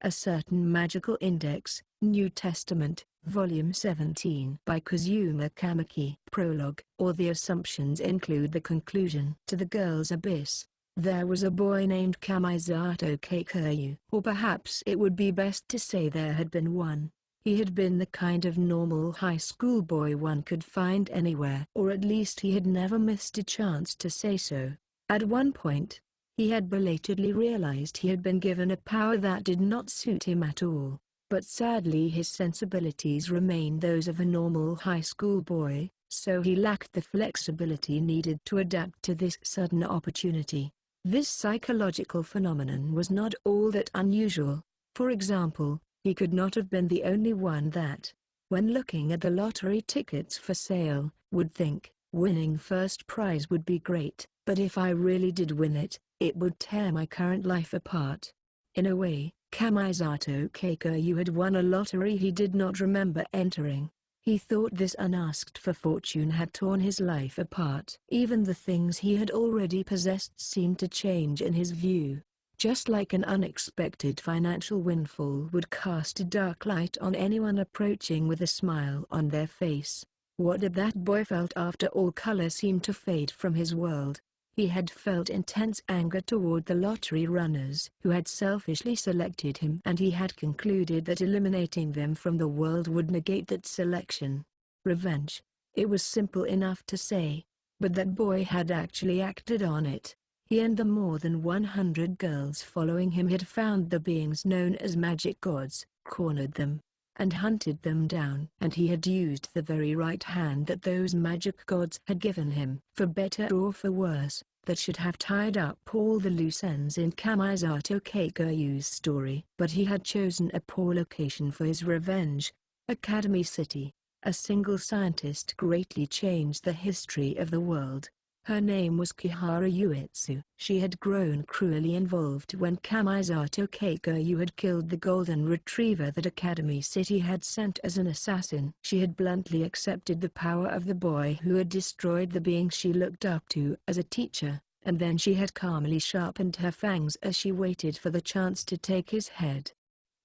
A Certain Magical Index, New Testament, Volume 17 by Kazuma Kamaki. Prologue. All the assumptions include the conclusion. To the girl's abyss. There was a boy named Kamisato Keikyu. Or perhaps it would be best to say there had been one. He had been the kind of normal high school boy one could find anywhere. Or at least he had never missed a chance to say so. At one point, he had belatedly realized he had been given a power that did not suit him at all. But sadly his sensibilities remained those of a normal high school boy, so he lacked the flexibility needed to adapt to this sudden opportunity. This psychological phenomenon was not all that unusual. For example, he could not have been the only one that, when looking at the lottery tickets for sale, would think, winning first prize would be great, but if I really did win it, it would tear my current life apart. In a way, Kamisato Keikyu had won a lottery he did not remember entering. He thought this unasked for fortune had torn his life apart. Even the things he had already possessed seemed to change in his view. Just like an unexpected financial windfall would cast a dark light on anyone approaching with a smile on their face. What did that boy felt after all color seemed to fade from his world? He had felt intense anger toward the lottery runners who had selfishly selected him, and he had concluded that eliminating them from the world would negate that selection. Revenge. It was simple enough to say, but that boy had actually acted on it. He and the more than 100 girls following him had found the beings known as magic gods, cornered them, and hunted them down. And he had used the very right hand that those magic gods had given him, for better or for worse, that should have tied up all the loose ends in Kamisato Keikyu's story. But he had chosen a poor location for his revenge, Academy City. A single scientist greatly changed the history of the world. Her name was Kihara Uetsu. She had grown cruelly involved when Kamisato Keikyu had killed the golden retriever that Academy City had sent as an assassin. She had bluntly accepted the power of the boy who had destroyed the being she looked up to as a teacher, and then she had calmly sharpened her fangs as she waited for the chance to take his head.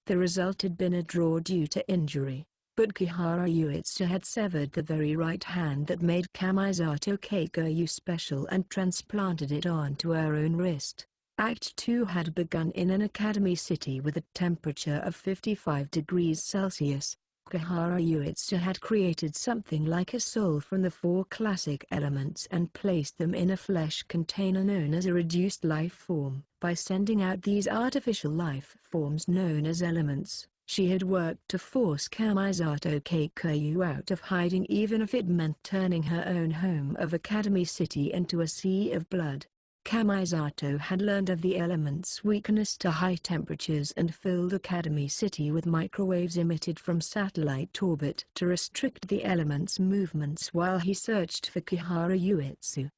The result had been a draw due to injury. But Kihara Uetsu had severed the very right hand that made Kamisato Keikyu special and transplanted it onto her own wrist. Act 2 had begun in an academy city with a temperature of 55 degrees Celsius. Kihara Uetsu had created something like a soul from the 4 classic elements and placed them in a flesh container known as a reduced life form. By sending out these artificial life forms known as elements, she had worked to force Kamisato Keikyu out of hiding, even if it meant turning her own home of Academy City into a sea of blood. Kamisato had learned of the element's weakness to high temperatures and filled Academy City with microwaves emitted from satellite orbit to restrict the element's movements while he searched for Kihara Uetsu.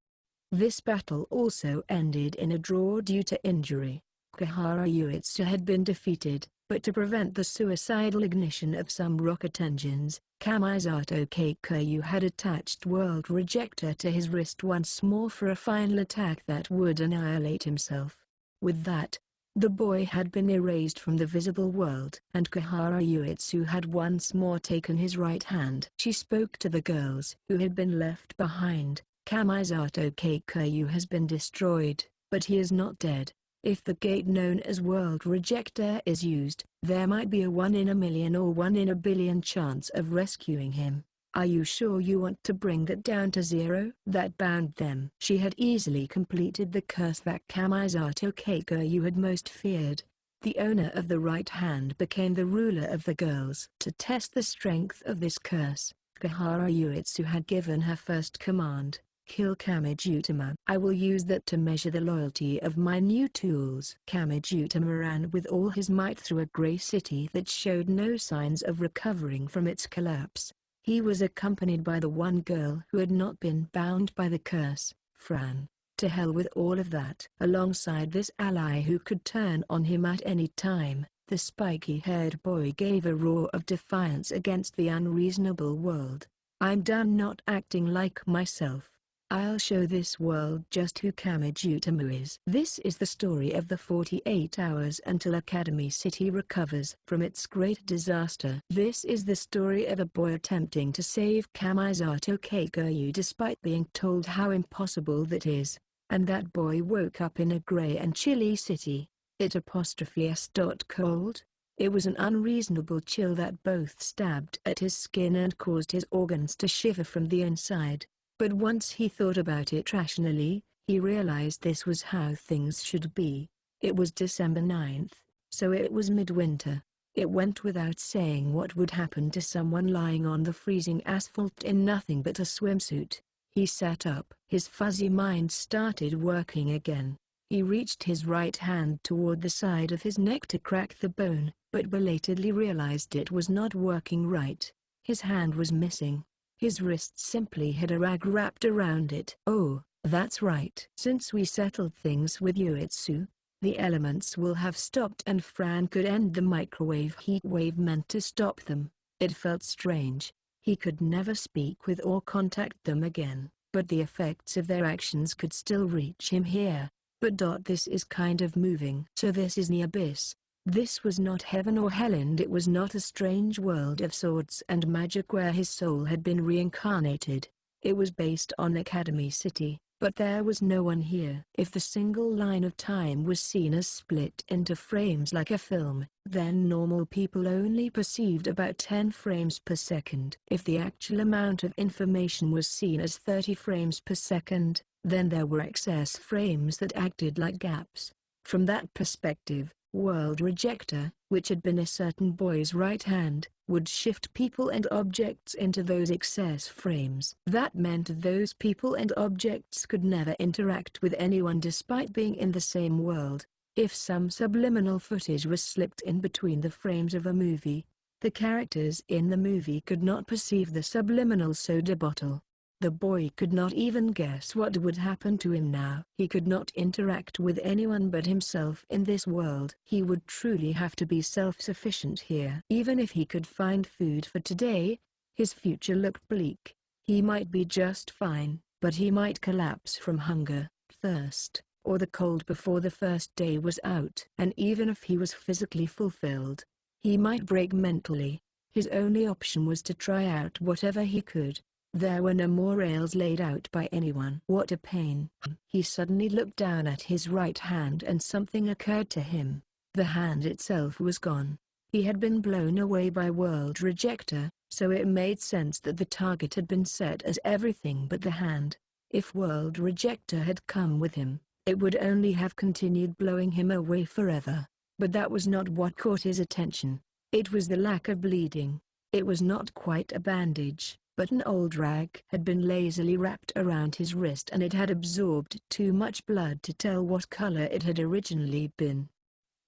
This battle also ended in a draw due to injury. Kihara Uetsu had been defeated, but to prevent the suicidal ignition of some rocket engines, Kamisato Keikyu had attached World Rejector to his wrist once more for a final attack that would annihilate himself. With that, the boy had been erased from the visible world, and Kihara Uetsu had once more taken his right hand. She spoke to the girls who had been left behind. Kamisato Keikyu has been destroyed, but he is not dead. If the gate known as World Rejector is used, there might be a 1 in a million or 1 in a billion chance of rescuing him. Are you sure you want to bring that down to 0? That bound them. She had easily completed the curse that Kamisato Keikyu had most feared. The owner of the right hand became the ruler of the girls. To test the strength of this curse, Kihara Uetsu had given her first command: kill Kamijutama. I will use that to measure the loyalty of my new tools. Kamijutama ran with all his might through a gray city that showed no signs of recovering from its collapse. He was accompanied by the one girl who had not been bound by the curse, Fran. To hell with all of that. Alongside this ally who could turn on him at any time, the spiky-haired boy gave a roar of defiance against the unreasonable world. I'm done not acting like myself. I'll show this world just who Kamijutamu is. This is the story of the 48 hours until Academy City recovers from its great disaster. This is the story of a boy attempting to save Kamisato Kagyu despite being told how impossible that is. And that boy woke up in a grey and chilly city. Cold. It was an unreasonable chill that both stabbed at his skin and caused his organs to shiver from the inside. But once he thought about it rationally, he realized this was how things should be. It was December 9th, so it was midwinter. It went without saying what would happen to someone lying on the freezing asphalt in nothing but a swimsuit. He sat up. His fuzzy mind started working again. He reached his right hand toward the side of his neck to crack the bone, but belatedly realized it was not working right. His hand was missing. His wrist simply had a rag wrapped around it. Oh, that's right. Since we settled things with Yuitsu, the elements will have stopped and Fran could end the microwave heat wave meant to stop them. It felt strange. He could never speak with or contact them again, but the effects of their actions could still reach him here. But this is kind of moving. So this is the abyss. This was not heaven or hell, and it was not a strange world of swords and magic where his soul had been reincarnated. It was based on Academy City, but there was no one here. If the single line of time was seen as split into frames like a film, then normal people only perceived about 10 frames per second. If the actual amount of information was seen as 30 frames per second, then there were excess frames that acted like gaps. From that perspective, World Rejector, which had been a certain boy's right hand, would shift people and objects into those excess frames. That meant those people and objects could never interact with anyone despite being in the same world. If some subliminal footage was slipped in between the frames of a movie, the characters in the movie could not perceive the subliminal soda bottle. The boy could not even guess what would happen to him now. He could not interact with anyone but himself in this world. He would truly have to be self-sufficient here. Even if he could find food for today, his future looked bleak. He might be just fine, but he might collapse from hunger, thirst, or the cold before the first day was out. And even if he was physically fulfilled, he might break mentally. His only option was to try out whatever he could. There were no more rails laid out by anyone. What a pain. He suddenly looked down at his right hand and something occurred to him. The hand itself was gone. He had been blown away by World Rejector, so it made sense that the target had been set as everything but the hand. If World Rejector had come with him, it would only have continued blowing him away forever. But that was not what caught his attention. It was the lack of bleeding. It was not quite a bandage, but an old rag had been lazily wrapped around his wrist and it had absorbed too much blood to tell what color it had originally been.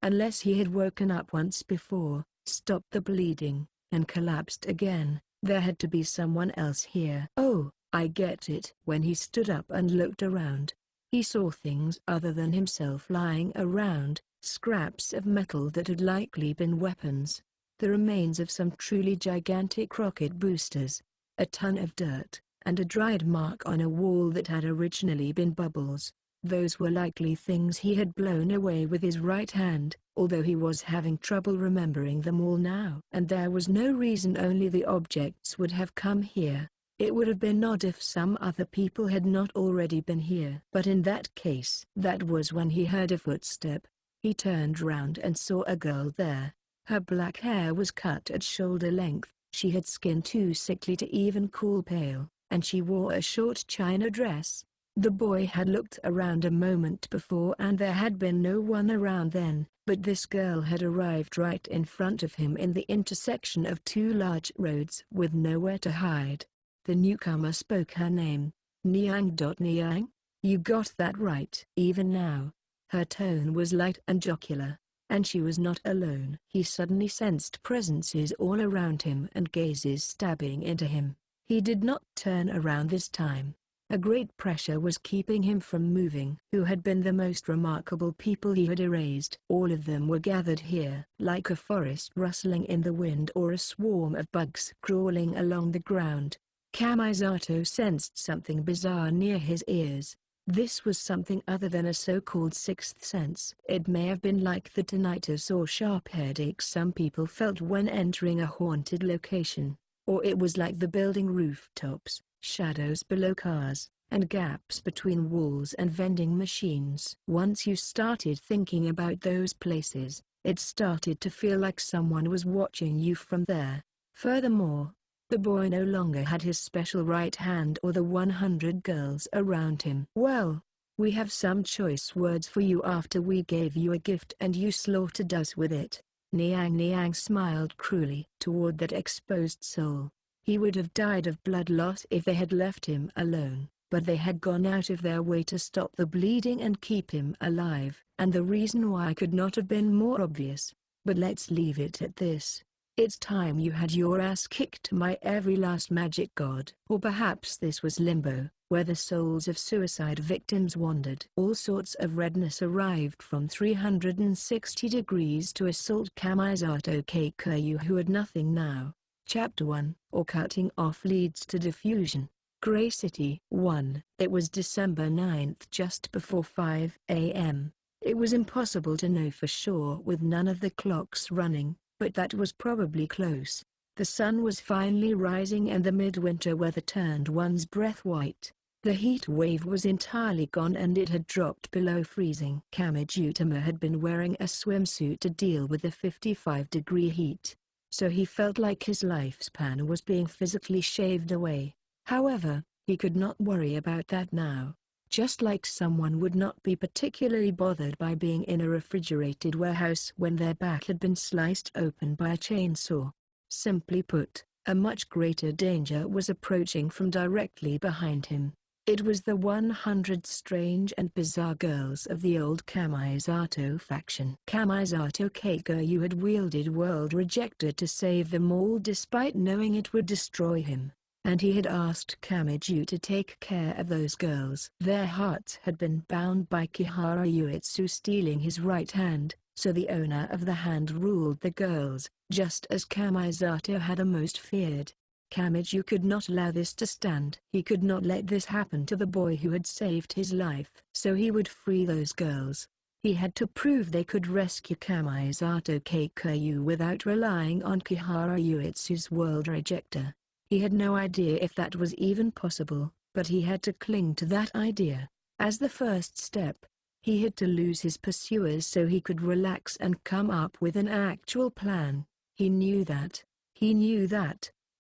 Unless he had woken up once before, stopped the bleeding, and collapsed again, there had to be someone else here. Oh, I get it. When he stood up and looked around, he saw things other than himself lying around, scraps of metal that had likely been weapons, the remains of some truly gigantic rocket boosters, a ton of dirt, and a dried mark on a wall that had originally been bubbles. Those were likely things he had blown away with his right hand, although he was having trouble remembering them all now. And there was no reason only the objects would have come here. It would have been odd if some other people had not already been here. But in that case, that was when he heard a footstep. He turned round and saw a girl there. Her black hair was cut at shoulder length. She had skin too sickly to even call pale, and she wore a short china dress. The boy had looked around a moment before and there had been no one around then, but this girl had arrived right in front of him in the intersection of two large roads with nowhere to hide. The newcomer spoke her name, Niang. Niang? You got that right. Even now, her tone was light and jocular. And she was not alone. He suddenly sensed presences all around him and gazes stabbing into him. He did not turn around this time. A great pressure was keeping him from moving. Who had been the most remarkable people he had erased? All of them were gathered here, like a forest rustling in the wind or a swarm of bugs crawling along the ground. Kamisato sensed something bizarre near his ears. This was something other than a so-called sixth sense. It may have been like the tinnitus or sharp headache some people felt when entering a haunted location, or it was like the building rooftops, shadows below cars, and gaps between walls and vending machines. Once you started thinking about those places, it started to feel like someone was watching you from there. Furthermore, the boy no longer had his special right hand or the 100 girls around him. "Well, we have some choice words for you after we gave you a gift and you slaughtered us with it." Niang smiled cruelly toward that exposed soul. He would have died of blood loss if they had left him alone, but they had gone out of their way to stop the bleeding and keep him alive, and the reason why could not have been more obvious. But let's leave it at this. It's time you had your ass kicked, my every last magic god. Or perhaps this was limbo, where the souls of suicide victims wandered. All sorts of redness arrived from 360 degrees to assault Kamisato Keikyu, who had nothing now. Chapter 1, or cutting off leads to diffusion. Grey City 1. It was December 9th, just before 5 a.m. It was impossible to know for sure with none of the clocks running, but that was probably close. The sun was finally rising and the midwinter weather turned one's breath white. The heat wave was entirely gone and it had dropped below freezing. Kamijutama had been wearing a swimsuit to deal with the 55-degree heat, so he felt like his lifespan was being physically shaved away. However, he could not worry about that now. Just like someone would not be particularly bothered by being in a refrigerated warehouse when their back had been sliced open by a chainsaw. Simply put, a much greater danger was approaching from directly behind him. It was the 100 strange and bizarre girls of the old Kamisato faction. Kamisato Keikyu had wielded World Rejector to save them all despite knowing it would destroy him, and he had asked Kamiju to take care of those girls. Their hearts had been bound by Kihara Uetsu stealing his right hand, so the owner of the hand ruled the girls, just as Kamisato had most feared. Kamiju could not allow this to stand. He could not let this happen to the boy who had saved his life. So he would free those girls. He had to prove they could rescue Kamisato Keikyu without relying on Kihara Uetsu's World Rejector. He had no idea if that was even possible, but he had to cling to that idea. As the first step, he had to lose his pursuers so he could relax and come up with an actual plan. He knew that.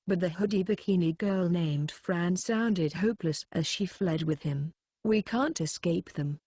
But the hoodie bikini girl named Fran sounded hopeless as she fled with him. "We can't escape them!"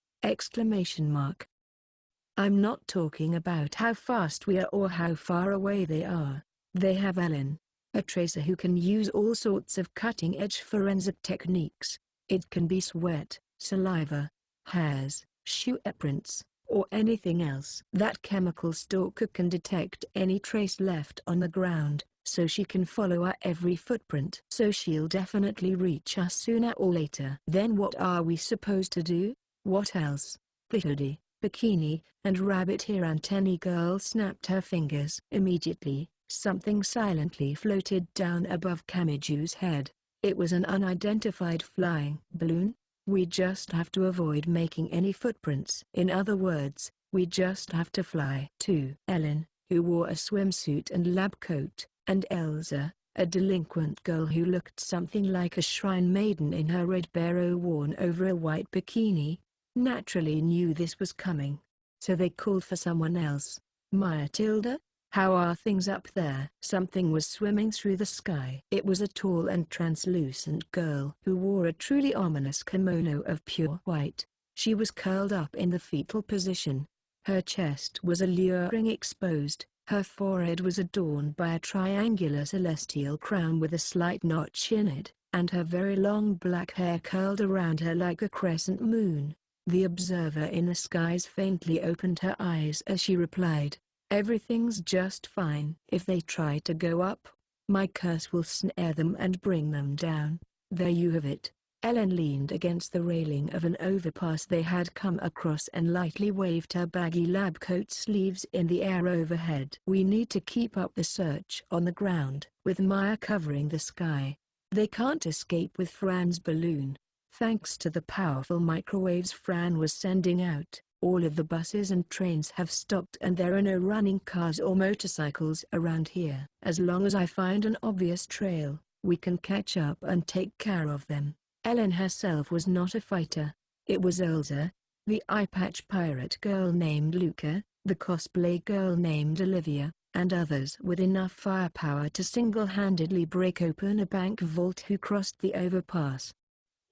I'm not talking about how fast we are or how far away they are. They have Ellen, a tracer who can use all sorts of cutting-edge forensic techniques. It can be sweat, saliva, hairs, shoe prints, or anything else. That chemical stalker can detect any trace left on the ground, so she can follow our every footprint. So she'll definitely reach us sooner or later. Then what are we supposed to do? What else? The hoodie, bikini, and rabbit ear antennae girl snapped her fingers. Immediately, something silently floated down above Kamiju's head. It was an unidentified flying balloon. We just have to avoid making any footprints. In other words, we just have to fly. 2. Ellen, who wore a swimsuit and lab coat, and Elsa, a delinquent girl who looked something like a shrine maiden in her red barrow worn over a white bikini, naturally knew this was coming. So they called for someone else. Matilda? How are things up there? Something was swimming through the sky. It was a tall and translucent girl who wore a truly ominous kimono of pure white. She was curled up in the fetal position. Her chest was alluring exposed. Her forehead was adorned by a triangular celestial crown with a slight notch in it, and her very long black hair curled around her like a crescent moon. The observer in the skies faintly opened her eyes as she replied, "Everything's just fine. If they try to go up, my curse will snare them and bring them down." There you have it. Ellen leaned against the railing of an overpass they had come across and lightly waved her baggy lab coat sleeves in the air overhead. "We need to keep up the search on the ground, with Maya covering the sky. They can't escape with Fran's balloon. Thanks to the powerful microwaves Fran was sending out, all of the buses and trains have stopped and there are no running cars or motorcycles around here. As long as I find an obvious trail, we can catch up and take care of them. Ellen herself was not a fighter. It was Elsa, the eye-patch pirate girl named Luca, the cosplay girl named Olivia, and others with enough firepower to single-handedly break open a bank vault who crossed the overpass.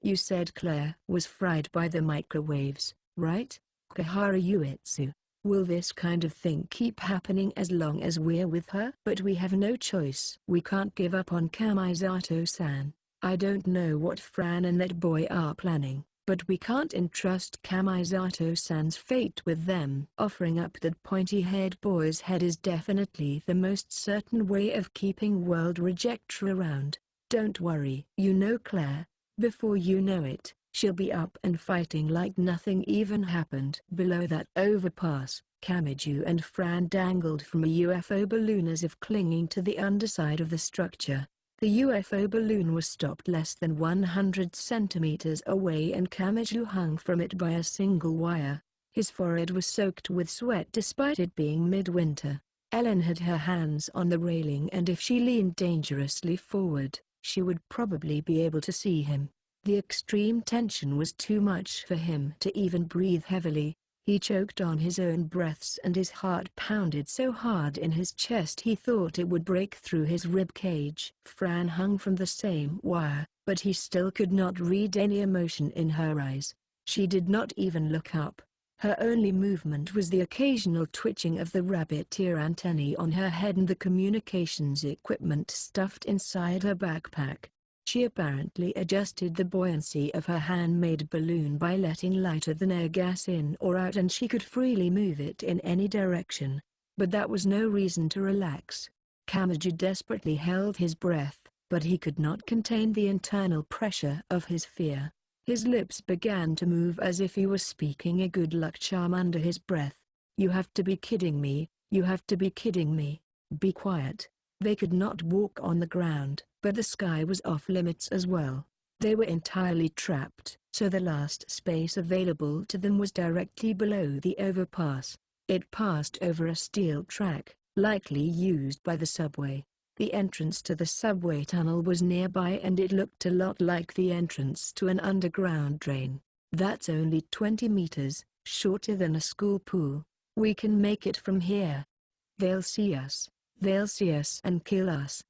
You said Claire was fried by the microwaves, right? Kahara Uetsu. Will this kind of thing keep happening as long as we're with her? But we have no choice. We can't give up on Kamisato-san. I don't know what Fran and that boy are planning, but we can't entrust Kamisato-san's fate with them. Offering up that pointy-haired boy's head is definitely the most certain way of keeping World Rejector around. Don't worry. You know Claire. Before you know it, she'll be up and fighting like nothing even happened. Below that overpass, Kamiju and Fran dangled from a UFO balloon as if clinging to the underside of the structure. The UFO balloon was stopped less than 100 centimeters away and Kamiju hung from it by a single wire. His forehead was soaked with sweat despite it being midwinter. Ellen had her hands on the railing and if she leaned dangerously forward, she would probably be able to see him. The extreme tension was too much for him to even breathe heavily. He choked on his own breaths and his heart pounded so hard in his chest he thought it would break through his rib cage. Fran hung from the same wire, but he still could not read any emotion in her eyes. She did not even look up. Her only movement was the occasional twitching of the rabbit ear antennae on her head and the communications equipment stuffed inside her backpack. She apparently adjusted the buoyancy of her handmade balloon by letting lighter than air gas in or out and she could freely move it in any direction. But that was no reason to relax. Kamiju desperately held his breath, but he could not contain the internal pressure of his fear. His lips began to move as if he was speaking a good luck charm under his breath. You have to be kidding me, you have to be kidding me. Be quiet. They could not walk on the ground, but the sky was off limits as well. They were entirely trapped, so the last space available to them was directly below the overpass. It passed over a steel track, likely used by the subway. The entrance to the subway tunnel was nearby and it looked a lot like the entrance to an underground drain. That's only 20 meters, shorter than a school pool. We can make it from here. They'll see us and kill us.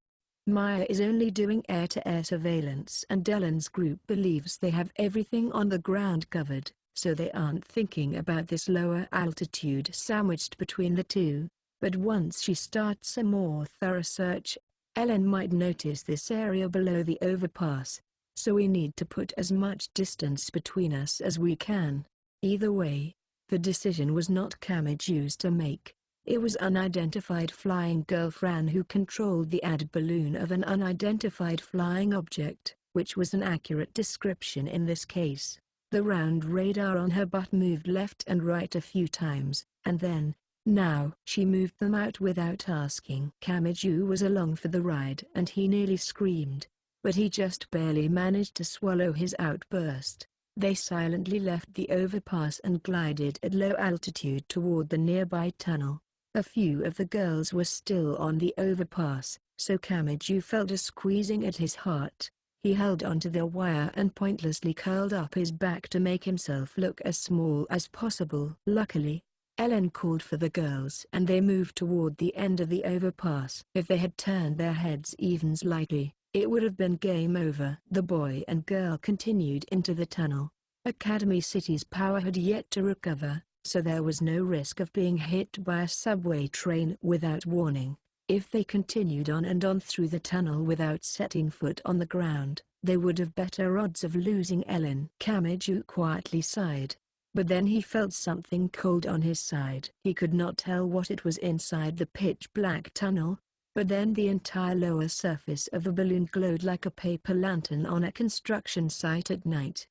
Maya is only doing air-to-air surveillance and Ellen's group believes they have everything on the ground covered, so they aren't thinking about this lower altitude sandwiched between the two. But once she starts a more thorough search, Ellen might notice this area below the overpass, so we need to put as much distance between us as we can. Either way, the decision was not Kamiju's to make. It was unidentified flying girl Fran who controlled the ad balloon of an unidentified flying object, which was an accurate description in this case. The round radar on her butt moved left and right a few times, and then, now she moved them out without asking. Kamiju was along for the ride and he nearly screamed, but he just barely managed to swallow his outburst. They silently left the overpass and glided at low altitude toward the nearby tunnel. A few of the girls were still on the overpass, so Kamiju felt a squeezing at his heart. He held onto the wire and pointlessly curled up his back to make himself look as small as possible. Luckily, Ellen called for the girls and they moved toward the end of the overpass. If they had turned their heads even slightly, it would have been game over. The boy and girl continued into the tunnel. Academy City's power had yet to recover, so there was no risk of being hit by a subway train without warning. If they continued on and on through the tunnel without setting foot on the ground, they would have better odds of losing Ellen. Kamiju quietly sighed. But then he felt something cold on his side. He could not tell what it was inside the pitch-black tunnel, but then the entire lower surface of the balloon glowed like a paper lantern on a construction site at night.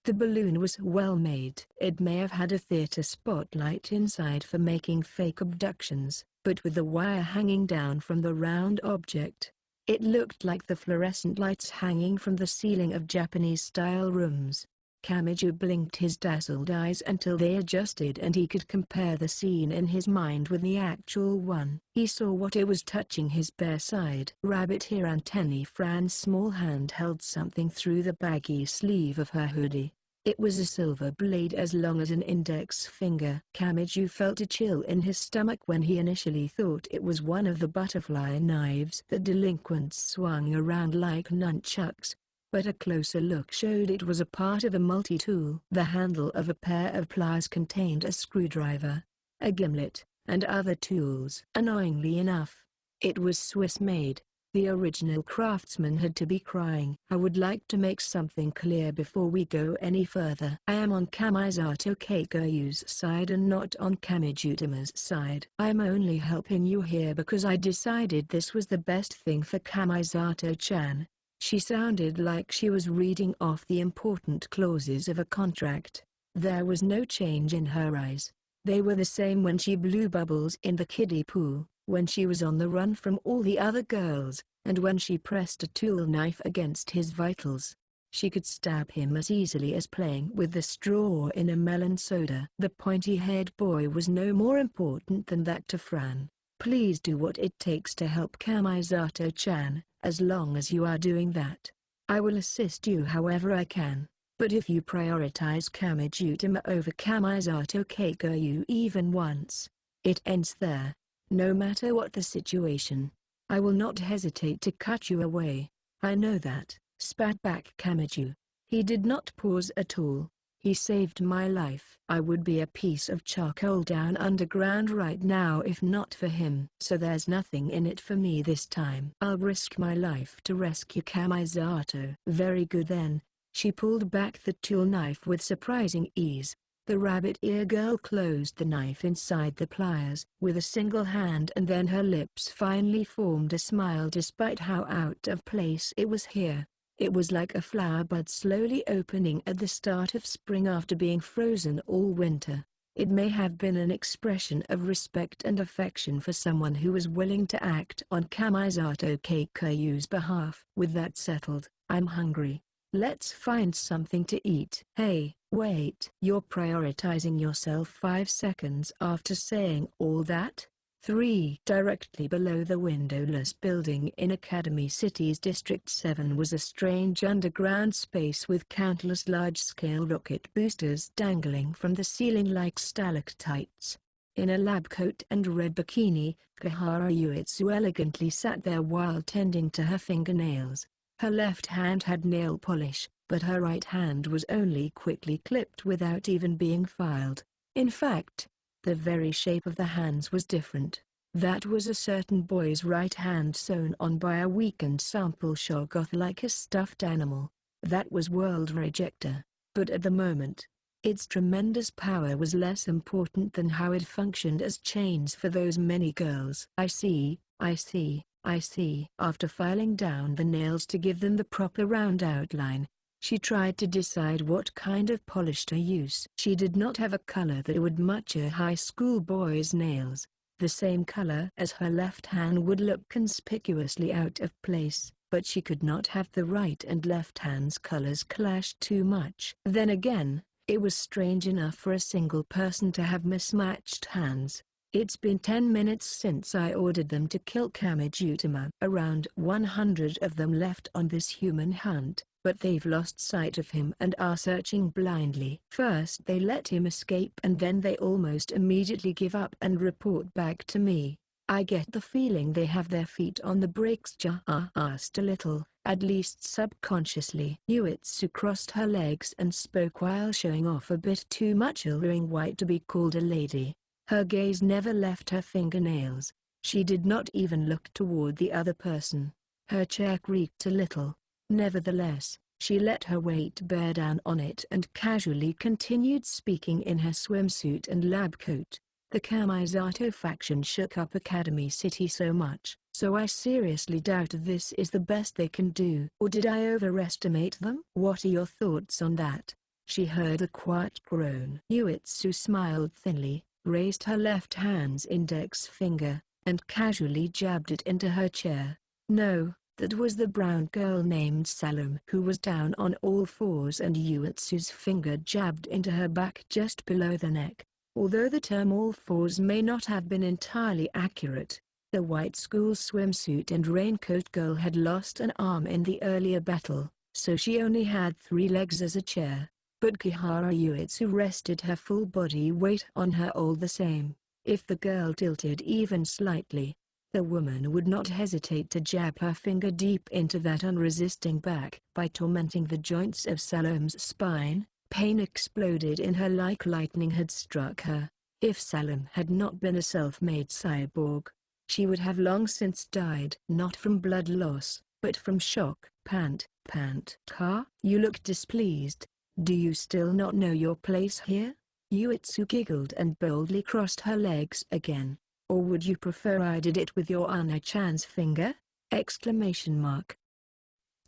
The balloon was well made. It may have had a theater spotlight inside for making fake abductions, but with the wire hanging down from the round object, It looked like the fluorescent lights hanging from the ceiling of Japanese-style rooms. Kamiju blinked his dazzled eyes until they adjusted and he could compare the scene in his mind with the actual one. He saw what it was touching his bare side. Rabbit ear antennae. Fran's small hand held something through the baggy sleeve of her hoodie. It was a silver blade as long as an index finger. Kamiju felt a chill in his stomach when he initially thought it was one of the butterfly knives that delinquents swung around like nunchucks. But a closer look showed it was a part of a multi-tool. The handle of a pair of pliers contained a screwdriver, a gimlet, and other tools. Annoyingly enough, it was Swiss-made. The original craftsman had to be crying. I would like to make something clear before we go any further. I am on Kamisato Keiko's side and not on Kamijutama's side. I am only helping you here because I decided this was the best thing for Kamisato-chan. She sounded like she was reading off the important clauses of a contract. There was no change in her eyes. They were the same when she blew bubbles in the kiddie pool, when she was on the run from all the other girls, and when she pressed a tool knife against his vitals. She could stab him as easily as playing with the straw in a melon soda. The pointy-haired boy was no more important than that to Fran. Please do what it takes to help Kamisato-chan. As long as you are doing that, I will assist you however I can. But if you prioritize Kamijutama over Kamisato Keiko even once, it ends there. No matter what the situation, I will not hesitate to cut you away. I know that, spat back Kamiju. He did not pause at all. He saved my life. I would be a piece of charcoal down underground right now if not for him. So there's nothing in it for me this time. I'll risk my life to rescue Kamisato. Very good then. She pulled back the tool knife with surprising ease. The rabbit ear girl closed the knife inside the pliers with a single hand and then her lips finally formed a smile despite how out of place it was here. It was like a flower bud slowly opening at the start of spring after being frozen all winter. It may have been an expression of respect and affection for someone who was willing to act on Kamisato Keiko's behalf. With that settled, I'm hungry. Let's find something to eat. Hey, wait. You're prioritizing yourself 5 seconds after saying all that? 3. Directly below the windowless building in Academy City's District 7 was a strange underground space with countless large-scale rocket boosters dangling from the ceiling like stalactites. In a lab coat and red bikini, Kihara Uetsu elegantly sat there while tending to her fingernails. Her left hand had nail polish, but her right hand was only quickly clipped without even being filed. In fact, the very shape of the hands was different. That was a certain boy's right hand sewn on by a weakened sample Shoggoth like a stuffed animal. That was World Rejector. But at the moment, its tremendous power was less important than how it functioned as chains for those many girls. I see. After filing down the nails to give them the proper round outline, she tried to decide what kind of polish to use. She did not have a color that would match a high school boy's nails. The same color as her left hand would look conspicuously out of place, but she could not have the right and left hand's colors clash too much. Then again, it was strange enough for a single person to have mismatched hands. It's been 10 minutes since I ordered them to kill Kamijutama. Around 100 of them left on this human hunt, but they've lost sight of him and are searching blindly. First they let him escape and then they almost immediately give up and report back to me. I get the feeling they have their feet on the brakes. Just a little, at least subconsciously. Uetsu crossed her legs and spoke while showing off a bit too much alluring white to be called a lady. Her gaze never left her fingernails. She did not even look toward the other person. Her chair creaked a little. Nevertheless, she let her weight bear down on it and casually continued speaking in her swimsuit and lab coat. The Kamisato faction shook up Academy City so much, so I seriously doubt this is the best they can do. Or did I overestimate them? What are your thoughts on that? She heard a quiet groan. Uetsu smiled thinly, raised her left hand's index finger, and casually jabbed it into her chair. No, That was the brown girl named Salome who was down on all fours, and Yuetsu's finger jabbed into her back just below the neck. Although the term all fours may not have been entirely accurate, the white school swimsuit and raincoat girl had lost an arm in the earlier battle, so she only had 3 legs as a chair. But Kihara Yuetsu rested her full body weight on her all the same. If the girl tilted even slightly, the woman would not hesitate to jab her finger deep into that unresisting back. By tormenting the joints of Salome's spine, pain exploded in her like lightning had struck her. If Salome had not been a self-made cyborg, she would have long since died. Not from blood loss, but from shock. Pant. Ka? You look displeased. Do you still not know your place here? Yuetsu giggled and boldly crossed her legs again. Or would you prefer I did it with your Ana-chan's finger? Exclamation mark.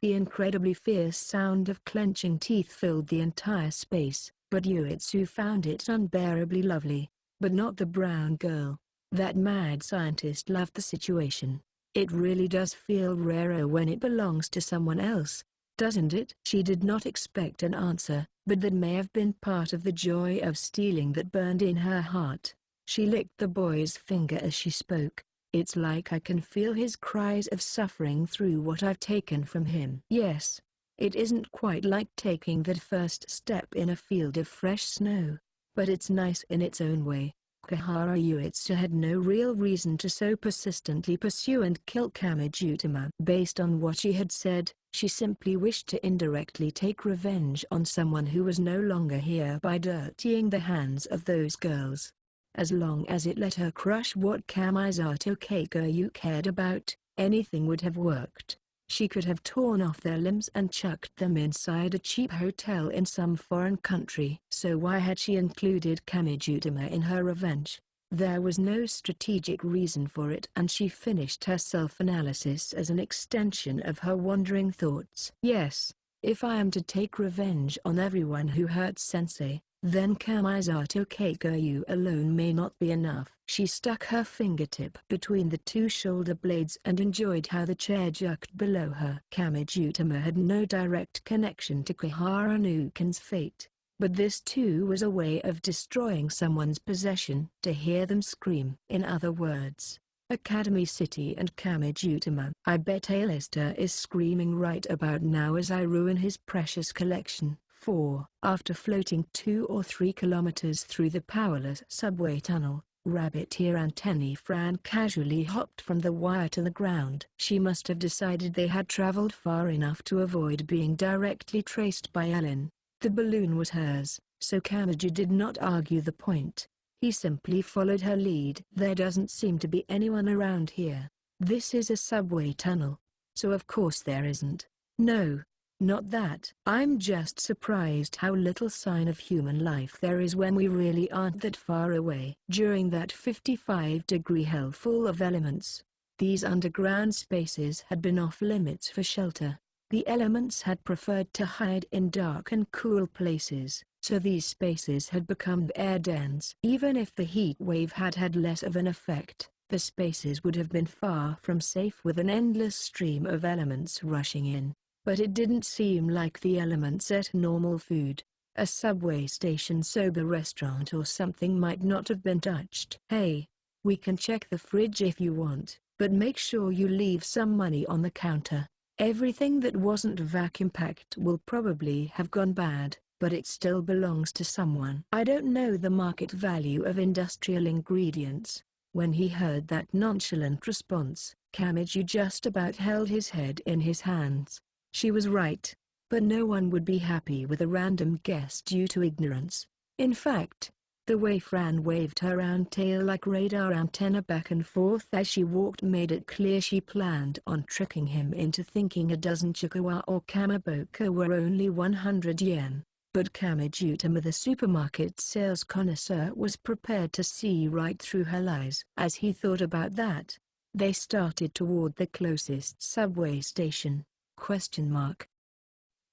The incredibly fierce sound of clenching teeth filled the entire space, but Yuetsu found it unbearably lovely. But not the brown girl. That mad scientist loved the situation. It really does feel rarer when it belongs to someone else, doesn't it? She did not expect an answer, but that may have been part of the joy of stealing that burned in her heart. She licked the boy's finger as she spoke. It's like I can feel his cries of suffering through what I've taken from him. Yes. It isn't quite like taking that first step in a field of fresh snow, but it's nice in its own way. Kihara Yuetsu had no real reason to so persistently pursue and kill Kamijutama. Based on what she had said, she simply wished to indirectly take revenge on someone who was no longer here by dirtying the hands of those girls. As long as it let her crush what Kamisato Keikoyu cared about, anything would have worked. She could have torn off their limbs and chucked them inside a cheap hotel in some foreign country. So why had she included Kamijutama in her revenge? There was no strategic reason for it, and she finished her self-analysis as an extension of her wandering thoughts. Yes, if I am to take revenge on everyone who hurt Sensei, then Kamisato Keikoyu alone may not be enough. She stuck her fingertip between the 2 shoulder blades and enjoyed how the chair jerked below her. Kamijutama had no direct connection to Kihara Nukan's fate, but this too was a way of destroying someone's possession. To hear them scream. In other words, Academy City and Kamijutama. I bet A-lister is screaming right about now as I ruin his precious collection. 4. After floating 2 or 3 kilometers through the powerless subway tunnel, Rabbit Ear Antennae Fran casually hopped from the wire to the ground. She must have decided they had traveled far enough to avoid being directly traced by Ellen. The balloon was hers, so Kamiju did not argue the point. He simply followed her lead. There doesn't seem to be anyone around here. This is a subway tunnel, so of course there isn't. No. Not that. I'm just surprised how little sign of human life there is when we really aren't that far away. During that 55-degree hell full of elements, these underground spaces had been off limits for shelter. The elements had preferred to hide in dark and cool places, so these spaces had become air dens. Even if the heat wave had had less of an effect, the spaces would have been far from safe with an endless stream of elements rushing in. But it didn't seem like the elements ate normal food. A subway station soba restaurant or something might not have been touched. Hey, we can check the fridge if you want, but make sure you leave some money on the counter. Everything that wasn't vacuum-packed will probably have gone bad, but it still belongs to someone. I don't know the market value of industrial ingredients. When he heard that nonchalant response, Kamiju just about held his head in his hands. She was right, but no one would be happy with a random guess due to ignorance. In fact, the way Fran waved her round tail-like radar antenna back and forth as she walked made it clear she planned on tricking him into thinking a dozen chikawa or kamaboko were only 100 yen. But Kamijutama, the supermarket sales connoisseur, was prepared to see right through her lies. As he thought about that, they started toward the closest subway station.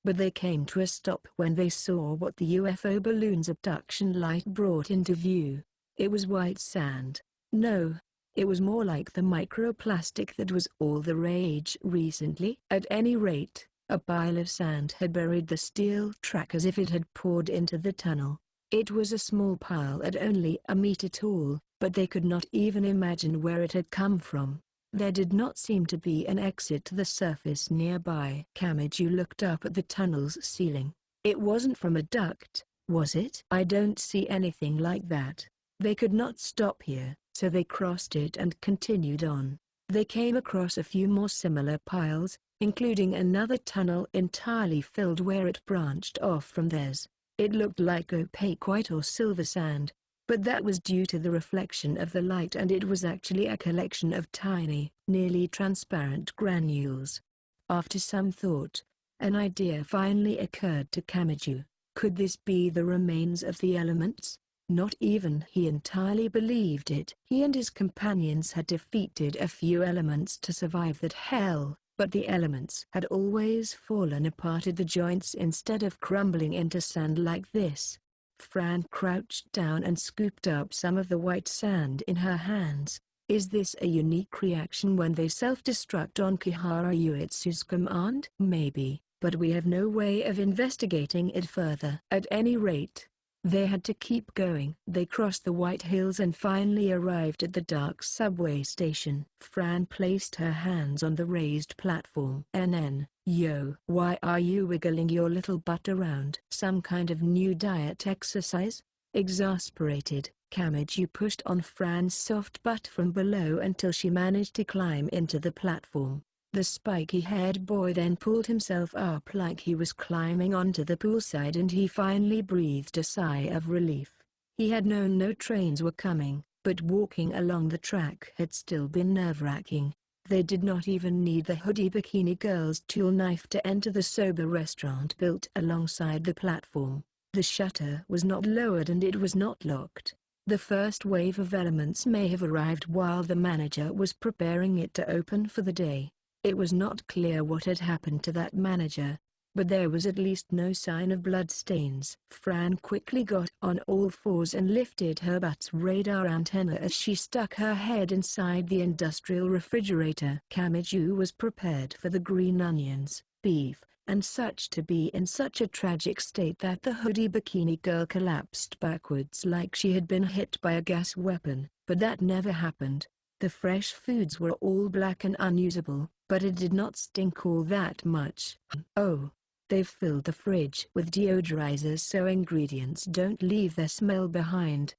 But they came to a stop when they saw what the UFO balloon's abduction light brought into view. It was white sand. No, It was more like the microplastic that was all the rage recently. At any rate, a pile of sand had buried the steel track as if it had poured into the tunnel. It was a small pile at only a meter tall, but they could not even imagine where it had come from. There did not seem to be an exit to the surface nearby. Kamiju looked up at the tunnel's ceiling. It wasn't from a duct, was it? I don't see anything like that. They could not stop here, so they crossed it and continued on. They came across a few more similar piles, including another tunnel entirely filled where it branched off from theirs. It looked like opaque white or silver sand, but that was due to the reflection of the light, and it was actually a collection of tiny, nearly transparent granules. After some thought, an idea finally occurred to Kamiju. Could this be the remains of the elements? Not even he entirely believed it. He and his companions had defeated a few elements to survive that hell, but the elements had always fallen apart at the joints instead of crumbling into sand like this. Fran crouched down and scooped up some of the white sand in her hands. Is this a unique reaction when they self-destruct on Kihara Uetsu's command? Maybe, but we have no way of investigating it further. At any rate, they had to keep going. They crossed the white hills and finally arrived at the dark subway station. Fran placed her hands on the raised platform. Yo, why are you wiggling your little butt around? Some kind of new diet exercise? Exasperated, Kamiju pushed on Fran's soft butt from below until she managed to climb into the platform. The spiky-haired boy then pulled himself up like he was climbing onto the poolside, and he finally breathed a sigh of relief. He had known no trains were coming, but walking along the track had still been nerve-wracking. They did not even need the hoodie bikini girl's tool knife to enter the soba restaurant built alongside the platform. The shutter was not lowered and it was not locked. The first wave of elements may have arrived while the manager was preparing it to open for the day. It was not clear what had happened to that manager, but there was at least no sign of bloodstains. Fran quickly got on all fours and lifted her butt's radar antenna as she stuck her head inside the industrial refrigerator. Kamiju was prepared for the green onions, beef, and such to be in such a tragic state that the hoodie bikini girl collapsed backwards like she had been hit by a gas weapon, but that never happened. The fresh foods were all black and unusable, but it did not stink all that much. Oh, they've filled the fridge with deodorizers so ingredients don't leave their smell behind.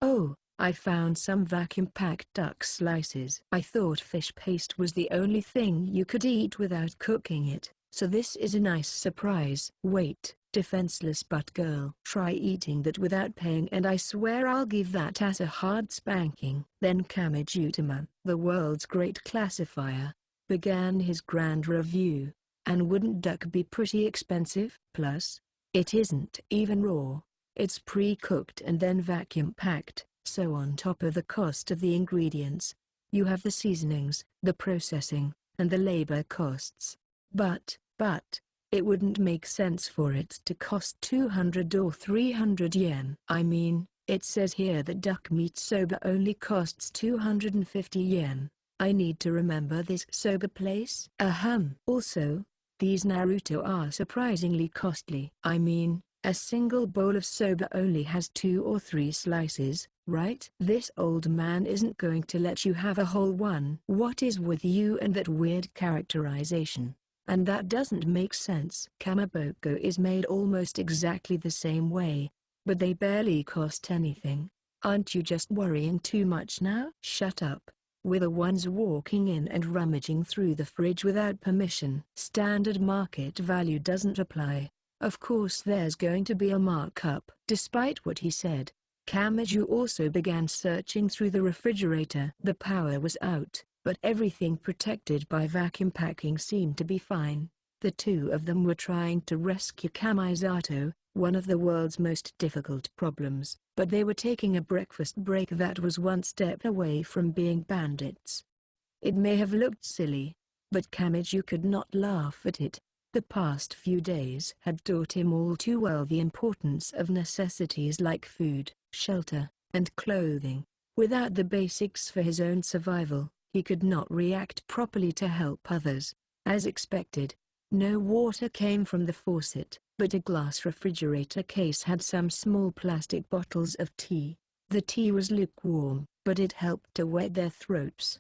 Oh, I found some vacuum-packed duck slices. I thought fish paste was the only thing you could eat without cooking it, so this is a nice surprise. Wait, defenseless butt girl. Try eating that without paying and I swear I'll give that ass a hard spanking. Then Kamijutama, the world's great classifier, began his grand review. And wouldn't duck be pretty expensive? Plus, it isn't even raw. It's pre-cooked and then vacuum-packed, so on top of the cost of the ingredients, you have the seasonings, the processing, and the labor costs. But, it wouldn't make sense for it to cost 200 or 300 yen. I mean, it says here that duck meat soba only costs 250 yen. I need to remember this soba place. Also, these Naruto are surprisingly costly. I mean, a single bowl of soba only has 2 or 3 slices, right? This old man isn't going to let you have a whole one. What is with you and that weird characterization? And that doesn't make sense. Kamaboko is made almost exactly the same way, but they barely cost anything. Aren't you just worrying too much now? Shut up. We're the ones walking in and rummaging through the fridge without permission. Standard market value doesn't apply. Of course there's going to be a markup. Despite what he said, Kamiju also began searching through the refrigerator. The power was out, but everything protected by vacuum packing seemed to be fine. The two of them were trying to rescue Kamisato, one of the world's most difficult problems, but they were taking a breakfast break that was one step away from being bandits. It may have looked silly, but Kamiju could not laugh at it. The past few days had taught him all too well the importance of necessities like food, shelter, and clothing. Without the basics for his own survival, he could not react properly to help others. As expected, no water came from the faucet, but a glass refrigerator case had some small plastic bottles of tea. The tea was lukewarm, but it helped to wet their throats.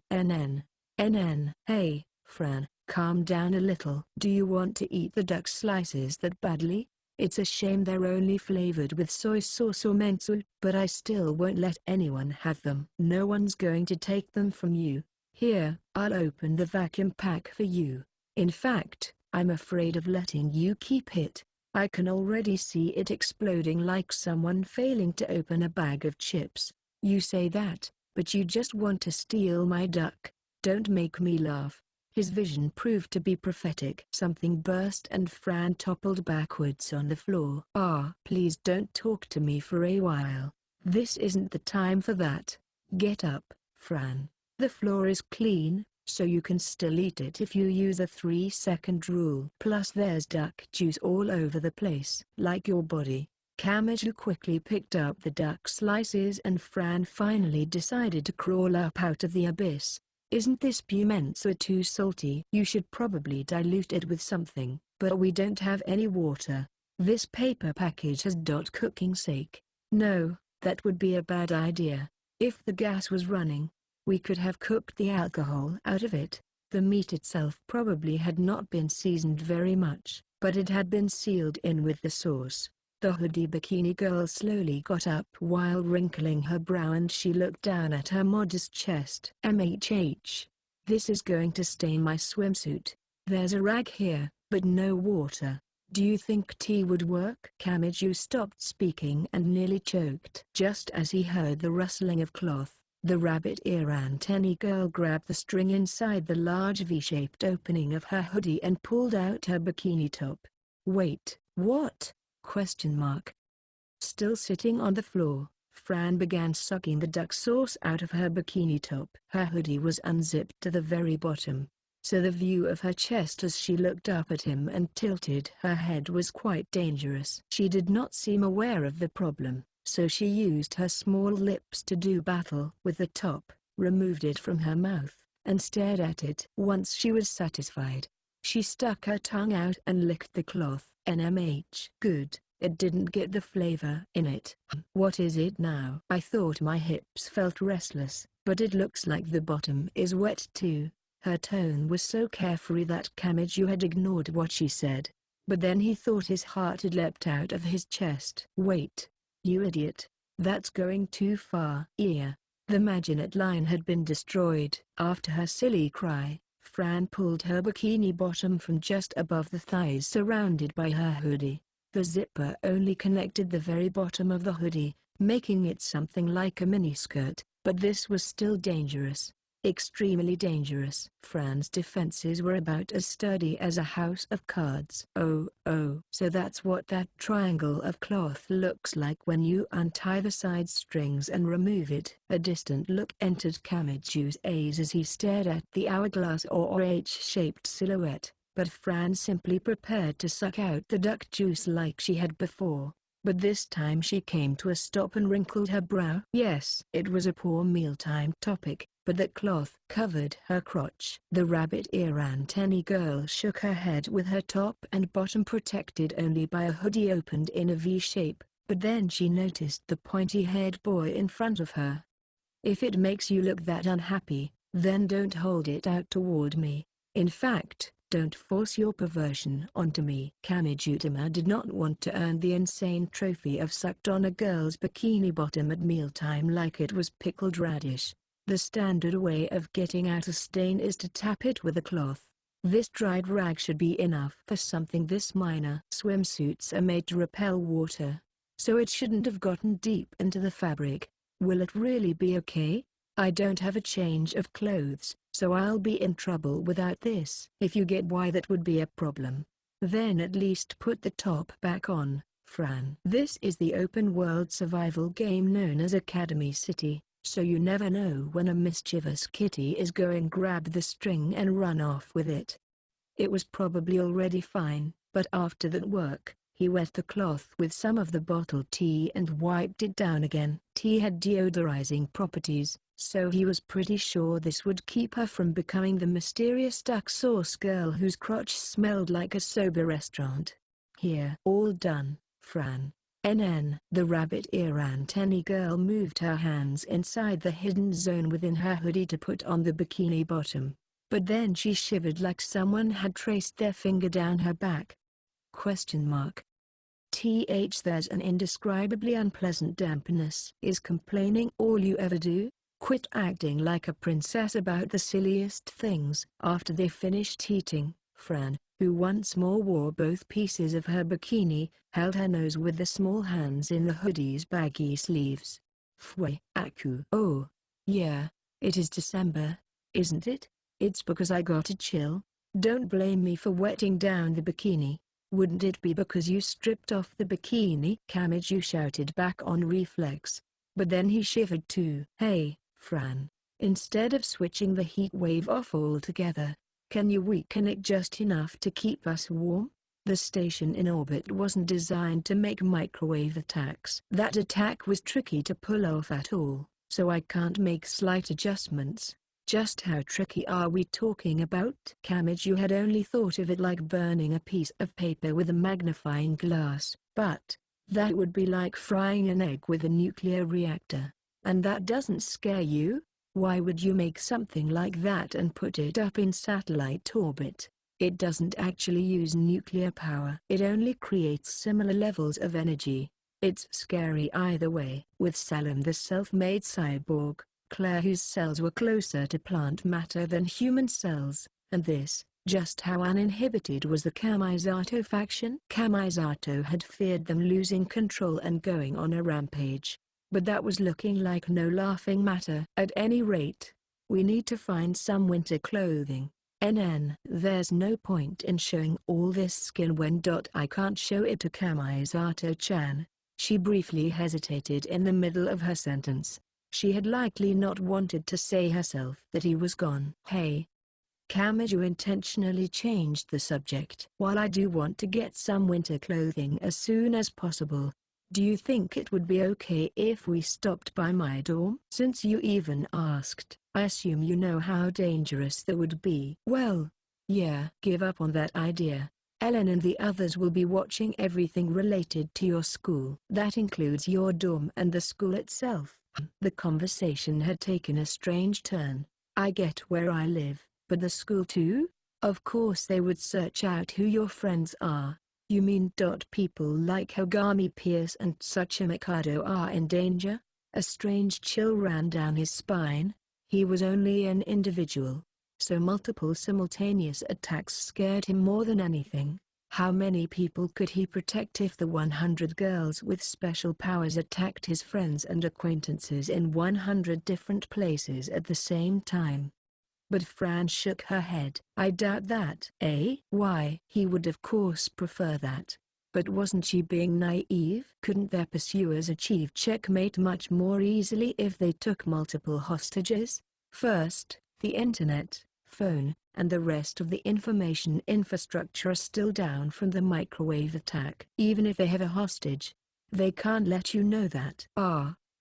Hey, Fran, calm down a little. Do you want to eat the duck slices that badly? It's a shame they're only flavored with soy sauce or mentsu, but I still won't let anyone have them. No one's going to take them from you. Here, I'll open the vacuum pack for you. In fact, I'm afraid of letting you keep it. I can already see it exploding like someone failing to open a bag of chips. You say that, but you just want to steal my duck. Don't make me laugh. His vision proved to be prophetic. Something burst and Fran toppled backwards on the floor. Please don't talk to me for a while. This isn't the time for that. Get up, Fran. The floor is clean, so you can still eat it if you use a 3-second rule. Plus there's duck juice all over the place. Like your body. Kamiju quickly picked up the duck slices and Fran finally decided to crawl up out of the abyss. Isn't this pumensa too salty? You should probably dilute it with something, but we don't have any water. This paper package has cooking sake. No, that would be a bad idea. If the gas was running, we could have cooked the alcohol out of it. The meat itself probably had not been seasoned very much, but it had been sealed in with the sauce. The hoodie bikini girl slowly got up while wrinkling her brow and she looked down at her modest chest. This is going to stain my swimsuit. There's a rag here, but no water. Do you think tea would work? Kamiju stopped speaking and nearly choked. Just as he heard the rustling of cloth, the rabbit ear antennae girl grabbed the string inside the large V-shaped opening of her hoodie and pulled out her bikini top. Wait, what? ? Still sitting on the floor, Fran began sucking the duck sauce out of her bikini top. Her hoodie was unzipped to the very bottom, so the view of her chest as she looked up at him and tilted her head was quite dangerous. She did not seem aware of the problem, so she used her small lips to do battle with the top, removed it from her mouth, and stared at it. Once she was satisfied, she stuck her tongue out and licked the cloth. Good, it didn't get the flavor in it. What is it now? I thought my hips felt restless, but it looks like the bottom is wet too. Her tone was so carefree that Kamiju had ignored what she said. But then he thought his heart had leapt out of his chest. Wait, you idiot. That's going too far. The Maginot line had been destroyed. After her silly cry, Fran pulled her bikini bottom from just above the thighs surrounded by her hoodie. The zipper only connected the very bottom of the hoodie, making it something like a miniskirt, but this was still dangerous. Extremely dangerous. Fran's defenses were about as sturdy as a house of cards. Oh, so that's what that triangle of cloth looks like when you untie the side strings and remove it. A distant look entered Kamiju's eyes as he stared at the hourglass or H-shaped silhouette, but Fran simply prepared to suck out the duck juice like she had before. But this time she came to a stop and wrinkled her brow. Yes, it was a poor mealtime topic, but that cloth covered her crotch. The rabbit ear antennae girl shook her head with her top and bottom protected only by a hoodie opened in a V shape, but then she noticed the pointy-haired boy in front of her. If it makes you look that unhappy, then don't hold it out toward me. In fact, don't force your perversion onto me. Kamijutama did not want to earn the insane trophy of sucked on a girl's bikini bottom at mealtime like it was pickled radish. The standard way of getting out a stain is to tap it with a cloth. This dried rag should be enough for something this minor. Swimsuits are made to repel water, so it shouldn't have gotten deep into the fabric. Will it really be okay? I don't have a change of clothes, so I'll be in trouble without this. If you get why that would be a problem, then at least put the top back on, Fran. This is the open-world survival game known as Academy City, so you never know when a mischievous kitty is going grab the string and run off with it. It was probably already fine, but after that work, He wet the cloth with some of the bottled tea and wiped it down again. Tea had deodorizing properties, so he was pretty sure this would keep her from becoming the mysterious duck sauce girl whose crotch smelled like a soba restaurant. Here. All done, Fran. NN. The rabbit ear antennae girl moved her hands inside the hidden zone within her hoodie to put on the bikini bottom. But then she shivered like someone had traced their finger down her back. Question mark. There's an indescribably unpleasant dampness. Is complaining all you ever do? Quit acting like a princess about the silliest things. After they finished eating, Fran, who once more wore both pieces of her bikini, held her nose with the small hands in the hoodie's baggy sleeves. Fway, Aku. Oh, yeah, it is December, isn't it? It's because I got a chill. Don't blame me for wetting down the bikini. Wouldn't it be because you stripped off the bikini? Kamiju shouted back on reflex. But then he shivered too. Hey, Fran, instead of switching the heat wave off altogether, can you weaken it just enough to keep us warm? The station in orbit wasn't designed to make microwave attacks. That attack was tricky to pull off at all, so I can't make slight adjustments. Just how tricky are we talking about? Kamiju had only thought of it like burning a piece of paper with a magnifying glass, but that would be like frying an egg with a nuclear reactor. And that doesn't scare you? Why would you make something like that and put it up in satellite orbit? It doesn't actually use nuclear power. It only creates similar levels of energy. It's scary either way. With Salim, the self-made cyborg, Claire, whose cells were closer to plant matter than human cells, and this, just how uninhibited was the Kamisato faction? Kamisato had feared them losing control and going on a rampage. But that was looking like no laughing matter. At any rate, we need to find some winter clothing. There's no point in showing all this skin when I can't show it to Kamisato-chan. She briefly hesitated in the middle of her sentence. She had likely not wanted to say herself that he was gone. Hey. Kamiju intentionally changed the subject. While I do want to get some winter clothing as soon as possible, do you think it would be okay if we stopped by my dorm? Since you even asked, I assume you know how dangerous that would be. Well, yeah. Give up on that idea. Ellen and the others will be watching everything related to your school. That includes your dorm and the school itself. The conversation had taken a strange turn. I get where I live, but the school too? Of course they would search out who your friends are. You mean people like Hogami Pierce and Tsuchi Mikado are in danger? A strange chill ran down his spine. He was only an individual, so multiple simultaneous attacks scared him more than anything. How many people could he protect if the 100 girls with special powers attacked his friends and acquaintances in 100 different places at the same time? But Fran shook her head. I doubt that. Eh? Why? He would of course prefer that. But wasn't she being naive? Couldn't their pursuers achieve checkmate much more easily if they took multiple hostages? First, the internet, phone, and the rest of the information infrastructure are still down from the microwave attack. Even if they have a hostage, they can't let you know that.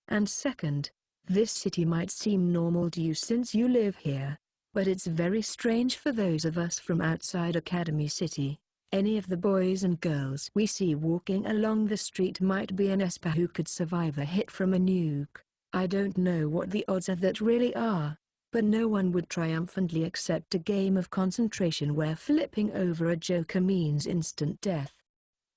And second, this city might seem normal to you since you live here, but it's very strange for those of us from outside Academy City. Any of the boys and girls we see walking along the street might be an esper who could survive a hit from a nuke. I don't know what the odds of that really are, but no one would triumphantly accept a game of concentration where flipping over a joker means instant death.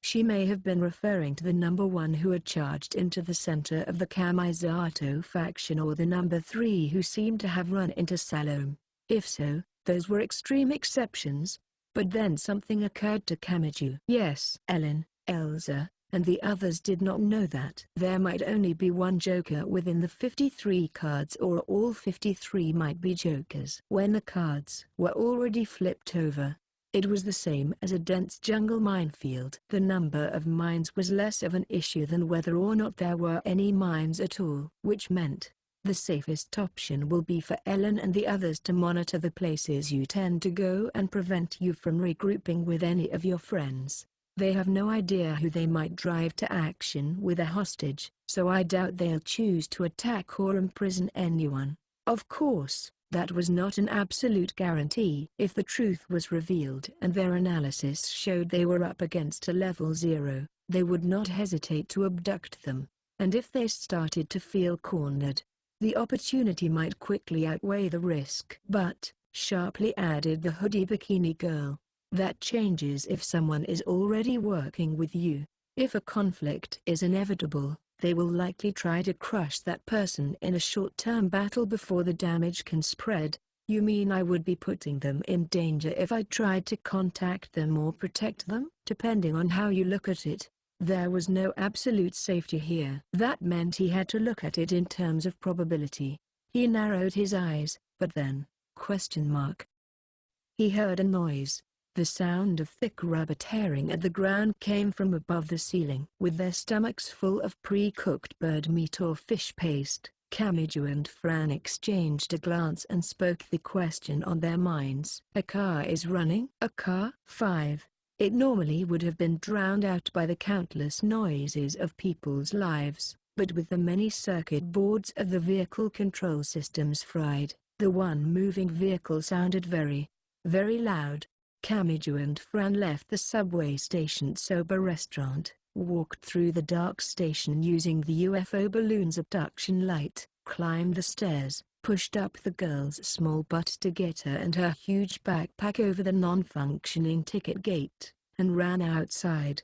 She may have been referring to the number 1 who had charged into the center of the Kamisato faction, or the number 3 who seemed to have run into Salome. If so, those were extreme exceptions. But then something occurred to Kamiju. Yes, Ellen, Elsa, and the others did not know that there might only be one joker within the 53 cards, or all 53 might be jokers. When the cards were already flipped over, it was the same as a dense jungle minefield. The number of mines was less of an issue than whether or not there were any mines at all, which meant the safest option will be for Ellen and the others to monitor the places you tend to go and prevent you from regrouping with any of your friends. They have no idea who they might drive to action with a hostage, so I doubt they'll choose to attack or imprison anyone. Of course, that was not an absolute guarantee. If the truth was revealed and their analysis showed they were up against a level 0, they would not hesitate to abduct them. And if they started to feel cornered, the opportunity might quickly outweigh the risk. But, sharply added the hoodie bikini girl, that changes if someone is already working with you. If a conflict is inevitable, they will likely try to crush that person in a short-term battle before the damage can spread. You mean I would be putting them in danger if I tried to contact them or protect them? Depending on how you look at it, there was no absolute safety here. That meant he had to look at it in terms of probability. He narrowed his eyes, but then, he heard a noise. The sound of thick rubber tearing at the ground came from above the ceiling. With their stomachs full of pre-cooked bird meat or fish paste, Kamiju and Fran exchanged a glance and spoke the question on their minds. A car is running? A car? 5. It normally would have been drowned out by the countless noises of people's lives, but with the many circuit boards of the vehicle control systems fried, the one moving vehicle sounded very, very loud. Kamiju and Fran left the subway station soba restaurant, walked through the dark station using the UFO balloon's abduction light, climbed the stairs, pushed up the girl's small butt to get her and her huge backpack over the non-functioning ticket gate, and ran outside.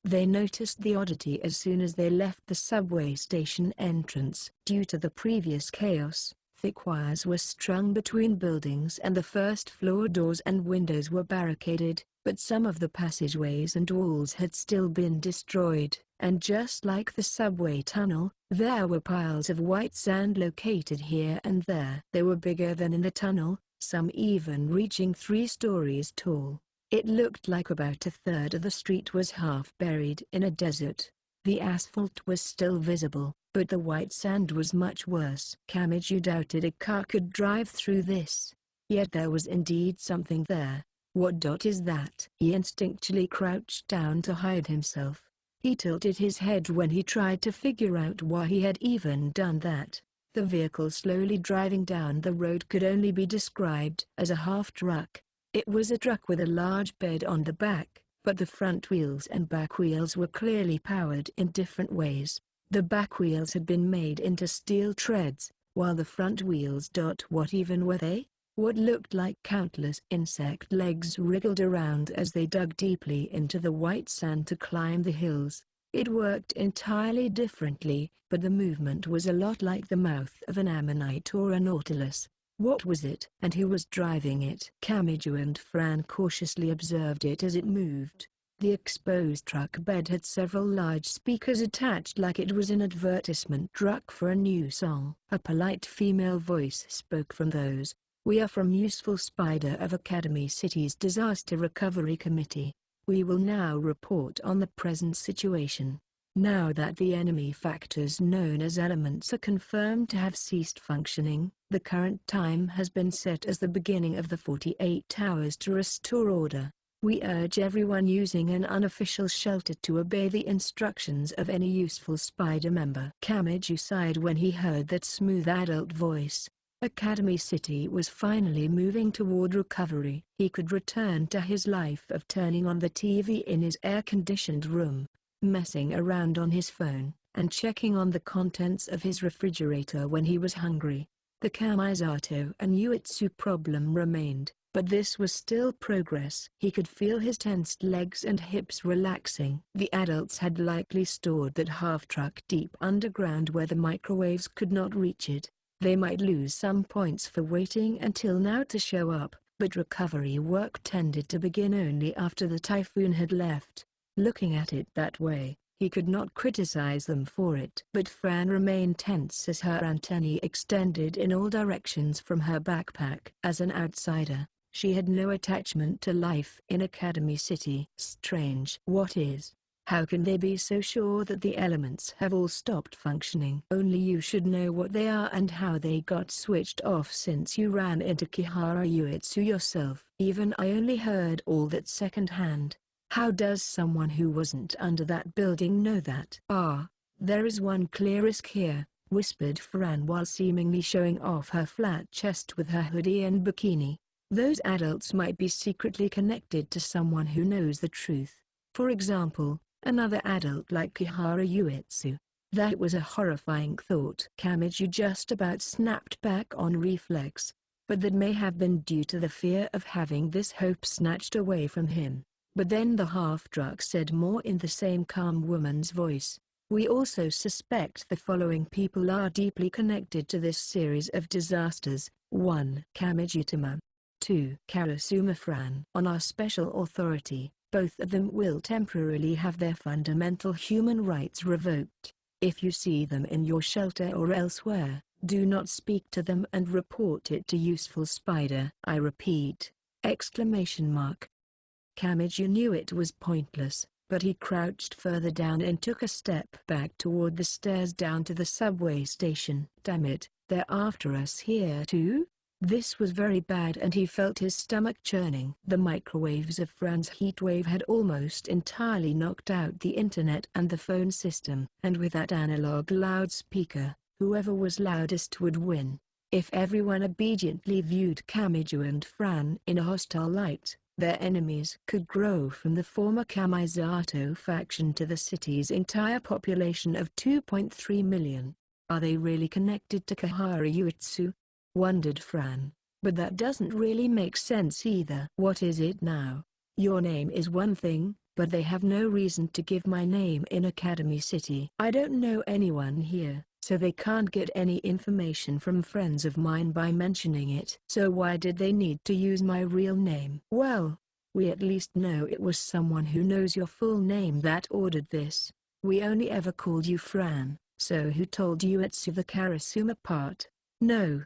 They noticed the oddity as soon as they left the subway station entrance. Due to the previous chaos, thick wires were strung between buildings and the first-floor doors and windows were barricaded, but some of the passageways and walls had still been destroyed, and just like the subway tunnel, there were piles of white sand located here and there. They were bigger than in the tunnel, some even reaching 3 stories tall. It looked like about a third of the street was half buried in a desert. The asphalt was still visible, but the white sand was much worse. Kamiju doubted a car could drive through this. Yet there was indeed something there. What is that? He instinctually crouched down to hide himself. He tilted his head when he tried to figure out why he had even done that. The vehicle slowly driving down the road could only be described as a half-truck. It was a truck with a large bed on the back, but the front wheels and back wheels were clearly powered in different ways. The back wheels had been made into steel treads, while the front wheels. What even were they? What looked like countless insect legs wriggled around as they dug deeply into the white sand to climb the hills. It worked entirely differently, but the movement was a lot like the mouth of an ammonite or a nautilus. What was it? And who was driving it? Kamiju and Fran cautiously observed it as it moved. The exposed truck bed had several large speakers attached like it was an advertisement truck for a new song. A polite female voice spoke from those. "We are from Useful Spider of Academy City's Disaster Recovery Committee. We will now report on the present situation. Now that the enemy factors known as elements are confirmed to have ceased functioning, the current time has been set as the beginning of the 48 hours to restore order. We urge everyone using an unofficial shelter to obey the instructions of any Useful Spider member." Kamiju sighed when he heard that smooth adult voice. Academy City was finally moving toward recovery. He could return to his life of turning on the TV in his air-conditioned room, messing around on his phone, and checking on the contents of his refrigerator when he was hungry. The Kamisato and Uetsu problem remained, but this was still progress. He could feel his tensed legs and hips relaxing. The adults had likely stored that half-truck deep underground where the microwaves could not reach it. They might lose some points for waiting until now to show up, but recovery work tended to begin only after the typhoon had left. Looking at it that way, he could not criticize them for it. But Fran remained tense as her antennae extended in all directions from her backpack. As an outsider, she had no attachment to life in Academy City. Strange. What is? How can they be so sure that the elements have all stopped functioning? Only you should know what they are and how they got switched off since you ran into Kihara Uetsu yourself. Even I only heard all that second-hand. How does someone who wasn't under that building know that? There is one clear risk here, whispered Fran while seemingly showing off her flat chest with her hoodie and bikini. Those adults might be secretly connected to someone who knows the truth. For example, another adult like Kihara Uetsu. That was a horrifying thought. Kamiju just about snapped back on reflex. But that may have been due to the fear of having this hope snatched away from him. But then the half-drunk said more in the same calm woman's voice. We also suspect the following people are deeply connected to this series of disasters. 1. Kamijutama. 2. Karasuma Fran. On our special authority, both of them will temporarily have their fundamental human rights revoked. If you see them in your shelter or elsewhere, do not speak to them and report it to Useful Spider. I repeat! Kamiju knew it was pointless, but he crouched further down and took a step back toward the stairs down to the subway station. Damn it, they're after us here too? This was very bad and he felt his stomach churning. The microwaves of Fran's heatwave had almost entirely knocked out the internet and the phone system. And with that analog loudspeaker, whoever was loudest would win. If everyone obediently viewed Kamiju and Fran in a hostile light, their enemies could grow from the former Kamisato faction to the city's entire population of 2.3 million. Are they really connected to Kihara Uetsu? Wondered Fran. But that doesn't really make sense either. What is it now? Your name is one thing, but they have no reason to give my name in Academy City. I don't know anyone here, so they can't get any information from friends of mine by mentioning it. So why did they need to use my real name? Well, we at least know it was someone who knows your full name that ordered this. We only ever called you Fran, so who told you it's the Karasuma part? No.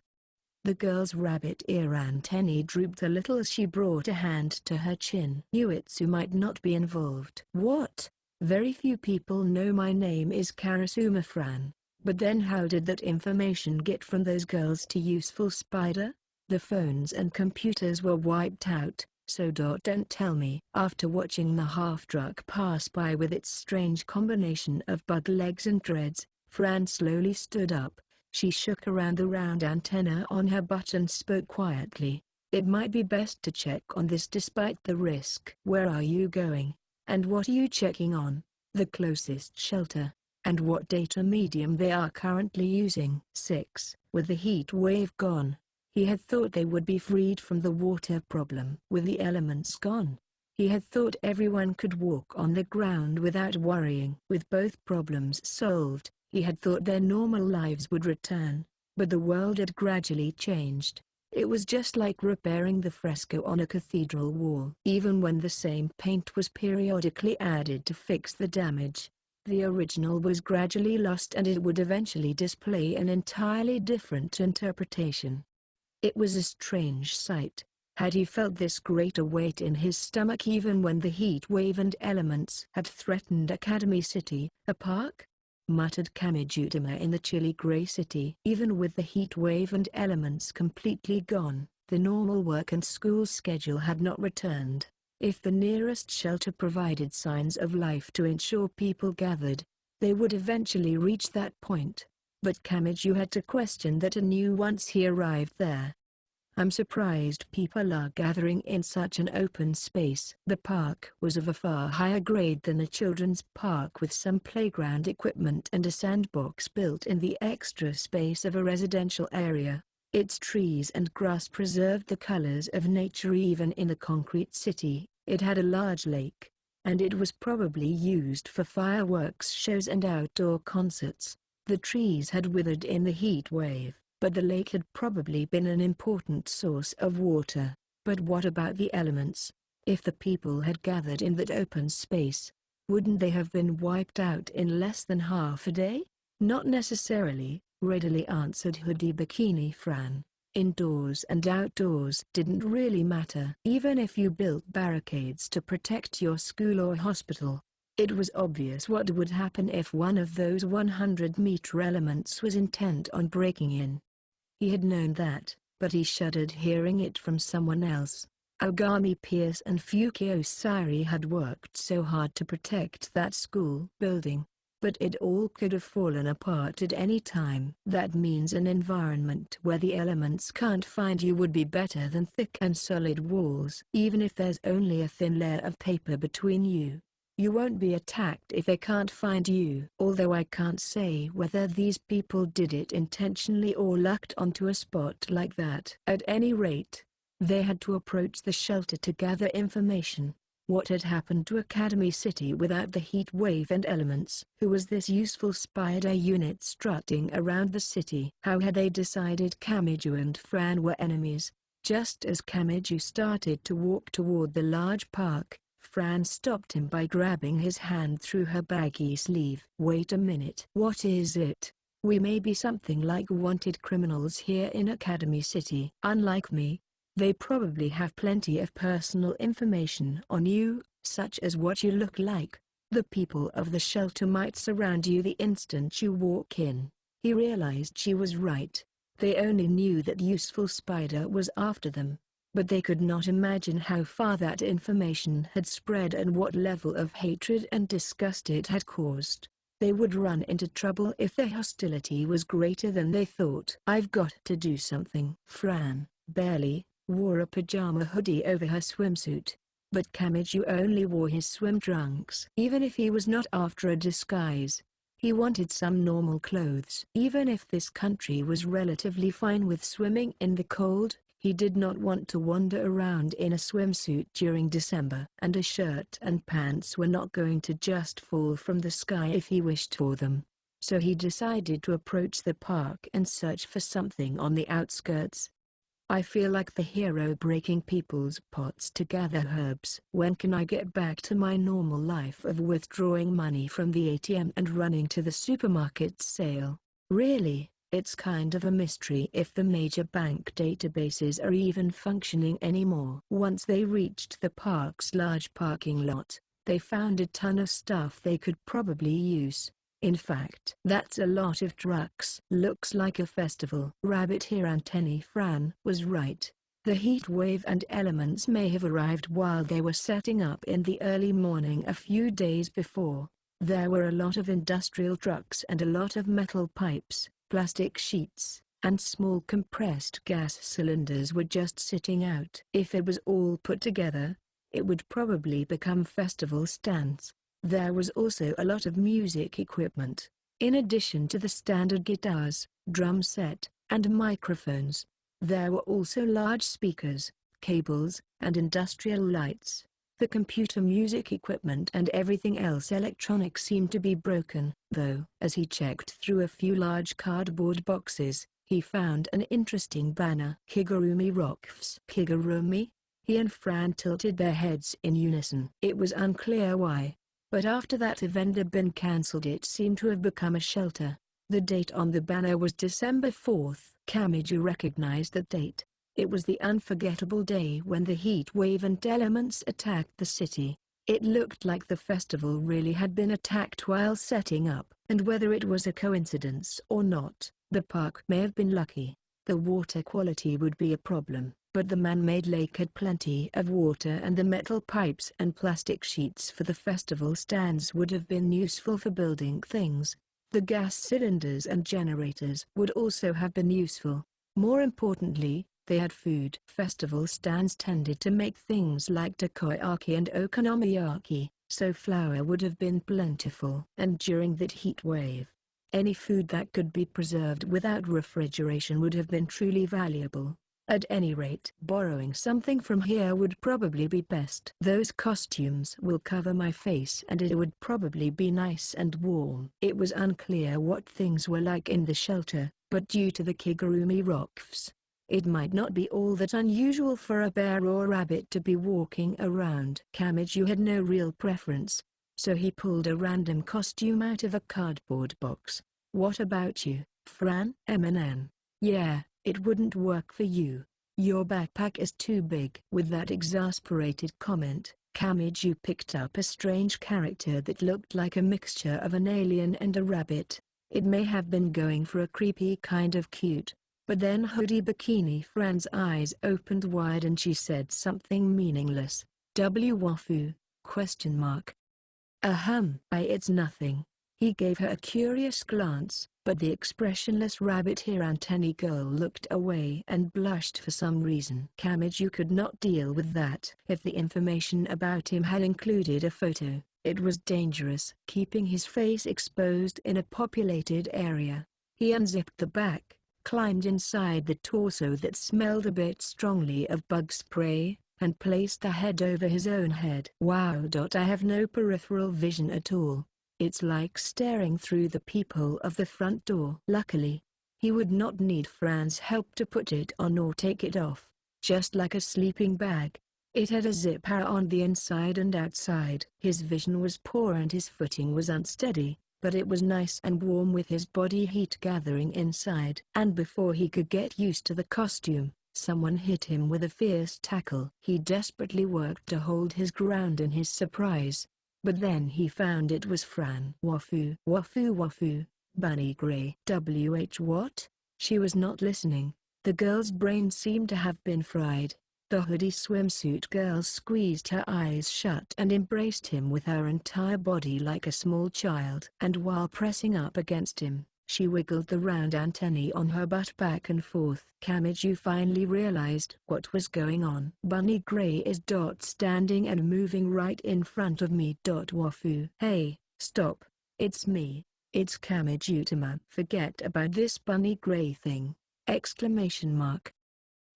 The girl's rabbit ear antennae drooped a little as she brought a hand to her chin. Uetsu might not be involved. What? Very few people know my name is Karasuma Fran. But then how did that information get from those girls to Useful Spider? The phones and computers were wiped out, so don't tell me. After watching the half-truck pass by with its strange combination of bug legs and dreads, Fran slowly stood up. She shook around the round antenna on her butt and spoke quietly. It might be best to check on this despite the risk. Where are you going? And what are you checking on? The closest shelter. And what data medium they are currently using. 6. With the heat wave gone, he had thought they would be freed from the water problem. With the elements gone, he had thought everyone could walk on the ground without worrying. With both problems solved, he had thought their normal lives would return. But the world had gradually changed. It was just like repairing the fresco on a cathedral wall. Even when the same paint was periodically added to fix the damage, the original was gradually lost and it would eventually display an entirely different interpretation. It was a strange sight. Had he felt this greater weight in his stomach even when the heat wave and elements had threatened Academy City, a park? Muttered Kamijutama in the chilly grey city. Even with the heat wave and elements completely gone, the normal work and school schedule had not returned. If the nearest shelter provided signs of life to ensure people gathered, they would eventually reach that point. But Kamiju had to question that anew once he arrived there. I'm surprised people are gathering in such an open space. The park was of a far higher grade than a children's park with some playground equipment and a sandbox built in the extra space of a residential area. Its trees and grass preserved the colors of nature even in the concrete city. It had a large lake, and it was probably used for fireworks shows and outdoor concerts. The trees had withered in the heat wave, but the lake had probably been an important source of water. But what about the elements? If the people had gathered in that open space, wouldn't they have been wiped out in less than half a day? Not necessarily, readily answered Hoodie Bikini Fran. Indoors and outdoors didn't really matter. Even if you built barricades to protect your school or hospital, it was obvious what would happen if one of those 100-meter elements was intent on breaking in. He had known that, but he shuddered hearing it from someone else. Ogami Pierce and Fukio Sairi had worked so hard to protect that school building. But it all could have fallen apart at any time. That means an environment where the elements can't find you would be better than thick and solid walls. Even if there's only a thin layer of paper between you, you won't be attacked if they can't find you. Although I can't say whether these people did it intentionally or lucked onto a spot like that. At any rate, they had to approach the shelter to gather information. What had happened to Academy City without the heat wave and elements? Who was this useful spider unit strutting around the city? How had they decided Kamiju and Fran were enemies? Just as Kamiju started to walk toward the large park, Fran stopped him by grabbing his hand through her baggy sleeve. "Wait a minute. What is it? We may be something like wanted criminals here in Academy City. Unlike me, they probably have plenty of personal information on you, such as what you look like. The people of the shelter might surround you the instant you walk in." He realized she was right. They only knew that useful spider was after them, but they could not imagine how far that information had spread and what level of hatred and disgust it had caused. They would run into trouble if their hostility was greater than they thought. "I've got to do something." Fran, barely, wore a pajama hoodie over her swimsuit, but Kamiju only wore his swim trunks. Even if he was not after a disguise, he wanted some normal clothes. Even if this country was relatively fine with swimming in the cold, he did not want to wander around in a swimsuit during December. And a shirt and pants were not going to just fall from the sky if he wished for them. So he decided to approach the park and search for something on the outskirts. "I feel like the hero breaking people's pots to gather herbs. When can I get back to my normal life of withdrawing money from the ATM and running to the supermarket sale?" Really, it's kind of a mystery if the major bank databases are even functioning anymore. Once they reached the park's large parking lot, they found a ton of stuff they could probably use. In fact, that's a lot of trucks. "Looks like a festival." Rabbit Ear Antennae Fran was right. The heat wave and elements may have arrived while they were setting up in the early morning a few days before. There were a lot of industrial trucks and a lot of metal pipes, plastic sheets, and small compressed gas cylinders were just sitting out. If it was all put together, it would probably become festival stands. There was also a lot of music equipment. In addition to the standard guitars, drum set, and microphones, there were also large speakers, cables, and industrial lights. The computer music equipment and everything else electronic seemed to be broken, though. As he checked through a few large cardboard boxes, he found an interesting banner. "Kigurumi Rocks." "Kigurumi?" He and Fran tilted their heads in unison. It was unclear why, but after that event had been cancelled, it seemed to have become a shelter. The date on the banner was December 4th. Kamiju recognized that date. It was the unforgettable day when the heat wave and elements attacked the city. It looked like the festival really had been attacked while setting up. And whether it was a coincidence or not, the park may have been lucky. The water quality would be a problem, but the man-made lake had plenty of water, and the metal pipes and plastic sheets for the festival stands would have been useful for building things. The gas cylinders and generators would also have been useful. More importantly, they had food. Festival stands tended to make things like takoyaki and okonomiyaki, so flour would have been plentiful. And during that heat wave, any food that could be preserved without refrigeration would have been truly valuable. At any rate, borrowing something from here would probably be best. "Those costumes will cover my face and it would probably be nice and warm." It was unclear what things were like in the shelter, but due to the Kigurumi Rocks, it might not be all that unusual for a bear or rabbit to be walking around. Kamiju had no real preference, so he pulled a random costume out of a cardboard box. "What about you, Fran?" "M&M. Yeah, it wouldn't work for you. Your backpack is too big." With that exasperated comment, Kamiju picked up a strange character that looked like a mixture of an alien and a rabbit. It may have been going for a creepy kind of cute, But then hoodie bikini Fran's eyes opened wide and she said something meaningless. Wafu? Question mark. It's nothing. He gave her a curious glance, but the expressionless rabbit ear antennae girl looked away and blushed for some reason. Kamiju could not deal with that. If the information about him had included a photo, it was dangerous. Keeping his face exposed in a populated area, he unzipped the back, climbed inside the torso that smelled a bit strongly of bug spray, and placed the head over his own head. Wow! I have no peripheral vision at all. It's like staring through the peephole of the front door. Luckily, he would not need Fran's help to put it on or take it off. Just like a sleeping bag, it had a zipper on the inside and outside. His vision was poor and his footing was unsteady, but it was nice and warm with his body heat gathering inside. And before he could get used to the costume, someone hit him with a fierce tackle. He desperately worked to hold his ground in his surprise. But then he found it was Fran. Wafu, Bunny Gray. What? She was not listening. The girl's brain seemed to have been fried. The hoodie swimsuit girl squeezed her eyes shut and embraced him with her entire body like a small child. And while pressing up against him, she wiggled the round antennae on her butt back and forth. Kamiju finally realized what was going on. Bunny Gray is standing and moving right in front of me. Wafu. Hey, stop. It's me. It's Kamiju-tama. Forget about this Bunny Gray thing. Exclamation mark.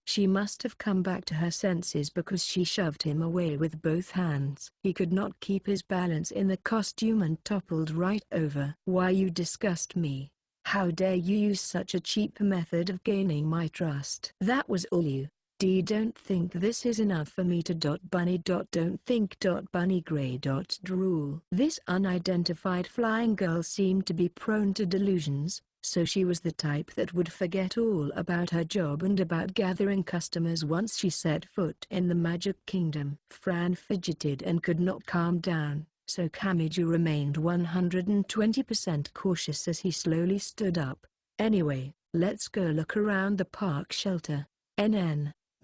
She must have come back to her senses because she shoved him away with both hands. He could not keep his balance in the costume and toppled right over. Why, you disgust me. How dare you use such a cheap method of gaining my trust? That was all you. Don't think this is enough for me to bunny. Don't think. Bunny Gray. Drool. This unidentified flying girl seemed to be prone to delusions, so she was the type that would forget all about her job and about gathering customers once she set foot in the Magic Kingdom. Fran fidgeted and could not calm down, so Kamiju remained 120% cautious as he slowly stood up. Anyway, let's go look around the park shelter.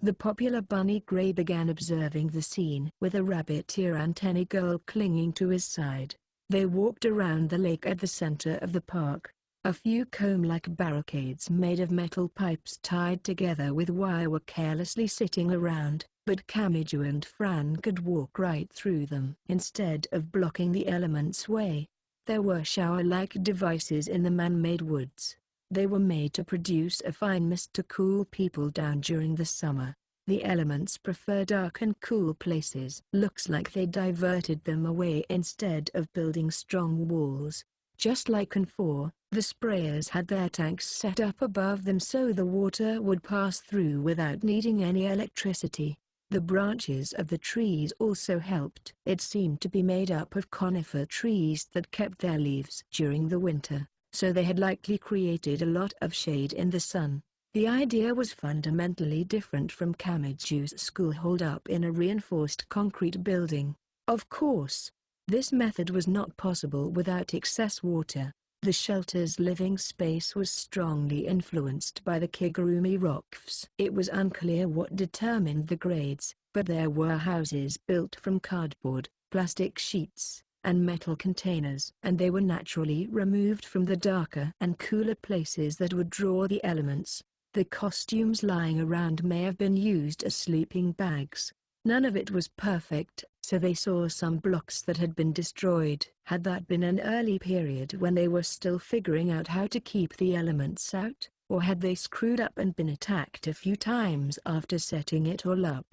The popular Bunny Gray began observing the scene with a rabbit ear antennae girl clinging to his side. They walked around the lake at the center of the park. A few comb-like barricades made of metal pipes tied together with wire were carelessly sitting around, but Kamiju and Fran could walk right through them. Instead of blocking the elements' way, there were shower-like devices in the man-made woods. They were made to produce a fine mist to cool people down during the summer. The elements prefer dark and cool places. Looks like they diverted them away instead of building strong walls. Just like in 4, the sprayers had their tanks set up above them so the water would pass through without needing any electricity. The branches of the trees also helped. It seemed to be made up of conifer trees that kept their leaves during the winter, so they had likely created a lot of shade in the sun. The idea was fundamentally different from Kamiju's school holed up in a reinforced concrete building. Of course, this method was not possible without excess water. The shelter's living space was strongly influenced by the Kigurumi rocks. It was unclear what determined the grades, but there were houses built from cardboard, plastic sheets, and metal containers, and they were naturally removed from the darker and cooler places that would draw the elements. The costumes lying around may have been used as sleeping bags. None of it was perfect, so they saw some blocks that had been destroyed. Had that been an early period when they were still figuring out how to keep the elements out, or had they screwed up and been attacked a few times after setting it all up?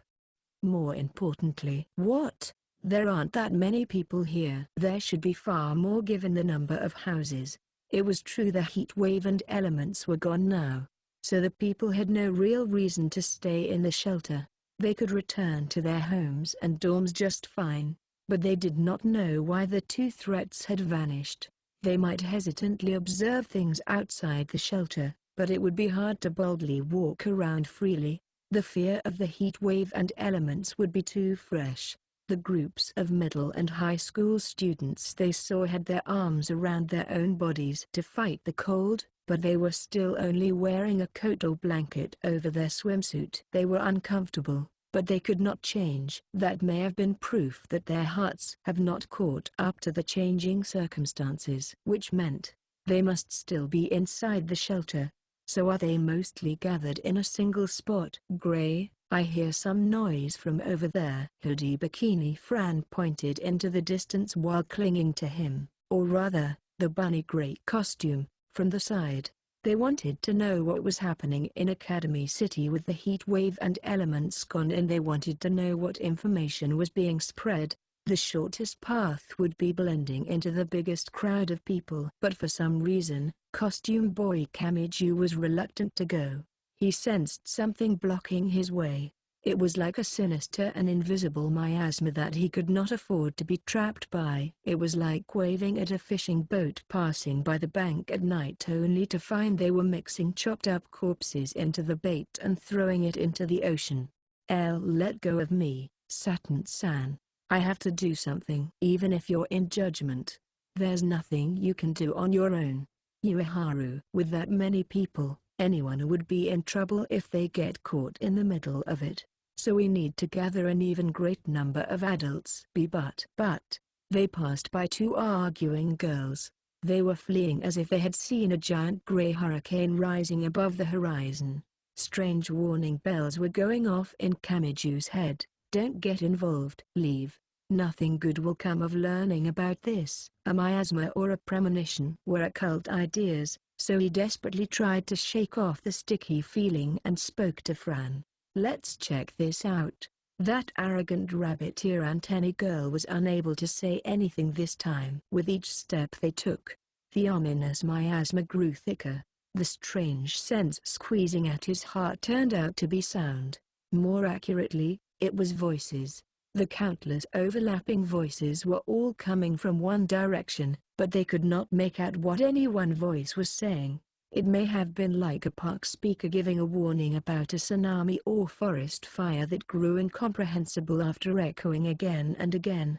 More importantly, what? There aren't that many people here. There should be far more given the number of houses. It was true the heat wave and elements were gone now, so the people had no real reason to stay in the shelter. They could return to their homes and dorms just fine, but they did not know why the two threats had vanished. They might hesitantly observe things outside the shelter, but it would be hard to boldly walk around freely. The fear of the heat wave and elements would be too fresh. The groups of middle and high school students they saw had their arms around their own bodies to fight the cold, but they were still only wearing a coat or blanket over their swimsuit. They were uncomfortable, but they could not change. That may have been proof that their hearts have not caught up to the changing circumstances, which meant they must still be inside the shelter. So are they mostly gathered in a single spot? Gray, I hear some noise from over there. Hoodie bikini Fran pointed into the distance while clinging to him, or rather, the bunny gray costume, from the side. They wanted to know what was happening in Academy City with the heat wave and elements gone, and they wanted to know what information was being spread. The shortest path would be blending into the biggest crowd of people. But for some reason, Costume Boy Kamiju was reluctant to go. He sensed something blocking his way. It was like a sinister and invisible miasma that he could not afford to be trapped by. It was like waving at a fishing boat passing by the bank at night only to find they were mixing chopped up corpses into the bait and throwing it into the ocean. Let go of me, Saturn-san. I have to do something. Even if you're in judgment, there's nothing you can do on your own. Ueharu. With that many people, anyone would be in trouble if they get caught in the middle of it. So we need to gather an even great number of adults. But, they passed by two arguing girls. They were fleeing as if they had seen a giant gray hurricane rising above the horizon. Strange warning bells were going off in Kamiju's head. Don't get involved. Leave. Nothing good will come of learning about this. A miasma or a premonition were occult ideas, so he desperately tried to shake off the sticky feeling and spoke to Fran. Let's check this out. That arrogant rabbit ear antennae girl was unable to say anything this time. With each step they took, the ominous miasma grew thicker. The strange sense squeezing at his heart turned out to be sound. More accurately, it was voices. The countless overlapping voices were all coming from one direction, but they could not make out what any one voice was saying. It may have been like a park speaker giving a warning about a tsunami or forest fire that grew incomprehensible after echoing again and again.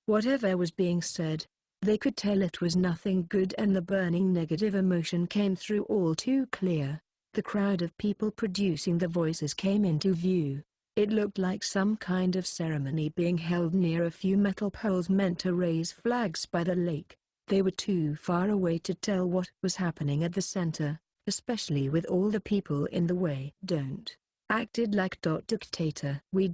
Whatever was being said, they could tell it was nothing good, and the burning negative emotion came through all too clear. The crowd of people producing the voices came into view. It looked like some kind of ceremony being held near a few metal poles meant to raise flags by the lake. They were too far away to tell what was happening at the center, especially with all the people in the way. Don't acted like dictator. We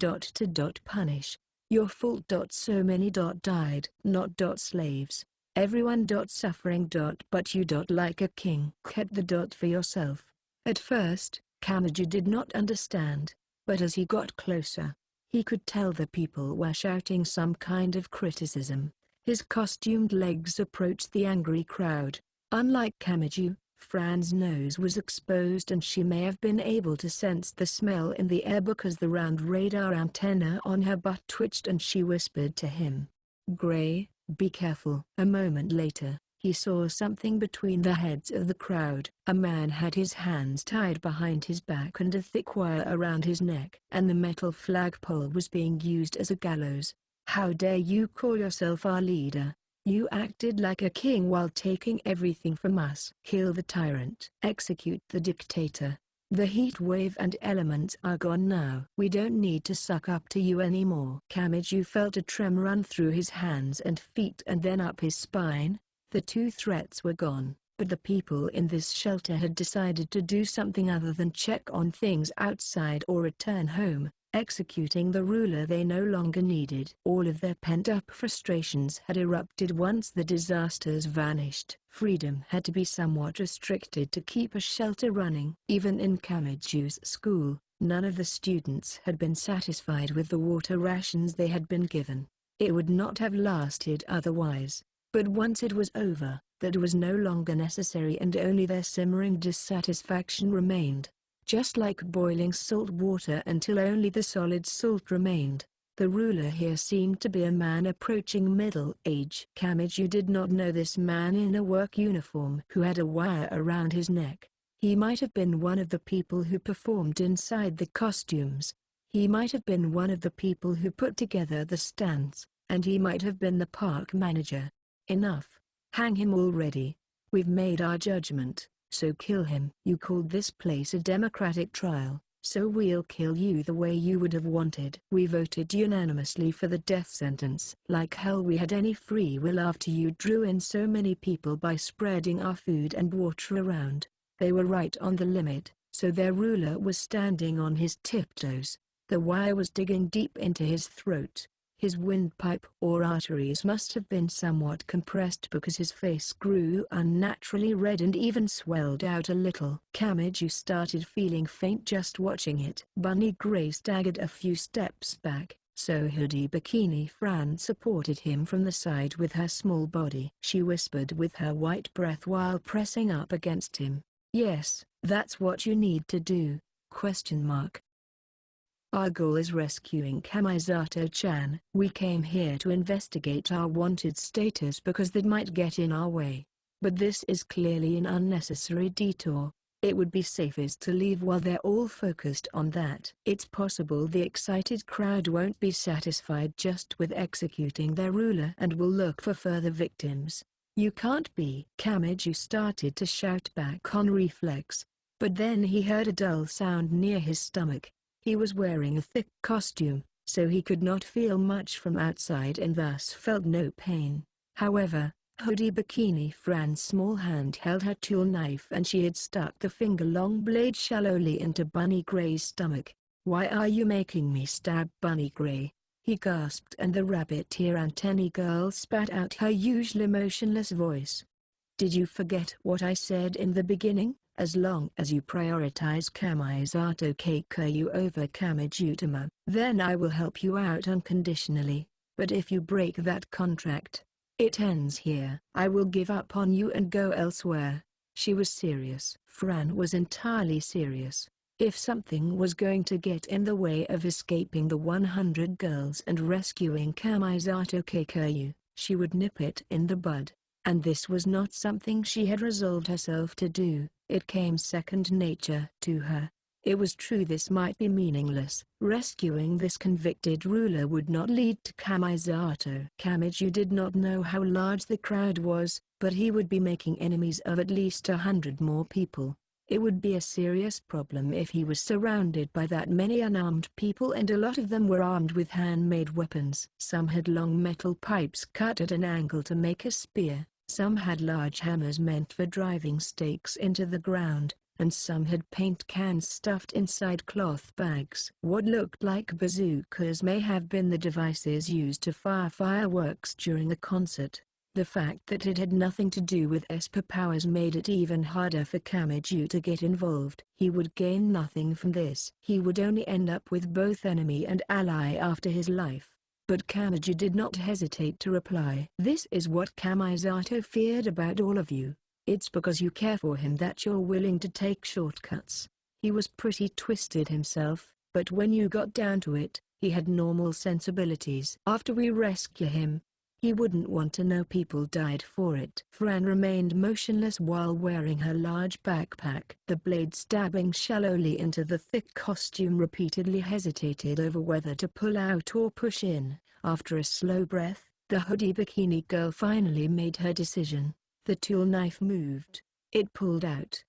punish. Your fault. So many died. Not slaves. Everyone suffering. But you like a king. Kept the for yourself. At first, Kamiju did not understand, but as he got closer, he could tell the people were shouting some kind of criticism. His costumed legs approached the angry crowd. Unlike Kamiju, Fran's nose was exposed and she may have been able to sense the smell in the air because the round radar antenna on her butt twitched, and she whispered to him, "Gray, be careful." A moment later, he saw something between the heads of the crowd. A man had his hands tied behind his back and a thick wire around his neck, and the metal flagpole was being used as a gallows. "How dare you call yourself our leader? You acted like a king while taking everything from us." "Kill the tyrant. Execute the dictator. The heat wave and elements are gone now. We don't need to suck up to you anymore." Kamiju felt a tremor run through his hands and feet and then up his spine. The two threats were gone, but the people in this shelter had decided to do something other than check on things outside or return home, executing the ruler they no longer needed. All of their pent-up frustrations had erupted once the disasters vanished. Freedom had to be somewhat restricted to keep a shelter running. Even in Kamiju's school, none of the students had been satisfied with the water rations they had been given. It would not have lasted otherwise. But once it was over, that was no longer necessary, and only their simmering dissatisfaction remained. Just like boiling salt water until only the solid salt remained. The ruler here seemed to be a man approaching middle age. Kamiju did not know this man in a work uniform who had a wire around his neck. He might have been one of the people who performed inside the costumes. He might have been one of the people who put together the stands, and he might have been the park manager. "Enough. Hang him already. We've made our judgment. So kill him. You called this place a democratic trial, so we'll kill you the way you would have wanted. We voted unanimously for the death sentence. Like hell we had any free will after you drew in so many people by spreading our food and water around. They were right on the limit, so their ruler was standing on his tiptoes. The wire was digging deep into his throat. His windpipe or arteries must have been somewhat compressed because his face grew unnaturally red and even swelled out a little. Kamiju started feeling faint just watching it. Bunny Gray staggered a few steps back, so Hoodie Bikini Fran supported him from the side with her small body. She whispered with her white breath while pressing up against him. "Yes, that's what you need to do, ? Our goal is rescuing Kamisato-chan. We came here to investigate our wanted status because that might get in our way. But this is clearly an unnecessary detour. It would be safest to leave while they're all focused on that. It's possible the excited crowd won't be satisfied just with executing their ruler and will look for further victims. You can't be." Kamiju started to shout back on reflex, but then he heard a dull sound near his stomach. He was wearing a thick costume, so he could not feel much from outside and thus felt no pain. However, Hoodie Bikini Fran's small hand held her tool knife and she had stuck the finger-long blade shallowly into Bunny Gray's stomach. "Why are you making me stab Bunny Gray?" he gasped, and the rabbit ear antennae girl spat out her usual emotionless voice. "Did you forget what I said in the beginning? As long as you prioritize Kamisato Keikyu over Kamijutama, then I will help you out unconditionally. But if you break that contract, it ends here. I will give up on you and go elsewhere." She was serious. Fran was entirely serious. If something was going to get in the way of escaping the 100 girls and rescuing Kamisato Keikyu, she would nip it in the bud. And this was not something she had resolved herself to do. It came second nature to her. It was true this might be meaningless. Rescuing this convicted ruler would not lead to Kamisato. Kamiju did not know how large the crowd was, but he would be making enemies of at least 100 more people. It would be a serious problem if he was surrounded by that many unarmed people, and a lot of them were armed with handmade weapons. Some had long metal pipes cut at an angle to make a spear, some had large hammers meant for driving stakes into the ground, and some had paint cans stuffed inside cloth bags. What looked like bazookas may have been the devices used to fire fireworks during the concert. The fact that it had nothing to do with Esper powers made it even harder for Kamiju to get involved. He would gain nothing from this. He would only end up with both enemy and ally after his life. But Kamiju did not hesitate to reply. "This is what Kamisato feared about all of you. It's because you care for him that you're willing to take shortcuts. He was pretty twisted himself, but when you got down to it, he had normal sensibilities. After we rescue him, he wouldn't want to know people died for it." Fran remained motionless while wearing her large backpack. The blade stabbing shallowly into the thick costume repeatedly hesitated over whether to pull out or push in. After a slow breath, the Hoodie Bikini girl finally made her decision. The tool knife moved. It pulled out.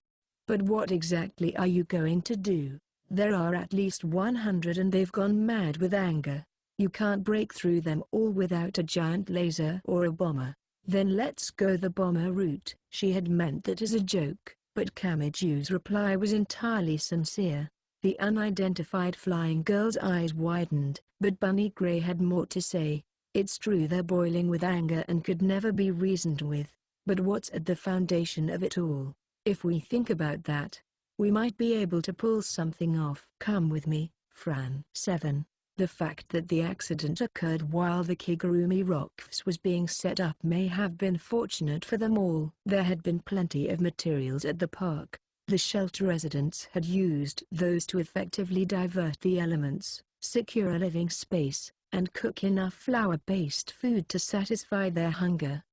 "But what exactly are you going to do? There are at least 100 and they've gone mad with anger. You can't break through them all without a giant laser or a bomber." "Then let's go the bomber route." She had meant that as a joke, but Kamiju's reply was entirely sincere. The unidentified flying girl's eyes widened, but Bunny Gray had more to say. "It's true they're boiling with anger and could never be reasoned with, but what's at the foundation of it all? If we think about that, we might be able to pull something off." "Come with me, Fran." 7. The fact that the accident occurred while the Kigurumi Rocks was being set up may have been fortunate for them all. There had been plenty of materials at the park. The shelter residents had used those to effectively divert the elements, secure a living space, and cook enough flour-based food to satisfy their hunger.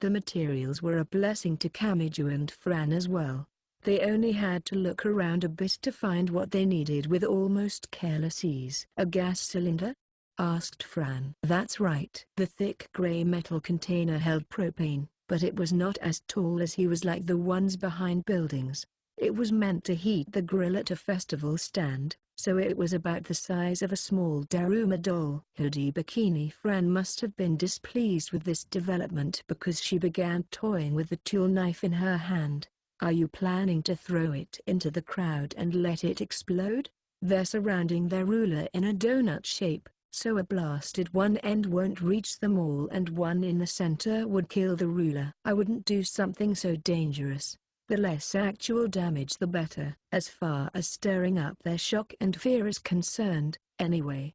The materials were a blessing to Kamiju and Fran as well. They only had to look around a bit to find what they needed with almost careless ease. "A gas cylinder?" asked Fran. "That's right." The thick gray metal container held propane, but it was not as tall as he was like the ones behind buildings. It was meant to heat the grill at a festival stand, so it was about the size of a small Daruma doll. Hoodie Bikini Fran must have been displeased with this development because she began toying with the tool knife in her hand. Are you planning to throw it into the crowd and let it explode? They're surrounding their ruler in a donut shape, so a blast at one end won't reach them all and one in the center would kill the ruler. I wouldn't do something so dangerous. The less actual damage the better. As far as stirring up their shock and fear is concerned, anyway, ?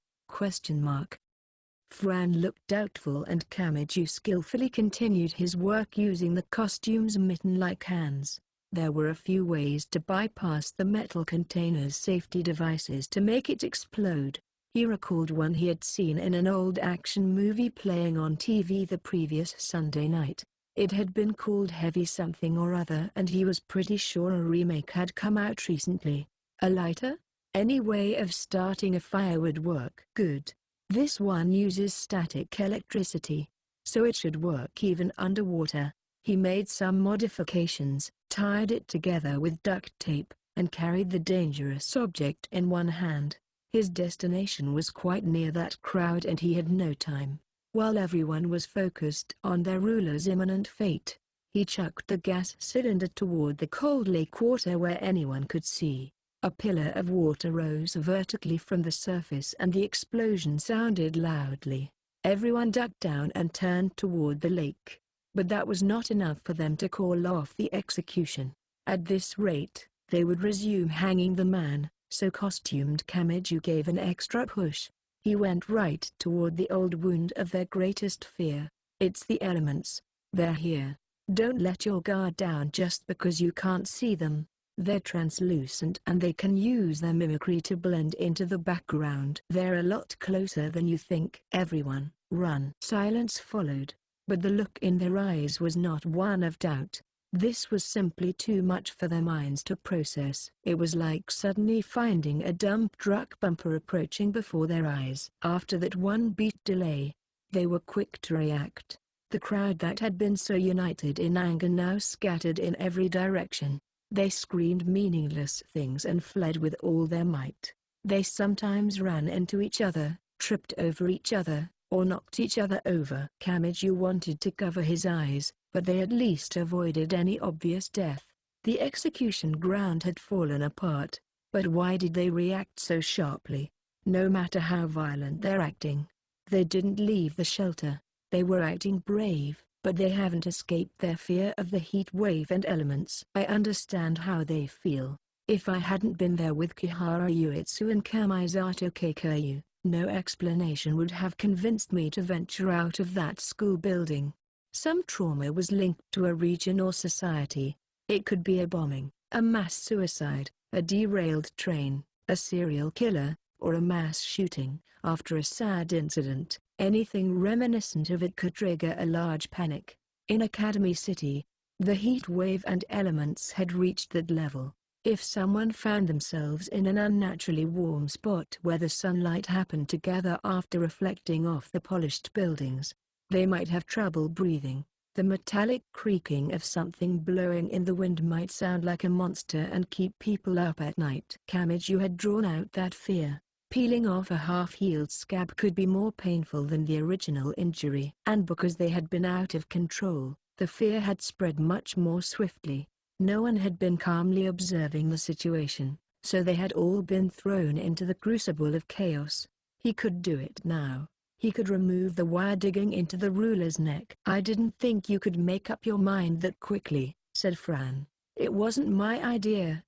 Fran looked doubtful and Kamiju skillfully continued his work using the costume's mitten-like hands. There were a few ways to bypass the metal container's safety devices to make it explode. He recalled one he had seen in an old action movie playing on TV the previous Sunday night. It had been called Heavy Something or Other and he was pretty sure a remake had come out recently. A lighter? Any way of starting a fire would work. Good. This one uses static electricity, so it should work even underwater. He made some modifications, tied it together with duct tape, and carried the dangerous object in one hand. His destination was quite near that crowd and he had no time. While everyone was focused on their ruler's imminent fate, he chucked the gas cylinder toward the cold lake water where anyone could see. A pillar of water rose vertically from the surface and the explosion sounded loudly. Everyone ducked down and turned toward the lake. But that was not enough for them to call off the execution. At this rate, they would resume hanging the man, so costumed Kamiju gave an extra push. He went right toward the old wound of their greatest fear. It's the elements. They're here. Don't let your guard down just because you can't see them. They're translucent and they can use their mimicry to blend into the background. They're a lot closer than you think. Everyone, run. Silence followed, but the look in their eyes was not one of doubt. This was simply too much for their minds to process. It was like suddenly finding a dump truck bumper approaching before their eyes. After that one beat delay, they were quick to react. The crowd that had been so united in anger now scattered in every direction. They screamed meaningless things and fled with all their might. They sometimes ran into each other, tripped over each other, or knocked each other over. Kamiju wanted to cover his eyes, but they at least avoided any obvious death. The execution ground had fallen apart, but why did they react so sharply? No matter how violent their acting, they didn't leave the shelter. They were acting brave, but they haven't escaped their fear of the heat wave and elements. I understand how they feel. If I hadn't been there with Kihara Uetsu and Kamisato Keikyu, no explanation would have convinced me to venture out of that school building. Some trauma was linked to a region or society. It could be a bombing, a mass suicide, a derailed train, a serial killer, or a mass shooting. After a sad incident, anything reminiscent of it could trigger a large panic. In Academy City, the heat wave and elements had reached that level. If someone found themselves in an unnaturally warm spot where the sunlight happened to gather after reflecting off the polished buildings, they might have trouble breathing. The metallic creaking of something blowing in the wind might sound like a monster and keep people up at night. Kamiju had drawn out that fear. Peeling off a half-healed scab could be more painful than the original injury. And because they had been out of control, the fear had spread much more swiftly. No one had been calmly observing the situation, so they had all been thrown into the crucible of chaos. He could do it now. He could remove the wire digging into the ruler's neck. I didn't think you could make up your mind that quickly, said Fran. It wasn't my idea. ?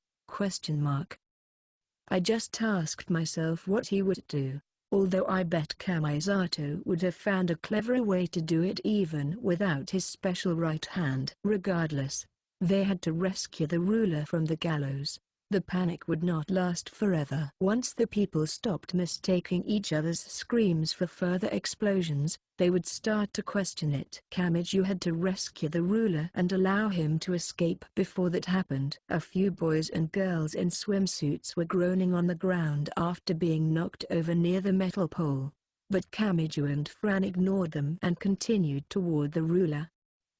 I just asked myself what he would do, although I bet Kamisato would have found a cleverer way to do it even without his special right hand. Regardless, they had to rescue the ruler from the gallows. The panic would not last forever. Once the people stopped mistaking each other's screams for further explosions, they would start to question it. Kamiju had to rescue the ruler and allow him to escape. Before that happened, a few boys and girls in swimsuits were groaning on the ground after being knocked over near the metal pole. But Kamiju and Fran ignored them and continued toward the ruler.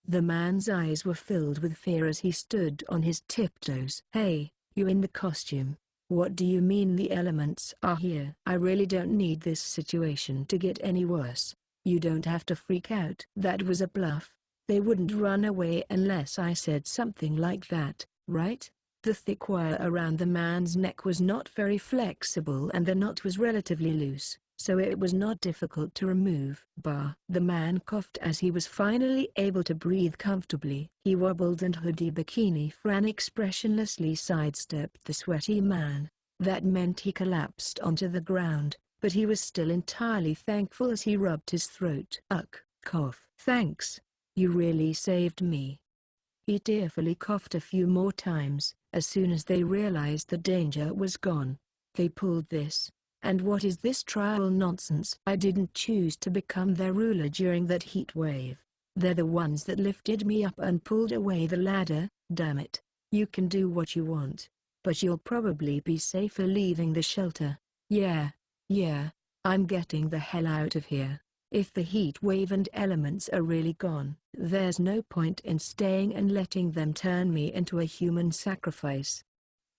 The man's eyes were filled with fear as he stood on his tiptoes. "Hey, you in the costume. What do you mean the elements are here? I really don't need this situation to get any worse. You don't have to freak out." That was a bluff. They wouldn't run away unless I said something like that, right? The thick wire around the man's neck was not very flexible and the knot was relatively loose, so it was not difficult to remove. The man coughed as he was finally able to breathe comfortably. He wobbled and hoodie bikini Fran expressionlessly sidestepped the sweaty man. That meant he collapsed onto the ground, but he was still entirely thankful as he rubbed his throat. Cough. "Thanks. You really saved me." He tearfully coughed a few more times. As soon as they realized the danger was gone, they pulled this. "And what is this trial nonsense? I didn't choose to become their ruler during that heat wave. They're the ones that lifted me up and pulled away the ladder, damn it. You can do what you want, but you'll probably be safer leaving the shelter." Yeah, I'm getting the hell out of here. If the heat wave and elements are really gone, there's no point in staying and letting them turn me into a human sacrifice.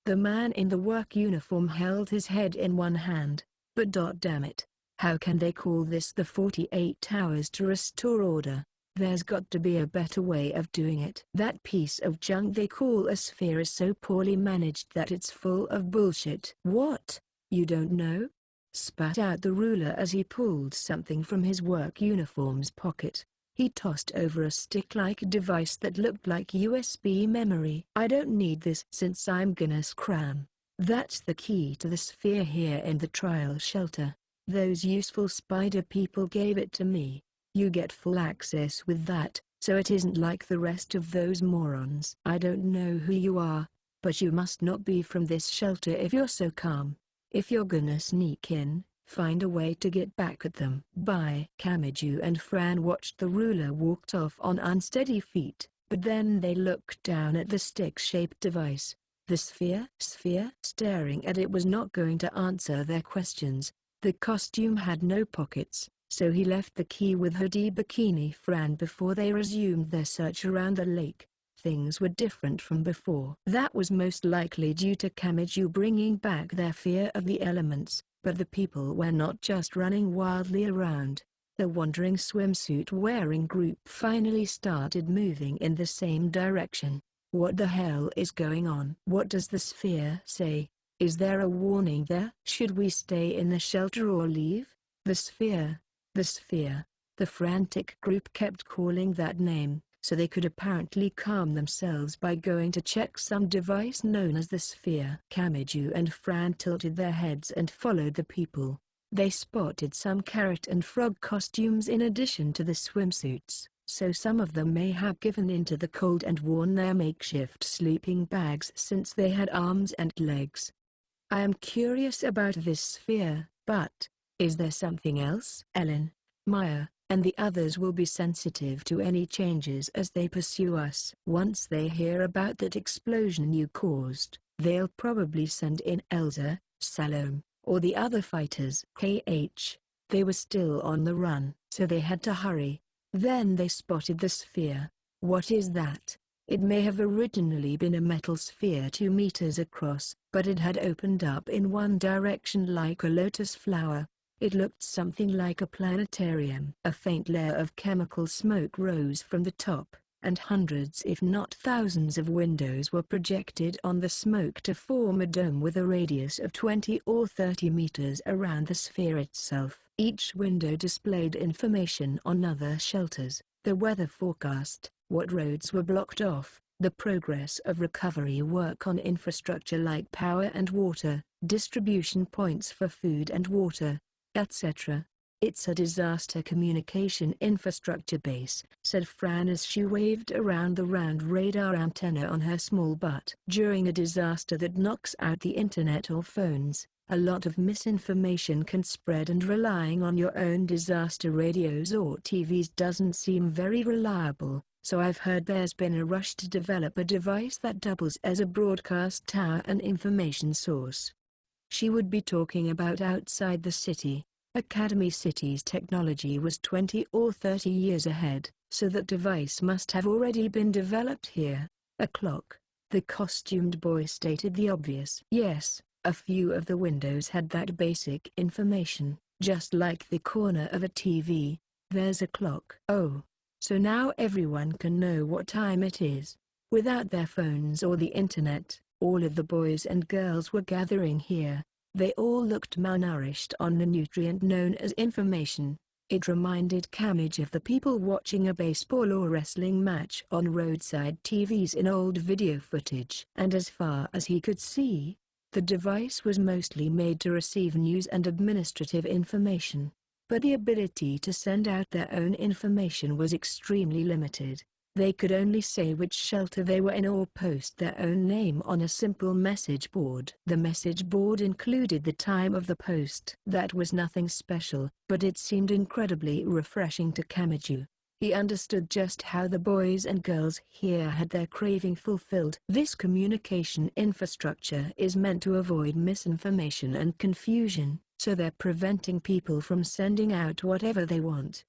The man in the work uniform held his head in one hand. "But damn it, how can they call this the 48 hours to restore order? There's got to be a better way of doing it. That piece of junk they call a sphere is so poorly managed that it's full of bullshit." "What? You don't know?" spat out the ruler as he pulled something from his work uniform's pocket. He tossed over a stick-like device that looked like USB memory. "I don't need this since I'm gonna scram. That's the key to the sphere here in the trial shelter. Those useful spider people gave it to me. You get full access with that, so it isn't like the rest of those morons." "I don't know who you are, but you must not be from this shelter if you're so calm. If you're gonna sneak in, find a way to get back at them." Bye. Kamiju and Fran watched the ruler walked off on unsteady feet, but then they looked down at the stick-shaped device. The sphere? Staring at it was not going to answer their questions. The costume had no pockets, so he left the key with hoodie bikini Fran before they resumed their search around the lake. Things were different from before. That was most likely due to Kamiju bringing back their fear of the elements, but the people were not just running wildly around. The wandering swimsuit-wearing group finally started moving in the same direction. What the hell is going on? What does the sphere say? Is there a warning there? Should we stay in the shelter or leave? The sphere. The frantic group kept calling that name, so they could apparently calm themselves by going to check some device known as the sphere. Kamiju and Fran tilted their heads and followed the people. They spotted some carrot and frog costumes in addition to the swimsuits, so some of them may have given in to the cold and worn their makeshift sleeping bags since they had arms and legs. "I am curious about this sphere, but is there something else?" Ellen, Maya, and the others will be sensitive to any changes as they pursue us. Once they hear about that explosion you caused, they'll probably send in Elsa, Salome, or the other fighters. They were still on the run, so they had to hurry. Then they spotted the sphere. What is that? It may have originally been a metal sphere 2 meters across, but it had opened up in one direction like a lotus flower. It looked something like a planetarium. A faint layer of chemical smoke rose from the top, and hundreds if not thousands of windows were projected on the smoke to form a dome with a radius of 20 or 30 meters around the sphere itself. Each window displayed information on other shelters, the weather forecast, what roads were blocked off, the progress of recovery work on infrastructure like power and water, distribution points for food and water, etc. "It's a disaster communication infrastructure base," said Fran as she waved around the round radar antenna on her small butt. "During a disaster that knocks out the internet or phones, a lot of misinformation can spread, and relying on your own disaster radios or TVs doesn't seem very reliable, so I've heard there's been a rush to develop a device that doubles as a broadcast tower and information source." She would be talking about outside the city. Academy City's technology was 20 or 30 years ahead, So that device must have already been developed here. A clock. The costumed boy stated the obvious. Yes, a few of the windows had that basic information, just like the corner of a TV. There's a clock. Oh. So now everyone can know what time it is. Without their phones or the internet, all of the boys and girls were gathering here. They all looked malnourished on the nutrient known as information. It reminded Kamiji of the people watching a baseball or wrestling match on roadside TVs in old video footage. And as far as he could see, the device was mostly made to receive news and administrative information. But the ability to send out their own information was extremely limited. They could only say which shelter they were in or post their own name on a simple message board. The message board included the time of the post. That was nothing special, but it seemed incredibly refreshing to Kamiji. He understood just how the boys and girls here had their craving fulfilled. This communication infrastructure is meant to avoid misinformation and confusion, so they're preventing people from sending out whatever they want.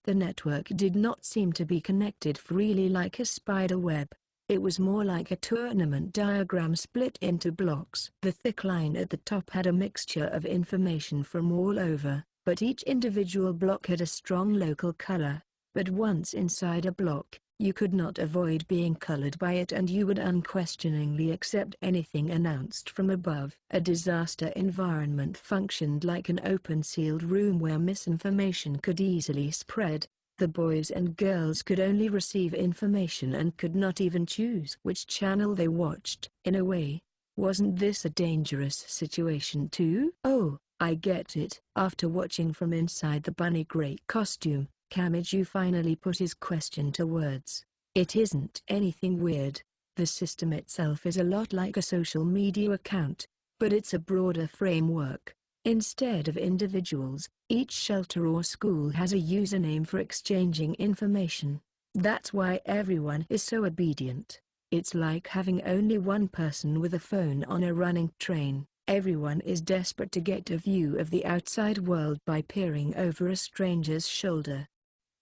The network did not seem to be connected freely like a spider web. It was more like a tournament diagram split into blocks. The thick line at the top had a mixture of information from all over, but each individual block had a strong local color. But once inside a block, you could not avoid being colored by it, and you would unquestioningly accept anything announced from above. A disaster environment functioned like an open sealed room where misinformation could easily spread. The boys and girls could only receive information and could not even choose which channel they watched. In a way, wasn't this a dangerous situation too? Oh, I get it. After watching from inside the bunny gray costume, Kamiji finally put his question to words. It isn't anything weird. The system itself is a lot like a social media account, but it's a broader framework. Instead of individuals, each shelter or school has a username for exchanging information. That's why everyone is so obedient. It's like having only one person with a phone on a running train. Everyone is desperate to get a view of the outside world by peering over a stranger's shoulder.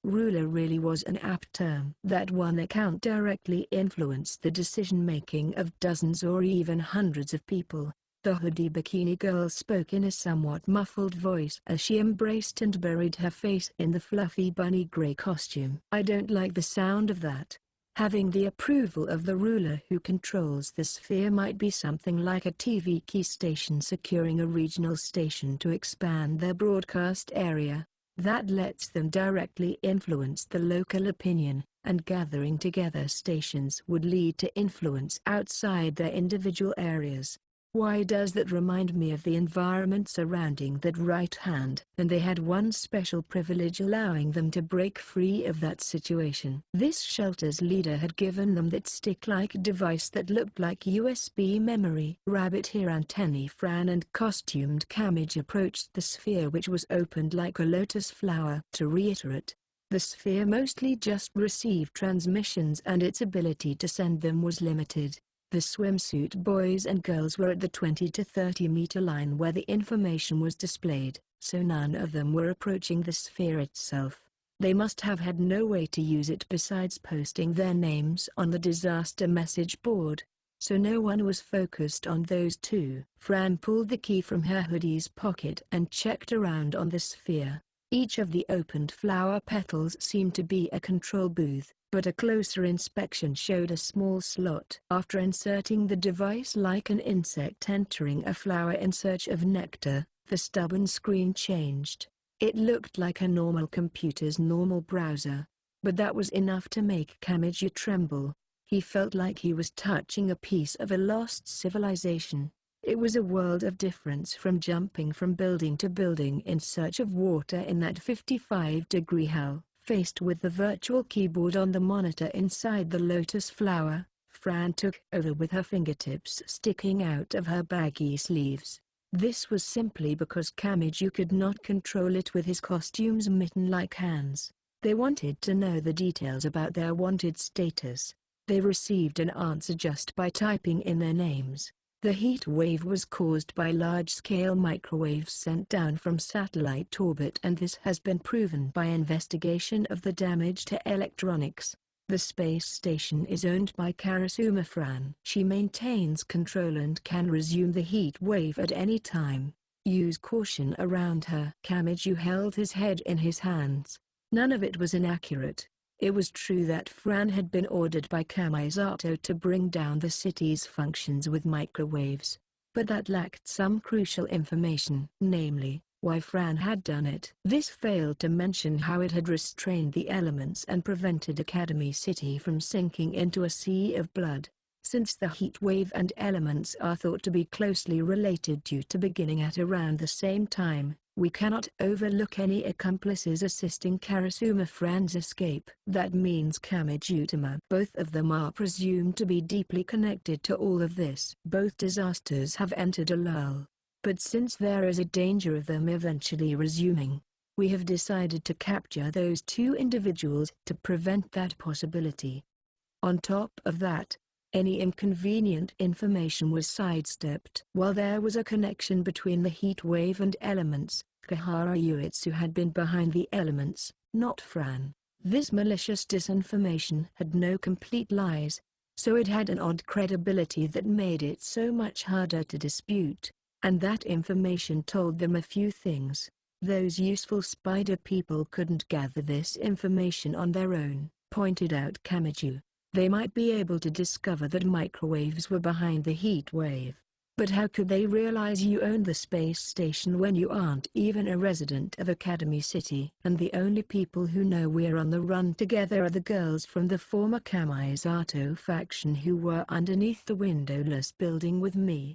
Ruler really was an apt term. That one account directly influenced the decision-making of dozens or even hundreds of people. The hoodie bikini girl spoke in a somewhat muffled voice as she embraced and buried her face in the fluffy bunny gray costume. I don't like the sound of that. Having the approval of the ruler who controls the sphere might be something like a TV key station securing a regional station to expand their broadcast area. That lets them directly influence the local opinion, and gathering together stations would lead to influence outside their individual areas. Why does that remind me of the environment surrounding that right hand? And they had one special privilege allowing them to break free of that situation. This shelter's leader had given them that stick-like device that looked like USB memory. Rabbit Ear Antennae Fran and costumed Kamiji approached the sphere, which was opened like a lotus flower. To reiterate, the sphere mostly just received transmissions and its ability to send them was limited. The swimsuit boys and girls were at the 20 to 30 meter line where the information was displayed, so none of them were approaching the sphere itself. They must have had no way to use it besides posting their names on the disaster message board, so no one was focused on those two. Fran pulled the key from her hoodie's pocket and checked around on the sphere. Each of the opened flower petals seemed to be a control booth, but a closer inspection showed a small slot. After inserting the device like an insect entering a flower in search of nectar, the stubborn screen changed. It looked like a normal computer's normal browser, but that was enough to make Kamiji tremble. He felt like he was touching a piece of a lost civilization. It was a world of difference from jumping from building to building in search of water in that 55-degree hell. Faced with the virtual keyboard on the monitor inside the lotus flower, Fran took over with her fingertips sticking out of her baggy sleeves. This was simply because Kamiji could not control it with his costume's mitten-like hands. They wanted to know the details about their wanted status. They received an answer just by typing in their names. The heat wave was caused by large-scale microwaves sent down from satellite orbit, and this has been proven by investigation of the damage to electronics. The space station is owned by Karasuma Fran. She maintains control and can resume the heat wave at any time. Use caution around her. Kamiju held his head in his hands. None of it was inaccurate. It was true that Fran had been ordered by Kamisato to bring down the city's functions with microwaves. But that lacked some crucial information, namely, why Fran had done it. This failed to mention how it had restrained the elements and prevented Academy City from sinking into a sea of blood. Since the heat wave and elements are thought to be closely related due to beginning at around the same time, we cannot overlook any accomplices assisting Karasuma Fran's escape. That means Kamijutama. Both of them are presumed to be deeply connected to all of this. Both disasters have entered a lull. But since there is a danger of them eventually resuming, we have decided to capture those two individuals to prevent that possibility. On top of that, any inconvenient information was sidestepped. While there was a connection between the heat wave and elements, Kahara Uetsu had been behind the elements, not Fran. This malicious disinformation had no complete lies, so it had an odd credibility that made it so much harder to dispute. And that information told them a few things. Those useful spider people couldn't gather this information on their own, pointed out Kamiju. They might be able to discover that microwaves were behind the heat wave. But how could they realize you own the space station when you aren't even a resident of Academy City? And the only people who know we're on the run together are the girls from the former Kamisato faction who were underneath the windowless building with me.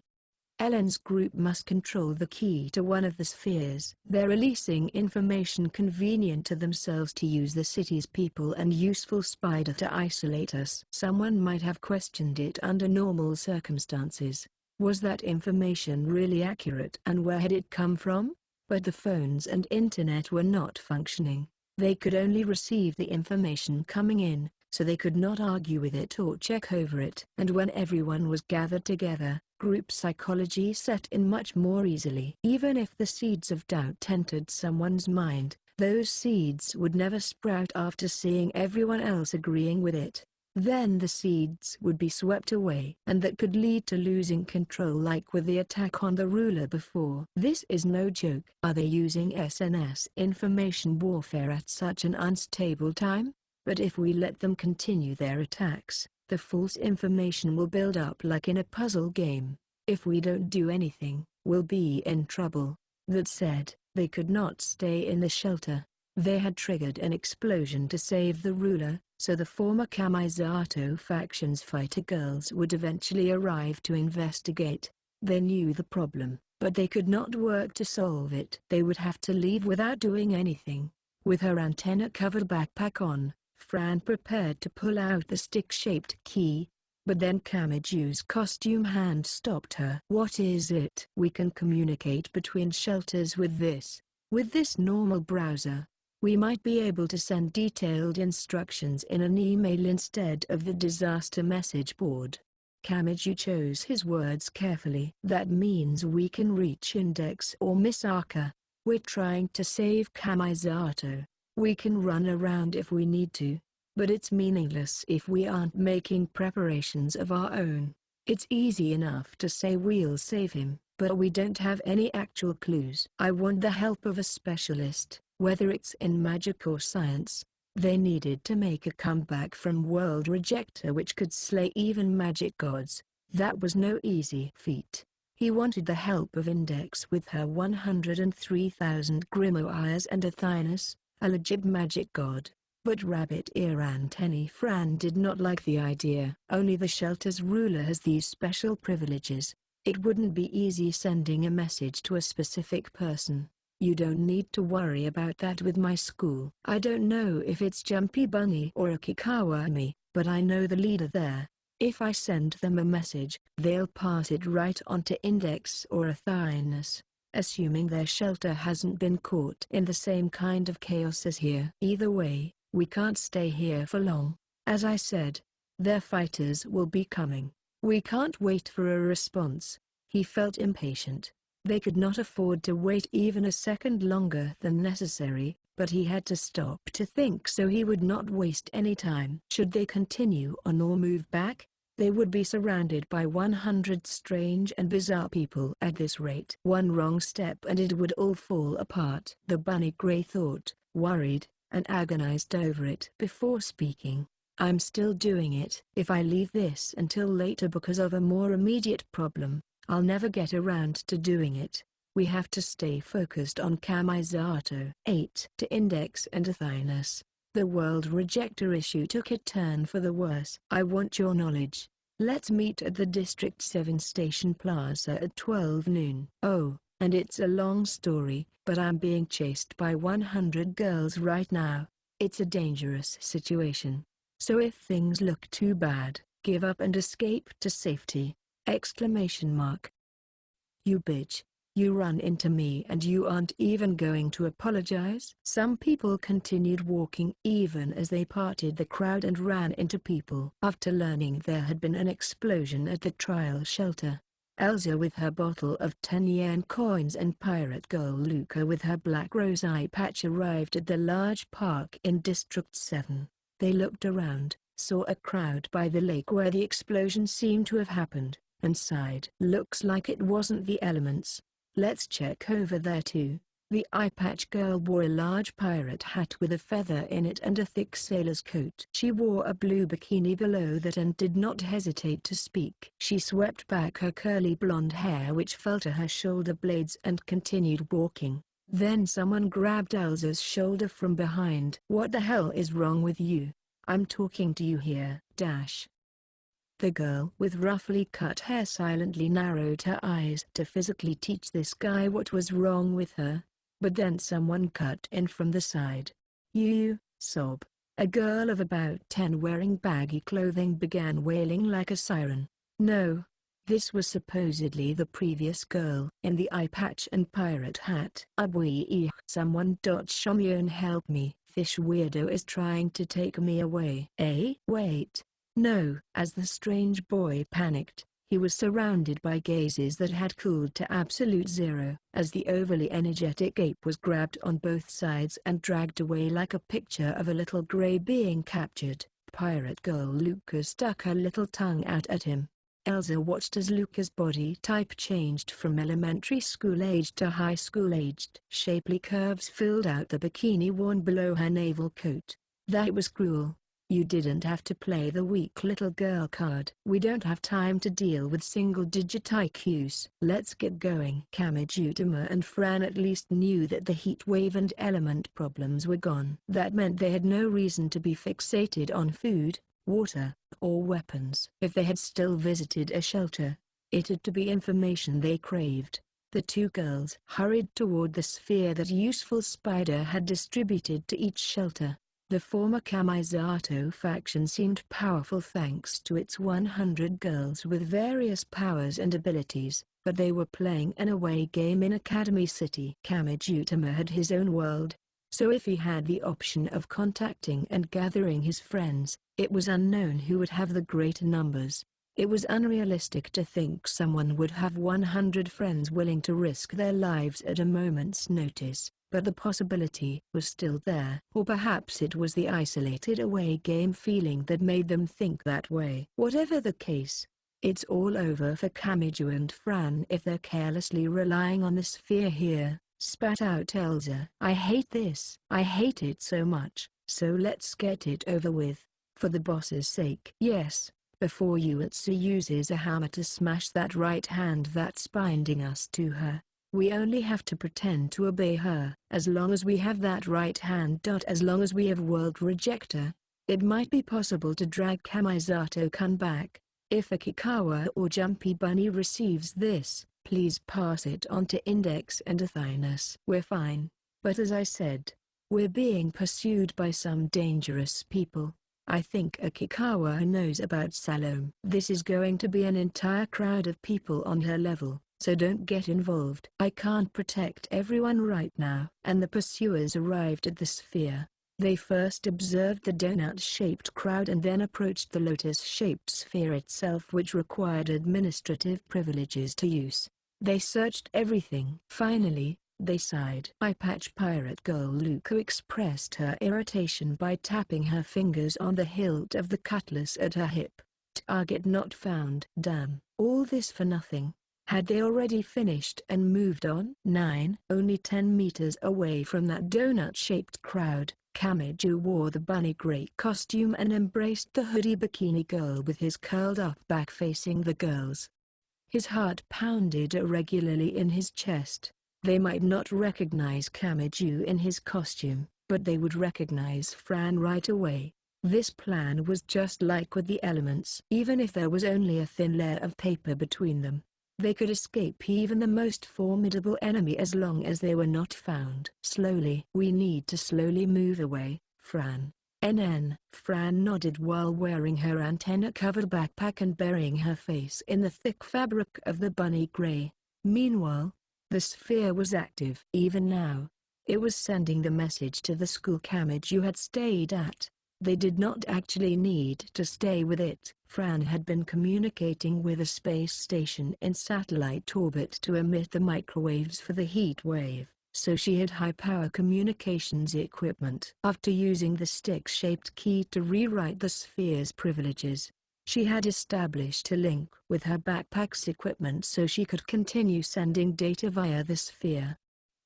Ellen's group must control the key to one of the spheres. They're releasing information convenient to themselves to use the city's people and useful spider to isolate us. Someone might have questioned it under normal circumstances. Was that information really accurate and where had it come from? But the phones and internet were not functioning. They could only receive the information coming in, so they could not argue with it or check over it. And when everyone was gathered together, group psychology set in much more easily. Even if the seeds of doubt entered someone's mind, those seeds would never sprout after seeing everyone else agreeing with it. Then the seeds would be swept away, and that could lead to losing control, like with the attack on the ruler before. This is no joke. Are they using SNS information warfare at such an unstable time? But if we let them continue their attacks, the false information will build up like in a puzzle game. If we don't do anything, we'll be in trouble. That said, they could not stay in the shelter. They had triggered an explosion to save the ruler, so the former Kamisato faction's fighter girls would eventually arrive to investigate. They knew the problem, but they could not work to solve it. They would have to leave without doing anything. With her antenna-covered backpack on, Fran prepared to pull out the stick-shaped key, but then Kamiju's costume hand stopped her. What is it? We can communicate between shelters with this. With this normal browser, we might be able to send detailed instructions in an email instead of the disaster message board. Kamiju chose his words carefully. That means we can reach Index or Misaka. We're trying to save Kamisato. We can run around if we need to, but it's meaningless if we aren't making preparations of our own. It's easy enough to say we'll save him, but we don't have any actual clues. I want the help of a specialist, whether it's in magic or science. They needed to make a comeback from World Rejector, which could slay even magic gods. That was no easy feat. He wanted the help of Index with her 103,000 grimoires and Athynus, a legit magic god. But Rabbit Ear Antennae Fran did not like the idea. Only the shelter's ruler has these special privileges. It wouldn't be easy sending a message to a specific person. You don't need to worry about that with my school. I don't know if it's Jumpy Bunny or Akikawami, but I know the leader there. If I send them a message, they'll pass it right on to Index or Athynus, assuming their shelter hasn't been caught in the same kind of chaos as here. Either way, we can't stay here for long. As I said, their fighters will be coming. We can't wait for a response. He felt impatient. They could not afford to wait even a second longer than necessary, but he had to stop to think so he would not waste any time. Should they continue on or move back? They would be surrounded by 100 strange and bizarre people at this rate. One wrong step and it would all fall apart. The bunny gray thought, worried, and agonized over it before speaking. I'm still doing it. If I leave this until later because of a more immediate problem, I'll never get around to doing it. We have to stay focused on Kamisato. 8. To Index and Athynus. The world rejector issue took a turn for the worse. I want your knowledge. Let's meet at the District 7 Station Plaza at 12 noon. Oh, and it's a long story, but I'm being chased by 100 girls right now. It's a dangerous situation. So if things look too bad, give up and escape to safety! Exclamation mark. You bitch. You run into me and you aren't even going to apologize? Some people continued walking even as they parted the crowd and ran into people. After learning there had been an explosion at the trial shelter, Elsa with her bottle of 10-yen coins and Pirate Girl Luca with her black rose eye patch arrived at the large park in District 7. They looked around, saw a crowd by the lake where the explosion seemed to have happened, and sighed. Looks like it wasn't the elements. Let's check over there too. The eye patch girl wore a large pirate hat with a feather in it and a thick sailor's coat. She wore a blue bikini below that and did not hesitate to speak. She swept back her curly blonde hair which fell to her shoulder blades and continued walking. Then someone grabbed Elsa's shoulder from behind. What the hell is wrong with you? I'm talking to you here. The girl with roughly cut hair silently narrowed her eyes to physically teach this guy what was wrong with her. But then someone cut in from the side. You, sob. A girl of about 10 wearing baggy clothing began wailing like a siren. No. This was supposedly the previous girl in the eye patch and pirate hat. Someone. Shomyon, help me. Fish weirdo is trying to take me away. Wait. No. As the strange boy panicked, he was surrounded by gazes that had cooled to absolute zero. As the overly energetic ape was grabbed on both sides and dragged away like a picture of a little gray being captured, Pirate Girl Luca stuck her little tongue out at him. Elsa watched as Luca's body type changed from elementary school-aged to high school-aged. Shapely curves filled out the bikini worn below her naval coat. That was cruel. You didn't have to play the weak little girl card. We don't have time to deal with single-digit IQs. Let's get going. Kamijutama and Fran at least knew that the heat wave and element problems were gone. That meant they had no reason to be fixated on food, water, or weapons. If they had still visited a shelter, it had to be information they craved. The two girls hurried toward the sphere that useful Spider had distributed to each shelter. The former Kamisato faction seemed powerful thanks to its 100 girls with various powers and abilities, but they were playing an away game in Academy City. Kamijutama had his own world, so if he had the option of contacting and gathering his friends, it was unknown who would have the greater numbers. It was unrealistic to think someone would have 100 friends willing to risk their lives at a moment's notice. But the possibility was still there. Or perhaps it was the isolated away game feeling that made them think that way. Whatever the case, it's all over for Kamiju and Fran if they're carelessly relying on the sphere here, spat out Elsa. I hate this. I hate it so much, so let's get it over with, for the boss's sake. Yes, before Yuatsu uses a hammer to smash that right hand that's binding us to her. We only have to pretend to obey her. As long as we have that right hand. As long as we have World Rejector, it might be possible to drag Kamisato-kun back. If Akikawa or Jumpy Bunny receives this, please pass it on to Index and Athynus. We're fine, but as I said, we're being pursued by some dangerous people. I think Akikawa knows about Salome. This is going to be an entire crowd of people on her level. So don't get involved. I can't protect everyone right now. And the pursuers arrived at the sphere. They first observed the donut-shaped crowd and then approached the lotus-shaped sphere itself, which required administrative privileges to use. They searched everything. Finally, they sighed. Eye patch pirate girl Luko expressed her irritation by tapping her fingers on the hilt of the cutlass at her hip. Target not found. Damn. All this for nothing. Had they already finished and moved on? 9. Only 10 meters away from that donut-shaped crowd, Kamiju wore the bunny gray costume and embraced the hoodie bikini girl with his curled up back facing the girls. His heart pounded irregularly in his chest. They might not recognize Kamiju in his costume, but they would recognize Fran right away. This plan was just like with the elements. Even if there was only a thin layer of paper between them, they could escape even the most formidable enemy as long as they were not found. Slowly. We need to slowly move away, Fran. Fran nodded while wearing her antenna-covered backpack and burying her face in the thick fabric of the bunny gray. Meanwhile, the sphere was active. Even now, it was sending the message to the school Kamiju had stayed at. They did not actually need to stay with it. Fran had been communicating with a space station in satellite orbit to emit the microwaves for the heat wave, so she had high-power communications equipment. After using the stick-shaped key to rewrite the sphere's privileges, she had established a link with her backpack's equipment so she could continue sending data via the sphere.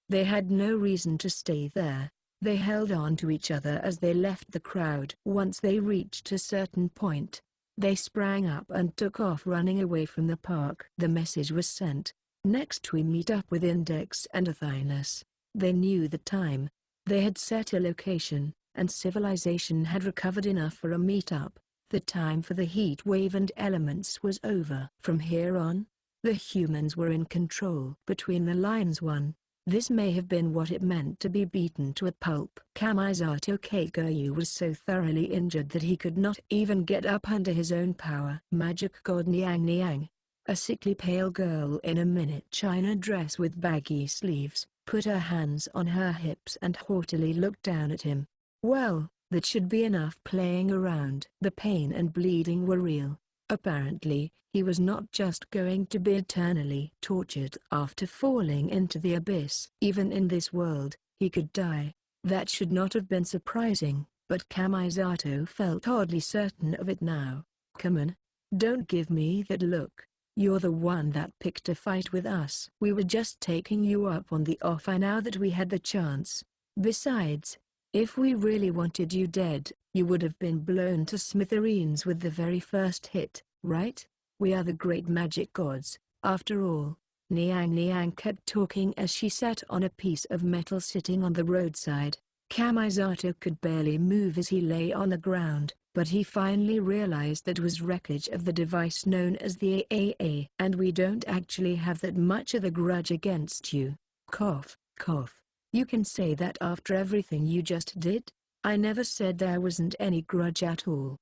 They had no reason to stay there. They held on to each other as they left the crowd. Once they reached a certain point, they sprang up and took off running away from the park. The message was sent. Next we meet up with Index and Athynus. They knew the time. They had set a location, and civilization had recovered enough for a meet-up. The time for the heat wave and elements was over. From here on, the humans were in control. Between the lines 1. This may have been what it meant to be beaten to a pulp. Kamisato Kagyu was so thoroughly injured that he could not even get up under his own power. Magic God Niang, a sickly pale girl in a minute china dress with baggy sleeves, put her hands on her hips and haughtily looked down at him. Well, that should be enough playing around. The pain and bleeding were real. Apparently, he was not just going to be eternally tortured after falling into the abyss. Even in this world, he could die. That should not have been surprising, but Kamisato felt oddly certain of it now. Come on. Don't give me that look. You're the one that picked a fight with us. We were just taking you up on the offer now that we had the chance. Besides, if we really wanted you dead, you would have been blown to smithereens with the very first hit, right? We are the great magic gods, after all. Niang kept talking as she sat on a piece of metal sitting on the roadside. Kamisato could barely move as he lay on the ground, but he finally realized that was wreckage of the device known as the AAA. And we don't actually have that much of a grudge against you. Cough, cough. You can say that after everything you just did? I never said there wasn't any grudge at all.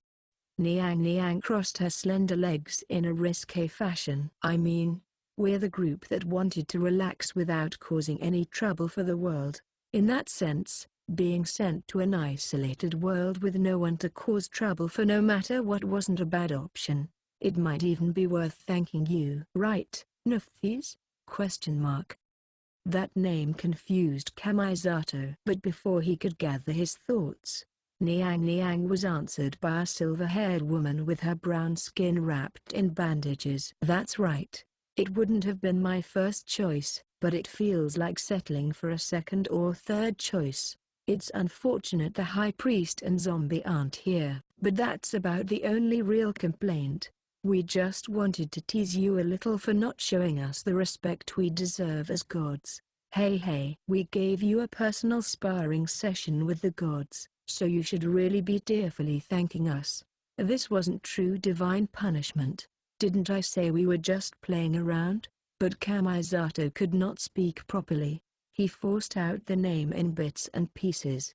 Niang crossed her slender legs in a risque fashion. I mean, we're the group that wanted to relax without causing any trouble for the world. In that sense, being sent to an isolated world with no one to cause trouble for no matter what wasn't a bad option. It might even be worth thanking you. Right, Nephthys? ? That name confused Kamisato. But before he could gather his thoughts, Niang was answered by a silver-haired woman with her brown skin wrapped in bandages. That's right. It wouldn't have been my first choice, but it feels like settling for a second or third choice. It's unfortunate the High Priest and Zombie aren't here, but that's about the only real complaint. We just wanted to tease you a little for not showing us the respect we deserve as gods. Hey, we gave you a personal sparring session with the gods, so you should really be tearfully thanking us. This wasn't true divine punishment. Didn't I say we were just playing around? But Kamisato could not speak properly. He forced out the name in bits and pieces.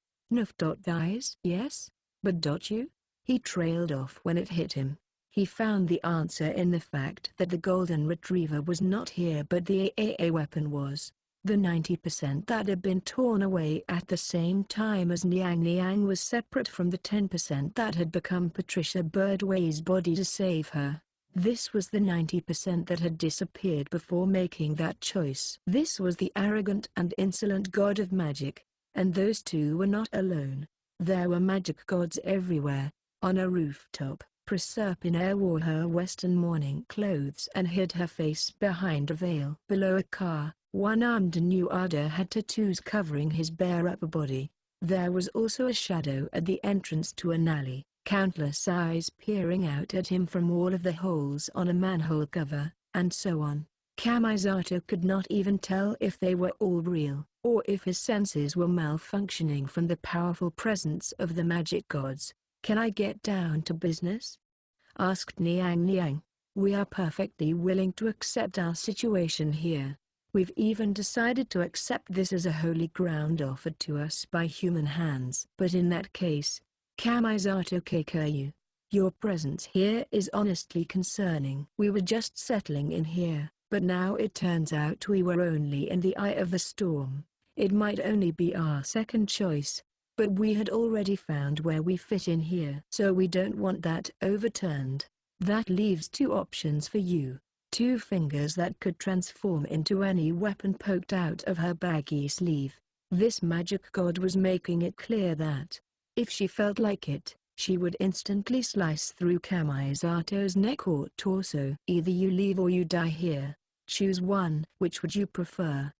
Guys? Yes? But you? He trailed off when it hit him. He found the answer in the fact that the golden retriever was not here but the AA weapon was. The 90% that had been torn away at the same time as Niang Niang was separate from the 10% that had become Patricia Birdway's body to save her. This was the 90% that had disappeared before making that choice. This was the arrogant and insolent god of magic. And those two were not alone. There were magic gods everywhere. On a rooftop, Proserpina wore her western mourning clothes and hid her face behind a veil. Below a car, one-armed Nuada had tattoos covering his bare upper body. There was also a shadow at the entrance to an alley, countless eyes peering out at him from all of the holes on a manhole cover, and so on. Kamisato could not even tell if they were all real, or if his senses were malfunctioning from the powerful presence of the magic gods. "Can I get down to business?" asked Niang Niang. "We are perfectly willing to accept our situation here. We've even decided to accept this as a holy ground offered to us by human hands. But in that case, Kamisato Keikyu, your presence here is honestly concerning. We were just settling in here, but now it turns out we were only in the eye of the storm. It might only be our second choice, but we had already found where we fit in here. So we don't want that overturned. That leaves two options for you. Two fingers that could transform into any weapon poked out of her baggy sleeve." This magic god was making it clear that, if she felt like it, she would instantly slice through Kamisato's neck or torso. "Either you leave or you die here. Choose one. Which would you prefer?"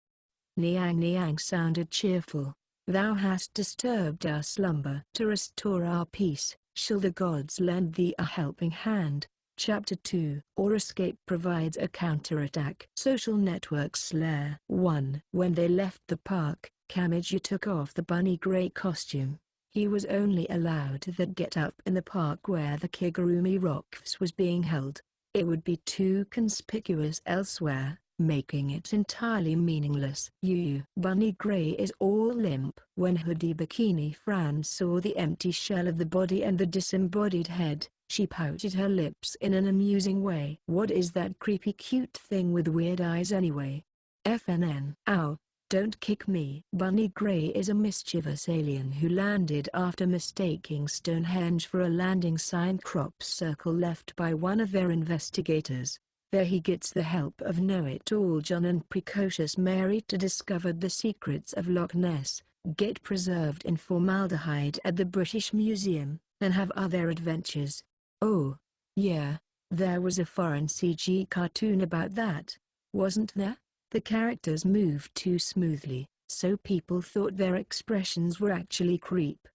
Niang Niang sounded cheerful. "Thou hast disturbed our slumber. To restore our peace, shall the gods lend thee a helping hand?" Chapter 2. Or Escape provides a counterattack. Social Network Slayer 1. When they left the park, Kamiju took off the bunny gray costume. He was only allowed that get up in the park where the Kigurumi Rocks was being held. It would be too conspicuous elsewhere, making it entirely meaningless. Bunny Gray is all limp. When Hoodie Bikini Fran saw the empty shell of the body and the disembodied head, she pouted her lips in an amusing way. "What is that creepy cute thing with weird eyes anyway? FNN. Ow, don't kick me." Bunny Gray is a mischievous alien who landed after mistaking Stonehenge for a landing sign crop circle left by one of their investigators. There he gets the help of know-it-all John and precocious Mary to discover the secrets of Loch Ness, get preserved in formaldehyde at the British Museum, and have other adventures. Oh, yeah, there was a foreign CG cartoon about that, wasn't there? The characters moved too smoothly, so people thought their expressions were actually creep.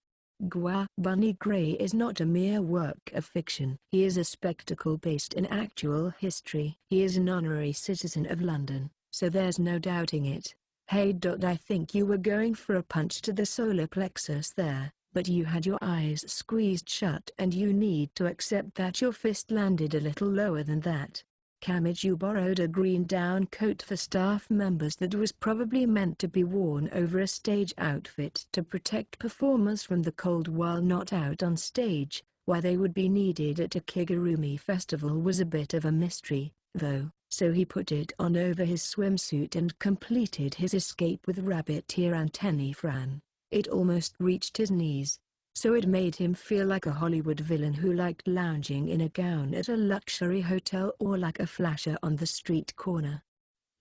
Bunny Gray is not a mere work of fiction. He is a spectacle based in actual history. He is an honorary citizen of London, so there's no doubting it. Hey. I think you were going for a punch to the solar plexus there, but you had your eyes squeezed shut and you need to accept that your fist landed a little lower than that. Kamiju borrowed a green down coat for staff members that was probably meant to be worn over a stage outfit to protect performers from the cold while not out on stage. Why they would be needed at a Kigurumi festival was a bit of a mystery, though, so he put it on over his swimsuit and completed his escape with rabbit ear antennae Fran. It almost reached his knees, so it made him feel like a Hollywood villain who liked lounging in a gown at a luxury hotel or like a flasher on the street corner.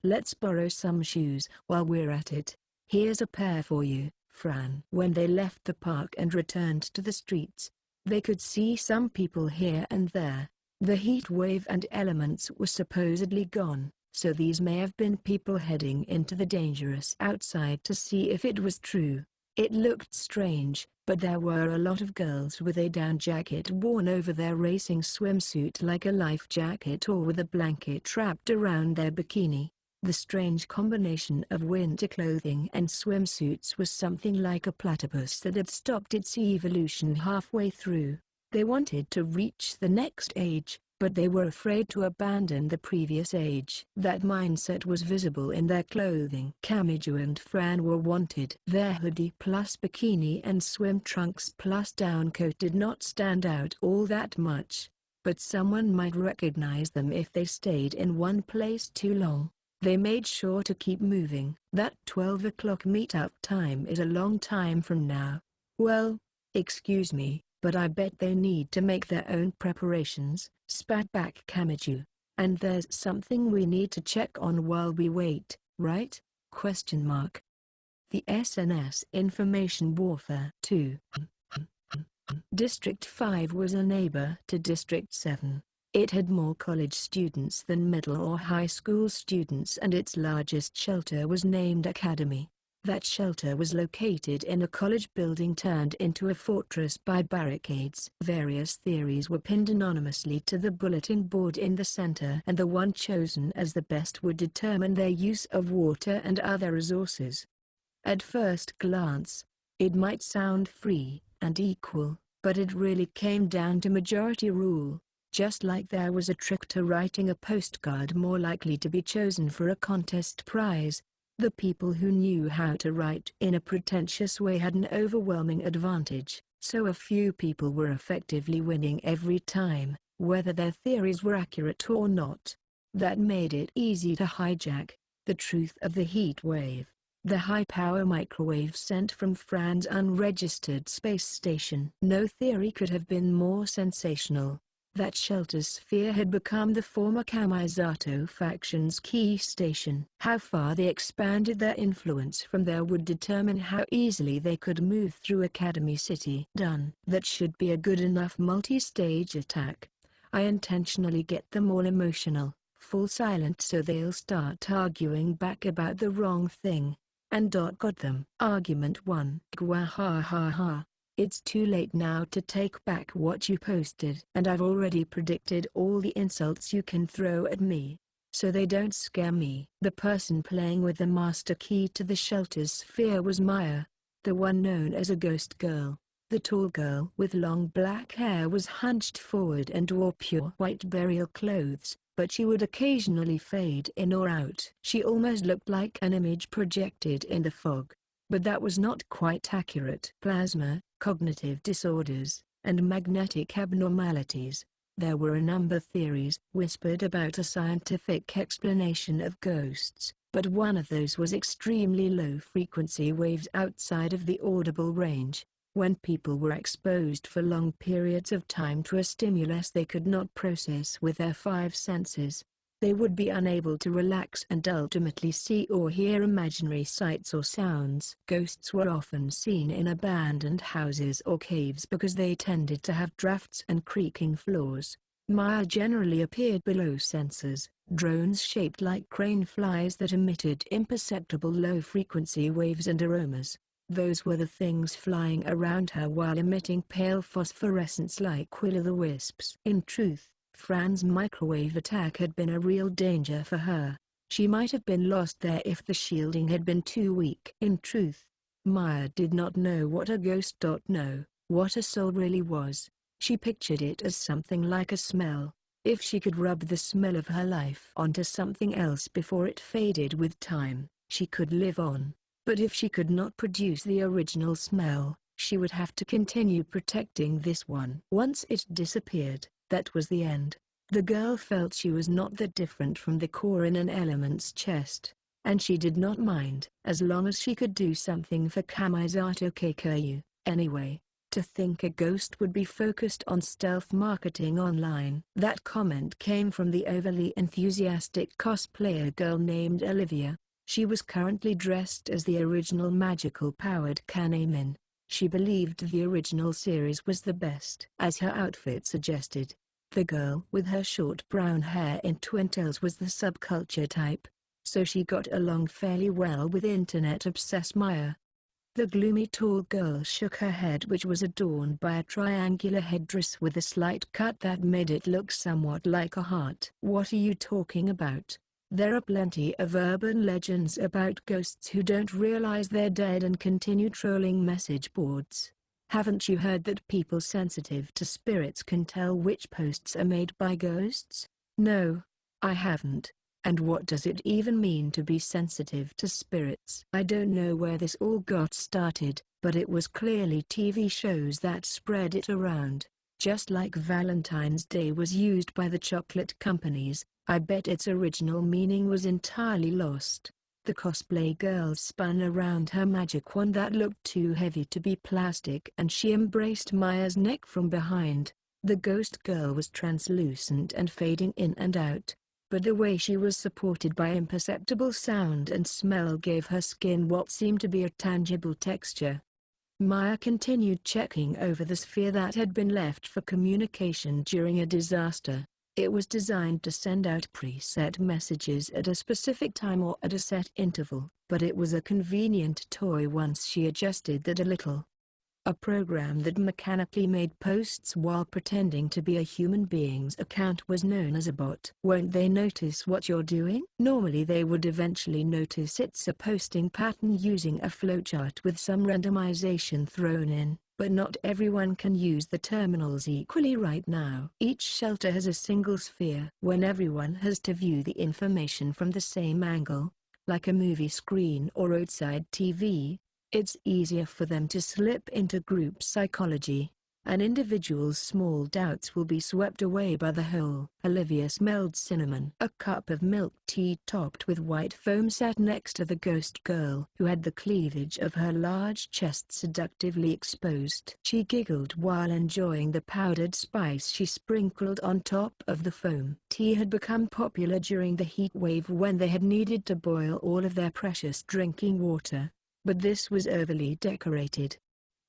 "Let's borrow some shoes while we're at it. Here's a pair for you, Fran." When they left the park and returned to the streets, they could see some people here and there. The heat wave and elements were supposedly gone, so these may have been people heading into the dangerous outside to see if it was true. It looked strange, but there were a lot of girls with a down jacket worn over their racing swimsuit like a life jacket or with a blanket wrapped around their bikini. The strange combination of winter clothing and swimsuits was something like a platypus that had stopped its evolution halfway through. They wanted to reach the next age, but they were afraid to abandon the previous age. That mindset was visible in their clothing. Kamiju and Fran were wanted. Their hoodie plus bikini and swim trunks plus downcoat did not stand out all that much, but someone might recognize them if they stayed in one place too long. They made sure to keep moving. That 12 o'clock meet-up time is a long time from now. Well, excuse me, but I bet they need to make their own preparations, spat back Kamiju. And there's something we need to check on while we wait, right? Question mark. The SNS Information Warfare 2. District 5 was a neighbor to District 7. It had more college students than middle or high school students, and its largest shelter was named Academy. That shelter was located in a college building turned into a fortress by barricades. Various theories were pinned anonymously to the bulletin board in the center, and the one chosen as the best would determine their use of water and other resources. At first glance, it might sound free and equal, but it really came down to majority rule. Just like there was a trick to writing a postcard more likely to be chosen for a contest prize, the people who knew how to write in a pretentious way had an overwhelming advantage, so a few people were effectively winning every time, whether their theories were accurate or not. That made it easy to hijack the truth of the heat wave. The high-power microwave sent from Fran's unregistered space station. No theory could have been more sensational. That shelter's sphere had become the former Kamisato faction's key station. How far they expanded their influence from there would determine how easily they could move through Academy City. Done. That should be a good enough multi-stage attack. I intentionally get them all emotional, fall silent so they'll start arguing back about the wrong thing. And got them. Argument 1. Gwahahaha. It's too late now to take back what you posted. And I've already predicted all the insults you can throw at me. So they don't scare me. The person playing with the master key to the shelter's sphere was Maya, the one known as a ghost girl. The tall girl with long black hair was hunched forward and wore pure white burial clothes, but she would occasionally fade in or out. She almost looked like an image projected in the fog. But that was not quite accurate. Plasma, cognitive disorders, and magnetic abnormalities. There were a number of theories whispered about a scientific explanation of ghosts, but one of those was extremely low frequency waves outside of the audible range. When people were exposed for long periods of time to a stimulus they could not process with their five senses, they would be unable to relax and ultimately see or hear imaginary sights or sounds. Ghosts were often seen in abandoned houses or caves because they tended to have drafts and creaking floors. Maya generally appeared below sensors, drones shaped like crane flies that emitted imperceptible low-frequency waves and aromas. Those were the things flying around her while emitting pale phosphorescence like will-o'-the-wisps. In truth, Fran's microwave attack had been a real danger for her. She might have been lost there if the shielding had been too weak. In truth, Maya did not know what a ghost know, what a soul really was. She pictured it as something like a smell. If she could rub the smell of her life onto something else before it faded with time, she could live on. But if she could not produce the original smell, she would have to continue protecting this one. Once it disappeared, that was the end. The girl felt she was not that different from the core in an element's chest, and she did not mind as long as she could do something for Kamisato Keikyu. Anyway, to think a ghost would be focused on stealth marketing online. That comment came from the overly enthusiastic cosplayer girl named Olivia. She was currently dressed as the original magical-powered Kanemin. She believed the original series was the best. As her outfit suggested, the girl with her short brown hair in twin tails was the subculture type, so she got along fairly well with internet-obsessed Maya. The gloomy tall girl shook her head, which was adorned by a triangular headdress with a slight cut that made it look somewhat like a heart. What are you talking about? There are plenty of urban legends about ghosts who don't realize they're dead and continue trolling message boards. Haven't you heard that people sensitive to spirits can tell which posts are made by ghosts? No, I haven't. And what does it even mean to be sensitive to spirits? I don't know where this all got started, but it was clearly TV shows that spread it around. Just like Valentine's Day was used by the chocolate companies, I bet its original meaning was entirely lost. The cosplay girl spun around her magic wand that looked too heavy to be plastic, and she embraced Maya's neck from behind. The ghost girl was translucent and fading in and out, but the way she was supported by imperceptible sound and smell gave her skin what seemed to be a tangible texture. Maya continued checking over the sphere that had been left for communication during a disaster. It was designed to send out preset messages at a specific time or at a set interval, but it was a convenient toy once she adjusted that a little. A program that mechanically made posts while pretending to be a human being's account was known as a bot. Won't they notice what you're doing? Normally they would eventually notice it's a posting pattern using a flowchart with some randomization thrown in, but not everyone can use the terminals equally right now. Each shelter has a single sphere. When everyone has to view the information from the same angle, like a movie screen or roadside TV, it's easier for them to slip into group psychology. An individual's small doubts will be swept away by the whole. Olivia smelled cinnamon. A cup of milk tea topped with white foam sat next to the ghost girl, who had the cleavage of her large chest seductively exposed. She giggled while enjoying the powdered spice she sprinkled on top of the foam. Tea had become popular during the heat wave when they had needed to boil all of their precious drinking water. But this was overly decorated.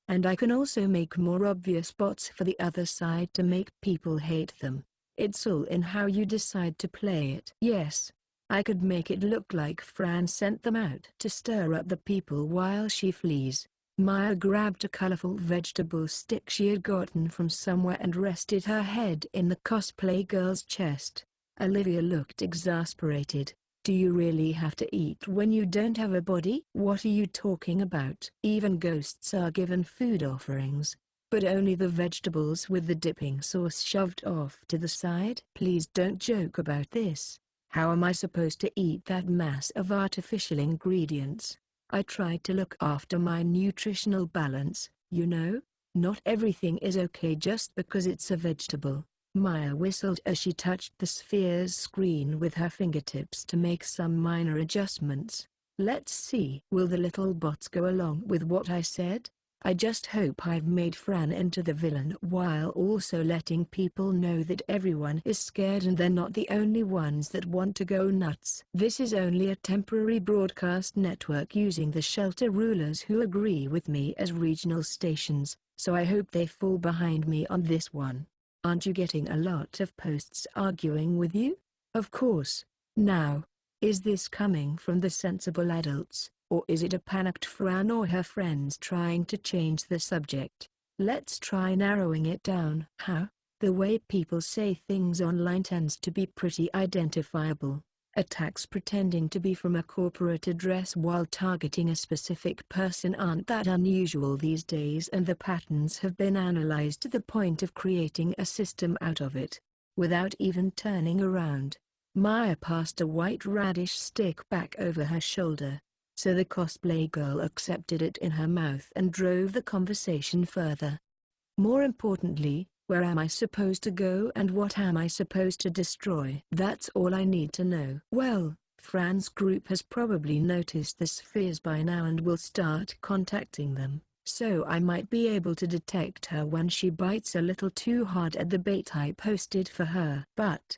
And I can also make more obvious bots for the other side to make people hate them. It's all in how you decide to play it. Yes, I could make it look like Fran sent them out to stir up the people while she flees. Maya grabbed a colorful vegetable stick she had gotten from somewhere and rested her head in the cosplay girl's chest. Olivia looked exasperated. Do you really have to eat when you don't have a body? What are you talking about? Even ghosts are given food offerings, but only the vegetables with the dipping sauce shoved off to the side. Please don't joke about this. How am I supposed to eat that mass of artificial ingredients? I tried to look after my nutritional balance, you know? Not everything is okay just because it's a vegetable. Maya whistled as she touched the sphere's screen with her fingertips to make some minor adjustments. Let's see. Will the little bots go along with what I said? I just hope I've made Fran into the villain while also letting people know that everyone is scared and they're not the only ones that want to go nuts. This is only a temporary broadcast network using the shelter rulers who agree with me as regional stations, so I hope they fall behind me on this one. Aren't you getting a lot of posts arguing with you? Of course. Now, is this coming from the sensible adults, or is it a panicked Fran or her friends trying to change the subject? Let's try narrowing it down. How? The way people say things online tends to be pretty identifiable. Attacks pretending to be from a corporate address while targeting a specific person aren't that unusual these days, and the patterns have been analyzed to the point of creating a system out of it. Without even turning around, Maya passed a white radish stick back over her shoulder, so the cosplay girl accepted it in her mouth and drove the conversation further. More importantly, where am I supposed to go and what am I supposed to destroy? That's all I need to know. Well, Fran's group has probably noticed the spheres by now and will start contacting them, so I might be able to detect her when she bites a little too hard at the bait I posted for her. But,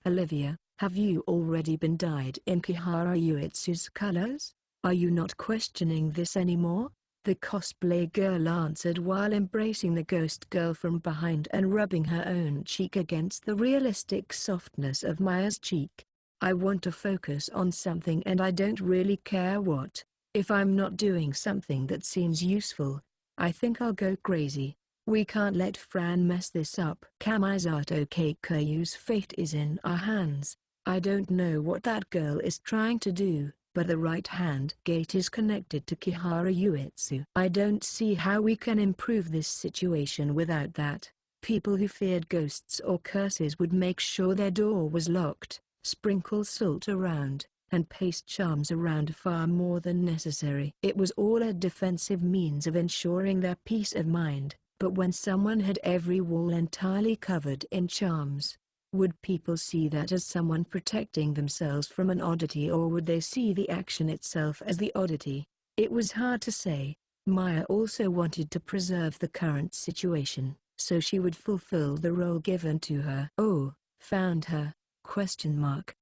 Olivia, have you already been dyed in Kihara Uetsu's colors? Are you not questioning this anymore? The cosplay girl answered while embracing the ghost girl from behind and rubbing her own cheek against the realistic softness of Maya's cheek. I want to focus on something and I don't really care what. If I'm not doing something that seems useful, I think I'll go crazy. We can't let Fran mess this up. Kamisato Keiko's fate is in our hands. I don't know what that girl is trying to do, but the right-hand gate is connected to Kihara Uetsu. I don't see how we can improve this situation without that. People who feared ghosts or curses would make sure their door was locked, sprinkle salt around, and paste charms around far more than necessary. It was all a defensive means of ensuring their peace of mind, but when someone had every wall entirely covered in charms, Would people see that as someone protecting themselves from an oddity, or would they see the action itself as the oddity? It was hard to say. Maya also wanted to preserve the current situation, so she would fulfill the role given to her. Oh, found her? Question mark.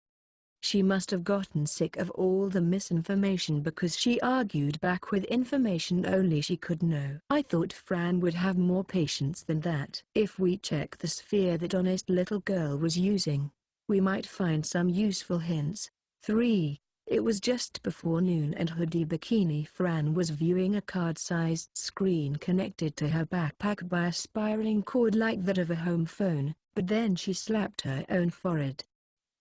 She must have gotten sick of all the misinformation because she argued back with information only she could know. I thought Fran would have more patience than that. If we check the sphere that honest little girl was using, we might find some useful hints. 3. It was just before noon and hoodie bikini Fran was viewing a card-sized screen connected to her backpack by a spiraling cord like that of a home phone, but then she slapped her own forehead.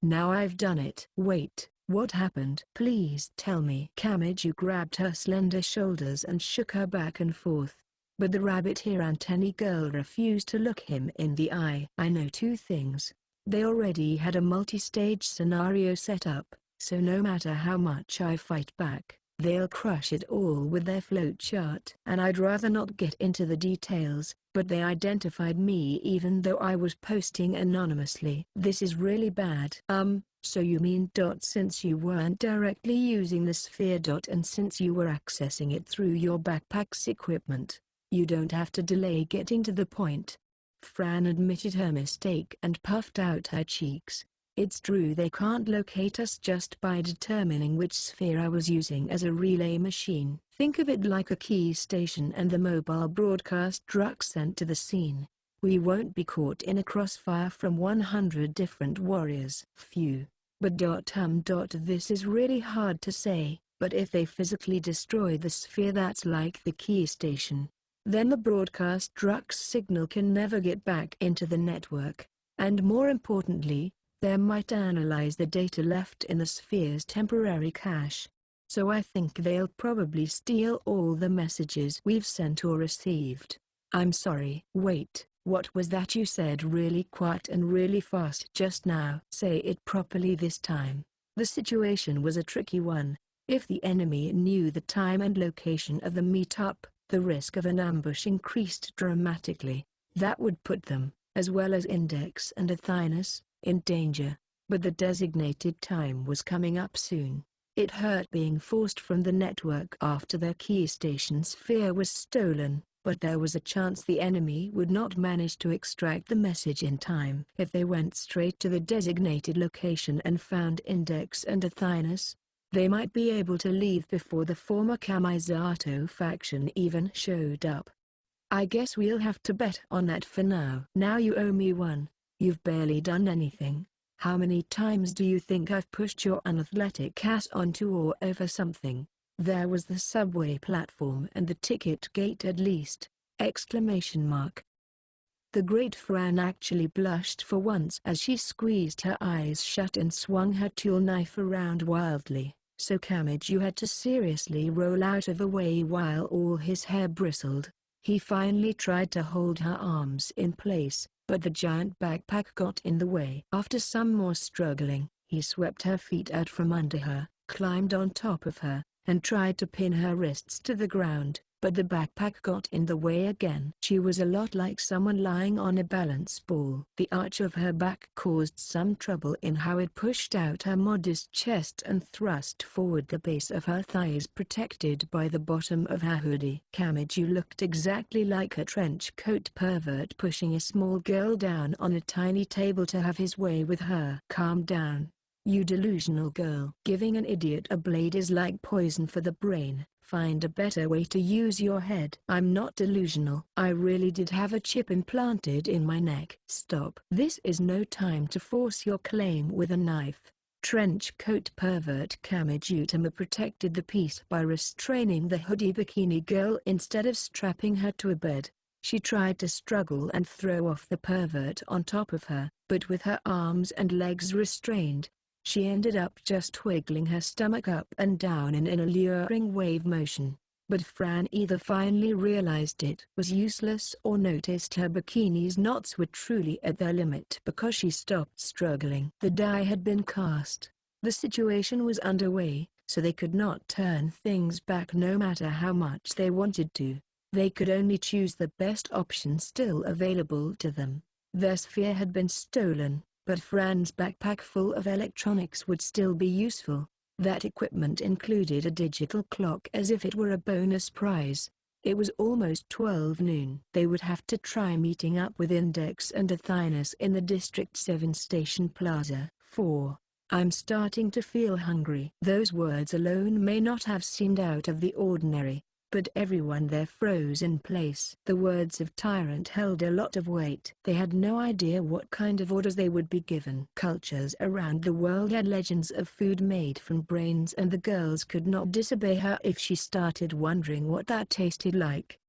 Now I've done it. Wait, what happened? Please tell me. Kamiju grabbed her slender shoulders and shook her back and forth. But the rabbit-ear antennae girl refused to look him in the eye. I know two things. They already had a multi-stage scenario set up, so no matter how much I fight back, they'll crush it all with their flowchart. And I'd rather not get into the details, but they identified me even though I was posting anonymously. This is really bad. So you mean since you weren't directly using the sphere and since you were accessing it through your backpack's equipment, you don't have to delay getting to the point. Fran admitted her mistake and puffed out her cheeks. It's true they can't locate us just by determining which sphere I was using as a relay machine. Think of it like a key station and the mobile broadcast truck sent to the scene. We won't be caught in a crossfire from 100 different warriors. Phew. But this is really hard to say, but if they physically destroy the sphere that's like the key station, then the broadcast truck's signal can never get back into the network. And more importantly, they might analyze the data left in the sphere's temporary cache. So I think they'll probably steal all the messages we've sent or received. I'm sorry. Wait, what was that you said really quiet and really fast just now? Say it properly this time. The situation was a tricky one. If the enemy knew the time and location of the meetup, the risk of an ambush increased dramatically. That would put them, as well as Index and Athynus, in danger. But the designated time was coming up soon. It hurt being forced from the network after their key station sphere was stolen, but there was a chance the enemy would not manage to extract the message in time. If they went straight to the designated location and found Index and Athynus, they might be able to leave before the former Kamisato faction even showed up. I guess we'll have to bet on that for now. Now you owe me one. You've barely done anything. How many times do you think I've pushed your unathletic ass onto or over something? There was the subway platform and the ticket gate at least! Exclamation mark. The great Fran actually blushed for once as she squeezed her eyes shut and swung her tool knife around wildly, so Kamiju had to seriously roll out of the way while all his hair bristled. He finally tried to hold her arms in place, but the giant backpack got in the way. After some more struggling, he swept her feet out from under her, climbed on top of her, and tried to pin her wrists to the ground, but the backpack got in the way again. She was a lot like someone lying on a balance ball. The arch of her back caused some trouble in how it pushed out her modest chest and thrust forward the base of her thighs protected by the bottom of her hoodie. Kamiju looked exactly like a trench coat pervert pushing a small girl down on a tiny table to have his way with her. Calm down, you delusional girl. Giving an idiot a blade is like poison for the brain. Find a better way to use your head. I'm not delusional. I really did have a chip implanted in my neck. Stop. This is no time to force your claim with a knife. Trench coat pervert Kamijutama protected the piece by restraining the hoodie bikini girl instead of strapping her to a bed. She tried to struggle and throw off the pervert on top of her, but with her arms and legs restrained, she ended up just wiggling her stomach up and down in an alluring wave motion. But Fran either finally realized it was useless or noticed her bikini's knots were truly at their limit because she stopped struggling. The die had been cast. The situation was underway, so they could not turn things back no matter how much they wanted to. They could only choose the best option still available to them. Their sphere had been stolen, But Fran's backpack full of electronics would still be useful. That equipment included a digital clock as if it were a bonus prize. It was almost 12 noon. They would have to try meeting up with Index and Athenas in the District 7 Station Plaza. 4. I'm starting to feel hungry. Those words alone may not have seemed out of the ordinary, but everyone there froze in place. The words of Tyrant held a lot of weight. They had no idea what kind of orders they would be given. Cultures around the world had legends of food made from brains, and the girls could not disobey her if she started wondering what that tasted like.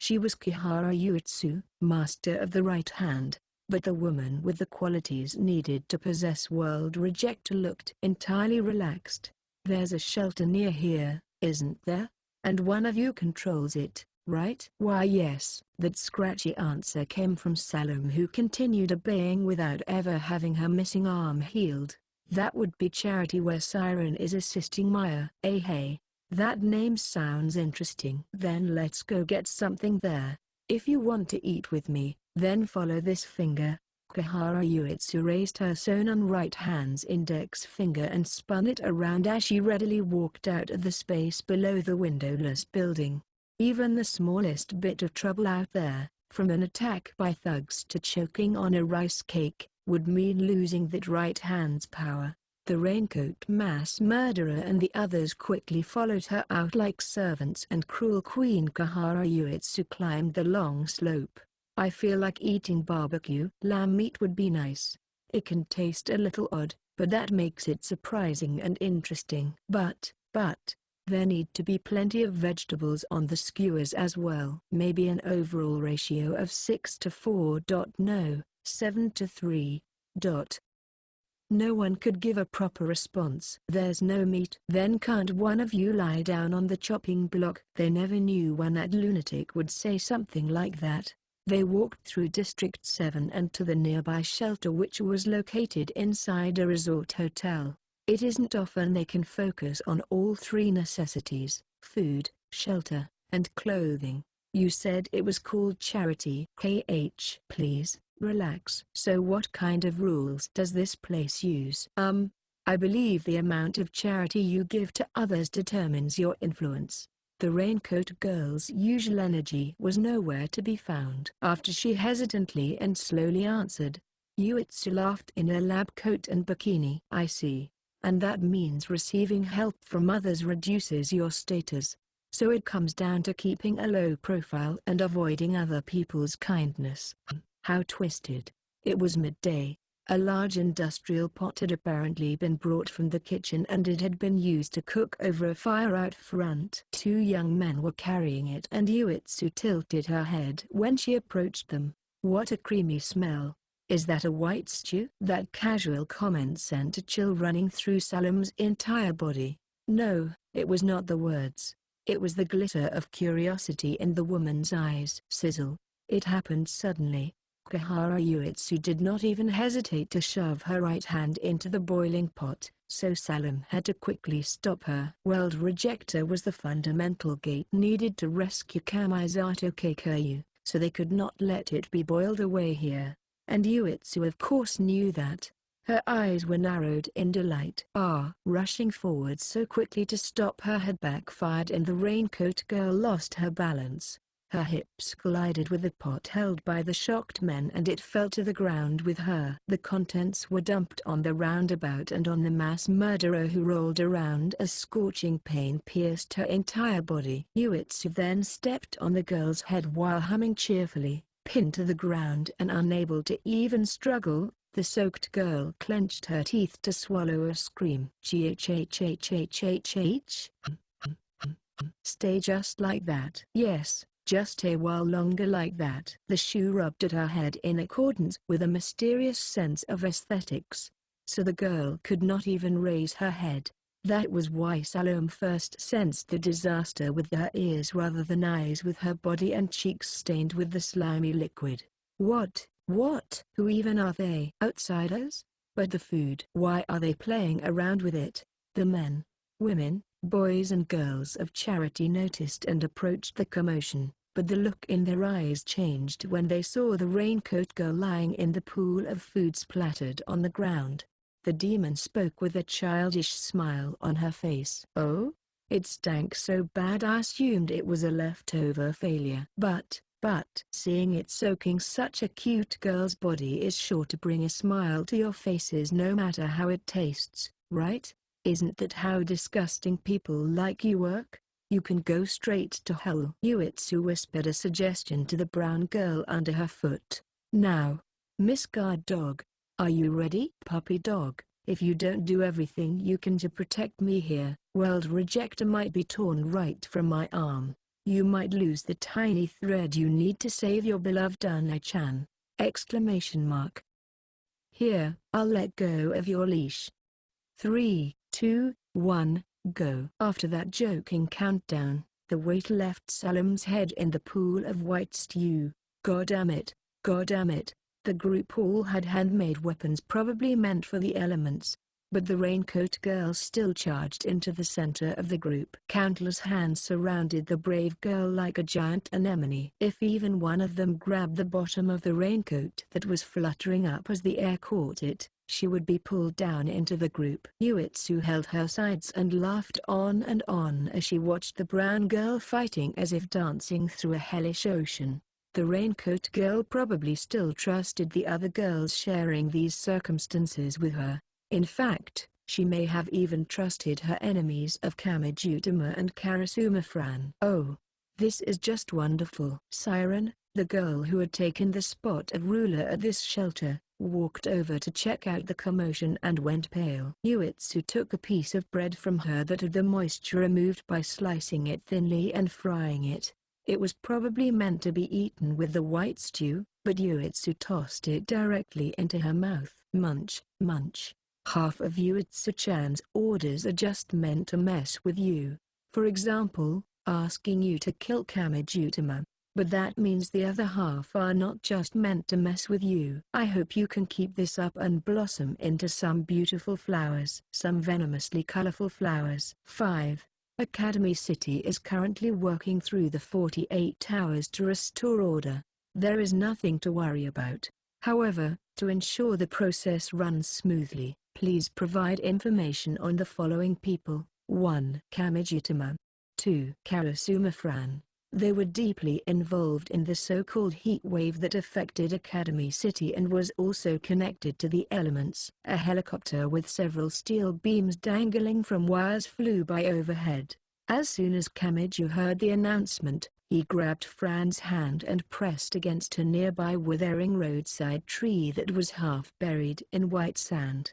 She was Kihara Yuitsu, master of the right hand, but the woman with the qualities needed to possess World Rejecter looked entirely relaxed. There's a shelter near here, isn't there? And one of you controls it, right? Why yes. That scratchy answer came from Salome, who continued obeying without ever having her missing arm healed. That would be Charity, where Siren is assisting Maya. Hey, that name sounds interesting. Then let's go get something there. If you want to eat with me, then follow this finger. Kihara Yuitsu raised her sewn-on right hand's index finger and spun it around as she readily walked out of the space below the windowless building. Even the smallest bit of trouble out there, from an attack by thugs to choking on a rice cake, would mean losing that right hand's power. The raincoat mass murderer and the others quickly followed her out like servants, and cruel Queen Kihara Yuitsu climbed the long slope. I feel like eating barbecue. Lamb meat would be nice. It can taste a little odd, but that makes it surprising and interesting. But, there need to be plenty of vegetables on the skewers as well. Maybe an overall ratio of 6:4. No, 7:3. No one could give a proper response. There's no meat. Then can't one of you lie down on the chopping block? They never knew when that lunatic would say something like that. They walked through District 7 and to the nearby shelter, which was located inside a resort hotel. It isn't often they can focus on all three necessities: food, shelter, and clothing. You said it was called Charity. KH. Please, relax. So what kind of rules does this place use? I believe the amount of charity you give to others determines your influence. The Raincoat Girl's usual energy was nowhere to be found. After she hesitantly and slowly answered, Yuitsu laughed in her lab coat and bikini. I see. And that means receiving help from others reduces your status. So it comes down to keeping a low profile and avoiding other people's kindness. How twisted. It was midday. A large industrial pot had apparently been brought from the kitchen, and it had been used to cook over a fire out front. Two young men were carrying it, and Yuitsu tilted her head when she approached them. What a creamy smell. Is that a white stew? That casual comment sent a chill running through Salome's entire body. No, it was not the words. It was the glitter of curiosity in the woman's eyes. Sizzle. It happened suddenly. Kihara Yuitsu did not even hesitate to shove her right hand into the boiling pot, so Salome had to quickly stop her. World Rejecter was the fundamental gate needed to rescue Kamisato Keikyu, so they could not let it be boiled away here. And Yuitsu of course knew that. Her eyes were narrowed in delight. Rushing forward so quickly to stop her had backfired, and the Raincoat Girl lost her balance. Her hips collided with the pot held by the shocked men, and it fell to the ground with her. The contents were dumped on the roundabout and on the mass murderer, who rolled around as scorching pain pierced her entire body. Yuitsu then stepped on the girl's head while humming cheerfully. Pinned to the ground and unable to even struggle, the soaked girl clenched her teeth to swallow a scream. Chhhhhhhh. Stay just like that. Yes. Just a while longer like that. The shoe rubbed at her head in accordance with a mysterious sense of aesthetics. So the girl could not even raise her head. That was why Salome first sensed the disaster with her ears rather than eyes, with her body and cheeks stained with the slimy liquid. What? Who even are they? Outsiders? But the food? Why are they playing around with it? The men, women, boys and girls of Charity noticed and approached the commotion. but the look in their eyes changed when they saw the raincoat girl lying in the pool of food splattered on the ground. The demon spoke with a childish smile on her face. "Oh? It stank so bad I assumed it was a leftover failure. But seeing it soaking such a cute girl's body is sure to bring a smile to your faces no matter how it tastes, right? Isn't that how disgusting people like you work? You can go straight to hell." Yuitsu whispered a suggestion to the brown girl under her foot. "Now, Miss Guard Dog, are you ready?" "Puppy dog, if you don't do everything you can to protect me here, World Rejector might be torn right from my arm. You might lose the tiny thread you need to save your beloved Unai-chan!" Exclamation mark. "Here, I'll let go of your leash. 3, 2, 1, go." After that joking countdown, the waiter left Salam's head in the pool of white stew. God damn it, god damn it. The group all had handmade weapons probably meant for the elements. But the raincoat girl still charged into the center of the group. Countless hands surrounded the brave girl like a giant anemone. If even one of them grabbed the bottom of the raincoat that was fluttering up as the air caught it, she would be pulled down into the group. Yuitsu held her sides and laughed on as she watched the brown girl fighting as if dancing through a hellish ocean. The raincoat girl probably still trusted the other girls sharing these circumstances with her. In fact, she may have even trusted her enemies of Kamijutama and Karasuma-fran. "Oh, this is just wonderful." Siren, the girl who had taken the spot of ruler at this shelter, walked over to check out the commotion and went pale. Yuitsu took a piece of bread from her that had the moisture removed by slicing it thinly and frying it. It was probably meant to be eaten with the white stew, but Yuitsu tossed it directly into her mouth. Munch, munch. Half of Yuitsu-chan's orders are just meant to mess with you. For example, asking you to kill Kamijutama. But that means the other half are not just meant to mess with you. I hope you can keep this up and blossom into some beautiful flowers. Some venomously colorful flowers. 5. Academy City is currently working through the 48 towers to restore order. There is nothing to worry about. However, to ensure the process runs smoothly, please provide information on the following people. 1. Kamijutama. 2. Karasuma-fran. They were deeply involved in the so-called heat wave that affected Academy City and was also connected to the elements. A helicopter with several steel beams dangling from wires flew by overhead. As soon as Kamiju heard the announcement, he grabbed Fran's hand and pressed against a nearby withering roadside tree that was half buried in white sand.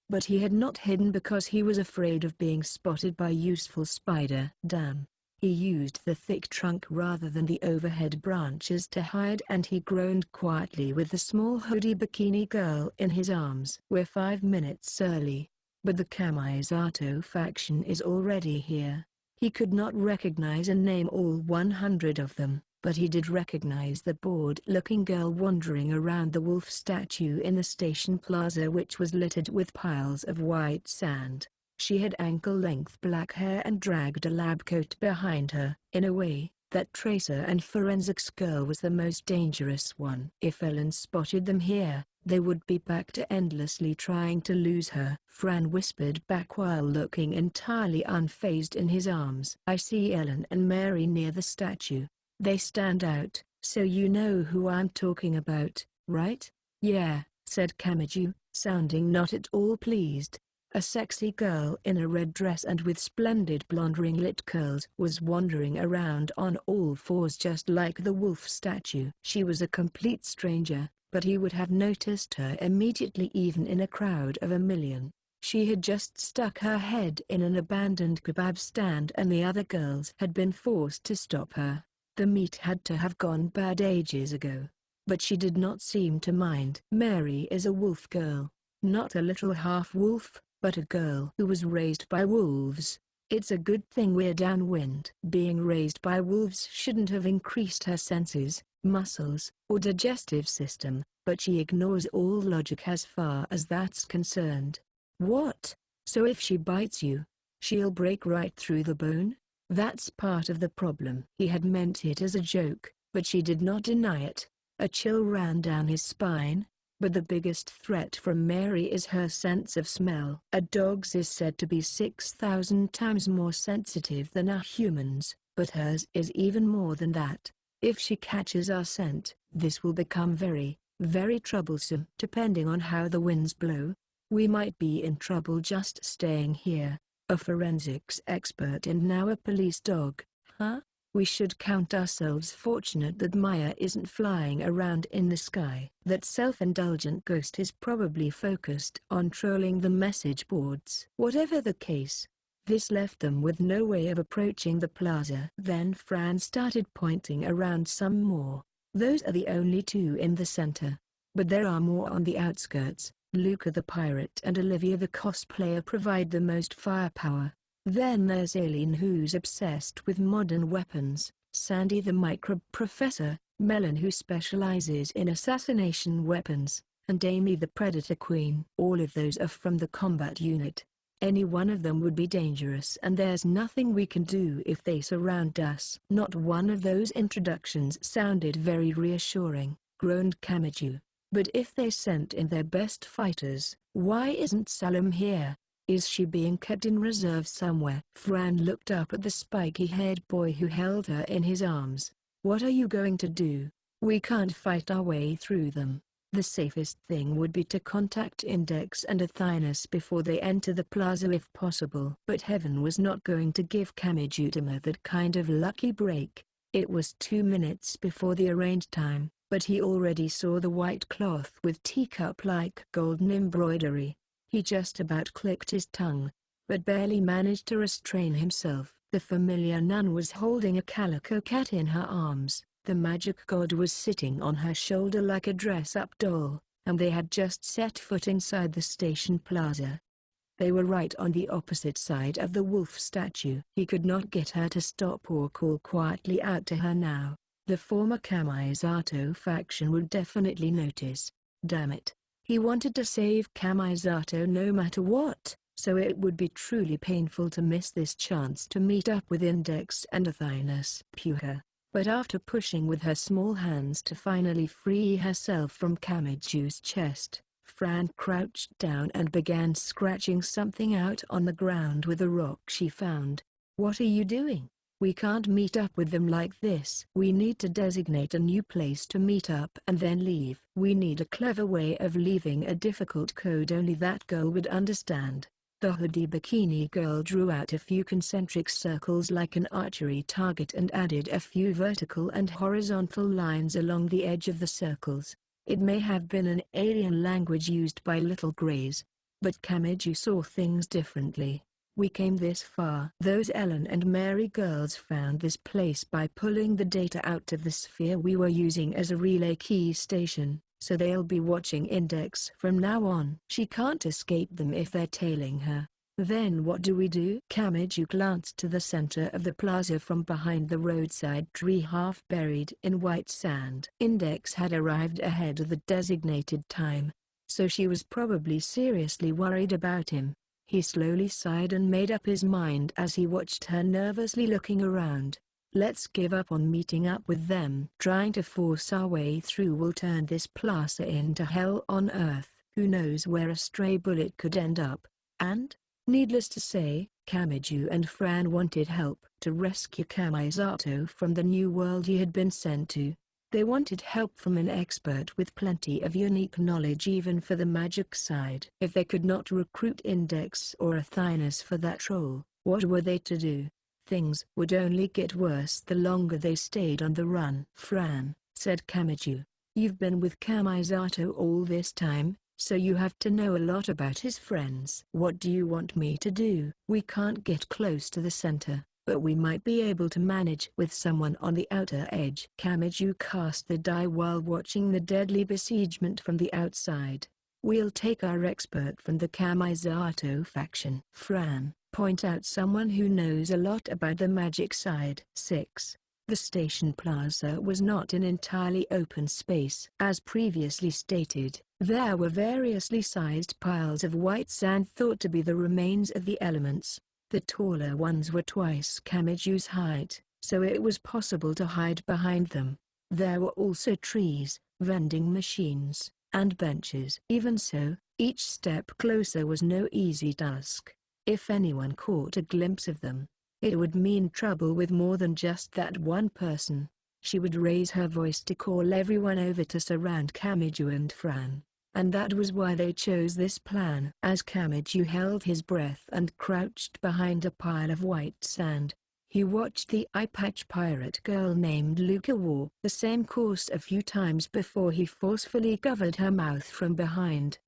But he had not hidden because he was afraid of being spotted by useful spider. Damn. He used the thick trunk rather than the overhead branches to hide, and he groaned quietly with the small hoodie bikini girl in his arms. "We're 5 minutes early, but the Kamisato faction is already here." He could not recognize and name all 100 of them, but he did recognize the bored-looking girl wandering around the wolf statue in the station plaza, which was littered with piles of white sand. She had ankle-length black hair and dragged a lab coat behind her. In a way, that tracer and forensics girl was the most dangerous one. If Ellen spotted them here, they would be back to endlessly trying to lose her. Fran whispered back while looking entirely unfazed in his arms. "I see Ellen and Mary near the statue. They stand out, so you know who I'm talking about, right?" "Yeah," said Kamiju, sounding not at all pleased. A sexy girl in a red dress and with splendid blonde ringlet curls was wandering around on all fours just like the wolf statue. She was a complete stranger, but he would have noticed her immediately even in a crowd of a million. She had just stuck her head in an abandoned kebab stand and the other girls had been forced to stop her. The meat had to have gone bad ages ago. But she did not seem to mind. Mary is a wolf girl. Not a little half-wolf, but a girl who was raised by wolves. It's a good thing we're downwind. Being raised by wolves shouldn't have increased her senses, muscles, or digestive system, but she ignores all logic as far as that's concerned. What? So if she bites you, she'll break right through the bone? That's part of the problem. He had meant it as a joke, but she did not deny it. A chill ran down his spine. But the biggest threat from Mary is her sense of smell. A dog's is said to be 6,000 times more sensitive than a human's, but hers is even more than that. If she catches our scent, this will become very, very troublesome. Depending on how the winds blow, we might be in trouble just staying here. A forensics expert and now a police dog, huh? We should count ourselves fortunate that Maya isn't flying around in the sky. That self-indulgent ghost is probably focused on trolling the message boards. Whatever the case, this left them with no way of approaching the plaza. Then Fran started pointing around some more. Those are the only two in the center. But there are more on the outskirts. Luca the pirate and Olivia the cosplayer provide the most firepower. Then there's Aileen, who's obsessed with modern weapons, Sandy the microbe professor, Melon who specializes in assassination weapons, and Amy the predator queen. All of those are from the combat unit. Any one of them would be dangerous and there's nothing we can do if they surround us. Not one of those introductions sounded very reassuring, groaned Kamiju. But if they sent in their best fighters, why isn't Salem here? Is she being kept in reserve somewhere? Fran looked up at the spiky-haired boy who held her in his arms. What are you going to do? We can't fight our way through them. The safest thing would be to contact Index and Athynus before they enter the plaza if possible. But heaven was not going to give Kamijutama that kind of lucky break. It was 2 minutes before the arranged time, but he already saw the white cloth with teacup-like golden embroidery. He just about clicked his tongue, but barely managed to restrain himself. The familiar nun was holding a calico cat in her arms. The magic god was sitting on her shoulder like a dress-up doll, and they had just set foot inside the station plaza. They were right on the opposite side of the wolf statue. He could not get her to stop or call quietly out to her now. The former Kamisato faction would definitely notice. Damn it. He wanted to save Kamisato no matter what, so it would be truly painful to miss this chance to meet up with Index and Athynus. Puka. But after pushing with her small hands to finally free herself from Kamiju's chest, Fran crouched down and began scratching something out on the ground with a rock she found. What are you doing? We can't meet up with them like this. We need to designate a new place to meet up and then leave. We need a clever way of leaving a difficult code only that girl would understand. The hoodie bikini girl drew out a few concentric circles like an archery target and added a few vertical and horizontal lines along the edge of the circles. It may have been an alien language used by little greys, but Kamiju saw things differently. We came this far. Those Ellen and Mary girls found this place by pulling the data out of the sphere we were using as a relay key station, so they'll be watching Index from now on. She can't escape them if they're tailing her. Then what do we do? Kamiju glanced to the center of the plaza from behind the roadside tree half buried in white sand. Index had arrived ahead of the designated time, so she was probably seriously worried about him. He slowly sighed and made up his mind as he watched her nervously looking around. Let's give up on meeting up with them. Trying to force our way through will turn this plaza into hell on earth. Who knows where a stray bullet could end up. And, needless to say, Kamiju and Fran wanted help to rescue Kamisato from the new world he had been sent to. They wanted help from an expert with plenty of unique knowledge even for the magic side. If they could not recruit Index or Athynus for that role, what were they to do? Things would only get worse the longer they stayed on the run. Fran, said Kamiju, you've been with Kamisato all this time, so you have to know a lot about his friends. What do you want me to do? We can't get close to the center, but we might be able to manage with someone on the outer edge. Kamiju cast the die while watching the deadly besiegement from the outside. We'll take our expert from the Kamisato faction. Fran, point out someone who knows a lot about the magic side. 6. The station plaza was not an entirely open space. As previously stated, there were variously sized piles of white sand thought to be the remains of the elements. The taller ones were twice Kamiju's height, so it was possible to hide behind them. There were also trees, vending machines, and benches. Even so, each step closer was no easy task. If anyone caught a glimpse of them, it would mean trouble with more than just that one person. She would raise her voice to call everyone over to surround Kamiju and Fran. And that was why they chose this plan. As Kamiju held his breath and crouched behind a pile of white sand, he watched the eye-patch pirate girl named Luca walk the same course a few times before he forcefully covered her mouth from behind.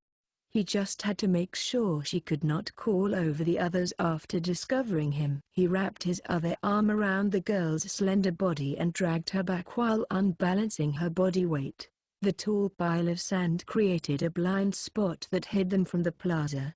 He just had to make sure she could not call over the others after discovering him. He wrapped his other arm around the girl's slender body and dragged her back while unbalancing her body weight. The tall pile of sand created a blind spot that hid them from the plaza!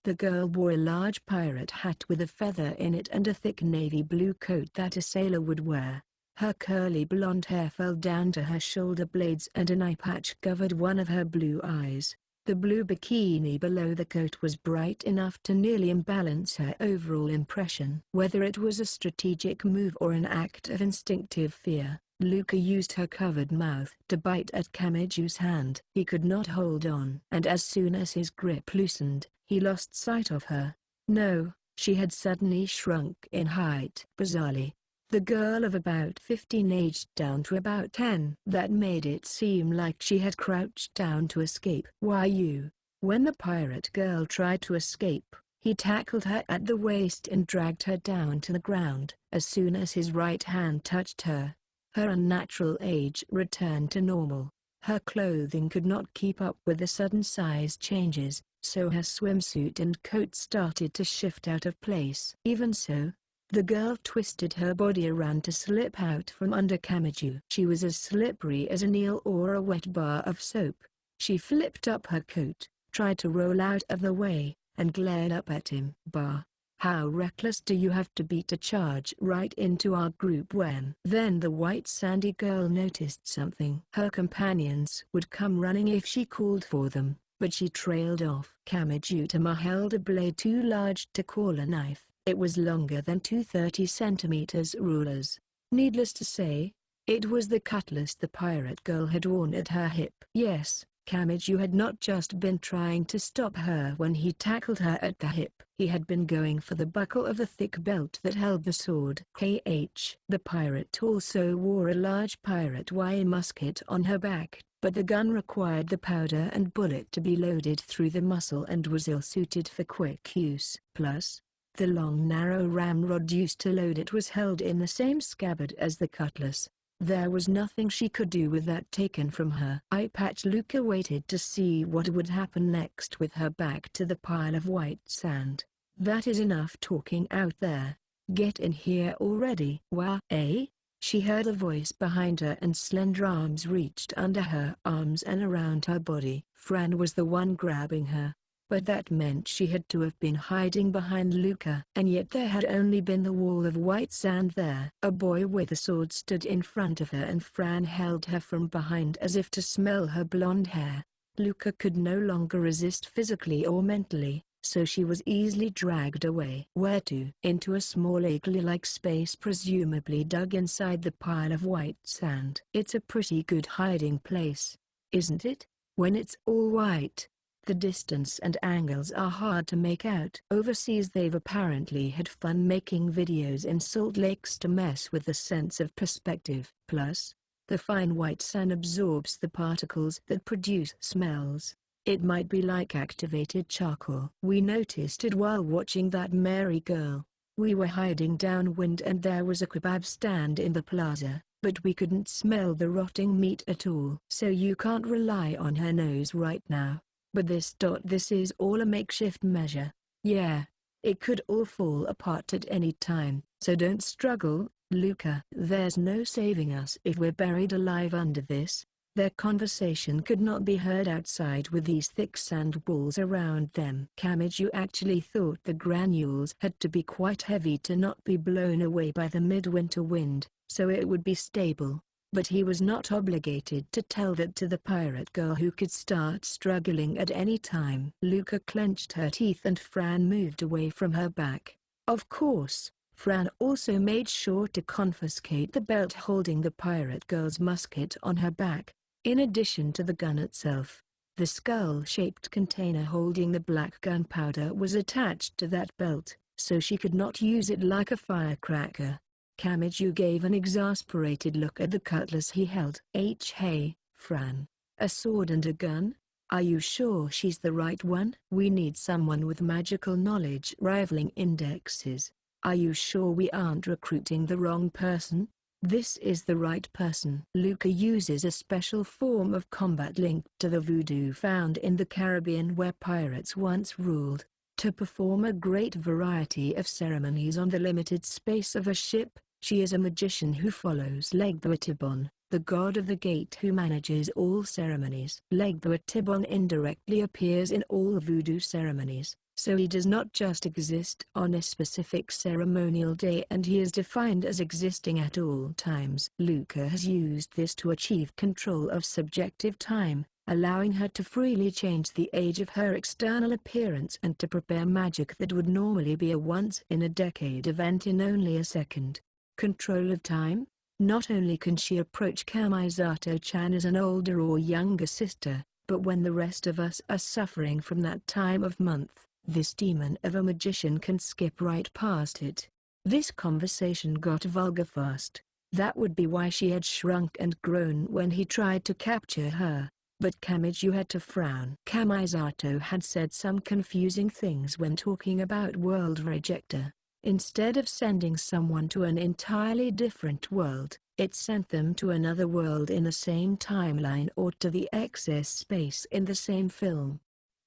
The girl wore a large pirate hat with a feather in it and a thick navy blue coat that a sailor would wear. Her curly blonde hair fell down to her shoulder blades and an eye patch covered one of her blue eyes. The blue bikini below the coat was bright enough to nearly imbalance her overall impression. Whether it was a strategic move or an act of instinctive fear, Luca used her covered mouth to bite at Kamiju's hand. He could not hold on, and as soon as his grip loosened, he lost sight of her. No, she had suddenly shrunk in height. Bizarrely, the girl of about 15 aged down to about 10. That made it seem like she had crouched down to escape. Why you? When the pirate girl tried to escape, he tackled her at the waist and dragged her down to the ground. As soon as his right hand touched her, her unnatural age returned to normal. Her clothing could not keep up with the sudden size changes, so her swimsuit and coat started to shift out of place. Even so, the girl twisted her body around to slip out from under Kamiju. She was as slippery as an eel or a wet bar of soap. She flipped up her coat, tried to roll out of the way, and glared up at him. Bah! How reckless do you have to be to charge right into our group when? Then the white sandy girl noticed something. Her companions would come running if she called for them, but she trailed off. Kamiju held a blade too large to call a knife. It was longer than 230 centimeters rulers. Needless to say, it was the cutlass the pirate girl had worn at her hip. Yes, Kamiju had not just been trying to stop her when he tackled her at the hip. He had been going for the buckle of the thick belt that held the sword. The pirate also wore a large pirate wire musket on her back, but the gun required the powder and bullet to be loaded through the muzzle and was ill-suited for quick use. Plus, the long narrow ramrod used to load it was held in the same scabbard as the cutlass. There was nothing she could do with that taken from her. Eye patch Luca waited to see what would happen next with her back to the pile of white sand. That is enough talking out there. Get in here already. Wah, eh? She heard a voice behind her and slender arms reached under her arms and around her body. Fran was the one grabbing her. But that meant she had to have been hiding behind Luca. And yet there had only been the wall of white sand there. A boy with a sword stood in front of her and Fran held her from behind as if to smell her blonde hair. Luca could no longer resist physically or mentally, so she was easily dragged away. Where to? Into a small igloo-like space presumably dug inside the pile of white sand. It's a pretty good hiding place, isn't it? When it's all white, the distance and angles are hard to make out. Overseas they've apparently had fun making videos in salt lakes to mess with the sense of perspective. Plus, the fine white sand absorbs the particles that produce smells. It might be like activated charcoal. We noticed it while watching that Mary girl. We were hiding downwind and there was a kebab stand in the plaza, but we couldn't smell the rotting meat at all. So you can't rely on her nose right now. But this is all a makeshift measure. Yeah, it could all fall apart at any time, so don't struggle, Luca. There's no saving us if we're buried alive under this. Their conversation could not be heard outside with these thick sand walls around them. Kamiju actually thought the granules had to be quite heavy to not be blown away by the midwinter wind, so it would be stable. But he was not obligated to tell that to the pirate girl who could start struggling at any time. Luca clenched her teeth and Fran moved away from her back. Of course, Fran also made sure to confiscate the belt holding the pirate girl's musket on her back. In addition to the gun itself, the skull-shaped container holding the black gunpowder was attached to that belt, so she could not use it like a firecracker. Kamiju gave an exasperated look at the cutlass he held. Hey, Fran. A sword and a gun? Are you sure she's the right one? We need someone with magical knowledge rivaling indexes. Are you sure we aren't recruiting the wrong person? This is the right person. Luca uses a special form of combat linked to the voodoo found in the Caribbean where pirates once ruled, to perform a great variety of ceremonies on the limited space of a ship. She is a magician who follows Legboatibon, the god of the gate who manages all ceremonies. Legboatibon indirectly appears in all voodoo ceremonies, so he does not just exist on a specific ceremonial day, and he is defined as existing at all times. Luca has used this to achieve control of subjective time, allowing her to freely change the age of her external appearance and to prepare magic that would normally be a once-in-a-decade event in only a second. Control of time? Not only can she approach Kamisato-chan as an older or younger sister, but when the rest of us are suffering from that time of month, this demon of a magician can skip right past it. This conversation got vulgar fast. That would be why she had shrunk and grown when he tried to capture her. But Kamiju had to frown. Kamisato had said some confusing things when talking about World Rejector. Instead of sending someone to an entirely different world, it sent them to another world in the same timeline or to the excess space in the same film.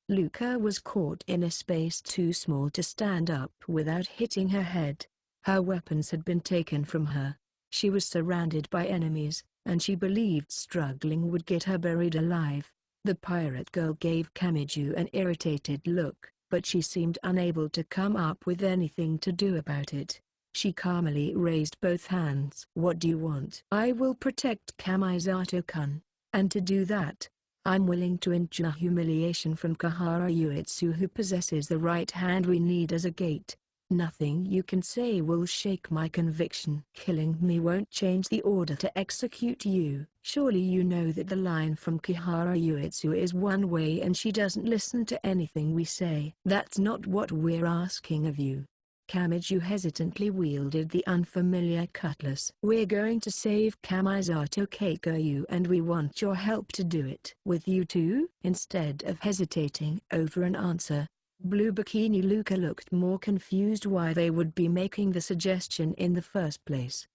Luca was caught in a space too small to stand up without hitting her head. Her weapons had been taken from her. She was surrounded by enemies, and she believed struggling would get her buried alive. The pirate girl gave Kamiju an irritated look, but she seemed unable to come up with anything to do about it. She calmly raised both hands. What do you want? I will protect Kamisato-kun, and to do that, I'm willing to endure humiliation from Kahara Uetsu, who possesses the right hand we need as a gate. Nothing you can say will shake my conviction. Killing me won't change the order to execute you. Surely you know that the line from Kahara Uetsu is one way and she doesn't listen to anything we say. That's not what we're asking of you. Kamiju hesitantly wielded the unfamiliar cutlass. We're going to save Kamisato Keikoyu and we want your help to do it. With you too? Instead of hesitating over an answer, Blue Bikini Luca looked more confused why they would be making the suggestion in the first place.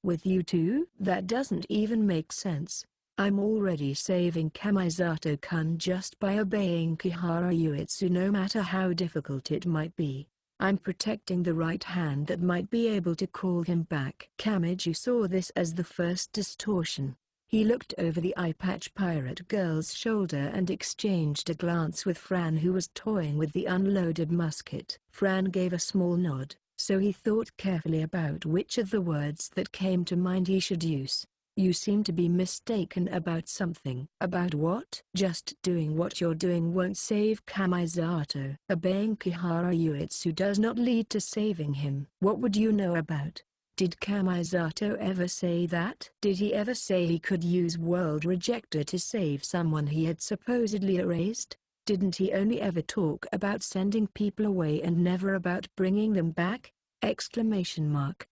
With you too? That doesn't even make sense. I'm already saving Kamisato-kun just by obeying Kahara Uetsu no matter how difficult it might be. I'm protecting the right hand that might be able to call him back. Kamiju saw this as the first distortion. He looked over the eye-patch pirate girl's shoulder and exchanged a glance with Fran, who was toying with the unloaded musket. Fran gave a small nod, so he thought carefully about which of the words that came to mind he should use. You seem to be mistaken about something. About what? Just doing what you're doing won't save Kamisato. Obeying Kahara Uetsu does not lead to saving him. What would you know about? Did Kamisato ever say that? Did he ever say he could use World Rejector to save someone he had supposedly erased? Didn't he only ever talk about sending people away and never about bringing them back? Exclamation mark.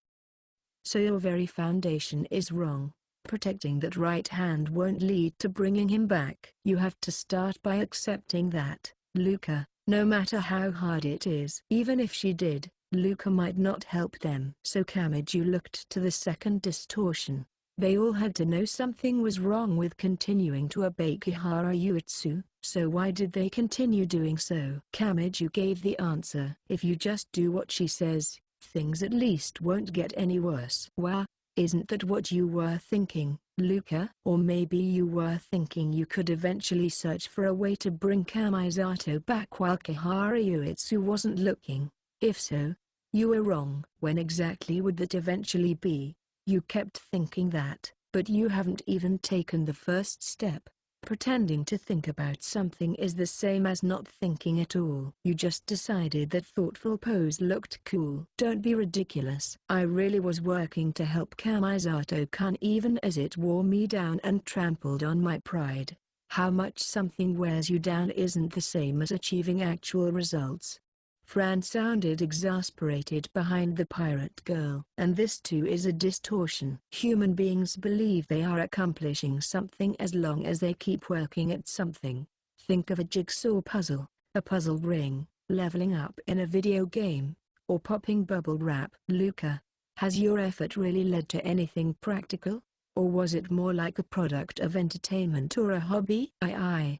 So your very foundation is wrong. Protecting that right hand won't lead to bringing him back. You have to start by accepting that, Luca, no matter how hard it is. Even if she did, Luca might not help them. So Kamiju looked to the second distortion. They all had to know something was wrong with continuing to obey Kahara Uetsu, so why did they continue doing so? Kamiju gave the answer. If you just do what she says, things at least won't get any worse. Wow, isn't that what you were thinking, Luca? Or maybe you were thinking you could eventually search for a way to bring Kamisato back while Kahara Uetsu wasn't looking. If so, you were wrong. When exactly would that eventually be? You kept thinking that, But you haven't even taken the first step. Pretending to think about something is the same as not thinking at all. You just decided that thoughtful pose looked cool. Don't be ridiculous. I really was working to help Kamisato-kun even as it wore me down and trampled on my pride. How much something wears you down isn't the same as achieving actual results. Fran sounded exasperated behind the pirate girl. And this too is a distortion. Human beings believe they are accomplishing something as long as they keep working at something. Think of a jigsaw puzzle, a puzzle ring, leveling up in a video game, or popping bubble wrap. Luca, has your effort really led to anything practical? Or was it more like a product of entertainment or a hobby?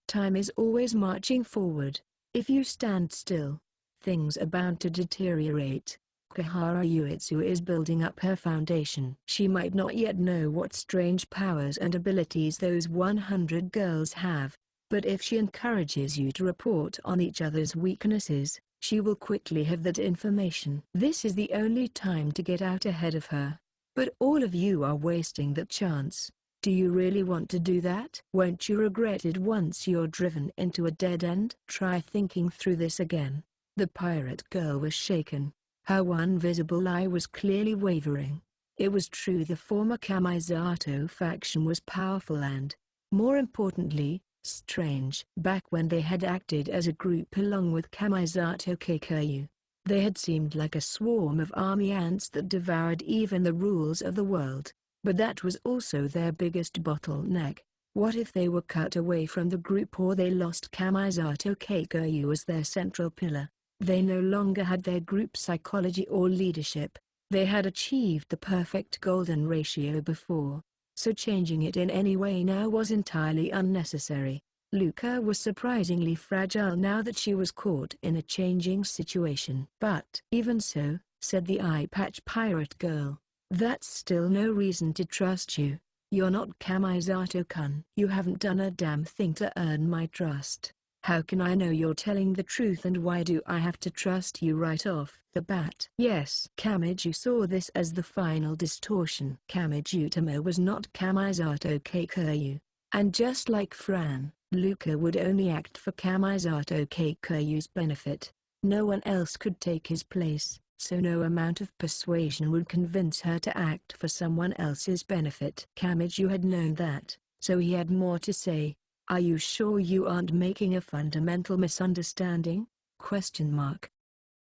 Time is always marching forward. If you stand still, things are bound to deteriorate. Kihara Yuitsu is building up her foundation. She might not yet know what strange powers and abilities those 100 girls have, but if she encourages you to report on each other's weaknesses, she will quickly have that information. This is the only time to get out ahead of her. But all of you are wasting that chance. Do you really want to do that? Won't you regret it once you're driven into a dead end? Try thinking through this again. The pirate girl was shaken. Her one visible eye was clearly wavering. It was true the former Kamisato faction was powerful and, more importantly, strange. Back when they had acted as a group along with Kamisato Keikeryu, they had seemed like a swarm of army ants that devoured even the rules of the world. But that was also their biggest bottleneck. What if they were cut away from the group or they lost Kamisato Keikeryu as their central pillar? They no longer had their group psychology or leadership. They had achieved the perfect golden ratio before, so changing it in any way now was entirely unnecessary. Luca was surprisingly fragile now that she was caught in a changing situation. But even so, said the eye patch pirate girl, that's still no reason to trust you. You're not Kamisato-kun. You haven't done a damn thing to earn my trust. How can I know you're telling the truth, and why do I have to trust you right off the bat? Yes. Kamiju saw this as the final distortion. Kamijutama was not Kamisato Keikeryu. And just like Fran, Luca would only act for Kamisato Keikeryu's benefit. No one else could take his place, so no amount of persuasion would convince her to act for someone else's benefit. Kamiju had known that, so he had more to say. Are you sure you aren't making a fundamental misunderstanding?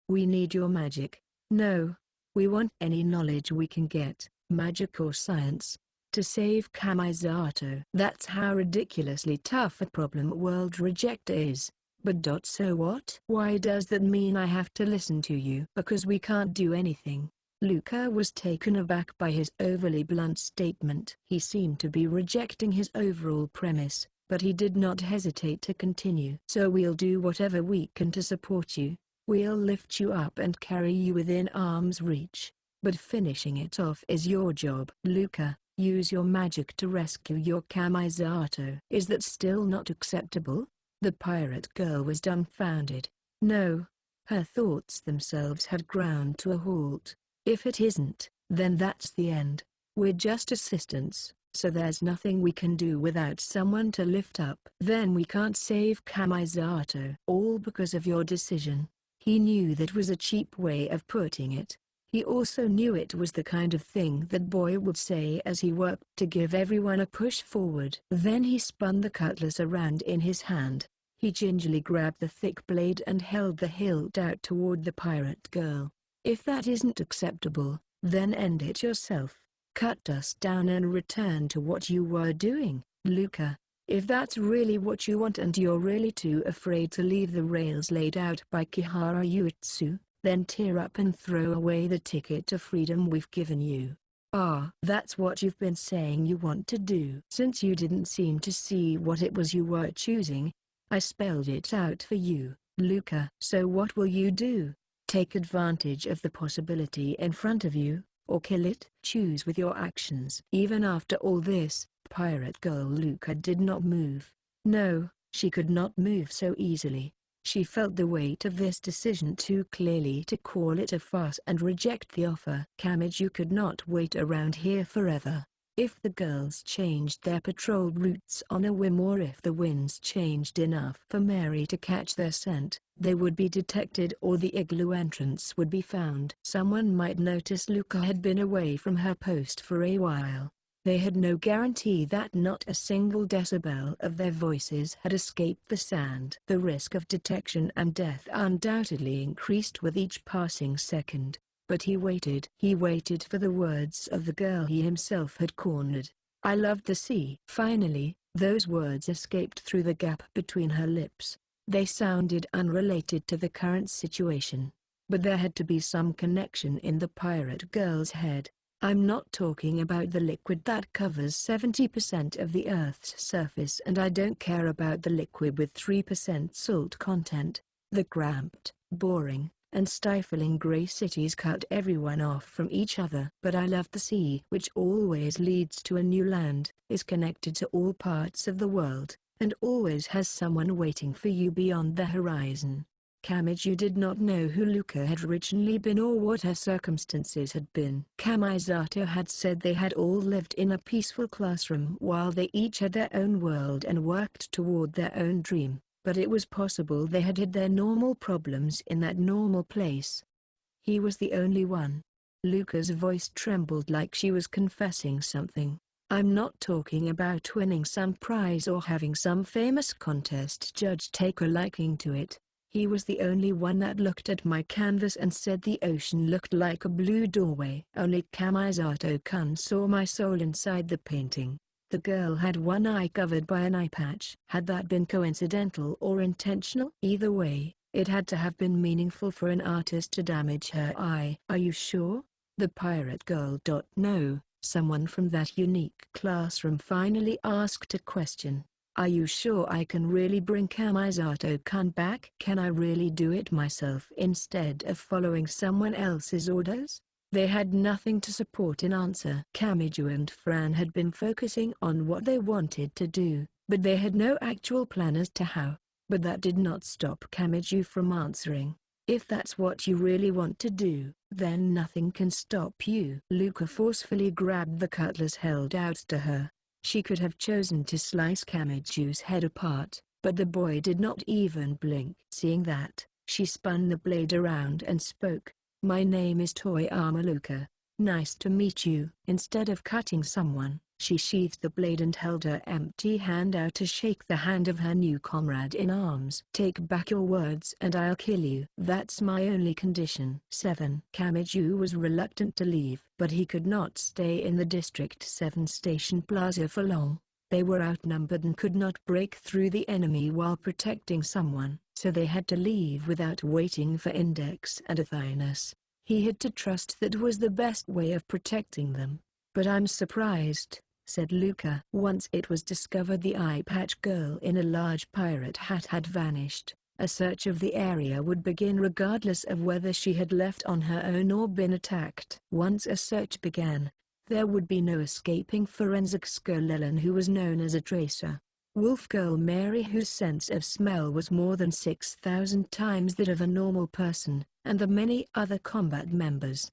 We need your magic. No. We want any knowledge we can get, magic or science, to save Kamisato. That's how ridiculously tough a problem World Rejecter is. But so what? Why does that mean I have to listen to you? Because we can't do anything. Luca was taken aback by his overly blunt statement. He seemed to be rejecting his overall premise, but he did not hesitate to continue. So we'll do whatever we can to support you. We'll lift you up and carry you within arm's reach. But finishing it off is your job. Luca, use your magic to rescue your Kamisato. Is that still not acceptable? The pirate girl was dumbfounded. No. Her thoughts themselves had ground to a halt. If it isn't, then that's the end. We're just assistants, so there's nothing we can do without someone to lift up. Then we can't save Kamisato. All because of your decision. He knew that was a cheap way of putting it. He also knew it was the kind of thing that boy would say as he worked to give everyone a push forward. Then he spun the cutlass around in his hand. He gingerly grabbed the thick blade and held the hilt out toward the pirate girl. If that isn't acceptable, then end it yourself. Cut us down and return to what you were doing, Luca. If that's really what you want and you're really too afraid to leave the rails laid out by Kihara Yuitsu, then tear up and throw away the ticket to freedom we've given you. Ah, that's what you've been saying you want to do. Since you didn't seem to see what it was you were choosing, I spelled it out for you, Luca. So what will you do? Take advantage of the possibility in front of you, or kill it? Choose with your actions. Even after all this, pirate girl Luca did not move. No, she could not move so easily. She felt the weight of this decision too clearly to call it a farce and reject the offer. Kamiju could not wait around here forever. If the girls changed their patrol routes on a whim, or if the winds changed enough for Mary to catch their scent, they would be detected, or the igloo entrance would be found. Someone might notice Luca had been away from her post for a while. They had no guarantee that not a single decibel of their voices had escaped the sand. The risk of detection and death undoubtedly increased with each passing second. But he waited. He waited for the words of the girl he himself had cornered. "I loved the sea." Finally, those words escaped through the gap between her lips. They sounded unrelated to the current situation. But there had to be some connection in the pirate girl's head. "I'm not talking about the liquid that covers 70% of the Earth's surface, and I don't care about the liquid with 3% salt content. The cramped, boring, and stifling gray cities cut everyone off from each other. But I love the sea, which always leads to a new land, is connected to all parts of the world, and always has someone waiting for you beyond the horizon." Kamizu did not know who Luca had originally been or what her circumstances had been. Kamisato had said they had all lived in a peaceful classroom while they each had their own world and worked toward their own dream. But it was possible they had hid their normal problems in that normal place. He was the only one. Luca's voice trembled like she was confessing something. "I'm not talking about winning some prize or having some famous contest judge take a liking to it. He was the only one that looked at my canvas and said the ocean looked like a blue doorway. Only Kamisato-kun saw my soul inside the painting." The girl had one eye covered by an eye patch. Had that been coincidental or intentional? Either way, it had to have been meaningful for an artist to damage her eye. "Are you sure?" The pirate girl. "No," someone from that unique classroom finally asked a question. "Are you sure I can really bring Kamisato-kun back? Can I really do it myself instead of following someone else's orders?" They had nothing to support in answer. Kamizu and Fran had been focusing on what they wanted to do, but they had no actual plan as to how. But that did not stop Kamizu from answering. "If that's what you really want to do, then nothing can stop you." Luca forcefully grabbed the cutlass held out to her. She could have chosen to slice Kamizu's head apart, but the boy did not even blink. Seeing that, she spun the blade around and spoke. "My name is Toyama Luca. Nice to meet you." Instead of cutting someone, she sheathed the blade and held her empty hand out to shake the hand of her new comrade in arms. "Take back your words and I'll kill you. That's my only condition." 7. Kamizu was reluctant to leave, but he could not stay in the District 7 Station Plaza for long. They were outnumbered and could not break through the enemy while protecting someone, so they had to leave without waiting for Index and Athena's. He had to trust that was the best way of protecting them. "But I'm surprised," said Luca. Once it was discovered the eye patch girl in a large pirate hat had vanished, a search of the area would begin regardless of whether she had left on her own or been attacked. Once a search began, there would be no escaping forensics girl Ellen, who was known as a tracer. Wolf girl Mary, whose sense of smell was more than 6,000 times that of a normal person, and the many other combat members.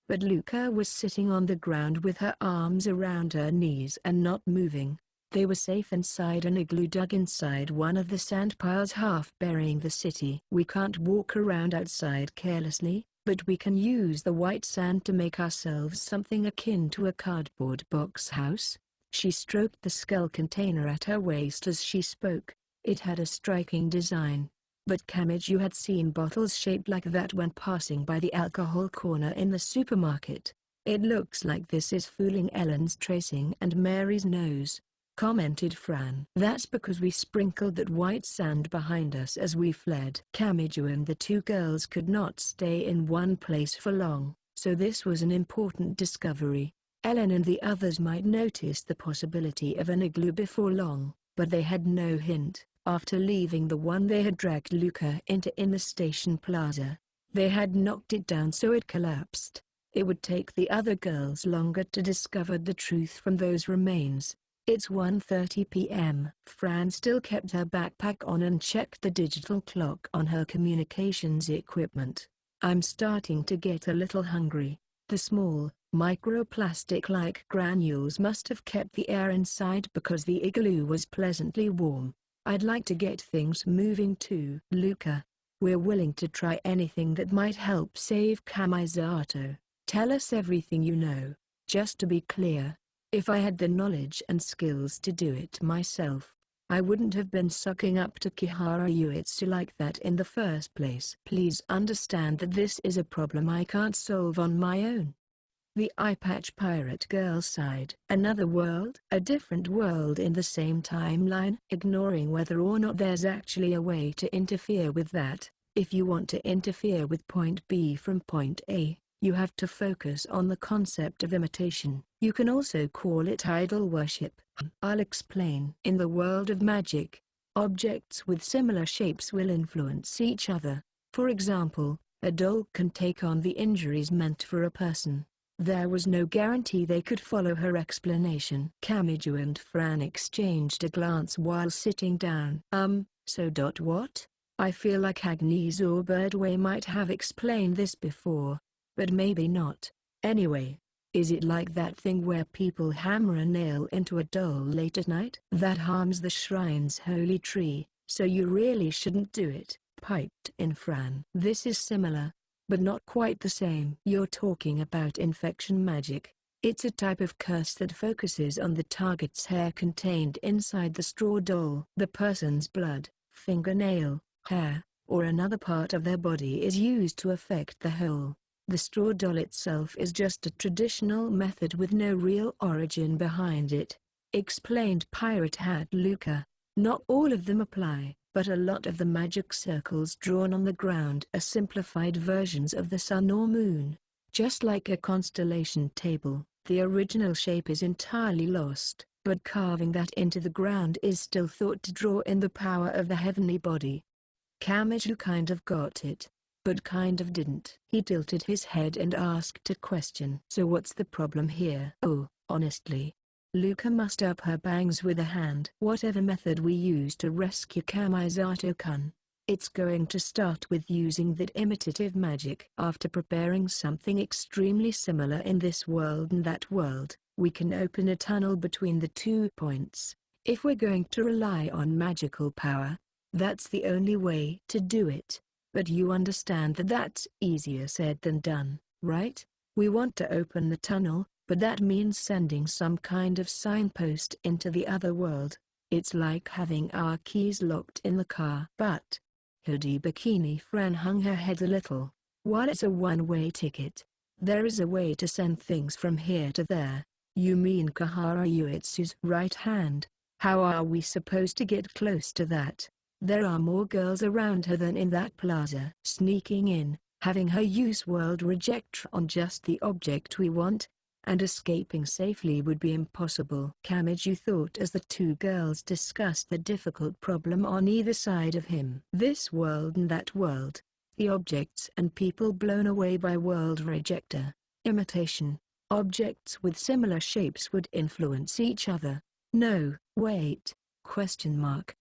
But Luca was sitting on the ground with her arms around her knees and not moving. They were safe inside an igloo dug inside one of the sand piles half burying the city. "We can't walk around outside carelessly, but we can use the white sand to make ourselves something akin to a cardboard box house." She stroked the skull container at her waist as she spoke. It had a striking design. But Kamizu had seen bottles shaped like that when passing by the alcohol corner in the supermarket. "It looks like this is fooling Ellen's tracing and Mary's nose," commented Fran. "That's because we sprinkled that white sand behind us as we fled." Kamizu and the two girls could not stay in one place for long, so this was an important discovery. Ellen and the others might notice the possibility of an igloo before long, but they had no hint. After leaving the one they had dragged Luca into in the station plaza, they had knocked it down so it collapsed. It would take the other girls longer to discover the truth from those remains. "It's 1:30 p.m. Fran still kept her backpack on and checked the digital clock on her communications equipment. "I'm starting to get a little hungry." The small, Microplastic-like granules must have kept the air inside because the igloo was pleasantly warm. I'd like to get things moving too. Luca, we're willing to try anything that might help save Kamisato. Tell us everything you know. Just to be clear, if I had the knowledge and skills to do it myself, I wouldn't have been sucking up to Kihara Uetsu like that in the first place. Please understand that this is a problem I can't solve on my own. The eye-patch pirate girl sighed. Another world? A different world in the same timeline? Ignoring whether or not there's actually a way to interfere with that, if you want to interfere with point B from point A, you have to focus on the concept of imitation. You can also call it idol worship. I'll explain. In the world of magic, objects with similar shapes will influence each other. For example, a doll can take on the injuries meant for a person. There was no guarantee they could follow her explanation. Kamiju and Fran exchanged a glance while sitting down. So what? I feel like Agnes or Birdway might have explained this before, but maybe not. Anyway, is it like that thing where people hammer a nail into a doll late at night? That harms the shrine's holy tree, so you really shouldn't do it, piped in Fran. This is similar, but not quite the same. You're talking about infection magic. It's a type of curse that focuses on the target's hair contained inside the straw doll. The person's blood, fingernail, hair, or another part of their body is used to affect the whole. The straw doll itself is just a traditional method with no real origin behind it, explained Pirate Hat Luca. Not all of them apply, but a lot of the magic circles drawn on the ground are simplified versions of the sun or moon. Just like a constellation table, the original shape is entirely lost, but carving that into the ground is still thought to draw in the power of the heavenly body. Kamiju kind of got it, but kind of didn't. He tilted his head and asked a question. So what's the problem here? Oh, honestly. Luca mussed up her bangs with a hand. Whatever method we use to rescue Kamisato-kun, it's going to start with using that imitative magic. After preparing something extremely similar in this world and that world, we can open a tunnel between the 2 points. If we're going to rely on magical power, that's the only way to do it. But you understand that that's easier said than done, right? We want to open the tunnel, but that means sending some kind of signpost into the other world. It's like having our keys locked in the car. But, hoodie bikini Fran hung her head a little. While it's a one-way ticket, there is a way to send things from here to there. You mean Kihara Uetsu's right hand? How are we supposed to get close to that? There are more girls around her than in that plaza. Sneaking in, having her use world reject on just the object we want, and escaping safely would be impossible. Kamiju thought as the two girls discussed the difficult problem on either side of him. This world and that world, the objects and people blown away by world rejector, imitation, objects with similar shapes would influence each other. No, wait, question mark.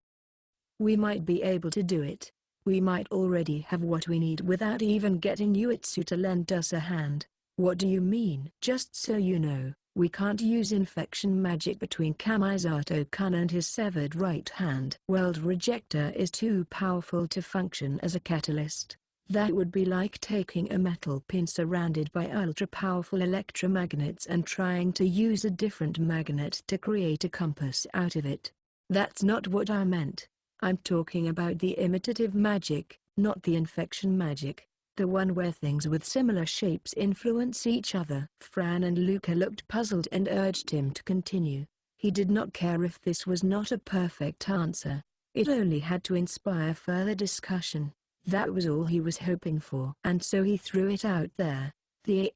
We might be able to do it. We might already have what we need without even getting Uetsu to lend us a hand. What do you mean? Just so you know, we can't use infection magic between Kamisato-kun and his severed right hand. World Rejector is too powerful to function as a catalyst. That would be like taking a metal pin surrounded by ultra-powerful electromagnets and trying to use a different magnet to create a compass out of it. That's not what I meant. I'm talking about the imitative magic, not the infection magic. The one where things with similar shapes influence each other. Fran and Luca looked puzzled and urged him to continue. He did not care if this was not a perfect answer. It only had to inspire further discussion. That was all he was hoping for. And so he threw it out there. The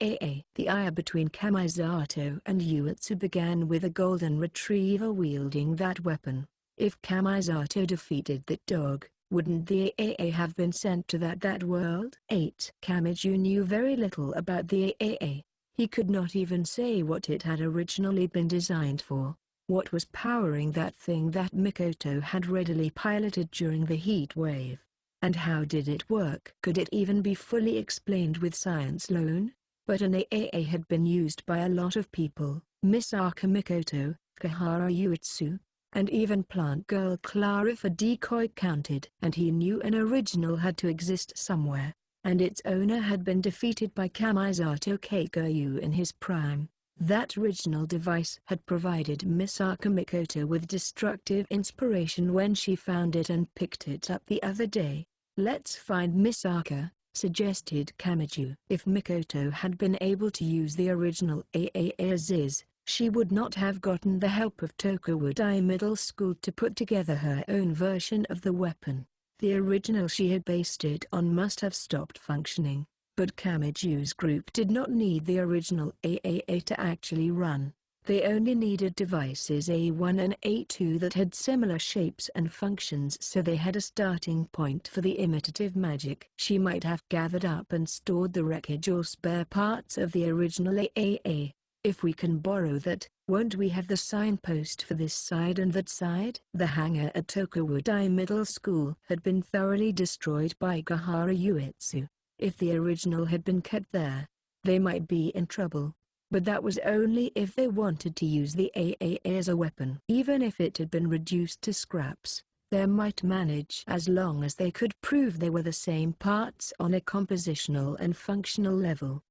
ire between Kamisato and Uetsu began with a golden retriever wielding that weapon. If Kamisato defeated that dog, wouldn't the AAA have been sent to that world? 8. Kamiju knew very little about the AAA. He could not even say what it had originally been designed for. What was powering that thing that Mikoto had readily piloted during the heat wave? And how did it work? Could it even be fully explained with science alone? But an AAA had been used by a lot of people, Misaka Mikoto, Kihara Uetsu, and even Plant Girl Clara for decoy counted. And he knew an original had to exist somewhere, and its owner had been defeated by Kamisato Kagyu in his prime. That original device had provided Misaka Mikoto with destructive inspiration when she found it and picked it up the other day. "Let's find Misaka," suggested Kamiju. If Mikoto had been able to use the original AAA as is, she would not have gotten the help of Tokawadai Middle School to put together her own version of the weapon. The original she had based it on must have stopped functioning, but Kamiju's group did not need the original AAA to actually run. They only needed devices A1 and A2 that had similar shapes and functions, so they had a starting point for the imitative magic. She might have gathered up and stored the wreckage or spare parts of the original AAA. "If we can borrow that, won't we have the signpost for this side and that side?" The hangar at Tokawadai Middle School had been thoroughly destroyed by Kihara Uetsu. If the original had been kept there, they might be in trouble. But that was only if they wanted to use the AAA as a weapon. Even if it had been reduced to scraps, they might manage as long as they could prove they were the same parts on a compositional and functional level.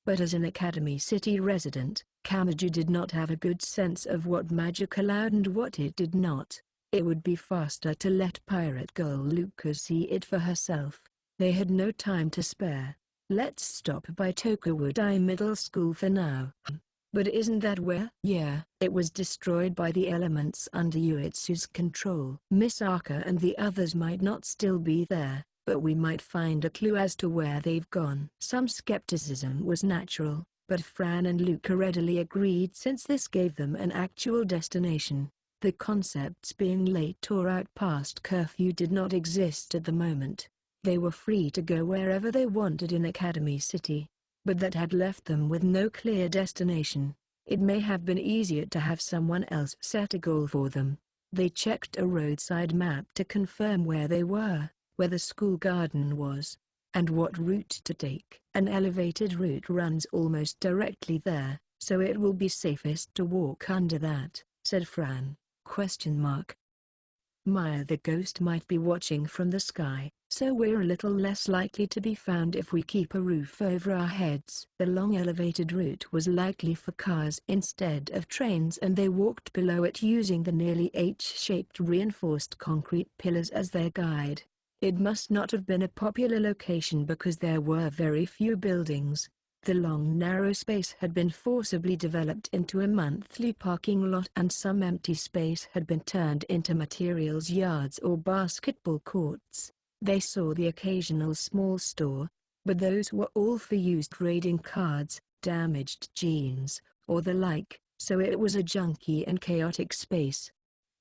But as an Academy City resident, Kamiju did not have a good sense of what magic allowed and what it did not. It would be faster to let Pirate Girl Luca see it for herself. They had no time to spare. "Let's stop by Tokawadai Middle School for now." "But isn't that where?" "Yeah, it was destroyed by the elements under Uetsu's control. Misaka and the others might not still be there, but we might find a clue as to where they've gone." Some skepticism was natural, but Fran and Luca readily agreed since this gave them an actual destination. The concepts being late or out past curfew did not exist at the moment. They were free to go wherever they wanted in Academy City, but that had left them with no clear destination. It may have been easier to have someone else set a goal for them. They checked a roadside map to confirm where they were, where the school garden was, and what route to take. "An elevated route runs almost directly there, so it will be safest to walk under that," said Fran. Maya the ghost might be watching from the sky, so we're a little less likely to be found if we keep a roof over our heads. The long elevated route was likely for cars instead of trains, and they walked below it using the nearly H-shaped reinforced concrete pillars as their guide. It must not have been a popular location because there were very few buildings. The long narrow space had been forcibly developed into a monthly parking lot, and some empty space had been turned into materials yards or basketball courts. They saw the occasional small store, but those were all for used trading cards, damaged jeans, or the like, so it was a junky and chaotic space.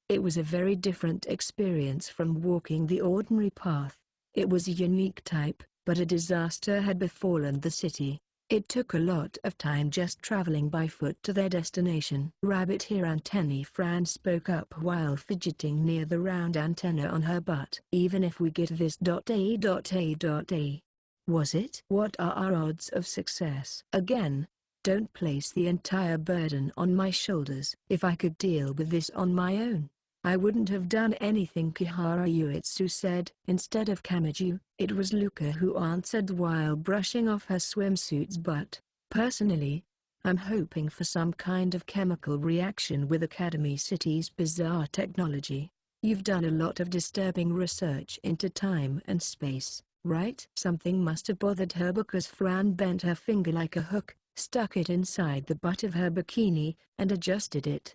It was a very different experience from walking the ordinary path. It was a unique type, but a disaster had befallen the city. It took a lot of time just traveling by foot to their destination. "Rabbit hair antennae," Fran spoke up while fidgeting near the round antenna on her butt. "Even if we get this A. Was it? What are our odds of success?" "Again, don't place the entire burden on my shoulders. If I could deal with this on my own, I wouldn't have done anything," Kihara Uetsu said. Instead of Kamiju, it was Luca who answered while brushing off her swimsuit's butt. "Personally, I'm hoping for some kind of chemical reaction with Academy City's bizarre technology. You've done a lot of disturbing research into time and space, right?" Something must have bothered her because Fran bent her finger like a hook, stuck it inside the butt of her bikini, and adjusted it.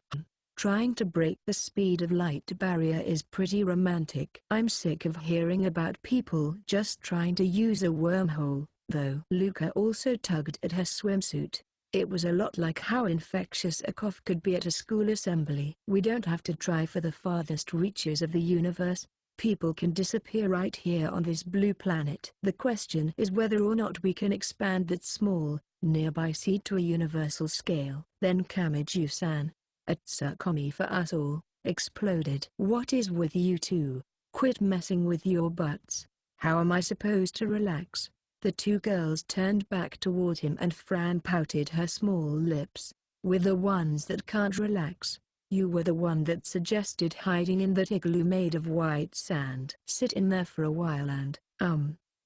"Trying to break the speed of light barrier is pretty romantic. I'm sick of hearing about people just trying to use a wormhole, though." Luca also tugged at her swimsuit. It was a lot like how infectious a cough could be at a school assembly. "We don't have to try for the farthest reaches of the universe. People can disappear right here on this blue planet. The question is whether or not we can expand that small, nearby seed to a universal scale." Then Kamiju-san, "A Tsukumi for us all," exploded. "What is with you two? Quit messing with your butts. How am I supposed to relax? The two girls turned back toward him and Fran pouted her small lips. "We're the ones that can't relax. You were the one that suggested hiding in that igloo made of white sand. Sit in there for a while and,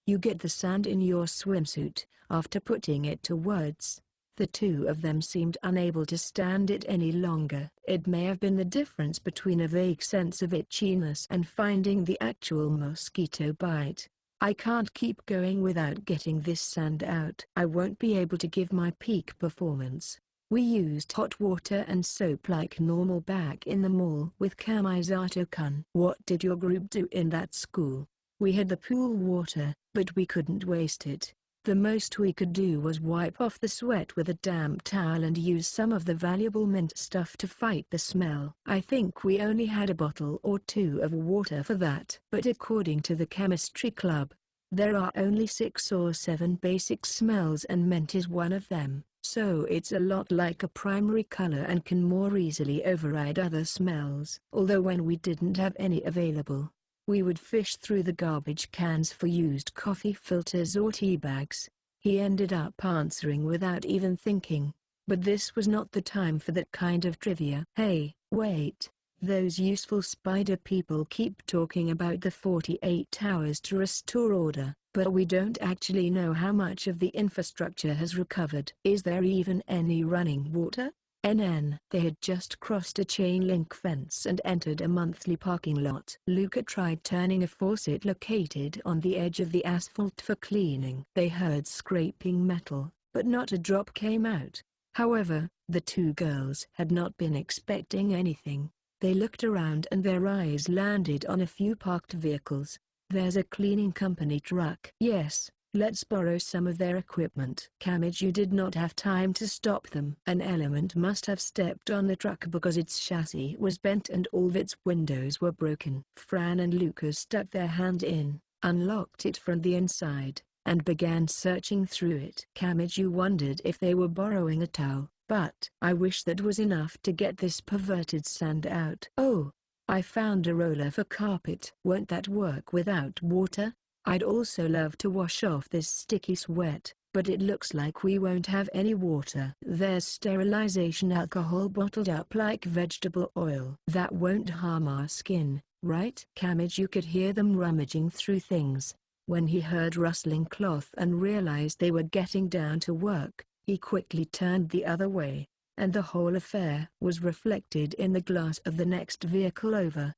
you get the sand in your swimsuit." After putting it to words, the two of them seemed unable to stand it any longer. It may have been the difference between a vague sense of itchiness and finding the actual mosquito bite. "I can't keep going without getting this sand out. I won't be able to give my peak performance." We used hot water and soap like normal back in the mall with Kamisato-kun. "What did your group do in that school?" "We had the pool water, but we couldn't waste it. The most we could do was wipe off the sweat with a damp towel and use some of the valuable mint stuff to fight the smell. I think we only had a bottle or two of water for that." But according to the chemistry club, there are only 6 or 7 basic smells and mint is one of them. So it's a lot like a primary color and can more easily override other smells. Although when we didn't have any available, we would fish through the garbage cans for used coffee filters or tea bags. He ended up answering without even thinking. But this was not the time for that kind of trivia. "Hey, wait. Those useful spider people keep talking about the 48 hours to restore order, but we don't actually know how much of the infrastructure has recovered. Is there even any running water?" They had just crossed a chain-link fence and entered a monthly parking lot. Luca tried turning a faucet located on the edge of the asphalt for cleaning. They heard scraping metal, but not a drop came out. However, the two girls had not been expecting anything. They looked around and their eyes landed on a few parked vehicles. "There's a cleaning company truck." "Yes, let's borrow some of their equipment." Kamiju did not have time to stop them. An element must have stepped on the truck because its chassis was bent and all of its windows were broken. Fran and Lucas stuck their hand in, unlocked it from the inside, and began searching through it. Kamiju wondered if they were borrowing a towel. "But I wish that was enough to get this perverted sand out." "Oh, I found a roller for carpet." "Won't that work without water?" "I'd also love to wash off this sticky sweat, but it looks like we won't have any water." "There's sterilization alcohol bottled up like vegetable oil." "That won't harm our skin, right?" Kamiju could hear them rummaging through things. When he heard rustling cloth and realized they were getting down to work, he quickly turned the other way, and the whole affair was reflected in the glass of the next vehicle over.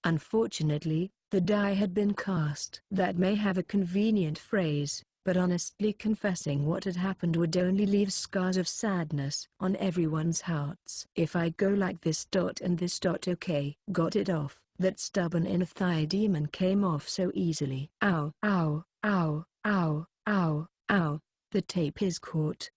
Unfortunately, the die had been cast. That may have a convenient phrase, but honestly confessing what had happened would only leave scars of sadness on everyone's hearts. "If I go like this and this okay." Got it off. That stubborn inner thigh demon came off so easily. "Ow, ow, ow, ow, ow, ow. The tape is caught."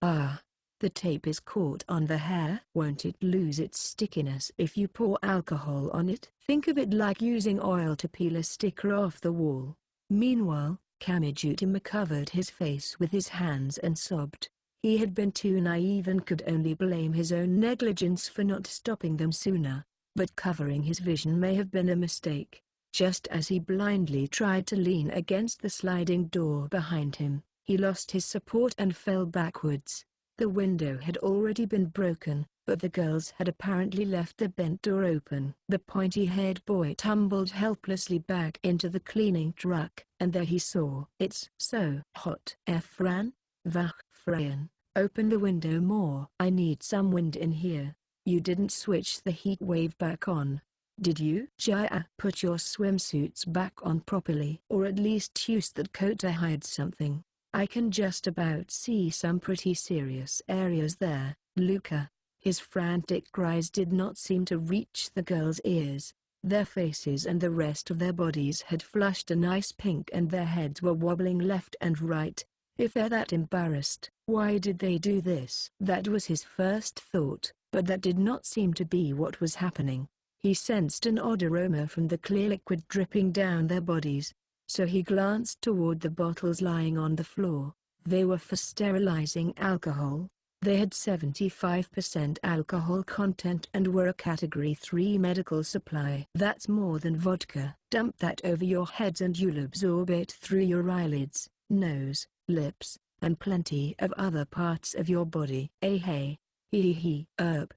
The tape is caught on the hair. "Won't it lose its stickiness if you pour alcohol on it?" "Think of it like using oil to peel a sticker off the wall." Meanwhile, Kamijutama covered his face with his hands and sobbed. He had been too naive and could only blame his own negligence for not stopping them sooner. But covering his vision may have been a mistake. Just as he blindly tried to lean against the sliding door behind him, he lost his support and fell backwards. The window had already been broken, but the girls had apparently left the bent door open. The pointy-haired boy tumbled helplessly back into the cleaning truck, and there he saw. "It's so hot." "Fran? Vach, Fran, open the window more." "I need some wind in here." "You didn't switch the heat wave back on, did you?" "Jaya, put your swimsuits back on properly. Or at least use that coat to hide something. I can just about see some pretty serious areas there." "Luca." His frantic cries did not seem to reach the girls' ears. Their faces and the rest of their bodies had flushed a nice pink and their heads were wobbling left and right. If they're that embarrassed, why did they do this? That was his first thought, but that did not seem to be what was happening. He sensed an odd aroma from the clear liquid dripping down their bodies, so he glanced toward the bottles lying on the floor. They were for sterilizing alcohol. They had 75% alcohol content and were a Category 3 medical supply. "That's more than vodka." "Dump that over your heads and you'll absorb it through your eyelids." nose, lips, and plenty of other parts of your body. Hey.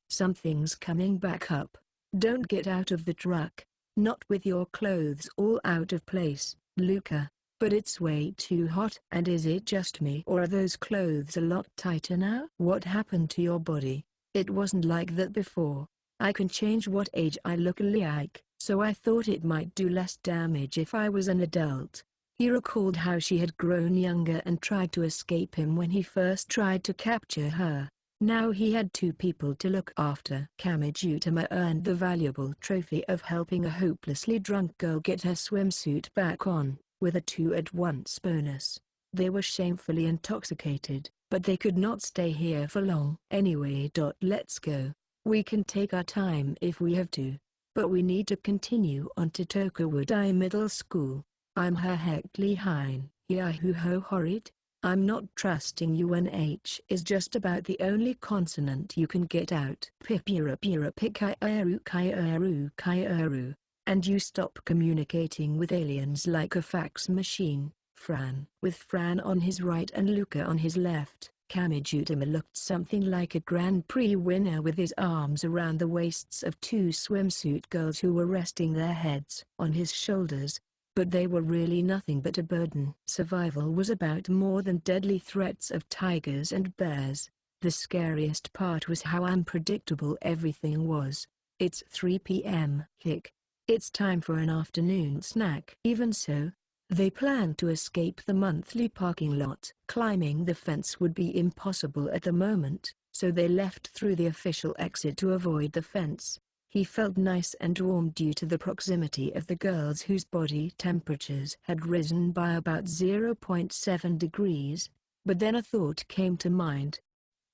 Something's coming back up. Don't get out of the truck. Not with your clothes all out of place, Luca. But it's way too hot. And is it just me, or are those clothes a lot tighter now? What happened to your body? It wasn't like that before. I can change what age I look like, so I thought it might do less damage if I was an adult. He recalled how she had grown younger and tried to escape him when he first tried to capture her. Now he had two people to look after. Kamijutama earned the valuable trophy of helping a hopelessly drunk girl get her swimsuit back on, with a 2-at-once bonus. They were shamefully intoxicated, but they could not stay here for long. Anyway, let's go. We can take our time if we have to. But we need to continue on to Tokawudai Middle School. I'm Herhectly Hein, Yahoo horrid. I'm not trusting you when H is just about the only consonant you can get out. Pipira Kairu. And you stop communicating with aliens like a fax machine, Fran. With Fran on his right and Luca on his left, Kamijutama looked something like a Grand Prix winner with his arms around the waists of two swimsuit girls who were resting their heads on his shoulders. But they were really nothing but a burden. Survival was about more than deadly threats of tigers and bears. The scariest part was how unpredictable everything was. It's 3 p.m. It's time for an afternoon snack. Even so, they planned to escape the monthly parking lot. Climbing the fence would be impossible at the moment, so they left through the official exit to avoid the fence. He felt nice and warm due to the proximity of the girls whose body temperatures had risen by about 0.7 degrees, but then a thought came to mind.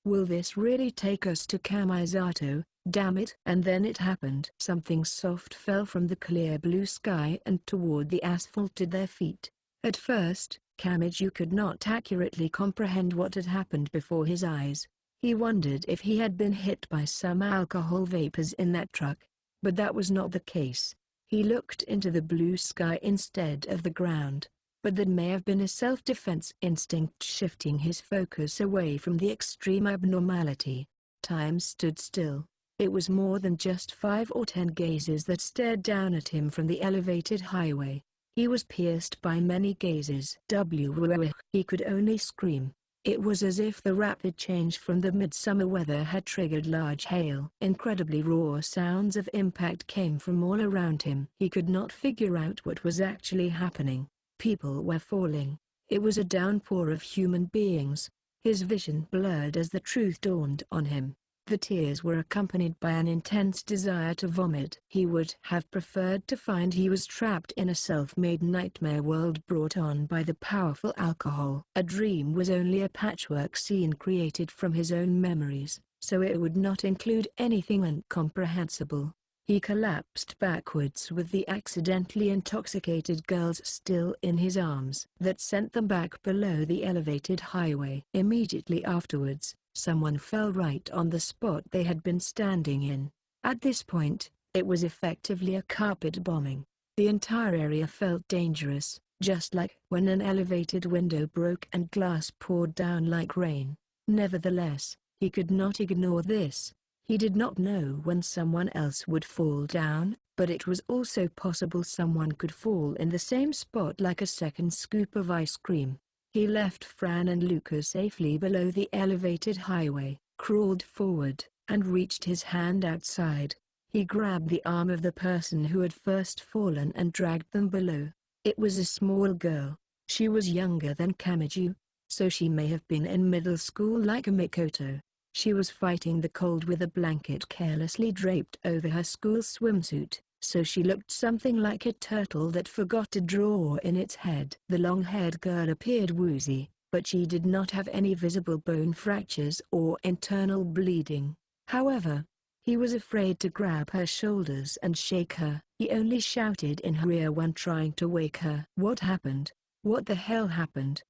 Will this really take us to Kamisato? Damn it! And then it happened. Something soft fell from the clear blue sky and toward the asphalt at their feet. At first, Kamiju could not accurately comprehend what had happened before his eyes. He wondered if he had been hit by some alcohol vapors in that truck. But that was not the case. He looked into the blue sky instead of the ground. But that may have been a self-defense instinct shifting his focus away from the extreme abnormality. Time stood still. It was more than just 5 or 10 gazes that stared down at him from the elevated highway. He was pierced by many gazes. He could only scream. It was as if the rapid change from the midsummer weather had triggered large hail. Incredibly raw sounds of impact came from all around him. He could not figure out what was actually happening. People were falling. It was a downpour of human beings. His vision blurred as the truth dawned on him. The tears were accompanied by an intense desire to vomit. He would have preferred to find he was trapped in a self-made nightmare world brought on by the powerful alcohol. A dream was only a patchwork scene created from his own memories, so it would not include anything incomprehensible. He collapsed backwards with the accidentally intoxicated girls still in his arms. That sent them back below the elevated highway. Immediately afterwards, someone fell right on the spot they had been standing in. At this point, it was effectively a carpet bombing. The entire area felt dangerous, just like when an elevated window broke and glass poured down like rain. Nevertheless, he could not ignore this. He did not know when someone else would fall down, but it was also possible someone could fall in the same spot like a second scoop of ice cream. He left Fran and Luca safely below the elevated highway, crawled forward, and reached his hand outside. He grabbed the arm of the person who had first fallen and dragged them below. It was a small girl. She was younger than Kamiju, so she may have been in middle school like Mikoto. She was fighting the cold with a blanket carelessly draped over her school swimsuit, so she looked something like a turtle that forgot to draw in its head. The long-haired girl appeared woozy, but she did not have any visible bone fractures or internal bleeding. However, he was afraid to grab her shoulders and shake her. He only shouted in her ear when trying to wake her. What happened? What the hell happened?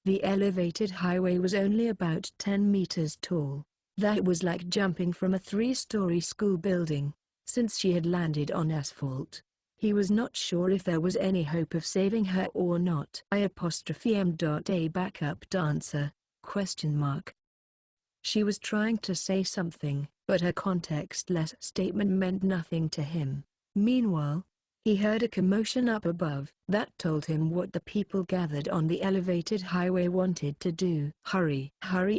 The elevated highway was only about 10 meters tall. That was like jumping from a 3-story school building. Since she had landed on asphalt, He was not sure if there was any hope of saving her or not. A backup dancer? She was trying to say something, but her contextless statement meant nothing to him. Meanwhile, he heard a commotion up above that told him what the people gathered on the elevated highway wanted to do. Hurry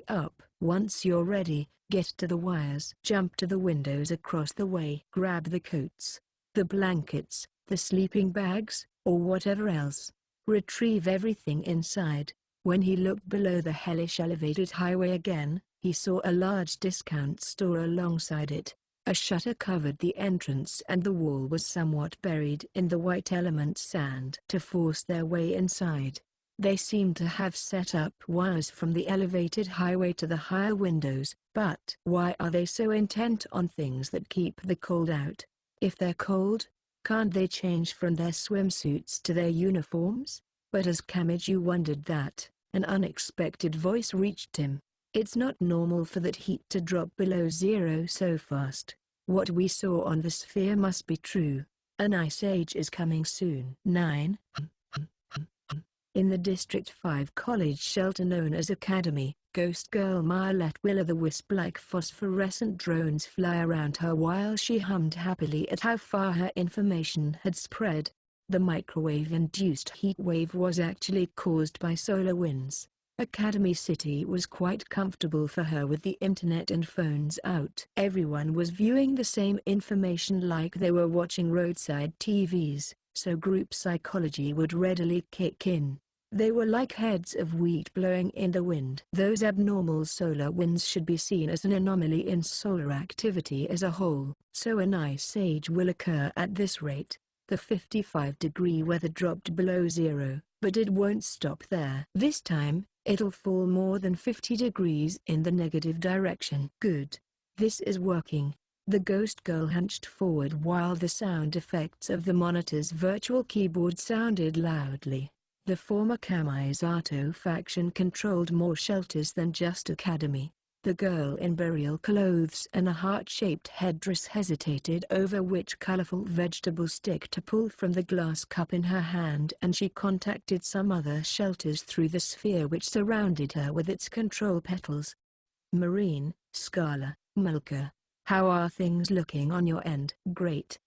up. Once you're ready, get to the wires. Jump to the windows across the way. Grab the coats, the blankets, the sleeping bags, or whatever else. Retrieve everything inside. When he looked below the hellish elevated highway again, he saw a large discount store alongside it. A shutter covered the entrance and the wall was somewhat buried in the white element sand. To force their way inside, they seemed to have set up wires from the elevated highway to the higher windows. But why are they so intent on things that keep the cold out? If they're cold, can't they change from their swimsuits to their uniforms? But as Kamiju wondered that, an unexpected voice reached him. It's not normal for that heat to drop below zero so fast. What we saw on the sphere must be true. An ice age is coming soon. 9. In the District 5 college shelter known as Academy, Ghost Girl Maya let will-o'-the-wisp like phosphorescent drones fly around her while she hummed happily at how far her information had spread. The microwave-induced heat wave was actually caused by solar winds. Academy City was quite comfortable for her with the internet and phones out. Everyone was viewing the same information like they were watching roadside TVs, so group psychology would readily kick in. They were like heads of wheat blowing in the wind. Those abnormal solar winds should be seen as an anomaly in solar activity as a whole. So an ice age will occur at this rate. The 55-degree weather dropped below zero, but it won't stop there. This time, it'll fall more than 50 degrees in the negative direction. Good. This is working. The ghost girl hunched forward while the sound effects of the monitor's virtual keyboard sounded loudly. The former Kamisato faction controlled more shelters than just Academy. The girl in burial clothes and a heart-shaped headdress hesitated over which colorful vegetable stick to pull from the glass cup in her hand, and she contacted some other shelters through the sphere which surrounded her with its control petals. Marine, Scala, Milka. How are things looking on your end? Great.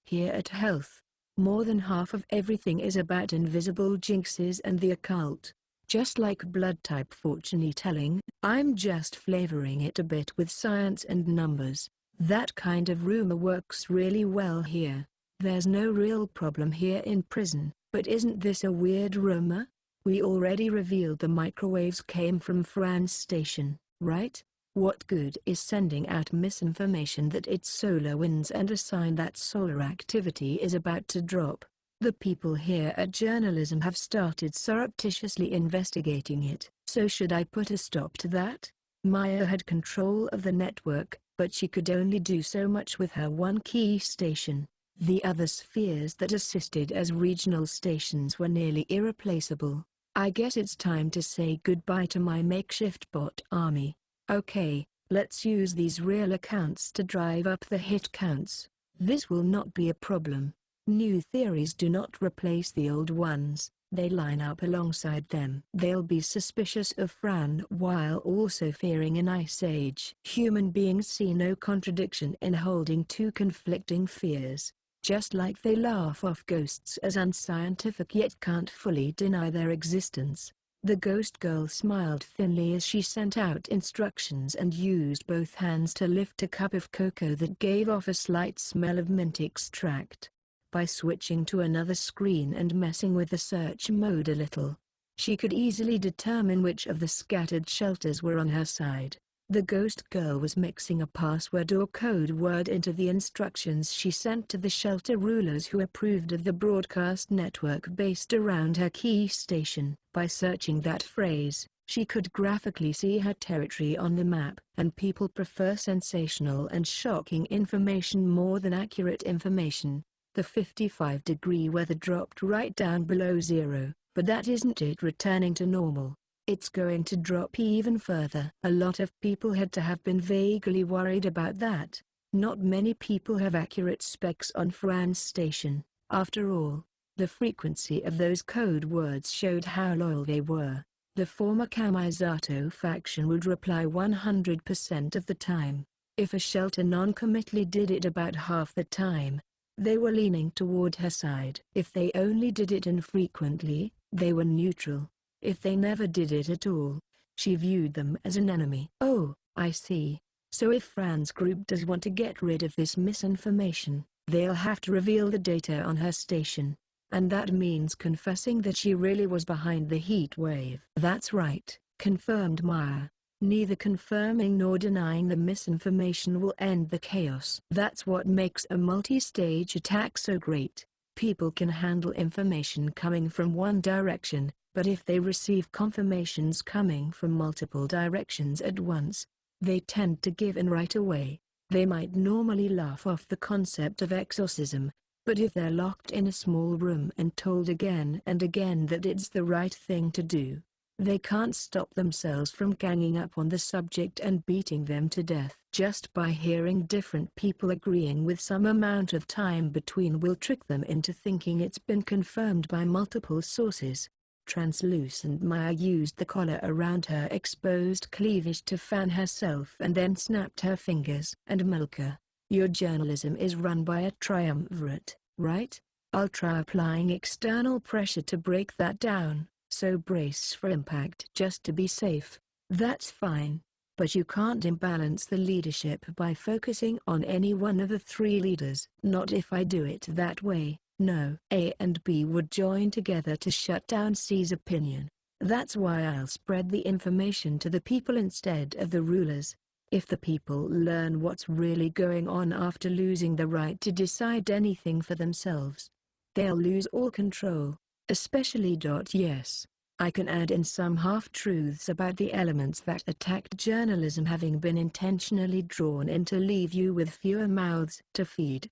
Here at Health, more than half of everything is about invisible jinxes and the occult. Just like blood-type fortune-telling, I'm just flavoring it a bit with science and numbers. That kind of rumor works really well here. There's no real problem here in prison, but isn't this a weird rumor? We already revealed the microwaves came from Fran's station, right? What good is sending out misinformation that it's solar winds and a sign that solar activity is about to drop? The people here at journalism have started surreptitiously investigating it. So should I put a stop to that? Maya had control of the network, but she could only do so much with her one key station. The other spheres that assisted as regional stations were nearly irreplaceable. I guess it's time to say goodbye to my makeshift bot army. Okay, let's use these real accounts to drive up the hit counts. This will not be a problem. New theories do not replace the old ones, they line up alongside them. They'll be suspicious of Fran while also fearing an ice age. Human beings see no contradiction in holding two conflicting fears, just like they laugh off ghosts as unscientific yet can't fully deny their existence. The ghost girl smiled thinly as she sent out instructions and used both hands to lift a cup of cocoa that gave off a slight smell of mint extract. By switching to another screen and messing with the search mode a little, she could easily determine which of the scattered shelters were on her side. The ghost girl was mixing a password or code word into the instructions she sent to the shelter rulers who approved of the broadcast network based around her key station. By searching that phrase, she could graphically see her territory on the map. And people prefer sensational and shocking information more than accurate information. The 55-degree weather dropped right down below zero, but that isn't it returning to normal. It's going to drop even further. A lot of people had to have been vaguely worried about that. Not many people have accurate specs on Fran's station. After all, the frequency of those code words showed how loyal they were. The former Kamisato faction would reply 100% of the time. If a shelter non-committally did it about half the time, they were leaning toward her side. If they only did it infrequently, they were neutral. If they never did it at all, she viewed them as an enemy. Oh, I see. So if Fran's group does want to get rid of this misinformation, they'll have to reveal the data on her station. And that means confessing that she really was behind the heat wave. That's right, confirmed Maya. Neither confirming nor denying the misinformation will end the chaos. That's what makes a multi-stage attack so great. People can handle information coming from one direction, but if they receive confirmations coming from multiple directions at once, they tend to give in right away. They might normally laugh off the concept of exorcism, but if they're locked in a small room and told again and again that it's the right thing to do, they can't stop themselves from ganging up on the subject and beating them to death. Just by hearing different people agreeing with some amount of time between will trick them into thinking it's been confirmed by multiple sources. Translucent Maya used the collar around her exposed cleavage to fan herself and then snapped her fingers. And Milka, your journalism is run by a triumvirate, right? I'll try applying external pressure to break that down, so brace for impact just to be safe. That's fine. But you can't imbalance the leadership by focusing on any one of the three leaders. Not if I do it that way. No. A and B would join together to shut down C's opinion. That's why I'll spread the information to the people instead of the rulers. If the people learn what's really going on after losing the right to decide anything for themselves, they'll lose all control, especially. Yes, I can add in some half-truths about the elements that attacked journalism having been intentionally drawn in to leave you with fewer mouths to feed.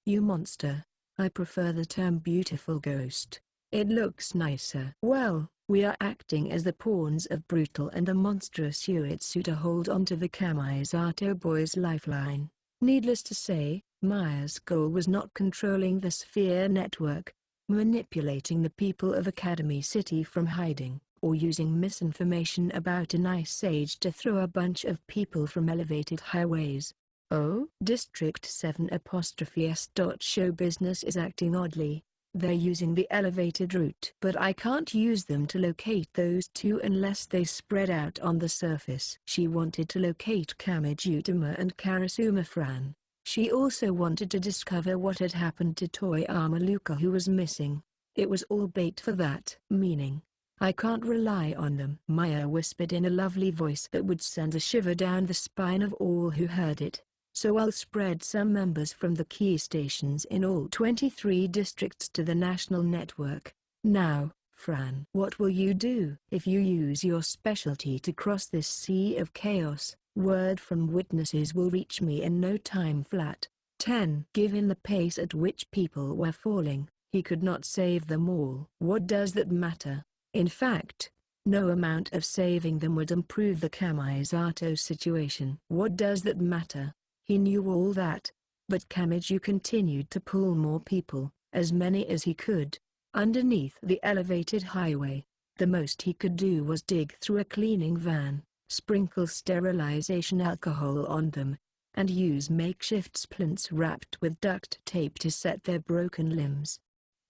You monster. I prefer the term beautiful ghost. It looks nicer. Well, we are acting as the pawns of brutal and the monstrous Uetsu to hold onto the Kamisato boy's lifeline. Needless to say, Maya's goal was not controlling the sphere network, manipulating the people of Academy City from hiding, or using misinformation about an ice age to throw a bunch of people from elevated highways. Oh? District 7'S. Show business is acting oddly. They're using the elevated route. But I can't use them to locate those two unless they spread out on the surface. She wanted to locate Kamijutama and Karasuma Fran. She also wanted to discover what had happened to Toyama Luka who was missing. It was all bait for that. Meaning, I can't rely on them. Maya whispered in a lovely voice that would send a shiver down the spine of all who heard it. So I'll spread some members from the key stations in all 23 districts to the national network. Now, Fran, what will you do? If you use your specialty to cross this sea of chaos, word from witnesses will reach me in no time flat. 10. Given the pace at which people were falling, he could not save them all. What does that matter? In fact, no amount of saving them would improve the Kamisato situation. What does that matter? He knew all that, but Kamiju continued to pull more people, as many as he could, underneath the elevated highway. The most he could do was dig through a cleaning van, sprinkle sterilization alcohol on them, and use makeshift splints wrapped with duct tape to set their broken limbs.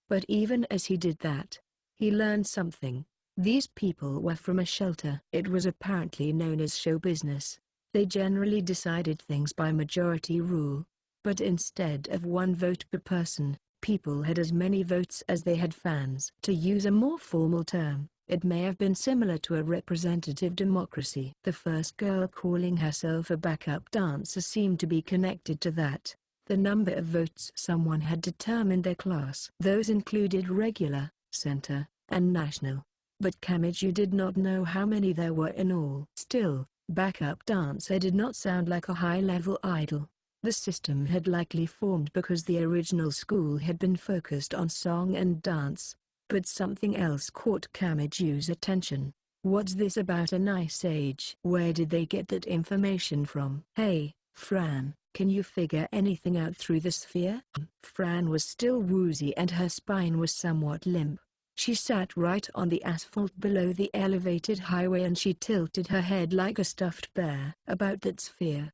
But even as he did that, he learned something. These people were from a shelter. It was apparently known as show business. They generally decided things by majority rule, but instead of one vote per person, people had as many votes as they had fans. To use a more formal term, it may have been similar to a representative democracy. The first girl calling herself a backup dancer seemed to be connected to that. The number of votes someone had determined their class. Those included regular, center, and national. But Kamiju did not know how many there were in all. Still, backup dancer did not sound like a high-level idol. The system had likely formed because the original school had been focused on song and dance. But something else caught Kamiju's attention. What's this about an ice age? Where did they get that information from? Hey, Fran, Can you figure anything out through the sphere? Fran was still woozy and her spine was somewhat limp. She sat right on the asphalt below the elevated highway and she tilted her head like a stuffed bear. About that sphere?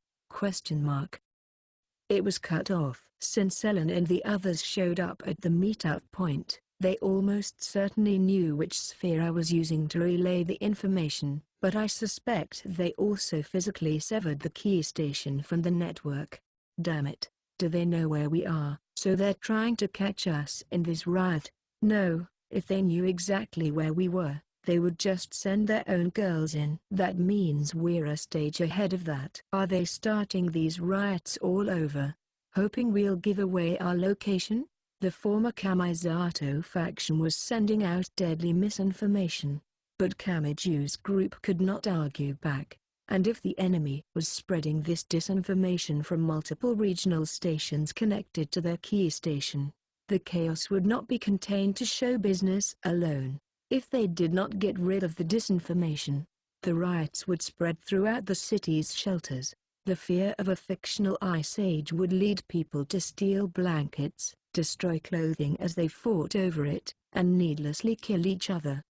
It was cut off. Since Ellen and the others showed up at the meetup point, they almost certainly knew which sphere I was using to relay the information, but I suspect they also physically severed the key station from the network. Damn it, do they know where we are? So they're trying to catch us in this riot? No, if they knew exactly where we were, they would just send their own girls in. That means we're a stage ahead of that. Are they starting these riots all over, hoping we'll give away our location? The former Kamisato faction was sending out deadly misinformation. But Kamiju's group could not argue back, and if the enemy was spreading this disinformation from multiple regional stations connected to their key station, the chaos would not be contained to show business alone. If they did not get rid of the disinformation, the riots would spread throughout the city's shelters. The fear of a fictional ice age would lead people to steal blankets, destroy clothing as they fought over it, and needlessly kill each other.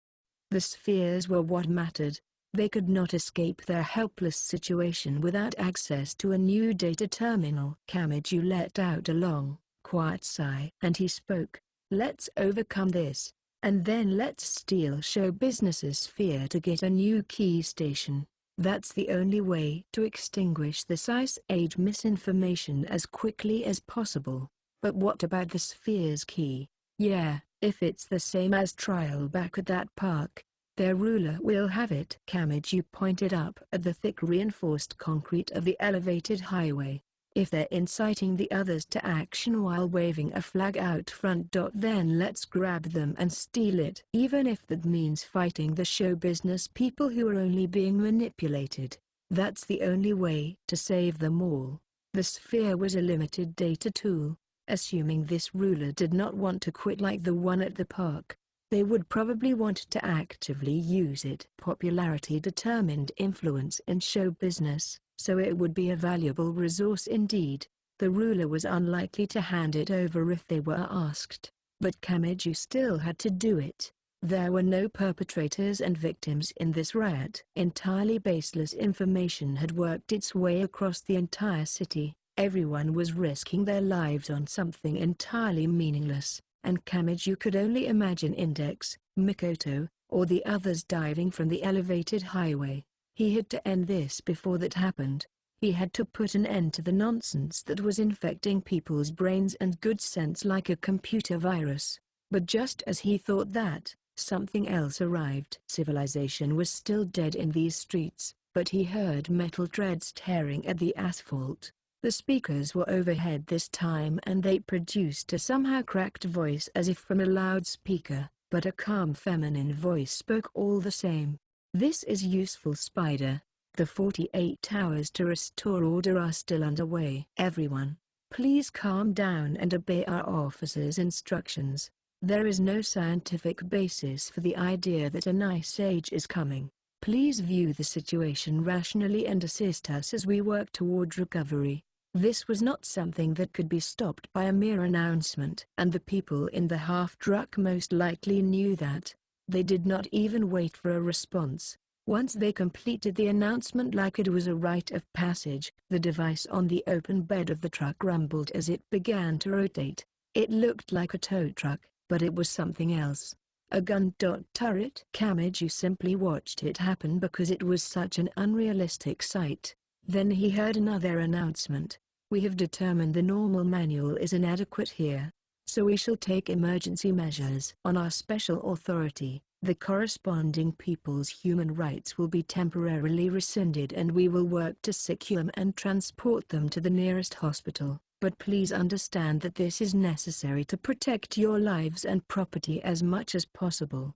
The spheres were what mattered. They could not escape their helpless situation without access to a new data terminal. Kamiju let out a long, quiet sigh and he spoke. Let's overcome this, and then let's steal show business's sphere to get a new key station. That's the only way to extinguish this Ice Age misinformation as quickly as possible. But what about the sphere's key? Yeah, if it's the same as trial back at that park, their ruler will have it. Kamiju pointed up at the thick reinforced concrete of the elevated highway. If they're inciting the others to action while waving a flag out front, then let's grab them and steal it. Even if that means fighting the show business people who are only being manipulated, that's the only way to save them all. The sphere was a limited data tool. Assuming this ruler did not want to quit like the one at the park, they would probably want to actively use it. Popularity determined influence in show business, so it would be a valuable resource indeed. The ruler was unlikely to hand it over if they were asked, but Kamiju still had to do it. There were no perpetrators and victims in this riot. Entirely baseless information had worked its way across the entire city. Everyone was risking their lives on something entirely meaningless, and Kamiju could only imagine Index, Mikoto, or the others diving from the elevated highway. He had to end this before that happened. He had to put an end to the nonsense that was infecting people's brains and good sense like a computer virus. But just as he thought that, something else arrived. Civilization was still dead in these streets, but he heard metal treads tearing at the asphalt. The speakers were overhead this time and they produced a somehow cracked voice as if from a loudspeaker, but a calm feminine voice spoke all the same. This is useful, Spider. The 48 hours to restore order are still underway. Everyone, please calm down and obey our officer's instructions. There is no scientific basis for the idea that an ice age is coming. Please view the situation rationally and assist us as we work toward recovery. This was not something that could be stopped by a mere announcement. And the people in the half-truck most likely knew that. They did not even wait for a response. Once they completed the announcement like it was a rite of passage, the device on the open bed of the truck rumbled as it began to rotate. It looked like a tow truck, but it was something else. A gun turret. Kamiju simply watched it happen because it was such an unrealistic sight. Then he heard another announcement. We have determined the normal manual is inadequate here, so we shall take emergency measures. On our special authority, the corresponding people's human rights will be temporarily rescinded and we will work to secure them and transport them to the nearest hospital. But please understand that this is necessary to protect your lives and property as much as possible.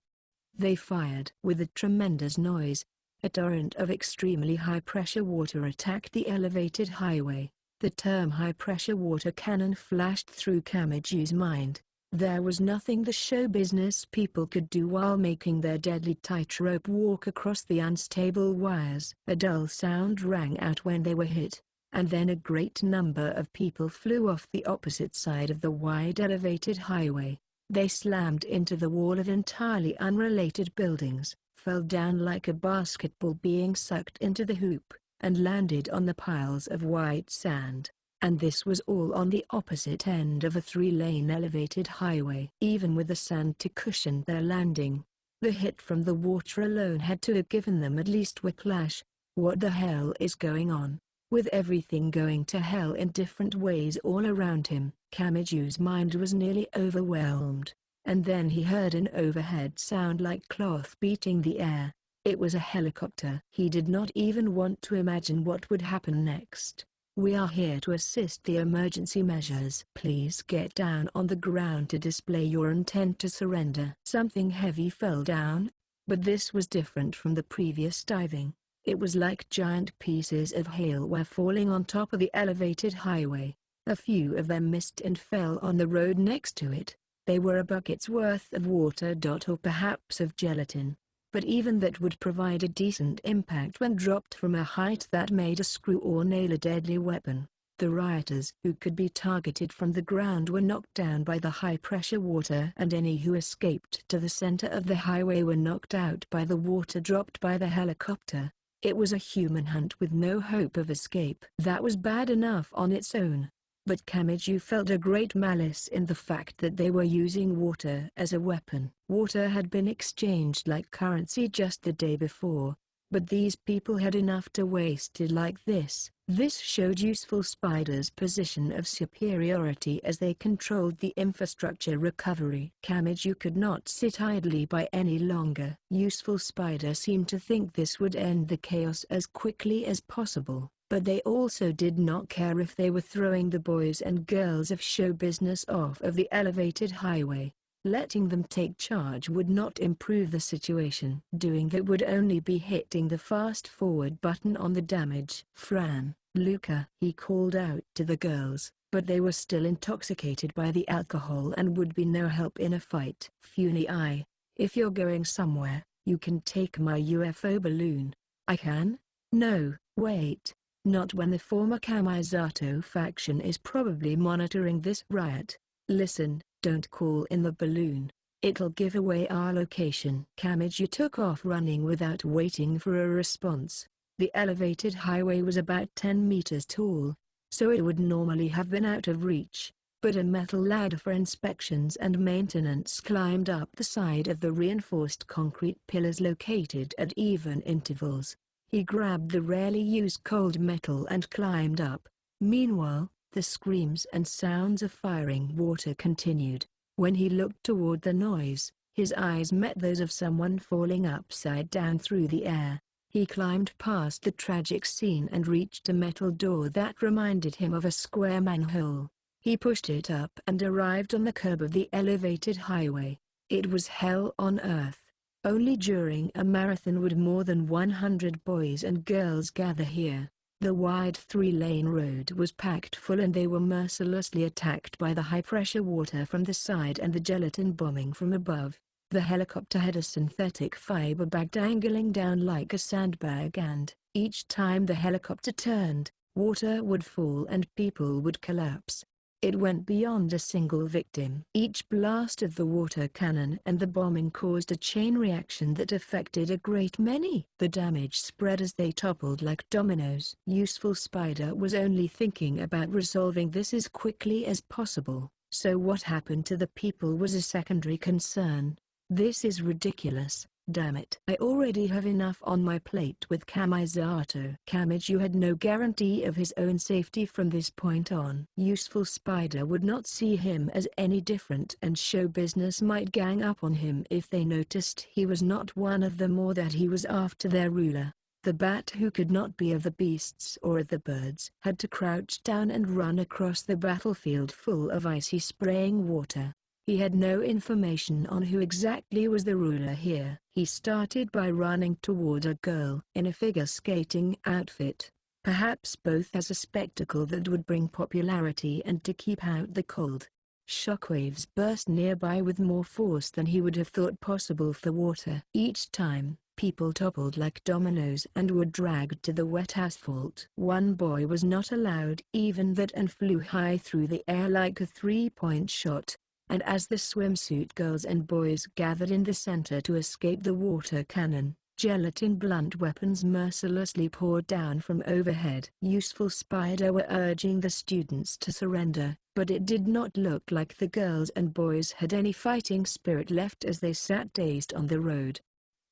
They fired. With a tremendous noise, a torrent of extremely high-pressure water attacked the elevated highway. The term high-pressure water cannon flashed through Kamiju's mind. There was nothing the show business people could do while making their deadly tightrope walk across the unstable wires. A dull sound rang out when they were hit, and then a great number of people flew off the opposite side of the wide elevated highway. They slammed into the wall of entirely unrelated buildings, fell down like a basketball being sucked into the hoop, and landed on the piles of white sand. And this was all on the opposite end of a 3-lane elevated highway. Even with the sand to cushion their landing, the hit from the water alone had to have given them at least whiplash. What the hell is going on? With everything going to hell in different ways all around him, Kamiju's mind was nearly overwhelmed. And then he heard an overhead sound like cloth beating the air. It was a helicopter. He did not even want to imagine what would happen next. "We are here to assist the emergency measures. Please get down on the ground to display your intent to surrender." Something heavy fell down, but this was different from the previous diving. It was like giant pieces of hail were falling on top of the elevated highway. A few of them missed and fell on the road next to it. They were a bucket's worth of water or perhaps of gelatin. But even that would provide a decent impact when dropped from a height that made a screw or nail a deadly weapon. The rioters who could be targeted from the ground were knocked down by the high-pressure water, and any who escaped to the center of the highway were knocked out by the water dropped by the helicopter. It was a human hunt with no hope of escape. That was bad enough on its own. But Kamiju felt a great malice in the fact that they were using water as a weapon. Water had been exchanged like currency just the day before, but these people had enough to waste it like this. This showed Useful Spider's position of superiority as they controlled the infrastructure recovery. Kamiju could not sit idly by any longer. Useful Spider seemed to think this would end the chaos as quickly as possible. But they also did not care if they were throwing the boys and girls of show business off of the elevated highway. Letting them take charge would not improve the situation. Doing that would only be hitting the fast forward button on the damage. "Fran, Luca," he called out to the girls, but they were still intoxicated by the alcohol and would be no help in a fight. "Funny, if you're going somewhere, you can take my UFO balloon." "I can? No, wait. Not when the former Kamisato faction is probably monitoring this riot. Listen, don't call in the balloon. It'll give away our location." Kamiju took off running without waiting for a response. The elevated highway was about 10 meters tall, so it would normally have been out of reach, but a metal ladder for inspections and maintenance climbed up the side of the reinforced concrete pillars located at even intervals. He grabbed the rarely used cold metal and climbed up. Meanwhile, the screams and sounds of firing water continued. When he looked toward the noise, his eyes met those of someone falling upside down through the air. He climbed past the tragic scene and reached a metal door that reminded him of a square manhole. He pushed it up and arrived on the curb of the elevated highway. It was hell on earth. Only during a marathon would more than 100 boys and girls gather here. The wide 3-lane road was packed full and they were mercilessly attacked by the high-pressure water from the side and the gelatin bombing from above. The helicopter had a synthetic fiber bag dangling down like a sandbag, and each time the helicopter turned, water would fall and people would collapse. It went beyond a single victim. Each blast of the water cannon and the bombing caused a chain reaction that affected a great many. The damage spread as they toppled like dominoes. Useful Spider was only thinking about resolving this as quickly as possible, so what happened to the people was a secondary concern. This is ridiculous. Damn it. I already have enough on my plate with Kamisato. Kamiju had no guarantee of his own safety from this point on. Useful Spider would not see him as any different, and show business might gang up on him if they noticed he was not one of them or that he was after their ruler. The bat, who could not be of the beasts or of the birds, had to crouch down and run across the battlefield full of icy spraying water. He had no information on who exactly was the ruler here. He started by running toward a girl in a figure skating outfit, perhaps both as a spectacle that would bring popularity and to keep out the cold. Shockwaves burst nearby with more force than he would have thought possible for water. Each time, People toppled like dominoes and were dragged to the wet asphalt. One boy was not allowed even that and flew high through the air like a three-point shot. And as the swimsuit girls and boys gathered in the center to escape the water cannon, gelatin blunt weapons mercilessly poured down from overhead. Useful Spider were urging the students to surrender, but it did not look like the girls and boys had any fighting spirit left as they sat dazed on the road.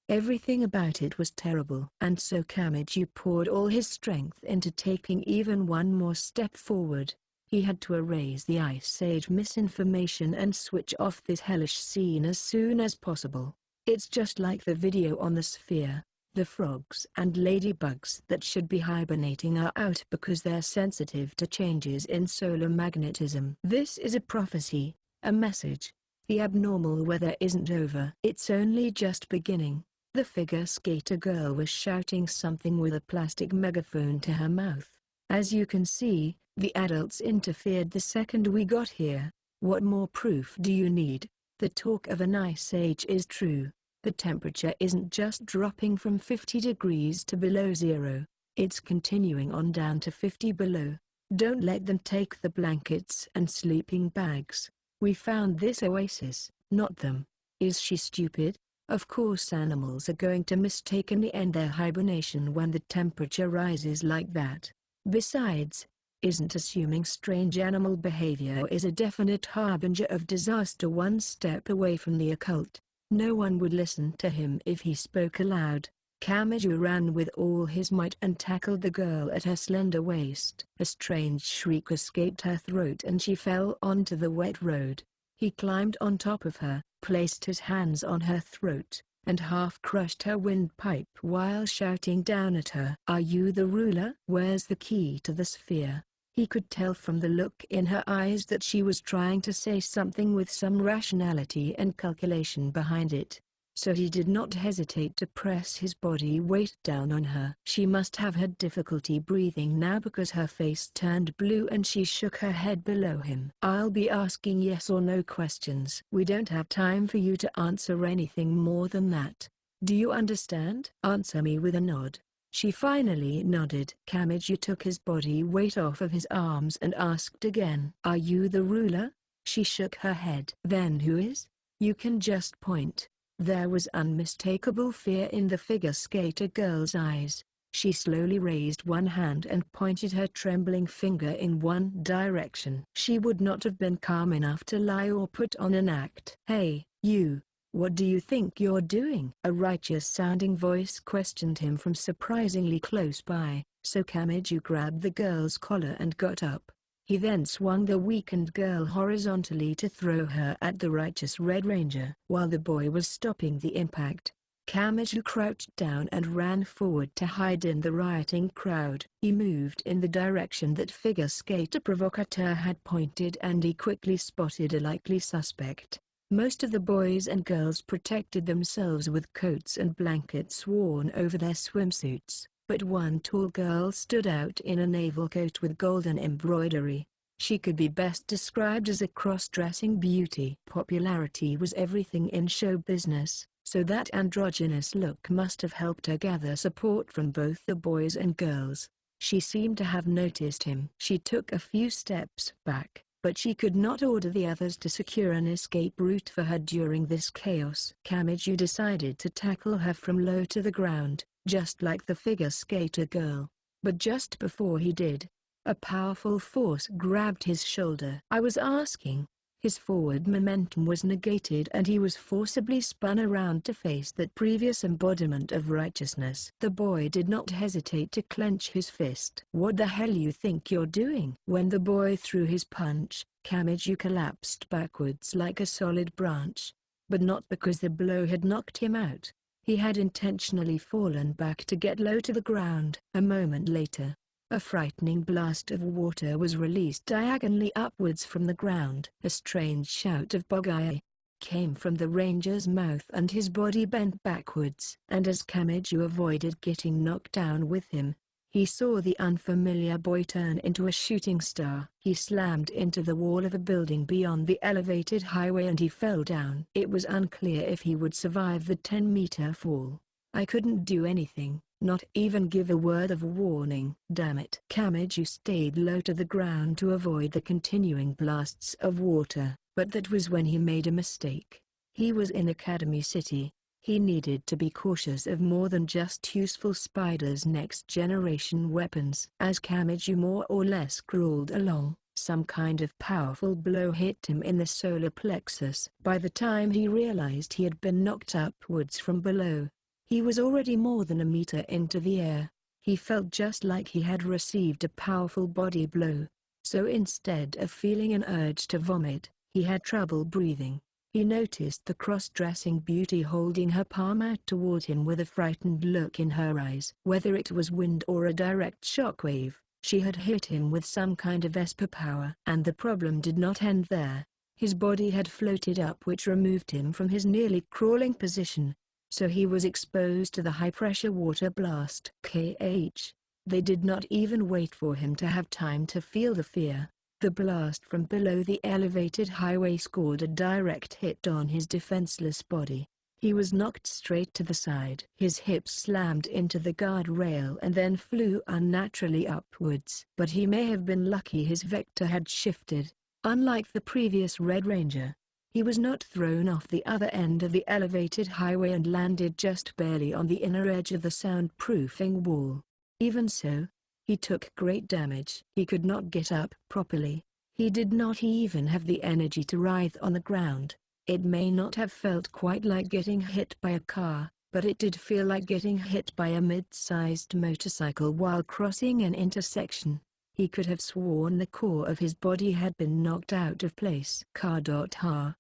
Everything about it was terrible. And so Kamiju poured all his strength into taking even one more step forward. He had to erase the Ice Age misinformation and switch off this hellish scene as soon as possible. It's just like the video on the sphere. The frogs and ladybugs that should be hibernating are out because they're sensitive to changes in solar magnetism. This is a prophecy, a message. The abnormal weather isn't over. It's only just beginning. The figure skater girl was shouting something with a plastic megaphone to her mouth. As you can see, the adults interfered the second we got here. What more proof do you need? The talk of an ice age is true. The temperature isn't just dropping from 50 degrees to below zero. It's continuing on down to 50 below. Don't let them take the blankets and sleeping bags. We found this oasis, not them. Is she stupid? Of course animals are going to mistakenly end their hibernation when the temperature rises like that. Besides, isn't assuming strange animal behavior is a definite harbinger of disaster one step away from the occult? No one would listen to him if he spoke aloud. Kamiju ran with all his might and tackled the girl at her slender waist. A strange shriek escaped her throat and she fell onto the wet road. He climbed on top of her, placed his hands on her throat, and half-crushed her windpipe while shouting down at her. "Are you the ruler? Where's the key to the sphere?" He could tell from the look in her eyes that she was trying to say something with some rationality and calculation behind it. So he did not hesitate to press his body weight down on her. She must have had difficulty breathing now because her face turned blue and she shook her head below him. "I'll be asking yes or no questions. We don't have time for you to answer anything more than that. Do you understand?" "Answer me with a nod." She finally nodded. Kamiju took his body weight off of his arms and asked again. "Are you the ruler?" She shook her head. "Then who is? You can just point." There was unmistakable fear in the figure skater girl's eyes. She slowly raised one hand and pointed her trembling finger in one direction. She would not have been calm enough to lie or put on an act. "Hey, you, what do you think you're doing?" A righteous-sounding voice questioned him from surprisingly close by, so Kamiju grabbed the girl's collar and got up. He then swung the weakened girl horizontally to throw her at the righteous Red Ranger. While the boy was stopping the impact, Kamiju crouched down and ran forward to hide in the rioting crowd. He moved in the direction that figure skater provocateur had pointed and he quickly spotted a likely suspect. Most of the boys and girls protected themselves with coats and blankets worn over their swimsuits. But one tall girl stood out in a naval coat with golden embroidery. She could be best described as a cross-dressing beauty. Popularity was everything in show business, so that androgynous look must have helped her gather support from both the boys and girls. She seemed to have noticed him. She took a few steps back, but she could not order the others to secure an escape route for her during this chaos. Kamiju decided to tackle her from low to the ground, just like the figure skater girl. But just before he did, a powerful force grabbed his shoulder. "I was asking." His forward momentum was negated and he was forcibly spun around to face that previous embodiment of righteousness. The boy did not hesitate to clench his fist. "What the hell you think you're doing?" When the boy threw his punch, Kamiju collapsed backwards like a solid branch. But not because the blow had knocked him out. He had intentionally fallen back to get low to the ground. A moment later, a frightening blast of water was released diagonally upwards from the ground. A strange shout of "Bogeye" came from the ranger's mouth and his body bent backwards. And as Kamiju avoided getting knocked down with him, he saw the unfamiliar boy turn into a shooting star. He slammed into the wall of a building beyond the elevated highway and he fell down. It was unclear if he would survive the 10-meter fall. I couldn't do anything, not even give a word of warning. Damn it. Kamiju stayed low to the ground to avoid the continuing blasts of water, but that was when he made a mistake. He was in Academy City. He needed to be cautious of more than just useful spiders' next-generation weapons. As Kamiju more or less crawled along, some kind of powerful blow hit him in the solar plexus. By the time he realized he had been knocked upwards from below, he was already more than a meter into the air. He felt just like he had received a powerful body blow. So instead of feeling an urge to vomit, he had trouble breathing. He noticed the cross-dressing beauty holding her palm out toward him with a frightened look in her eyes. Whether it was wind or a direct shockwave, she had hit him with some kind of esper power. And the problem did not end there. His body had floated up, which removed him from his nearly crawling position. So he was exposed to the high-pressure water blast. They did not even wait for him to have time to feel the fear. The blast from below the elevated highway scored a direct hit on his defenseless body. He was knocked straight to the side. His hips slammed into the guardrail and then flew unnaturally upwards. But he may have been lucky his vector had shifted. Unlike the previous Red Ranger, he was not thrown off the other end of the elevated highway and landed just barely on the inner edge of the soundproofing wall. Even so, he took great damage. He could not get up properly. He did not even have the energy to writhe on the ground. It may not have felt quite like getting hit by a car, but it did feel like getting hit by a mid-sized motorcycle while crossing an intersection. He could have sworn the core of his body had been knocked out of place.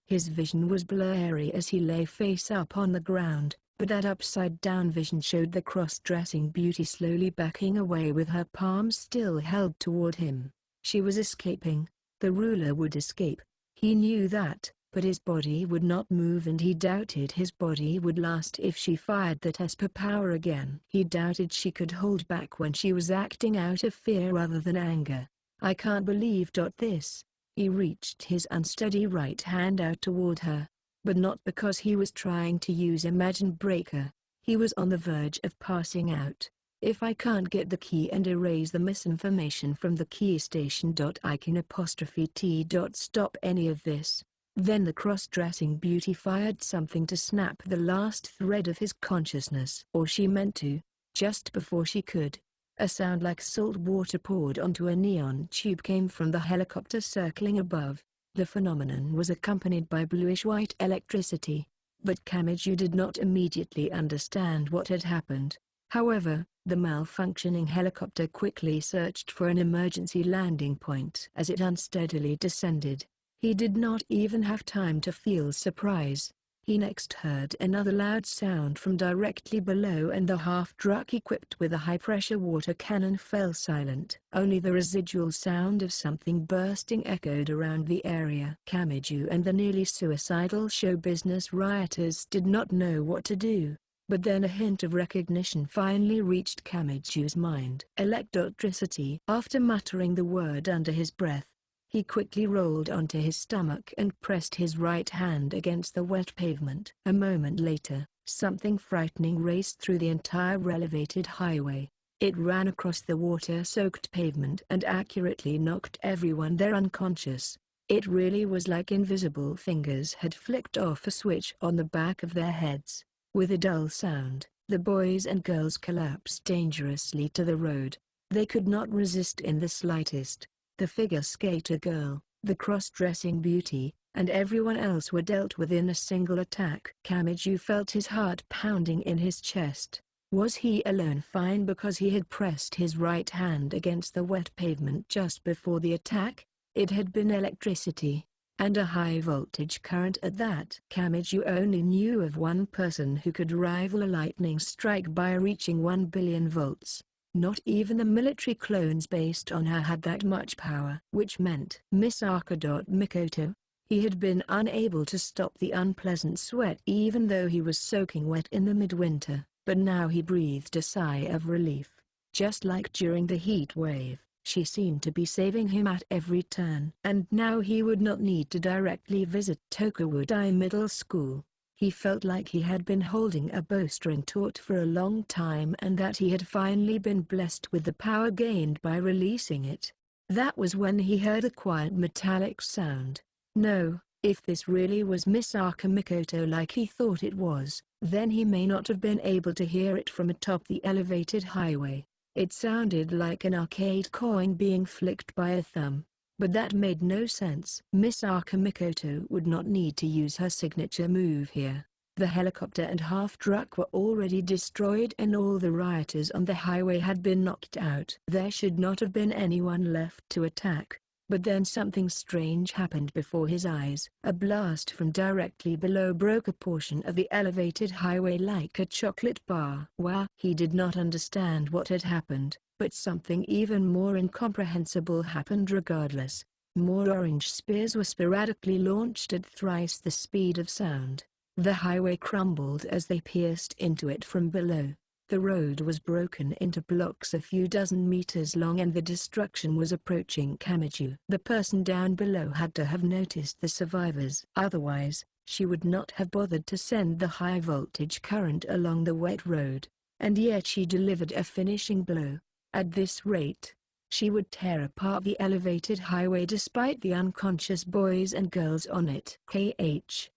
His vision was blurry as he lay face up on the ground. But that upside-down vision showed the cross-dressing beauty slowly backing away with her palms still held toward him. She was escaping. The ruler would escape. He knew that, but his body would not move and he doubted his body would last if she fired that esper power again. He doubted she could hold back when she was acting out of fear rather than anger. I can't believe this. He reached his unsteady right hand out toward her. But not because he was trying to use Imagine Breaker. He was on the verge of passing out. If I can't get the key and erase the misinformation from the key station. I can ''t. Stop any of this. Then the cross-dressing beauty fired something to snap the last thread of his consciousness. Or she meant to, just before she could. A sound like salt water poured onto a neon tube came from the helicopter circling above. The phenomenon was accompanied by bluish-white electricity, but Kamiju did not immediately understand what had happened. However, the malfunctioning helicopter quickly searched for an emergency landing point. As it unsteadily descended, he did not even have time to feel surprise. He next heard another loud sound from directly below and the half-truck equipped with a high-pressure water cannon fell silent. Only the residual sound of something bursting echoed around the area. Kamiju and the nearly suicidal show business rioters did not know what to do. But then a hint of recognition finally reached Kamiju's mind. Electricity. After muttering the word under his breath, he quickly rolled onto his stomach and pressed his right hand against the wet pavement. A moment later, something frightening raced through the entire elevated highway. It ran across the water-soaked pavement and accurately knocked everyone there unconscious. It really was like invisible fingers had flicked off a switch on the back of their heads. With a dull sound, the boys and girls collapsed dangerously to the road. They could not resist in the slightest. The figure skater girl, the cross-dressing beauty, and everyone else were dealt with in a single attack. Kamiju felt his heart pounding in his chest. Was he alone fine because he had pressed his right hand against the wet pavement just before the attack? It had been electricity, and a high-voltage current at that. Kamiju only knew of one person who could rival a lightning strike by reaching 1 billion volts. Not even the military clones based on her had that much power. Which meant Misaka. Mikoto. He had been unable to stop the unpleasant sweat even though he was soaking wet in the midwinter, but now he breathed a sigh of relief. Just like during the heat wave, she seemed to be saving him at every turn. And now he would not need to directly visit Tokawudai Middle School. He felt like he had been holding a bowstring taut for a long time and that he had finally been blessed with the power gained by releasing it. That was when he heard a quiet metallic sound. No, if this really was Misaka Mikoto like he thought it was, then he may not have been able to hear it from atop the elevated highway. It sounded like an arcade coin being flicked by a thumb. But that made no sense. Misaka Mikoto would not need to use her signature move here. The helicopter and half-truck were already destroyed and all the rioters on the highway had been knocked out. There should not have been anyone left to attack. But then something strange happened before his eyes. A blast from directly below broke a portion of the elevated highway like a chocolate bar. Wow! He did not understand what had happened, but something even more incomprehensible happened regardless. More orange spears were sporadically launched at thrice the speed of sound. The highway crumbled as they pierced into it from below. The road was broken into blocks a few dozen meters long and the destruction was approaching Kamiju. The person down below had to have noticed the survivors. Otherwise, she would not have bothered to send the high-voltage current along the wet road. And yet she delivered a finishing blow. At this rate, she would tear apart the elevated highway despite the unconscious boys and girls on it.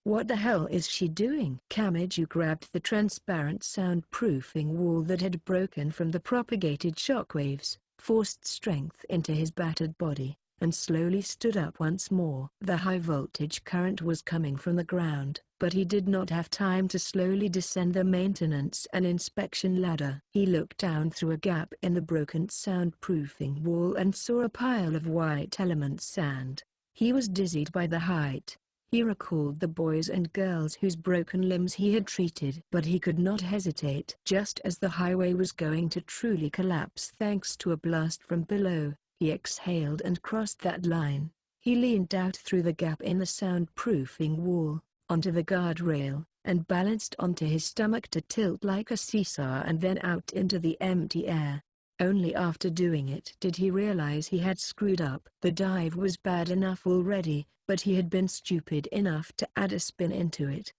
What the hell is she doing? Kamiju grabbed the transparent soundproofing wall that had broken from the propagated shockwaves, forced strength into his battered body, and slowly stood up once more. The high-voltage current was coming from the ground, but he did not have time to slowly descend the maintenance and inspection ladder. He looked down through a gap in the broken soundproofing wall and saw a pile of white element sand. He was dizzied by the height. He recalled the boys and girls whose broken limbs he had treated. But he could not hesitate. Just as the highway was going to truly collapse thanks to a blast from below, he exhaled and crossed that line. He leaned out through the gap in the soundproofing wall, onto the guardrail, and balanced onto his stomach to tilt like a seesaw and then out into the empty air. Only after doing it did he realize he had screwed up. The dive was bad enough already, but he had been stupid enough to add a spin into it.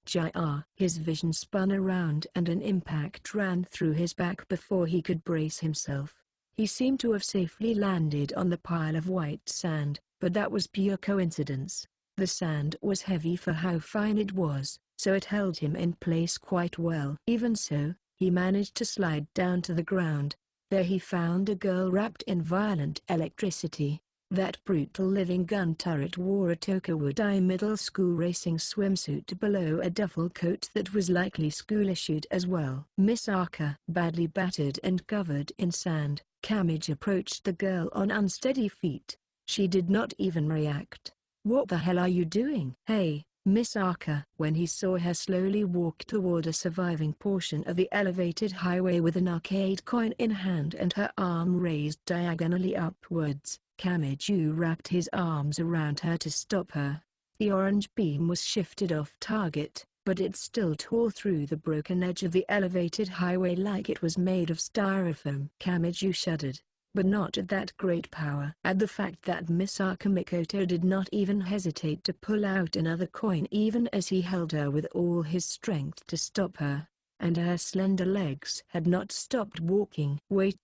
His vision spun around and an impact ran through his back before he could brace himself. He seemed to have safely landed on the pile of white sand, but that was pure coincidence. The sand was heavy for how fine it was, so it held him in place quite well. Even so, he managed to slide down to the ground. There he found a girl wrapped in violent electricity. That brutal living gun turret wore a Toaru dye middle school racing swimsuit below a duffel coat that was likely school-issued as well. Misaka, badly battered and covered in sand, Kamiju approached the girl on unsteady feet. She did not even react. "What the hell are you doing?" "Hey, Misaka." When he saw her slowly walk toward a surviving portion of the elevated highway with an arcade coin in hand and her arm raised diagonally upwards, Kamiju wrapped his arms around her to stop her. The orange beam was shifted off target, but it still tore through the broken edge of the elevated highway like it was made of styrofoam. Kamiju shuddered, but not at that great power. At the fact that Misaka Mikoto did not even hesitate to pull out another coin even as he held her with all his strength to stop her, and her slender legs had not stopped walking. Wait.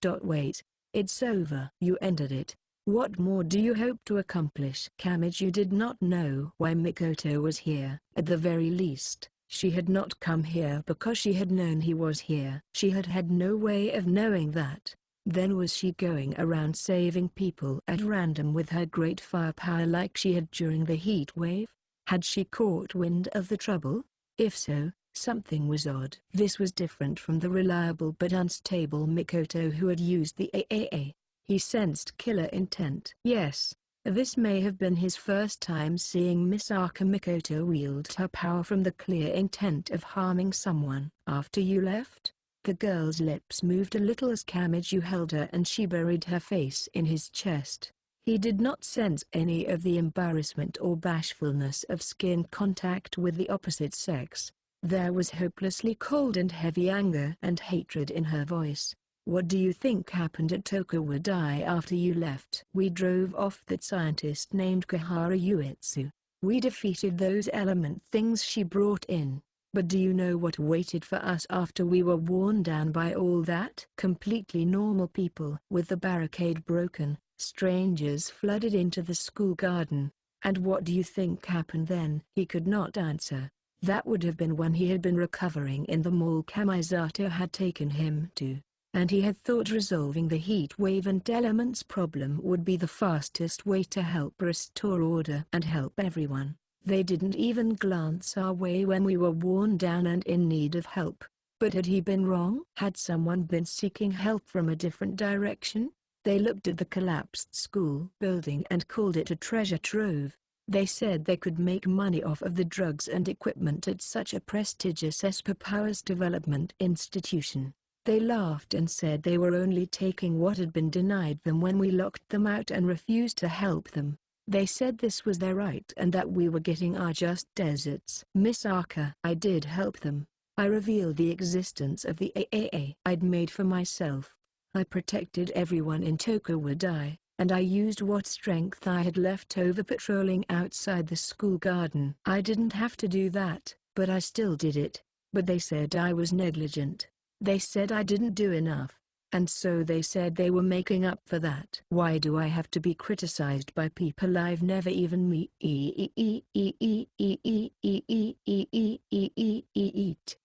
It's over. You ended it. What more do you hope to accomplish?" Kamiju did not know why Mikoto was here. At the very least, she had not come here because she had known he was here. She had had no way of knowing that. Then was she going around saving people at random with her great firepower like she had during the heat wave? Had she caught wind of the trouble? If so, something was odd. This was different from the reliable but unstable Mikoto who had used the AAA. He sensed killer intent. Yes, this may have been his first time seeing Misaka Mikoto wield her power from the clear intent of harming someone. "After you left?" The girl's lips moved a little as Kamiju held her and she buried her face in his chest. He did not sense any of the embarrassment or bashfulness of skin contact with the opposite sex. There was hopelessly cold and heavy anger and hatred in her voice. "What do you think happened at Tokawa Dai after you left?" "We drove off that scientist named Kohara Uetsu. We defeated those element things she brought in. But do you know what waited for us after we were worn down by all that? Completely normal people. With the barricade broken, strangers flooded into the school garden. And what do you think happened then? He could not answer. That would have been when he had been recovering in the mall Kamisato had taken him to. And he had thought resolving the heat wave and elements problem would be the fastest way to help restore order and help everyone. They didn't even glance our way when we were worn down and in need of help. But had he been wrong? Had someone been seeking help from a different direction? They looked at the collapsed school building and called it a treasure trove. They said they could make money off of the drugs and equipment at such a prestigious superpowers development institution. They laughed and said they were only taking what had been denied them when we locked them out and refused to help them. They said this was their right and that we were getting our just deserts. Miss Arca, I did help them. I revealed the existence of the AAA I'd made for myself. I protected everyone in Tokawadai, and I used what strength I had left over patrolling outside the school garden. I didn't have to do that, but I still did it. But they said I was negligent. They said I didn't do enough. And so they said they were making up for that. Why do I have to be criticized by people I've never even met?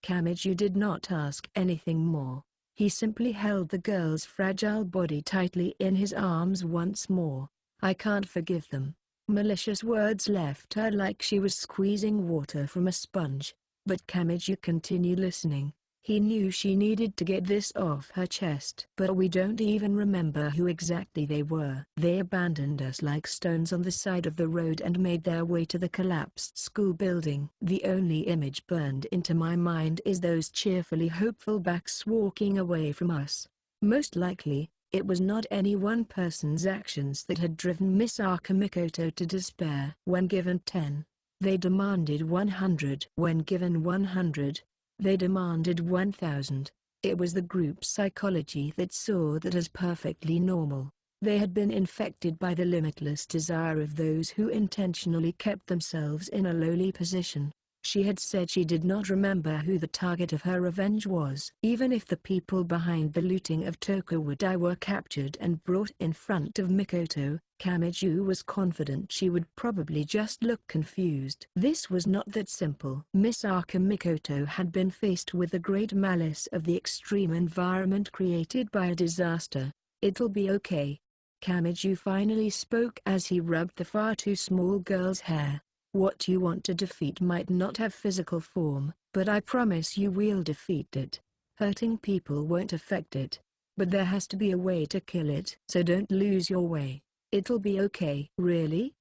Kamiju did not ask anything more. He simply held the girl's fragile body tightly in his arms once more. I can't forgive them. Malicious words left her like she was squeezing water from a sponge. But Kamiju continued listening. He knew she needed to get this off her chest. But we don't even remember who exactly they were. They abandoned us like stones on the side of the road and made their way to the collapsed school building. The only image burned into my mind is those cheerfully hopeful backs walking away from us. Most likely, it was not any one person's actions that had driven Miss Arca Mikoto to despair. When given 10, they demanded 100. When given 100, they demanded 1,000. It was the group psychology that saw that as perfectly normal. They had been infected by the limitless desire of those who intentionally kept themselves in a lowly position. She had said she did not remember who the target of her revenge was. Even if the people behind the looting of Tokawadai were captured and brought in front of Mikoto, Kamiju was confident she would probably just look confused. This was not that simple. Miss Arca Mikoto had been faced with the great malice of the extreme environment created by a disaster. It'll be okay. Kamiju finally spoke as he rubbed the far too small girl's hair. What you want to defeat might not have physical form, but I promise you we'll defeat it. Hurting people won't affect it. But there has to be a way to kill it. So don't lose your way. It'll be okay. Really?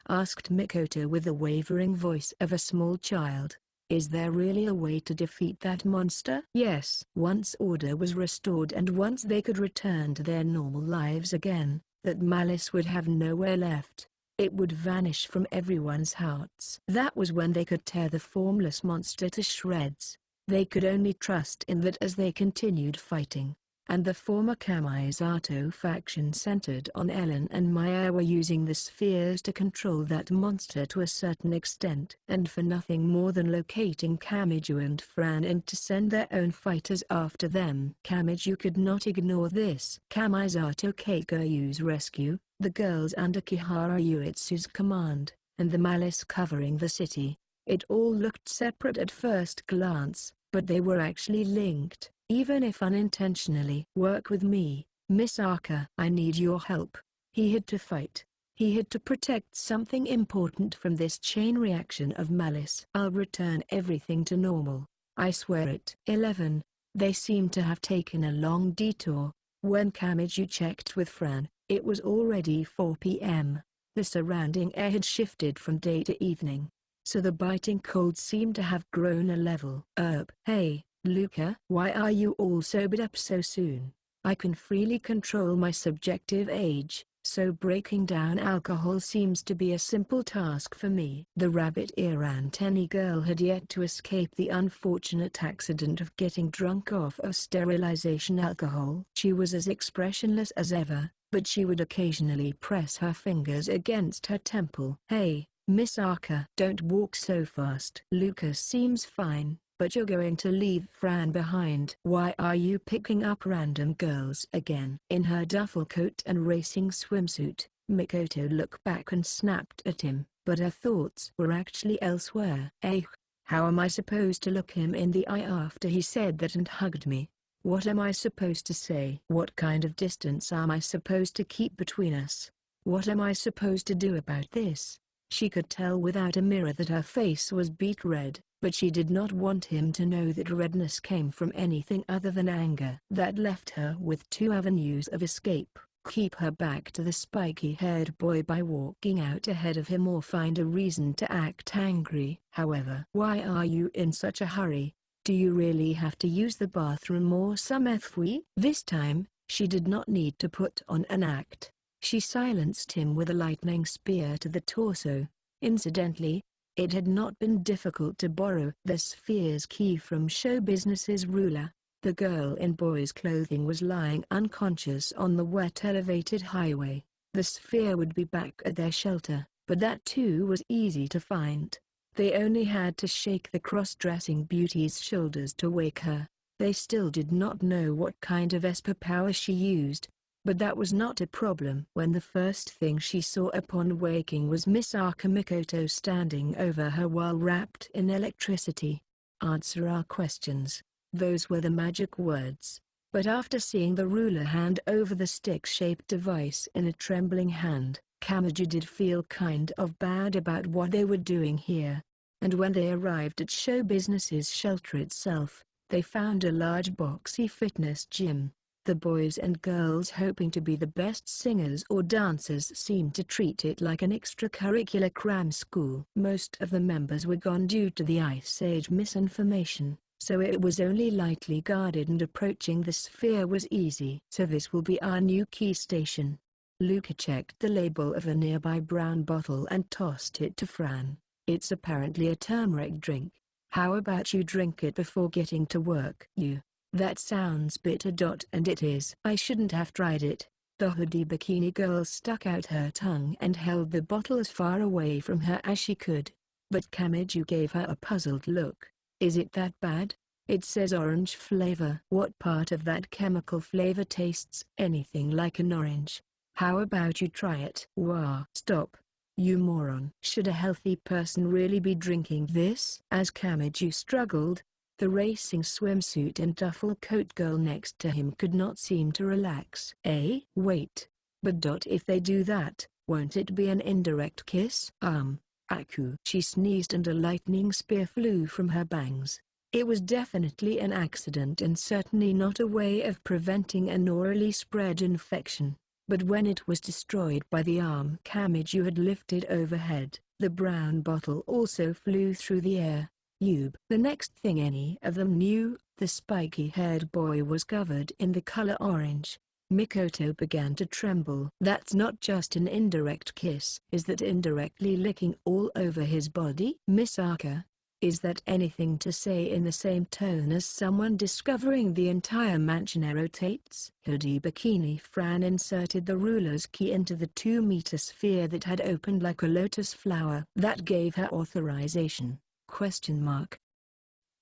Asked Mikoto with the wavering voice of a small child. Is there really a way to defeat that monster? Yes. Once order was restored and once they could return to their normal lives again, that malice would have nowhere left. It would vanish from everyone's hearts. That was when they could tear the formless monster to shreds. They could only trust in that as they continued fighting. And the former Kamisato faction centered on Ellen and Maya were using the spheres to control that monster to a certain extent. And for nothing more than locating Kamiju and Fran and to send their own fighters after them. Kamiju could not ignore this. Kamisato Keikoyu's rescue, the girls under Kihara Uetsu's command, and the malice covering the city. It all looked separate at first glance, but they were actually linked. Even if unintentionally. Work with me, Miss Arca. I need your help. He had to fight. He had to protect something important from this chain reaction of malice. I'll return everything to normal. I swear it. 11. They seemed to have taken a long detour. When Kamiju checked with Fran, it was already 4 p.m. The surrounding air had shifted from day to evening. So the biting cold seemed to have grown a level. Hey. Luca, why are you all sobered up so soon? I can freely control my subjective age, so breaking down alcohol seems to be a simple task for me. The rabbit ear antennae girl had yet to escape the unfortunate accident of getting drunk off of sterilization alcohol. She was as expressionless as ever, but she would occasionally press her fingers against her temple. Hey, Miss Arca, don't walk so fast. Lucas seems fine, but you're going to leave Fran behind. Why are you picking up random girls again? In her duffel coat and racing swimsuit, Mikoto looked back and snapped at him, but her thoughts were actually elsewhere. How am I supposed to look him in the eye after he said that and hugged me? What am I supposed to say? What kind of distance am I supposed to keep between us? What am I supposed to do about this? She could tell without a mirror that her face was beet red, but she did not want him to know that redness came from anything other than anger. That left her with two avenues of escape: keep her back to the spiky-haired boy by walking out ahead of him, or find a reason to act angry. However, why are you in such a hurry? Do you really have to use the bathroom or some fwe? This time, she did not need to put on an act. She silenced him with a lightning spear to the torso. Incidentally, it had not been difficult to borrow the sphere's key from show business's ruler. The girl in boy's clothing was lying unconscious on the wet elevated highway. The sphere would be back at their shelter, but that too was easy to find. They only had to shake the cross-dressing beauty's shoulders to wake her. They still did not know what kind of esper power she used, but that was not a problem when the first thing she saw upon waking was Misaka Mikoto standing over her while wrapped in electricity. Answer our questions. Those were the magic words. But after seeing the ruler hand over the stick-shaped device in a trembling hand, Kamiju did feel kind of bad about what they were doing here. And when they arrived at show business's shelter itself, they found a large boxy fitness gym. The boys and girls hoping to be the best singers or dancers seemed to treat it like an extracurricular cram school. Most of the members were gone due to the Ice Age misinformation, so it was only lightly guarded and approaching the sphere was easy. So this will be our new key station. Luca checked the label of a nearby brown bottle and tossed it to Fran. It's apparently a turmeric drink. How about you drink it before getting to work? That sounds bitter. And it is. I shouldn't have tried it. The hoodie bikini girl stuck out her tongue and held the bottle as far away from her as she could. But Kamiju gave her a puzzled look. Is it that bad? It says orange flavor. What part of that chemical flavor tastes anything like an orange? How about you try it? Wah! Stop. You moron. Should a healthy person really be drinking this? As Kamiju struggled, the racing swimsuit and duffel coat girl next to him could not seem to relax. Wait. But if they do that, won't it be an indirect kiss? Aku. She sneezed and a lightning spear flew from her bangs. It was definitely an accident and certainly not a way of preventing an orally spread infection. But when it was destroyed by the arm Kamiju had lifted overhead, the brown bottle also flew through the air. The next thing any of them knew, the spiky-haired boy was covered in the color orange. Mikoto began to tremble. That's not just an indirect kiss. Is that indirectly licking all over his body? Misaka, is that anything to say in the same tone as someone discovering the entire mansion rotates? Hoodie bikini Fran inserted the ruler's key into the 2-meter sphere that had opened like a lotus flower. That gave her authorization.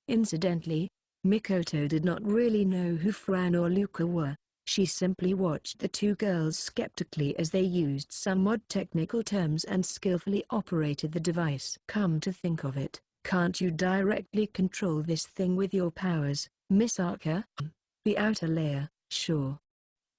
Incidentally, Mikoto did not really know who Fran or Luca were. She simply watched the two girls skeptically as they used some odd technical terms and skillfully operated the device. Come to think of it, can't you directly control this thing with your powers, Misaka? The outer layer, sure.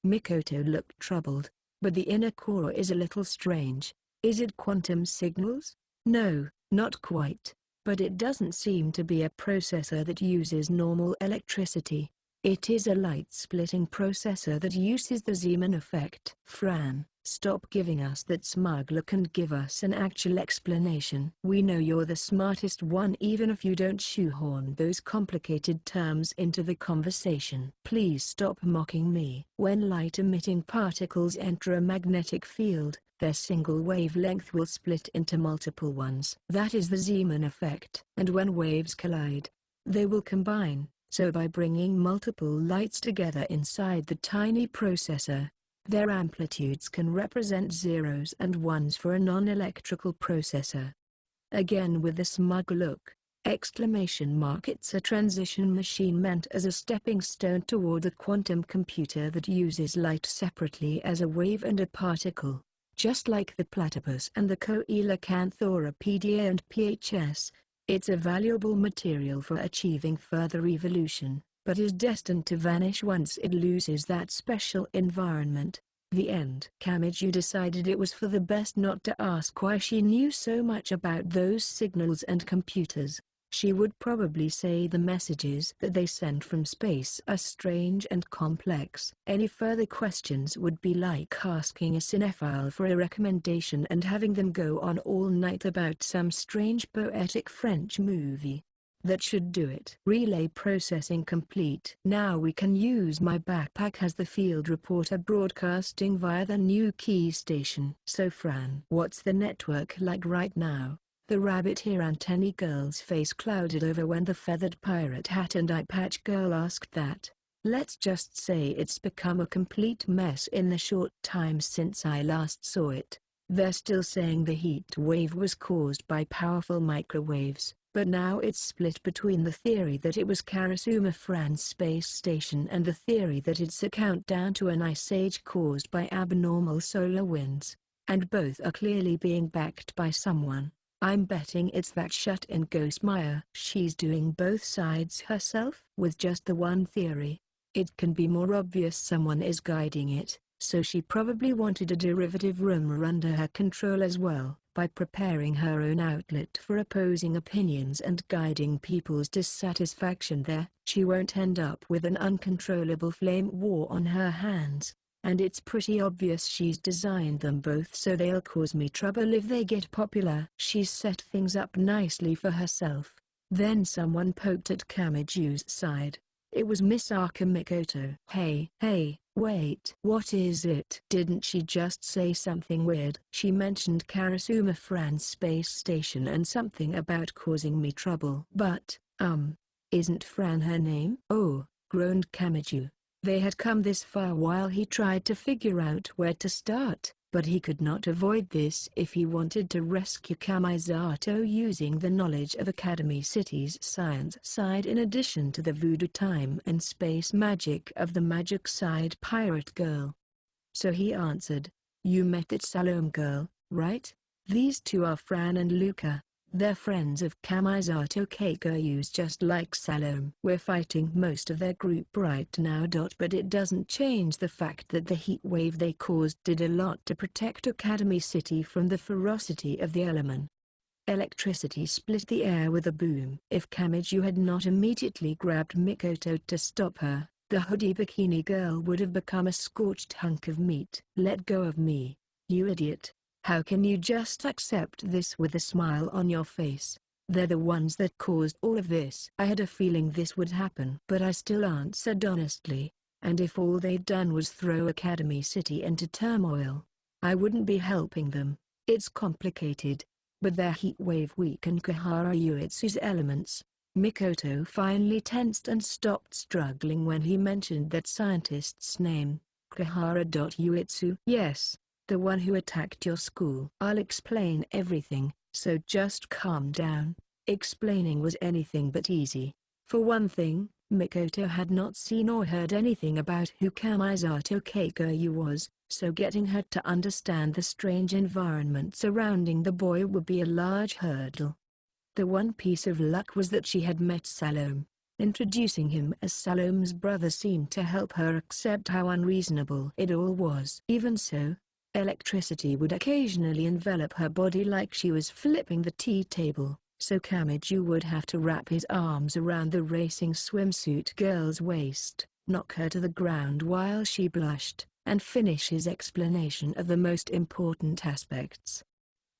Mikoto looked troubled, but the inner core is a little strange. Is it quantum signals? No, not quite. But it doesn't seem to be a processor that uses normal electricity. It is a light-splitting processor that uses the Zeeman effect. Fran, stop giving us that smug look and give us an actual explanation. We know you're the smartest one even if you don't shoehorn those complicated terms into the conversation. Please stop mocking me. When light-emitting particles enter a magnetic field, their single wavelength will split into multiple ones. That is the Zeeman effect. And when waves collide, they will combine. So by bringing multiple lights together inside the tiny processor, their amplitudes can represent zeros and ones for a non-electrical processor. Again with the smug look, It's a transition machine meant as a stepping stone toward a quantum computer that uses light separately as a wave and a particle. Just like the platypus and the coelacanthropida and PHS, it's a valuable material for achieving further evolution, but is destined to vanish once it loses that special environment. The end. Kamiju decided it was for the best not to ask why she knew so much about those signals and computers. She would probably say the messages that they send from space are strange and complex. Any further questions would be like asking a cinephile for a recommendation and having them go on all night about some strange poetic French movie. That should do it. Relay processing complete. Now we can use my backpack, as the field reporter broadcasting via the new key station. So Fran, what's the network like right now? The rabbit-ear antennae girl's face clouded over when the feathered pirate hat and eye patch girl asked that. Let's just say it's become a complete mess in the short time since I last saw it. They're still saying the heat wave was caused by powerful microwaves, but now it's split between the theory that it was Karasuma Fran's space station and the theory that it's a countdown to an ice age caused by abnormal solar winds. And both are clearly being backed by someone. I'm betting it's that shut-in ghost Maya. She's doing both sides herself. With just the one theory, it can be more obvious someone is guiding it, so she probably wanted a derivative rumor under her control as well. By preparing her own outlet for opposing opinions and guiding people's dissatisfaction there, she won't end up with an uncontrollable flame war on her hands. And it's pretty obvious she's designed them both so they'll cause me trouble if they get popular. She's set things up nicely for herself. Then someone poked at Kamiju's side. It was Misaka Mikoto. Hey, wait. What is it? Didn't she just say something weird? She mentioned Karasuma Fran's space station and something about causing me trouble. But, isn't Fran her name? Oh, groaned Kamiju. They had come this far while he tried to figure out where to start, but he could not avoid this if he wanted to rescue Kamisato using the knowledge of Academy City's science side in addition to the voodoo time and space magic of the magic side pirate girl. So he answered, "You met that Salome girl, right? These two are Fran and Luca. They're friends of Kamisato Keiko's just like Salome. We're fighting most of their group right now. But it doesn't change the fact that the heat wave they caused did a lot to protect Academy City from the ferocity of the element. Electricity split the air with a boom. If Kamiju had not immediately grabbed Mikoto to stop her, the hoodie bikini girl would have become a scorched hunk of meat. Let go of me, you idiot. How can you just accept this with a smile on your face? They're the ones that caused all of this. I had a feeling this would happen. But I still answered honestly, and if all they'd done was throw Academy City into turmoil, I wouldn't be helping them. It's complicated, but their heat wave weakened Kihara Uetsu's elements. Mikoto finally tensed and stopped struggling when he mentioned that scientist's name, Kihara Uetsu. Yes. The one who attacked your school. I'll explain everything, so just calm down. Explaining was anything but easy. For one thing, Mikoto had not seen or heard anything about who Kamisato Keiko was, so getting her to understand the strange environment surrounding the boy would be a large hurdle. The one piece of luck was that she had met Salome. Introducing him as Salome's brother seemed to help her accept how unreasonable it all was. Even so, electricity would occasionally envelop her body like she was flipping the tea table, so Kamiju would have to wrap his arms around the racing swimsuit girl's waist, knock her to the ground while she blushed, and finish his explanation of the most important aspects.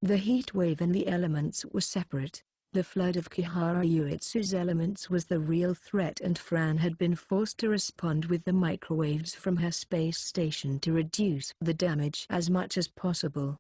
The heat wave and the elements were separate. The flood of Kihara Uetsu's elements was the real threat, and Fran had been forced to respond with the microwaves from her space station to reduce the damage as much as possible.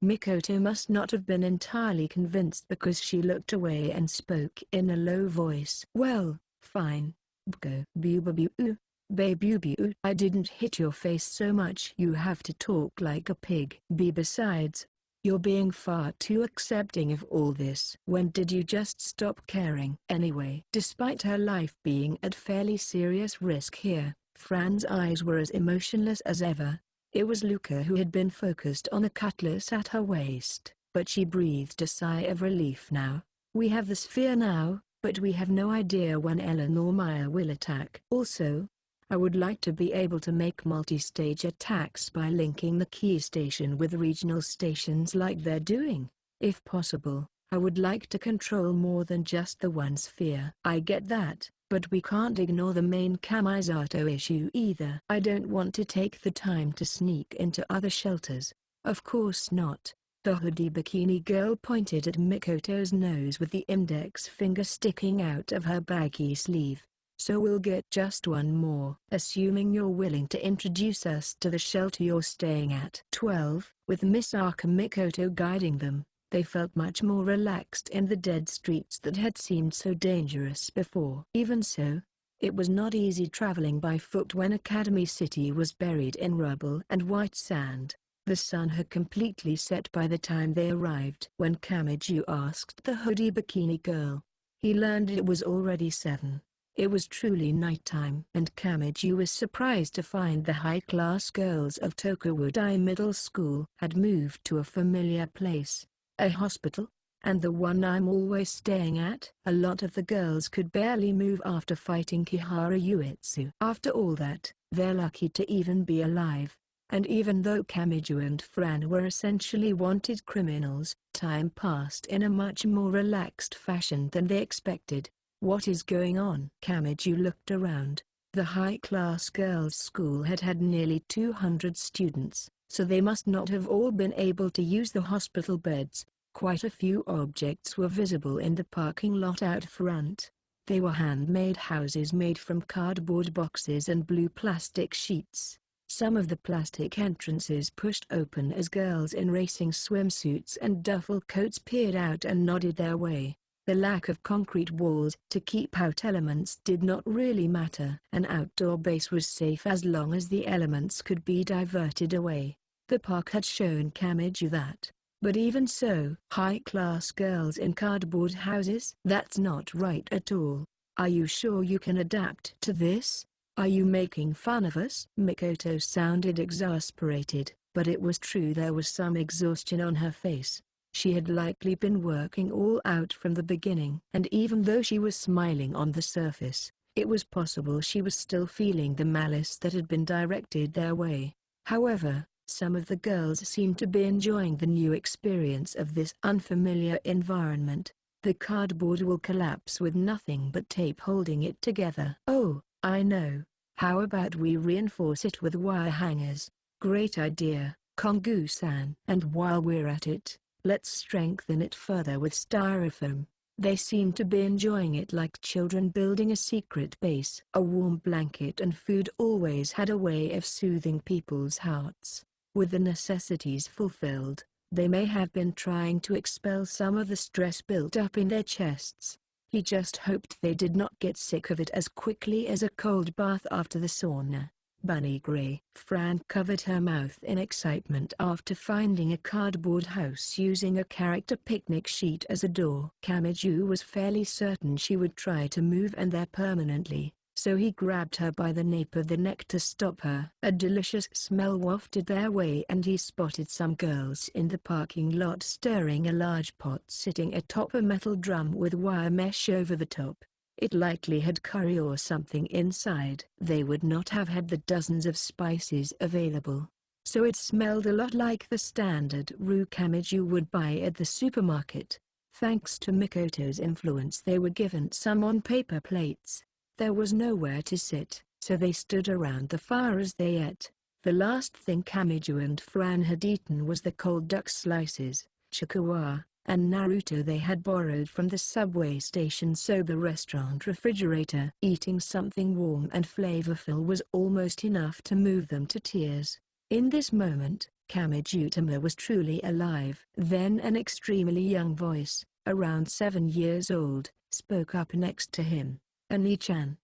Mikoto must not have been entirely convinced because she looked away and spoke in a low voice. Well, fine. Go. Boo-ba-boo. Baby-boo. I didn't hit your face so much. You have to talk like a pig. Besides, You're being far too accepting of all this. When did you just stop caring? Anyway, despite her life being at fairly serious risk here, Fran's eyes were as emotionless as ever. It was Luca who had been focused on a cutlass at her waist, but she breathed a sigh of relief now. We have the sphere now, but we have no idea when Ellen or Maya will attack. Also, I would like to be able to make multi-stage attacks by linking the key station with regional stations like they're doing. If possible, I would like to control more than just the one sphere. I get that, but we can't ignore the main Kamisato issue either. I don't want to take the time to sneak into other shelters. Of course not. The hoodie bikini girl pointed at Mikoto's nose with the index finger sticking out of her baggy sleeve. So we'll get just one more. Assuming you're willing to introduce us to the shelter you're staying at. 12. With Misaka Mikoto guiding them, they felt much more relaxed in the dead streets that had seemed so dangerous before. Even so, it was not easy traveling by foot when Academy City was buried in rubble and white sand. The sun had completely set by the time they arrived. When Kamiju asked the hoodie bikini girl, he learned it was already 7. It was truly nighttime, and Kamiju was surprised to find the high-class girls of Tokawudai Middle School had moved to a familiar place, a hospital, and the one I'm always staying at. A lot of the girls could barely move after fighting Kihara Uetsu. After all that, they're lucky to even be alive. And even though Kamiju and Fran were essentially wanted criminals, time passed in a much more relaxed fashion than they expected. What is going on? Kamiju looked around. The high-class girls' school had had nearly 200 students, so they must not have all been able to use the hospital beds. Quite a few objects were visible in the parking lot out front. They were handmade houses made from cardboard boxes and blue plastic sheets. Some of the plastic entrances pushed open as girls in racing swimsuits and duffel coats peered out and nodded their way. The lack of concrete walls to keep out elements did not really matter. An outdoor base was safe as long as the elements could be diverted away. The park had shown Kamiju that. But even so, high-class girls in cardboard houses? That's not right at all. Are you sure you can adapt to this? Are you making fun of us? Mikoto sounded exasperated, but it was true there was some exhaustion on her face. She had likely been working all out from the beginning. And even though she was smiling on the surface, it was possible she was still feeling the malice that had been directed their way. However, some of the girls seemed to be enjoying the new experience of this unfamiliar environment. The cardboard will collapse with nothing but tape holding it together. Oh, I know. How about we reinforce it with wire hangers? Great idea, Kongu-san. And while we're at it, let's strengthen it further with styrofoam. They seemed to be enjoying it like children building a secret base. A warm blanket and food always had a way of soothing people's hearts. With the necessities fulfilled, they may have been trying to expel some of the stress built up in their chests. He just hoped they did not get sick of it as quickly as a cold bath after the sauna. Bunny Gray. Fran covered her mouth in excitement after finding a cardboard house using a character picnic sheet as a door. Kamiju was fairly certain she would try to move in there permanently, so he grabbed her by the nape of the neck to stop her. A delicious smell wafted their way and he spotted some girls in the parking lot stirring a large pot sitting atop a metal drum with wire mesh over the top. It likely had curry or something inside. They would not have had the dozens of spices available, so it smelled a lot like the standard roux Kamiju would buy at the supermarket. Thanks to Mikoto's influence, they were given some on paper plates. There was nowhere to sit, so they stood around the fire as they ate. The last thing Kamiju and Fran had eaten was the cold duck slices, chikuwa, and Naruto they had borrowed from the subway station soba restaurant refrigerator. Eating something warm and flavorful was almost enough to move them to tears. In this moment, Kamijutama was truly alive. Then an extremely young voice, around 7 years old, spoke up next to him. Ani-chan.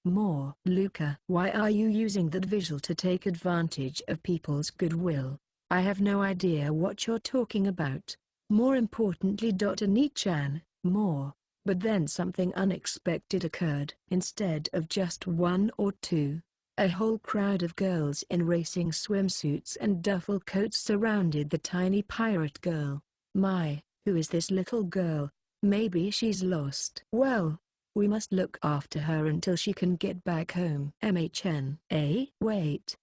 More. Luca. Why are you using that visual to take advantage of people's goodwill? I have no idea what you're talking about. More importantly, Ni-chan, more. But then something unexpected occurred. Instead of just one or two, a whole crowd of girls in racing swimsuits and duffel coats surrounded the tiny pirate girl. My, who is this little girl? Maybe she's lost. Well, we must look after her until she can get back home. MHN. Wait.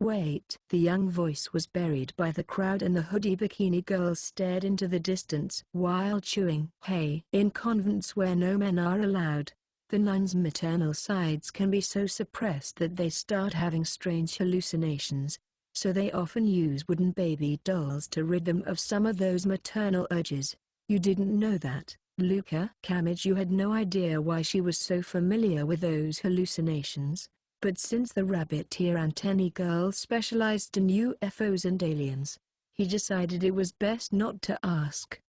Wait. The young voice was buried by the crowd and the hoodie bikini girl stared into the distance while chewing. Hey. In convents where no men are allowed, the nuns' maternal sides can be so suppressed that they start having strange hallucinations, so they often use wooden baby dolls to rid them of some of those maternal urges. You didn't know that, Luca? Kamiju had no idea why she was so familiar with those hallucinations, but since the rabbit-ear antennae girl specialized in UFOs and aliens, he decided it was best not to ask.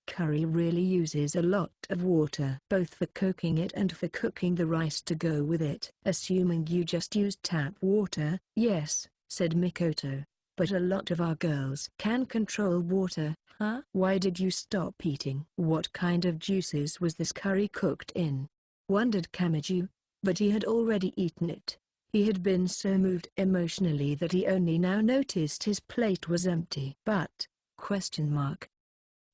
Curry really uses a lot of water, both for cooking it and for cooking the rice to go with it. Assuming you just used tap water, yes, said Mikoto. But a lot of our girls can control water, huh? Why did you stop eating? What kind of juices was this curry cooked in? Wondered Kamiju, but he had already eaten it. He had been so moved emotionally that he only now noticed his plate was empty. But,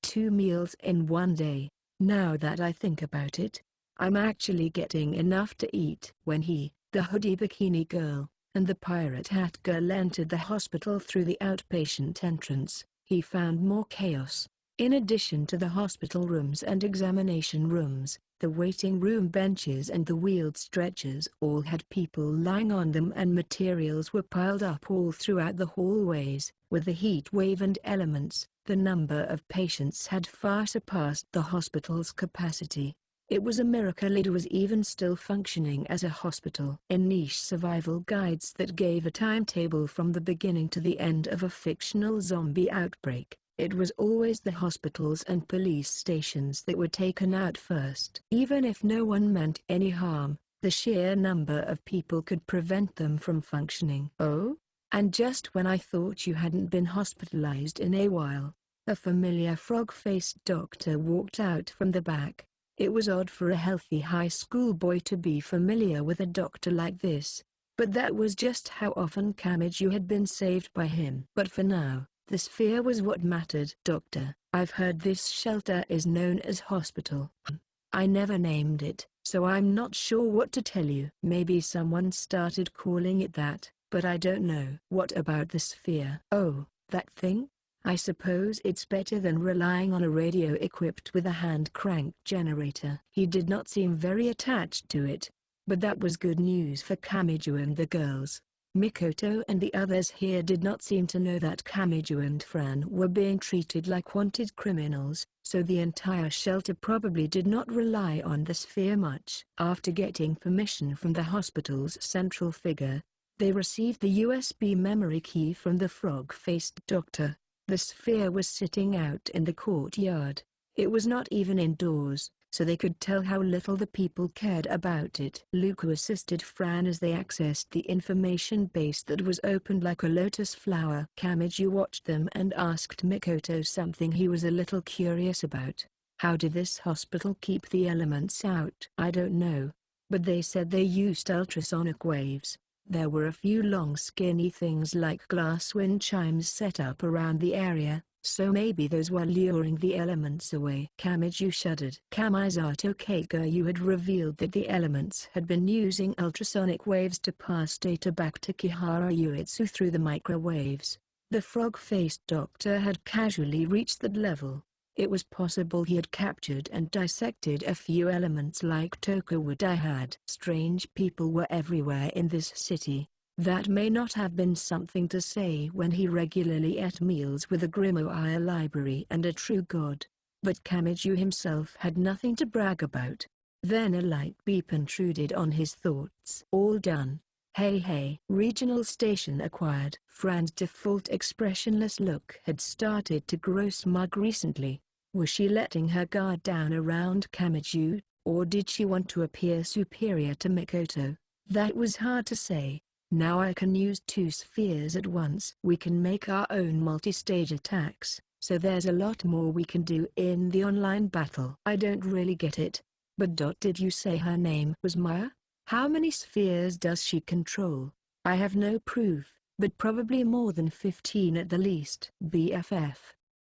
2 meals in one day. Now that I think about it, I'm actually getting enough to eat. When he, the hoodie bikini girl, and the pirate hat girl entered the hospital through the outpatient entrance, he found more chaos. In addition to the hospital rooms and examination rooms, the waiting room benches and the wheeled stretchers all had people lying on them, and materials were piled up all throughout the hallways. With the heat wave and elements, the number of patients had far surpassed the hospital's capacity. It was a miracle it was even still functioning as a hospital. In niche survival guides that gave a timetable from the beginning to the end of a fictional zombie outbreak, it was always the hospitals and police stations that were taken out first. Even if no one meant any harm, the sheer number of people could prevent them from functioning. Oh? And just when I thought you hadn't been hospitalized in a while, a familiar frog-faced doctor walked out from the back. It was odd for a healthy high school boy to be familiar with a doctor like this, but that was just how often Kamiju had been saved by him. But for now, the sphere was what mattered. Doctor, I've heard this shelter is known as hospital. I never named it, so I'm not sure what to tell you. Maybe someone started calling it that, but I don't know. What about the sphere? Oh, that thing? I suppose it's better than relying on a radio equipped with a hand crank generator. He did not seem very attached to it, but that was good news for Kamiju and the girls. Mikoto and the others here did not seem to know that Kamiju and Fran were being treated like wanted criminals, so the entire shelter probably did not rely on the sphere much. After getting permission from the hospital's central figure, they received the USB memory key from the frog-faced doctor. The sphere was sitting out in the courtyard. It was not even indoors, so they could tell how little the people cared about it. Luca assisted Fran as they accessed the information base that was opened like a lotus flower. Kamiju watched them and asked Mikoto something he was a little curious about. How did this hospital keep the elements out? I don't know, but they said they used ultrasonic waves. There were a few long skinny things like glass wind chimes set up around the area, so maybe those were luring the elements away. Kamiju shuddered. Kamisato Keiko had revealed that the elements had been using ultrasonic waves to pass data back to Kihara Uetsu through the microwaves. The frog-faced doctor had casually reached that level. It was possible he had captured and dissected a few elements like Tokawa had. Strange people were everywhere in this city. That may not have been something to say when he regularly ate meals with a grimoire library and a true god. But Kamiju himself had nothing to brag about. Then a light beep intruded on his thoughts. All done. Hey. Regional station acquired. Fran's default expressionless look had started to grow smug recently. Was she letting her guard down around Kamiju, or did she want to appear superior to Mikoto? That was hard to say. Now I can use 2 spheres at once. We can make our own multi-stage attacks, so there's a lot more we can do in the online battle. I don't really get it. But did you say her name was Maya? How many spheres does she control? I have no proof, but probably more than 15 at the least. BFF.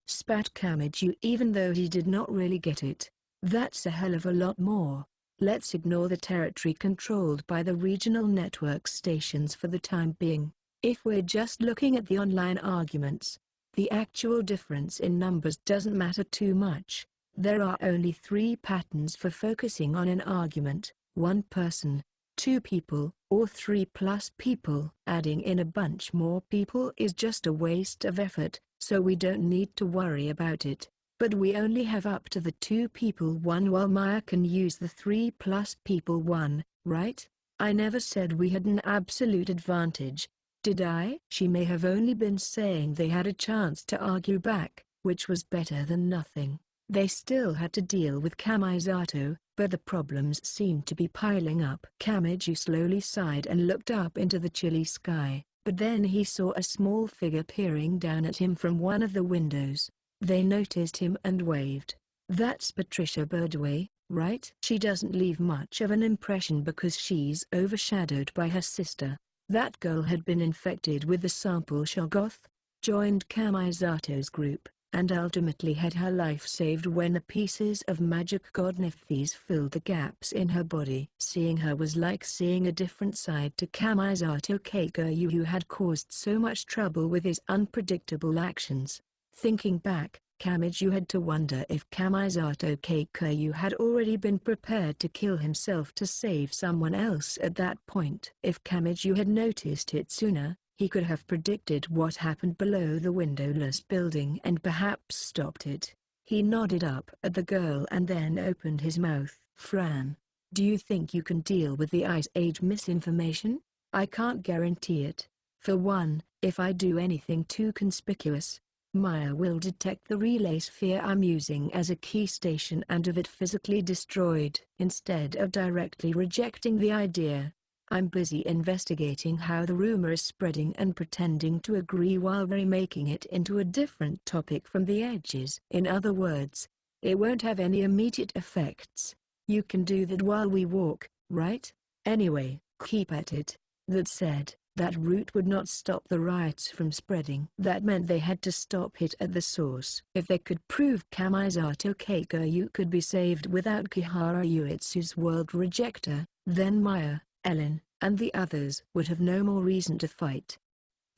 Spat Kamiju, even though he did not really get it. That's a hell of a lot more. Let's ignore the territory controlled by the regional network stations for the time being. If we're just looking at the online arguments, the actual difference in numbers doesn't matter too much. There are only 3 patterns for focusing on an argument: 1 person, 2 people, or 3+ people. Adding in a bunch more people is just a waste of effort, so we don't need to worry about it. But we only have up to the 2 people one, while Maya can use the 3+ people one, right? I never said we had an absolute advantage, did I? She may have only been saying they had a chance to argue back, which was better than nothing. They still had to deal with Kamisato, but the problems seemed to be piling up. Kamiju slowly sighed and looked up into the chilly sky, but then he saw a small figure peering down at him from one of the windows. They noticed him and waved. That's Patricia Birdway, right? She doesn't leave much of an impression because she's overshadowed by her sister. That girl had been infected with the sample Shoggoth, joined Kamisato's group, and ultimately had her life saved when the pieces of magic god Nephthys filled the gaps in her body. Seeing her was like seeing a different side to Kamisato Keikoyu, who had caused so much trouble with his unpredictable actions. Thinking back, Kamiju had to wonder if Kamisato Keikoyu had already been prepared to kill himself to save someone else at that point. If Kamiju had noticed it sooner, he could have predicted what happened below the windowless building and perhaps stopped it. He nodded up at the girl and then opened his mouth. Fran, do you think you can deal with the Ice Age misinformation? I can't guarantee it. For one, if I do anything too conspicuous, Maya will detect the relay sphere I'm using as a key station and have it physically destroyed. Instead of directly rejecting the idea, I'm busy investigating how the rumor is spreading and pretending to agree while remaking it into a different topic from the edges. In other words, it won't have any immediate effects. You can do that while we walk, right? Anyway, keep at it. That said, that route would not stop the riots from spreading. That meant they had to stop it at the source. If they could prove Kamisato Keikoyu could be saved without Kihara Uetsu's world rejector, then Maya, Ellen, and the others would have no more reason to fight.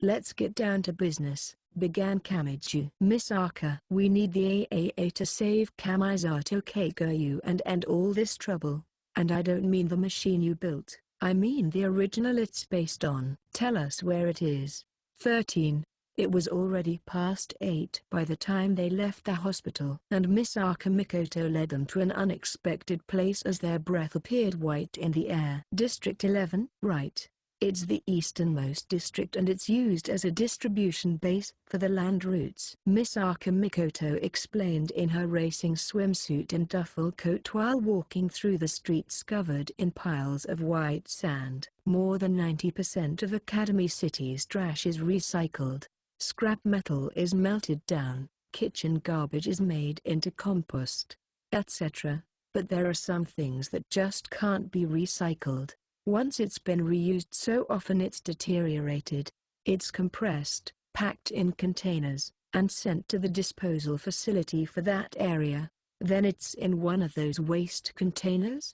Let's get down to business, began Kamiju. Misaka, we need the AAA to save Kamisato Keikoyu and end all this trouble. And I don't mean the machine you built. I mean the original it's based on. Tell us where it is. 13. It was already past 8 by the time they left the hospital, and Misaka Mikoto led them to an unexpected place as their breath appeared white in the air. District 11? Right. It's the easternmost district and it's used as a distribution base for the land routes. Misaka Mikoto explained in her racing swimsuit and duffel coat while walking through the streets covered in piles of white sand. More than 90% of Academy City's trash is recycled. Scrap metal is melted down, kitchen garbage is made into compost, etc. But there are some things that just can't be recycled. Once it's been reused so often it's deteriorated. It's compressed, packed in containers, and sent to the disposal facility for that area. Then it's in one of those waste containers?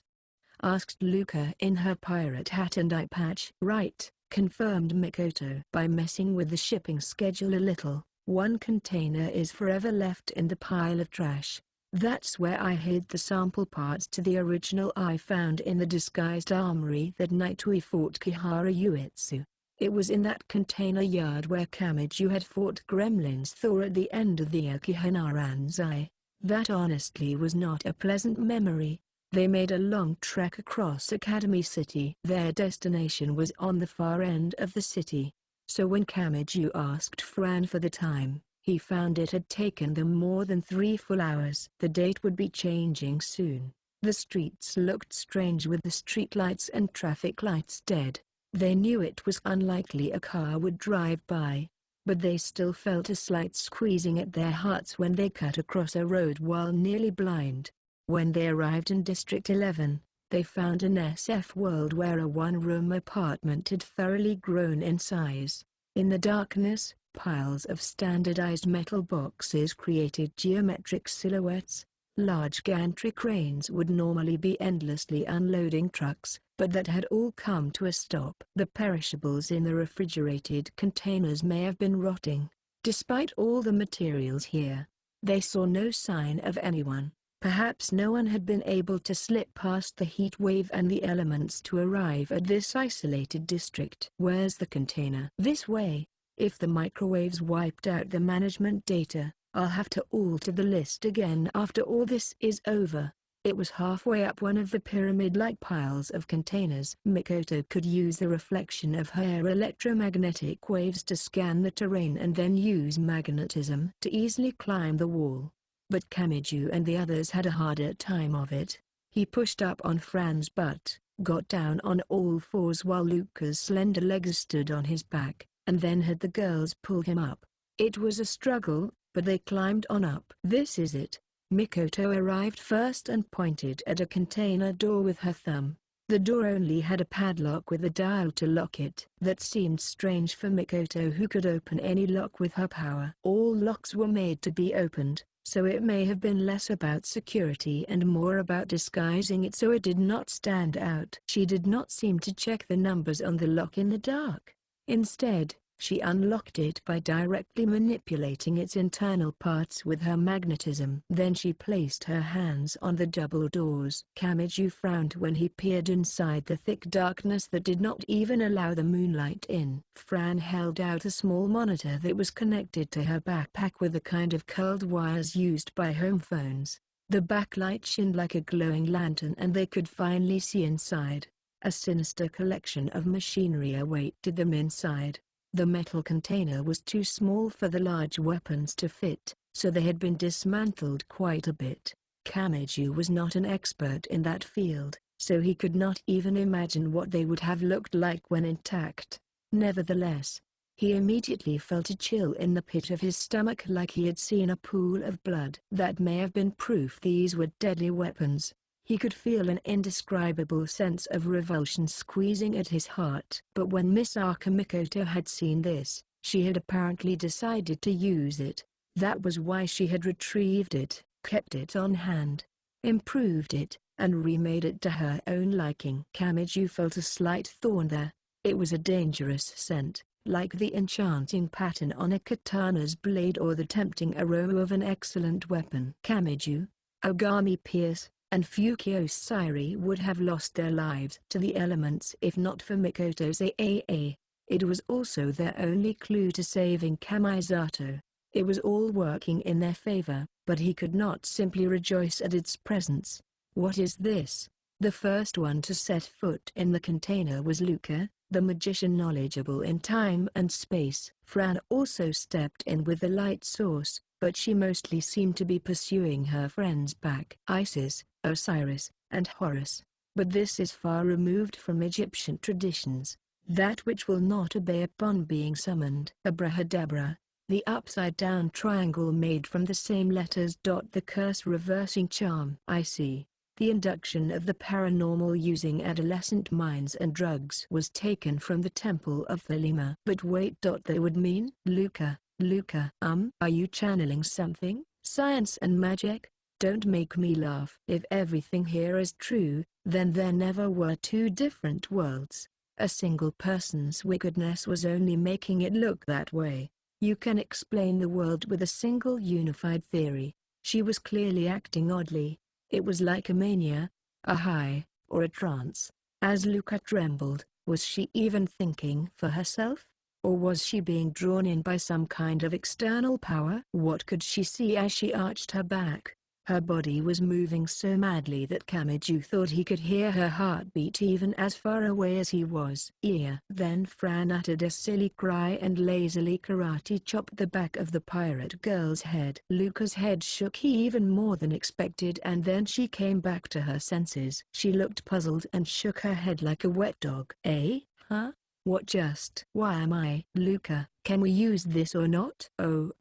Asked Luca in her pirate hat and eye patch. Right, confirmed Mikoto. By messing with the shipping schedule a little, one container is forever left in the pile of trash. That's where I hid the sample parts to the original I found in the disguised armory that night we fought Kihara Uetsu. It was in that container yard where Kamiju had fought Gremlins Thor at the end of the Okihanaranzai. That honestly was not a pleasant memory. They made a long trek across Academy City. Their destination was on the far end of the city. So when Kamiju asked Fran for the time, he found it had taken them more than 3 full hours. The date would be changing soon. The streets looked strange with the streetlights and traffic lights dead. They knew it was unlikely a car would drive by, but they still felt a slight squeezing at their hearts when they cut across a road while nearly blind. When they arrived in District 11, they found an SF world where a one-room apartment had thoroughly grown in size. In the darkness, piles of standardized metal boxes created geometric silhouettes. Large gantry cranes would normally be endlessly unloading trucks, but that had all come to a stop. The perishables in the refrigerated containers may have been rotting. Despite all the materials here, they saw no sign of anyone. Perhaps no one had been able to slip past the heat wave and the elements to arrive at this isolated district. Where's the container? This way. If the microwaves wiped out the management data, I'll have to alter the list again after all this is over. It was halfway up one of the pyramid-like piles of containers. Mikoto could use the reflection of her electromagnetic waves to scan the terrain and then use magnetism to easily climb the wall. But Kamiju and the others had a harder time of it. He pushed up on Fran's butt, got down on all fours while Luca's slender legs stood on his back, and then had the girls pull him up. It was a struggle, but they climbed on up. This is it. Mikoto arrived first and pointed at a container door with her thumb. The door only had a padlock with a dial to lock it. That seemed strange for Mikoto, who could open any lock with her power. All locks were made to be opened, so it may have been less about security and more about disguising it so it did not stand out. She did not seem to check the numbers on the lock in the dark. Instead, she unlocked it by directly manipulating its internal parts with her magnetism. Then she placed her hands on the double doors. Kamiju frowned when he peered inside the thick darkness that did not even allow the moonlight in. Fran held out a small monitor that was connected to her backpack with the kind of curled wires used by home phones. The backlight shined like a glowing lantern and they could finally see inside. A sinister collection of machinery awaited them inside. The metal container was too small for the large weapons to fit, so they had been dismantled quite a bit. Kamiju was not an expert in that field, so he could not even imagine what they would have looked like when intact. Nevertheless, he immediately felt a chill in the pit of his stomach, like he had seen a pool of blood. That may have been proof these were deadly weapons. He could feel an indescribable sense of revulsion squeezing at his heart. But when Misaka Mikoto had seen this, she had apparently decided to use it. That was why she had retrieved it, kept it on hand, improved it, and remade it to her own liking. Kamiju felt a slight thorn there. It was a dangerous scent, like the enchanting pattern on a katana's blade or the tempting aroma of an excellent weapon. Kamiju, Ogami Pierce, and Fukio Sairi would have lost their lives to the elements if not for Mikoto's AAA. It was also their only clue to saving Kamisato. It was all working in their favor, but he could not simply rejoice at its presence. What is this? The first one to set foot in the container was Luca, the magician knowledgeable in time and space. Fran also stepped in with the light source, but she mostly seemed to be pursuing her friends back. Isis, Osiris, and Horus. But this is far removed from Egyptian traditions. That which will not obey upon being summoned. Abrahadabra. The upside-down triangle made from the same letters. The curse-reversing charm. I see. The induction of the paranormal using adolescent minds and drugs was taken from the Temple of Thelema. But wait. That would mean? Luca, are you channeling something? Science and magic? Don't make me laugh. If everything here is true, then there never were two different worlds. A single person's wickedness was only making it look that way. You can explain the world with a single unified theory. She was clearly acting oddly. It was like a mania, a high, or a trance. As Luca trembled, was she even thinking for herself? Or was she being drawn in by some kind of external power? What could she see as she arched her back? Her body was moving so madly that Kamiju thought he could hear her heartbeat even as far away as he was. Yeah. Then Fran uttered a silly cry and lazily karate chopped the back of the pirate girl's head. Luca's head shook even more than expected, and then she came back to her senses. She looked puzzled and shook her head like a wet dog. Eh? Huh? What just? Why am I? Luca, can we use this or not? Oh,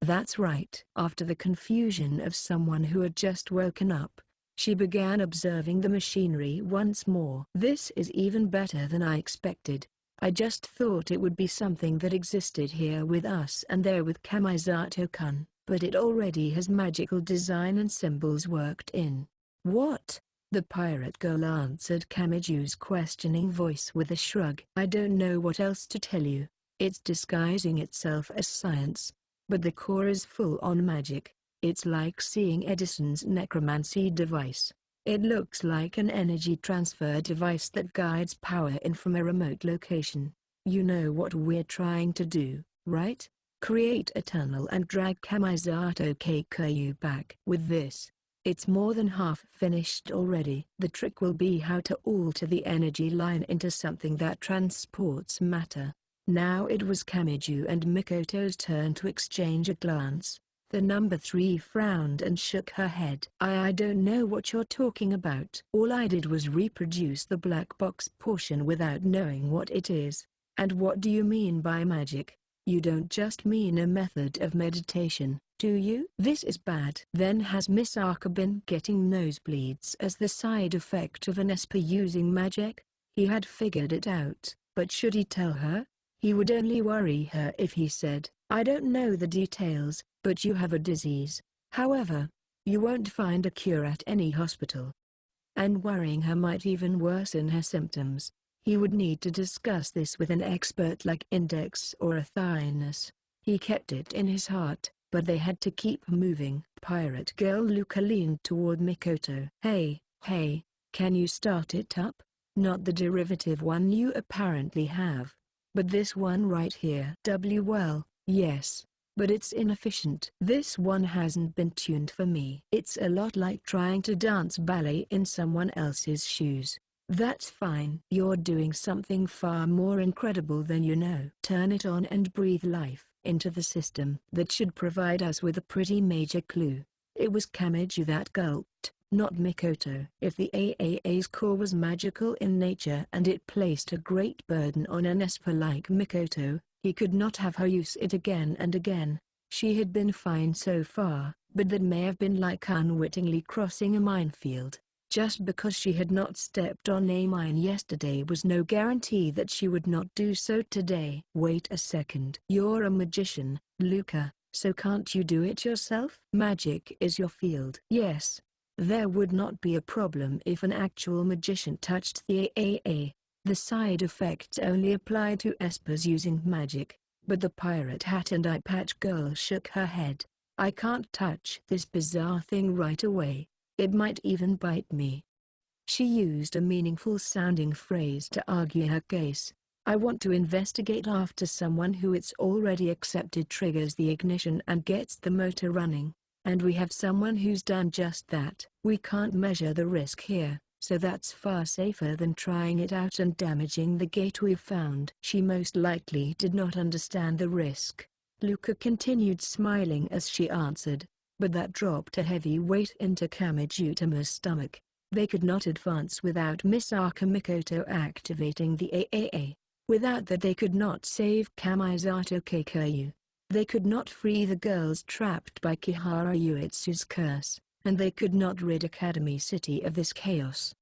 that's right. After the confusion of someone who had just woken up, she began observing the machinery once more. This is even better than I expected. I just thought it would be something that existed here with us and there with Kamisato-kun, but it already has magical design and symbols worked in. What? The pirate girl answered Kamiju's questioning voice with a shrug. I don't know what else to tell you. It's disguising itself as science, but the core is full-on magic. It's like seeing Edison's necromancy device. It looks like an energy transfer device that guides power in from a remote location. You know what we're trying to do, right? Create a tunnel and drag Kamisato Keikuryu back. With this, it's more than half finished already. The trick will be how to alter the energy line into something that transports matter. Now it was Kamiju and Mikoto's turn to exchange a glance. The number 3 frowned and shook her head. I don't know what you're talking about. All I did was reproduce the black box portion without knowing what it is. And what do you mean by magic? You don't just mean a method of meditation, do you? This is bad. Then has Misaka been getting nosebleeds as the side effect of an Esper using magic? He had figured it out, but should he tell her? He would only worry her if he said, I don't know the details, but you have a disease. However, you won't find a cure at any hospital. And worrying her might even worsen her symptoms. He would need to discuss this with an expert like Index or Athynus. He kept it in his heart, but they had to keep moving. Pirate girl Luca leaned toward Mikoto. Hey, can you start it up? Not the derivative one you apparently have, but this one right here. Well, yes, but it's inefficient. This one hasn't been tuned for me. It's a lot like trying to dance ballet in someone else's shoes. That's fine. You're doing something far more incredible than you know. Turn it on and breathe life into the system. That should provide us with a pretty major clue. It was Kamiju that gulped, not Mikoto. If the AAA's core was magical in nature and it placed a great burden on an Esper like Mikoto, he could not have her use it again and again. She had been fine so far, but that may have been like unwittingly crossing a minefield. Just because she had not stepped on a mine yesterday was no guarantee that she would not do so today. Wait a second. You're a magician, Luca, so can't you do it yourself? Magic is your field. Yes. There would not be a problem if an actual magician touched the AAA. The side effects only apply to espers using magic. But the pirate hat and eye patch girl shook her head. I can't touch this bizarre thing right away. It might even bite me. She used a meaningful-sounding phrase to argue her case. I want to investigate after someone who it's already accepted triggers the ignition and gets the motor running. And we have someone who's done just that. We can't measure the risk here, so that's far safer than trying it out and damaging the gate we've found. She most likely did not understand the risk. Luca continued smiling as she answered. But that dropped a heavy weight into Kamijutama's stomach. They could not advance without Misaka Mikoto activating the AAA. Without that they could not save Kamisato Keikuryu. They could not free the girls trapped by Kihara Uetsu's curse, and they could not rid Academy City of this chaos.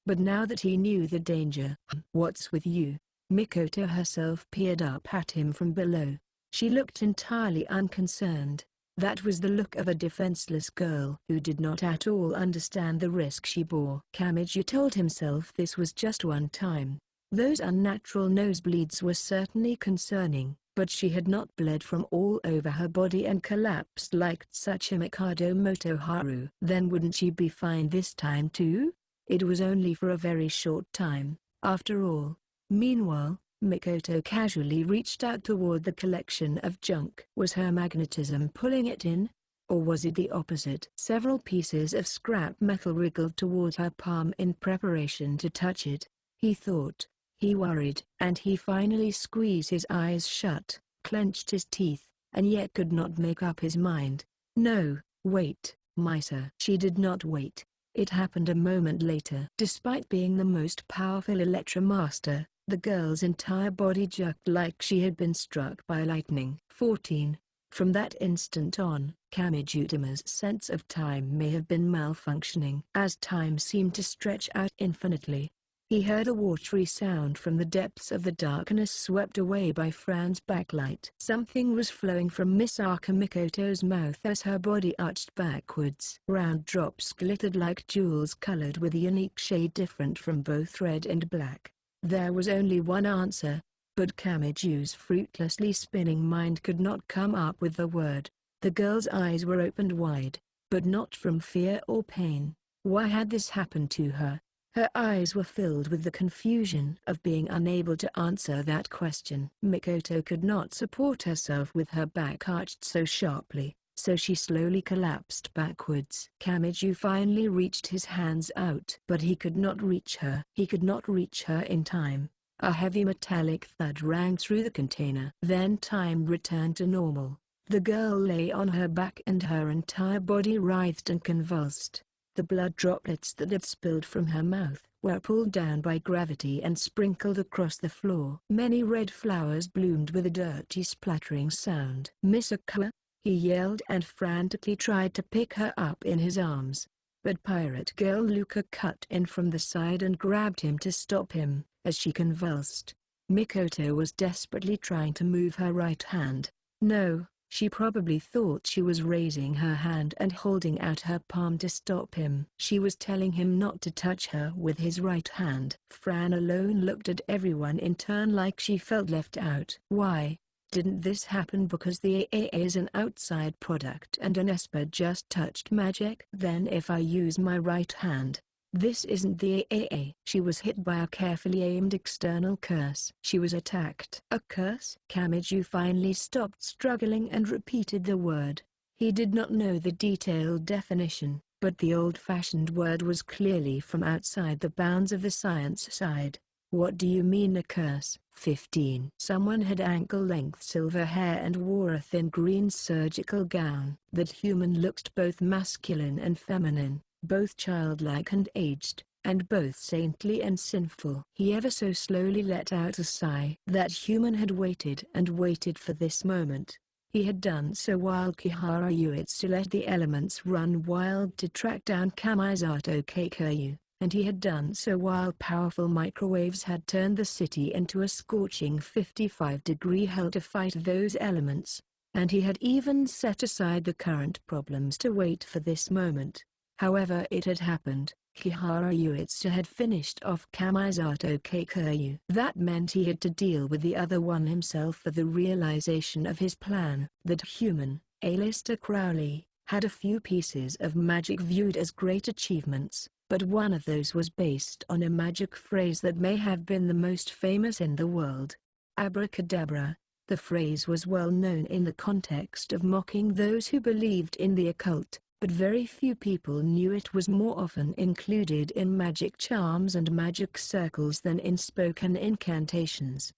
But now that he knew the danger, what's with you? Mikoto herself peered up at him from below. She looked entirely unconcerned. That was the look of a defenseless girl who did not at all understand the risk she bore. Kamiju told himself this was just one time. Those unnatural nosebleeds were certainly concerning, but she had not bled from all over her body and collapsed like Tsuchimikado Motoharu. Then wouldn't she be fine this time too? It was only for a very short time, after all. Meanwhile, Mikoto casually reached out toward the collection of junk. Was her magnetism pulling it in? Or was it the opposite? Several pieces of scrap metal wriggled toward her palm in preparation to touch it. He thought. He worried. And he finally squeezed his eyes shut, clenched his teeth, and yet could not make up his mind. No, wait, Misa. She did not wait. It happened a moment later. Despite being the most powerful Electromaster, The girl's entire body jerked like she had been struck by lightning. 14. From that instant on, Kamijutama's sense of time may have been malfunctioning. As time seemed to stretch out infinitely, he heard a watery sound from the depths of the darkness swept away by Fran's backlight. Something was flowing from Misaka Mikoto's mouth as her body arched backwards. Round drops glittered like jewels colored with a unique shade different from both red and black. There was only one answer, but Kamiju's fruitlessly spinning mind could not come up with the word. The girl's eyes were opened wide, but not from fear or pain. Why had this happened to her? Her eyes were filled with the confusion of being unable to answer that question. Mikoto could not support herself with her back arched so sharply, so she slowly collapsed backwards. Kamiju finally reached his hands out, but he could not reach her. He could not reach her in time. A heavy metallic thud rang through the container. Then time returned to normal. The girl lay on her back and her entire body writhed and convulsed. The blood droplets that had spilled from her mouth were pulled down by gravity and sprinkled across the floor. Many red flowers bloomed with a dirty splattering sound. "Misaka!" he yelled and frantically tried to pick her up in his arms. But pirate girl Luca cut in from the side and grabbed him to stop him, as she convulsed. Mikoto was desperately trying to move her right hand. No. She probably thought she was raising her hand and holding out her palm to stop him. She was telling him not to touch her with his right hand. Fran alone looked at everyone in turn like she felt left out. Why? Didn't this happen because the AA is an outside product and an Esper just touched magic? Then if I use my right hand, this isn't the AAA. She was hit by a carefully aimed external curse. She was attacked. A curse? Kamiju finally stopped struggling and repeated the word. He did not know the detailed definition, but the old-fashioned word was clearly from outside the bounds of the science side. What do you mean a curse? 15. Someone had ankle-length silver hair and wore a thin green surgical gown. That human looked both masculine and feminine, both childlike and aged, and both saintly and sinful. He ever so slowly let out a sigh. That human had waited and waited for this moment. He had done so while Kihara Yuitsu let the elements run wild to track down Kamisato Keikyu, and he had done so while powerful microwaves had turned the city into a scorching 55-degree hell to fight those elements, and he had even set aside the current problems to wait for this moment. However it had happened, Kihara Yuitsu had finished off Kamisato Keikyu. That meant he had to deal with the other one himself for the realization of his plan. That human, Aleister Crowley, had a few pieces of magic viewed as great achievements, but one of those was based on a magic phrase that may have been the most famous in the world. Abracadabra. The phrase was well known in the context of mocking those who believed in the occult, but very few people knew it was more often included in magic charms and magic circles than in spoken incantations.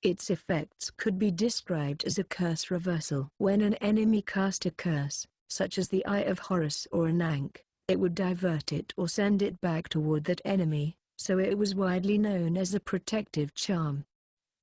Its effects could be described as a curse reversal. When an enemy cast a curse, such as the Eye of Horus or an Ankh, it would divert it or send it back toward that enemy, so it was widely known as a protective charm.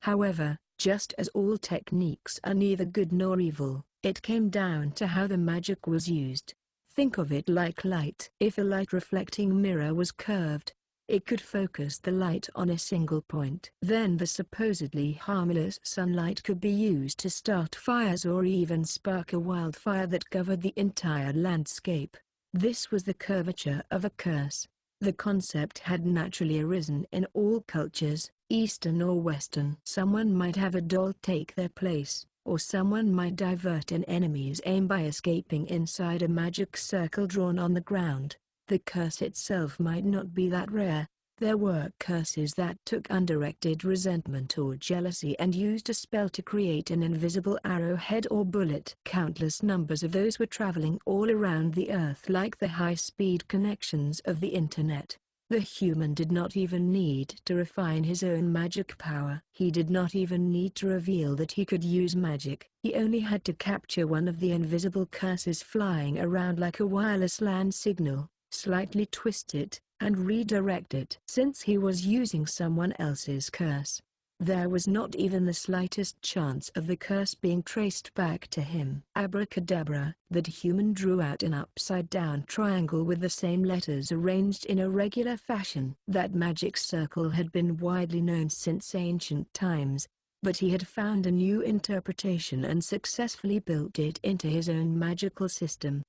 However, just as all techniques are neither good nor evil, it came down to how the magic was used. Think of it like light. If a light-reflecting mirror was curved, it could focus the light on a single point. Then the supposedly harmless sunlight could be used to start fires or even spark a wildfire that covered the entire landscape. This was the curvature of a curse. The concept had naturally arisen in all cultures, Eastern or Western. Someone might have a doll take their place, or someone might divert an enemy's aim by escaping inside a magic circle drawn on the ground. The curse itself might not be that rare. There were curses that took undirected resentment or jealousy and used a spell to create an invisible arrowhead or bullet. Countless numbers of those were traveling all around the earth like the high-speed connections of the internet. The human did not even need to refine his own magic power. He did not even need to reveal that he could use magic. He only had to capture one of the invisible curses flying around like a wireless LAN signal, slightly twist it, and redirect it. Since he was using someone else's curse, there was not even the slightest chance of the curse being traced back to him. Abracadabra! That human drew out an upside-down triangle with the same letters arranged in a regular fashion. That magic circle had been widely known since ancient times, but he had found a new interpretation and successfully built it into his own magical system.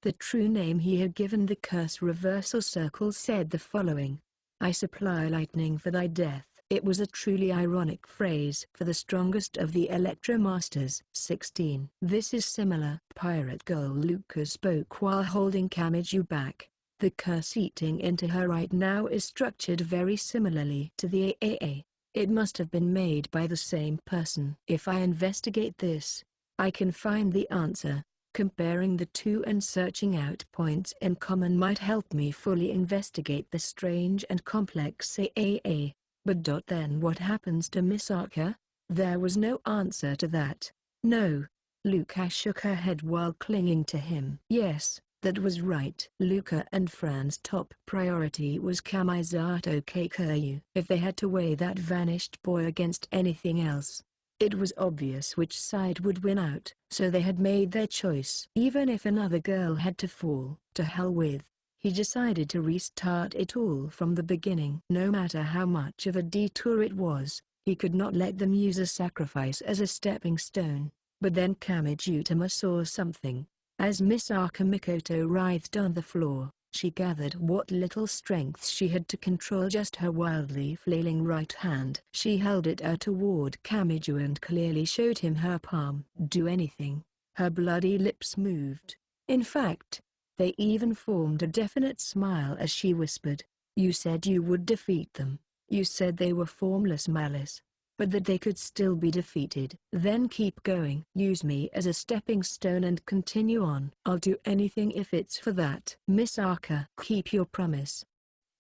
The true name he had given the curse reversal circle said the following: "I supply lightning for thy death." It was a truly ironic phrase for the strongest of the Electromasters. 16. This is similar. Pirate Girl Lucas spoke while holding Kamiju back. The curse eating into her right now is structured very similarly to the AAA. It must have been made by the same person. If I investigate this, I can find the answer. Comparing the two and searching out points in common might help me fully investigate the strange and complex AAA. But then what happens to Misaka? There was no answer to that. No. Luca shook her head while clinging to him. Yes, that was right. Luca and Fran's top priority was Kamisato Keikyu. If they had to weigh that vanished boy against anything else, it was obvious which side would win out, so they had made their choice. Even if another girl had to fall, to hell with. He decided to restart it all from the beginning. No matter how much of a detour it was, he could not let them use a sacrifice as a stepping stone. But then Kamijutama saw something. As Misaka Mikoto writhed on the floor, she gathered what little strength she had to control just her wildly flailing right hand. She held it out toward Kamiju and clearly showed him her palm. Do anything. Her bloody lips moved. In fact, they even formed a definite smile as she whispered, "You said you would defeat them. You said they were formless malice, but that they could still be defeated. Then keep going. Use me as a stepping stone and continue on. I'll do anything if it's for that. Misaka, keep your promise."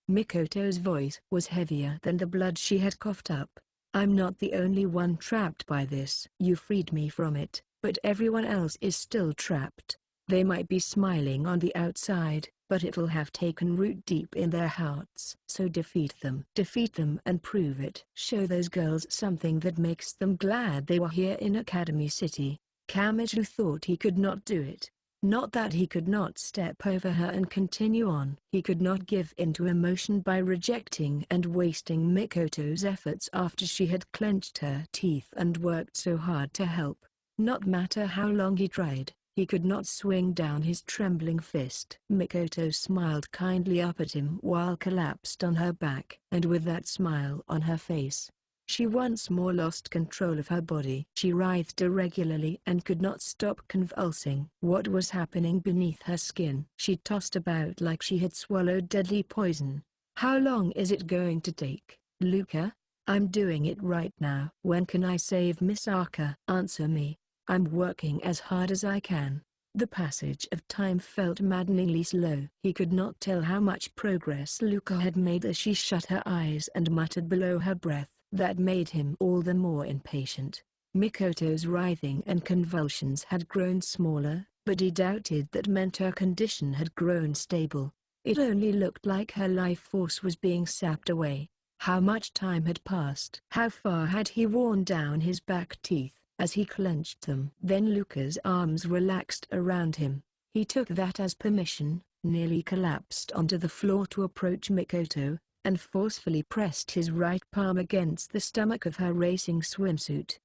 Mikoto's voice was heavier than the blood she had coughed up. "I'm not the only one trapped by this. You freed me from it, but everyone else is still trapped. They might be smiling on the outside, but it'll have taken root deep in their hearts. So defeat them. Defeat them and prove it. Show those girls something that makes them glad they were here in Academy City." Kamiju thought he could not do it. Not that he could not step over her and continue on. He could not give in to emotion by rejecting and wasting Mikoto's efforts after she had clenched her teeth and worked so hard to help. Not matter how long he tried, he could not swing down his trembling fist. Mikoto smiled kindly up at him while collapsed on her back. And with that smile on her face, she once more lost control of her body. She writhed irregularly and could not stop convulsing. What was happening beneath her skin? She tossed about like she had swallowed deadly poison. How long is it going to take? Luca? I'm doing it right now. When can I save Misaka? Answer me. I'm working as hard as I can. The passage of time felt maddeningly slow. He could not tell how much progress Luca had made as she shut her eyes and muttered below her breath. That made him all the more impatient. Mikoto's writhing and convulsions had grown smaller, but he doubted that meant her condition had grown stable. It only looked like her life force was being sapped away. How much time had passed? How far had he worn down his back teeth as he clenched them? Then Luca's arms relaxed around him. He took that as permission, nearly collapsed onto the floor to approach Mikoto, and forcefully pressed his right palm against the stomach of her racing swimsuit.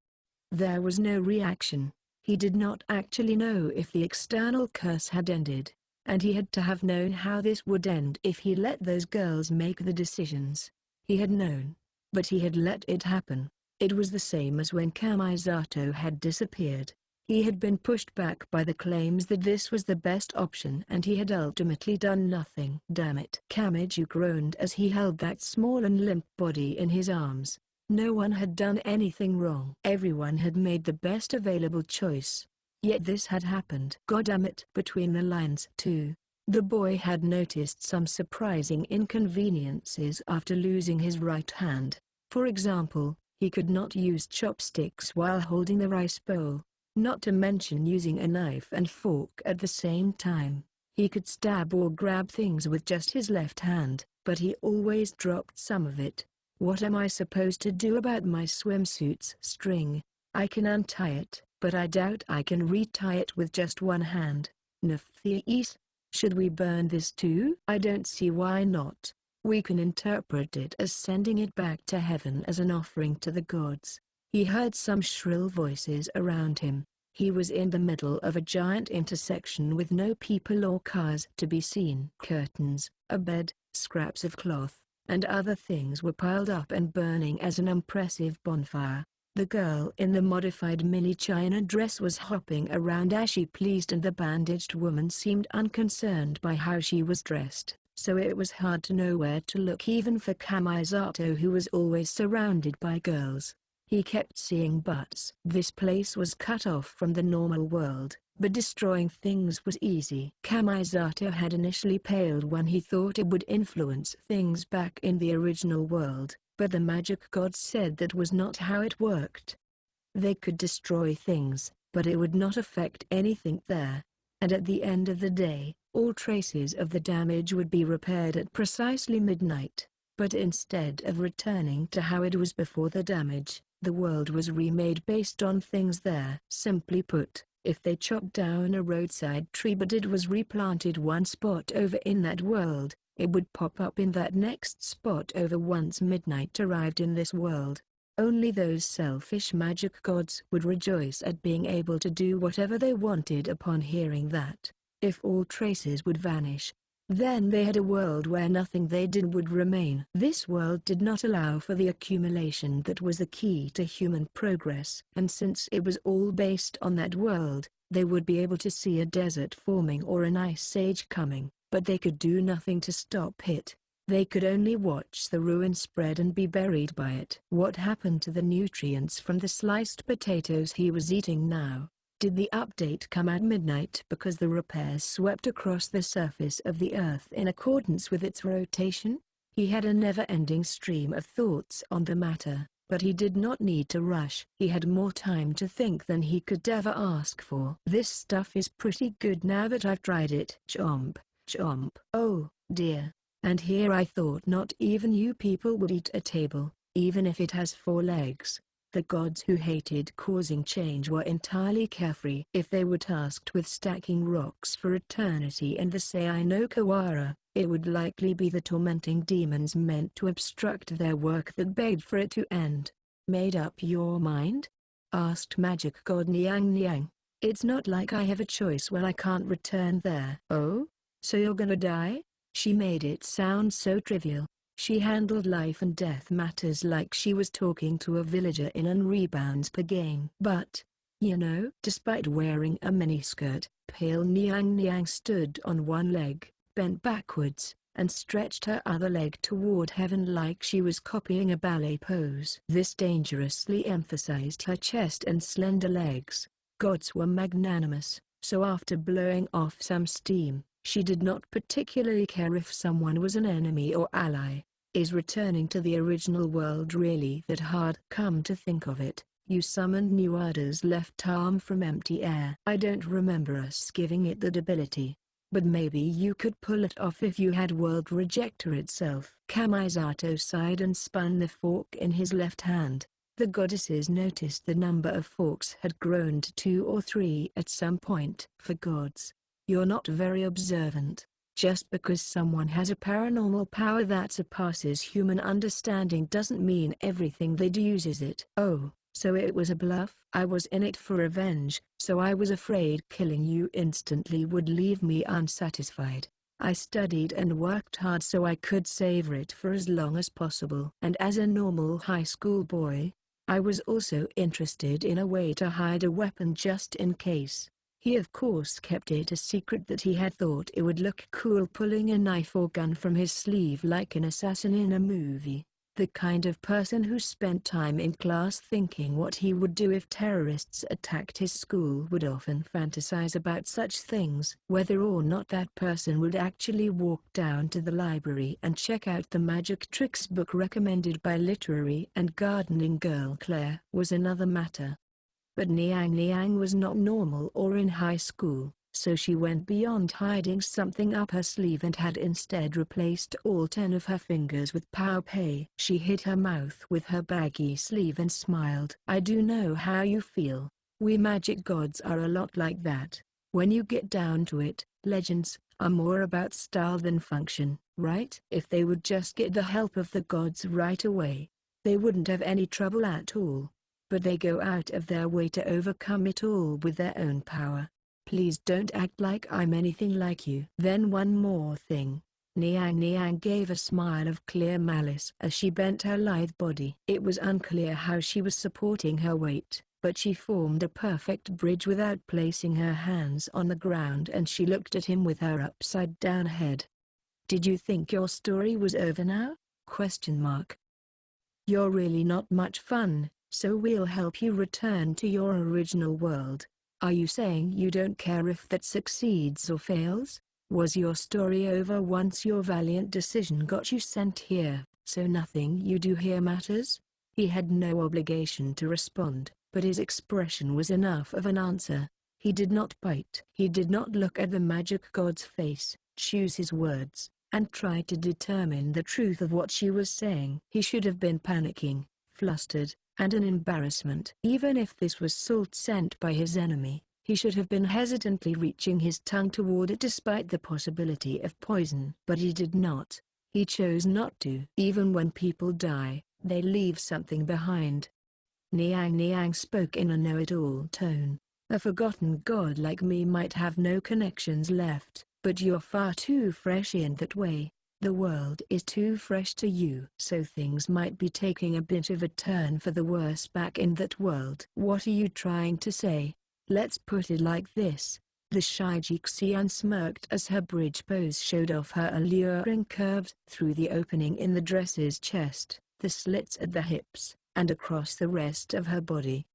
There was no reaction. He did not actually know if the external curse had ended, and he had to have known how this would end if he let those girls make the decisions. He had known, but he had let it happen. It was the same as when Kamisato had disappeared. He had been pushed back by the claims that this was the best option and he had ultimately done nothing. Damn it. Kamiju groaned as he held that small and limp body in his arms. No one had done anything wrong. Everyone had made the best available choice. Yet this had happened. Goddamn!" Between the lines too, the boy had noticed some surprising inconveniences after losing his right hand. For example, he could not use chopsticks while holding the rice bowl, not to mention using a knife and fork at the same time. He could stab or grab things with just his left hand, but he always dropped some of it. What am I supposed to do about my swimsuit's string? I can untie it, but I doubt I can retie it with just one hand. Nephies? Should we burn this too? I don't see why not. We can interpret it as sending it back to heaven as an offering to the gods. He heard some shrill voices around him. He was in the middle of a giant intersection with no people or cars to be seen. Curtains, a bed, scraps of cloth, and other things were piled up and burning as an impressive bonfire. The girl in the modified mini china dress was hopping around as she pleased, and the bandaged woman seemed unconcerned by how she was dressed, so it was hard to know where to look even for Kamisato, who was always surrounded by girls. He kept seeing butts. This place was cut off from the normal world, but destroying things was easy. Kamisato had initially paled when he thought it would influence things back in the original world, but the magic gods said that was not how it worked. They could destroy things, but it would not affect anything there. And at the end of the day, all traces of the damage would be repaired at precisely midnight. But instead of returning to how it was before the damage, the world was remade based on things there. Simply put, if they chopped down a roadside tree but it was replanted one spot over in that world, it would pop up in that next spot over once midnight arrived in this world. Only those selfish magic gods would rejoice at being able to do whatever they wanted upon hearing that. If all traces would vanish, then they had a world where nothing they did would remain. This world did not allow for the accumulation that was the key to human progress, and since it was all based on that world, they would be able to see a desert forming or an ice age coming, but they could do nothing to stop it. They could only watch the ruin spread and be buried by it. What happened to the nutrients from the sliced potatoes he was eating now? Did the update come at midnight because the repairs swept across the surface of the Earth in accordance with its rotation? He had a never-ending stream of thoughts on the matter, but he did not need to rush. He had more time to think than he could ever ask for. This stuff is pretty good now that I've tried it. Chomp, chomp. Oh, dear. And here I thought not even you people would eat a table, even if it has 4 legs. The gods who hated causing change were entirely carefree. If they were tasked with stacking rocks for eternity and the Sei no Kawara, it would likely be the tormenting demons meant to obstruct their work that begged for it to end. Made up your mind? Asked magic god Niang Niang. It's not like I have a choice when I can't return there. Oh? So you're gonna die? She made it sound so trivial. She handled life and death matters like she was talking to a villager in an rebounds per game. But, you know, despite wearing a miniskirt, pale Niang Niang stood on one leg, bent backwards, and stretched her other leg toward heaven like she was copying a ballet pose. This dangerously emphasized her chest and slender legs. Gods were magnanimous, so after blowing off some steam, she did not particularly care if someone was an enemy or ally. Is returning to the original world really that hard? Come to think of it, you summoned Nuada's left arm from empty air. I don't remember us giving it that ability. But maybe you could pull it off if you had World Rejector itself. Kamisato sighed and spun the fork in his left hand. The goddesses noticed the number of forks had grown to 2 or 3 at some point. For gods, you're not very observant. Just because someone has a paranormal power that surpasses human understanding doesn't mean everything they do uses it. Oh, so it was a bluff? I was in it for revenge, so I was afraid killing you instantly would leave me unsatisfied. I studied and worked hard so I could savor it for as long as possible. And as a normal high school boy, I was also interested in a way to hide a weapon just in case. He of course kept it a secret that he had thought it would look cool pulling a knife or gun from his sleeve like an assassin in a movie. The kind of person who spent time in class thinking what he would do if terrorists attacked his school would often fantasize about such things. Whether or not that person would actually walk down to the library and check out the magic tricks book recommended by literary and gardening girl Claire was another matter. But Niang Niang was not normal or in high school. So she went beyond hiding something up her sleeve and had instead replaced all 10 of her fingers with power pay. She hid her mouth with her baggy sleeve and smiled. I do know how you feel. We magic gods are a lot like that. When you get down to it, legends are more about style than function, right? If they would just get the help of the gods right away, they wouldn't have any trouble at all. But they go out of their way to overcome it all with their own power. Please don't act like I'm anything like you. Then one more thing. Niang gave a smile of clear malice as she bent her lithe body. It was unclear how she was supporting her weight, but she formed a perfect bridge without placing her hands on the ground, and she looked at him with her upside-down head. Did you think your story was over now? You're really not much fun, so we'll help you return to your original world. Are you saying you don't care if that succeeds or fails? Was your story over once your valiant decision got you sent here, so nothing you do here matters? He had no obligation to respond, but his expression was enough of an answer. He did not bite. He did not look at the magic god's face, choose his words, and try to determine the truth of what she was saying. He should have been panicking, flustered, and an embarrassment. Even if this was salt sent by his enemy, he should have been hesitantly reaching his tongue toward it despite the possibility of poison. But he did not. He chose not to. Even when people die, they leave something behind. Niang spoke in a know-it-all tone. A forgotten god like me might have no connections left, but you're far too fresh in that way. The world is too fresh to you. So things might be taking a bit of a turn for the worse back in that world. What are you trying to say? Let's put it like this. The shy Jixian smirked as her bridge pose showed off her alluring curves through the opening in the dress's chest, the slits at the hips, and across the rest of her body.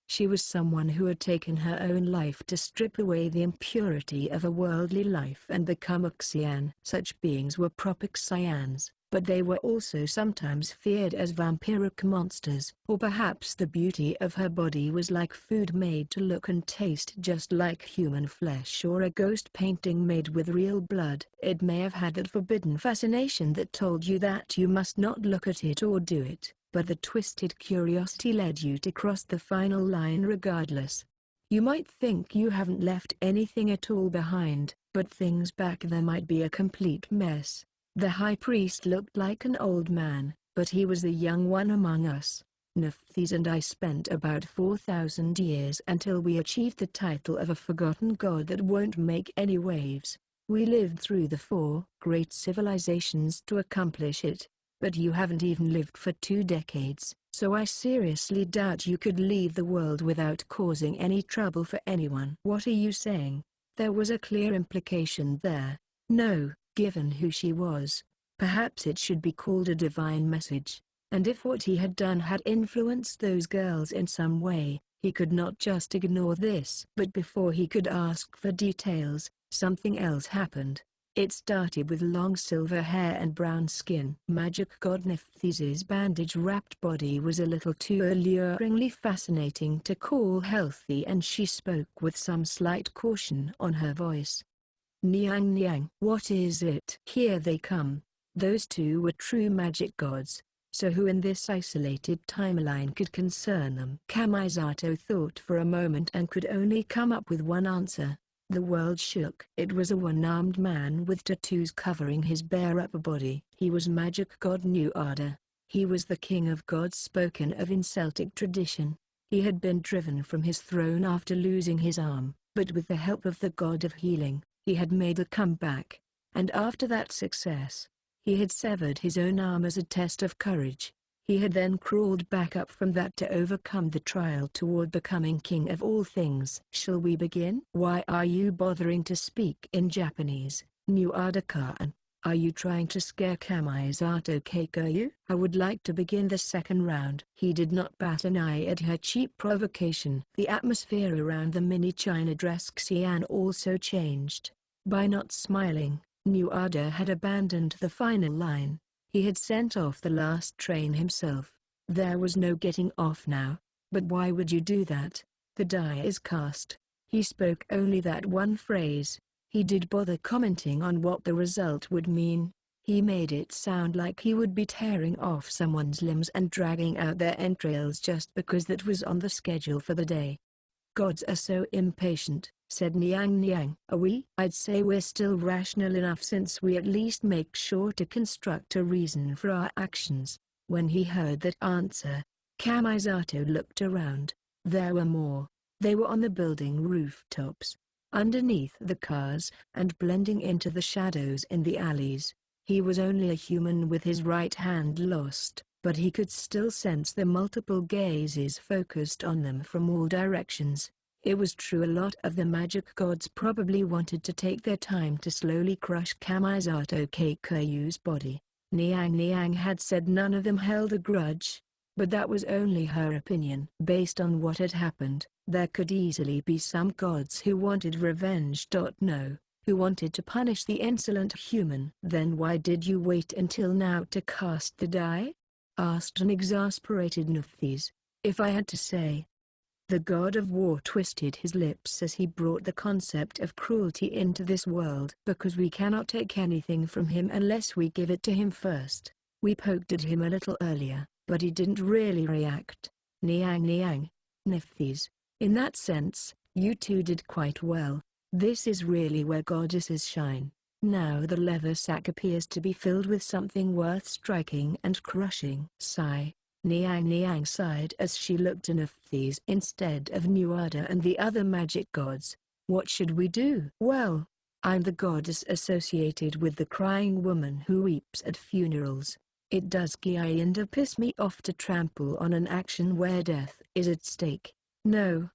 She was someone who had taken her own life to strip away the impurity of a worldly life and become a Xian. Such beings were proper Xians, but they were also sometimes feared as vampiric monsters. Or perhaps the beauty of her body was like food made to look and taste just like human flesh, or a ghost painting made with real blood. It may have had that forbidden fascination that told you that you must not look at it or do it, but the twisted curiosity led you to cross the final line regardless. You might think you haven't left anything at all behind, but things back there might be a complete mess. The high priest looked like an old man, but he was the young one among us. Nephthys and I spent about 4,000 years until we achieved the title of a forgotten god that won't make any waves. We lived through the 4 great civilizations to accomplish it. But you haven't even lived for 2 decades, so I seriously doubt you could leave the world without causing any trouble for anyone. What are you saying? There was a clear implication there. No, given who she was, perhaps it should be called a divine message. And if what he had done had influenced those girls in some way, he could not just ignore this. But before he could ask for details, something else happened. It started with long silver hair and brown skin. Magic god Nephthys' bandage-wrapped body was a little too alluringly fascinating to call healthy, and she spoke with some slight caution on her voice. Niang, what is it? Here they come. Those 2 were true magic gods, so who in this isolated timeline could concern them? Kamisato thought for a moment and could only come up with one answer. The world shook. It was a one-armed man with tattoos covering his bare upper body. He was magic god Nuada. He was the king of gods spoken of in Celtic tradition. He had been driven from his throne after losing his arm, but with the help of the god of healing, he had made a comeback. And after that success, he had severed his own arm as a test of courage. He had then crawled back up from that to overcome the trial toward becoming king of all things. Shall we begin? Why are you bothering to speak in Japanese, Nuada-kan? Are you trying to scare Kamisato Keikoyu? I would like to begin the second round. He did not bat an eye at her cheap provocation. The atmosphere around the mini China dress Xian also changed. By not smiling, Nuada had abandoned the final line. He had sent off the last train himself. There was no getting off now. But why would you do that? The die is cast. He spoke only that one phrase. He did bother commenting on what the result would mean. He made it sound like he would be tearing off someone's limbs and dragging out their entrails just because that was on the schedule for the day. "Gods are so impatient," said Niang Niang. "Are we?" "I'd say we're still rational enough since we at least make sure to construct a reason for our actions." When he heard that answer, Kamisato looked around. There were more. They were on the building rooftops, underneath the cars, and blending into the shadows in the alleys. He was only a human with his right hand lost, but he could still sense the multiple gazes focused on them from all directions. It was true, a lot of the magic gods probably wanted to take their time to slowly crush Kamisato Keiko's body. Niang Niang had said none of them held a grudge, but that was only her opinion. Based on what had happened, there could easily be some gods who wanted revenge. No, who wanted to punish the insolent human. "Then why did you wait until now to cast the die?" asked an exasperated Nephthys. "If I had to say." The god of war twisted his lips as he brought the concept of cruelty into this world. "Because we cannot take anything from him unless we give it to him first. We poked at him a little earlier, but he didn't really react." Niang Niang, Nephthys. "In that sense, you two did quite well. This is really where goddesses shine." Now the leather sack appears to be filled with something worth striking and crushing. Sigh. Niang Niang sighed as she looked at Nephthys instead of Nuada and the other magic gods. "What should we do?" "Well, I'm the goddess associated with the crying woman who weeps at funerals. It does kinda piss me off to trample on an action where death is at stake." No,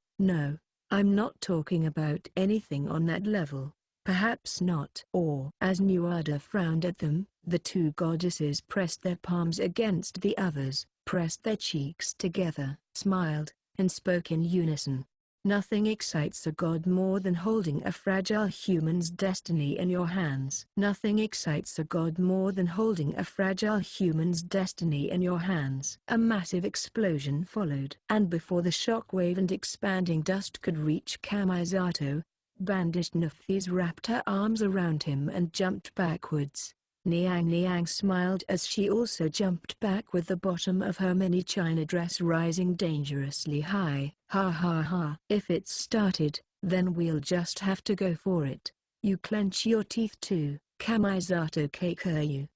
I'm not talking about anything on that level. Perhaps not." Or, as Nuada frowned at them, the two goddesses pressed their palms against the others, pressed their cheeks together, smiled, and spoke in unison. "Nothing excites a god more than holding a fragile human's destiny in your hands." "Nothing excites a god more than holding a fragile human's destiny in your hands." A massive explosion followed. And before the shockwave and expanding dust could reach Kamisato, bandaged Nephthys wrapped her arms around him and jumped backwards. Niang Niang smiled as she also jumped back with the bottom of her mini china dress rising dangerously high. "Ha ha ha. If it's started, then we'll just have to go for it. You clench your teeth too, Kamisato Keiko.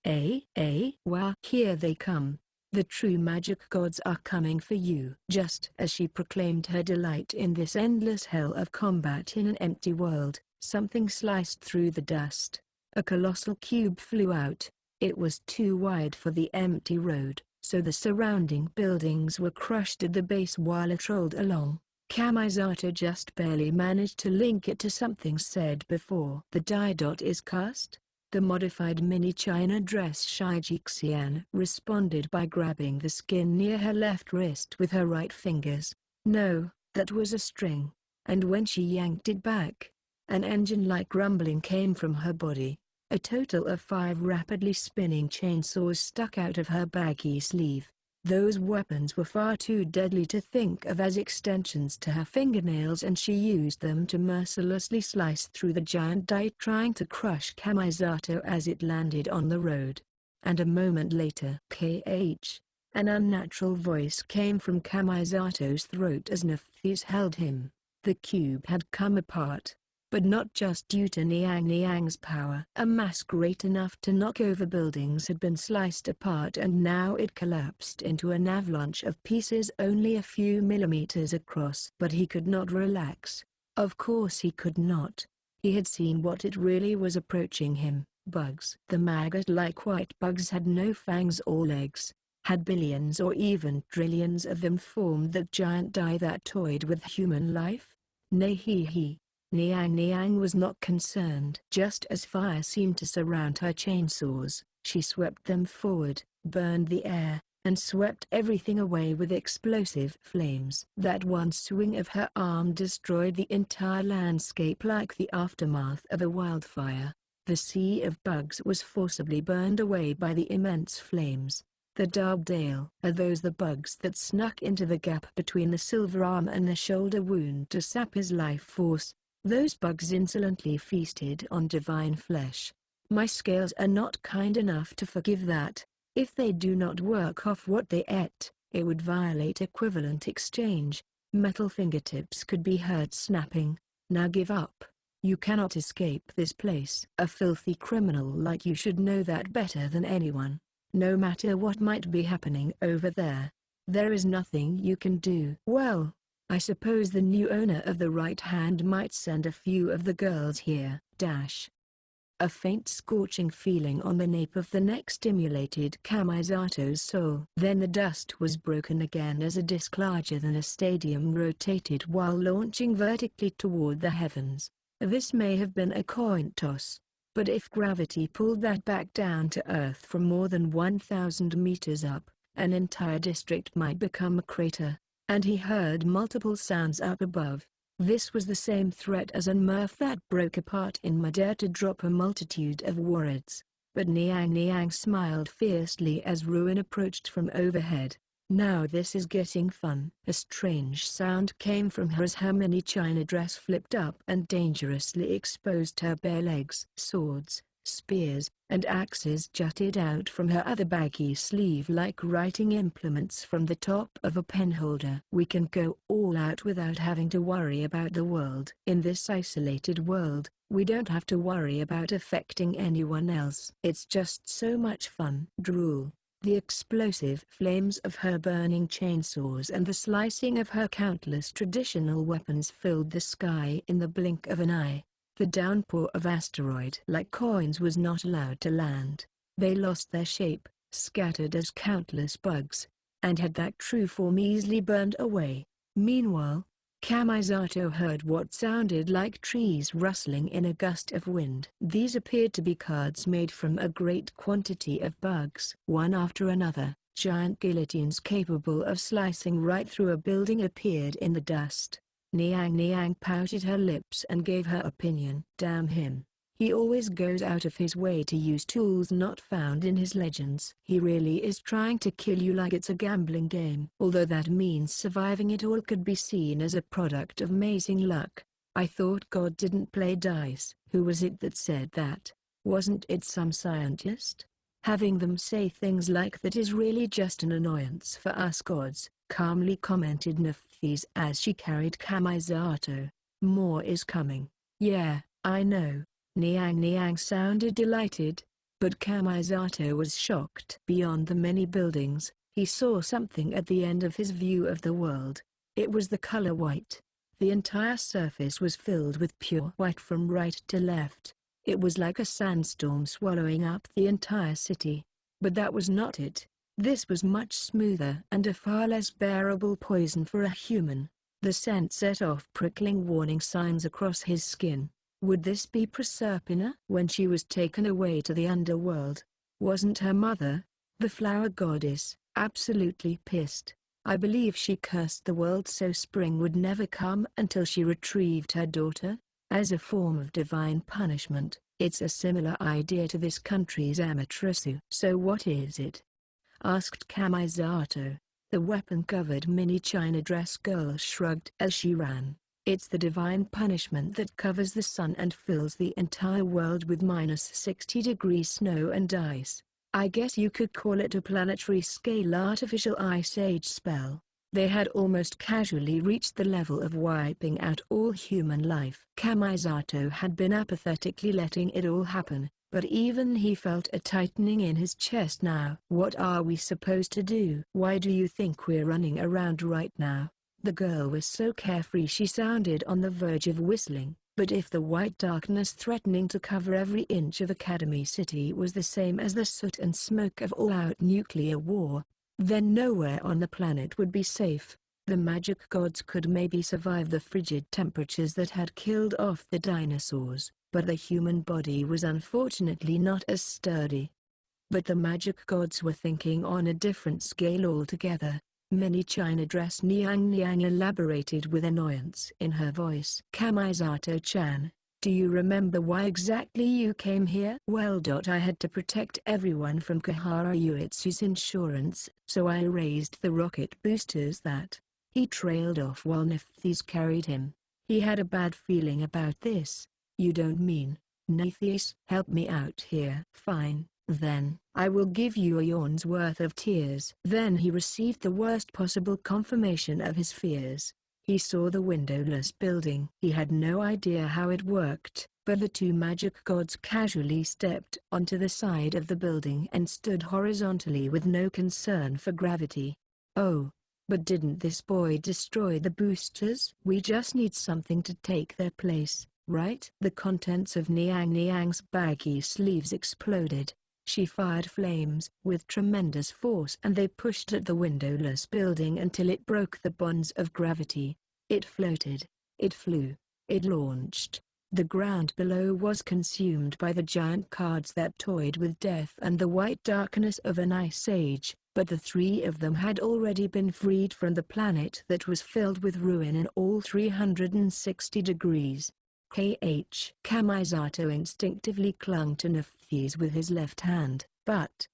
Wow. Here they come. The true magic gods are coming for you." Just as she proclaimed her delight in this endless hell of combat in an empty world, something sliced through the dust. A colossal cube flew out. It was too wide for the empty road, so the surrounding buildings were crushed at the base while it rolled along. Kamisato just barely managed to link it to something said before. "The die dot is cast?" The modified mini china dress Shijixian responded by grabbing the skin near her left wrist with her right fingers. "No, that was a string." And when she yanked it back, an engine-like rumbling came from her body. A total of 5 rapidly spinning chainsaws stuck out of her baggy sleeve. Those weapons were far too deadly to think of as extensions to her fingernails, and she used them to mercilessly slice through the giant die trying to crush Kamisato as it landed on the road. And a moment later, an unnatural voice came from Kamisato's throat as Nephthys held him. The cube had come apart. But not just due to Niang Niang's power. A mass great enough to knock over buildings had been sliced apart, and now it collapsed into an avalanche of pieces only a few millimeters across. But he could not relax. Of course he could not. He had seen what it really was approaching him. Bugs. The maggot-like white bugs had no fangs or legs. Had billions or even trillions of them formed that giant die that toyed with human life? Nay. Niang Niang was not concerned. Just as fire seemed to surround her chainsaws, she swept them forward, burned the air, and swept everything away with explosive flames. That one swing of her arm destroyed the entire landscape like the aftermath of a wildfire. The sea of bugs was forcibly burned away by the immense flames. The Dugdale. Are those the bugs that snuck into the gap between the silver arm and the shoulder wound to sap his life force? Those bugs insolently feasted on divine flesh. My scales are not kind enough to forgive that. If they do not work off what they ate, it would violate equivalent exchange. Metal fingertips could be heard snapping. Now give up. You cannot escape this place. A filthy criminal like you should know that better than anyone. No matter what might be happening over there, there is nothing you can do. Well, I suppose the new owner of the right hand might send a few of the girls here. A faint scorching feeling on the nape of the neck stimulated Kamizato's soul. Then the dust was broken again as a disc larger than a stadium rotated while launching vertically toward the heavens. This may have been a coin toss, but if gravity pulled that back down to Earth from more than 1,000 meters up, an entire district might become a crater. And he heard multiple sounds up above. This was the same threat as a mirth that broke apart in midair to drop a multitude of words. But Niang smiled fiercely as ruin approached from overhead. Now this is getting fun. A strange sound came from her as her mini china dress flipped up and dangerously exposed her bare legs. Swords, spears, and axes jutted out from her other baggy sleeve like writing implements from the top of a penholder. We can go all out without having to worry about the world. In this isolated world, we don't have to worry about affecting anyone else. It's just so much fun. Drool. The explosive flames of her burning chainsaws and the slicing of her countless traditional weapons filled the sky in the blink of an eye. The downpour of asteroid-like coins was not allowed to land. They lost their shape, scattered as countless bugs, and had that true form easily burned away. Meanwhile, Kamisato heard what sounded like trees rustling in a gust of wind. These appeared to be cards made from a great quantity of bugs. One after another, giant guillotines capable of slicing right through a building appeared in the dust. Niang pouted her lips and gave her opinion. Damn him. He always goes out of his way to use tools not found in his legends. He really is trying to kill you like it's a gambling game. Although that means surviving it all could be seen as a product of amazing luck. I thought God didn't play dice. Who was it that said that? Wasn't it some scientist? Having them say things like that is really just an annoyance for us gods, calmly commented Nephthys as she carried Kamisato. More is coming. Yeah, I know. Niang sounded delighted, but Kamisato was shocked. Beyond the many buildings, he saw something at the end of his view of the world. It was the color white. The entire surface was filled with pure white from right to left. It was like a sandstorm swallowing up the entire city. But that was not it. This was much smoother and a far less bearable poison for a human. The scent set off prickling warning signs across his skin. Would this be Proserpina? When she was taken away to the underworld, wasn't her mother, the flower goddess, absolutely pissed? I believe she cursed the world so spring would never come until she retrieved her daughter. As a form of divine punishment, it's a similar idea to this country's Amaterasu. So what is it? Asked Kamisato. The weapon-covered mini china dress girl shrugged as she ran. It's the divine punishment that covers the sun and fills the entire world with -60-degree snow and ice. I guess you could call it a planetary-scale artificial ice age spell. They had almost casually reached the level of wiping out all human life. Kamisato had been apathetically letting it all happen, but even he felt a tightening in his chest now. What are we supposed to do? Why do you think we're running around right now? The girl was so carefree she sounded on the verge of whistling, but if the white darkness threatening to cover every inch of Academy City was the same as the soot and smoke of all-out nuclear war, then nowhere on the planet would be safe. The magic gods could maybe survive the frigid temperatures that had killed off the dinosaurs, but the human body was unfortunately not as sturdy. But the magic gods were thinking on a different scale altogether. Mini china dress Niang elaborated with annoyance in her voice. Kamisato-chan, Do you remember why exactly you came here? Well, I had to protect everyone from Kahara Uetsu's insurance, so I raised the rocket boosters that. He trailed off while Nephthys carried him. He had a bad feeling about this. You don't mean, Nephthys? Help me out here. Fine, then. I will give you a yawn's worth of tears. Then he received the worst possible confirmation of his fears. He saw the windowless building. He had no idea how it worked, but the two magic gods casually stepped onto the side of the building and stood horizontally with no concern for gravity. Oh, but didn't this boy destroy the boosters? We just need something to take their place, right? The contents of Niang's baggy sleeves exploded. She fired flames with tremendous force and they pushed at the windowless building until it broke the bonds of gravity. It floated. It flew. It launched. The ground below was consumed by the giant cards that toyed with death and the white darkness of an ice age, but the three of them had already been freed from the planet that was filled with ruin in all 360 degrees. Kamisato instinctively clung to Nephthys with his left hand. But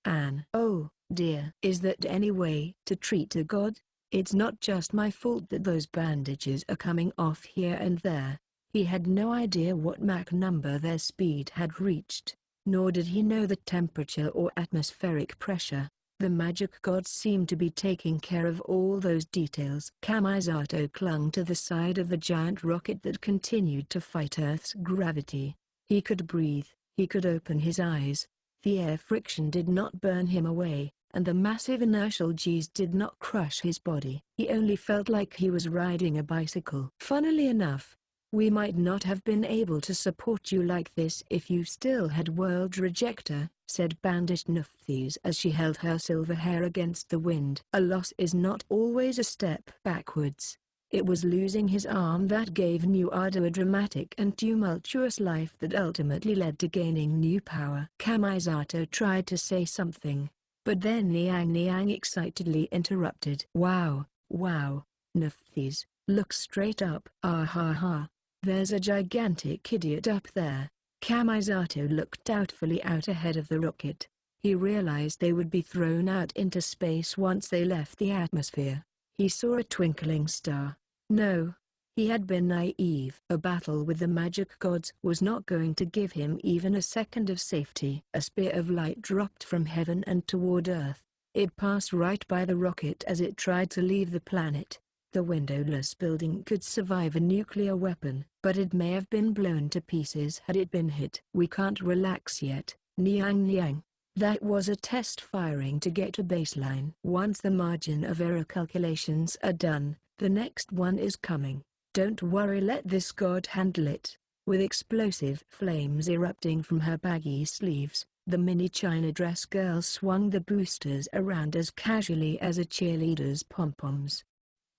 oh dear. Is that any way to treat a god? It's not just my fault that those bandages are coming off here and there. He had no idea what Mach number their speed had reached, nor did he know the temperature or atmospheric pressure. The magic gods seemed to be taking care of all those details. Kamisato clung to the side of the giant rocket that continued to fight Earth's gravity. He could breathe, he could open his eyes. The air friction did not burn him away, and the massive inertial G's did not crush his body. He only felt like he was riding a bicycle. Funnily enough, we might not have been able to support you like this if you still had World Rejector, said bandaged Nephthys as she held her silver hair against the wind. A loss is not always a step backwards. It was losing his arm that gave New Ado a dramatic and tumultuous life that ultimately led to gaining new power. Kamisato tried to say something, but then Niang excitedly interrupted. Wow, Nephthys, look straight up. Ah ha ha. There's a gigantic idiot up there. Kamisato looked doubtfully out ahead of the rocket. He realized they would be thrown out into space once they left the atmosphere. He saw a twinkling star. No. He had been naive. A battle with the magic gods was not going to give him even a second of safety. A spear of light dropped from heaven and toward Earth. It passed right by the rocket as it tried to leave the planet. The windowless building could survive a nuclear weapon, but it may have been blown to pieces had it been hit. We can't relax yet, Niang. That was a test firing to get to baseline. Once the margin of error calculations are done, the next one is coming. Don't worry, let this god handle it. With explosive flames erupting from her baggy sleeves, the mini China dress girl swung the boosters around as casually as a cheerleader's pom-poms.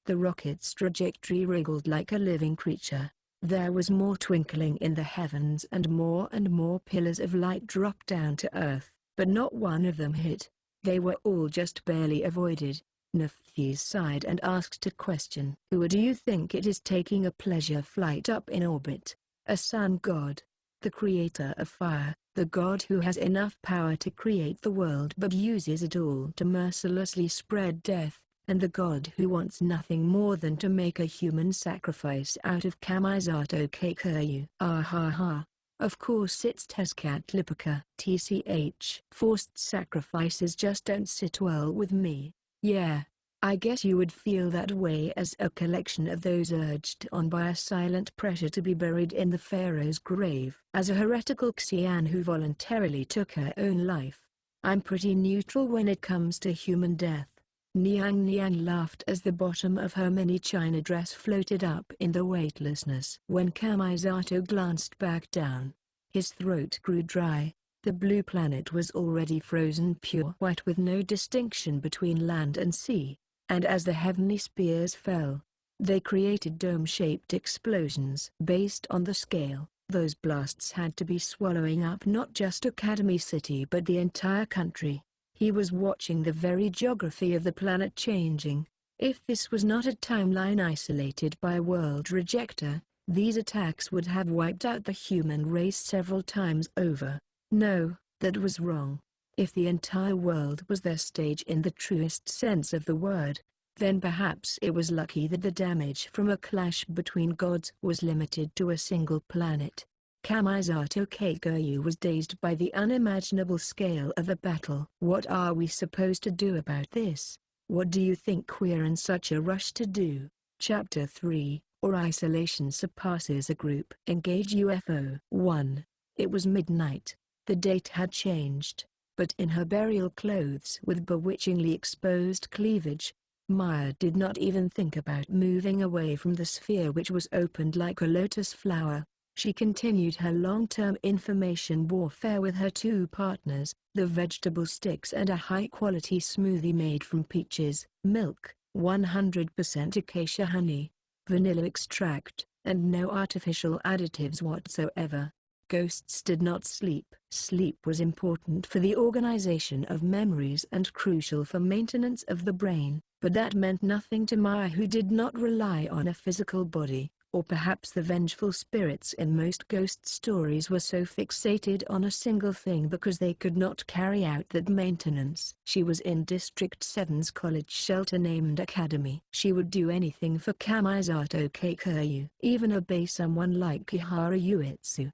The rocket's trajectory wriggled like a living creature. There was more twinkling in the heavens and more pillars of light dropped down to Earth, but not one of them hit. They were all just barely avoided. Nephthys sighed and asked a question. Who do you think it is taking a pleasure flight up in orbit? A sun god. The creator of fire, the god who has enough power to create the world but uses it all to mercilessly spread death. And the god who wants nothing more than to make a human sacrifice out of Kamisato Keikuryu. Ah ha ha. Of course it's Tezcatlipoca. TCH. Forced sacrifices just don't sit well with me. Yeah. I guess you would feel that way as a collection of those urged on by a silent pressure to be buried in the pharaoh's grave. As a heretical Xian who voluntarily took her own life, I'm pretty neutral when it comes to human death. Niang laughed as the bottom of her mini China dress floated up in the weightlessness. When Kamisato glanced back down, his throat grew dry. The blue planet was already frozen pure white with no distinction between land and sea, and as the heavenly spears fell, they created dome-shaped explosions. Based on the scale, those blasts had to be swallowing up not just Academy City but the entire country. He was watching the very geography of the planet changing. If this was not a timeline isolated by a world rejector, These attacks would have wiped out the human race several times over. No, that was wrong. If the entire world was their stage in the truest sense of the word, then perhaps it was lucky that the damage from a clash between gods was limited to a single planet. Kamisato Keikyu was dazed by the unimaginable scale of the battle. What are we supposed to do about this? What do you think we're in such a rush to do? Chapter 3, or Isolation Surpasses a Group. Engage UFO. 1. It was midnight. The date had changed, but in her burial clothes with bewitchingly exposed cleavage, Maya did not even think about moving away from the sphere which was opened like a lotus flower. She continued her long-term information warfare with her two partners, the vegetable sticks and a high-quality smoothie made from peaches, milk, 100% acacia honey, vanilla extract, and no artificial additives whatsoever. Ghosts did not sleep. Sleep was important for the organization of memories and crucial for maintenance of the brain, but that meant nothing to Maya, who did not rely on a physical body. Or perhaps the vengeful spirits in most ghost stories were so fixated on a single thing because they could not carry out that maintenance. She was in District 7's college shelter named Academy. She would do anything for Kamisato Keikyu, even obey someone like Kihara Uetsu.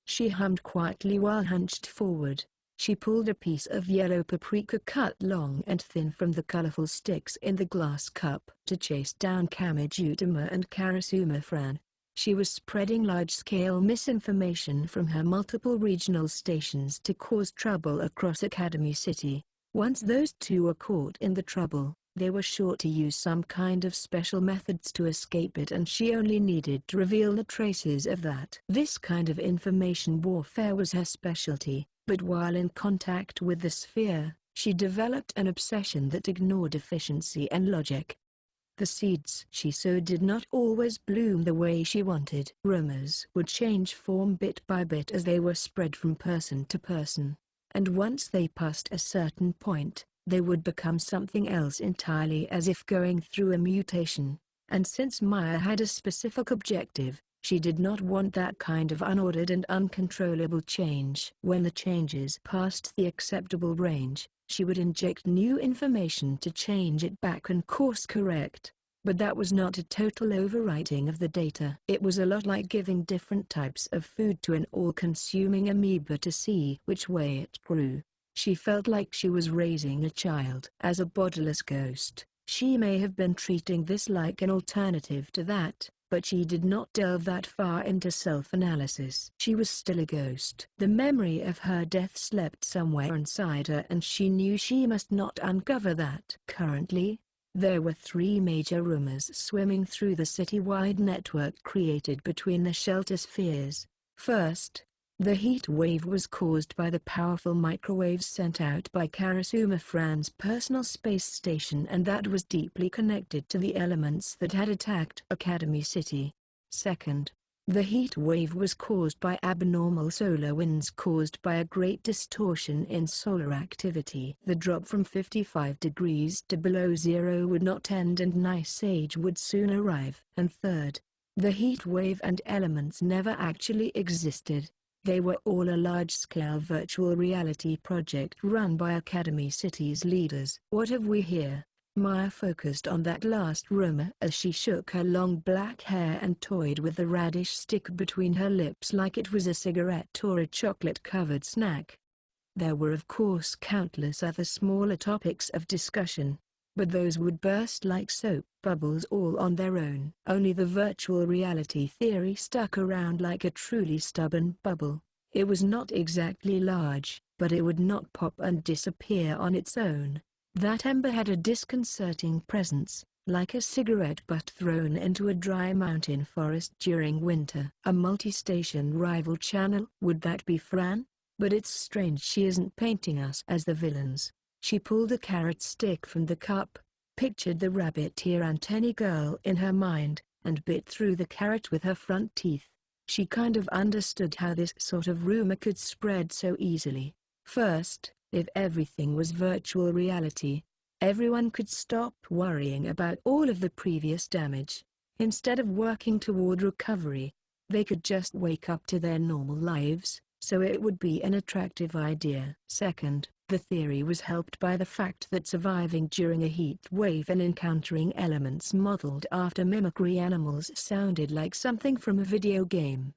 She hummed quietly while hunched forward. She pulled a piece of yellow paprika cut long and thin from the colorful sticks in the glass cup to chase down Kamijutama and Karasuma Fran. She was spreading large-scale misinformation from her multiple regional stations to cause trouble across Academy City. Once those two were caught in the trouble, they were sure to use some kind of special methods to escape it, and she only needed to reveal the traces of that. This kind of information warfare was her specialty. But while in contact with the sphere, she developed an obsession that ignored efficiency and logic. The seeds she sowed did not always bloom the way she wanted. Rumors would change form bit by bit as they were spread from person to person, and once they passed a certain point, they would become something else entirely, as if going through a mutation. And since Maya had a specific objective, she did not want that kind of unordered and uncontrollable change. When the changes passed the acceptable range, she would inject new information to change it back and course correct. But that was not a total overwriting of the data. It was a lot like giving different types of food to an all-consuming amoeba to see which way it grew. She felt like she was raising a child. As a bodiless ghost, she may have been treating this like an alternative to that, but she did not delve that far into self-analysis. She was still a ghost. The memory of her death slept somewhere inside her, and she knew she must not uncover that. Currently, there were three major rumors swimming through the city-wide network created between the shelter spheres. First, the heat wave was caused by the powerful microwaves sent out by Karasuma Fran's personal space station, and that was deeply connected to the elements that had attacked Academy City. Second, the heat wave was caused by abnormal solar winds caused by a great distortion in solar activity. The drop from 55 degrees to below zero would not end, and Nice Age would soon arrive. And third, the heat wave and elements never actually existed. They were all a large-scale virtual reality project run by Academy City's leaders. What have we here? Maya focused on that last rumor as she shook her long black hair and toyed with the radish stick between her lips like it was a cigarette or a chocolate-covered snack. There were of course countless other smaller topics of discussion, but those would burst like soap bubbles all on their own. Only the virtual reality theory stuck around like a truly stubborn bubble. It was not exactly large, but it would not pop and disappear on its own. That ember had a disconcerting presence, like a cigarette butt thrown into a dry mountain forest during winter. A multi-station rival channel? Would that be Fran? But it's strange she isn't painting us as the villains. She pulled a carrot stick from the cup, pictured the rabbit ear antennae girl in her mind, and bit through the carrot with her front teeth. She kind of understood how this sort of rumor could spread so easily. First, if everything was virtual reality, everyone could stop worrying about all of the previous damage. Instead of working toward recovery, they could just wake up to their normal lives, so it would be an attractive idea. Second, the theory was helped by the fact that surviving during a heat wave and encountering elements modeled after mimicry animals sounded like something from a video game.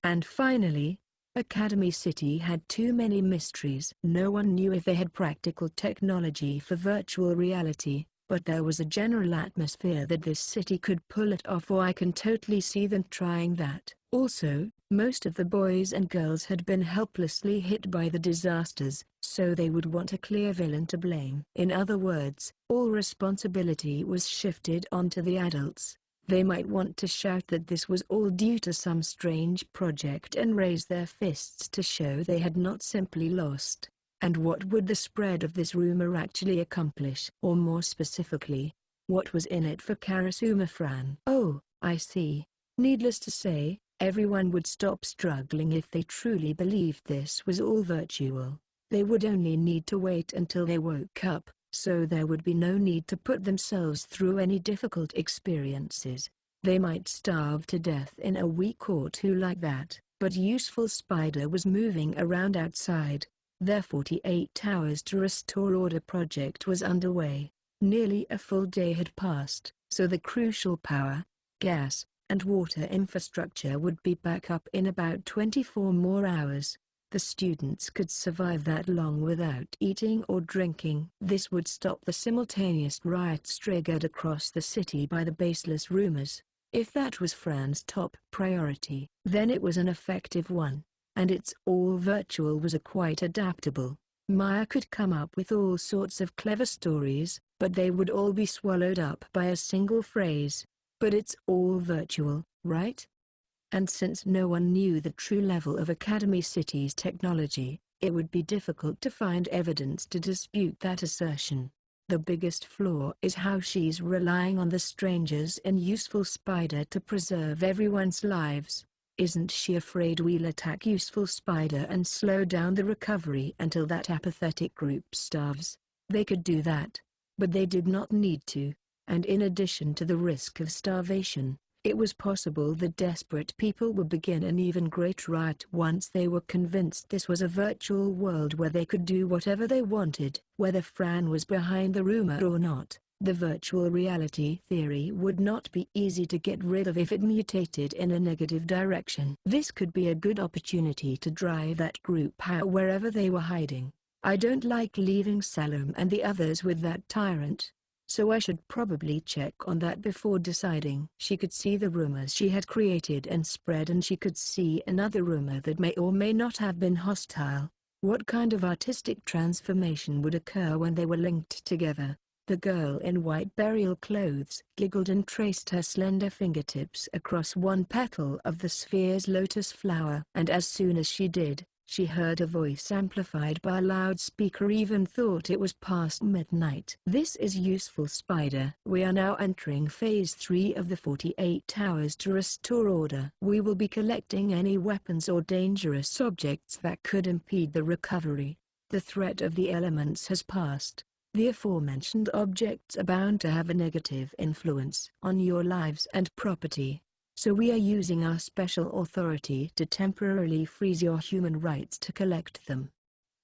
And finally, Academy City had too many mysteries. No one knew if they had practical technology for virtual reality, but there was a general atmosphere that this city could pull it off, or I can totally see them trying that. Also, most of the boys and girls had been helplessly hit by the disasters, so they would want a clear villain to blame. In other words, all responsibility was shifted onto the adults. They might want to shout that this was all due to some strange project and raise their fists to show they had not simply lost. And what would the spread of this rumor actually accomplish? Or more specifically, what was in it for Karasuma-Fran? Oh, I see. Needless to say, everyone would stop struggling if they truly believed this was all virtual. They would only need to wait until they woke up, so there would be no need to put themselves through any difficult experiences. They might starve to death in a week or two like that. But Useful Spider was moving around outside. Their 48 hours to restore order project was underway. Nearly a full day had passed, so the crucial power, gas, and water infrastructure would be back up in about 24 more hours. The students could survive that long without eating or drinking. This would stop the simultaneous riots triggered across the city by the baseless rumors. If that was Fran's top priority, then it was an effective one. And its all virtual was quite adaptable. Maya could come up with all sorts of clever stories, but they would all be swallowed up by a single phrase. But it's all virtual, right? And since no one knew the true level of Academy City's technology, it would be difficult to find evidence to dispute that assertion. The biggest flaw is how she's relying on the strangers in Useful Spider to preserve everyone's lives. Isn't she afraid we'll attack Useful Spider and slow down the recovery until that apathetic group starves? They could do that, but they did not need to. And in addition to the risk of starvation, it was possible that desperate people would begin an even greater riot once they were convinced this was a virtual world where they could do whatever they wanted. Whether Fran was behind the rumor or not, the virtual reality theory would not be easy to get rid of if it mutated in a negative direction. This could be a good opportunity to drive that group out wherever they were hiding. I don't like leaving Salome and the others with that tyrant, so I should probably check on that before deciding. She could see the rumors she had created and spread, and she could see another rumor that may or may not have been hostile. What kind of artistic transformation would occur when they were linked together? The girl in white burial clothes giggled and traced her slender fingertips across one petal of the sphere's lotus flower. And as soon as she did, she heard a voice amplified by a loudspeaker, even thought it was past midnight. This is Useful Spider. We are now entering Phase 3 of the 48 hours to restore order. We will be collecting any weapons or dangerous objects that could impede the recovery. The threat of the elements has passed. The aforementioned objects are bound to have a negative influence on your lives and property. So we are using our special authority to temporarily freeze your human rights to collect them.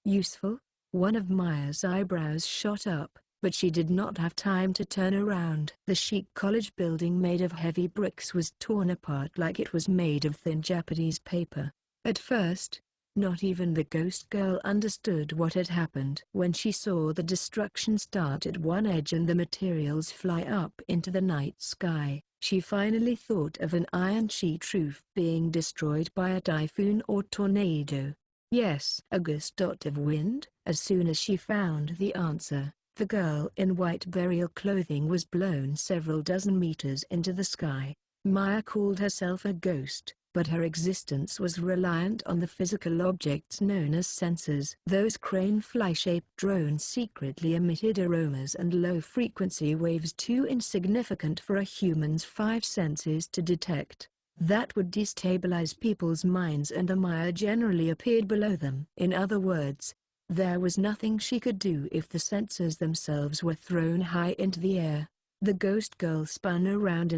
Useful? One of Maya's eyebrows shot up, but she did not have time to turn around. The chic college building made of heavy bricks was torn apart like it was made of thin Japanese paper. At first, not even the ghost girl understood what had happened. When she saw the destruction start at one edge and the materials fly up into the night sky, she finally thought of an iron sheet roof being destroyed by a typhoon or tornado. Yes, a gust of wind. As soon as she found the answer, the girl in white burial clothing was blown several dozen meters into the sky. Maya called herself a ghost, but her existence was reliant on the physical objects known as sensors. Those crane-fly-shaped drones secretly emitted aromas and low-frequency waves too insignificant for a human's 5 senses to detect. That would destabilize people's minds, and the Maya generally appeared below them. In other words, there was nothing she could do if the sensors themselves were thrown high into the air. The ghost girl spun around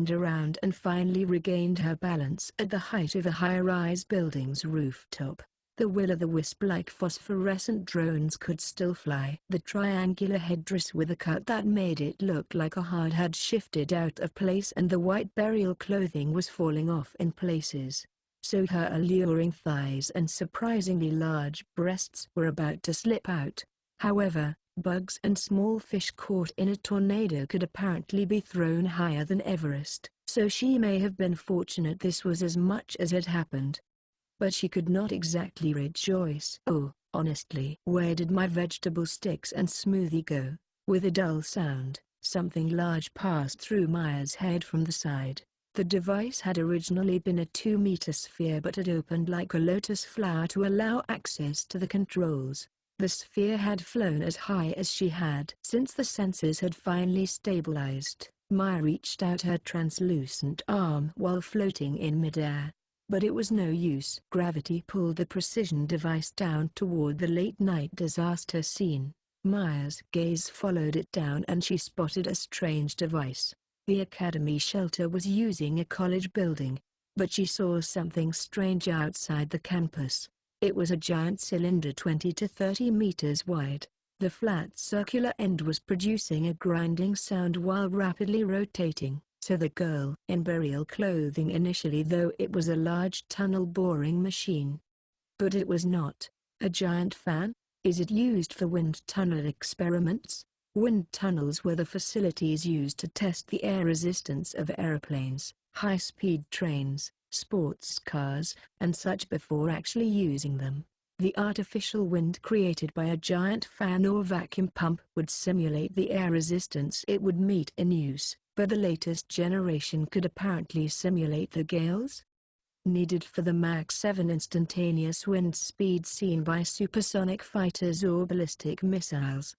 and finally regained her balance at the height of a high-rise building's rooftop. The will-o'-the-wisp-like phosphorescent drones could still fly. The triangular headdress with a cut that made it look like a heart had shifted out of place, and the white burial clothing was falling off in places. So her alluring thighs and surprisingly large breasts were about to slip out. However, bugs and small fish caught in a tornado could apparently be thrown higher than Everest, so she may have been fortunate this was as much as had happened. But she could not exactly rejoice. "Oh, honestly, where did my vegetable sticks and smoothie go?" With a dull sound, something large passed through Maya's head from the side. The device had originally been a 2-meter sphere but had opened like a lotus flower to allow access to the controls. The sphere had flown as high as she had. Since the sensors had finally stabilized, Maya reached out her translucent arm while floating in midair. But it was no use. Gravity pulled the precision device down toward the late-night disaster scene. Maya's gaze followed it down and she spotted a strange device. The academy shelter was using a college building. But she saw something strange outside the campus. It was a giant cylinder 20 to 30 meters wide. The flat circular end was producing a grinding sound while rapidly rotating. So the girl in burial clothing initially thought it was a large tunnel boring machine. But it was not. A giant fan? Is it used for wind tunnel experiments? Wind tunnels were the facilities used to test the air resistance of aeroplanes, high-speed trains, sports cars, and such before actually using them. The artificial wind created by a giant fan or vacuum pump would simulate the air resistance it would meet in use, but the latest generation could apparently simulate the gales needed for the Mach 7 instantaneous wind speed seen by supersonic fighters or ballistic missiles.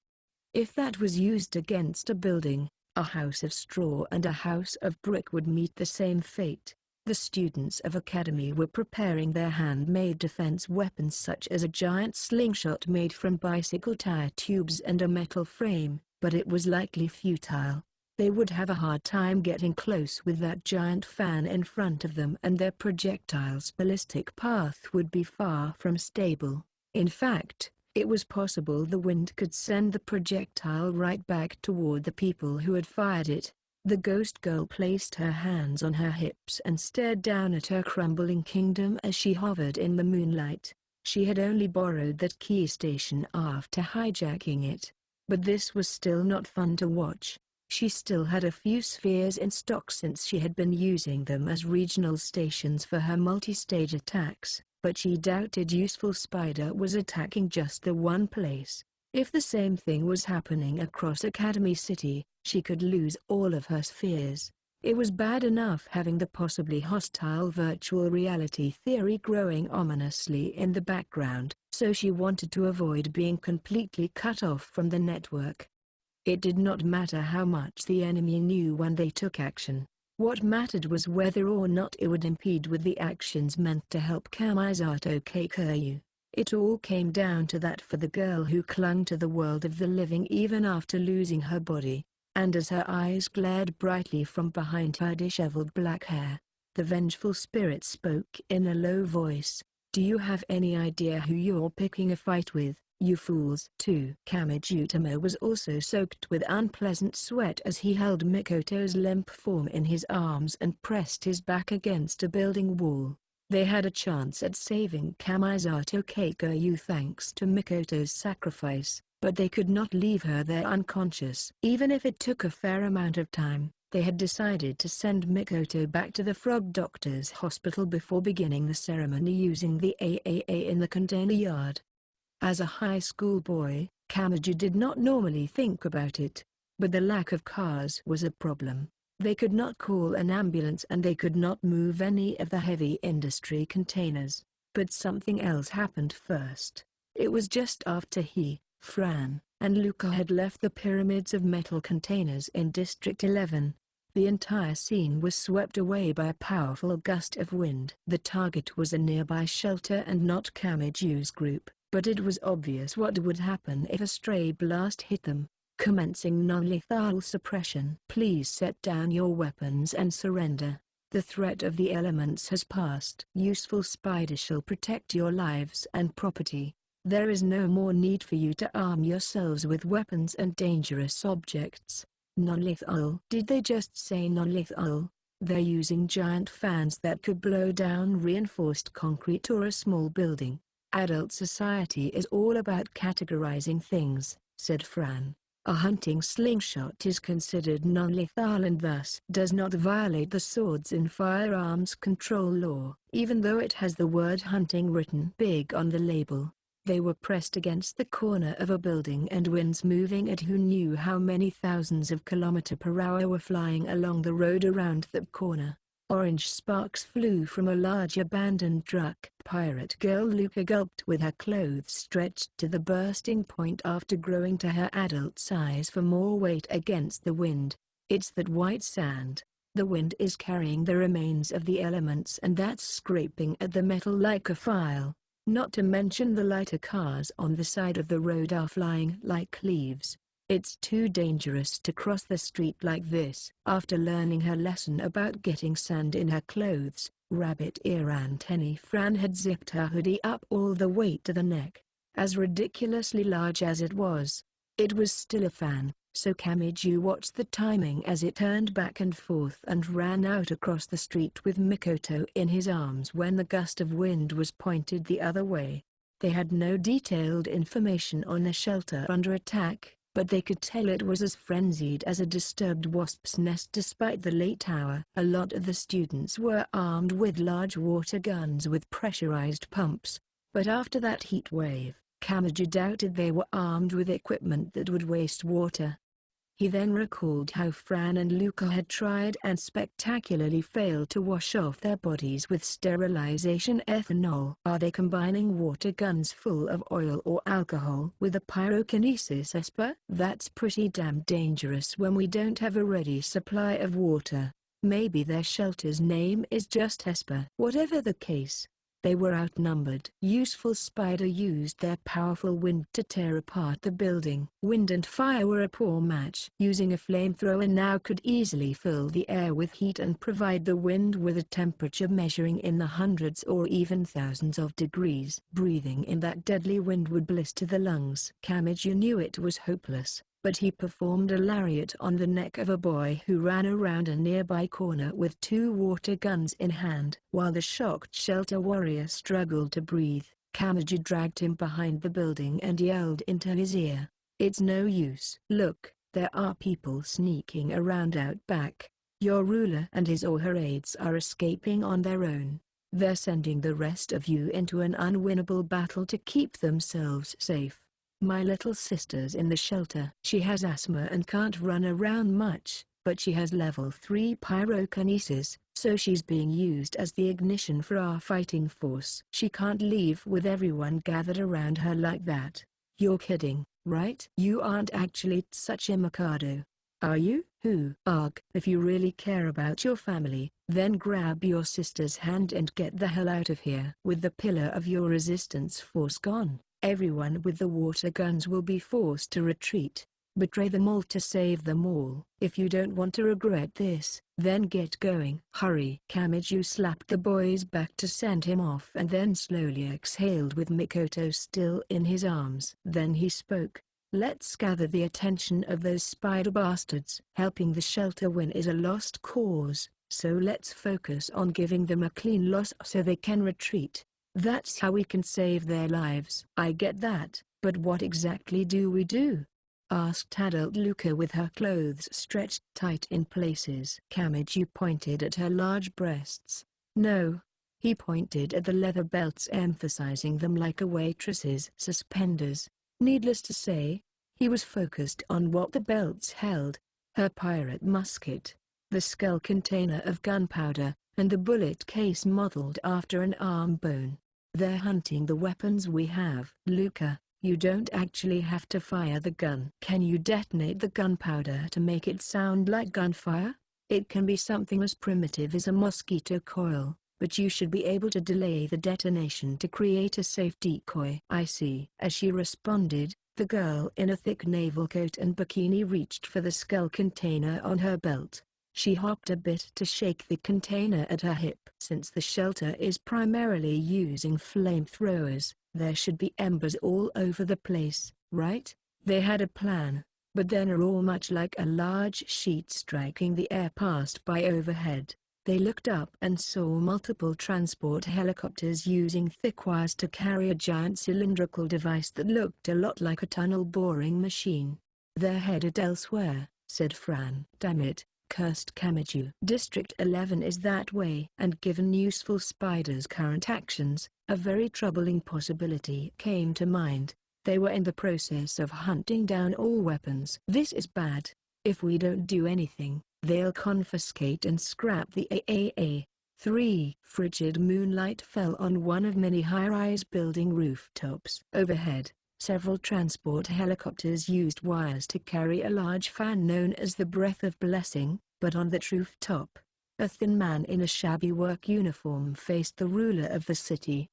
If that was used against a building, a house of straw and a house of brick would meet the same fate. The students of Academy were preparing their handmade defense weapons such as a giant slingshot made from bicycle tire tubes and a metal frame, but it was likely futile. They would have a hard time getting close with that giant fan in front of them, and their projectile's ballistic path would be far from stable. In fact, it was possible the wind could send the projectile right back toward the people who had fired it. The ghost girl placed her hands on her hips and stared down at her crumbling kingdom as she hovered in the moonlight. She had only borrowed that key station after hijacking it. But this was still not fun to watch. She still had a few spheres in stock since she had been using them as regional stations for her multi-stage attacks, but she doubted Useful Spider was attacking just the one place. If the same thing was happening across Academy City, she could lose all of her spheres. It was bad enough having the possibly hostile virtual reality theory growing ominously in the background, so she wanted to avoid being completely cut off from the network. It did not matter how much the enemy knew when they took action. What mattered was whether or not it would impede with the actions meant to help Kamisato Keikyu. It all came down to that for the girl who clung to the world of the living even after losing her body. And as her eyes glared brightly from behind her disheveled black hair, the vengeful spirit spoke in a low voice. "Do you have any idea who you're picking a fight with, you fools?" Kamijutama was also soaked with unpleasant sweat as he held Mikoto's limp form in his arms and pressed his back against a building wall. They had a chance at saving Kamisato Keikyu thanks to Mikoto's sacrifice, but they could not leave her there unconscious. Even if it took a fair amount of time, they had decided to send Mikoto back to the Frog Doctor's hospital before beginning the ceremony using the AAA in the container yard. As a high school boy, Kamiju did not normally think about it, but the lack of cars was a problem. They could not call an ambulance and they could not move any of the heavy industry containers. But something else happened first. It was just after he, Fran, and Luca had left the pyramids of metal containers in District 11. The entire scene was swept away by a powerful gust of wind. The target was a nearby shelter and not Kamiju's group, but it was obvious what would happen if a stray blast hit them. Commencing non-lethal suppression. Please set down your weapons and surrender. The threat of the elements has passed. Useful spider shall protect your lives and property. There is no more need for you to arm yourselves with weapons and dangerous objects. Non-lethal. Did they just say non-lethal? They're using giant fans that could blow down reinforced concrete or a small building. Adult society is all about categorizing things, said Fran. A hunting slingshot is considered non-lethal and thus does not violate the Swords and Firearms Control Law, even though it has the word hunting written big on the label. They were pressed against the corner of a building and winds moving at who knew how many thousands of km/h were flying along the road around that corner. Orange sparks flew from a large abandoned truck. Pirate girl Luca gulped with her clothes stretched to the bursting point after growing to her adult size for more weight against the wind. It's that white sand. The wind is carrying the remains of the elements and that's scraping at the metal like a file. Not to mention the lighter cars on the side of the road are flying like leaves. It's too dangerous to cross the street like this. After learning her lesson about getting sand in her clothes, rabbit ear antennae, Fran had zipped her hoodie up all the way to the neck. As ridiculously large as it was still a fan, so Kamiju watched the timing as it turned back and forth and ran out across the street with Mikoto in his arms when the gust of wind was pointed the other way. They had no detailed information on the shelter under attack, but they could tell it was as frenzied as a disturbed wasp's nest despite the late hour. A lot of the students were armed with large water guns with pressurized pumps, but after that heat wave, Kamiju doubted they were armed with equipment that would waste water. He then recalled how Fran and Luca had tried and spectacularly failed to wash off their bodies with sterilization ethanol. Are they combining water guns full of oil or alcohol with a pyrokinesis Esper? That's pretty damn dangerous when we don't have a ready supply of water. Maybe their shelter's name is just Esper. Whatever the case, they were outnumbered. Useful Spider used their powerful wind to tear apart the building. Wind and fire were a poor match. Using a flamethrower now could easily fill the air with heat and provide the wind with a temperature measuring in the hundreds or even thousands of degrees. Breathing in that deadly wind would blister the lungs. Kamiju knew it was hopeless, but he performed a lariat on the neck of a boy who ran around a nearby corner with 2 water guns in hand. While the shocked shelter warrior struggled to breathe, Kamiju dragged him behind the building and yelled into his ear, "It's no use. Look, there are people sneaking around out back. Your ruler and his or her aides are escaping on their own. They're sending the rest of you into an unwinnable battle to keep themselves safe. My little sister's in the shelter. She has asthma and can't run around much, but she has level 3 pyrokinesis, so she's being used as the ignition for our fighting force. She can't leave with everyone gathered around her like that. You're kidding, right? You aren't actually Tsuchi Mikado, are you? Ugh. If you really care about your family, then grab your sister's hand and get the hell out of here." With the pillar of your resistance force gone, everyone with the water guns will be forced to retreat. Betray them all to save them all. If you don't want to regret this, then get going. Hurry. Kamiju slapped the boy's back to send him off and then slowly exhaled with Mikoto still in his arms. Then he spoke. "Let's gather the attention of those spider bastards. Helping the shelter win is a lost cause, so let's focus on giving them a clean loss so they can retreat. That's how we can save their lives." "I get that, but what exactly do we do?" asked adult Luca with her clothes stretched tight in places. Kamiju pointed at her large breasts. "No." He pointed at the leather belts emphasizing them like a waitress's suspenders. Needless to say, he was focused on what the belts held: her pirate musket, the skull container of gunpowder, and the bullet case modeled after an arm bone. "They're hunting the weapons we have." "Luca, you don't actually have to fire the gun. Can you detonate the gunpowder to make it sound like gunfire? It can be something as primitive as a mosquito coil, but you should be able to delay the detonation to create a safe decoy." "I see." As she responded, The girl in a thick naval coat and bikini reached for the skull container on her belt. She hopped a bit to shake the container at her hip. Since the shelter is primarily using flamethrowers, there should be embers all over the place, right? They had a plan, but then a roar much like a large sheet striking the air passed by overhead. They looked up and saw multiple transport helicopters using thick wires to carry a giant cylindrical device that looked a lot like a tunnel-boring machine. "They're headed elsewhere," said Fran. "Damn it," cursed Kamiju. "District 11 is that way." And given useful Spider's current actions, a very troubling possibility came to mind. They were in the process of hunting down all weapons. "This is bad. If we don't do anything, they'll confiscate and scrap the AAA. 3. Frigid moonlight fell on one of many high-rise building rooftops. Overhead, several transport helicopters used wires to carry a large fan known as the Breath of Blessing, but on that rooftop, a thin man in a shabby work uniform faced the ruler of the city.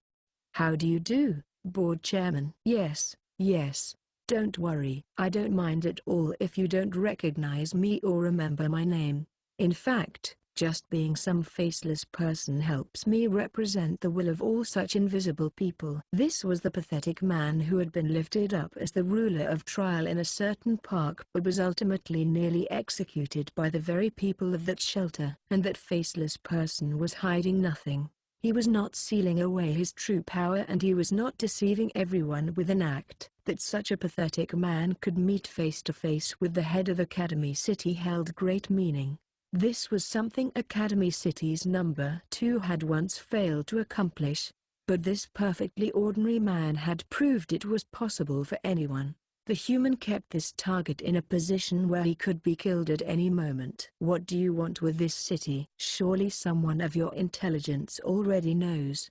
"How do you do, board chairman?" "Yes, yes. Don't worry. I don't mind at all if you don't recognize me or remember my name. In fact, just being some faceless person helps me represent the will of all such invisible people." This was the pathetic man who had been lifted up as the ruler of trial in a certain park but was ultimately nearly executed by the very people of that shelter. And that faceless person was hiding nothing. He was not sealing away his true power, and he was not deceiving everyone with an act. That such a pathetic man could meet face to face with the head of Academy City held great meaning. This was something Academy City's number 2 had once failed to accomplish, but this perfectly ordinary man had proved it was possible for anyone. The human kept this target in a position where he could be killed at any moment. "What do you want with this city?" "Surely someone of your intelligence already knows."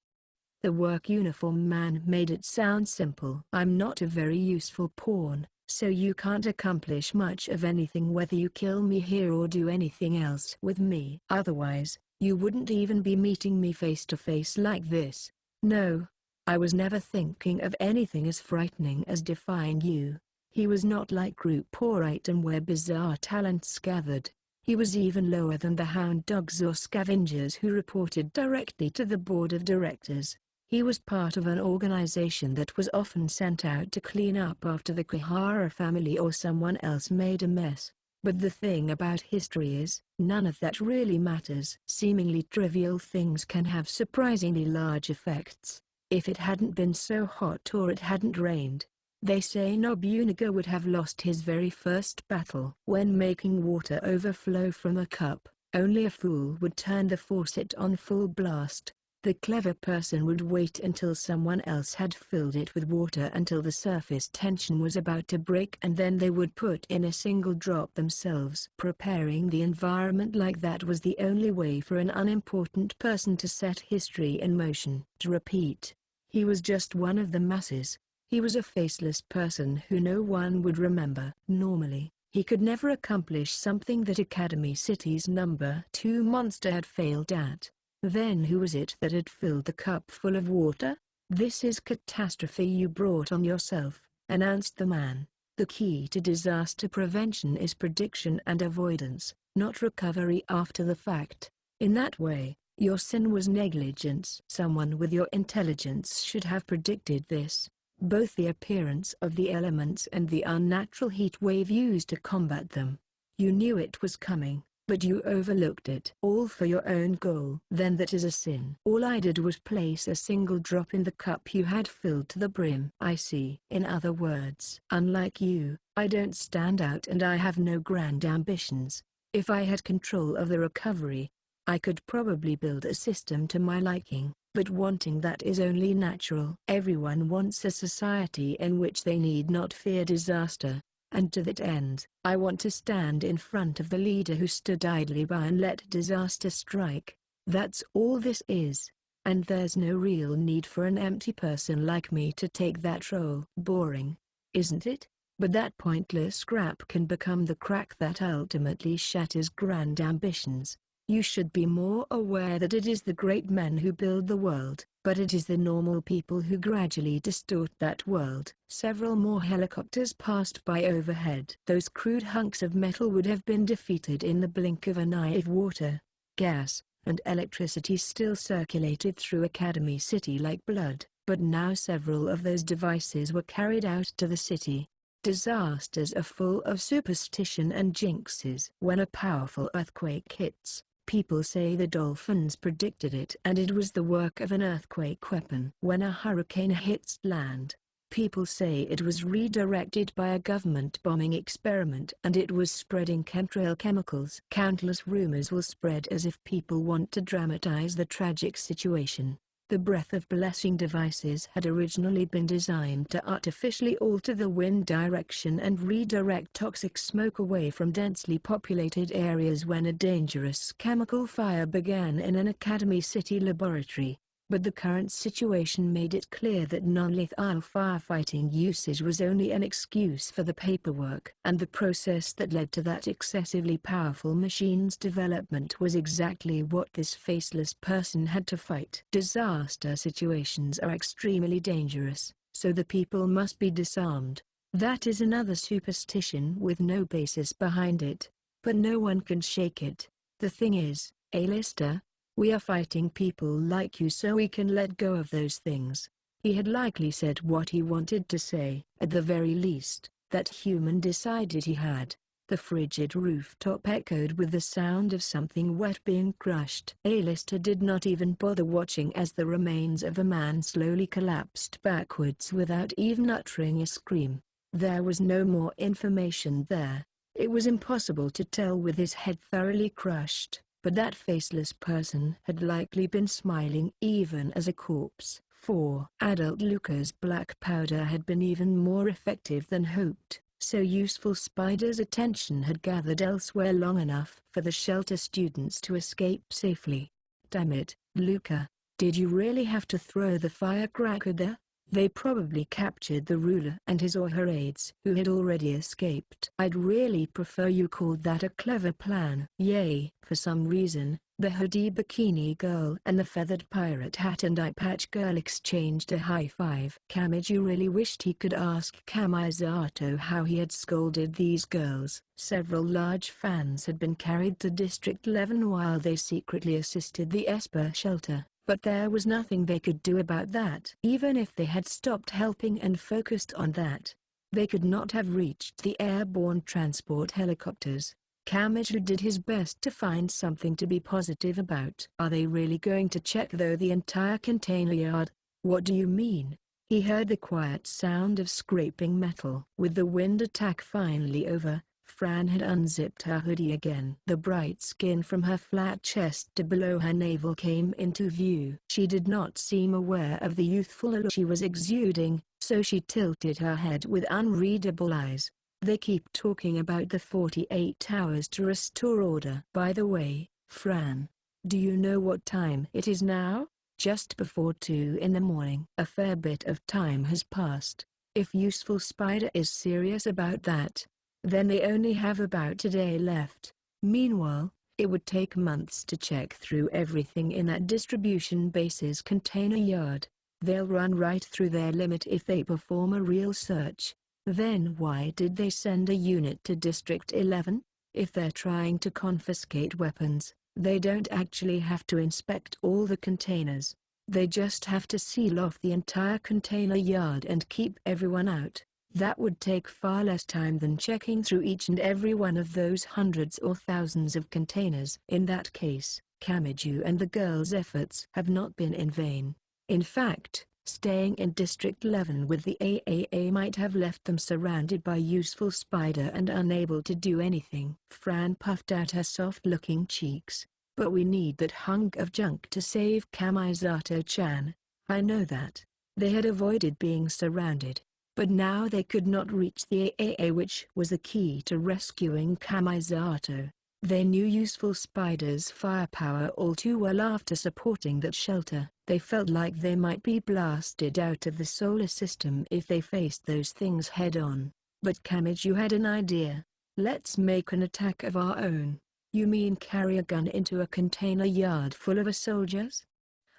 The work uniform man made it sound simple. "I'm not a very useful pawn, so you can't accomplish much of anything whether you kill me here or do anything else with me. Otherwise, you wouldn't even be meeting me face to face like this." "No. I was never thinking of anything as frightening as defying you." He was not like Group or Item where bizarre talents gathered. He was even lower than the hound dogs or scavengers who reported directly to the board of directors. He was part of an organization that was often sent out to clean up after the Kuhara family or someone else made a mess. But the thing about history is, none of that really matters. Seemingly trivial things can have surprisingly large effects. If it hadn't been so hot or it hadn't rained, they say Nobunaga would have lost his very first battle. When making water overflow from a cup, only a fool would turn the faucet on full blast. The clever person would wait until someone else had filled it with water until the surface tension was about to break, and then they would put in a single drop themselves. Preparing the environment like that was the only way for an unimportant person to set history in motion. To repeat, he was just one of the masses. He was a faceless person who no one would remember. Normally, he could never accomplish something that Academy City's number 2 monster had failed at. Then who was it that had filled the cup full of water? "This is catastrophe you brought on yourself," announced the man. "The key to disaster prevention is prediction and avoidance, not recovery after the fact. In that way, your sin was negligence. Someone with your intelligence should have predicted this. Both the appearance of the elements and the unnatural heat wave used to combat them. You knew it was coming, but you overlooked it. All for your own goal. Then that is a sin. All I did was place a single drop in the cup you had filled to the brim." "I see." "In other words, unlike you, I don't stand out and I have no grand ambitions. If I had control of the recovery, I could probably build a system to my liking. But wanting that is only natural. Everyone wants a society in which they need not fear disaster. And to that end, I want to stand in front of the leader who stood idly by and let disaster strike. That's all this is. And there's no real need for an empty person like me to take that role." "Boring, isn't it? But that pointless scrap can become the crack that ultimately shatters grand ambitions. You should be more aware that it is the great men who build the world, but it is the normal people who gradually distort that world. Several more helicopters passed by overhead. Those crude hunks of metal would have been defeated in the blink of an eye if water, gas, and electricity still circulated through Academy City like blood, but now several of those devices were carried out to the city. Disasters are full of superstition and jinxes. When a powerful earthquake hits, people say the dolphins predicted it and it was the work of an earthquake weapon. When a hurricane hits land, people say it was redirected by a government bombing experiment and it was spreading chemtrail chemicals. Countless rumors will spread as if people want to dramatize the tragic situation. The breath of blessing devices had originally been designed to artificially alter the wind direction and redirect toxic smoke away from densely populated areas when a dangerous chemical fire began in an Academy City laboratory. But the current situation made it clear that non-lethal firefighting usage was only an excuse for the paperwork. And the process that led to that excessively powerful machine's development was exactly what this faceless person had to fight. Disaster situations are extremely dangerous, so the people must be disarmed. That is another superstition with no basis behind it, but no one can shake it. The thing is, A-lister, we are fighting people like you so we can let go of those things. He had likely said what he wanted to say. At the very least, that human decided he had. The frigid rooftop echoed with the sound of something wet being crushed. A-lister did not even bother watching as the remains of a man slowly collapsed backwards without even uttering a scream. There was no more information there. It was impossible to tell with his head thoroughly crushed. But that faceless person had likely been smiling even as a corpse. 4. Adult Luca's black powder had been even more effective than hoped, so Useful Spider's attention had gathered elsewhere long enough for the shelter students to escape safely. Damn it, Luca, did you really have to throw the firecracker there? They probably captured the ruler and his or her aides who had already escaped. I'd really prefer you called that a clever plan. Yay. For some reason, the hoodie bikini girl and the feathered pirate hat and eye patch girl exchanged a high five. Kamiju really wished he could ask Kamisato how he had scolded these girls. Several large fans had been carried to District 11 while they secretly assisted the Esper shelter. But there was nothing they could do about that. Even if they had stopped helping and focused on that, they could not have reached the airborne transport helicopters. Kamiju did his best to find something to be positive about. Are they really going to check though the entire container yard? What do you mean? He heard the quiet sound of scraping metal. With the wind attack finally over, Fran had unzipped her hoodie again. The bright skin from her flat chest to below her navel came into view. She did not seem aware of the youthful allure she was exuding, so she tilted her head with unreadable eyes. They keep talking about the 48 hours to restore order. By the way, Fran, do you know what time it is now? Just before 2 in the morning. A fair bit of time has passed. If Useful Spider is serious about that, then they only have about a day left. Meanwhile, it would take months to check through everything in that distribution base's container yard. They'll run right through their limit if they perform a real search. Then why did they send a unit to District 11? If they're trying to confiscate weapons, they don't actually have to inspect all the containers. They just have to seal off the entire container yard and keep everyone out. That would take far less time than checking through each and every one of those hundreds or thousands of containers. In that case, Kamiju and the girls' efforts have not been in vain. In fact, staying in District 11 with the AAA might have left them surrounded by Useful Spider and unable to do anything. Fran puffed out her soft-looking cheeks. But we need that hunk of junk to save Kamisato-chan. I know that. They had avoided being surrounded. But now they could not reach the AAA, which was the key to rescuing Kamisato. They knew Useful Spider's firepower all too well after supporting that shelter. They felt like they might be blasted out of the solar system if they faced those things head-on. But Kamiju had an idea. Let's make an attack of our own. You mean carry a gun into a container yard full of soldiers?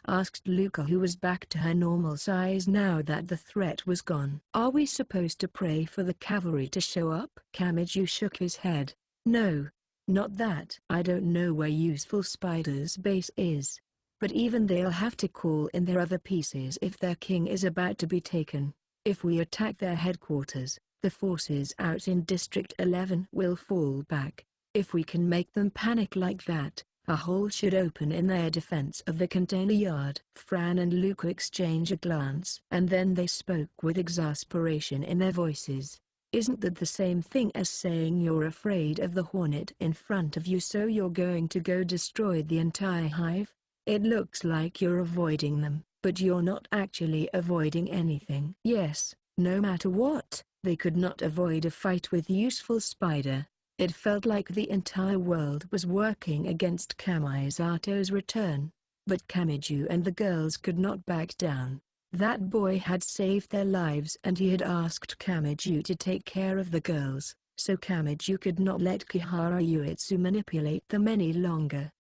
Asked Luca, who was back to her normal size now that the threat was gone. Are we supposed to pray for the cavalry to show up? Kamiju shook his head. No. Not that. I don't know where Useful Spider's base is. But even they'll have to call in their other pieces if their king is about to be taken. If we attack their headquarters, the forces out in District 11 will fall back. If we can make them panic like that, a hole should open in their defense of the container yard. Fran and Luca exchanged a glance, and then they spoke with exasperation in their voices. Isn't that the same thing as saying you're afraid of the hornet in front of you, so you're going to go destroy the entire hive? It looks like you're avoiding them, but you're not actually avoiding anything. Yes, no matter what, they could not avoid a fight with Useful Spider. It felt like the entire world was working against Kamizato's return. But Kamiju and the girls could not back down. That boy had saved their lives and he had asked Kamiju to take care of the girls, so Kamiju could not let Kihara Uetsu manipulate them any longer.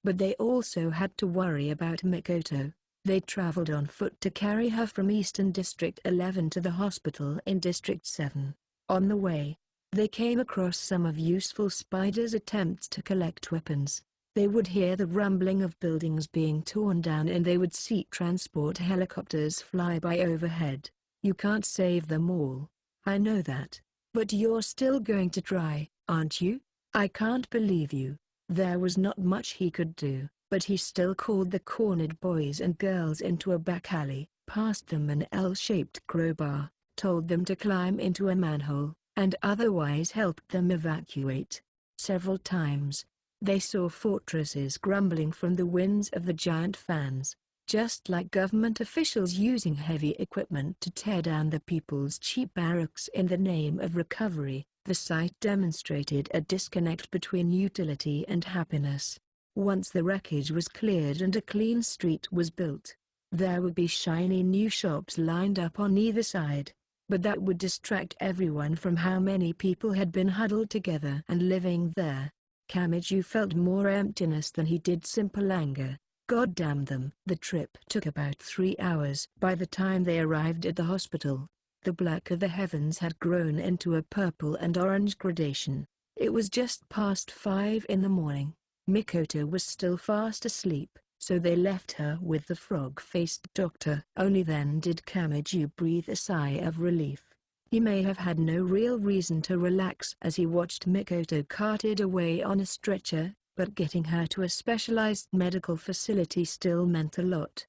But they also had to worry about Mikoto. They traveled on foot to carry her from Eastern District 11 to the hospital in District 7. On the way, they came across some of Useful Spider's attempts to collect weapons. They would hear the rumbling of buildings being torn down and they would see transport helicopters fly by overhead. You can't save them all. I know that. But you're still going to try, aren't you? I can't believe you. There was not much he could do, but he still called the cornered boys and girls into a back alley, passed them an L-shaped crowbar, told them to climb into a manhole, and otherwise helped them evacuate. Several times, they saw fortresses crumbling from the winds of the giant fans, just like government officials using heavy equipment to tear down the people's cheap barracks in the name of recovery. The sight demonstrated a disconnect between utility and happiness. Once the wreckage was cleared and a clean street was built, there would be shiny new shops lined up on either side. But that would distract everyone from how many people had been huddled together and living there. Kamiju felt more emptiness than he did simple anger. God damn them. The trip took about 3 hours. By the time they arrived at the hospital, the black of the heavens had grown into a purple and orange gradation. It was just past 5 in the morning. Mikoto was still fast asleep, so they left her with the frog-faced doctor. Only then did Kamiju breathe a sigh of relief. He may have had no real reason to relax as he watched Mikoto carted away on a stretcher, but getting her to a specialized medical facility still meant a lot.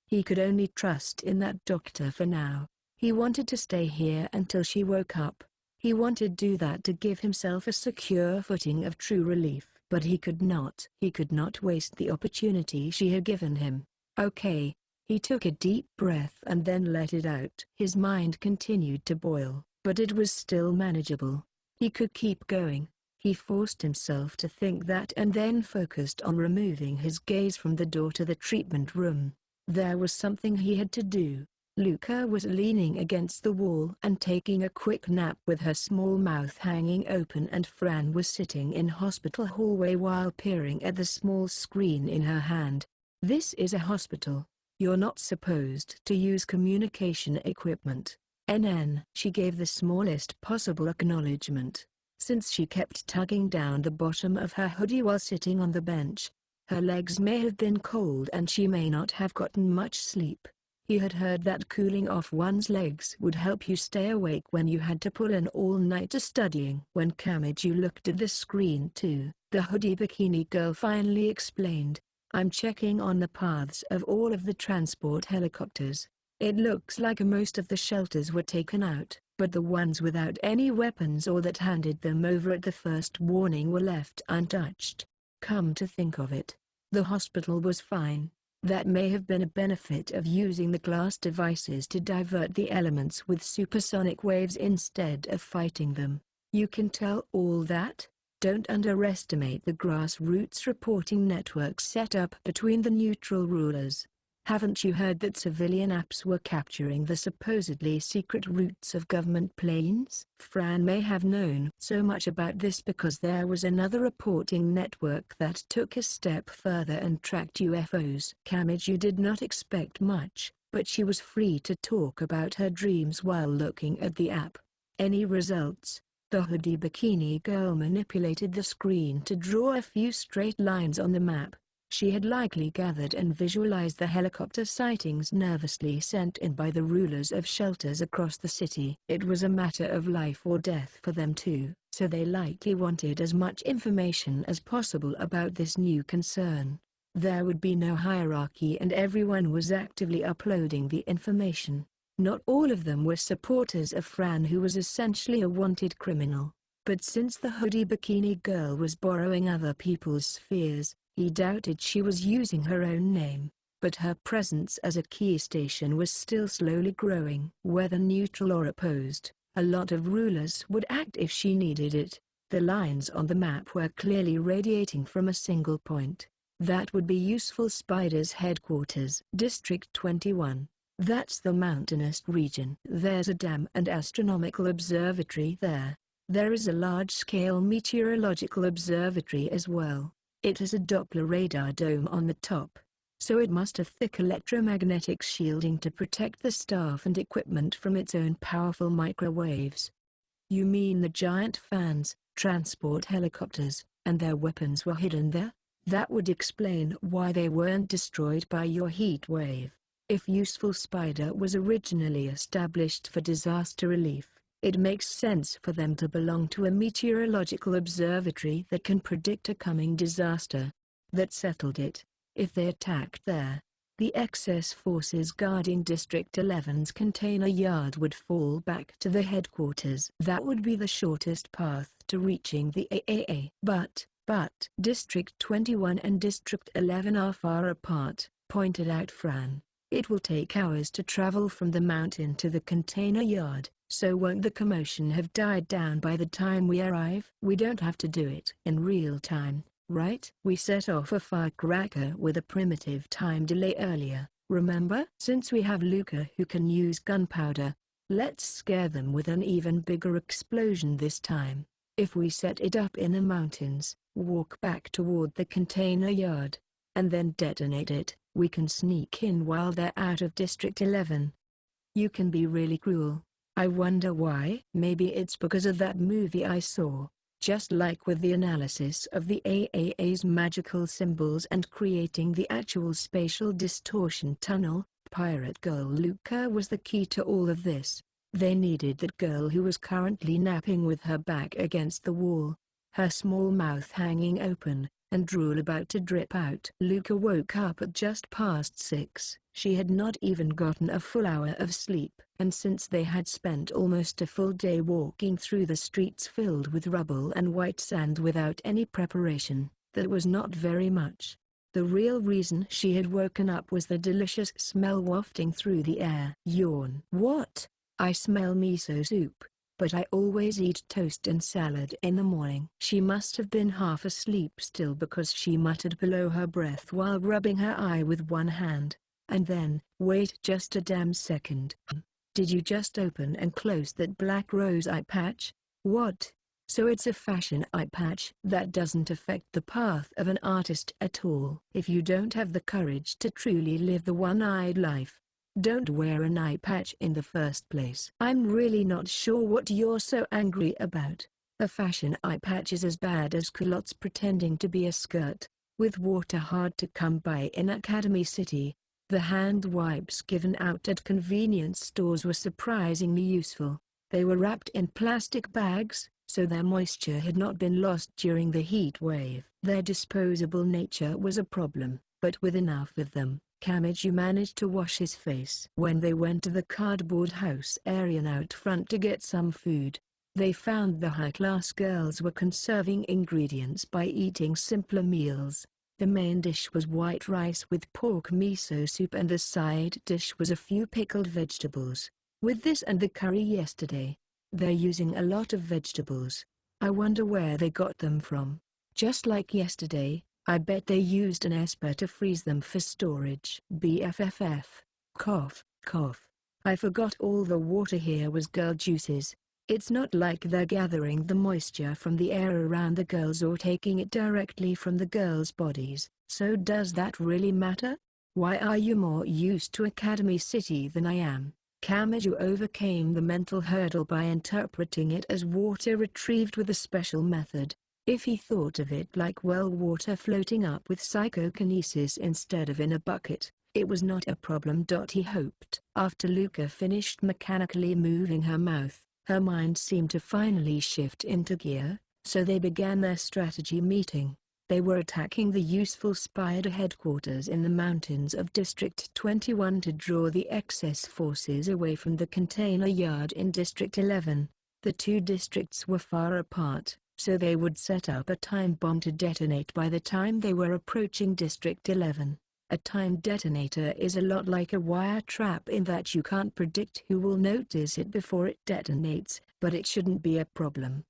He could only trust in that doctor for now. He wanted to stay here until she woke up. He wanted to do that to give himself a secure footing of true relief. But he could not. He could not waste the opportunity she had given him. Okay. He took a deep breath and then let it out. His mind continued to boil, but it was still manageable. He could keep going. He forced himself to think that and then focused on removing his gaze from the door to the treatment room. There was something he had to do. Luca was leaning against the wall and taking a quick nap with her small mouth hanging open, and Fran was sitting in hospital hallway while peering at the small screen in her hand. This is a hospital. You're not supposed to use communication equipment. NN. She gave the smallest possible acknowledgement. Since she kept tugging down the bottom of her hoodie while sitting on the bench, her legs may have been cold and she may not have gotten much sleep. He had heard that cooling off one's legs would help you stay awake when you had to pull an all-nighter studying. When Kamiju looked at the screen too, the hoodie bikini girl finally explained, I'm checking on the paths of all of the transport helicopters. It looks like most of the shelters were taken out, but the ones without any weapons or that handed them over at the first warning were left untouched. Come to think of it, the hospital was fine. That may have been a benefit of using the glass devices to divert the elements with supersonic waves instead of fighting them. You can tell all that? Don't underestimate the grassroots reporting networks set up between the neutral rulers. Haven't you heard that civilian apps were capturing the supposedly secret routes of government planes? Fran may have known so much about this because there was another reporting network that took a step further and tracked UFOs. Kamiju did not expect much, but she was free to talk about her dreams while looking at the app. Any results? The hoodie bikini girl manipulated the screen to draw a few straight lines on the map. She had likely gathered and visualized the helicopter sightings nervously sent in by the rulers of shelters across the city. It was a matter of life or death for them too, so they likely wanted as much information as possible about this new concern. There would be no hierarchy and everyone was actively uploading the information. Not all of them were supporters of Fran, who was essentially a wanted criminal. But since the hoodie bikini girl was borrowing other people's spheres, he doubted she was using her own name. But her presence as a key station was still slowly growing. Whether neutral or opposed, a lot of rulers would act if she needed it. The lines on the map were clearly radiating from a single point. That would be useful. Spider's headquarters. District 21. That's the mountainous region. There's a dam and astronomical observatory there. There is a large-scale meteorological observatory as well. It has a Doppler radar dome on the top, so it must have thick electromagnetic shielding to protect the staff and equipment from its own powerful microwaves. You mean the giant fans, transport helicopters, and their weapons were hidden there? That would explain why they weren't destroyed by your heat wave. If useful Spider was originally established for disaster relief, it makes sense for them to belong to a meteorological observatory that can predict a coming disaster. That settled it. If they attacked there, the excess forces guarding District 11's container yard would fall back to the headquarters. That would be the shortest path to reaching the AAA. But District 21 and District 11 are far apart, pointed out Fran. It will take hours to travel from the mountain to the container yard. So won't the commotion have died down by the time we arrive? We don't have to do it in real time, right? We set off a firecracker with a primitive time delay earlier, remember? Since we have Luca who can use gunpowder, let's scare them with an even bigger explosion this time. If we set it up in the mountains, walk back toward the container yard, and then detonate it, we can sneak in while they're out of District 11. You can be really cruel. I wonder why. Maybe it's because of that movie I saw. Just like with the analysis of the AAA's magical symbols and creating the actual spatial distortion tunnel, Pirate Girl Luca was the key to all of this. They needed that girl who was currently napping with her back against the wall, her small mouth hanging open, and drool about to drip out. Luca woke up at just past 6. She had not even gotten a full hour of sleep, and since they had spent almost a full day walking through the streets filled with rubble and white sand without any preparation, that was not very much. The real reason she had woken up was the delicious smell wafting through the air. Yawn. What? I smell miso soup. But I always eat toast and salad in the morning. She must have been half asleep still because she muttered below her breath while rubbing her eye with one hand. And then, wait just a damn second. Did you just open and close that black rose eye patch? What? So it's a fashion eye patch that doesn't affect the path of an artist at all. If you don't have the courage to truly live the one-eyed life, don't wear an eye patch in the first place. I'm really not sure what you're so angry about. A fashion eye patch is as bad as culottes pretending to be a skirt. With water hard to come by in Academy City, the hand wipes given out at convenience stores were surprisingly useful. They were wrapped in plastic bags, so their moisture had not been lost during the heat wave. Their disposable nature was a problem, but with enough of them, Kamiju managed to wash his face. When they went to the cardboard house area out front to get some food, they found the high-class girls were conserving ingredients by eating simpler meals. The main dish was white rice with pork miso soup and the side dish was a few pickled vegetables. With this and the curry yesterday, they're using a lot of vegetables. I wonder where they got them from. Just like yesterday, I bet they used an esper to freeze them for storage. BFFF. Cough, cough. I forgot all the water here was girl juices. It's not like they're gathering the moisture from the air around the girls or taking it directly from the girls' bodies, so does that really matter? Why are you more used to Academy City than I am? Kamiju overcame the mental hurdle by interpreting it as water retrieved with a special method. If he thought of it like well water floating up with psychokinesis instead of in a bucket, it was not a problem. He hoped. After Luca finished mechanically moving her mouth, her mind seemed to finally shift into gear, so they began their strategy meeting. They were attacking the useful spider headquarters in the mountains of District 21 to draw the excess forces away from the container yard in District 11. The two districts were far apart, so they would set up a time bomb to detonate by the time they were approaching District 11. A time detonator is a lot like a wire trap in that you can't predict who will notice it before it detonates, but it shouldn't be a problem.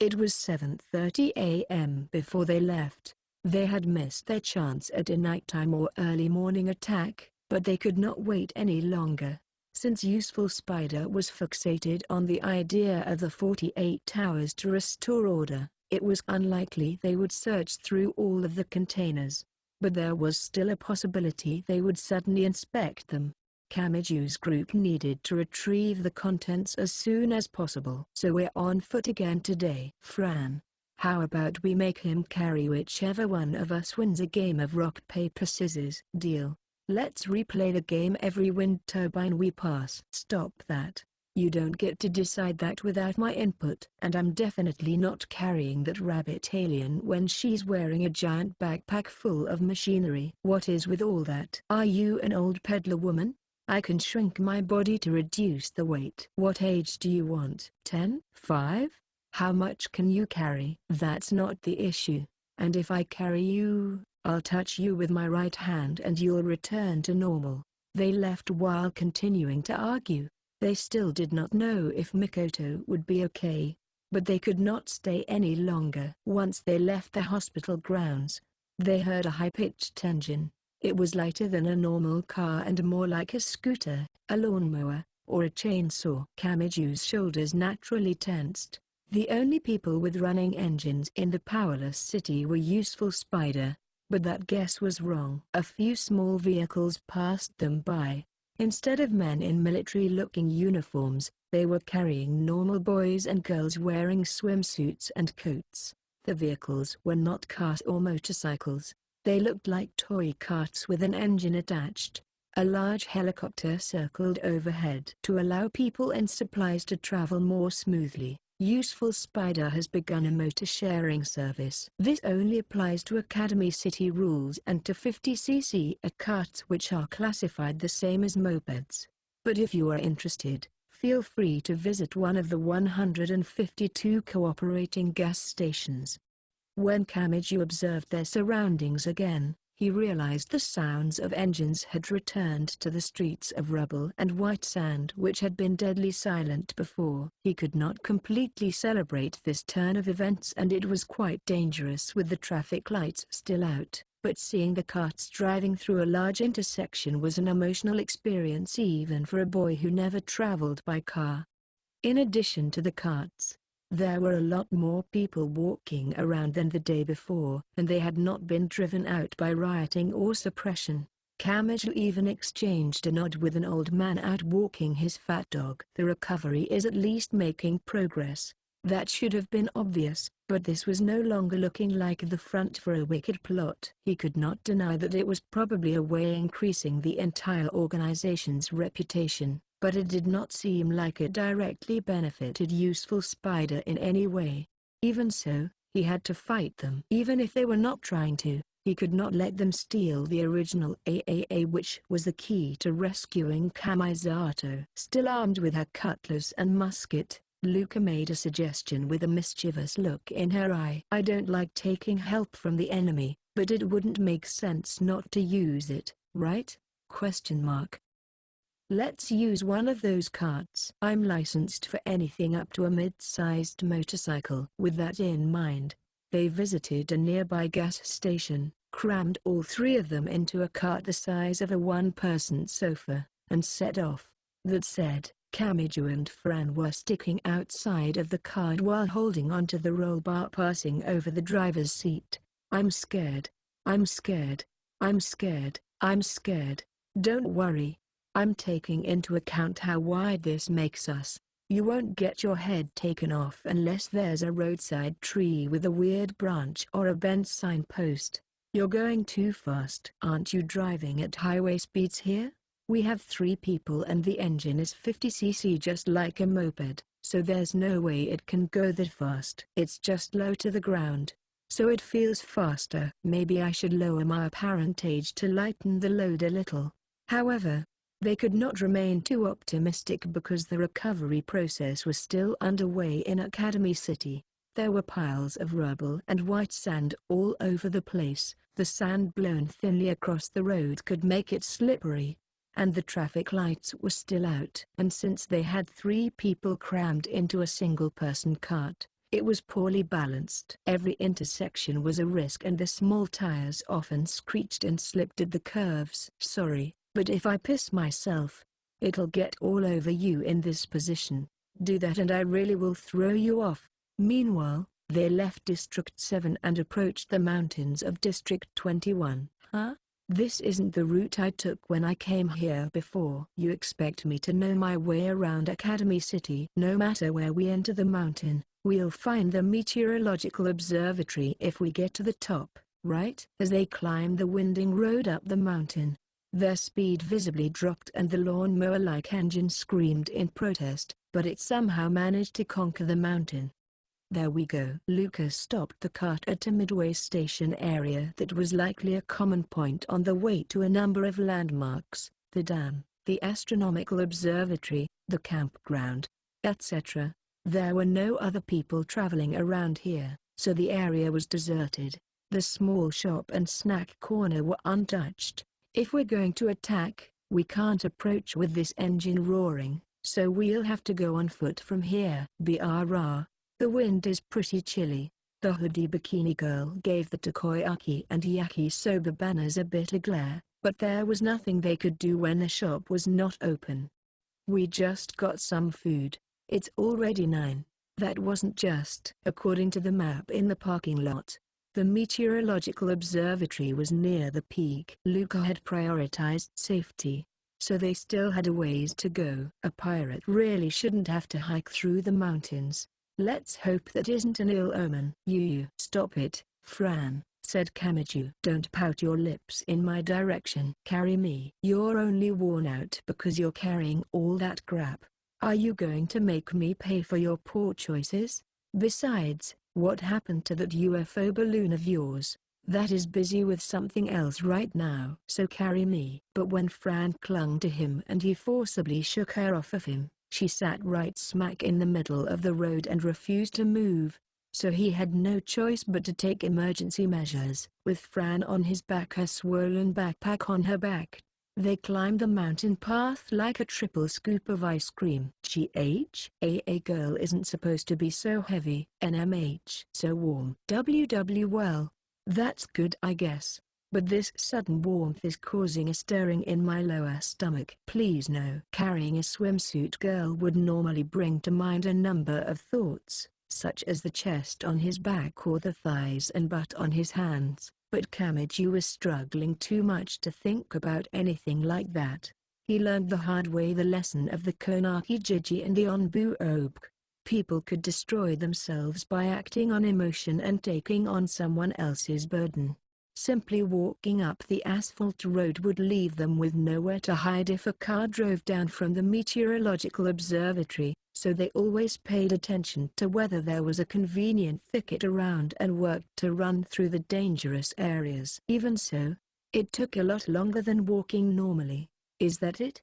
It was 7:30 a.m. before they left. They had missed their chance at a nighttime or early morning attack, but they could not wait any longer. Since Useful Spider was fixated on the idea of the 48 hours to restore order, it was unlikely they would search through all of the containers. But there was still a possibility they would suddenly inspect them. Kamiju's group needed to retrieve the contents as soon as possible. So we're on foot again today. Fran, how about we make him carry whichever one of us wins a game of rock paper scissors? Deal. Let's replay the game every wind turbine we pass. Stop that. You don't get to decide that without my input. And I'm definitely not carrying that rabbit alien when she's wearing a giant backpack full of machinery. What is with all that? Are you an old peddler woman? I can shrink my body to reduce the weight. What age do you want? 10? 5? How much can you carry? That's not the issue. And if I carry you, I'll touch you with my right hand and you'll return to normal. They left while continuing to argue. They still did not know if Mikoto would be okay, but they could not stay any longer. Once they left the hospital grounds, they heard a high-pitched engine. It was lighter than a normal car and more like a scooter, a lawnmower, or a chainsaw. Kamiju's shoulders naturally tensed. The only people with running engines in the powerless city were Useful Spider, but that guess was wrong. A few small vehicles passed them by. Instead of men in military-looking uniforms, they were carrying normal boys and girls wearing swimsuits and coats. The vehicles were not cars or motorcycles. They looked like toy carts with an engine attached. A large helicopter circled overhead. To allow people and supplies to travel more smoothly, Useful Spider has begun a motor-sharing service. This only applies to Academy City rules and to 50cc carts, which are classified the same as mopeds. But if you are interested, feel free to visit one of the 152 cooperating gas stations. When Kamiju observed their surroundings again, he realized the sounds of engines had returned to the streets of rubble and white sand which had been deadly silent before. He could not completely celebrate this turn of events and it was quite dangerous with the traffic lights still out, but seeing the carts driving through a large intersection was an emotional experience even for a boy who never traveled by car. In addition to the carts, there were a lot more people walking around than the day before, and they had not been driven out by rioting or suppression. Kamiju even exchanged a nod with an old man out walking his fat dog. The recovery is at least making progress. That should have been obvious, but this was no longer looking like the front for a wicked plot. He could not deny that it was probably a way increasing the entire organization's reputation, but it did not seem like it directly benefited Useful Spider in any way. Even so, he had to fight them. Even if they were not trying to, he could not let them steal the original AAA, which was the key to rescuing Kamisato. Still armed with her cutlass and musket, Luca made a suggestion with a mischievous look in her eye. I don't like taking help from the enemy, but it wouldn't make sense not to use it, right? Let's use one of those carts. I'm licensed for anything up to a mid-sized motorcycle. With that in mind, They visited a nearby gas station, crammed all three of them into a cart the size of a one-person sofa, and set off. That said, Kamiju and Fran were sticking outside of the cart while holding onto the roll bar, passing over the driver's seat. "I'm scared. I'm scared. I'm scared. I'm scared." "Don't worry. I'm taking into account how wide this makes us. You won't get your head taken off unless there's a roadside tree with a weird branch or a bent signpost. You're going too fast." "Aren't you driving at highway speeds here? We have 3 people and the engine is 50cc just like a moped, so there's no way it can go that fast. It's just low to the ground, so it feels faster." Maybe I should lower my apparent age to lighten the load a little. However, they could not remain too optimistic because the recovery process was still underway in Academy City. There were piles of rubble and white sand all over the place. The sand blown thinly across the road could make it slippery, and the traffic lights were still out. And since they had 3 people crammed into a single-person cart, it was poorly balanced. Every intersection was a risk and the small tires often screeched and slipped at the curves. "Sorry, but if I piss myself, it'll get all over you in this position. Do that and I really will throw you off." Meanwhile, they left District 7 and approached the mountains of District 21. "Huh? This isn't the route I took when I came here before." "You expect me to know my way around Academy City?" "No matter where we enter the mountain, we'll find the meteorological observatory if we get to the top, right?" As they climbed the winding road up the mountain, their speed visibly dropped and the lawnmower-like engine screamed in protest, but it somehow managed to conquer the mountain. "There we go." Lucas stopped the cart at a midway station area that was likely a common point on the way to a number of landmarks: the dam, the astronomical observatory, the campground, etc. There were no other people traveling around here, so the area was deserted. The small shop and snack corner were untouched. "If we're going to attack, we can't approach with this engine roaring, so we'll have to go on foot from here." "Brrrr. The wind is pretty chilly." The hoodie bikini girl gave the takoyaki and yakisoba banners a bit of glare, but there was nothing they could do when the shop was not open. "We just got some food. It's already 9. That wasn't just." According to the map in the parking lot, the meteorological observatory was near the peak. Luca had prioritized safety, so they still had a ways to go. "A pirate really shouldn't have to hike through the mountains. Let's hope that isn't an ill omen." You stop it, Fran," said Kamiju. "Don't pout your lips in my direction." "Carry me." "You're only worn out because you're carrying all that crap. Are you going to make me pay for your poor choices? Besides, what happened to that UFO balloon of yours? That is busy with something else right now. So carry me." But when Fran clung to him and he forcibly shook her off of him, she sat right smack in the middle of the road and refused to move, so he had no choice but to take emergency measures. With Fran on his back, her swollen backpack on her back, they climbed the mountain path like a triple scoop of ice cream. A girl isn't supposed to be so heavy. NMH. So warm. Well, that's good I guess. But this sudden warmth is causing a stirring in my lower stomach. Please no. Carrying a swimsuit girl would normally bring to mind a number of thoughts, such as the chest on his back or the thighs and butt on his hands, but Kamiju was struggling too much to think about anything like that. He learned the hard way the lesson of the Konaki Jiji and the Onbu Obk. People could destroy themselves by acting on emotion and taking on someone else's burden. Simply walking up the asphalt road would leave them with nowhere to hide if a car drove down from the meteorological observatory, so they always paid attention to whether there was a convenient thicket around and worked to run through the dangerous areas. Even so, it took a lot longer than walking normally. "Is that it?"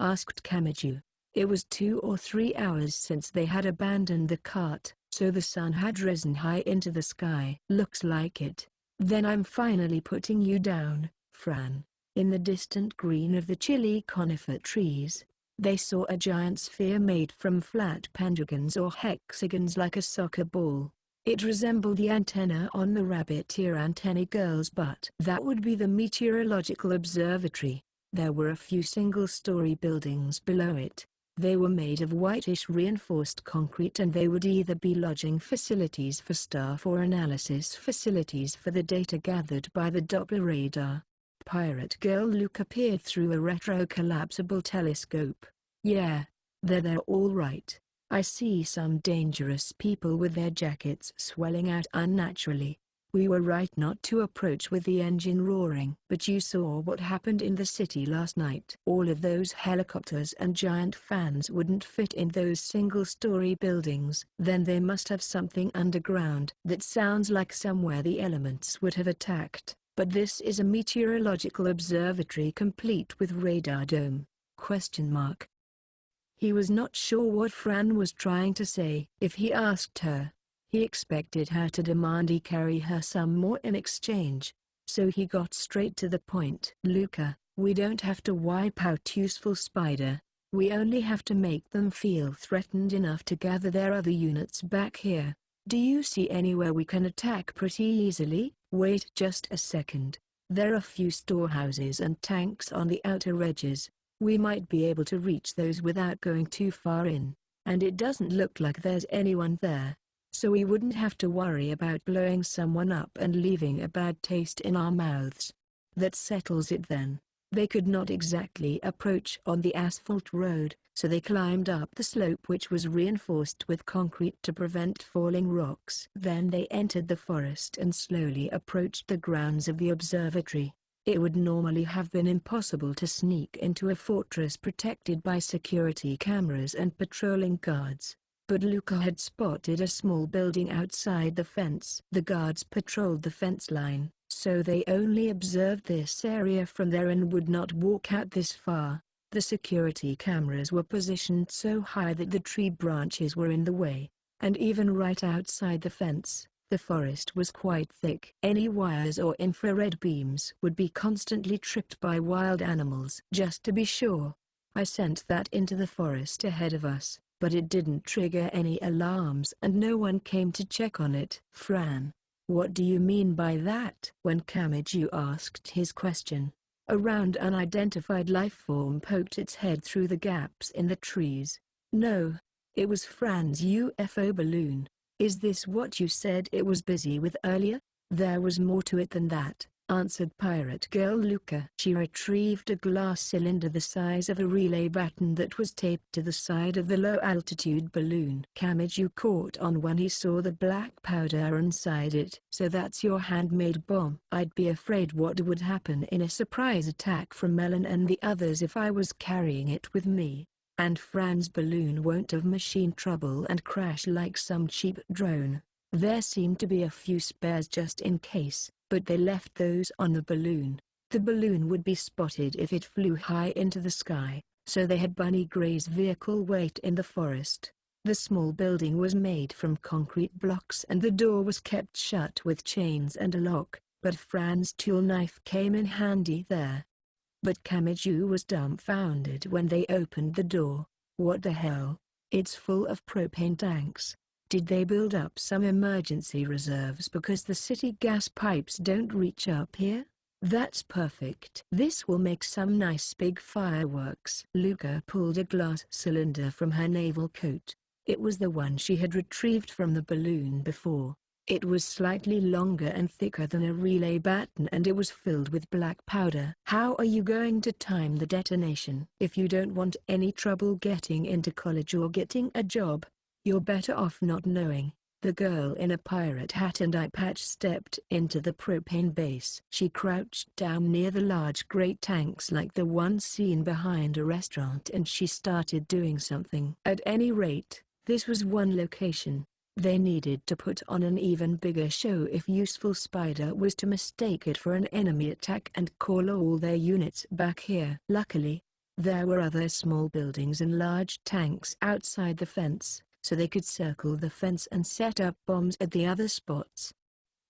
asked Kamiju. It was 2 or 3 hours since they had abandoned the cart, so the sun had risen high into the sky. "Looks like it. Then I'm finally putting you down, Fran." In the distant green of the chilly conifer trees, they saw a giant sphere made from flat pentagons or hexagons like a soccer ball. It resembled the antenna on the rabbit ear antennae girl's butt. That would be the meteorological observatory. There were a few single-story buildings below it. They were made of whitish reinforced concrete, and they would either be lodging facilities for staff or analysis facilities for the data gathered by the Doppler radar. Pirate Girl Luca peered through a retro-collapsible telescope. Yeah, they're there all right. I see some dangerous people with their jackets swelling out unnaturally. We were right not to approach with the engine roaring. But you saw what happened in the city last night. All of those helicopters and giant fans wouldn't fit in those single-story buildings. Then they must have something underground. That sounds like somewhere the elements would have attacked. But this is a meteorological observatory complete with radar dome. ? He was not sure what Fran was trying to say. If he asked her, he expected her to demand he carry her some more in exchange. So he got straight to the point. Luca, we don't have to wipe out useful Spider. We only have to make them feel threatened enough to gather their other units back here. Do you see anywhere we can attack pretty easily? Wait just a second. There are a few storehouses and tanks on the outer edges. We might be able to reach those without going too far in. And it doesn't look like there's anyone there. So we wouldn't have to worry about blowing someone up and leaving a bad taste in our mouths. That settles it then. They could not exactly approach on the asphalt road, so they climbed up the slope which was reinforced with concrete to prevent falling rocks. Then they entered the forest and slowly approached the grounds of the observatory. It would normally have been impossible to sneak into a fortress protected by security cameras and patrolling guards. But Luca had spotted a small building outside the fence. The guards patrolled the fence line, so they only observed this area from there and would not walk out this far. The security cameras were positioned so high that the tree branches were in the way, and even right outside the fence, the forest was quite thick. Any wires or infrared beams would be constantly tripped by wild animals. Just to be sure, I sent that into the forest ahead of us, but it didn't trigger any alarms and no one came to check on it. Fran, what do you mean by that? When Kamiju asked his question, a round unidentified life form poked its head through the gaps in the trees. No, it was Fran's UFO balloon. Is this what you said it was busy with earlier? There was more to it than that, answered Pirate Girl Luca. She retrieved a glass cylinder the size of a relay baton that was taped to the side of the low-altitude balloon. Kamiju caught on when he saw the black powder inside it. So that's your handmade bomb. I'd be afraid what would happen in a surprise attack from Melon and the others if I was carrying it with me. And Fran's balloon won't have machine trouble and crash like some cheap drone. There seemed to be a few spares just in case, but they left those on the balloon. The balloon would be spotted if it flew high into the sky, so they had Bunny Gray's vehicle wait in the forest. The small building was made from concrete blocks and the door was kept shut with chains and a lock, but Fran's tool knife came in handy there. But Kamiju was dumbfounded when they opened the door. What the hell? It's full of propane tanks. Did they build up some emergency reserves because the city gas pipes don't reach up here? That's perfect. This will make some nice big fireworks. Luca pulled a glass cylinder from her naval coat. It was the one she had retrieved from the balloon before. It was slightly longer and thicker than a relay baton and it was filled with black powder. How are you going to time the detonation? If you don't want any trouble getting into college or getting a job, you're better off not knowing. The girl in a pirate hat and eye patch stepped into the propane base. She crouched down near the large gray tanks like the one seen behind a restaurant and she started doing something. At any rate, this was one location. They needed to put on an even bigger show if useful Spider was to mistake it for an enemy attack and call all their units back here. Luckily, there were other small buildings and large tanks outside the fence, so they could circle the fence and set up bombs at the other spots.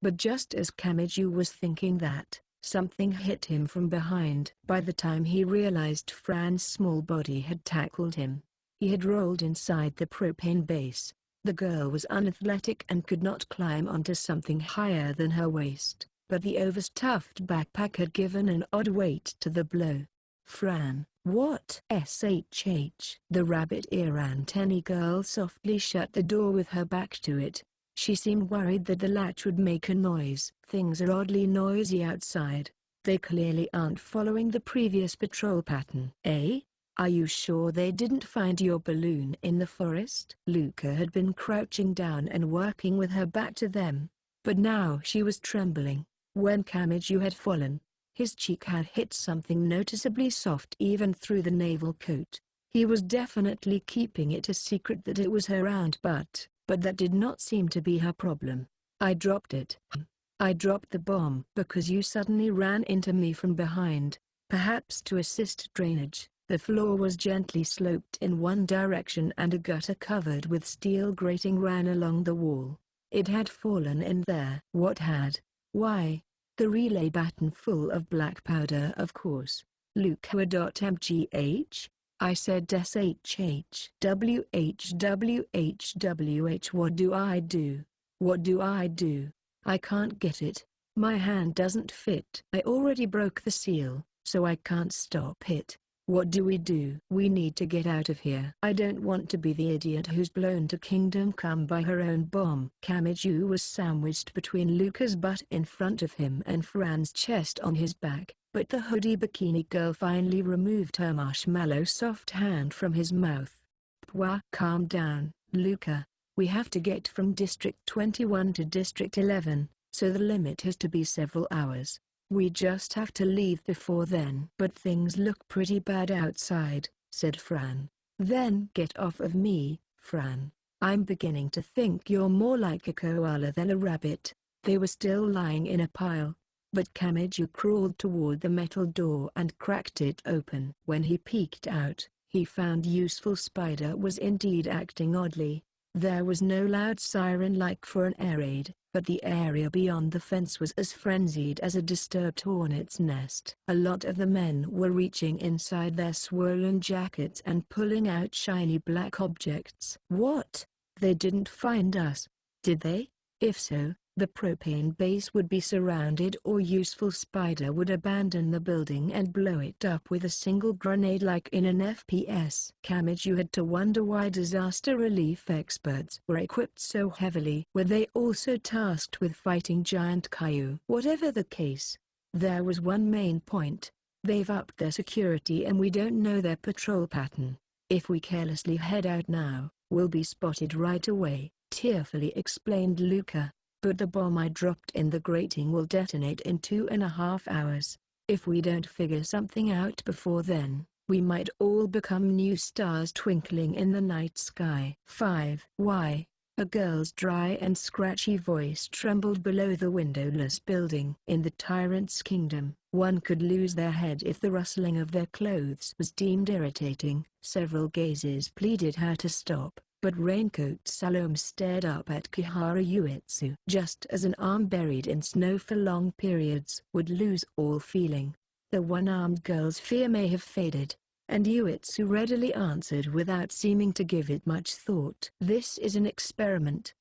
But just as Kamiju was thinking that, something hit him from behind. By the time he realized Fran's small body had tackled him, he had rolled inside the propane base. The girl was unathletic and could not climb onto something higher than her waist, but the overstuffed backpack had given an odd weight to the blow. Fran, what? SHH. The rabbit ear antennae girl softly shut the door with her back to it. She seemed worried that the latch would make a noise. Things are oddly noisy outside. They clearly aren't following the previous patrol pattern. Eh? Are you sure they didn't find your balloon in the forest? Luca had been crouching down and working with her back to them, but now she was trembling. When Kamiju had fallen, his cheek had hit something noticeably soft even through the naval coat. He was definitely keeping it a secret that it was her round butt, but that did not seem to be her problem. I dropped it. I dropped the bomb because you suddenly ran into me from behind, perhaps to assist drainage. The floor was gently sloped in one direction and a gutter covered with steel grating ran along the wall. It had fallen in there. What had? Why? The relay baton full of black powder, of course. Luca.mgh? I said SHH. WHWHWH. What do I do? What do I do? I can't get it. My hand doesn't fit. I already broke the seal, so I can't stop it. What do? We need to get out of here. I don't want to be the idiot who's blown to Kingdom Come by her own bomb. Kamiju was sandwiched between Luca's butt in front of him and Fran's chest on his back, but the hoodie bikini girl finally removed her marshmallow soft hand from his mouth. Pwa, calm down, Luca. We have to get from District 21 to District 11, so the limit has to be several hours. We just have to leave before then. But things look pretty bad outside, said Fran. Then get off of me, Fran. I'm beginning to think you're more like a koala than a rabbit. They were still lying in a pile, but Kamiju crawled toward the metal door and cracked it open. When he peeked out, he found Useful Spider was indeed acting oddly. There was no loud siren like for an air raid, but the area beyond the fence was as frenzied as a disturbed hornet's nest. A lot of the men were reaching inside their swollen jackets and pulling out shiny black objects. What? They didn't find us, did they? If so, the propane base would be surrounded or Useful Spider would abandon the building and blow it up with a single grenade like in an FPS. Kamiju had to wonder why disaster relief experts were equipped so heavily. Were they also tasked with fighting giant Kaiju? Whatever the case, there was one main point. They've upped their security and we don't know their patrol pattern. If we carelessly head out now, we'll be spotted right away, tearfully explained Luca. But the bomb I dropped in the grating will detonate in 2.5 hours. If we don't figure something out before then, we might all become new stars twinkling in the night sky. 5. Why? A girl's dry and scratchy voice trembled below the windowless building. In the tyrant's kingdom, one could lose their head if the rustling of their clothes was deemed irritating. Several gazes pleaded her to stop, but Raincoat Salome stared up at Kihara Uetsu. Just as an arm buried in snow for long periods would lose all feeling, the one-armed girl's fear may have faded, and Uetsu readily answered without seeming to give it much thought. This is an experiment, ?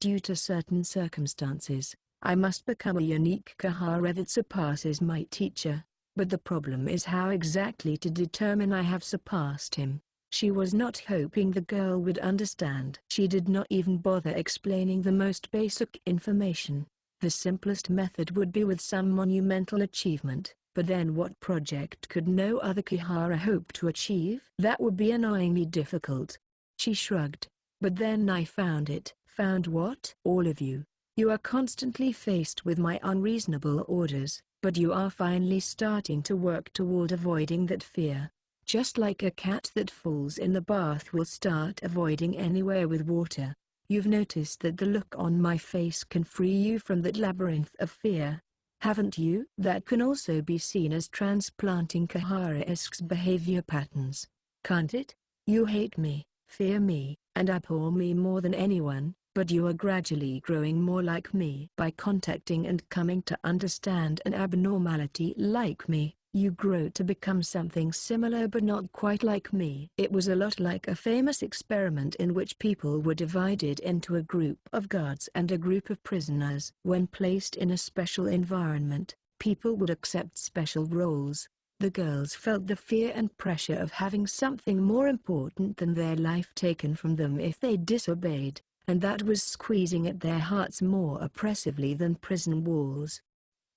Due to certain circumstances, I must become a unique Kihara that surpasses my teacher, but the problem is how exactly to determine I have surpassed him. She was not hoping the girl would understand. She did not even bother explaining the most basic information. The simplest method would be with some monumental achievement, but then what project could no other Kihara hope to achieve? That would be annoyingly difficult. She shrugged. But then I found it. Found what? All of you. You are constantly faced with my unreasonable orders, but you are finally starting to work toward avoiding that fear. Just like a cat that falls in the bath will start avoiding anywhere with water. You've noticed that the look on my face can free you from that labyrinth of fear, haven't you? That can also be seen as transplanting Kihara-esque behavior patterns, can't it? You hate me, fear me, and abhor me more than anyone, but you are gradually growing more like me. By contacting and coming to understand an abnormality like me, You grow to become something similar but not quite like me. It was a lot like a famous experiment in which people were divided into a group of guards and a group of prisoners. When placed in a special environment, people would accept special roles. The girls felt the fear and pressure of having something more important than their life taken from them if they disobeyed, and that was squeezing at their hearts more oppressively than prison walls.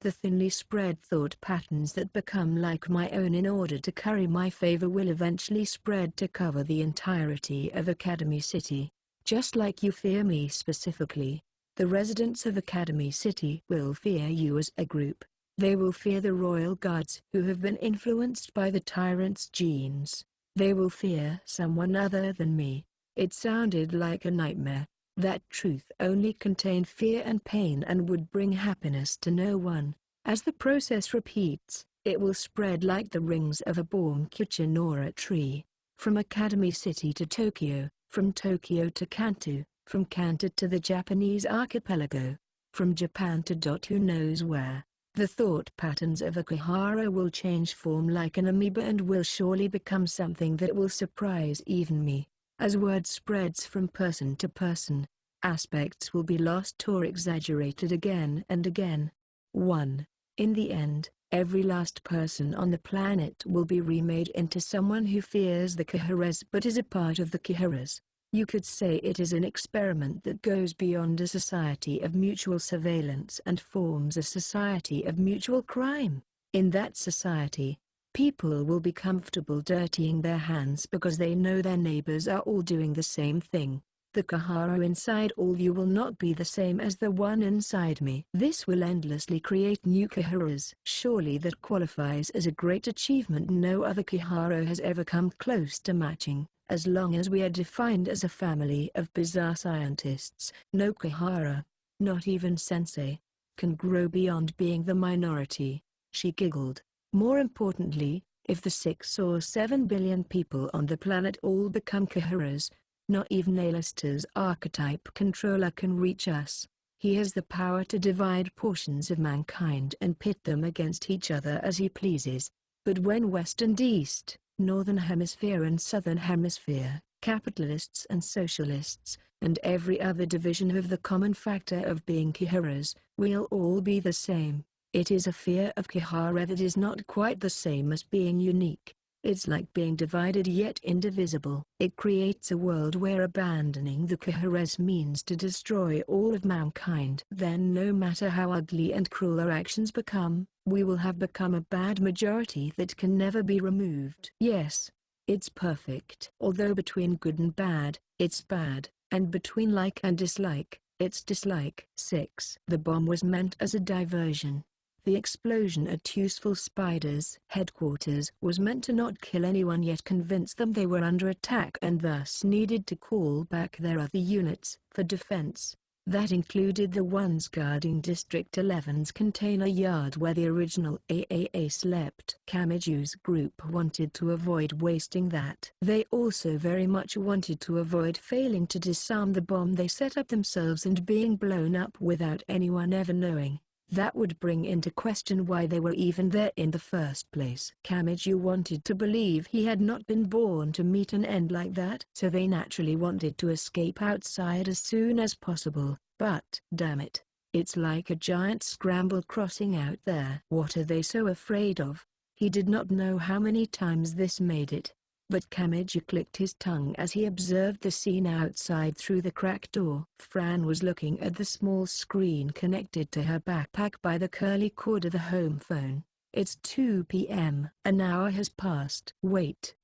The thinly spread thought patterns that become like my own in order to curry my favor will eventually spread to cover the entirety of Academy City. Just like you fear me specifically, the residents of Academy City will fear you as a group. They will fear the royal guards who have been influenced by the tyrant's genes. They will fear someone other than me. It sounded like a nightmare. That truth only contained fear and pain and would bring happiness to no one. As the process repeats, it will spread like the rings of a bomb kitchen or a tree. From Academy City to Tokyo, from Tokyo to Kanto, from Kanto to the Japanese archipelago, from Japan to who knows where. The thought patterns of Akihara will change form like an amoeba and will surely become something that will surprise even me. As word spreads from person to person, aspects will be lost or exaggerated again and again. 1. In the end, every last person on the planet will be remade into someone who fears the Kiharas but is a part of the Kiharas. You could say it is an experiment that goes beyond a society of mutual surveillance and forms a society of mutual crime. In that society, people will be comfortable dirtying their hands because they know their neighbors are all doing the same thing. The Kihara inside all you will not be the same as the one inside me. This will endlessly create new Kiharas. Surely that qualifies as a great achievement no other Kihara has ever come close to matching. As long as we are defined as a family of bizarre scientists, no Kihara, not even Sensei, can grow beyond being the minority. She giggled. More importantly, if the 6 or 7 billion people on the planet all become Kiharas, not even A-lister's archetype controller can reach us. He has the power to divide portions of mankind and pit them against each other as he pleases. But when West and East, Northern Hemisphere and Southern Hemisphere, capitalists and socialists, and every other division have the common factor of being Kiharas, we'll all be the same. It is a fear of Kihara that is not quite the same as being unique. It's like being divided yet indivisible. It creates a world where abandoning the Kiharas means to destroy all of mankind. Then no matter how ugly and cruel our actions become, we will have become a bad majority that can never be removed. Yes, it's perfect. Although between good and bad, it's bad, and between like and dislike, it's dislike. 6. The bomb was meant as a diversion. The explosion at Useful Spider's headquarters was meant to not kill anyone yet convince them they were under attack and thus needed to call back their other units for defense. That included the ones guarding District 11's container yard where the original AAA slept. Kamiju's group wanted to avoid wasting that. They also very much wanted to avoid failing to disarm the bomb they set up themselves and being blown up without anyone ever knowing. That would bring into question why they were even there in the first place. Kamiju wanted to believe he had not been born to meet an end like that. So they naturally wanted to escape outside as soon as possible, but, damn it, it's like a giant scramble crossing out there. What are they so afraid of? He did not know how many times this made it. But Kamiju clicked his tongue as he observed the scene outside through the cracked door. Fran was looking at the small screen connected to her backpack by the curly cord of the home phone. It's 2 p.m. An hour has passed. Wait.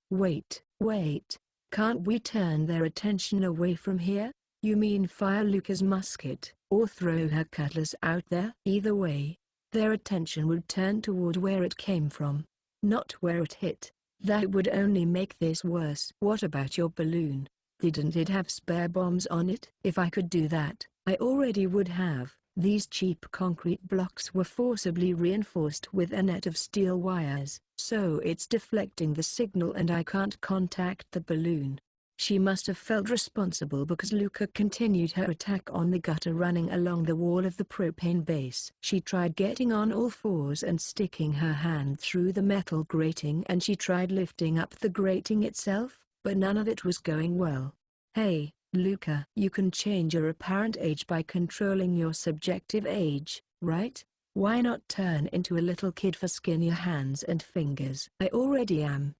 Can't we turn their attention away from here? You mean fire Luca's musket, or throw her cutlass out there? Either way, their attention would turn toward where it came from, not where it hit. That would only make this worse. What about your balloon? Didn't it have spare bombs on it? If I could do that, I already would have. These cheap concrete blocks were forcibly reinforced with a net of steel wires, so it's deflecting the signal and I can't contact the balloon. She must have felt responsible because Luca continued her attack on the gutter running along the wall of the propane base. She tried getting on all fours and sticking her hand through the metal grating, and she tried lifting up the grating itself, but none of it was going well. Hey, Luca, you can change your apparent age by controlling your subjective age, right? Why not turn into a little kid for skinnier hands and fingers? I already am.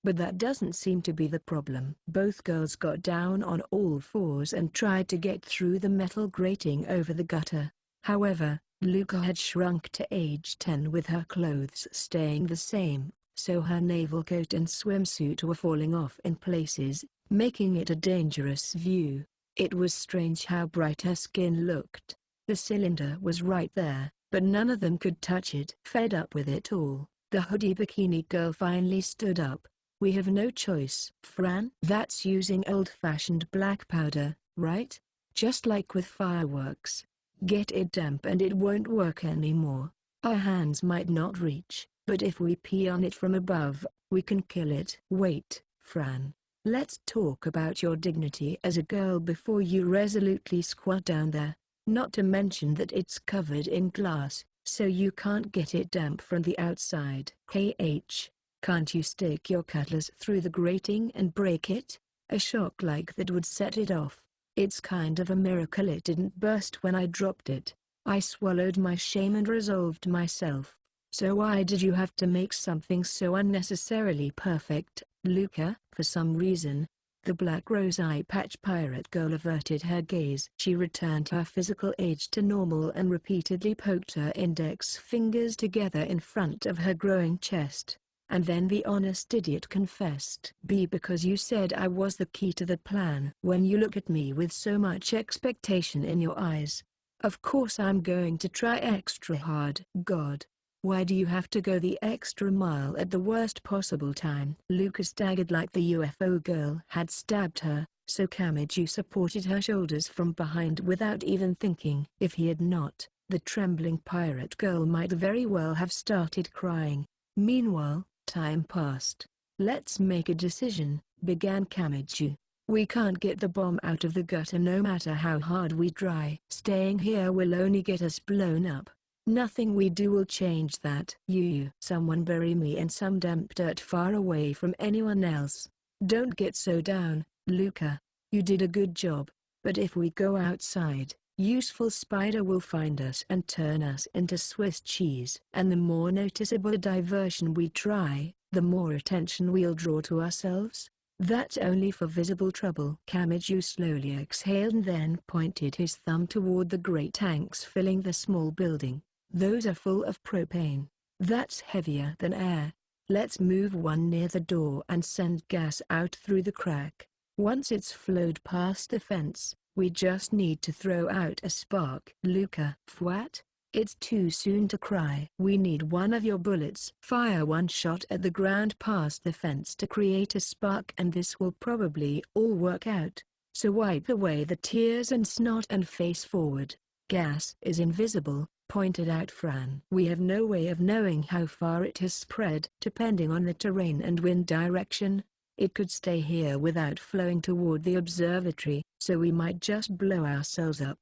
But that doesn't seem to be the problem. Both girls got down on all fours and tried to get through the metal grating over the gutter. However, Luca had shrunk to age 10 with her clothes staying the same, so her naval coat and swimsuit were falling off in places, making it a dangerous view. It was strange how bright her skin looked. The cylinder was right there, but none of them could touch it. Fed up with it all, the hoodie bikini girl finally stood up. We have no choice. Fran, that's using old-fashioned black powder, right? Just like with fireworks. Get it damp and it won't work anymore. Our hands might not reach, but if we pee on it from above, we can kill it. Wait, Fran. Let's talk about your dignity as a girl before you resolutely squat down there. Not to mention that it's covered in glass, so you can't get it damp from the outside. KH. Can't you stick your cutlass through the grating and break it? A shock like that would set it off. It's kind of a miracle it didn't burst when I dropped it. I swallowed my shame and resolved myself. So why did you have to make something so unnecessarily perfect, Luca? For some reason, the black rose eye patch pirate girl averted her gaze. She returned her physical age to normal and repeatedly poked her index fingers together in front of her growing chest. And then the honest idiot confessed. Because you said I was the key to the plan. When you look at me with so much expectation in your eyes, of course I'm going to try extra hard. God, why do you have to go the extra mile at the worst possible time? Luca staggered like the UFO girl had stabbed her, so Kamiju supported her shoulders from behind without even thinking. If he had not, the trembling pirate girl might very well have started crying. Meanwhile, time passed. Let's make a decision, began Kamiju. We can't get the bomb out of the gutter no matter how hard we try. Staying here will only get us blown up. Nothing we do will change that. Someone bury me in some damp dirt far away from anyone else. Don't get so down, Luca. You did a good job. But if we go outside, useful spider will find us and turn us into Swiss cheese. And the more noticeable a diversion we try, the more attention we'll draw to ourselves. That's only for visible trouble. Kamiju slowly exhaled and then pointed his thumb toward the great tanks filling the small building. Those are full of propane. That's heavier than air. Let's move one near the door and send gas out through the crack. Once it's flowed past the fence, we just need to throw out a spark. Luca, what? It's too soon to cry. We need one of your bullets. Fire one shot at the ground past the fence to create a spark, and this will probably all work out. So wipe away the tears and snot and face forward. Gas is invisible, pointed out Fran. We have no way of knowing how far it has spread. Depending on the terrain and wind direction, it could stay here without flowing toward the observatory, so we might just blow ourselves up.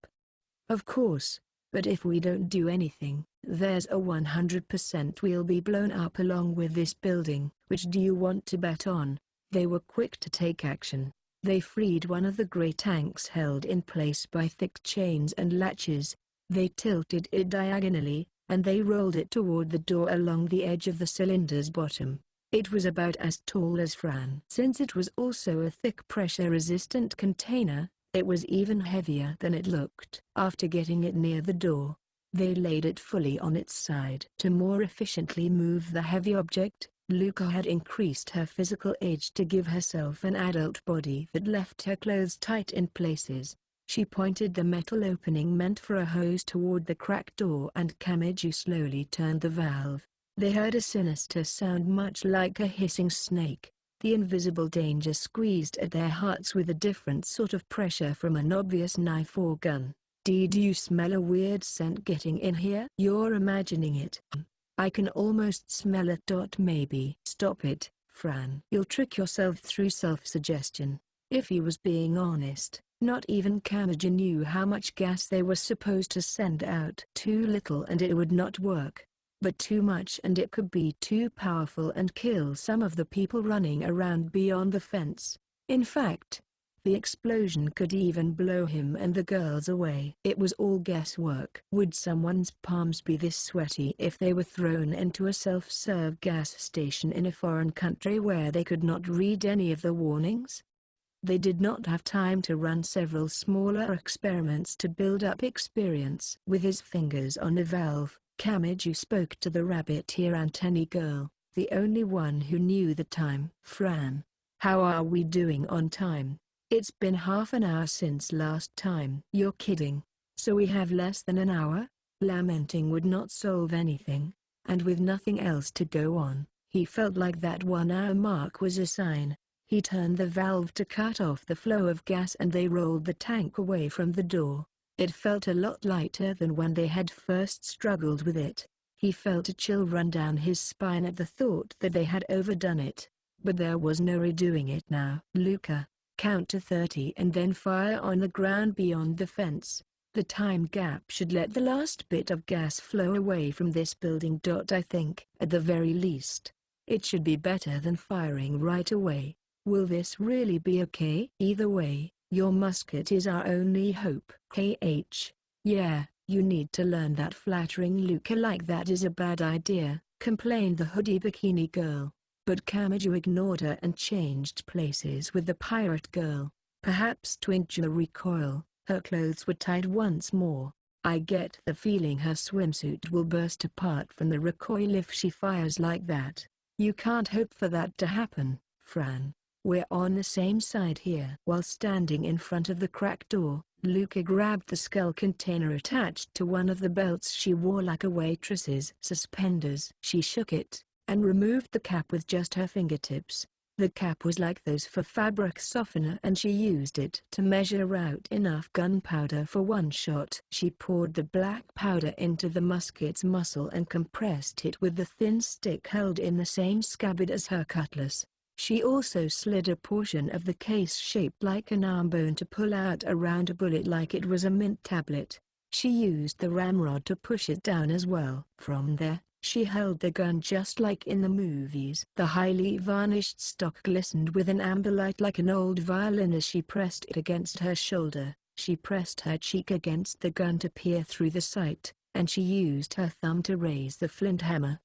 Of course, but if we don't do anything, there's a 100% we'll be blown up along with this building. Which do you want to bet on? They were quick to take action. They freed one of the gray tanks held in place by thick chains and latches. They tilted it diagonally, and they rolled it toward the door along the edge of the cylinder's bottom. It was about as tall as Fran. Since it was also a thick pressure-resistant container, it was even heavier than it looked. After getting it near the door, they laid it fully on its side. To more efficiently move the heavy object, Luca had increased her physical age to give herself an adult body that left her clothes tight in places. She pointed the metal opening meant for a hose toward the cracked door, and Kamiju slowly turned the valve. They heard a sinister sound much like a hissing snake. The invisible danger squeezed at their hearts with a different sort of pressure from an obvious knife or gun. Do you smell a weird scent getting in here? You're imagining it. I can almost smell it. Maybe. Stop it, Fran. You'll trick yourself through self-suggestion. If he was being honest, not even Kamiji knew how much gas they were supposed to send out. Too little and it would not work. But too much and it could be too powerful and kill some of the people running around beyond the fence. In fact, the explosion could even blow him and the girls away. It was all guesswork. Would someone's palms be this sweaty if they were thrown into a self-serve gas station in a foreign country where they could not read any of the warnings? They did not have time to run several smaller experiments to build up experience. With his fingers on the valve, Kamiju spoke to the rabbit ear antennae girl, the only one who knew the time. Fran, how are we doing on time? It's been half an hour since last time. You're kidding. So we have less than an hour? Lamenting would not solve anything, and with nothing else to go on, he felt like that 1 hour mark was a sign. He turned the valve to cut off the flow of gas and they rolled the tank away from the door. It felt a lot lighter than when they had first struggled with it. He felt a chill run down his spine at the thought that they had overdone it. But there was no redoing it now. Luca, count to 30 and then fire on the ground beyond the fence. The time gap should let the last bit of gas flow away from this building. I think, at the very least, it should be better than firing right away. Will this really be okay? Either way, your musket is our only hope. Yeah, you need to learn that flattering Luca like that is a bad idea, complained the hoodie bikini girl. But Kamiju ignored her and changed places with the pirate girl. Perhaps to endure the recoil, her clothes were tied once more. I get the feeling her swimsuit will burst apart from the recoil if she fires like that. You can't hope for that to happen, Fran. We're on the same side here. While standing in front of the cracked door, Luca grabbed the skull container attached to one of the belts she wore like a waitress's suspenders. She shook it, and removed the cap with just her fingertips. The cap was like those for fabric softener and she used it to measure out enough gunpowder for one shot. She poured the black powder into the musket's muzzle and compressed it with the thin stick held in the same scabbard as her cutlass. She also slid a portion of the case shaped like an arm bone to pull out around a bullet like it was a mint tablet. She used the ramrod to push it down as well. From there, she held the gun just like in the movies. The highly varnished stock glistened with an amber light like an old violin as she pressed it against her shoulder. She pressed her cheek against the gun to peer through the sight, and she used her thumb to raise the flint hammer.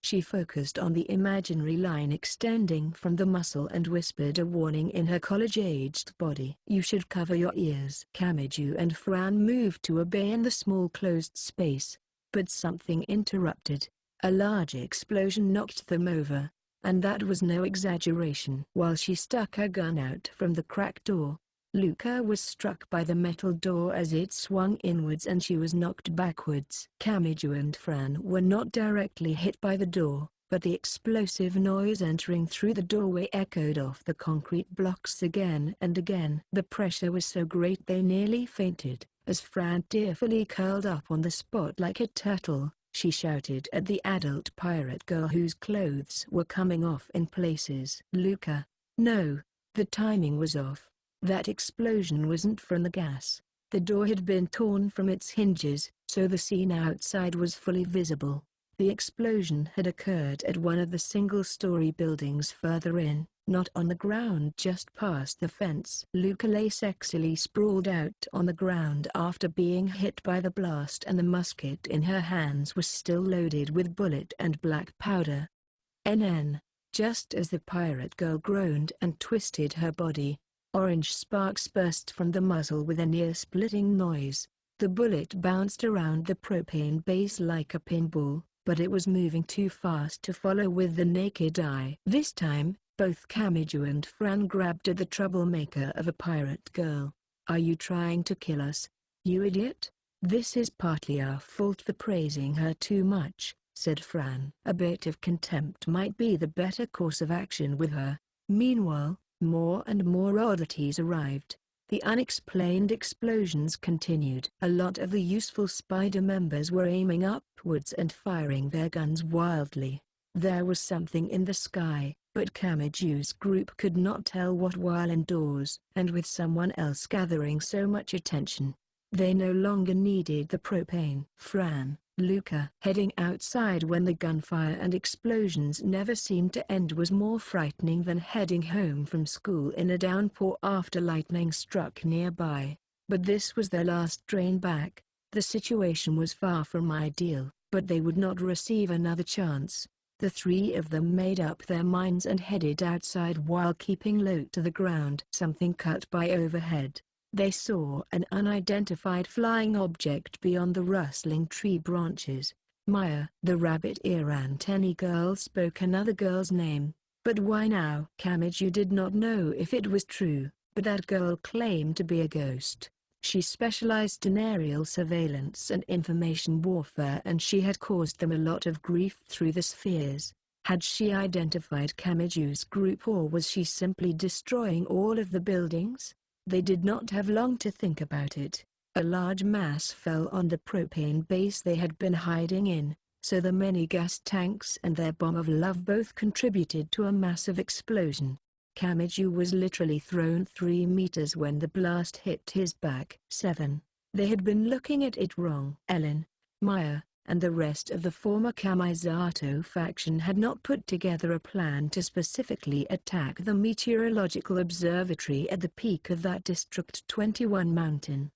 She focused on the imaginary line extending from the muzzle and whispered a warning in her college-aged body. You should cover your ears. Kamiju and Fran moved to obey in the small closed space, but something interrupted. A large explosion knocked them over, and that was no exaggeration. While she stuck her gun out from the cracked door, Luca was struck by the metal door as it swung inwards and she was knocked backwards. Kamiju and Fran were not directly hit by the door, but the explosive noise entering through the doorway echoed off the concrete blocks again and again. The pressure was so great they nearly fainted. As Fran tearfully curled up on the spot like a turtle, she shouted at the adult pirate girl whose clothes were coming off in places. Luca, no, the timing was off. That explosion wasn't from the gas. The door had been torn from its hinges, so the scene outside was fully visible. The explosion had occurred at one of the single-story buildings further in, not on the ground just past the fence. Luca lay sexily sprawled out on the ground after being hit by the blast and the musket in her hands was still loaded with bullet and black powder. Just as the pirate girl groaned and twisted her body, orange sparks burst from the muzzle with an ear-splitting noise. The bullet bounced around the propane base like a pinball, but it was moving too fast to follow with the naked eye. This time, both Kamiju and Fran grabbed at the troublemaker of a pirate girl. Are you trying to kill us, you idiot? This is partly our fault for praising her too much, said Fran. A bit of contempt might be the better course of action with her. Meanwhile, more and more oddities arrived. The unexplained explosions continued. A lot of the useful spider members were aiming upwards and firing their guns wildly. There was something in the sky, But Kamiju's group could not tell what while indoors, and with someone else gathering so much attention. They no longer needed the propane. Fran, Luca heading outside when the gunfire and explosions never seemed to end was more frightening than heading home from school in a downpour after lightning struck nearby. But this was their last train back. The situation was far from ideal, but they would not receive another chance. The three of them made up their minds and headed outside while keeping low to the ground. Something cut by overhead. They saw an unidentified flying object beyond the rustling tree branches. Maya, the rabbit ear antennae girl, spoke another girl's name. But why now? Kamiju did not know if it was true, but that girl claimed to be a ghost. She specialized in aerial surveillance and information warfare, and she had caused them a lot of grief through the spheres. Had she identified Kamiju's group, or was she simply destroying all of the buildings? They did not have long to think about it. A large mass fell on the propane base they had been hiding in, so the many gas tanks and their bomb of love both contributed to a massive explosion. Kamiju was literally thrown 3 meters when the blast hit his back. 7. They had been looking at it wrong. Ellen, Maya, and the rest of the former Kamisato faction had not put together a plan to specifically attack the meteorological observatory at the peak of that District 21 mountain.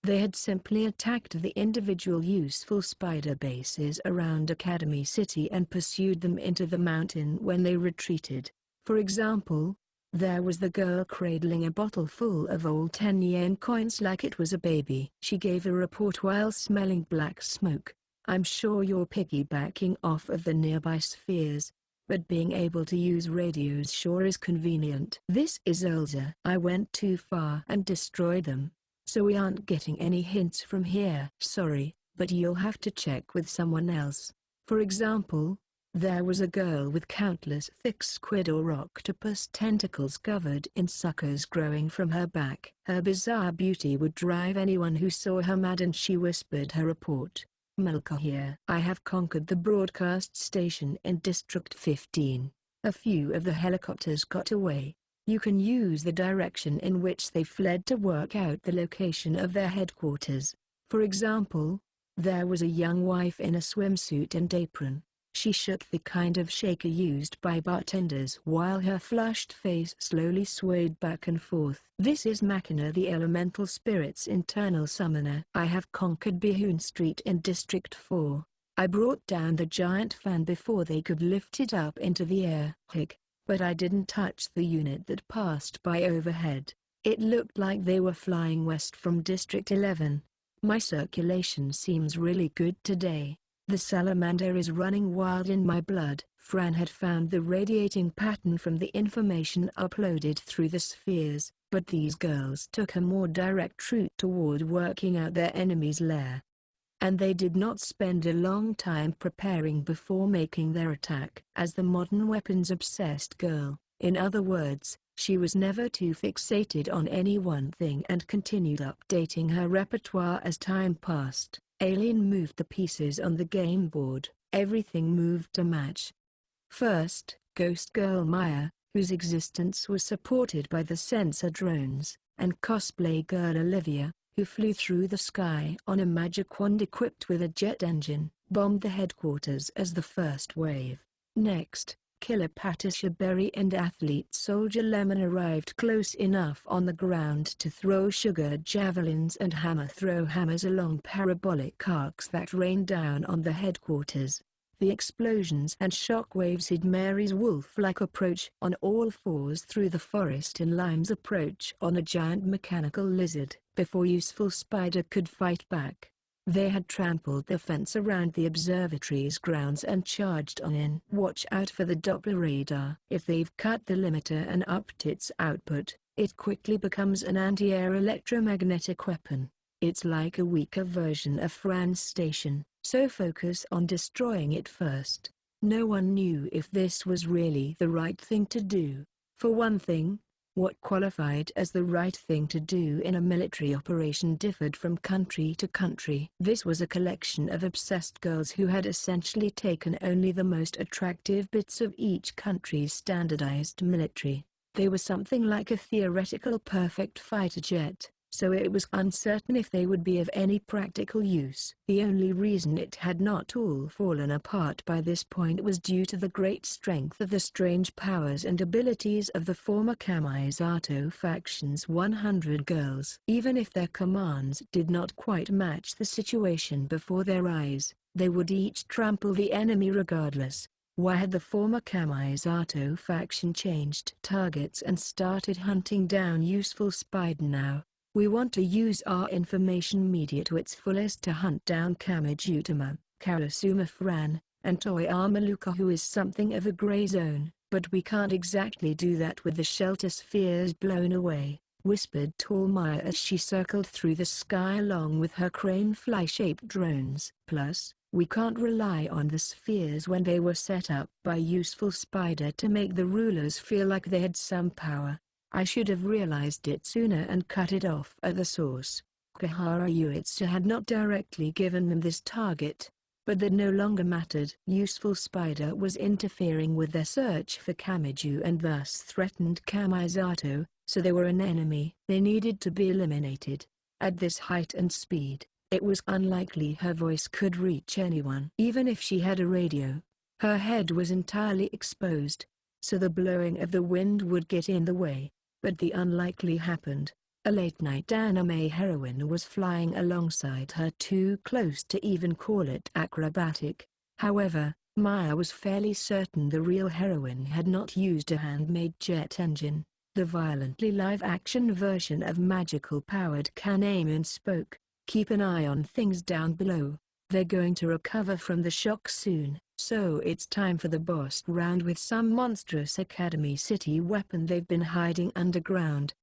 They had simply attacked the individual useful spider bases around Academy City and pursued them into the mountain when they retreated. For example, there was the girl cradling a bottle full of old 10-yen coins like it was a baby. She gave a report while smelling black smoke. I'm sure you're piggybacking off of the nearby spheres, but being able to use radios sure is convenient. This is Elsa. I went too far and destroyed them, so we aren't getting any hints from here. Sorry, but you'll have to check with someone else. For example, there was a girl with countless thick squid or octopus tentacles covered in suckers growing from her back. Her bizarre beauty would drive anyone who saw her mad, and she whispered her report. Milka here. I have conquered the broadcast station in District 15. A few of the helicopters got away. You can use the direction in which they fled to work out the location of their headquarters. For example, there was a young wife in a swimsuit and apron. She shook the kind of shaker used by bartenders while her flushed face slowly swayed back and forth. This is Machina, the elemental spirit's internal summoner. I have conquered Bihun Street in District 4. I brought down the giant fan before they could lift it up into the air. But I didn't touch the unit that passed by overhead. It looked like they were flying west from District 11. My circulation seems really good today. The salamander is running wild in my blood. Fran had found the radiating pattern from the information uploaded through the spheres, but these girls took a more direct route toward working out their enemy's lair. And they did not spend a long time preparing before making their attack. As the modern weapons-obsessed girl, in other words, she was never too fixated on any one thing and continued updating her repertoire as time passed. Alien moved the pieces on the game board. Everything moved to match. First, Ghost Girl Maya, whose existence was supported by the sensor drones, and Cosplay Girl Olivia, who flew through the sky on a magic wand equipped with a jet engine, bombed the headquarters as the first wave. Next, Killer Patricia Berry and Athlete Soldier Lemon arrived close enough on the ground to throw sugar javelins and hammer-throw hammers along parabolic arcs that rained down on the headquarters. The explosions and shockwaves hid Mary's wolf-like approach on all fours through the forest and Lime's approach on a giant mechanical lizard. Before useful spider could fight back, they had trampled the fence around the observatory's grounds and charged on in. Watch out for the Doppler radar. If they've cut the limiter and upped its output, it quickly becomes an anti-air electromagnetic weapon. It's like a weaker version of Fran's station, so focus on destroying it first. No one knew if this was really the right thing to do. For one thing, What qualified as the right thing to do in a military operation differed from country to country. This was a collection of obsessed girls who had essentially taken only the most attractive bits of each country's standardized military. They were something like a theoretical perfect fighter jet, so it was uncertain if they would be of any practical use. The only reason it had not all fallen apart by this point was due to the great strength of the strange powers and abilities of the former Kamisato faction's 100 girls. Even if their commands did not quite match the situation before their eyes, they would each trample the enemy regardless. Why had the former Kamisato faction changed targets and started hunting down useful spider now? We want to use our information media to its fullest to hunt down Kamijutama, Karasuma Fran, and Toyama Luka, who is something of a gray zone, but we can't exactly do that with the shelter spheres blown away, whispered Tall Maya as she circled through the sky along with her crane fly-shaped drones. Plus, we can't rely on the spheres when they were set up by useful spider to make the rulers feel like they had some power. I should have realized it sooner and cut it off at the source. Kahara Yuitsu had not directly given them this target, but that no longer mattered. Useful spider was interfering with their search for Kamiju and thus threatened Kamisato, so they were an enemy. They needed to be eliminated. At this height and speed, it was unlikely her voice could reach anyone. Even if she had a radio, her head was entirely exposed, so the blowing of the wind would get in the way. But the unlikely happened. A late-night anime heroine was flying alongside her, too close to even call it acrobatic. However, Maya was fairly certain the real heroine had not used a handmade jet engine. The violently live-action version of magical-powered Kaneman spoke, "Keep an eye on things down below. They're going to recover from the shock soon. So it's time for the boss round with some monstrous Academy City weapon they've been hiding underground."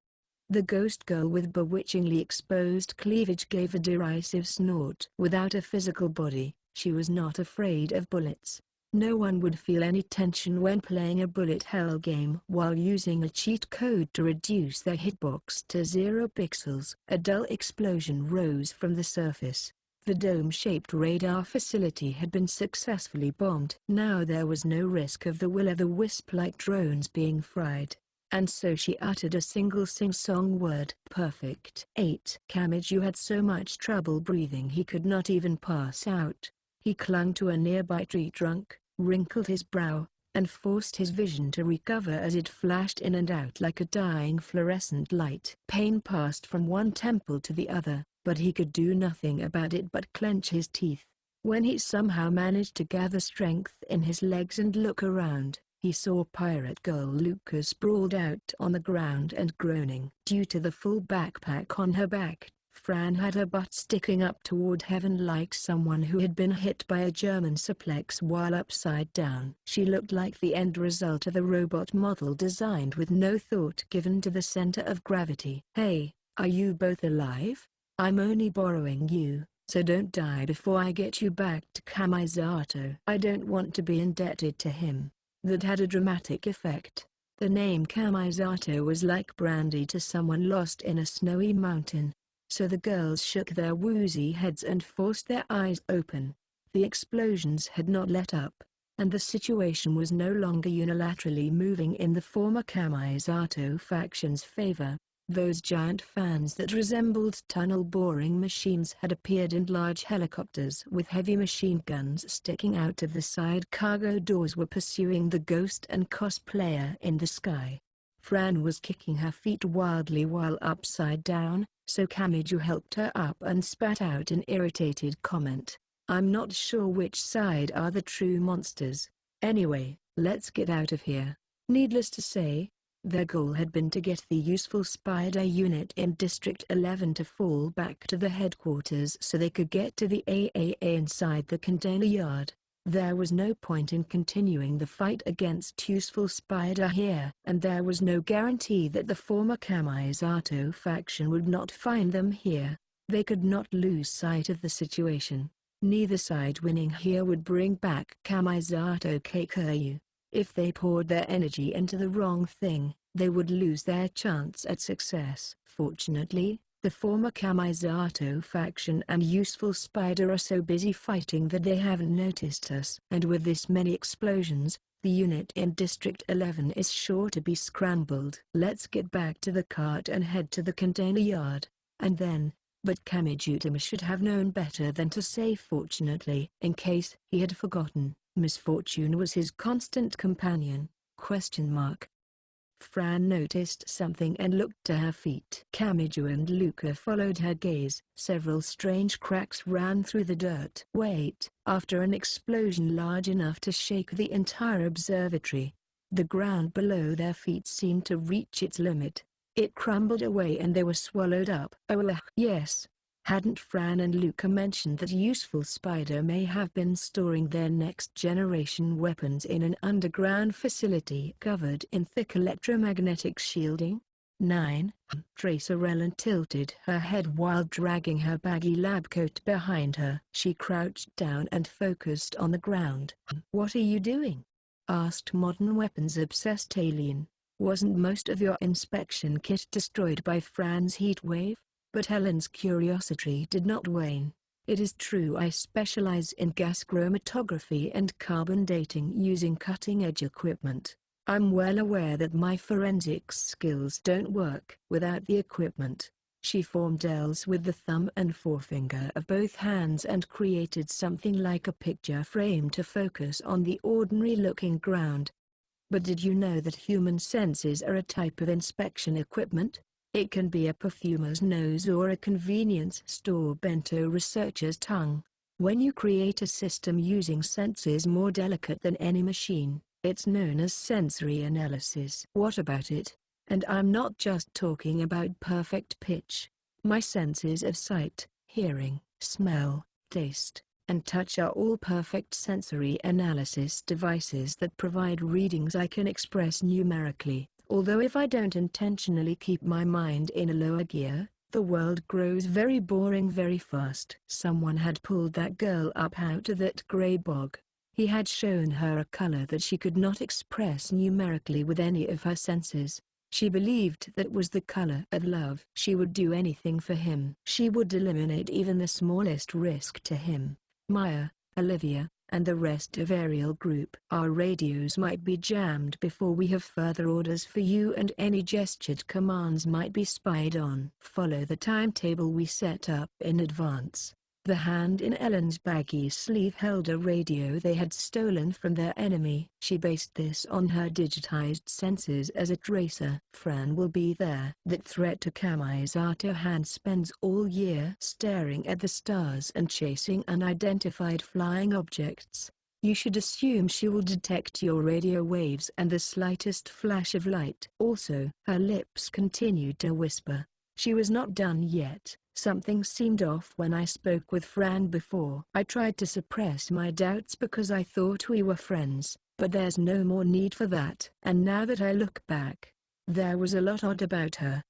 The ghost girl with bewitchingly exposed cleavage gave a derisive snort. Without a physical body, she was not afraid of bullets. No one would feel any tension when playing a bullet hell game while using a cheat code to reduce their hitbox to 0 pixels. A dull explosion rose from the surface. The dome-shaped radar facility had been successfully bombed. Now there was no risk of the will-o'-the-wisp-like drones being fried, and so she uttered a single sing-song word. Perfect. 8. Kamiju had so much trouble breathing he could not even pass out. He clung to a nearby tree trunk, wrinkled his brow, and forced his vision to recover as it flashed in and out like a dying fluorescent light. Pain passed from one temple to the other, but he could do nothing about it but clench his teeth. When he somehow managed to gather strength in his legs and look around, he saw pirate girl Luca sprawled out on the ground and groaning. Due to the full backpack on her back, Fran had her butt sticking up toward heaven like someone who had been hit by a German suplex while upside down. She looked like the end result of a robot model designed with no thought given to the center of gravity. "Hey, are you both alive? I'm only borrowing you, so don't die before I get you back to Kamisato. I don't want to be indebted to him." That had a dramatic effect. The name Kamisato was like brandy to someone lost in a snowy mountain. So the girls shook their woozy heads and forced their eyes open. The explosions had not let up, and the situation was no longer unilaterally moving in the former Kamisato faction's favor. Those giant fans that resembled tunnel-boring machines had appeared, and large helicopters with heavy machine guns sticking out of the side cargo doors were pursuing the ghost and cosplayer in the sky. Fran was kicking her feet wildly while upside down, so Kamiju helped her up and spat out an irritated comment. "I'm not sure which side are the true monsters. Anyway, let's get out of here." Needless to say, their goal had been to get the useful spider unit in District 11 to fall back to the headquarters so they could get to the AAA inside the container yard. There was no point in continuing the fight against useful spider here, and there was no guarantee that the former Kamisato faction would not find them here. They could not lose sight of the situation. Neither side winning here would bring back Kamisato Keikyu. If they poured their energy into the wrong thing, they would lose their chance at success. Fortunately, the former Kamisato faction and Useful Spider are so busy fighting that they haven't noticed us. And with this many explosions, the unit in District 11 is sure to be scrambled. Let's get back to the cart and head to the container yard. And then, but Kamijutama should have known better than to say fortunately. In case he had forgotten, misfortune was his constant companion. Fran noticed something and looked to her feet. Kamiju and Luca followed her gaze. Several strange cracks ran through the dirt. Wait! After an explosion large enough to shake the entire observatory, the ground below their feet seemed to reach its limit. It crumbled away and they were swallowed up. Oh yes! Hadn't Fran and Luca mentioned that Useful Spider may have been storing their next-generation weapons in an underground facility covered in thick electromagnetic shielding? 9. Tracer Ellen tilted her head while dragging her baggy lab coat behind her. She crouched down and focused on the ground. "What are you doing?" asked Modern Weapons-obsessed alien. "Wasn't most of your inspection kit destroyed by Fran's heat wave?" But Helen's curiosity did not wane. "It is true I specialize in gas chromatography and carbon dating using cutting-edge equipment. I'm well aware that my forensics skills don't work without the equipment." She formed L's with the thumb and forefinger of both hands and created something like a picture frame to focus on the ordinary-looking ground. "But did you know that human senses are a type of inspection equipment? It can be a perfumer's nose or a convenience store bento researcher's tongue. When you create a system using senses more delicate than any machine, it's known as sensory analysis." "What about it? And I'm not just talking about perfect pitch. My senses of sight, hearing, smell, taste, and touch are all perfect sensory analysis devices that provide readings I can express numerically. Although if I don't intentionally keep my mind in a lower gear, the world grows very boring very fast." Someone had pulled that girl up out of that gray bog. He had shown her a color that she could not express numerically with any of her senses. She believed that was the color of love. She would do anything for him. She would eliminate even the smallest risk to him. Maya, Olivia, and the rest of Ariel Group. "Our radios might be jammed before we have further orders for you and any gestured commands might be spied on. Follow the timetable we set up in advance." The hand in Ellen's baggy sleeve held a radio they had stolen from their enemy. She based this on her digitized senses as a tracer. "Fran will be there." That threat to Kamisato hand spends all year staring at the stars and chasing unidentified flying objects. You should assume she will detect your radio waves and the slightest flash of light. Also, her lips continued to whisper. She was not done yet. "Something seemed off when I spoke with Fran before. I tried to suppress my doubts because I thought we were friends, but there's no more need for that. And now that I look back, there was a lot odd about her."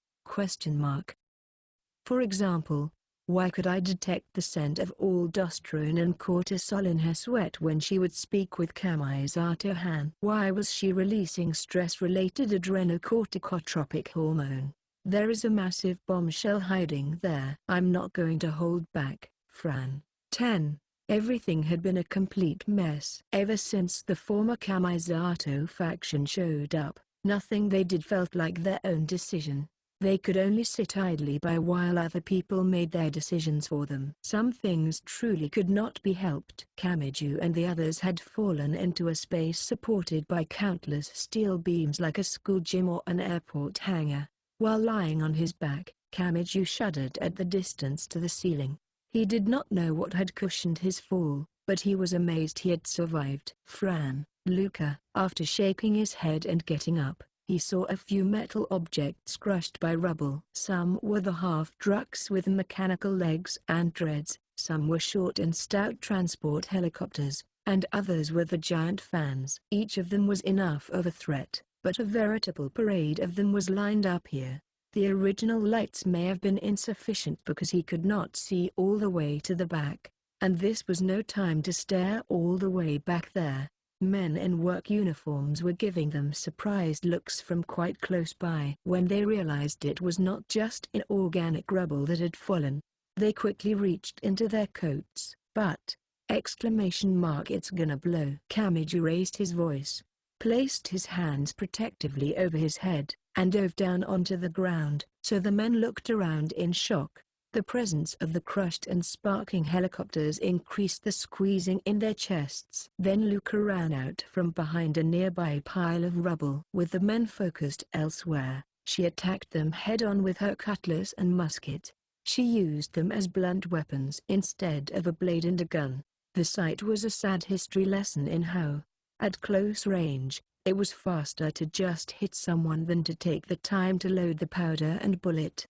For example, why could I detect the scent of aldosterone and cortisol in her sweat when she would speak with Kamisato-han? Why was she releasing stress-related adrenocorticotropic hormone? There is a massive bombshell hiding there. I'm not going to hold back, Fran. 10. Everything had been a complete mess. Ever since the former Kamisato faction showed up, nothing they did felt like their own decision. They could only sit idly by while other people made their decisions for them. Some things truly could not be helped. Kamiju and the others had fallen into a space supported by countless steel beams like a school gym or an airport hangar. While lying on his back, Kamiju shuddered at the distance to the ceiling. He did not know what had cushioned his fall, but he was amazed he had survived. Fran, Luca. After shaking his head and getting up, he saw a few metal objects crushed by rubble. Some were the half-trucks with mechanical legs and treads, some were short and stout transport helicopters, and others were the giant fans. Each of them was enough of a threat, but a veritable parade of them was lined up here. The original lights may have been insufficient because he could not see all the way to the back, and this was no time to stare all the way back there. Men in work uniforms were giving them surprised looks from quite close by. When they realized it was not just inorganic rubble that had fallen, they quickly reached into their coats. But, it's gonna blow. Kamiju raised his voice, placed his hands protectively over his head, and dove down onto the ground. So the men looked around in shock. The presence of the crushed and sparking helicopters increased the squeezing in their chests. Then Luca ran out from behind a nearby pile of rubble. With the men focused elsewhere, she attacked them head-on with her cutlass and musket. She used them as blunt weapons instead of a blade and a gun. The sight was a sad history lesson in how, at close range, it was faster to just hit someone than to take the time to load the powder and bullet.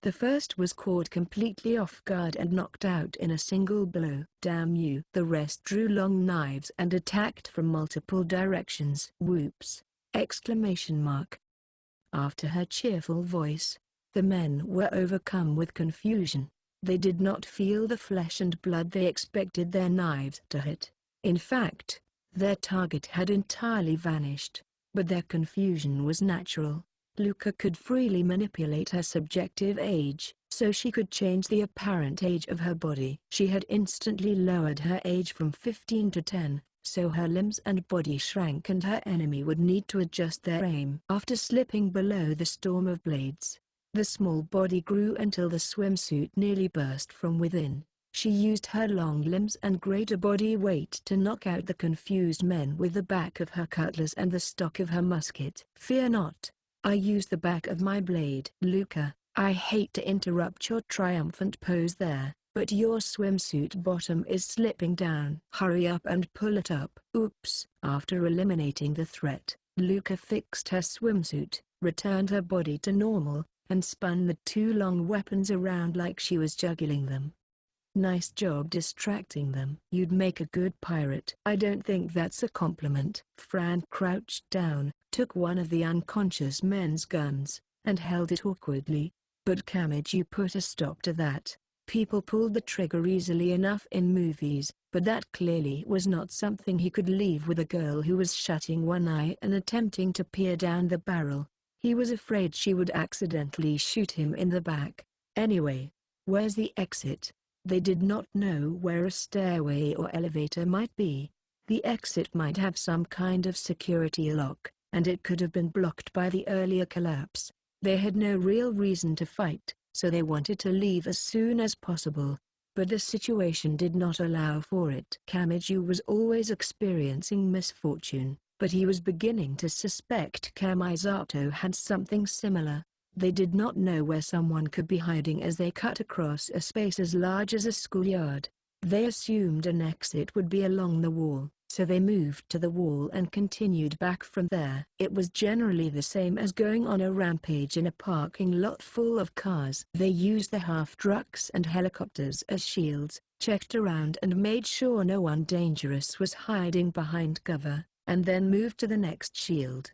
The first was caught completely off guard and knocked out in a single blow. Damn you! The rest drew long knives and attacked from multiple directions. Whoops! Exclamation mark. After her cheerful voice, the men were overcome with confusion. They did not feel the flesh and blood they expected their knives to hit. In fact, their target had entirely vanished, but their confusion was natural. Luca could freely manipulate her subjective age, so she could change the apparent age of her body. She had instantly lowered her age from 15 to 10, so her limbs and body shrank and her enemy would need to adjust their aim. After slipping below the storm of blades, the small body grew until the swimsuit nearly burst from within. She used her long limbs and greater body weight to knock out the confused men with the back of her cutlass and the stock of her musket. Fear not, I used the back of my blade. Luca, I hate to interrupt your triumphant pose there, but your swimsuit bottom is slipping down. Hurry up and pull it up. Oops. After eliminating the threat, Luca fixed her swimsuit, returned her body to normal, and spun the two long weapons around like she was juggling them. Nice job distracting them. You'd make a good pirate. I don't think that's a compliment. Fran crouched down, took one of the unconscious men's guns, and held it awkwardly. But Kamiju put a stop to that. People pulled the trigger easily enough in movies, but that clearly was not something he could leave with a girl who was shutting one eye and attempting to peer down the barrel. He was afraid she would accidentally shoot him in the back. Anyway, where's the exit? They did not know where a stairway or elevator might be. The exit might have some kind of security lock, and it could have been blocked by the earlier collapse. They had no real reason to fight, so they wanted to leave as soon as possible. But the situation did not allow for it. Kamiju was always experiencing misfortune, but he was beginning to suspect Kamisato had something similar. They did not know where someone could be hiding as they cut across a space as large as a schoolyard. They assumed an exit would be along the wall, so they moved to the wall and continued back from there. It was generally the same as going on a rampage in a parking lot full of cars. They used the half-trucks and helicopters as shields, checked around and made sure no one dangerous was hiding behind cover, and then moved to the next shield.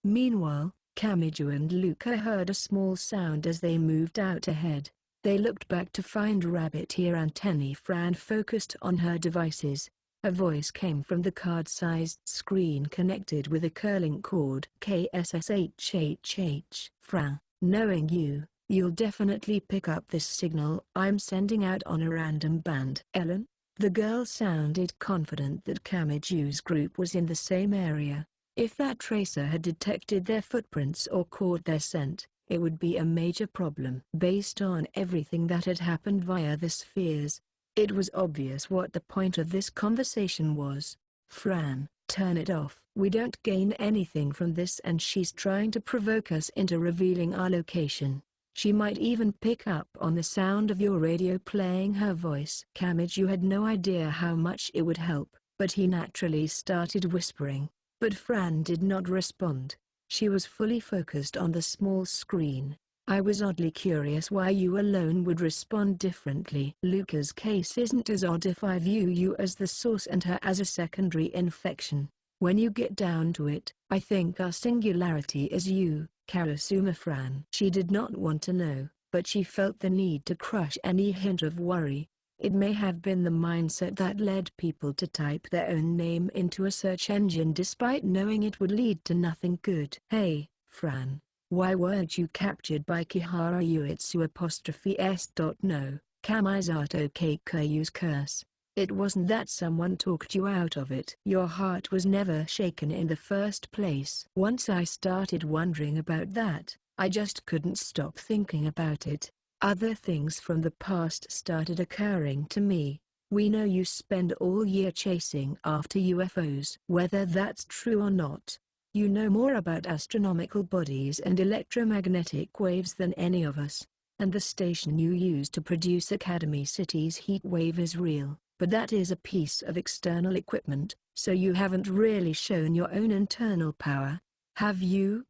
Meanwhile, Kamiju and Luca heard a small sound as they moved out ahead. They looked back to find rabbit ear antennae. Fran focused on her devices. A voice came from the card-sized screen connected with a curling cord. KSSHHH. Fran, knowing you, you'll definitely pick up this signal I'm sending out on a random band. Ellen? The girl sounded confident that Kamiju's group was in the same area. If that tracer had detected their footprints or caught their scent, it would be a major problem. Based on everything that had happened via the spheres, it was obvious what the point of this conversation was. Fran, turn it off. We don't gain anything from this, and she's trying to provoke us into revealing our location. She might even pick up on the sound of your radio playing her voice. Kamiju had no idea how much it would help, but he naturally started whispering. But Fran did not respond. She was fully focused on the small screen. I was oddly curious why you alone would respond differently. Luca's case isn't as odd if I view you as the source and her as a secondary infection. When you get down to it, I think our singularity is you, Karasuma. Fran. She did not want to know, but she felt the need to crush any hint of worry. It may have been the mindset that led people to type their own name into a search engine despite knowing it would lead to nothing good. Hey, Fran, why weren't you captured by Kihara Uitsu''s. No, Kamisato Keiku's curse. It wasn't that someone talked you out of it. Your heart was never shaken in the first place. Once I started wondering about that, I just couldn't stop thinking about it. Other things from the past started occurring to me. We know you spend all year chasing after UFOs. Whether that's true or not, you know more about astronomical bodies and electromagnetic waves than any of us. And the station you use to produce Academy City's heat wave is real, but that is a piece of external equipment, so you haven't really shown your own internal power, have you?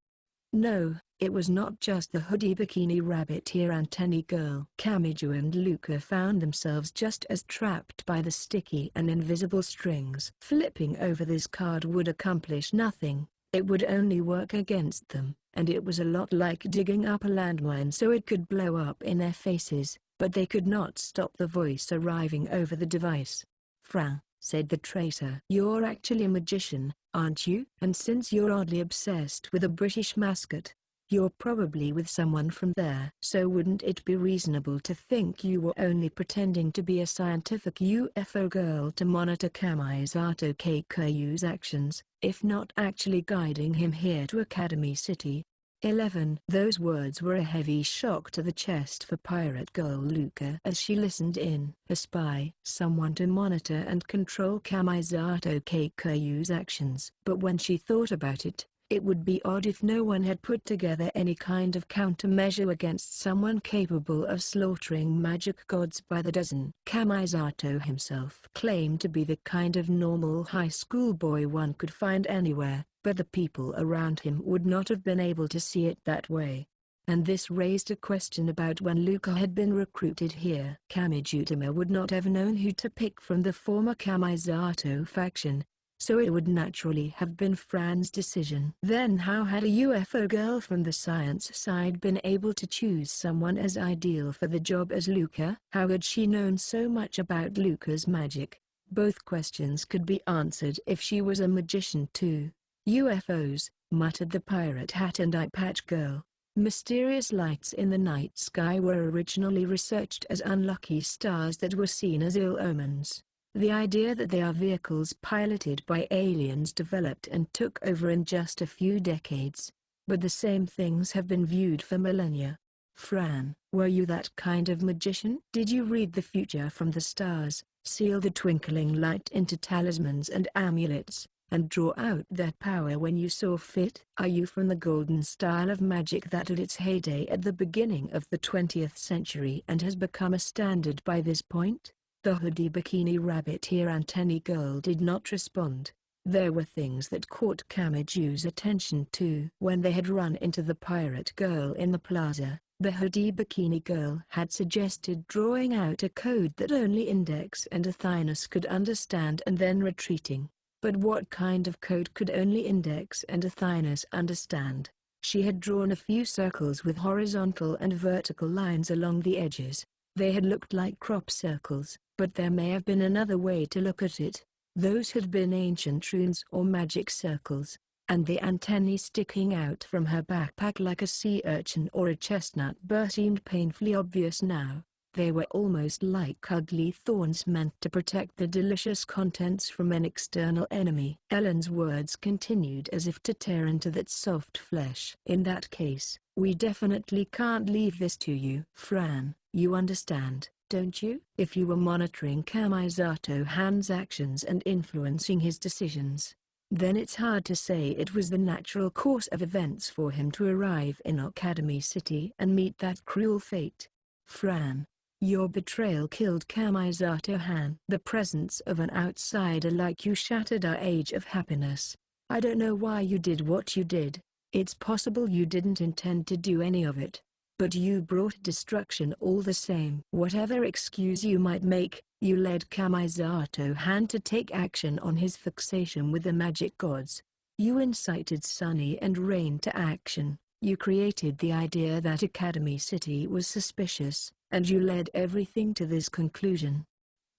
No, it was not just the hoodie bikini rabbit ear antennae girl. Kamiju and Luca found themselves just as trapped by the sticky and invisible strings. Flipping over this card would accomplish nothing. It would only work against them, and it was a lot like digging up a landmine so it could blow up in their faces, but they could not stop the voice arriving over the device. "Fran," said the tracer. "You're actually a magician, aren't you? And since you're oddly obsessed with a British mascot, you're probably with someone from there. So wouldn't it be reasonable to think you were only pretending to be a scientific UFO girl to monitor Kamisato Keiku's actions, if not actually guiding him here to Academy City?" 11. Those words were a heavy shock to the chest for Pirate Girl Luca as she listened in. A spy, someone to monitor and control Kamisato Keiku's actions. But when she thought about it, it would be odd if no one had put together any kind of countermeasure against someone capable of slaughtering magic gods by the dozen. Kamisato himself claimed to be the kind of normal high school boy one could find anywhere, but the people around him would not have been able to see it that way. And this raised a question about when Luca had been recruited here. Kamijutama would not have known who to pick from the former Kamisato faction, so it would naturally have been Fran's decision. Then how had a UFO girl from the science side been able to choose someone as ideal for the job as Luca? How had she known so much about Luca's magic? Both questions could be answered if she was a magician too. UFOs, muttered the pirate hat and eye patch girl. Mysterious lights in the night sky were originally researched as unlucky stars that were seen as ill omens. The idea that they are vehicles piloted by aliens developed and took over in just a few decades. But the same things have been viewed for millennia. Fran, were you that kind of magician? Did you read the future from the stars, seal the twinkling light into talismans and amulets, and draw out that power when you saw fit? Are you from the golden style of magic that had its heyday at the beginning of the 20th century and has become a standard by this point? The hoodie bikini rabbit ear antennae girl did not respond. There were things that caught Kamiju's attention too. When they had run into the pirate girl in the plaza, the hoodie bikini girl had suggested drawing out a code that only Index and Athynus could understand and then retreating. But what kind of code could only Index and Athynus understand? She had drawn a few circles with horizontal and vertical lines along the edges. They had looked like crop circles, but there may have been another way to look at it. Those had been ancient runes or magic circles, and the antennae sticking out from her backpack like a sea urchin or a chestnut burr seemed painfully obvious now. They were almost like ugly thorns meant to protect the delicious contents from an external enemy. Ellen's words continued as if to tear into that soft flesh. In that case, we definitely can't leave this to you. Fran, you understand, don't you? If you were monitoring Kamisato Han's actions and influencing his decisions, then it's hard to say it was the natural course of events for him to arrive in Academy City and meet that cruel fate. Fran, your betrayal killed Kamisato Han. The presence of an outsider like you shattered our age of happiness. I don't know why you did what you did. It's possible you didn't intend to do any of it, but you brought destruction all the same. Whatever excuse you might make, you led Kamisato Han to take action on his fixation with the magic gods. You incited Sunny and Rain to action. You created the idea that Academy City was suspicious, and you led everything to this conclusion.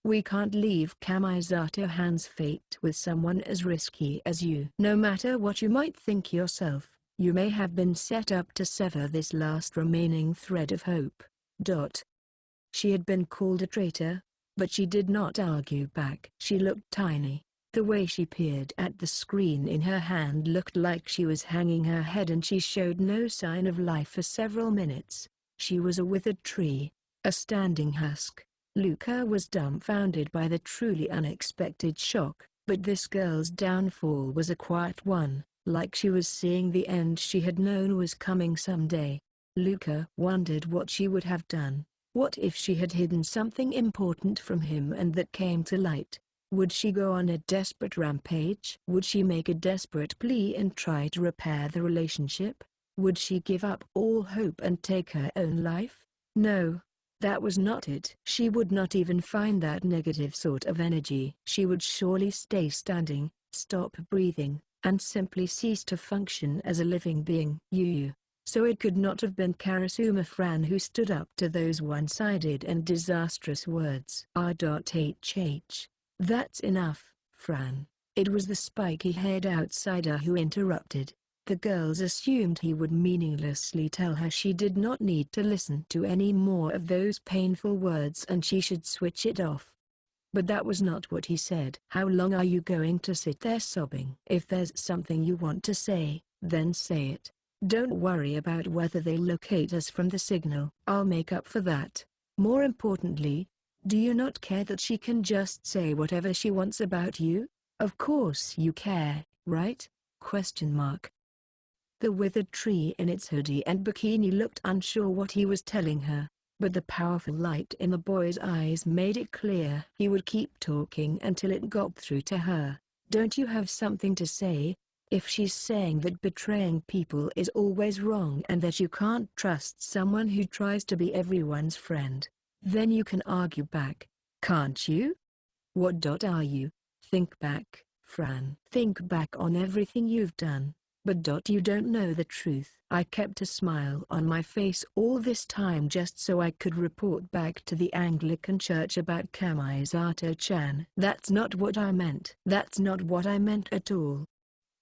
We can't leave Kamisato Han's fate with someone as risky as you. No matter what you might think yourself, you may have been set up to sever this last remaining thread of hope. She had been called a traitor, but she did not argue back. She looked tiny. The way she peered at the screen in her hand looked like she was hanging her head, and she showed no sign of life for several minutes. She was a withered tree, a standing husk. Luca was dumbfounded by the truly unexpected shock, but this girl's downfall was a quiet one, like she was seeing the end she had known was coming someday. Luca wondered what she would have done. What if she had hidden something important from him and that came to light? Would she go on a desperate rampage? Would she make a desperate plea and try to repair the relationship? Would she give up all hope and take her own life? No. That was not it. She would not even find that negative sort of energy. She would surely stay standing, stop breathing, and simply cease to function as a living being. So it could not have been Karasuma Fran who stood up to those one-sided and disastrous words. That's enough, Fran. It was the spiky-haired outsider who interrupted. The girls assumed he would meaninglessly tell her she did not need to listen to any more of those painful words and she should switch it off. But that was not what he said. How long are you going to sit there sobbing? If there's something you want to say, then say it. Don't worry about whether they locate us from the signal. I'll make up for that. More importantly, do you not care that she can just say whatever she wants about you? Of course you care, right? The withered tree in its hoodie and bikini looked unsure what he was telling her, but the powerful light in the boy's eyes made it clear he would keep talking until it got through to her. Don't you have something to say? If she's saying that betraying people is always wrong and that you can't trust someone who tries to be everyone's friend, then you can argue back, can't you? What are you? Think back, Fran. Think back on everything you've done. But you don't know the truth. I kept a smile on my face all this time just so I could report back to the Anglican Church about Kamisato-chan. That's not what I meant. That's not what I meant at all.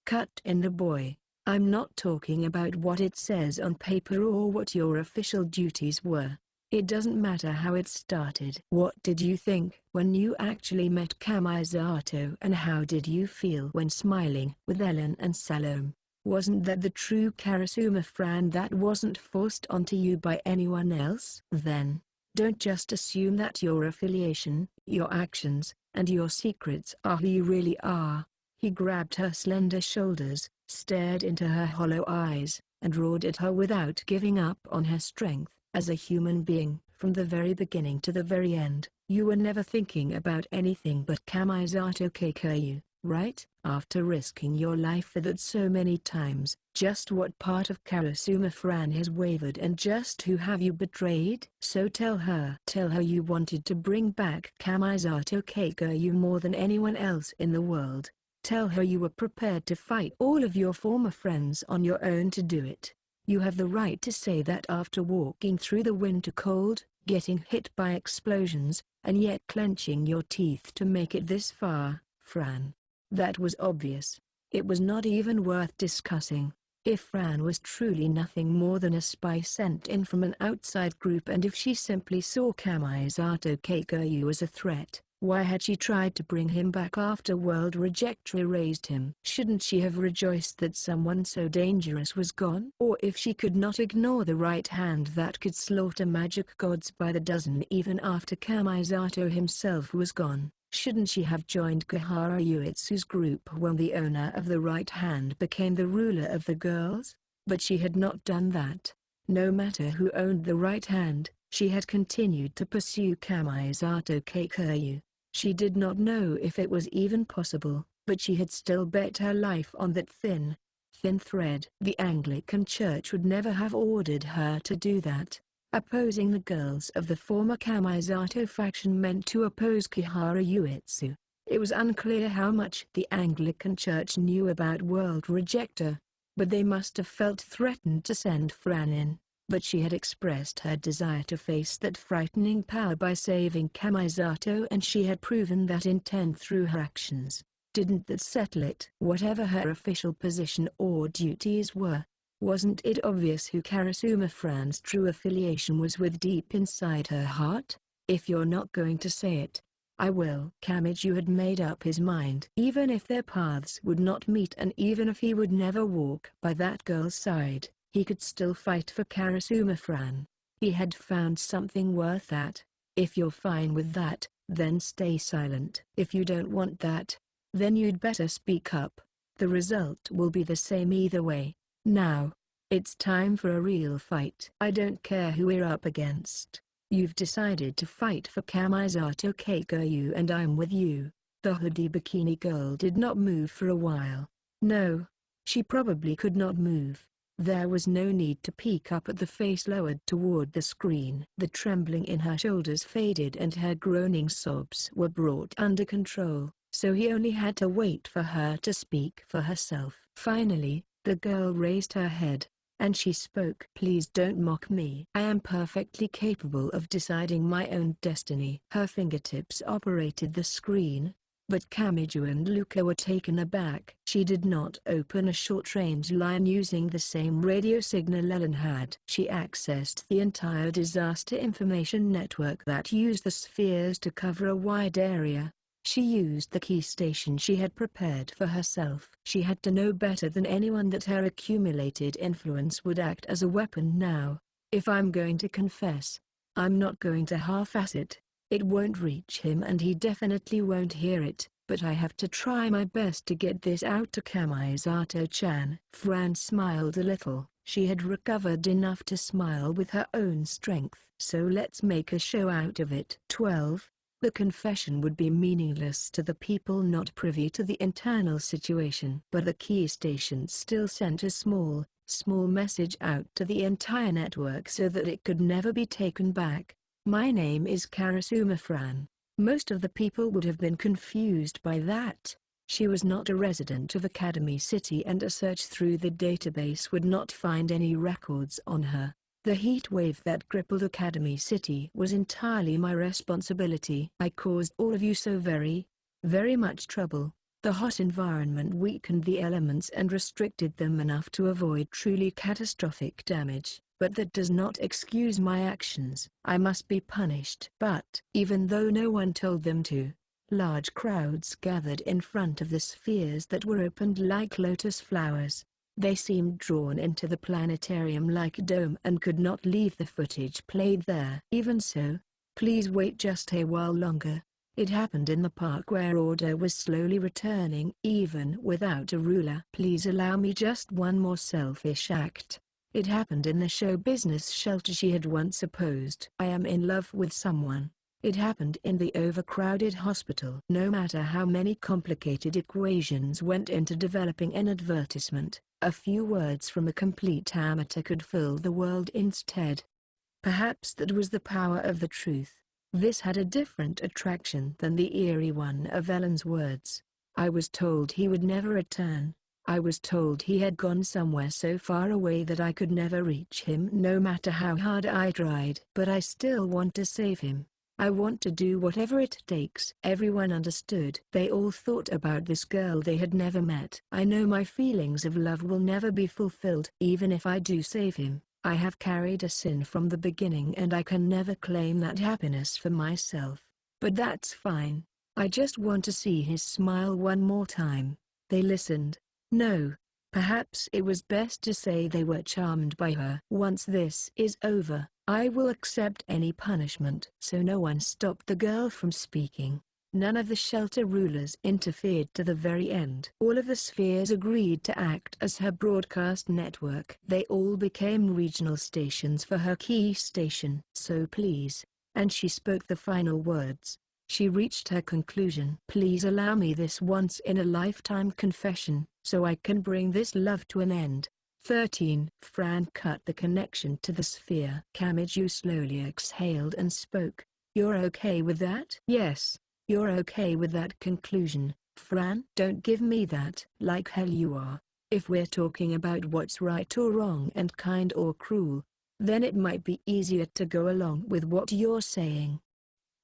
Cut in the boy. I'm not talking about what it says on paper or what your official duties were. It doesn't matter how it started. What did you think when you actually met Kamisato, and how did you feel when smiling with Ellen and Salome? Wasn't that the true Karasuma Fran that wasn't forced onto you by anyone else? Then, don't just assume that your affiliation, your actions, and your secrets are who you really are. He grabbed her slender shoulders, stared into her hollow eyes, and roared at her without giving up on her strength. As a human being, from the very beginning to the very end, you were never thinking about anything but Kamisato Kikuyu, right? After risking your life for that so many times, just what part of Karasuma Fran has wavered and just who have you betrayed? So tell her you wanted to bring back Kamisato Kikuyu more than anyone else in the world. Tell her you were prepared to fight all of your former friends on your own to do it. You have the right to say that after walking through the winter cold, getting hit by explosions, and yet clenching your teeth to make it this far, Fran. That was obvious. It was not even worth discussing. If Fran was truly nothing more than a spy sent in from an outside group, and if she simply saw Kamisato Kikuyu as a threat, why had she tried to bring him back after World Reject erased him? Shouldn't she have rejoiced that someone so dangerous was gone? Or if she could not ignore the right hand that could slaughter magic gods by the dozen even after Kamisato himself was gone, shouldn't she have joined Kihara Uetsu's group when the owner of the right hand became the ruler of the girls? But she had not done that. No matter who owned the right hand, she had continued to pursue Kamisato Kikuyu. She did not know if it was even possible, but she had still bet her life on that thin thread. The Anglican Church would never have ordered her to do that. Opposing the girls of the former Kamisato faction meant to oppose Kihara Uetsu. It was unclear how much the Anglican Church knew about World Rejector, but they must have felt threatened to send Fran in. But she had expressed her desire to face that frightening power by saving Kamisato, and she had proven that intent through her actions. Didn't that settle it? Whatever her official position or duties were, wasn't it obvious who Karasuma Fran's true affiliation was with deep inside her heart? If you're not going to say it, I will. Kamiju had made up his mind. Even if their paths would not meet, and even if he would never walk by that girl's side, he could still fight for Karasuma Fran. He had found something worth that. If you're fine with that, then stay silent. If you don't want that, then you'd better speak up. The result will be the same either way. Now, it's time for a real fight. I don't care who we're up against. You've decided to fight for Kamisato Keikoyu, and I'm with you. The hoodie bikini girl did not move for a while. No, she probably could not move. There was no need to peek up at the face lowered toward the screen. The trembling in her shoulders faded and her groaning sobs were brought under control, so he only had to wait for her to speak for herself. Finally, the girl raised her head, and she spoke. Please don't mock me. I am perfectly capable of deciding my own destiny. Her fingertips operated the screen, but Kamijo and Luca were taken aback. She did not open a short-range line using the same radio signal Ellen had. She accessed the entire disaster information network that used the spheres to cover a wide area. She used the key station she had prepared for herself. She had to know better than anyone that her accumulated influence would act as a weapon now. If I'm going to confess, I'm not going to half-ass it. It won't reach him and he definitely won't hear it, but I have to try my best to get this out to Kamisato-chan. Fran smiled a little. She had recovered enough to smile with her own strength. So let's make a show out of it. 12. The confession would be meaningless to the people not privy to the internal situation. But the key station still sent a small message out to the entire network so that it could never be taken back. My name is Karasuma Fran. Most of the people would have been confused by that. She was not a resident of Academy City, and a search through the database would not find any records on her. The heat wave that crippled Academy City was entirely my responsibility. I caused all of you so very much trouble. The hot environment weakened the elements and restricted them enough to avoid truly catastrophic damage. But that does not excuse my actions. I must be punished. But, even though no one told them to, large crowds gathered in front of the spheres that were opened like lotus flowers. They seemed drawn into the planetarium-like dome and could not leave the footage played there. Even so, please wait just a while longer. It happened in the park where order was slowly returning, even without a ruler. Please allow me just one more selfish act. It happened in the show business shelter she had once opposed. I am in love with someone. It happened in the overcrowded hospital. No matter how many complicated equations went into developing an advertisement, a few words from a complete amateur could fill the world instead. Perhaps that was the power of the truth. This had a different attraction than the eerie one of Ellen's words. I was told he would never return. I was told he had gone somewhere so far away that I could never reach him no matter how hard I tried. But I still want to save him. I want to do whatever it takes. Everyone understood. They all thought about this girl they had never met. I know my feelings of love will never be fulfilled. Even if I do save him, I have carried a sin from the beginning and I can never claim that happiness for myself. But that's fine. I just want to see his smile one more time. They listened. No, perhaps it was best to say they were charmed by her. Once this is over, I will accept any punishment. So no one stopped the girl from speaking. None of the shelter rulers interfered to the very end. All of the spheres agreed to act as her broadcast network. They all became regional stations for her key station. So please, and she spoke the final words. She reached her conclusion. Please allow me this once-in-a-lifetime confession, so I can bring this love to an end. 13. Fran cut the connection to the sphere. Kamiju slowly exhaled and spoke. You're okay with that? Yes, you're okay with that conclusion, Fran? Don't give me that. Like hell you are. If we're talking about what's right or wrong and kind or cruel, Then it might be easier to go along with what you're saying."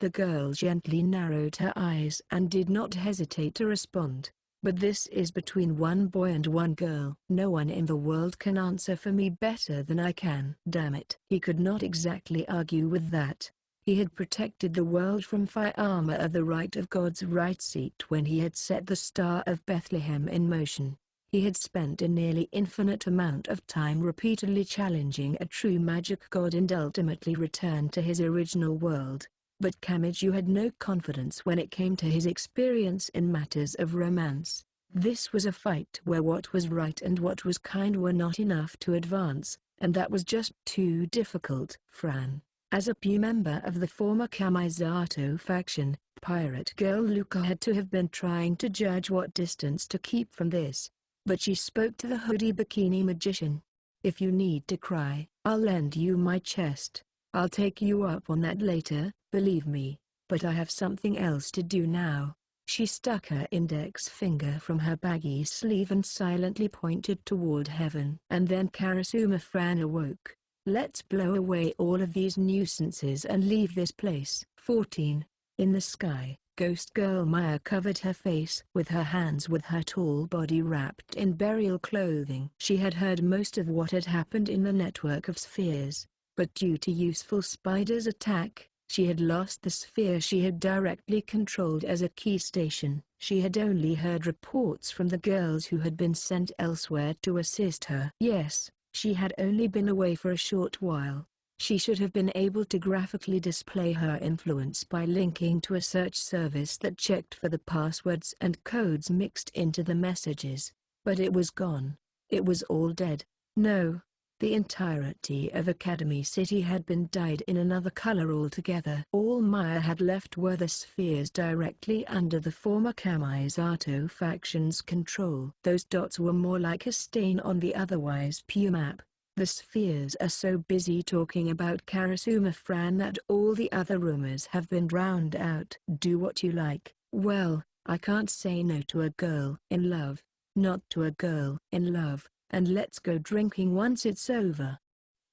The girl gently narrowed her eyes and did not hesitate to respond. "But this is between one boy and one girl. No one in the world can answer for me better than I can." Damn it. He could not exactly argue with that. He had protected the world from fire armor of the right of God's right seat when he had set the Star of Bethlehem in motion. He had spent a nearly infinite amount of time repeatedly challenging a true magic god and ultimately returned to his original world. But Kamiju had no confidence when it came to his experience in matters of romance. This was a fight where what was right and what was kind were not enough to advance, and that was just too difficult. Fran, as a PU member of the former Kamisato faction, pirate girl Luca had to have been trying to judge what distance to keep from this. But she spoke to the hoodie bikini magician. "If you need to cry, I'll lend you my chest. I'll take you up on that later, believe me, but I have something else to do now." She stuck her index finger from her baggy sleeve and silently pointed toward heaven. And then Karasuma Fran awoke. "Let's blow away all of these nuisances and leave this place." 14. In the sky, Ghost Girl Maya covered her face with her hands with her tall body wrapped in burial clothing. She had heard most of what had happened in the network of spheres, but due to Useful Spider's attack, she had lost the sphere she had directly controlled as a key station. She had only heard reports from the girls who had been sent elsewhere to assist her. Yes, she had only been away for a short while. She should have been able to graphically display her influence by linking to a search service that checked for the passwords and codes mixed into the messages. But it was gone. It was all dead. No. The entirety of Academy City had been dyed in another color altogether. All Maya had left were the spheres directly under the former Kamisato faction's control. Those dots were more like a stain on the otherwise pure map. The spheres are so busy talking about Karasuma Fran that all the other rumors have been drowned out. Do what you like. Well, I can't say no to a girl in love. Not to a girl in love, and let's go drinking once it's over.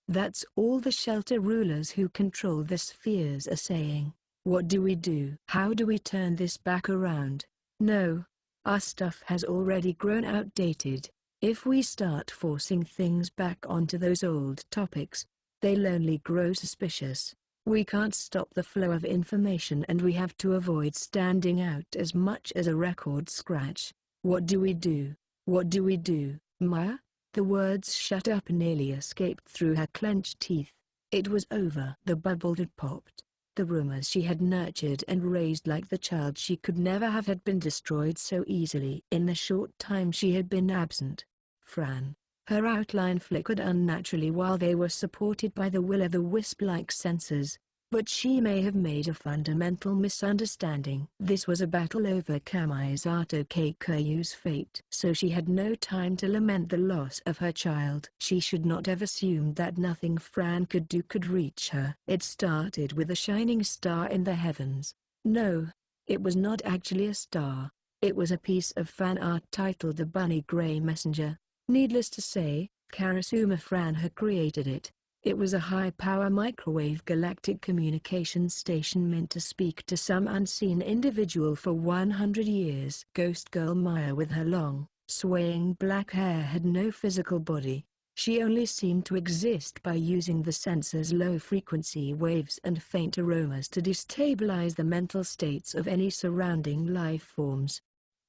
That's all the shelter rulers who control the spheres are saying. What do we do? How do we turn this back around? No. Our stuff has already grown outdated. If we start forcing things back onto those old topics, they'll only grow suspicious. We can't stop the flow of information and we have to avoid standing out as much as a record scratch. What do we do? What do we do, Maya? The words "shut up" nearly escaped through her clenched teeth. It was over. The bubble had popped. The rumors she had nurtured and raised like the child she could never have had been destroyed so easily in the short time she had been absent. Fran. Her outline flickered unnaturally while they were supported by the will-o'-the-wisp-like sensors, but she may have made a fundamental misunderstanding. This was a battle over Kamisato Keiko's fate, so she had no time to lament the loss of her child. She should not have assumed that nothing Fran could do could reach her. It started with a shining star in the heavens. No, it was not actually a star. It was a piece of fan art titled "The Bunny Gray Messenger." Needless to say, Karasuma Fran had created it. It was a high-power microwave galactic communications station meant to speak to some unseen individual for 100 years. Ghost Girl Maya with her long, swaying black hair had no physical body. She only seemed to exist by using the sensor's low-frequency waves and faint aromas to destabilize the mental states of any surrounding life forms.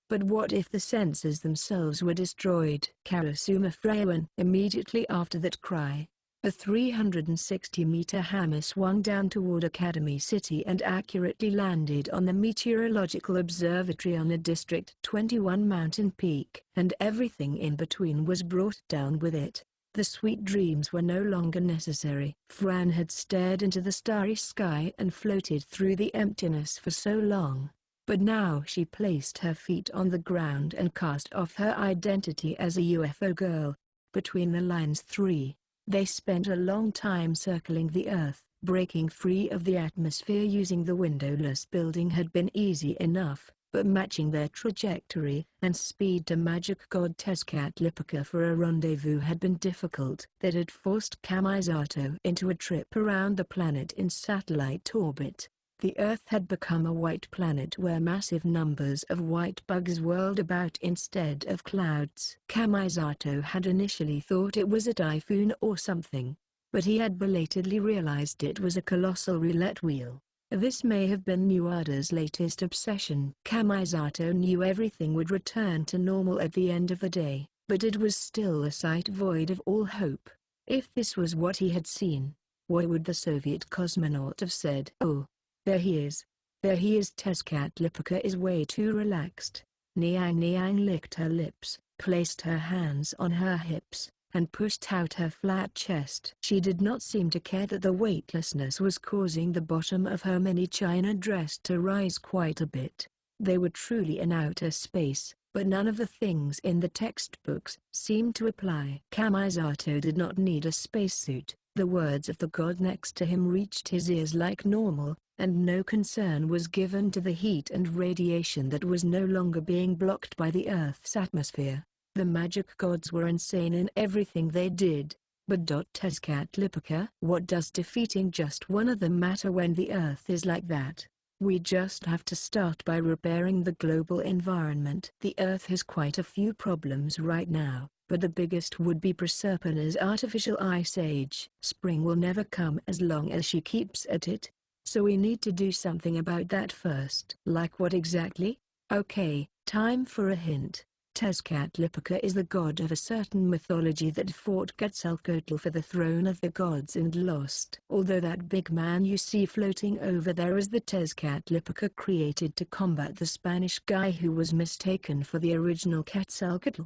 But what if the sensors themselves were destroyed? Karasuma Fran. Immediately after that cry, a 360-meter hammer swung down toward Academy City and accurately landed on the meteorological observatory on a District 21 mountain peak. And everything in between was brought down with it. The sweet dreams were no longer necessary. Fran had stared into the starry sky and floated through the emptiness for so long. But now she placed her feet on the ground and cast off her identity as a UFO girl. Between the lines 3, they spent a long time circling the Earth. Breaking free of the atmosphere using the windowless building had been easy enough, but matching their trajectory and speed to magic god Tezcatlipoca for a rendezvous had been difficult. That had forced Kamisato into a trip around the planet in satellite orbit. The Earth had become a white planet where massive numbers of white bugs whirled about instead of clouds. Kamisato had initially thought it was a typhoon or something, but he had belatedly realized it was a colossal roulette wheel. This may have been Nuada's latest obsession. Kamisato knew everything would return to normal at the end of the day, but it was still a sight void of all hope. If this was what he had seen, what would the Soviet cosmonaut have said? Oh, there he is. There he is. Tezcatlipoca is way too relaxed. Niang licked her lips, placed her hands on her hips, and pushed out her flat chest. She did not seem to care that the weightlessness was causing the bottom of her mini china dress to rise quite a bit. They were truly in outer space, but none of the things in the textbooks seemed to apply. Kamisato did not need a spacesuit. The words of the god next to him reached his ears like normal, and no concern was given to the heat and radiation that was no longer being blocked by the Earth's atmosphere. The magic gods were insane in everything they did. But Tezcatlipoca, what does defeating just one of them matter when the Earth is like that? We just have to start by repairing the global environment. The Earth has quite a few problems right now, but the biggest would be Proserpina's artificial ice age. Spring will never come as long as she keeps at it. So we need to do something about that first. Like what exactly? Okay, time for a hint. Tezcatlipoca is the god of a certain mythology that fought Quetzalcoatl for the throne of the gods and lost. Although that big man you see floating over there is the Tezcatlipoca created to combat the Spanish guy who was mistaken for the original Quetzalcoatl.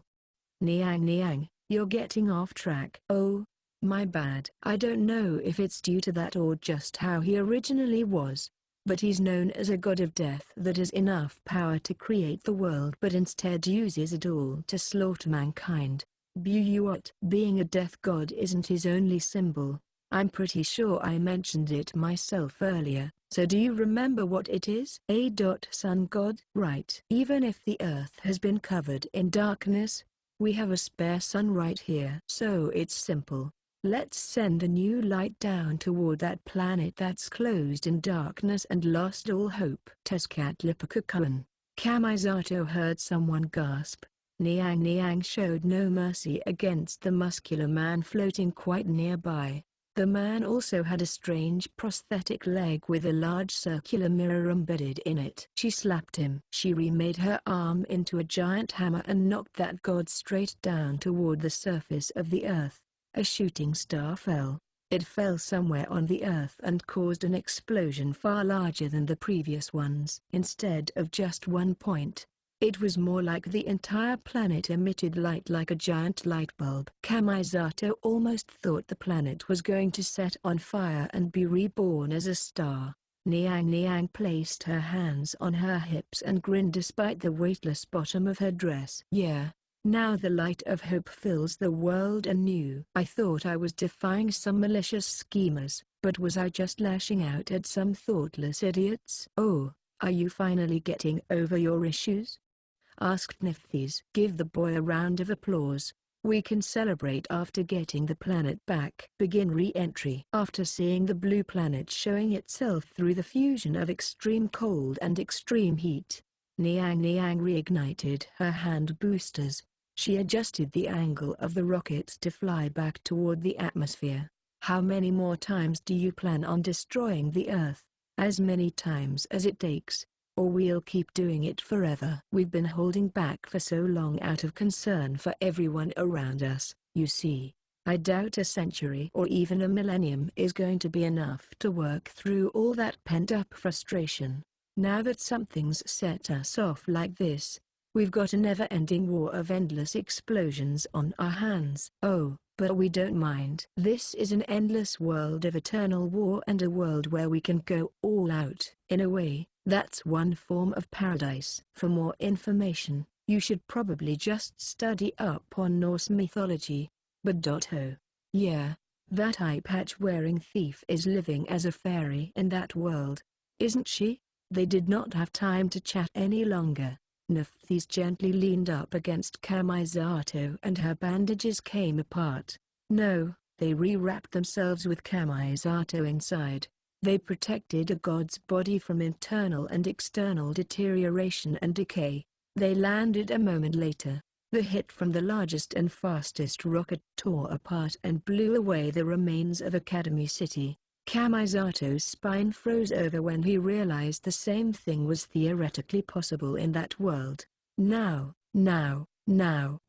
Niang, you're getting off track. Oh, my bad. I don't know if it's due to that or just how he originally was, but he's known as a god of death that has enough power to create the world but instead uses it all to slaughter mankind. What? Being a death god isn't his only symbol. I'm pretty sure I mentioned it myself earlier, so do you remember what it is? Sun god? Right. Even if the Earth has been covered in darkness, we have a spare sun right here. So it's simple. Let's send a new light down toward that planet that's closed in darkness and lost all hope. Tezcatlipoca. Kamisato heard someone gasp. Niang showed no mercy against the muscular man floating quite nearby. The man also had a strange prosthetic leg with a large circular mirror embedded in it. She slapped him. She remade her arm into a giant hammer and knocked that god straight down toward the surface of the Earth. A shooting star fell. It fell somewhere on the Earth and caused an explosion far larger than the previous ones. Instead of just one point, it was more like the entire planet emitted light like a giant light bulb. Kamisato almost thought the planet was going to set on fire and be reborn as a star. Niang placed her hands on her hips and grinned despite the weightless bottom of her dress. Yeah. Now the light of hope fills the world anew. I thought I was defying some malicious schemers, but was I just lashing out at some thoughtless idiots? Oh, are you finally getting over your issues? Asked Nephthys. Give the boy a round of applause. We can celebrate after getting the planet back. Begin re-entry. After seeing the blue planet showing itself through the fusion of extreme cold and extreme heat, Niang reignited her hand boosters. She adjusted the angle of the rockets to fly back toward the atmosphere. How many more times do you plan on destroying the Earth? As many times as it takes, or we'll keep doing it forever. We've been holding back for so long out of concern for everyone around us, you see. I doubt a century or even a millennium is going to be enough to work through all that pent-up frustration. Now that something's set us off like this, we've got a never-ending war of endless explosions on our hands. Oh, but we don't mind. This is an endless world of eternal war and a world where we can go all out. In a way, that's one form of paradise. For more information, you should probably just study up on Norse mythology. But yeah, that eye patch-wearing thief is living as a fairy in that world, isn't she? They did not have time to chat any longer. Nephthys gently leaned up against Kamisato and her bandages came apart. No, they rewrapped themselves with Kamisato inside. They protected a god's body from internal and external deterioration and decay. They landed a moment later. The hit from the largest and fastest rocket tore apart and blew away the remains of Academy City. Kamizato's spine froze over when he realized the same thing was theoretically possible in that world. Now,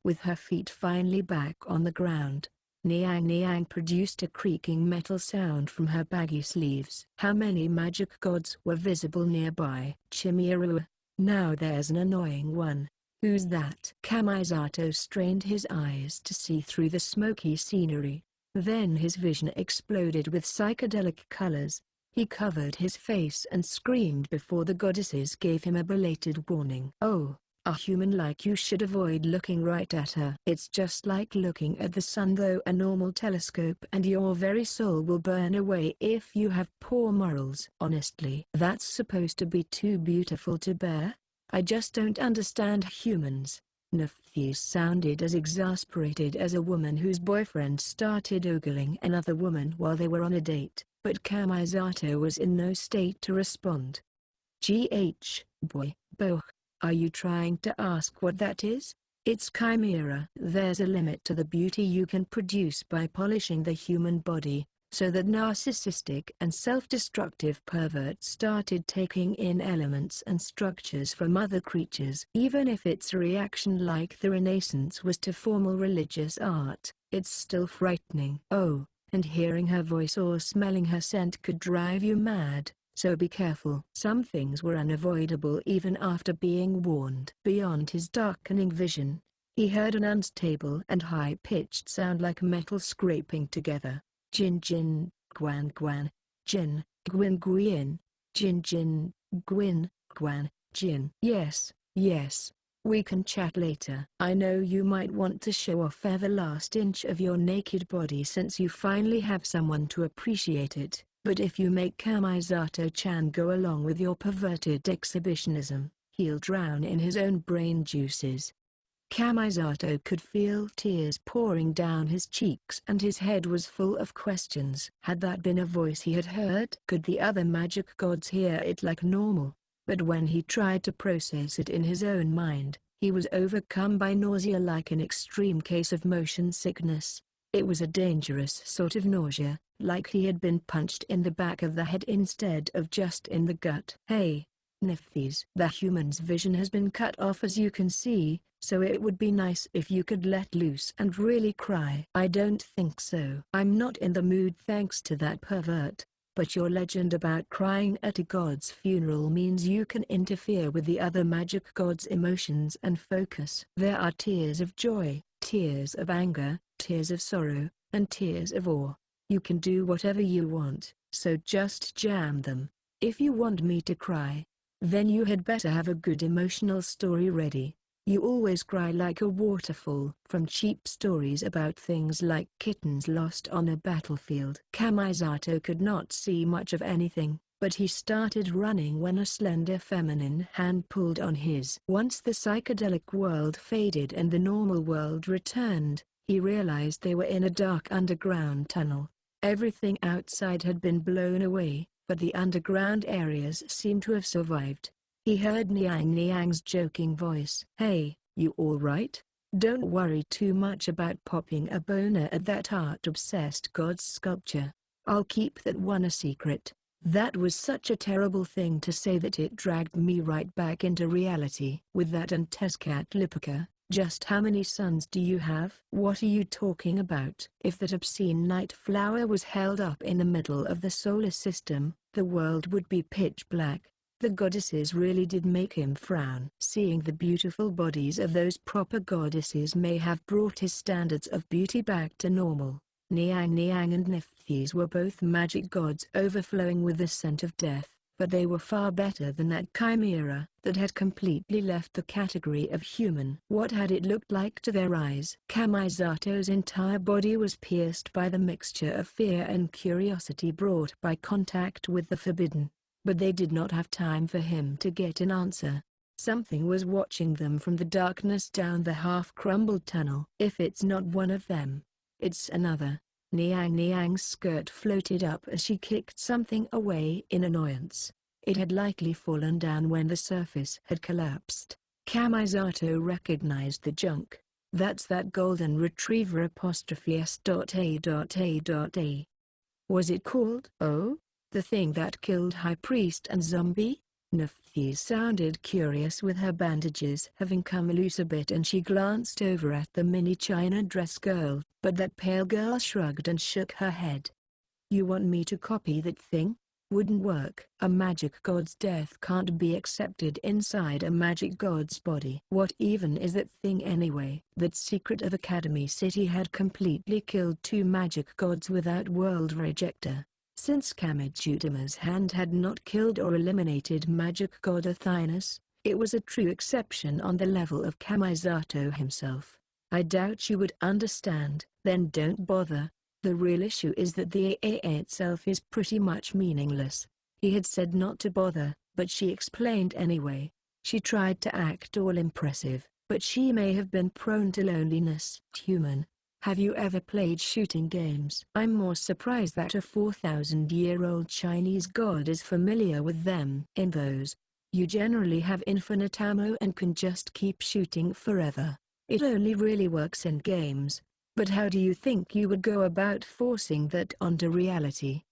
with her feet finally back on the ground, Niang produced a creaking metal sound from her baggy sleeves. How many magic gods were visible nearby? Chimera. Now there's an annoying one. Who's that? Kamisato strained his eyes to see through the smoky scenery. Then his vision exploded with psychedelic colors. He covered his face and screamed before the goddesses gave him a belated warning. Oh, a human like you should avoid looking right at her. It's just like looking at the sun through a normal telescope and your very soul will burn away if you have poor morals. Honestly, that's supposed to be too beautiful to bear? I just don't understand humans. Nephthys sounded as exasperated as a woman whose boyfriend started ogling another woman while they were on a date, but Kamisato was in no state to respond. Boy, are you trying to ask what that is? It's chimera. There's a limit to the beauty you can produce by polishing the human body, so that narcissistic and self-destructive perverts started taking in elements and structures from other creatures. Even if its reaction like the Renaissance was to formal religious art, it's still frightening. Oh, and hearing her voice or smelling her scent could drive you mad, so be careful. Some things were unavoidable even after being warned. Beyond his darkening vision, he heard an unstable and high-pitched sound like metal scraping together. Jin, Guan, Jin, Gwin, Jin, Gwin, Guan, Jin. Yes, we can chat later. I know you might want to show off every last inch of your naked body since you finally have someone to appreciate it, but if you make Kamisato-chan go along with your perverted exhibitionism, he'll drown in his own brain juices. Kamisato could feel tears pouring down his cheeks and his head was full of questions. Had that been a voice he had heard? Could the other magic gods hear it like normal? But when he tried to process it in his own mind, he was overcome by nausea like an extreme case of motion sickness. It was a dangerous sort of nausea, like he had been punched in the back of the head instead of just in the gut. Hey, Nephthys. The human's vision has been cut off as you can see, so it would be nice if you could let loose and really cry. I don't think so. I'm not in the mood thanks to that pervert. But your legend about crying at a god's funeral means you can interfere with the other magic god's emotions and focus. There are tears of joy, tears of anger, tears of sorrow, and tears of awe. You can do whatever you want, so just jam them. If you want me to cry, then you had better have a good emotional story ready. You always cry like a waterfall. From cheap stories about things like kittens lost on a battlefield. Kamisato could not see much of anything, but he started running when a slender feminine hand pulled on his. Once the psychedelic world faded and the normal world returned, he realized they were in a dark underground tunnel. Everything outside had been blown away, but the underground areas seemed to have survived. He heard Niang's joking voice. Hey, you alright? Don't worry too much about popping a boner at that art-obsessed god's sculpture. I'll keep that one a secret. That was such a terrible thing to say that it dragged me right back into reality. With that and Tezcatlipoca, just how many suns do you have? What are you talking about? If that obscene night flower was held up in the middle of the solar system, the world would be pitch black. The goddesses really did make him frown. Seeing the beautiful bodies of those proper goddesses may have brought his standards of beauty back to normal. Niang and Nephthys were both magic gods overflowing with the scent of death, but they were far better than that chimera that had completely left the category of human. What had it looked like to their eyes? Kamizato's entire body was pierced by the mixture of fear and curiosity brought by contact with the forbidden. But they did not have time for him to get an answer. Something was watching them from the darkness down the half-crumbled tunnel. If it's not one of them, it's another. Niang's skirt floated up as she kicked something away in annoyance. It had likely fallen down when the surface had collapsed. Kamisato recognized the junk. That's that golden retriever *S.A.A. Was it called? Oh? The thing that killed High Priest and Zombie? Nephthys sounded curious with her bandages having come loose a bit, and she glanced over at the mini China dress girl, but that pale girl shrugged and shook her head. You want me to copy that thing? Wouldn't work. A magic god's death can't be accepted inside a magic god's body. What even is that thing anyway? That secret of Academy City had completely killed 2 magic gods without world rejector. Since Kamijutama's hand had not killed or eliminated magic god Athynus, it was a true exception on the level of Kamisato himself. I doubt you would understand. Then don't bother. The real issue is that the AA itself is pretty much meaningless. He had said not to bother, but she explained anyway. She tried to act all impressive, but she may have been prone to loneliness. Human. Have you ever played shooting games? I'm more surprised that a 4,000-year-old Chinese god is familiar with them. In those, you generally have infinite ammo and can just keep shooting forever. It only really works in games. But how do you think you would go about forcing that onto reality?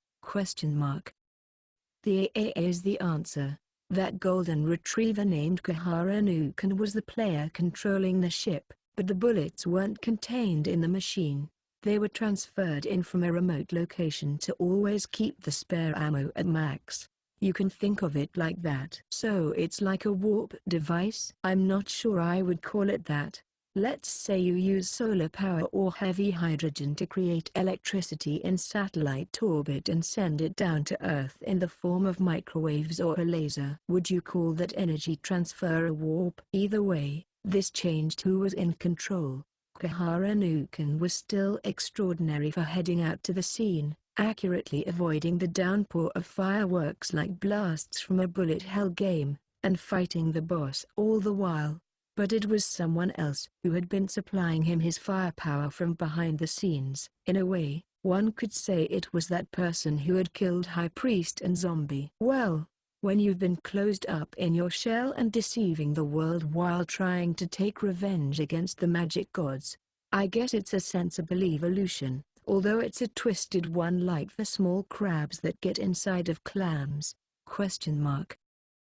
The AA is the answer. That golden retriever named Kahara Nukan was the player controlling the ship. But the bullets weren't contained in the machine. They were transferred in from a remote location to always keep the spare ammo at max. You can think of it like that. So it's like a warp device? I'm not sure I would call it that. Let's say you use solar power or heavy hydrogen to create electricity in satellite orbit and send it down to Earth in the form of microwaves or a laser. Would you call that energy transfer a warp? Either way, this changed who was in control. Kahara Nukan was still extraordinary for heading out to the scene, accurately avoiding the downpour of fireworks like blasts from a bullet hell game, and fighting the boss all the while. But it was someone else who had been supplying him his firepower from behind the scenes. In a way, one could say it was that person who had killed High Priest and Zombie. Well, when you've been closed up in your shell and deceiving the world while trying to take revenge against the magic gods, I guess it's a sensible evolution, although it's a twisted one like the small crabs that get inside of clams.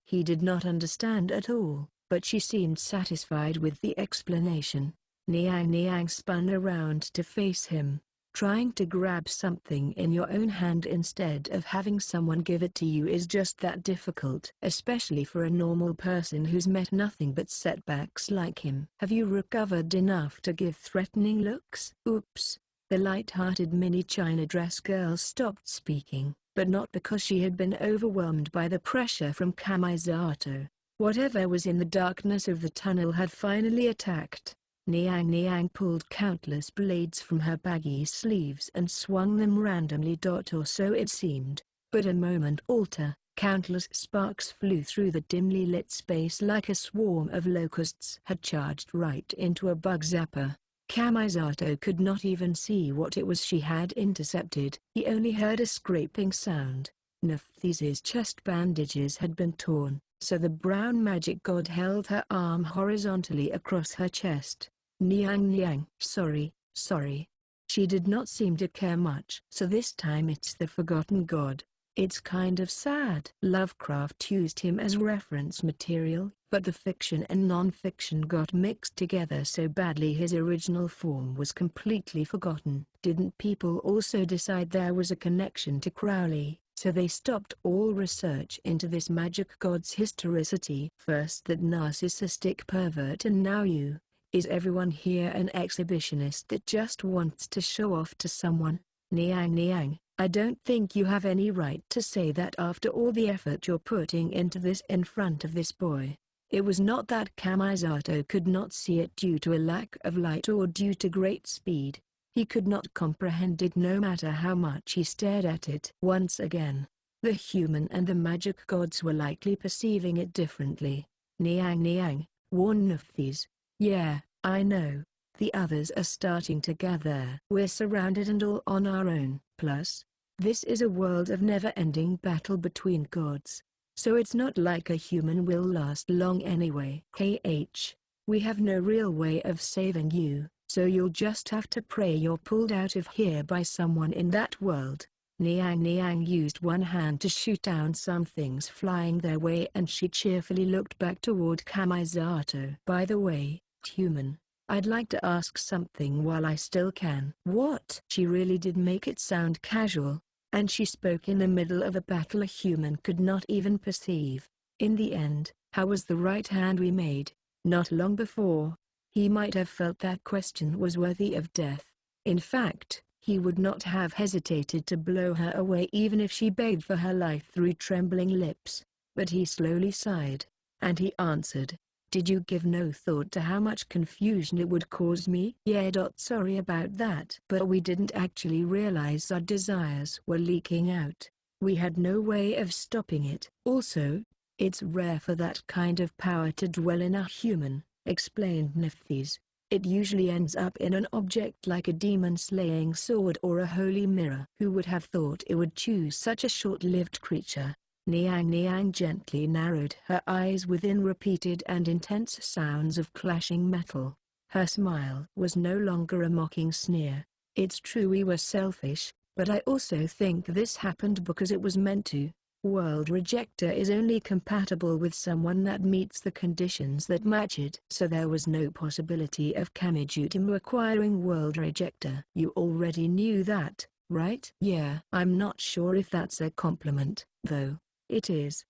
He did not understand at all, but she seemed satisfied with the explanation. Niang spun around to face him. Trying to grab something in your own hand instead of having someone give it to you is just that difficult, especially for a normal person who's met nothing but setbacks like him. Have you recovered enough to give threatening looks? Oops. The light-hearted mini China dress girl stopped speaking, but not because she had been overwhelmed by the pressure from Kamisato. Whatever was in the darkness of the tunnel had finally attacked. Niang pulled countless blades from her baggy sleeves and swung them randomly, or so it seemed. But a moment later, countless sparks flew through the dimly lit space like a swarm of locusts had charged right into a bug zapper. Kamisato could not even see what it was she had intercepted. He only heard a scraping sound. Nephthys's chest bandages had been torn, so the brown magic god held her arm horizontally across her chest. Niang. Sorry. She did not seem to care much. So this time it's the forgotten god. It's kind of sad. Lovecraft used him as reference material, but the fiction and non-fiction got mixed together so badly his original form was completely forgotten. Didn't people also decide there was a connection to Crowley, so they stopped all research into this magic god's historicity? First that narcissistic pervert and now you. Is everyone here an exhibitionist that just wants to show off to someone? Niang, I don't think you have any right to say that after all the effort you're putting into this in front of this boy. It was not that Kamisato could not see it due to a lack of light or due to great speed. He could not comprehend it no matter how much he stared at it. Once again, The human and the magic gods were likely perceiving it differently. Niang, warn Nephthys. Yeah, I know. The others are starting to gather. We're surrounded and all on our own. Plus, this is a world of never-ending battle between gods. So it's not like a human will last long anyway. KH, we have no real way of saving you, so you'll just have to pray you're pulled out of here by someone in that world. Niang used one hand to shoot down some things flying their way, and she cheerfully looked back toward Kamisato. By the way, human, I'd like to ask something while I still can. What? She really did make it sound casual, and she spoke in the middle of a battle a human could not even perceive. In the end, how was the right hand we made? Not long before, he might have felt that question was worthy of death. In fact, he would not have hesitated to blow her away even if she begged for her life through trembling lips. But he slowly sighed, and he answered, "Did you give no thought to how much confusion it would cause me?" Yeah. Sorry about that. But we didn't actually realize our desires were leaking out. We had no way of stopping it. Also, it's rare for that kind of power to dwell in a human, explained Nephthys. It usually ends up in an object like a demon-slaying sword or a holy mirror. Who would have thought it would choose such a short-lived creature? Niang gently narrowed her eyes within repeated and intense sounds of clashing metal. Her smile was no longer a mocking sneer. It's true we were selfish, but I also think this happened because it was meant to. World Rejector is only compatible with someone that meets the conditions that match it. So there was no possibility of Kamijutama acquiring World Rejector. You already knew that, right? Yeah. I'm not sure if that's a compliment, though. It is.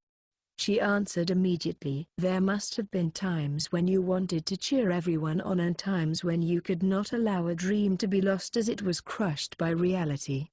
She answered immediately. There must have been times when you wanted to cheer everyone on and times when you could not allow a dream to be lost as it was crushed by reality.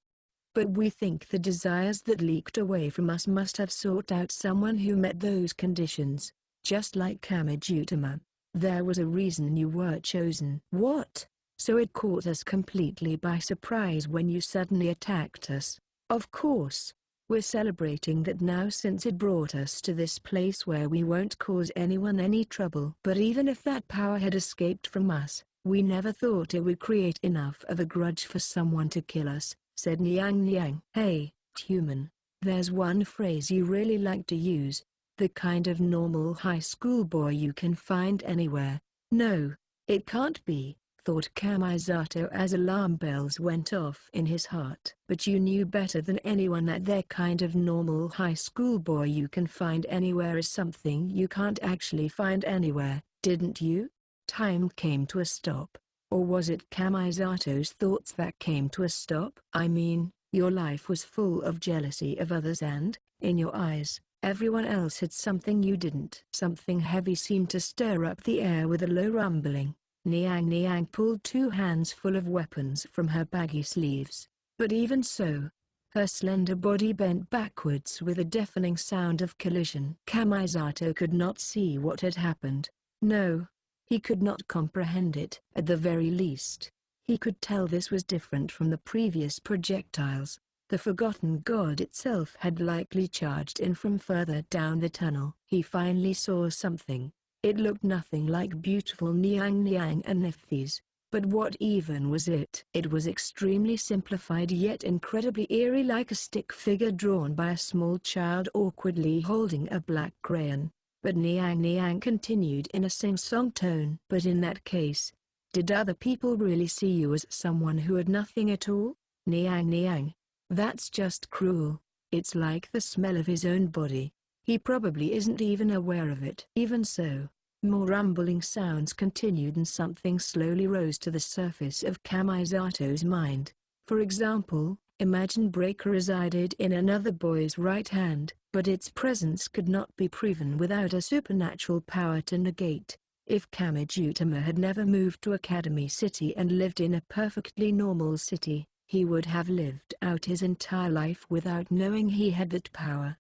But we think the desires that leaked away from us must have sought out someone who met those conditions, just like Kamijutama. There was a reason you were chosen. What? So it caught us completely by surprise when you suddenly attacked us. Of course. We're celebrating that now since it brought us to this place where we won't cause anyone any trouble. But even if that power had escaped from us, we never thought it would create enough of a grudge for someone to kill us, said Niang. Hey, human, there's one phrase you really like to use, the kind of normal high school boy you can find anywhere. No, it can't be, thought Kamisato as alarm bells went off in his heart. But you knew better than anyone that their kind of normal high school boy you can find anywhere is something you can't actually find anywhere, didn't you? Time came to a stop. Or was it Kamisato's thoughts that came to a stop? I mean, your life was full of jealousy of others and, in your eyes, everyone else had something you didn't. Something heavy seemed to stir up the air with a low rumbling. Niang pulled two hands full of weapons from her baggy sleeves. But even so, her slender body bent backwards with a deafening sound of collision. Kamisato could not see what had happened. No. He could not comprehend it. At the very least, he could tell this was different from the previous projectiles. The forgotten god itself had likely charged in from further down the tunnel. He finally saw something. It looked nothing like beautiful Niang and Nephthys. But what even was it? It was extremely simplified yet incredibly eerie, like a stick figure drawn by a small child awkwardly holding a black crayon. But Niang continued in a sing-song tone. But in that case, did other people really see you as someone who had nothing at all? Niang. That's just cruel. It's like the smell of his own body. He probably isn't even aware of it. Even so, more rumbling sounds continued and something slowly rose to the surface of Kamisato's mind. For example, imagine Breaker resided in another boy's right hand, but its presence could not be proven without a supernatural power to negate. If Kamijutama had never moved to Academy City and lived in a perfectly normal city, he would have lived out his entire life without knowing he had that power.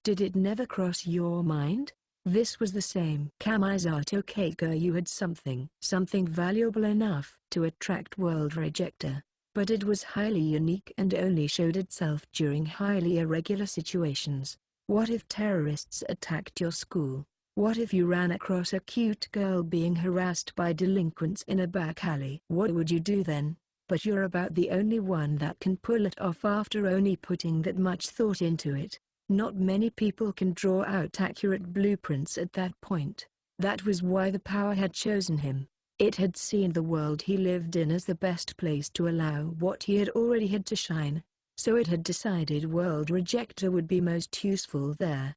Did it never cross your mind? This was the same. Kamisato Keiko, you had something valuable enough to attract World Rejector. But it was highly unique and only showed itself during highly irregular situations. What if terrorists attacked your school? What if you ran across a cute girl being harassed by delinquents in a back alley? What would you do then? But you're about the only one that can pull it off after only putting that much thought into it. Not many people can draw out accurate blueprints at that point. That was why the power had chosen him. It had seen the world he lived in as the best place to allow what he had already had to shine. So it had decided World Rejector would be most useful there.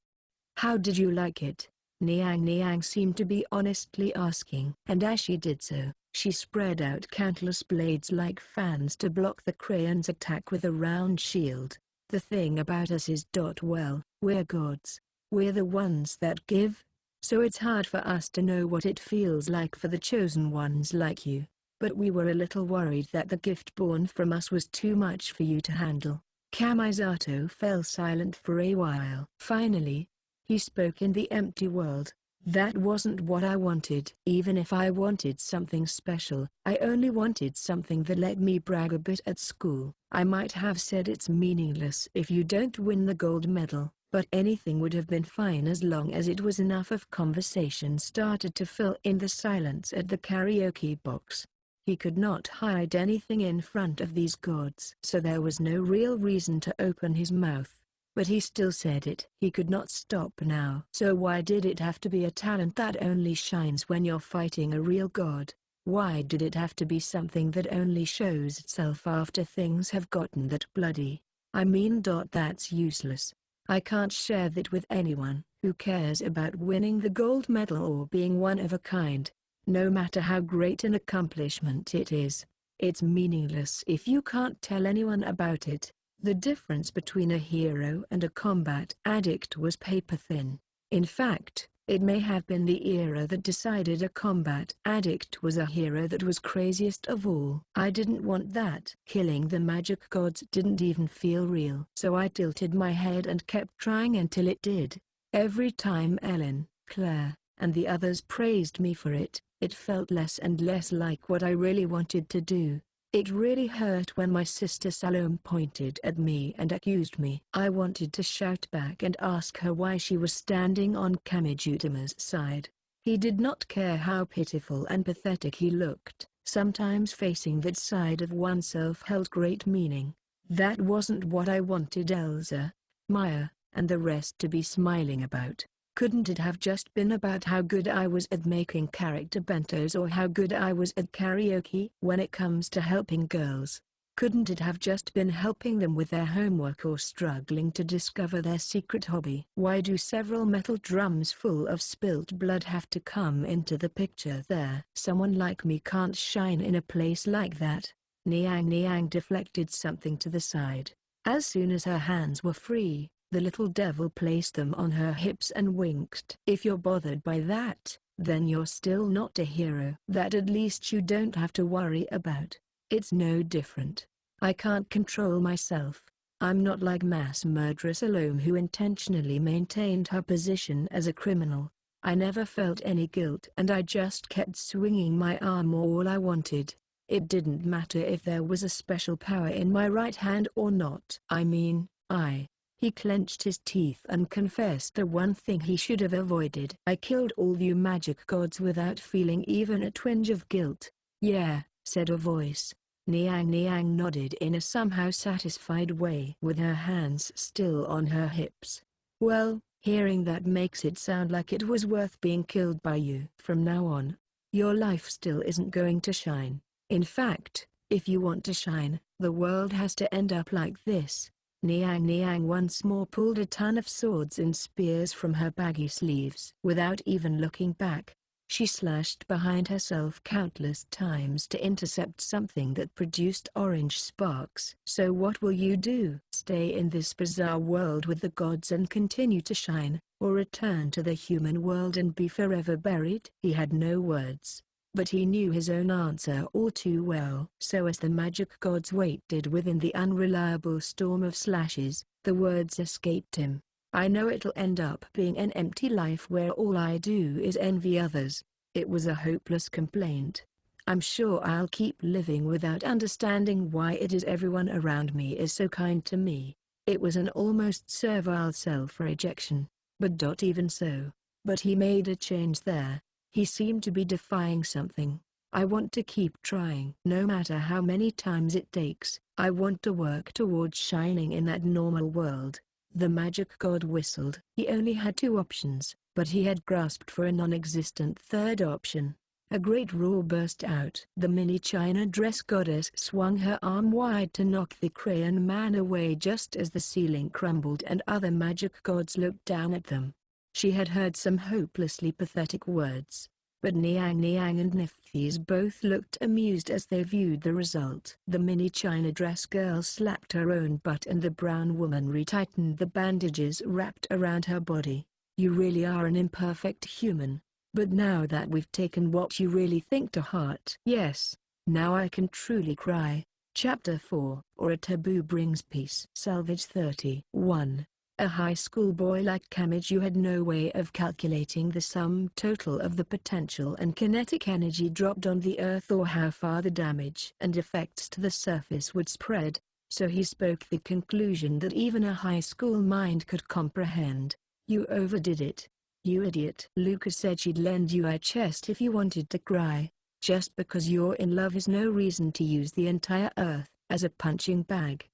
How did you like it? Niang seemed to be honestly asking. And as she did so, she spread out countless blades like fans to block the crayon's attack with a round shield. The thing about us is, well, we're gods. We're the ones that give. So it's hard for us to know what it feels like for the chosen ones like you. But we were a little worried that the gift born from us was too much for you to handle. Kamisato fell silent for a while. Finally, he spoke in the empty world. That wasn't what I wanted. Even if I wanted something special, I only wanted something that let me brag a bit at school. I might have said it's meaningless if you don't win the gold medal, but anything would have been fine as long as it was enough of conversation started to fill in the silence at the karaoke box. He could not hide anything in front of these gods, so there was no real reason to open his mouth. But he still said it. He could not stop now. So why did it have to be a talent that only shines when you're fighting a real god? Why did it have to be something that only shows itself after things have gotten that bloody? I mean, that's useless. I can't share that with anyone. Who cares about winning the gold medal or being one of a kind? No matter how great an accomplishment it is, it's meaningless if you can't tell anyone about it. The difference between a hero and a combat addict was paper-thin. In fact, it may have been the era that decided a combat addict was a hero that was craziest of all. I didn't want that. Killing the magic gods didn't even feel real. So I tilted my head and kept trying until it did. Every time Ellen, Claire, and the others praised me for it, it felt less and less like what I really wanted to do. It really hurt when my sister Salome pointed at me and accused me. I wanted to shout back and ask her why she was standing on Kamijutama's side. He did not care how pitiful and pathetic he looked. Sometimes facing that side of oneself held great meaning. That wasn't what I wanted Elsa, Maya, and the rest to be smiling about. Couldn't it have just been about how good I was at making character bentos or how good I was at karaoke? When it comes to helping girls, couldn't it have just been helping them with their homework or struggling to discover their secret hobby? Why do several metal drums full of spilt blood have to come into the picture there? Someone like me can't shine in a place like that. Niang deflected something to the side. As soon as her hands were free, the little devil placed them on her hips and winked. If you're bothered by that, then you're still not a hero. That at least you don't have to worry about. It's no different. I can't control myself. I'm not like mass murderer Salome who intentionally maintained her position as a criminal. I never felt any guilt and I just kept swinging my arm all I wanted. It didn't matter if there was a special power in my right hand or not. He clenched his teeth and confessed the one thing he should have avoided. I killed all you magic gods without feeling even a twinge of guilt. Yeah, said a voice. Niang nodded in a somehow satisfied way with her hands still on her hips. Well, hearing that makes it sound like it was worth being killed by you. From now on, your life still isn't going to shine. In fact, if you want to shine, the world has to end up like this. Niang once more pulled a ton of swords and spears from her baggy sleeves. Without even looking back, she slashed behind herself countless times to intercept something that produced orange sparks. So what will you do? Stay in this bizarre world with the gods and continue to shine, or return to the human world and be forever buried? He had no words, but he knew his own answer all too well. So as the magic gods waited within the unreliable storm of slashes, the words escaped him. I know it'll end up being an empty life where all I do is envy others. It was a hopeless complaint. I'm sure I'll keep living without understanding why it is everyone around me is so kind to me. It was an almost servile self-rejection. But even so. But he made a change there. He seemed to be defying something. I want to keep trying. No matter how many times it takes, I want to work towards shining in that normal world. The magic god whistled. He only had two options, but he had grasped for a non-existent third option. A great roar burst out. The mini china dress goddess swung her arm wide to knock the crayon man away just as the ceiling crumbled and other magic gods looked down at them. She had heard some hopelessly pathetic words, but Niang Niang and Nephthys both looked amused as they viewed the result. The mini china dress girl slapped her own butt and the brown woman retightened the bandages wrapped around her body. You really are an imperfect human. But now that we've taken what you really think to heart. Yes, now I can truly cry. Chapter 4. Or a taboo brings peace. Salvage 31. A high school boy like Kamiju had no way of calculating the sum total of the potential and kinetic energy dropped on the earth or how far the damage and effects to the surface would spread, so he spoke the conclusion that even a high school mind could comprehend. You overdid it. You idiot. Luca said she'd lend you her chest if you wanted to cry. Just because you're in love is no reason to use the entire earth as a punching bag.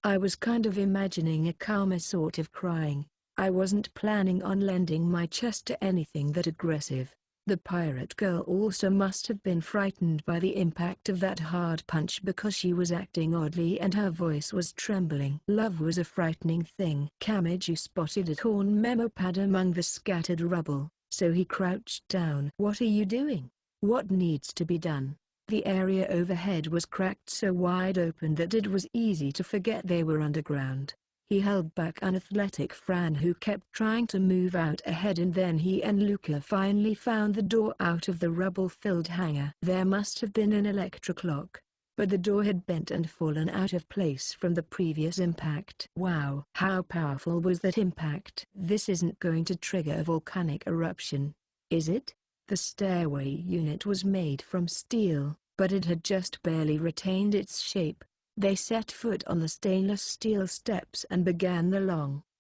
I was kind of imagining a calmer sort of crying. I wasn't planning on lending my chest to anything that aggressive. The pirate girl also must have been frightened by the impact of that hard punch because she was acting oddly and her voice was trembling. Love was a frightening thing. Kamiju spotted a torn memo pad among the scattered rubble, so he crouched down. What are you doing? What needs to be done? The area overhead was cracked so wide open that it was easy to forget they were underground. He held back unathletic Fran who kept trying to move out ahead and then he and Luca finally found the door out of the rubble-filled hangar. There must have been an electric lock, but the door had bent and fallen out of place from the previous impact. Wow! How powerful was that impact? This isn't going to trigger a volcanic eruption, is it? The stairway unit was made from steel, but it had just barely retained its shape. They set foot on the stainless steel steps and began the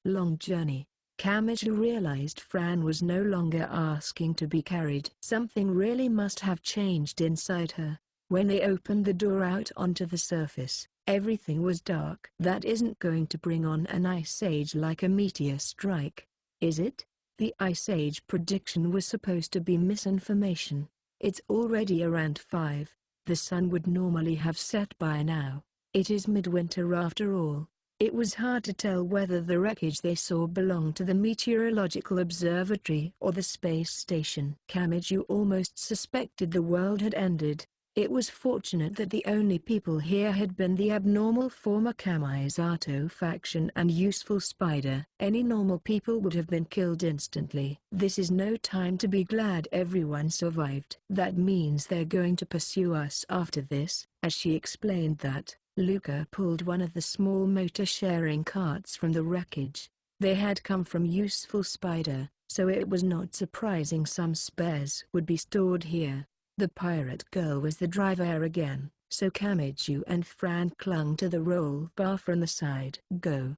long journey. Kamiju realized Fran was no longer asking to be carried. Something really must have changed inside her. When they opened the door out onto the surface, everything was dark. That isn't going to bring on an ice age like a meteor strike, is it? The ice age prediction was supposed to be misinformation. It's already around 5. The sun would normally have set by now. It is midwinter after all. It was hard to tell whether the wreckage they saw belonged to the meteorological observatory or the space station. Kamiju almost suspected the world had ended. It was fortunate that the only people here had been the abnormal former Kamisato faction and useful spider. Any normal people would have been killed instantly. This is no time to be glad everyone survived. That means they're going to pursue us after this. As she explained that, Luca pulled one of the small motor-sharing carts from the wreckage. They had come from useful spider, so it was not surprising some spares would be stored here. The pirate girl was the driver again, so Kamiju and Fran clung to the roll bar from the side. Go,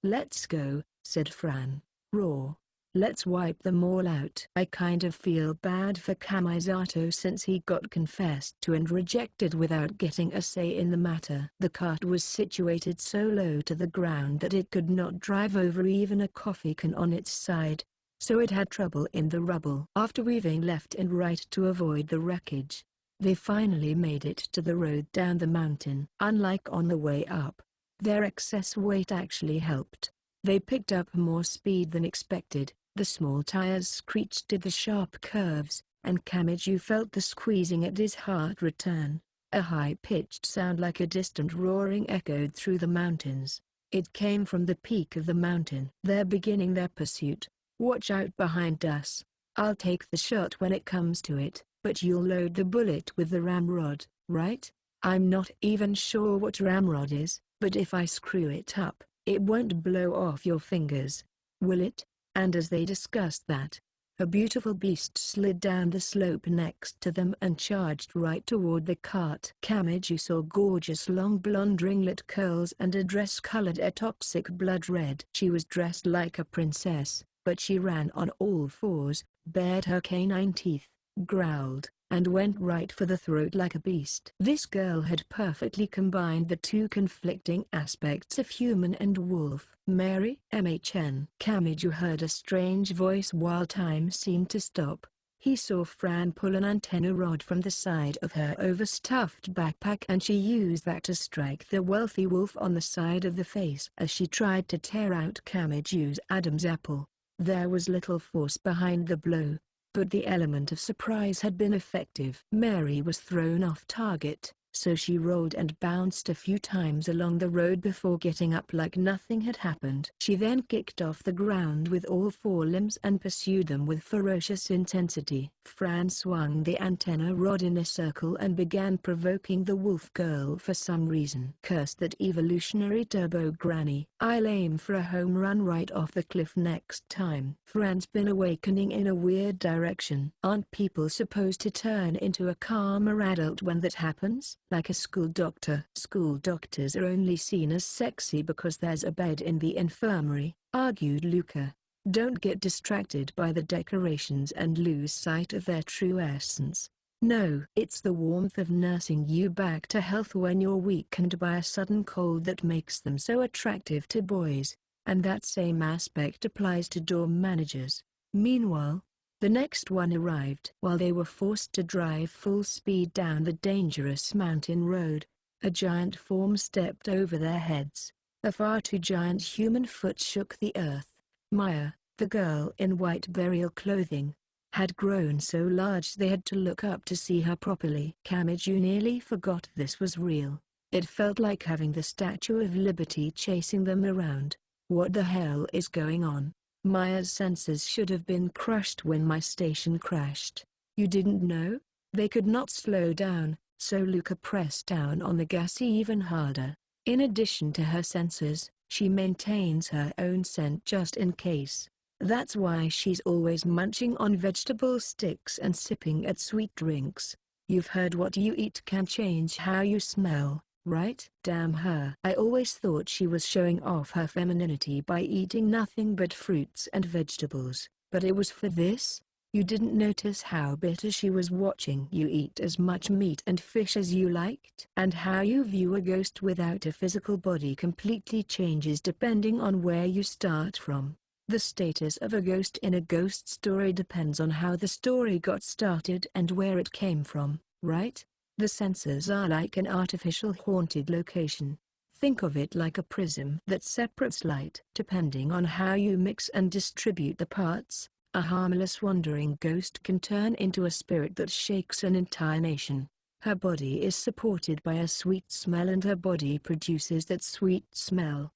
let's go, said Fran. Roar. Let's wipe them all out. I kind of feel bad for Kamisato since he got confessed to and rejected without getting a say in the matter. The cart was situated so low to the ground that it could not drive over even a coffee can on its side, so it had trouble in the rubble. After weaving left and right to avoid the wreckage, they finally made it to the road down the mountain. Unlike on the way up, their excess weight actually helped. They picked up more speed than expected. The small tires screeched at the sharp curves, and Kamiju felt the squeezing at his heart return. A high-pitched sound like a distant roaring echoed through the mountains. It came from the peak of the mountain. They're beginning their pursuit. Watch out behind us. I'll take the shot when it comes to it, but you'll load the bullet with the ramrod, right? I'm not even sure what ramrod is, but if I screw it up, it won't blow off your fingers, will it? And as they discussed that, A beautiful beast slid down the slope next to them and charged right toward the cart. Kamiju saw gorgeous long blonde ringlet curls and a dress colored a toxic blood red. She was dressed like a princess, but she ran on all fours, bared her canine teeth, growled, and went right for the throat like a beast. This girl had perfectly combined the two conflicting aspects of human and wolf. Mary? MHN. Kamiju heard a strange voice while time seemed to stop. He saw Fran pull an antenna rod from the side of her overstuffed backpack and she used that to strike the wealthy wolf on the side of the face as she tried to tear out Kamiju's Adam's apple. There was little force behind the blow, but the element of surprise had been effective. Mary was thrown off target, so she rolled and bounced a few times along the road before getting up like nothing had happened. She then kicked off the ground with all four limbs and pursued them with ferocious intensity. Fran swung the antenna rod in a circle and began provoking the wolf girl for some reason. Curse that evolutionary turbo granny. I'll aim for a home run right off the cliff next time. Fran's been awakening in a weird direction. Aren't people supposed to turn into a calmer adult when that happens? Like a school doctor. School doctors are only seen as sexy because there's a bed in the infirmary, argued Luca. Don't get distracted by the decorations and lose sight of their true essence. No, it's the warmth of nursing you back to health when you're weakened by a sudden cold that makes them so attractive to boys, and that same aspect applies to dorm managers. Meanwhile, the next one arrived. While they were forced to drive full speed down the dangerous mountain road, a giant form stepped over their heads. A far too giant human foot shook the earth. Maya, the girl in white burial clothing, had grown so large they had to look up to see her properly. Kamiju nearly forgot this was real. It felt like having the Statue of Liberty chasing them around. What the hell is going on? Maya's senses should have been crushed when my station crashed. You didn't know? They could not slow down, so Luca pressed down on the gas even harder. In addition to her senses, she maintains her own scent just in case. That's why she's always munching on vegetable sticks and sipping at sweet drinks. You've heard what you eat can change how you smell, right? Damn her. I always thought she was showing off her femininity by eating nothing but fruits and vegetables, but it was for this? You didn't notice how bitter she was watching you eat as much meat and fish as you liked? And how you view a ghost without a physical body completely changes depending on where you start from. The status of a ghost in a ghost story depends on how the story got started and where it came from, right? The senses are like an artificial haunted location. Think of it like a prism that separates light. Depending on how you mix and distribute the parts, a harmless wandering ghost can turn into a spirit that shakes an entire nation. Her body is supported by a sweet smell and her body produces that sweet smell.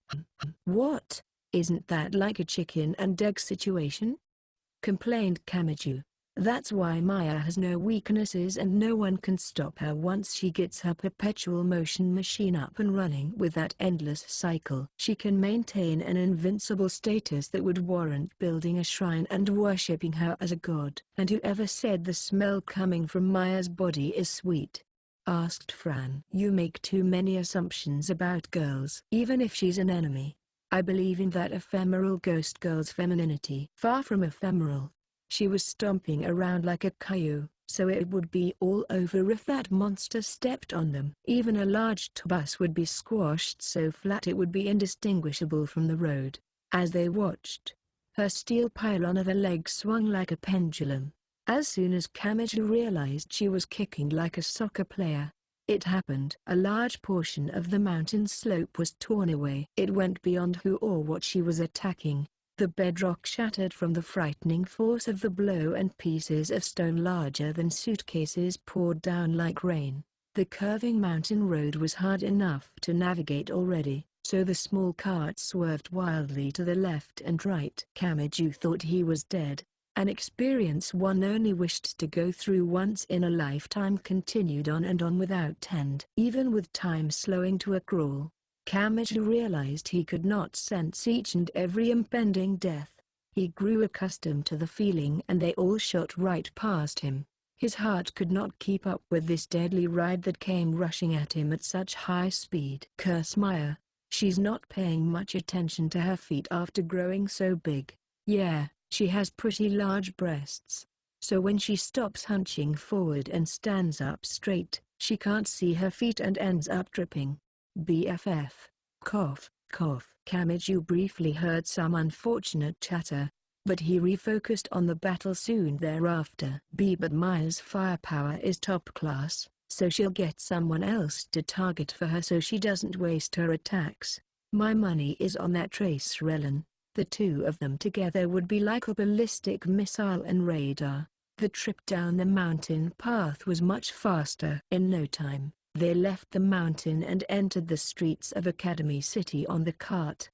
What? Isn't that like a chicken and egg situation? Complained Kamiju. That's why Maya has no weaknesses and no one can stop her once she gets her perpetual motion machine up and running with that endless cycle. She can maintain an invincible status that would warrant building a shrine and worshipping her as a god. And whoever said the smell coming from Maya's body is sweet? Asked Fran. You make too many assumptions about girls. Even if she's an enemy, I believe in that ephemeral ghost girl's femininity. Far from ephemeral. She was stomping around like a Caillou, so it would be all over if that monster stepped on them. Even a large bus would be squashed so flat it would be indistinguishable from the road. As they watched, her steel pylon of a leg swung like a pendulum. As soon as Kamiju realized she was kicking like a soccer player, it happened. A large portion of the mountain slope was torn away. It went beyond who or what she was attacking. The bedrock shattered from the frightening force of the blow and pieces of stone larger than suitcases poured down like rain. The curving mountain road was hard enough to navigate already, so the small cart swerved wildly to the left and right. Kamiju thought he was dead. An experience one only wished to go through once in a lifetime continued on and on without end. Even with time slowing to a crawl, Kamiju realized he could not sense each and every impending death. He grew accustomed to the feeling and they all shot right past him. His heart could not keep up with this deadly ride that came rushing at him at such high speed. Curse Maya. She's not paying much attention to her feet after growing so big. Yeah, she has pretty large breasts. So when she stops hunching forward and stands up straight, she can't see her feet and ends up tripping. BFF. Cough, cough. Kamiju briefly heard some unfortunate chatter, but he refocused on the battle soon thereafter. But Maya's firepower is top class, so she'll get someone else to target for her so she doesn't waste her attacks. My money is on that Trace Relin. The two of them together would be like a ballistic missile and radar. The trip down the mountain path was much faster. In no time, they left the mountain and entered the streets of Academy City on the cart.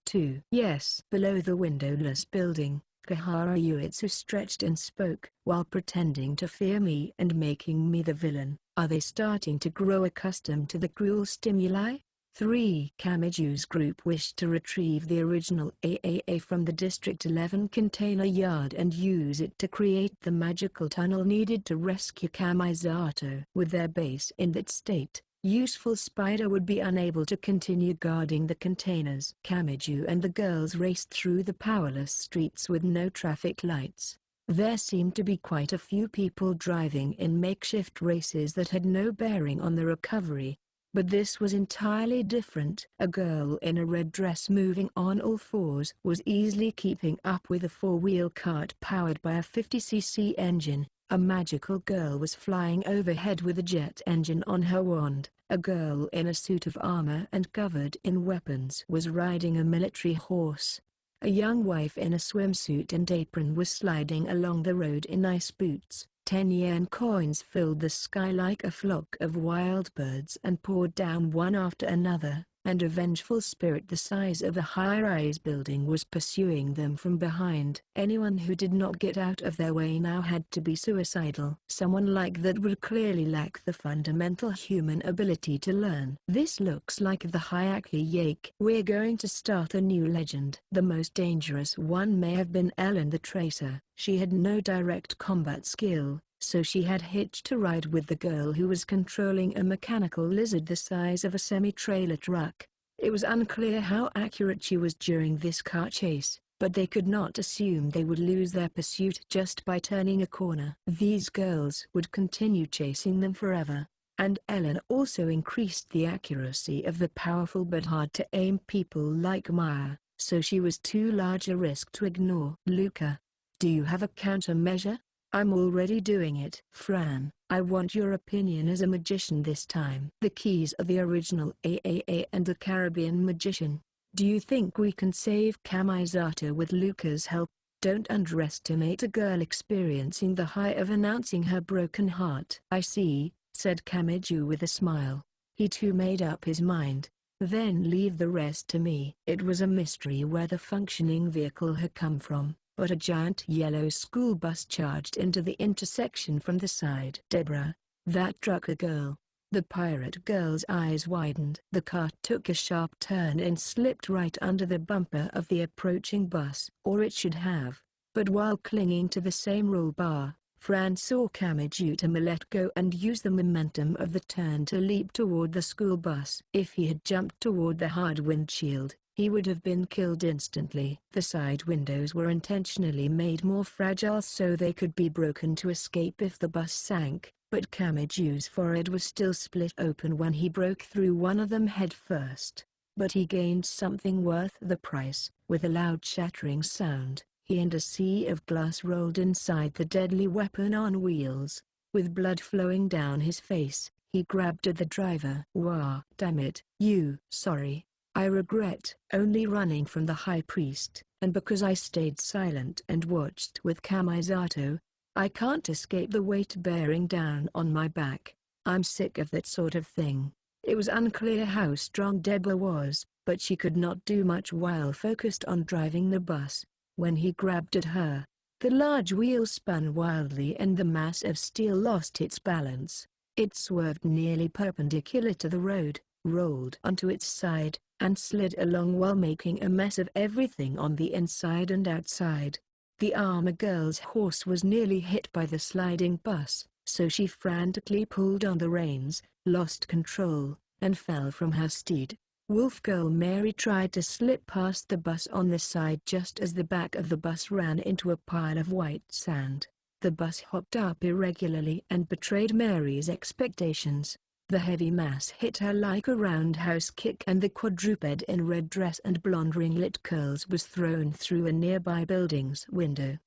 Yes. Below the windowless building, Kahara Uetsu stretched and spoke. While pretending to fear me and making me the villain, are they starting to grow accustomed to the cruel stimuli? 3. Kamiju's group wished to retrieve the original AAA from the District 11 container yard and use it to create the magical tunnel needed to rescue Kamisato. With their base in that state, Useful Spider would be unable to continue guarding the containers. Kamiju and the girls raced through the powerless streets with no traffic lights. There seemed to be quite a few people driving in makeshift races that had no bearing on the recovery. But this was entirely different. A girl in a red dress moving on all fours was easily keeping up with a four-wheel cart powered by a 50cc engine. A magical girl was flying overhead with a jet engine on her wand. A girl in a suit of armor and covered in weapons was riding a military horse. A young wife in a swimsuit and apron was sliding along the road in ice boots. 10-yen coins filled the sky like a flock of wild birds and poured down one after another, and a vengeful spirit the size of a high-rise building was pursuing them from behind. Anyone who did not get out of their way now had to be suicidal. Someone like that would clearly lack the fundamental human ability to learn. This looks like the Hyakli Yake. We're going to start a new legend. The most dangerous one may have been Ellen the Tracer. She had no direct combat skill, so she had hitched a ride with the girl who was controlling a mechanical lizard the size of a semi-trailer truck. It was unclear how accurate she was during this car chase, but they could not assume they would lose their pursuit just by turning a corner. These girls would continue chasing them forever, and Ellen also increased the accuracy of the powerful but hard-to-aim people like Maya, so she was too large a risk to ignore. Luca, do you have a countermeasure? I'm already doing it. Fran, I want your opinion as a magician this time. The keys are the original AAA and the Caribbean magician. Do you think we can save Kamisato with Luca's help? Don't underestimate a girl experiencing the high of announcing her broken heart. I see, said Kamiju with a smile. He too made up his mind. Then leave the rest to me. It was a mystery where the functioning vehicle had come from, but a giant yellow school bus charged into the intersection from the side. Deborah, that trucker girl. The pirate girl's eyes widened. The car took a sharp turn and slipped right under the bumper of the approaching bus. Or it should have. But while clinging to the same roll bar, Fran saw Kamijutama let go and use the momentum of the turn to leap toward the school bus. If he had jumped toward the hard windshield, he would have been killed instantly. The side windows were intentionally made more fragile so they could be broken to escape if the bus sank, but Kamiju's forehead was still split open when he broke through one of them head first. But he gained something worth the price. With a loud shattering sound, he and a sea of glass rolled inside the deadly weapon on wheels. With blood flowing down his face, he grabbed at the driver. Wah, damn it, you. Sorry. I regret only running from the high priest, and because I stayed silent and watched with Kamisato, I can't escape the weight bearing down on my back. I'm sick of that sort of thing. It was unclear how strong Deborah was, but she could not do much while focused on driving the bus. When he grabbed at her, the large wheel spun wildly and the mass of steel lost its balance. It swerved nearly perpendicular to the road, rolled onto its side, and slid along while making a mess of everything on the inside and outside. The armor girl's horse was nearly hit by the sliding bus, so she frantically pulled on the reins, lost control, and fell from her steed. Wolf Girl Mary tried to slip past the bus on the side just as the back of the bus ran into a pile of white sand. The bus hopped up irregularly and betrayed Mary's expectations. The heavy mass hit her like a roundhouse kick, and the quadruped in red dress and blonde ringlet curls was thrown through a nearby building's window.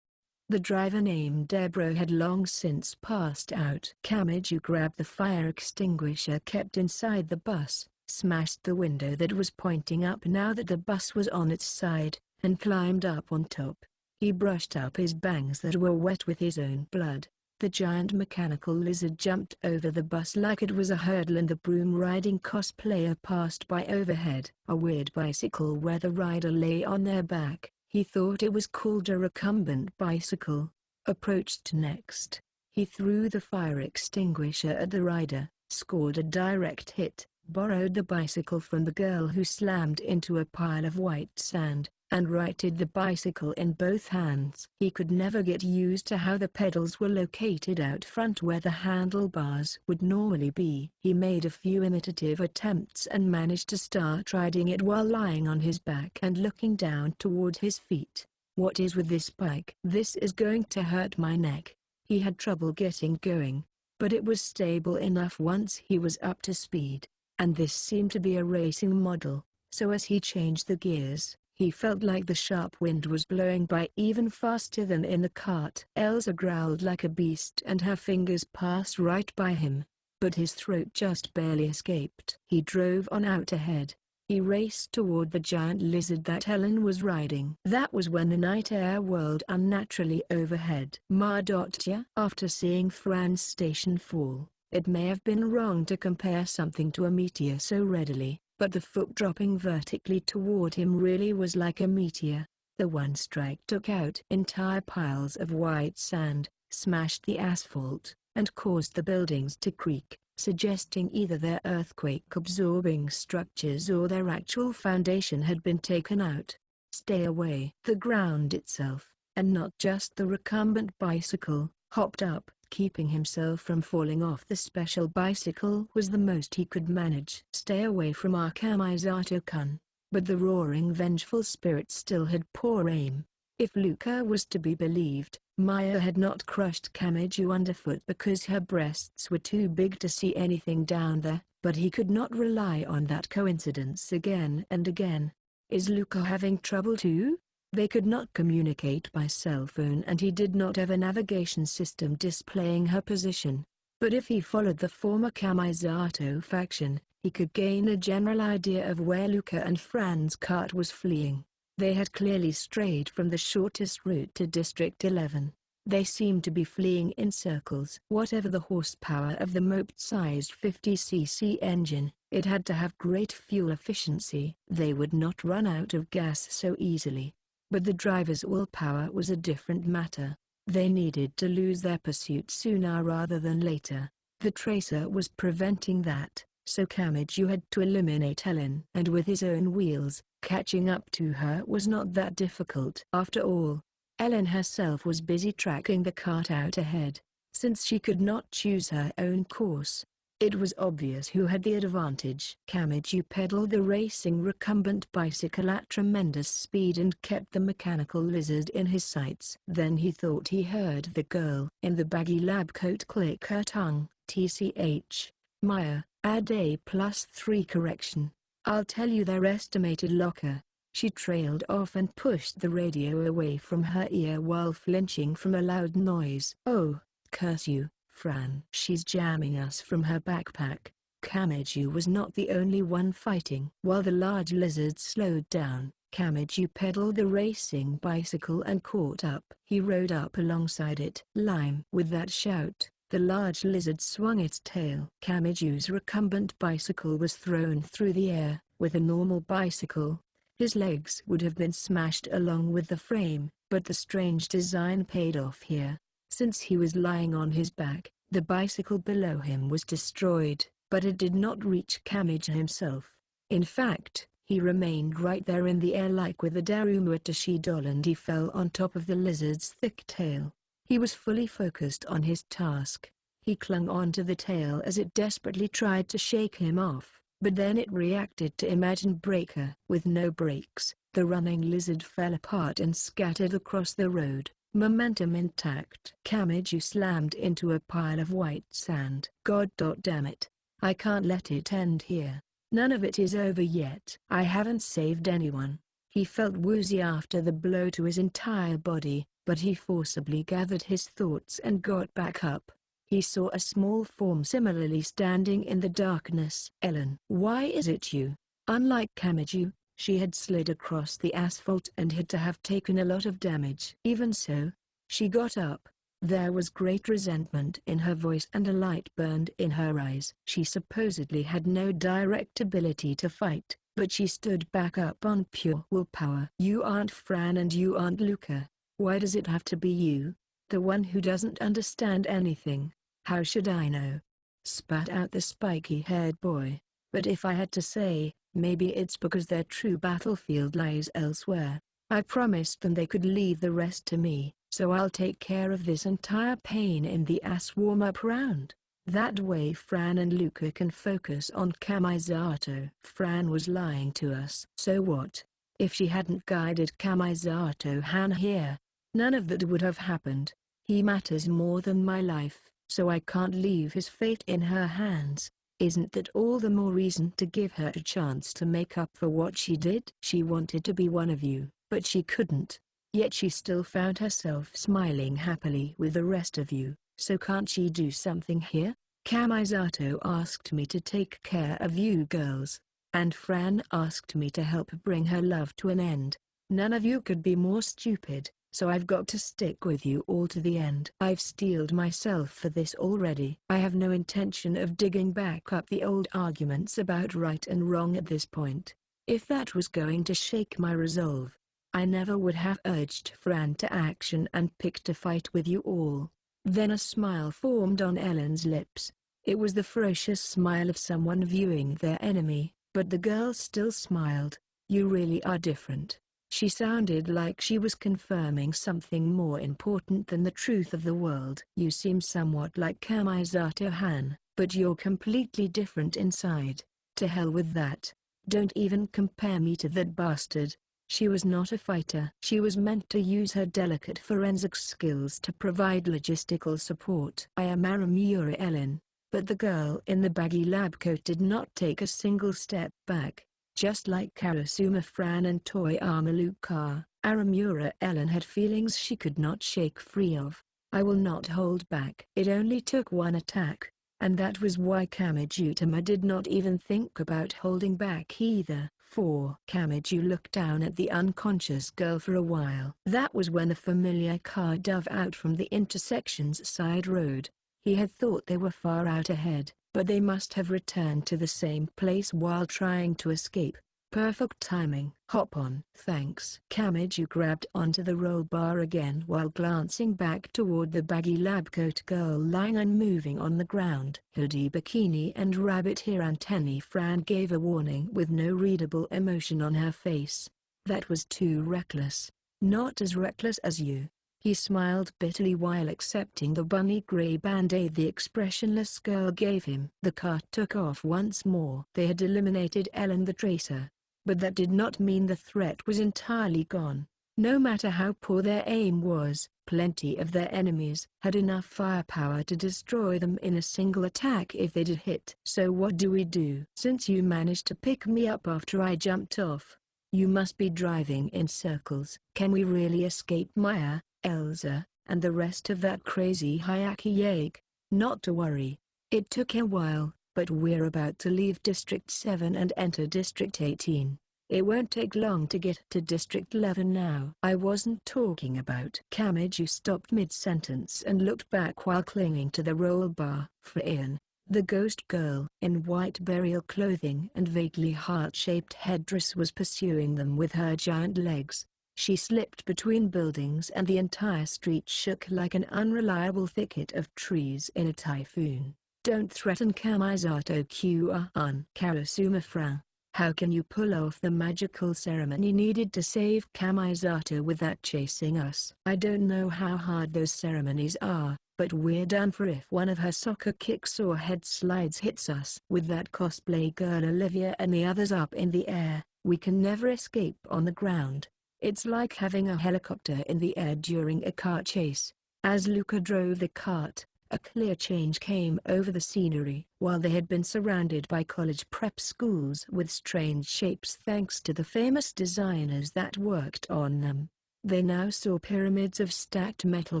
The driver, named Deborah, had long since passed out. Kamiju grabbed the fire extinguisher kept inside the bus, smashed the window that was pointing up now that the bus was on its side, and climbed up on top. He brushed up his bangs that were wet with his own blood. The giant mechanical lizard jumped over the bus like it was a hurdle, and the broom-riding cosplayer passed by overhead. A weird bicycle where the rider lay on their back, he thought it was called a recumbent bicycle, approached next. He threw the fire extinguisher at the rider, scored a direct hit, borrowed the bicycle from the girl who slammed into a pile of white sand, and righted the bicycle in both hands. He could never get used to how the pedals were located out front where the handlebars would normally be. He made a few imitative attempts and managed to start riding it while lying on his back and looking down toward his feet. What is with this bike? This is going to hurt my neck. He had trouble getting going, but it was stable enough once he was up to speed, and this seemed to be a racing model, so as he changed the gears, he felt like the sharp wind was blowing by even faster than in the cart. Elsa growled like a beast and her fingers passed right by him, but his throat just barely escaped. He drove on out ahead. He raced toward the giant lizard that Ellen was riding. That was when the night air whirled unnaturally overhead. After seeing Fran's station fall, it may have been wrong to compare something to a meteor so readily, but the foot dropping vertically toward him really was like a meteor. The one strike took out entire piles of white sand, smashed the asphalt, and caused the buildings to creak, suggesting either their earthquake-absorbing structures or their actual foundation had been taken out. Stay away. The ground itself, and not just the recumbent bicycle, hopped up. Keeping himself from falling off the special bicycle was the most he could manage. Stay away from our Kamisato-kun. But the roaring vengeful spirit still had poor aim. If Luca was to be believed, Maya had not crushed Kamiju underfoot because her breasts were too big to see anything down there, but he could not rely on that coincidence again and again. Is Luca having trouble too? They could not communicate by cell phone and he did not have a navigation system displaying her position. But if he followed the former Kamisato faction, he could gain a general idea of where Luca and Fran's cart was fleeing. They had clearly strayed from the shortest route to District 11. They seemed to be fleeing in circles. Whatever the horsepower of the moped-sized 50cc engine, it had to have great fuel efficiency. They would not run out of gas so easily. But the driver's willpower was a different matter. They needed to lose their pursuit sooner rather than later. The tracer was preventing that, so Kamiju had to eliminate Ellen. And with his own wheels, catching up to her was not that difficult. After all, Ellen herself was busy tracking the cart out ahead. Since she could not choose her own course, it was obvious who had the advantage. Kamiju pedaled the racing recumbent bicycle at tremendous speed and kept the mechanical lizard in his sights. Then he thought he heard the girl in the baggy lab coat click her tongue. TCH, Maya, add A+3 correction. I'll tell you their estimated locker. She trailed off and pushed the radio away from her ear while flinching from a loud noise. Oh, curse you, Fran. She's jamming us from her backpack. Kamiju was not the only one fighting. While the large lizard slowed down, Kamiju pedaled the racing bicycle and caught up. He rode up alongside it. Lime. With that shout, the large lizard swung its tail. Kamiju's recumbent bicycle was thrown through the air. With a normal bicycle, his legs would have been smashed along with the frame, but the strange design paid off here. Since he was lying on his back, the bicycle below him was destroyed, but it did not reach Kamiju himself. In fact, He remained right there in the air like with a Daruma Tashi doll, and he fell on top of the lizard's thick tail. He was fully focused on his task. He clung onto the tail as it desperately tried to shake him off, but then it reacted to Imagine Breaker. With no brakes, the running lizard fell apart and scattered across the road, momentum intact. Kamiju slammed into a pile of white sand. God damn it. I can't let it end here. None of it is over yet. I haven't saved anyone. He felt woozy after the blow to his entire body, but he forcibly gathered his thoughts and got back up. He saw a small form similarly standing in the darkness. Ellen. Why is it you? Unlike Kamiju, she had slid across the asphalt and had to have taken a lot of damage. Even so, she got up. There was great resentment in her voice and a light burned in her eyes. She supposedly had no direct ability to fight, but she stood back up on pure willpower. You aren't Fran and you aren't Luca. Why does it have to be you? The one who doesn't understand anything. How should I know? Spat out the spiky-haired boy. But if I had to say, maybe it's because their true battlefield lies elsewhere. I promised them they could leave the rest to me, so I'll take care of this entire pain in the ass warm-up round. That way Fran and Luca can focus on Kamisato. Fran was lying to us. So what? If she hadn't guided Kamisato-han here, none of that would have happened. He matters more than my life, so I can't leave his fate in her hands. Isn't that all the more reason to give her a chance to make up for what she did? She wanted to be one of you, but she couldn't. Yet she still found herself smiling happily with the rest of you, so can't she do something here? Kamisato asked me to take care of you girls, and Fran asked me to help bring her love to an end. None of you could be more stupid, so I've got to stick with you all to the end. I've steeled myself for this already. I have no intention of digging back up the old arguments about right and wrong at this point. If that was going to shake my resolve, I never would have urged Fran to action and picked a fight with you all. Then a smile formed on Ellen's lips. It was the ferocious smile of someone viewing their enemy, but the girl still smiled. You really are different. She sounded like she was confirming something more important than the truth of the world. You seem somewhat like Kamisato-han, but you're completely different inside. To hell with that. Don't even compare me to that bastard. She was not a fighter. She was meant to use her delicate forensic skills to provide logistical support. I am Aramura Ellen, but the girl in the baggy lab coat did not take a single step back. Just like Karasuma Fran and Toyama Luca, Aramura Ellen had feelings she could not shake free of. I will not hold back. It only took one attack, and that was why Kamijutama did not even think about holding back either. 4. Kamiju looked down at the unconscious girl for a while. That was when a familiar car dove out from the intersection's side road. He had thought they were far out ahead, but they must have returned to the same place while trying to escape. Perfect timing. Hop on. Thanks. Kamiju grabbed onto the roll bar again while glancing back toward the baggy lab coat girl lying unmoving on the ground. Hoodie bikini and rabbit hair antennae. Fran gave a warning with no readable emotion on her face. That was too reckless. Not as reckless as you. He smiled bitterly while accepting the bunny gray band-aid the expressionless girl gave him. The car took off once more. They had eliminated Ellen the Tracer. But that did not mean the threat was entirely gone. No matter how poor their aim was, plenty of their enemies had enough firepower to destroy them in a single attack if they did hit. So what do we do? Since you managed to pick me up after I jumped off, you must be driving in circles. Can we really escape Maya, Elsa, and the rest of that crazy Hyaki Yag? Not to worry. It took a while, but we're about to leave District 7 and enter District 18. It won't take long to get to District 11 now. I wasn't talking about. Kamiju stopped mid-sentence and looked back while clinging to the roll bar. Frian, the ghost girl in white burial clothing and vaguely heart-shaped headdress, was pursuing them with her giant legs. She slipped between buildings and the entire street shook like an unreliable thicket of trees in a typhoon. Don't threaten Kamisato Q-an. Karasuma Fran. How can you pull off the magical ceremony needed to save Kamisato without chasing us? I don't know how hard those ceremonies are, but we're done for if one of her soccer kicks or head slides hits us. With that cosplay girl Olivia and the others up in the air, we can never escape on the ground. It's like having a helicopter in the air during a car chase. As Luca drove the cart, a clear change came over the scenery. While they had been surrounded by college prep schools with strange shapes thanks to the famous designers that worked on them, they now saw pyramids of stacked metal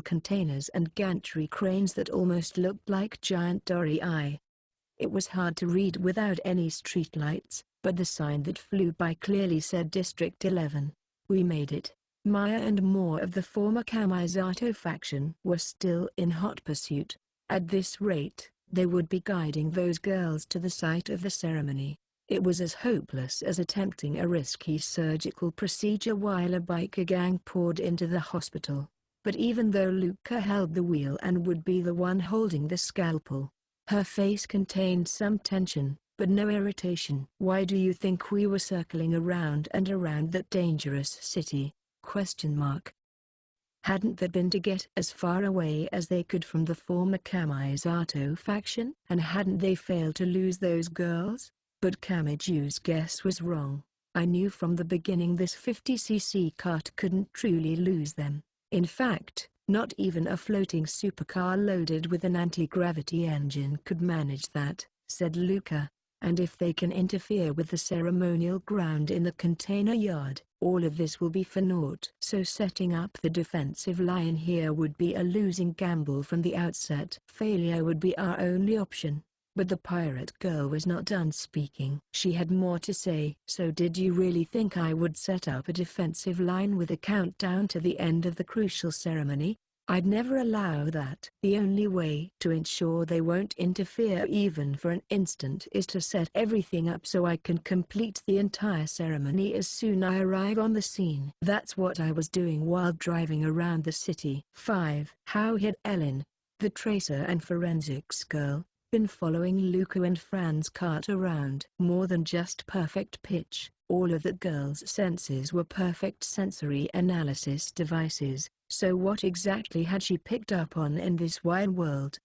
containers and gantry cranes that almost looked like giant dory eye. It was hard to read without any streetlights, but the sign that flew by clearly said District 11. We made it. Maya and more of the former Kamisato faction were still in hot pursuit. At this rate, they would be guiding those girls to the site of the ceremony. It was as hopeless as attempting a risky surgical procedure while a biker gang poured into the hospital. But even though Luca held the wheel and would be the one holding the scalpel, her face contained some tension, but no irritation. Why do you think we were circling around and around that dangerous city? Hadn't that been to get as far away as they could from the former Kamisato faction? And hadn't they failed to lose those girls? But Kamiju's guess was wrong. I knew from the beginning this 50cc cart couldn't truly lose them. In fact, not even a floating supercar loaded with an anti-gravity engine could manage that, said Luca. And if they can interfere with the ceremonial ground in the container yard, all of this will be for naught. So setting up the defensive line here would be a losing gamble from the outset. Failure would be our only option. But the pirate girl was not done speaking. She had more to say. So did you really think I would set up a defensive line with a countdown to the end of the crucial ceremony? I'd never allow that. The only way to ensure they won't interfere even for an instant is to set everything up so I can complete the entire ceremony as soon as I arrive on the scene. That's what I was doing while driving around the city. 5. How had Ellen, the tracer and forensics girl, been following Luca and Fran's cart around? More than just perfect pitch, all of the girl's senses were perfect sensory analysis devices. So what exactly had she picked up on in this wide world?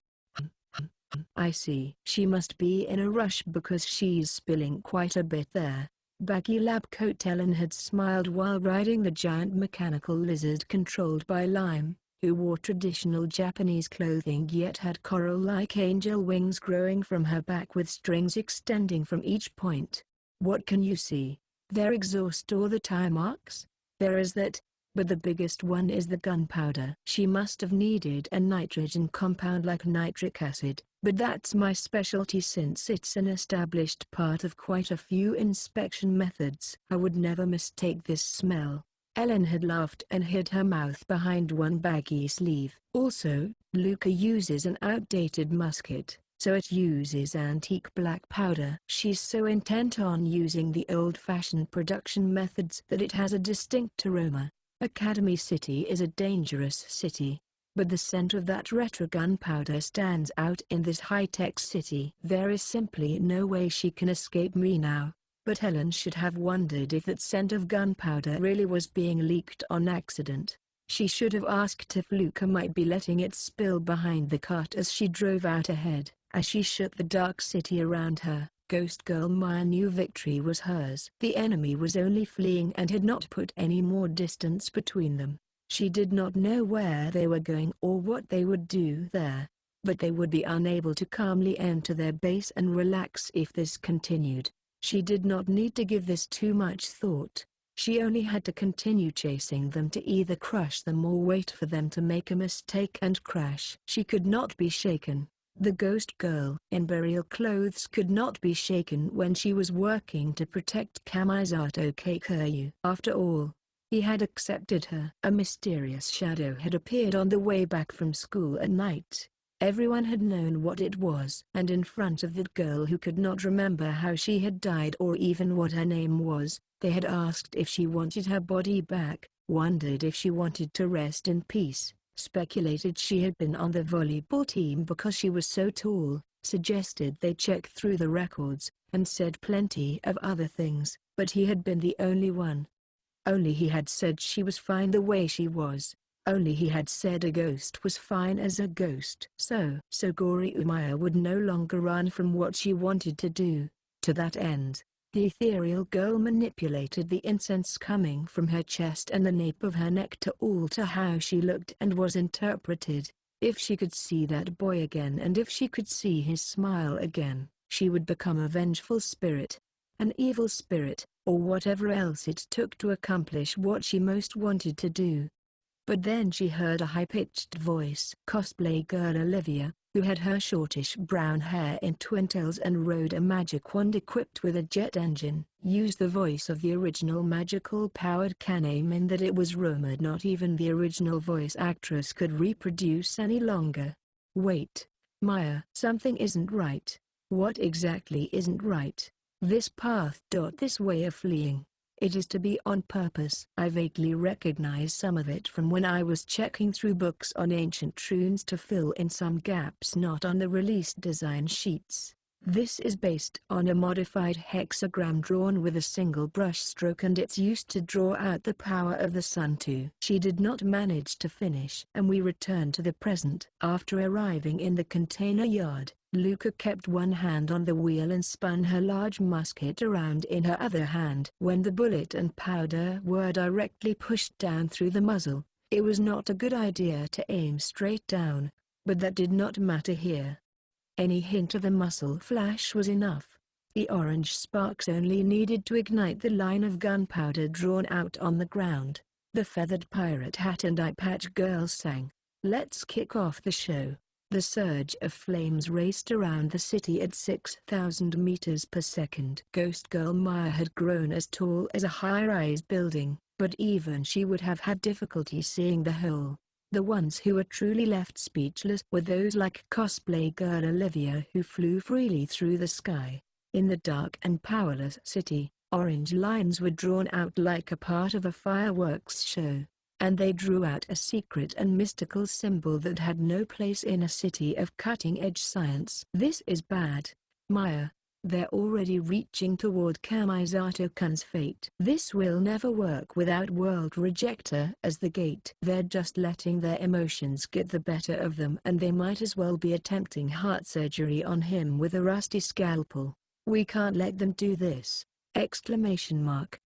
I see. She must be in a rush because she's spilling quite a bit there. Baggy lab coat. Ellen had smiled while riding the giant mechanical lizard controlled by Lime, who wore traditional Japanese clothing yet had coral-like angel wings growing from her back with strings extending from each point. What can you see? Their exhaust or the tire marks? There is that. But the biggest one is the gunpowder. She must have needed a nitrogen compound like nitric acid, but that's my specialty since it's an established part of quite a few inspection methods. I would never mistake this smell. Ellen had laughed and hid her mouth behind one baggy sleeve. Also, Luca uses an outdated musket, so it uses antique black powder. She's so intent on using the old-fashioned production methods that it has a distinct aroma. Academy City is a dangerous city, but the scent of that retro gunpowder stands out in this high-tech city. There is simply no way she can escape me now, but Helen should have wondered if that scent of gunpowder really was being leaked on accident. She should have asked if Luca might be letting it spill behind the cart as she drove out ahead. As she shook the dark city around her, Ghost Girl Maya knew victory was hers. The enemy was only fleeing and had not put any more distance between them. She did not know where they were going or what they would do there, but they would be unable to calmly enter their base and relax if this continued. She did not need to give this too much thought. She only had to continue chasing them to either crush them or wait for them to make a mistake and crash. She could not be shaken. The ghost girl in burial clothes could not be shaken when she was working to protect Kamisato Keikuryu. After all, he had accepted her. A mysterious shadow had appeared on the way back from school at night. Everyone had known what it was. And in front of that girl who could not remember how she had died or even what her name was, they had asked if she wanted her body back, wondered if she wanted to rest in peace. Speculated she had been on the volleyball team because she was so tall, suggested they check through the records, and said plenty of other things, but he had been the only one. Only he had said she was fine the way she was. Only he had said a ghost was fine as a ghost. So Gori Umaya would no longer run from what she wanted to do. To that end, the ethereal girl manipulated the incense coming from her chest and the nape of her neck to alter how she looked and was interpreted. If she could see that boy again and if she could see his smile again, she would become a vengeful spirit, an evil spirit, or whatever else it took to accomplish what she most wanted to do. But then she heard a high-pitched voice. Cosplay girl Olivia, who had her shortish brown hair in twintails and rode a magic wand equipped with a jet engine, used the voice of the original magical-powered Kaname in that it was rumored not even the original voice actress could reproduce any longer. Wait, Maya. Something isn't right. What exactly isn't right? This path. This way of fleeing. It is to be on purpose. I vaguely recognize some of it from when I was checking through books on ancient runes to fill in some gaps not on the released design sheets. This is based on a modified hexagram drawn with a single brush stroke, and it's used to draw out the power of the sun too. She did not manage to finish, and we returned to the present. After arriving in the container yard, Luca kept one hand on the wheel and spun her large musket around in her other hand. When the bullet and powder were directly pushed down through the muzzle, it was not a good idea to aim straight down, but that did not matter here. Any hint of a muzzle flash was enough. The orange sparks only needed to ignite the line of gunpowder drawn out on the ground. The feathered pirate hat and eye patch girl sang, "Let's kick off the show." The surge of flames raced around the city at 6,000 meters per second. Ghost Girl Maya had grown as tall as a high-rise building, but even she would have had difficulty seeing the whole. The ones who were truly left speechless were those like cosplay girl Olivia, who flew freely through the sky. In the dark and powerless city, orange lines were drawn out like a part of a fireworks show, and they drew out a secret and mystical symbol that had no place in a city of cutting-edge science. This is bad, Maya. They're already reaching toward Kamisato-kun's fate. This will never work without World Rejector as the gate. They're just letting their emotions get the better of them, and they might as well be attempting heart surgery on him with a rusty scalpel. We can't let them do this! Exclamation mark.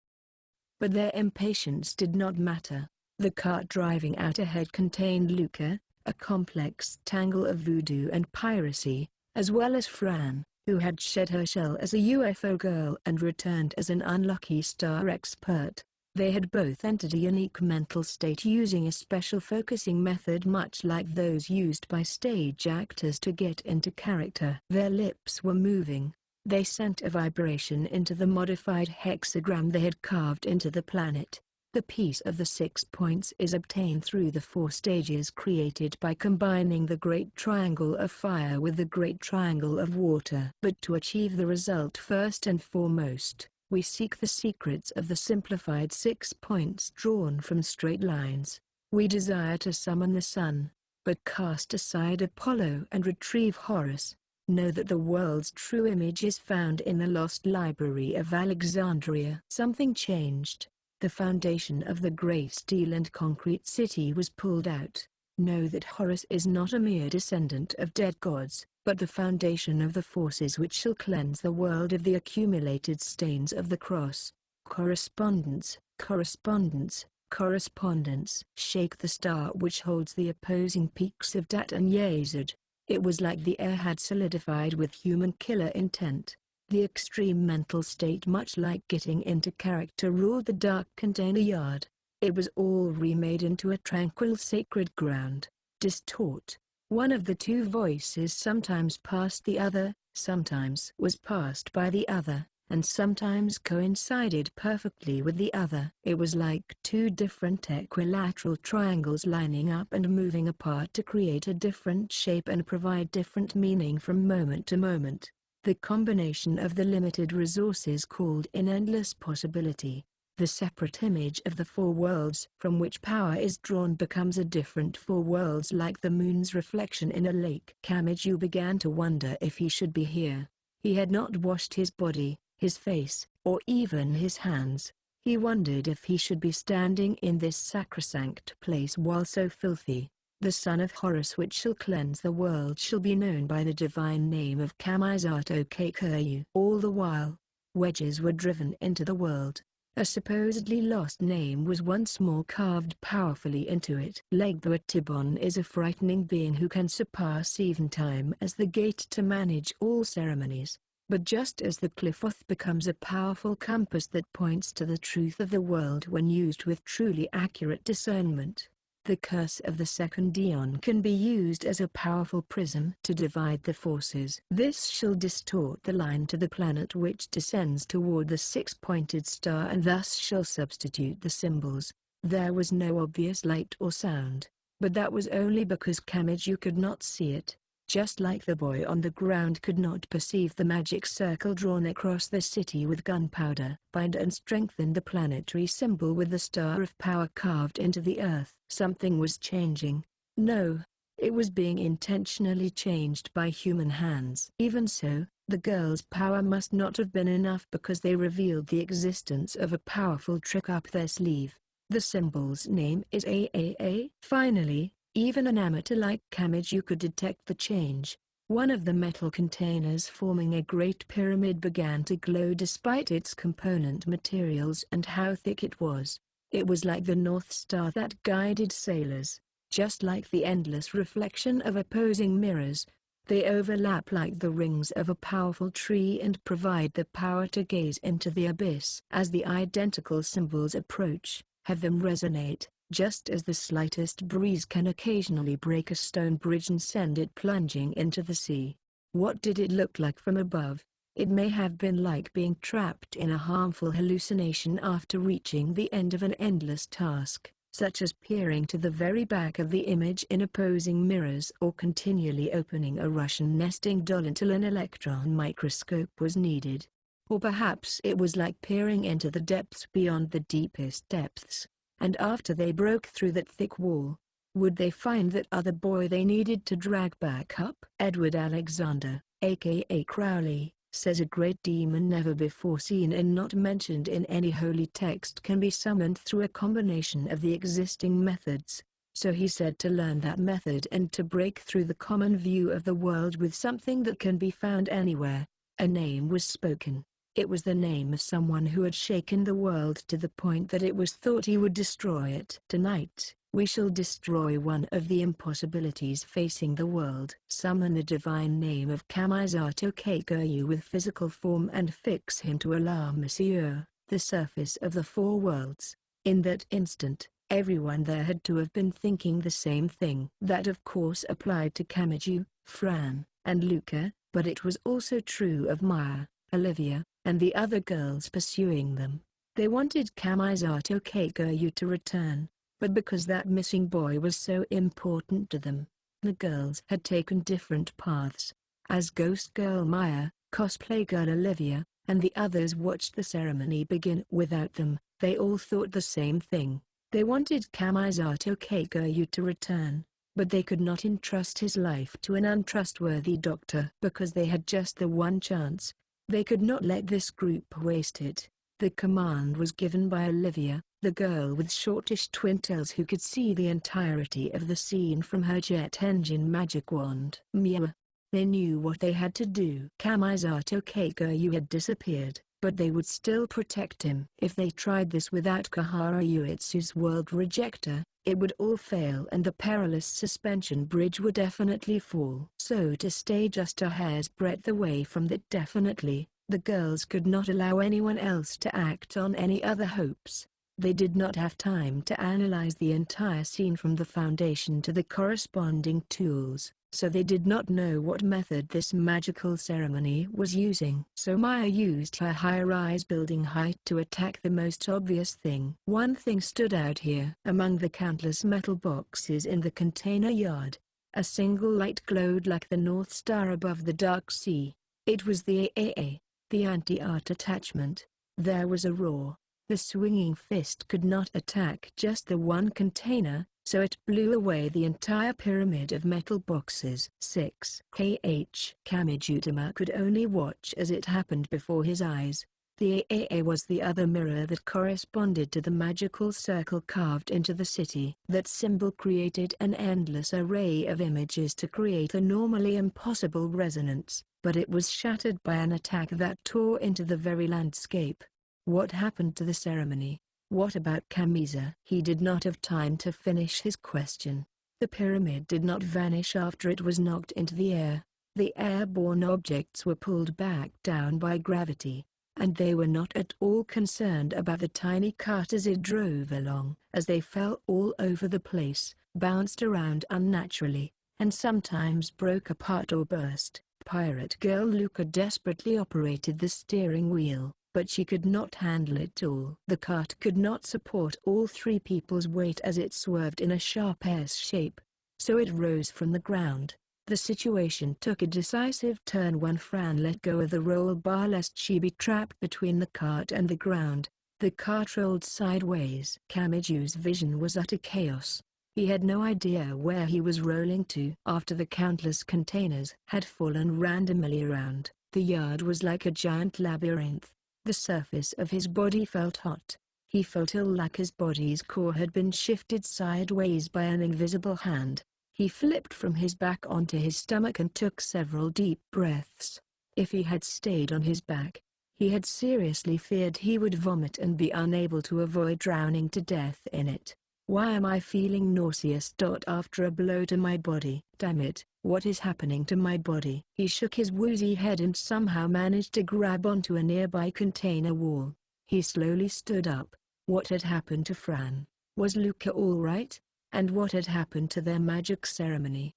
But their impatience did not matter. The cart driving out ahead contained Luca, a complex tangle of voodoo and piracy, as well as Fran, who had shed her shell as a UFO girl and returned as an unlucky star expert. They had both entered a unique mental state using a special focusing method much like those used by stage actors to get into character. Their lips were moving. They sent a vibration into the modified hexagram they had carved into the planet. The piece of the 6 points is obtained through the 4 stages created by combining the Great Triangle of Fire with the Great Triangle of Water. But to achieve the result first and foremost, we seek the secrets of the simplified 6 points drawn from straight lines. We desire to summon the sun, but cast aside Apollo and retrieve Horus. Know that the world's true image is found in the lost library of Alexandria. Something changed. The foundation of the grey steel and concrete city was pulled out. Know that Horus is not a mere descendant of dead gods, but the foundation of the forces which shall cleanse the world of the accumulated stains of the cross. Correspondence, correspondence, correspondence. Shake the star which holds the opposing peaks of Dat and Yazid. It was like the air had solidified with human killer intent. The extreme mental state, much like getting into character, ruled the dark container yard. It was all remade into a tranquil sacred ground. Distort. One of the two voices sometimes passed the other, sometimes was passed by the other, and sometimes coincided perfectly with the other. It was like two different equilateral triangles lining up and moving apart to create a different shape and provide different meaning from moment to moment. The combination of the limited resources called in endless possibility. The separate image of the 4 worlds from which power is drawn becomes a different 4 worlds, like the moon's reflection in a lake. Kamiju began to wonder if he should be here. He had not washed his body, his face, or even his hands. He wondered if he should be standing in this sacrosanct place while so filthy. The son of Horus which shall cleanse the world shall be known by the divine name of Kamisato Keikuryu. All the while, wedges were driven into the world. A supposedly lost name was once more carved powerfully into it. Legba Tibon is a frightening being who can surpass even time as the gate to manage all ceremonies. But just as the Qliphoth becomes a powerful compass that points to the truth of the world when used with truly accurate discernment, the curse of the second Aeon can be used as a powerful prism to divide the forces. This shall distort the line to the planet which descends toward the six-pointed star and thus shall substitute the symbols. There was no obvious light or sound, but that was only because Kamiju could not see it. Just like the boy on the ground could not perceive the magic circle drawn across the city with gunpowder. Bind and strengthen the planetary symbol with the star of power carved into the earth. Something was changing. No, it was being intentionally changed by human hands. Even so, the girls' power must not have been enough because they revealed the existence of a powerful trick up their sleeve. The symbol's name is AAA. Finally, even an amateur like Kamiju could detect the change. One of the metal containers forming a great pyramid began to glow despite its component materials and how thick it was. It was like the North Star that guided sailors. Just like the endless reflection of opposing mirrors, they overlap like the rings of a powerful tree and provide the power to gaze into the abyss. As the identical symbols approach, have them resonate. Just as the slightest breeze can occasionally break a stone bridge and send it plunging into the sea. What did it look like from above? It may have been like being trapped in a harmful hallucination after reaching the end of an endless task, such as peering to the very back of the image in opposing mirrors or continually opening a Russian nesting doll until an electron microscope was needed. Or perhaps it was like peering into the depths beyond the deepest depths. And after they broke through that thick wall, would they find that other boy they needed to drag back up? Edward Alexander, aka Crowley, says a great demon never before seen and not mentioned in any holy text can be summoned through a combination of the existing methods. So he said to learn that method and to break through the common view of the world with something that can be found anywhere. A name was spoken. It was the name of someone who had shaken the world to the point that it was thought he would destroy it. Tonight, we shall destroy one of the impossibilities facing the world. Summon the divine name of Kamisato Keikuryu with physical form and fix him to La Monsieur, the surface of the four worlds. In that instant, everyone there had to have been thinking the same thing. That of course applied to Kamiju, Fran, and Luca, but it was also true of Maya, Olivia, and the other girls pursuing them. They wanted Kamisato Keikuryu to return, but because that missing boy was so important to them, the girls had taken different paths. As Ghost Girl Maya, Cosplay Girl Olivia, and the others watched the ceremony begin without them, they all thought the same thing. They wanted Kamisato Keikuryu to return, but they could not entrust his life to an untrustworthy doctor because they had just the one chance. They could not let this group waste it. The command was given by Olivia, the girl with shortish twin tails who could see the entirety of the scene from her jet engine magic wand. Meow. They knew what they had to do. Kamisato Keikuryu had disappeared, but they would still protect him. If they tried this without Kahara Uetsu's world rejector, it would all fail and the perilous suspension bridge would definitely fall. So to stay just a hair's breadth away from that definitely, the girls could not allow anyone else to act on any other hopes. They did not have time to analyze the entire scene from the foundation to the corresponding tools, so they did not know what method this magical ceremony was using. So Maya used her high-rise building height to attack the most obvious thing. One thing stood out here. Among the countless metal boxes in the container yard, a single light glowed like the North Star above the dark sea. It was the AAA, the anti-art attachment. There was a roar. The swinging fist could not attack just the one container, so it blew away the entire pyramid of metal boxes. 6. Kamijutama could only watch as it happened before his eyes. The AAA was the other mirror that corresponded to the magical circle carved into the city. That symbol created an endless array of images to create a normally impossible resonance, but it was shattered by an attack that tore into the very landscape. What happened to the ceremony? What about Kamiza? He did not have time to finish his question. The pyramid did not vanish after it was knocked into the air. The airborne objects were pulled back down by gravity, and they were not at all concerned about the tiny cart as it drove along. As they fell all over the place, bounced around unnaturally, and sometimes broke apart or burst, pirate girl Luca desperately operated the steering wheel, but she could not handle it all. The cart could not support all three people's weight as it swerved in a sharp S shape, so it rose from the ground. The situation took a decisive turn when Fran let go of the roll bar lest she be trapped between the cart and the ground. The cart rolled sideways. Kamiju's vision was utter chaos. He had no idea where he was rolling to. After the countless containers had fallen randomly around, the yard was like a giant labyrinth. The surface of his body felt hot. He felt ill, like his body's core had been shifted sideways by an invisible hand. He flipped from his back onto his stomach and took several deep breaths. If he had stayed on his back, he had seriously feared he would vomit and be unable to avoid drowning to death in it. Why am I feeling nauseous? After a blow to my body. Damn it, what is happening to my body? He shook his woozy head and somehow managed to grab onto a nearby container wall. He slowly stood up. What had happened to Fran? Was Luca all right? And what had happened to their magic ceremony?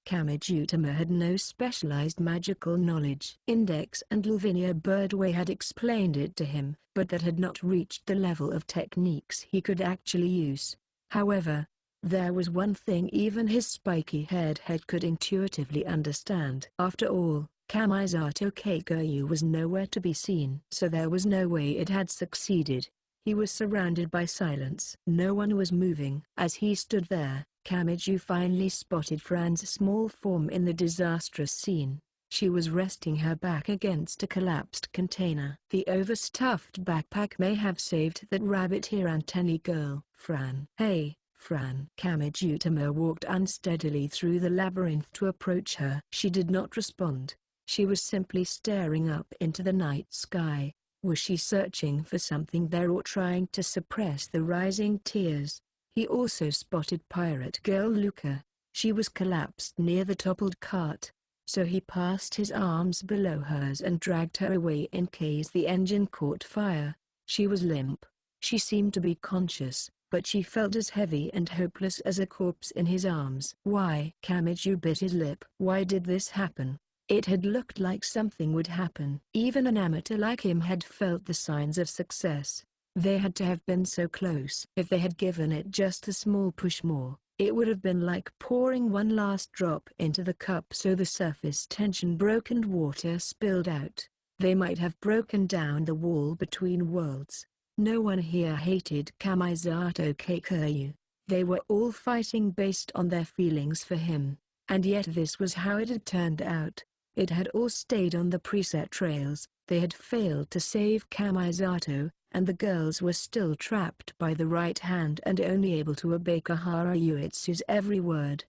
Kamijutama had no specialized magical knowledge. Index and Lavinia Birdway had explained it to him, but that had not reached the level of techniques he could actually use. However, there was one thing even his spiky-haired head could intuitively understand. After all, Kamisato Keigoyu was nowhere to be seen. So there was no way it had succeeded. He was surrounded by silence. No one was moving. As he stood there, Kamiju finally spotted Fran's small form in the disastrous scene. She was resting her back against a collapsed container. The overstuffed backpack may have saved that rabbit ear antennae girl. Fran. Hey, Fran. Kamijutama walked unsteadily through the labyrinth to approach her. She did not respond. She was simply staring up into the night sky. Was she searching for something there or trying to suppress the rising tears? He also spotted pirate girl Luca. She was collapsed near the toppled cart, so he passed his arms below hers and dragged her away in case the engine caught fire. She was limp. She seemed to be conscious, but she felt as heavy and hopeless as a corpse in his arms. Why? Kamiju bit his lip. Why did this happen? It had looked like something would happen. Even an amateur like him had felt the signs of success. They had to have been so close. If they had given it just a small push more, it would have been like pouring one last drop into the cup so the surface tension broke and water spilled out. They might have broken down the wall between worlds. No one here hated Kamisato Keigoyu. They were all fighting based on their feelings for him, and yet this was how it had turned out. It had all stayed on the preset trails. They had failed to save Kamisato, and the girls were still trapped by the right hand and only able to obey Kahara Uetsu's every word.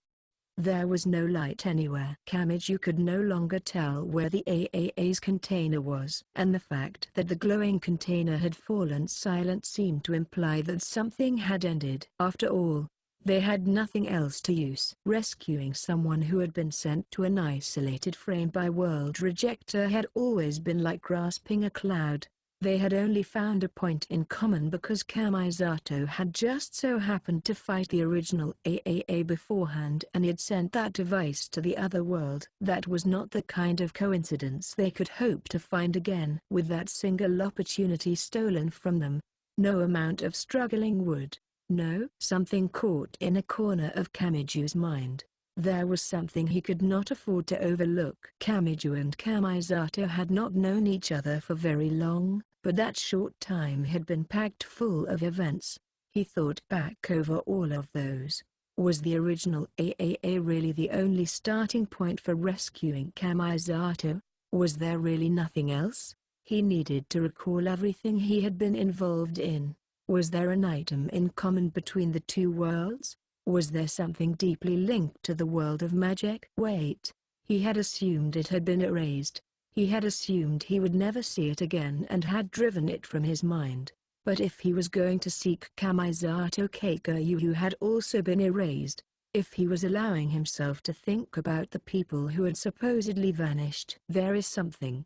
There was no light anywhere. Kamiju could no longer tell where the AAA's container was, and the fact that the glowing container had fallen silent seemed to imply that something had ended. After all, they had nothing else to use. Rescuing someone who had been sent to an isolated frame by World Rejector had always been like grasping a cloud. They had only found a point in common because Kamisato had just so happened to fight the original AAA beforehand and had sent that device to the other world. That was not the kind of coincidence they could hope to find again. With that single opportunity stolen from them, no amount of struggling would. No, something caught in a corner of Kamiju's mind. There was something he could not afford to overlook. Kamiju and Kamisato had not known each other for very long, but that short time had been packed full of events. He thought back over all of those. Was the original AAA really the only starting point for rescuing Kamisato? Was there really nothing else? He needed to recall everything he had been involved in. Was there an item in common between the two worlds? Was there something deeply linked to the world of magic? Wait. He had assumed it had been erased. He had assumed he would never see it again and had driven it from his mind. But if he was going to seek Kamisato Keikoyu who had also been erased, if he was allowing himself to think about the people who had supposedly vanished, there is something.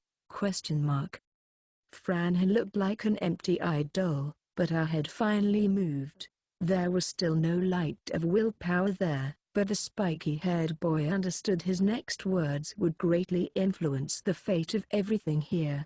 Fran had looked like an empty-eyed doll, but her head finally moved. There was still no light of willpower there, but the spiky-haired boy understood his next words would greatly influence the fate of everything here.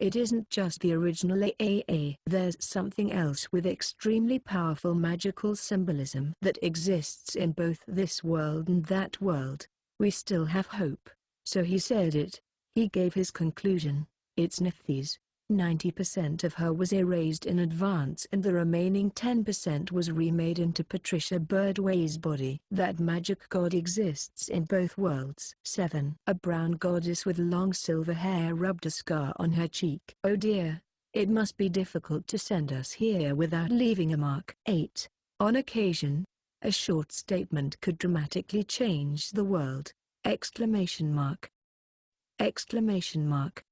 It isn't just the original AAA. There's something else with extremely powerful magical symbolism that exists in both this world and that world. We still have hope. So he said it. He gave his conclusion. It's Nephthys. 90% of her was erased in advance and the remaining 10% was remade into Patricia Birdway's body. That magic god exists in both worlds. 7. A brown goddess with long silver hair rubbed a scar on her cheek. Oh dear. It must be difficult to send us here without leaving a mark. 8. On occasion, a short statement could dramatically change the world. Exclamation mark. Exclamation mark.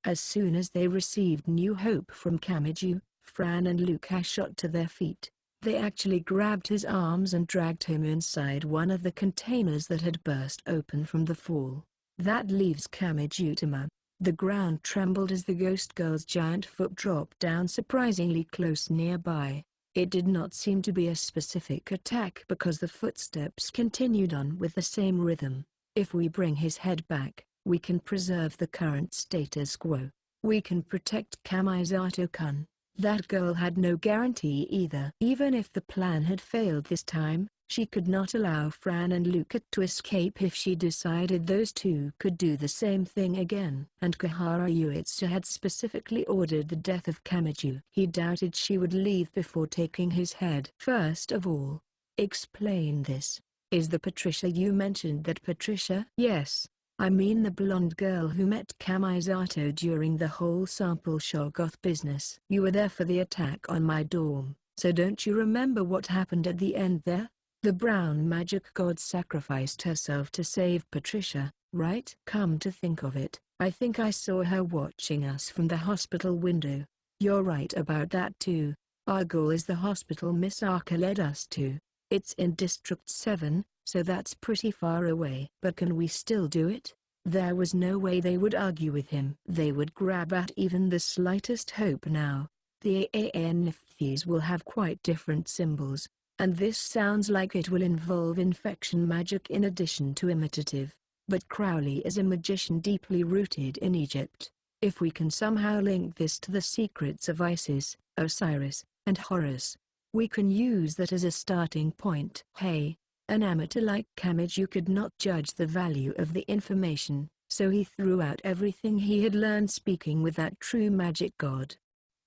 As soon as they received new hope from Kamiju, Fran and Luca shot to their feet. They actually grabbed his arms and dragged him inside one of the containers that had burst open from the fall. That leaves Kamiju to move. The ground trembled as the ghost girl's giant foot dropped down surprisingly close nearby. It did not seem to be a specific attack because the footsteps continued on with the same rhythm. If we bring his head back, we can preserve the current status quo. We can protect Kamisato-kun. That girl had no guarantee either. Even if the plan had failed this time, she could not allow Fran and Luca to escape if she decided those two could do the same thing again. And Kahara Yuitsu had specifically ordered the death of Kamiju. He doubted she would leave before taking his head. First of all, explain this. Is the Patricia you mentioned that Patricia? Yes. I mean the blonde girl who met Kamisato during the whole sample Shoggoth business. You were there for the attack on my dorm, so don't you remember what happened at the end there? The brown magic god sacrificed herself to save Patricia, right? Come to think of it, I think I saw her watching us from the hospital window. You're right about that too. Our goal is the hospital Miss Arca led us to. It's in District 7. So that's pretty far away. But can we still do it? There was no way they would argue with him. They would grab at even the slightest hope now. The Nephthys will have quite different symbols, and this sounds like it will involve infection magic in addition to imitative. But Crowley is a magician deeply rooted in Egypt. If we can somehow link this to the secrets of Isis, Osiris, and Horus, we can use that as a starting point. Hey. An amateur like Kamiju could not judge the value of the information, so he threw out everything he had learned speaking with that true magic god.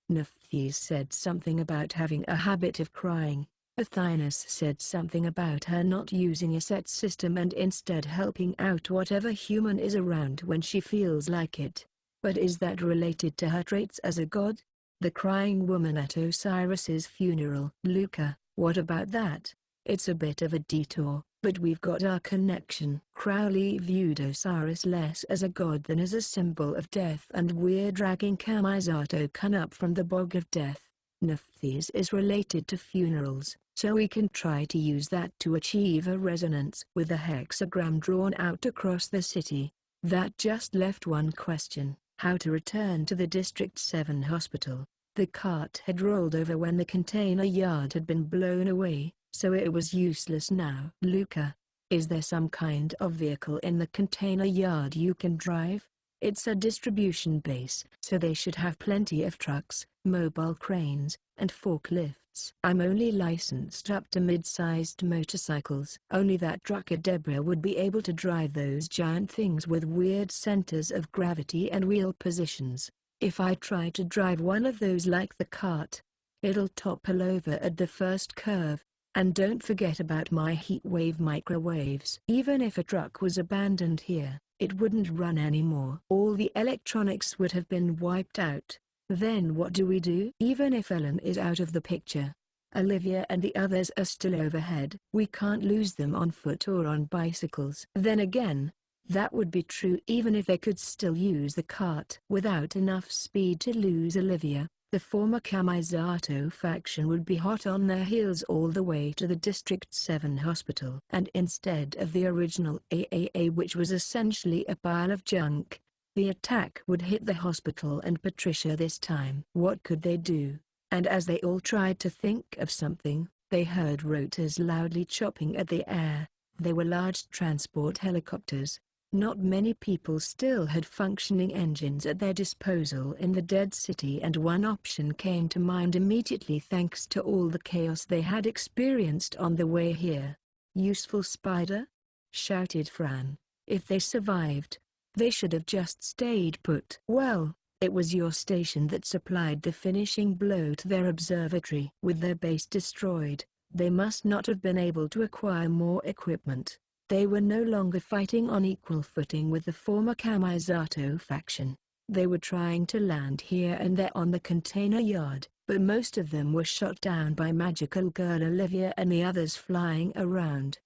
Nephthys said something about having a habit of crying. Athynus said something about her not using a set system and instead helping out whatever human is around when she feels like it. But is that related to her traits as a god? The crying woman at Osiris's funeral. Luca, what about that? It's a bit of a detour, but we've got our connection. Crowley viewed Osiris less as a god than as a symbol of death, and we're dragging Kamisato-kun up from the bog of death. Nephthys is related to funerals, so we can try to use that to achieve a resonance with a hexagram drawn out across the city. That just left one question: how to return to the District 7 hospital. The cart had rolled over when the container yard had been blown away, so it was useless now. Luca, is there some kind of vehicle in the container yard you can drive? It's a distribution base, so they should have plenty of trucks, mobile cranes, and forklifts. I'm only licensed up to mid-sized motorcycles. Only that trucker Deborah would be able to drive those giant things with weird centers of gravity and wheel positions. If I try to drive one of those like the cart, it'll topple over at the first curve. And don't forget about my heatwave microwaves. Even if a truck was abandoned here, it wouldn't run anymore. All the electronics would have been wiped out. Then what do we do? Even if Ellen is out of the picture, Olivia and the others are still overhead. We can't lose them on foot or on bicycles. Then again, that would be true even if they could still use the cart. Without enough speed to lose Olivia, the former Kamisato faction would be hot on their heels all the way to the District 7 hospital. And instead of the original AAA, which was essentially a pile of junk, the attack would hit the hospital and Patricia this time. What could they do? And as they all tried to think of something, they heard rotors loudly chopping at the air. They were large transport helicopters. Not many people still had functioning engines at their disposal in the dead city, and one option came to mind immediately thanks to all the chaos they had experienced on the way here. "Useful spider?" shouted Fran. "If they survived, they should have just stayed put." "Well, it was your station that supplied the finishing blow to their observatory." With their base destroyed, they must not have been able to acquire more equipment. They were no longer fighting on equal footing with the former Kamisato faction. They were trying to land here and there on the container yard, but most of them were shot down by magical girl Olivia and the others flying around.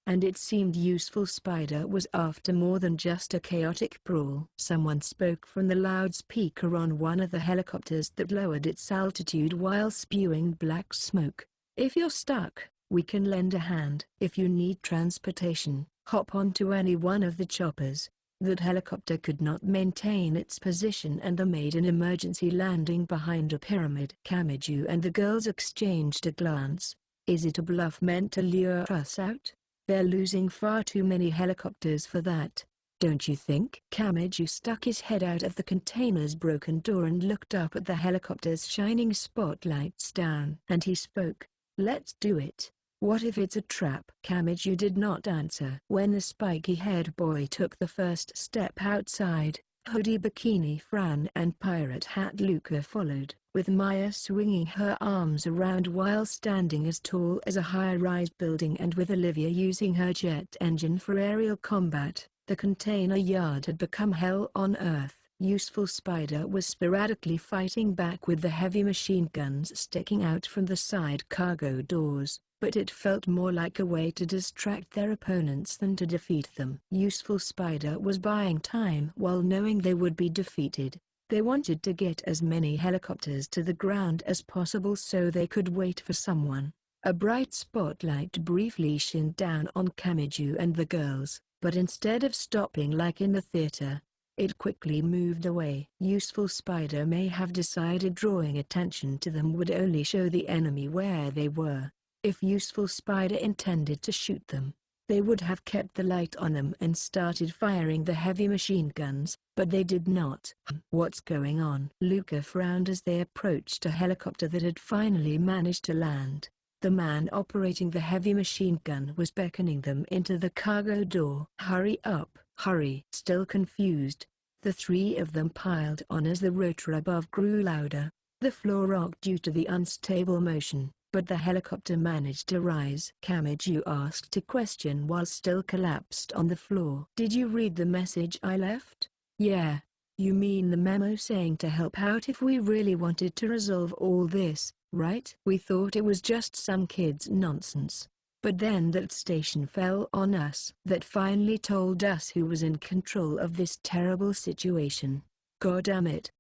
And it seemed Useful Spider was after more than just a chaotic brawl. Someone spoke from the loudspeaker on one of the helicopters that lowered its altitude while spewing black smoke. "If you're stuck, we can lend a hand. If you need transportation, hop onto any one of the choppers." That helicopter could not maintain its position and they made an emergency landing behind a pyramid. Kamiju and the girls exchanged a glance. Is it a bluff meant to lure us out? They're losing far too many helicopters for that, don't you think? Kamiju stuck his head out of the container's broken door and looked up at the helicopter's shining spotlights down. And he spoke. "Let's do it. What if it's a trap?" Kamiju did not answer. When the spiky-haired boy took the first step outside, hoodie bikini Fran and pirate hat Luca followed, with Maya swinging her arms around while standing as tall as a high-rise building and with Olivia using her jet engine for aerial combat. The container yard had become hell on earth. Useful Spider was sporadically fighting back with the heavy machine guns sticking out from the side cargo doors, but it felt more like a way to distract their opponents than to defeat them. Useful Spider was buying time while knowing they would be defeated. They wanted to get as many helicopters to the ground as possible so they could wait for someone. A bright spotlight briefly shined down on Kamiju and the girls, but instead of stopping like in the theater, it quickly moved away. Useful Spider may have decided drawing attention to them would only show the enemy where they were. If Useful Spider intended to shoot them, they would have kept the light on them and started firing the heavy machine guns, but they did not. "What's going on?" Luca frowned as they approached a helicopter that had finally managed to land. The man operating the heavy machine gun was beckoning them into the cargo door. "Hurry up, hurry!" Still confused, the three of them piled on as the rotor above grew louder. The floor rocked due to the unstable motion, but the helicopter managed to rise. Kamiju asked a question while still collapsed on the floor. "Did you read the message I left?" "Yeah. You mean the memo saying to help out if we really wanted to resolve all this, right?" "We thought it was just some kid's nonsense. But then that station fell on us. That finally told us who was in control of this terrible situation. God damn it."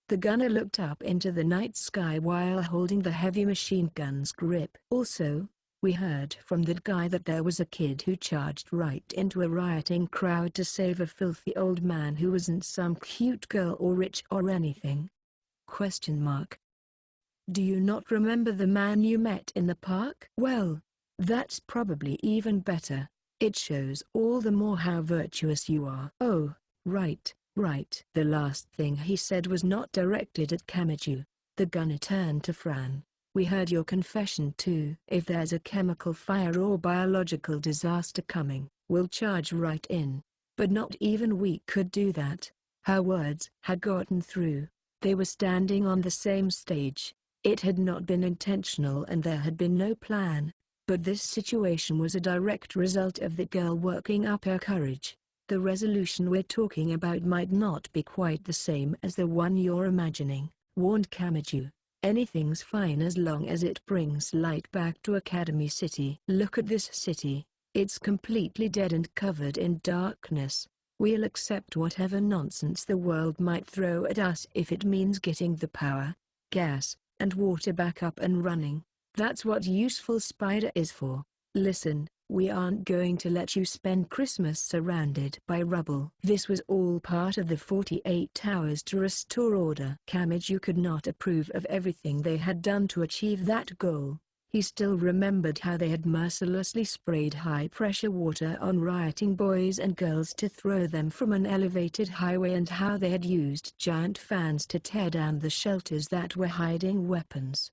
The gunner looked up into the night sky while holding the heavy machine gun's grip. "Also, we heard from that guy that there was a kid who charged right into a rioting crowd to save a filthy old man who wasn't some cute girl or rich or anything. Question mark. Do you not remember the man you met in the park? Well, that's probably even better. It shows all the more how virtuous you are." "Oh, right, right." The last thing he said was not directed at Kamiju. The gunner turned to Fran. "We heard your confession too. If there's a chemical fire or biological disaster coming, we'll charge right in. But not even we could do that." Her words had gotten through. They were standing on the same stage. It had not been intentional and there had been no plan. But this situation was a direct result of the girl working up her courage. The resolution we're talking about might not be quite the same as the one you're imagining, warned Kamiju. Anything's fine as long as it brings light back to Academy City. Look at this city. It's completely dead and covered in darkness. We'll accept whatever nonsense the world might throw at us if it means getting the power, gas, and water back up and running. That's what useful Spider is for. Listen, we aren't going to let you spend Christmas surrounded by rubble. This was all part of the 48 hours to restore order. Kamiju could not approve of everything they had done to achieve that goal. He still remembered how they had mercilessly sprayed high-pressure water on rioting boys and girls to throw them from an elevated highway, and how they had used giant fans to tear down the shelters that were hiding weapons.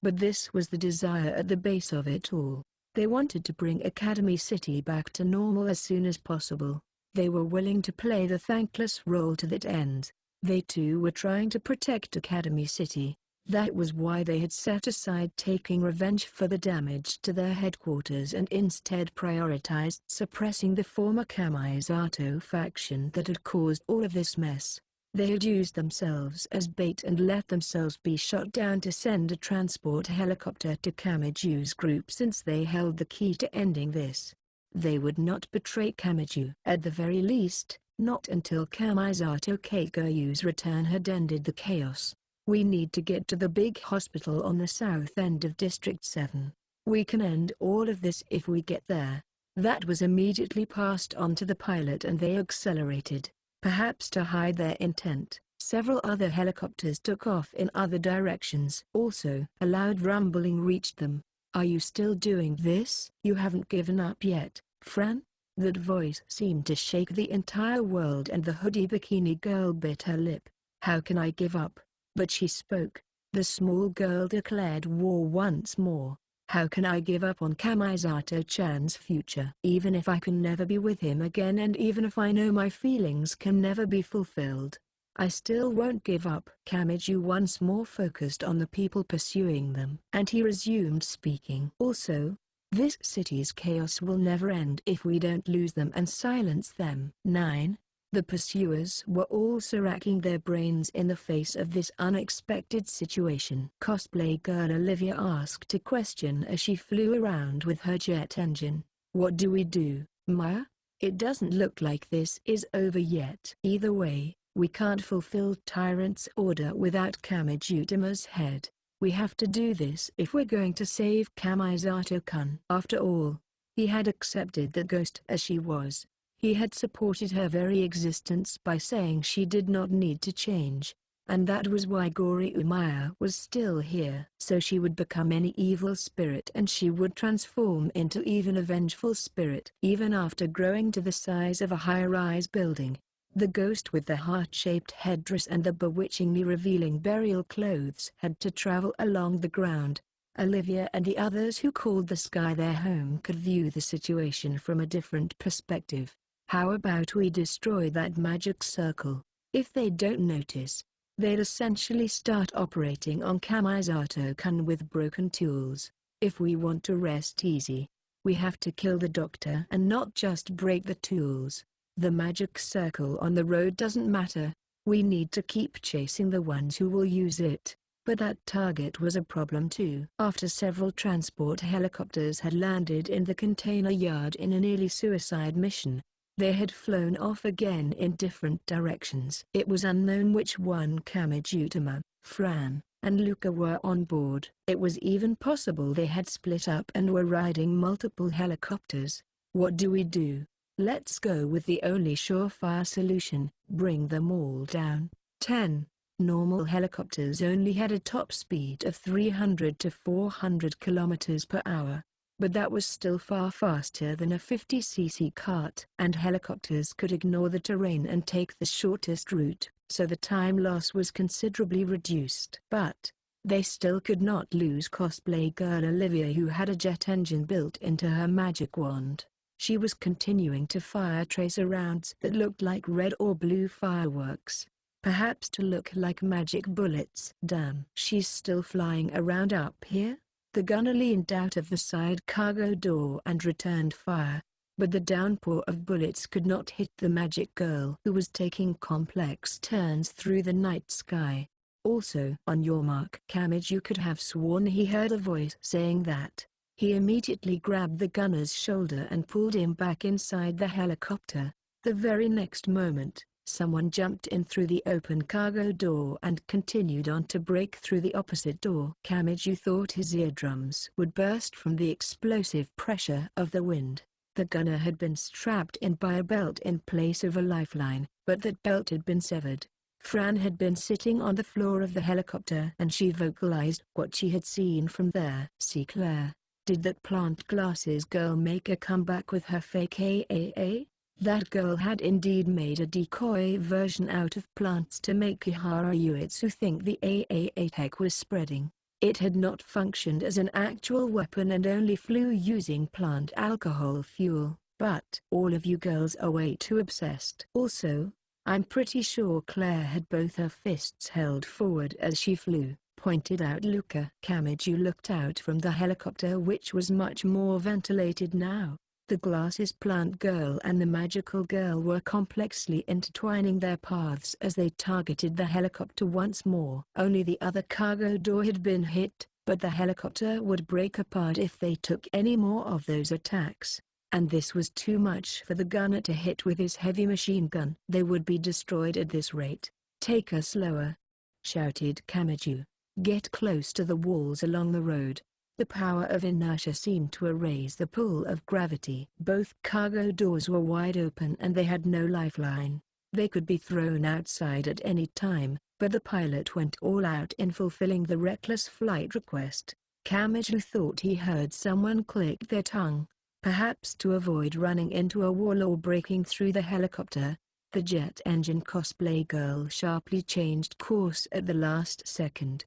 But this was the desire at the base of it all. They wanted to bring Academy City back to normal as soon as possible. They were willing to play the thankless role to that end. They too were trying to protect Academy City. That was why they had set aside taking revenge for the damage to their headquarters and instead prioritized suppressing the former Kamisato faction that had caused all of this mess. They had used themselves as bait and let themselves be shot down to send a transport helicopter to Kamiju's group, since they held the key to ending this. They would not betray Kamiju. At the very least, not until Kamisato Kageyu's return had ended the chaos. We need to get to the big hospital on the south end of District 7. We can end all of this if we get there. That was immediately passed on to the pilot and they accelerated. Perhaps to hide their intent, several other helicopters took off in other directions. Also, a loud rumbling reached them. Are you still doing this? You haven't given up yet, Fran? That voice seemed to shake the entire world, and the hoodie bikini girl bit her lip. How can I give up? But she spoke. The small girl declared war once more. How can I give up on Kamisato-chan's future? Even if I can never be with him again, and even if I know my feelings can never be fulfilled, I still won't give up. Kamiju once more focused on the people pursuing them, and he resumed speaking. Also, this city's chaos will never end if we don't lose them and silence them. 9. The pursuers were also racking their brains in the face of this unexpected situation. Cosplay girl Olivia asked a question as she flew around with her jet engine. What do we do, Maya? It doesn't look like this is over yet. Either way, we can't fulfill Tyrant's order without Kamiju-tama's head. We have to do this if we're going to save Kamisato-kun. After all, he had accepted the ghost as she was. He had supported her very existence by saying she did not need to change, and that was why Gori Umaya was still here. So she would become any evil spirit, and she would transform into even a vengeful spirit. Even after growing to the size of a high-rise building, the ghost with the heart-shaped headdress and the bewitchingly revealing burial clothes had to travel along the ground. Olivia and the others who called the sky their home could view the situation from a different perspective. How about we destroy that magic circle? If they don't notice, they'll essentially start operating on Kamisato-kun with broken tools. If we want to rest easy, we have to kill the doctor and not just break the tools. The magic circle on the road doesn't matter. We need to keep chasing the ones who will use it. But that target was a problem too. After several transport helicopters had landed in the container yard in a nearly suicide mission, they had flown off again in different directions. It was unknown which one Kamiju-tama, Fran, and Luca were on board. It was even possible they had split up and were riding multiple helicopters. What do we do? Let's go with the only surefire solution, bring them all down. 10. Normal helicopters only had a top speed of 300 to 400 kilometers per hour. But that was still far faster than a 50cc cart. And helicopters could ignore the terrain and take the shortest route, so the time loss was considerably reduced. But they still could not lose cosplay girl Olivia, who had a jet engine built into her magic wand. She was continuing to fire tracer rounds that looked like red or blue fireworks, perhaps to look like magic bullets. Damn. She's still flying around up here? The gunner leaned out of the side cargo door and returned fire, but the downpour of bullets could not hit the magic girl who was taking complex turns through the night sky. Also, on your mark. Kamiju could have sworn he heard a voice saying that. He immediately grabbed the gunner's shoulder and pulled him back inside the helicopter. The very next moment, someone jumped in through the open cargo door and continued on to break through the opposite door. Kamiju thought his eardrums would burst from the explosive pressure of the wind. The gunner had been strapped in by a belt in place of a lifeline, but that belt had been severed. Fran had been sitting on the floor of the helicopter and she vocalized what she had seen from there. "See Claire, did that plant glasses girl make a comeback with her fake AAA? That girl had indeed made a decoy version out of plants to make Ihara Uetsu think the AAA tech was spreading. It had not functioned as an actual weapon and only flew using plant alcohol fuel, but all of you girls are way too obsessed. Also, I'm pretty sure Claire had both her fists held forward as she flew," pointed out Luca. Kamiju looked out from the helicopter, which was much more ventilated now. The glasses plant girl and the magical girl were complexly intertwining their paths as they targeted the helicopter once more. Only the other cargo door had been hit, but the helicopter would break apart if they took any more of those attacks. And this was too much for the gunner to hit with his heavy machine gun. They would be destroyed at this rate. "Take her slower," shouted Kamiju. "Get close to the walls along the road." The power of inertia seemed to erase the pull of gravity. Both cargo doors were wide open and they had no lifeline. They could be thrown outside at any time, but the pilot went all out in fulfilling the reckless flight request. Kamiju thought he heard someone click their tongue, perhaps to avoid running into a wall or breaking through the helicopter. The jet engine cosplay girl sharply changed course at the last second.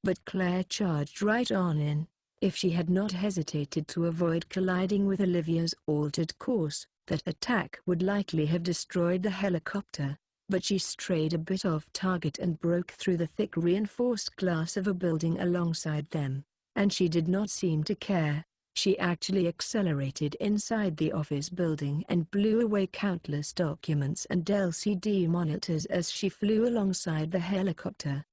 But Claire charged right on in. If she had not hesitated to avoid colliding with Olivia's altered course, that attack would likely have destroyed the helicopter. But she strayed a bit off target and broke through the thick reinforced glass of a building alongside them. And she did not seem to care. She actually accelerated inside the office building and blew away countless documents and LCD monitors as she flew alongside the helicopter.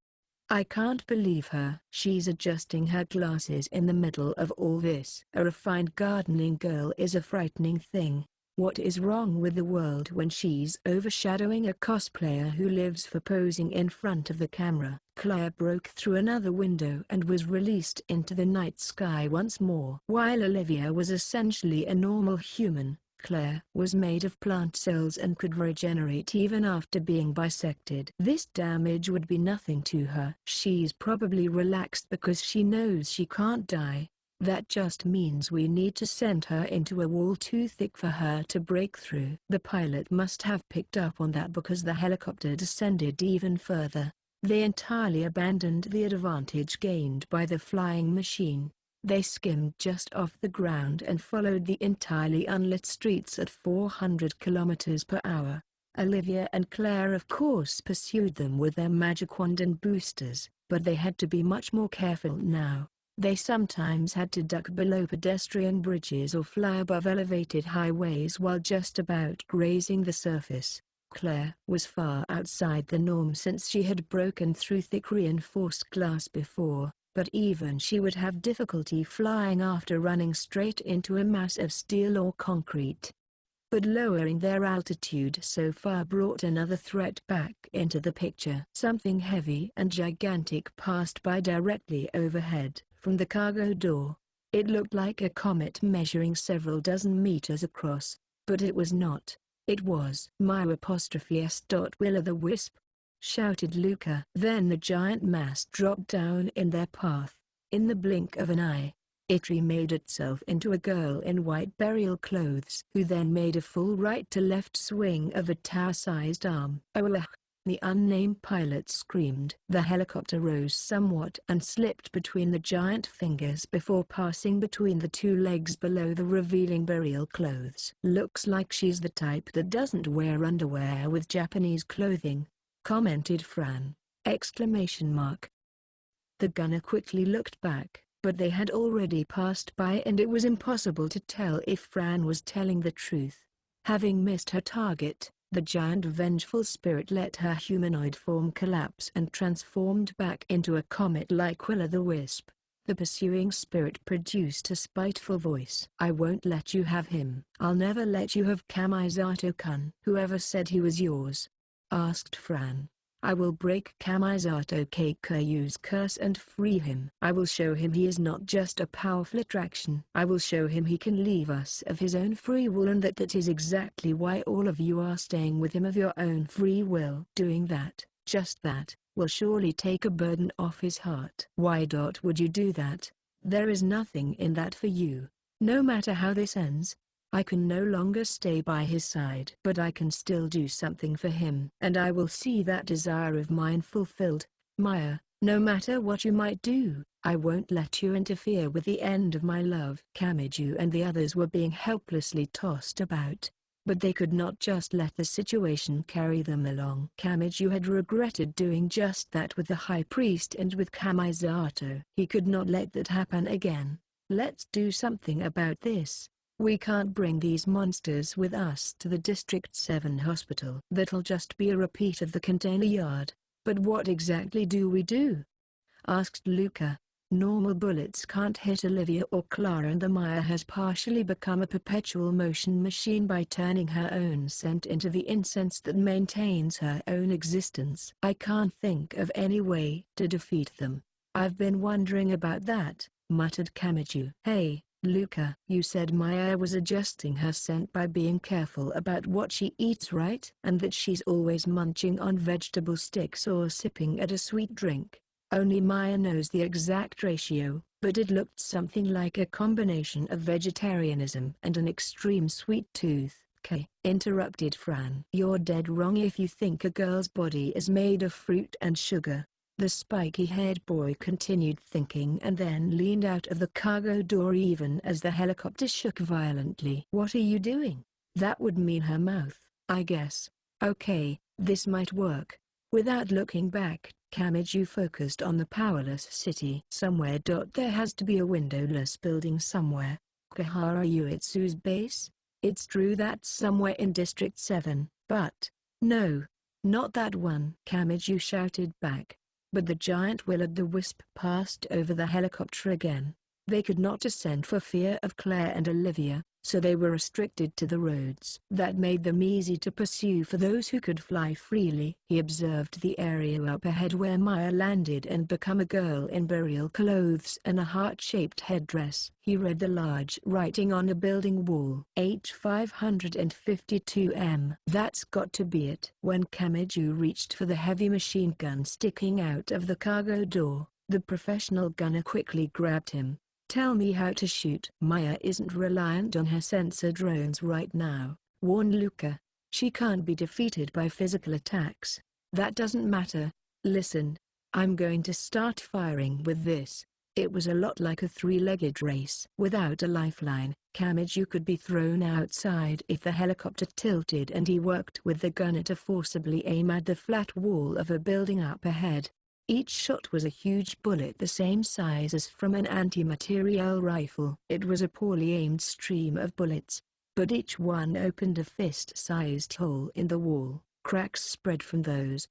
"I can't believe her. She's adjusting her glasses in the middle of all this. A refined gardening girl is a frightening thing. What is wrong with the world when she's overshadowing a cosplayer who lives for posing in front of the camera?" Claire broke through another window and was released into the night sky once more. While Olivia was essentially a normal human, Claire was made of plant cells and could regenerate even after being bisected. This damage would be nothing to her. She's probably relaxed because she knows she can't die. That just means we need to send her into a wall too thick for her to break through. The pilot must have picked up on that because the helicopter descended even further. They entirely abandoned the advantage gained by the flying machine. They skimmed just off the ground and followed the entirely unlit streets at 400 kilometers per hour. Olivia and Claire of course pursued them with their magic wand and boosters, but they had to be much more careful now. They sometimes had to duck below pedestrian bridges or fly above elevated highways while just about grazing the surface. Claire was far outside the norm since she had broken through thick reinforced glass before. But even she would have difficulty flying after running straight into a mass of steel or concrete. But lowering their altitude so far brought another threat back into the picture. Something heavy and gigantic passed by directly overhead from the cargo door. It looked like a comet measuring several dozen meters across, but it was not. It was my*S. Will-o'-the-wisp, shouted Luca. Then the giant mass dropped down in their path. In the blink of an eye, it remade itself into a girl in white burial clothes who then made a full right-to-left swing of a tower-sized arm. "Oh!" the unnamed pilot screamed. The helicopter rose somewhat and slipped between the giant fingers before passing between the two legs below the revealing burial clothes. "Looks like she's the type that doesn't wear underwear with Japanese clothing," commented Fran! The gunner quickly looked back, But they had already passed by and it was impossible to tell if Fran was telling the truth. Having missed her target, the giant vengeful spirit let her humanoid form collapse and transformed back into a comet-like will-o'-the-wisp. The pursuing spirit produced a spiteful voice. "I won't let you have him. I'll never let you have Kamisato-kun." "Whoever said he was yours?" asked Fran. "I will break Kamisato Keiko's curse and free him. I will show him he is not just a powerful attraction. I will show him he can leave us of his own free will and that is exactly why all of you are staying with him of your own free will." Doing that, just that, will surely take a burden off his heart. "Why would you do that? There is nothing in that for you. No matter how this ends, I can no longer stay by his side. But I can still do something for him. And I will see that desire of mine fulfilled. Maya, no matter what you might do, I won't let you interfere with the end of my love." Kamiju and the others were being helplessly tossed about. But they could not just let the situation carry them along. Kamiju had regretted doing just that with the high priest and with Kamisato. He could not let that happen again. "Let's do something about this. We can't bring these monsters with us to the District 7 hospital. That'll just be a repeat of the container yard." "But what exactly do we do?" asked Luca. "Normal bullets can't hit Olivia or Clara and the Maya has partially become a perpetual motion machine by turning her own scent into the incense that maintains her own existence. I can't think of any way to defeat them." "I've been wondering about that," muttered Kamiju. "Hey, Luca, you said Maya was adjusting her scent by being careful about what she eats, right? And that she's always munching on vegetable sticks or sipping at a sweet drink. Only Maya knows the exact ratio, but it looked something like a combination of vegetarianism and an extreme sweet tooth." Interrupted Fran. "You're dead wrong if you think a girl's body is made of fruit and sugar." The spiky-haired boy continued thinking and then leaned out of the cargo door even as the helicopter shook violently. "What are you doing?" "That would mean her mouth, I guess." "Okay, this might work." Without looking back, Kamiju focused on the powerless city. "Somewhere. There has to be a windowless building somewhere. Kahara Uetsu's base? It's true that's somewhere in District 7, but... no, not that one," Kamiju shouted back. But the giant will-o'-the-wisp passed over the helicopter again. They could not descend for fear of Claire and Olivia, so they were restricted to the roads. That made them easy to pursue for those who could fly freely. He observed the area up ahead where Maya landed and become a girl in burial clothes and a heart-shaped headdress. He read the large writing on a building wall. H552M. That's got to be it. When Kamiju reached for the heavy machine gun sticking out of the cargo door, the professional gunner quickly grabbed him. "Tell me how to shoot." "Maya isn't reliant on her sensor drones right now," warned Luca. "She can't be defeated by physical attacks." "That doesn't matter. Listen. I'm going to start firing with this." It was a lot like a three-legged race. Without a lifeline, Kamiju could be thrown outside if the helicopter tilted and he worked with the gunner to forcibly aim at the flat wall of a building up ahead. Each shot was a huge bullet the same size as from an anti-materiel rifle. It was a poorly aimed stream of bullets, but each one opened a fist-sized hole in the wall. Cracks spread from those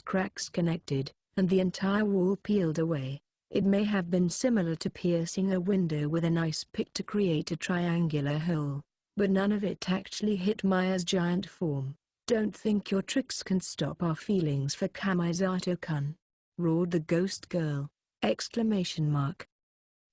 cracks connected, and the entire wall peeled away. It may have been similar to piercing a window with an ice pick to create a triangular hole, but none of it actually hit Maya's giant form. "Don't think your tricks can stop our feelings for Kamisato-kun," roared the ghost girl!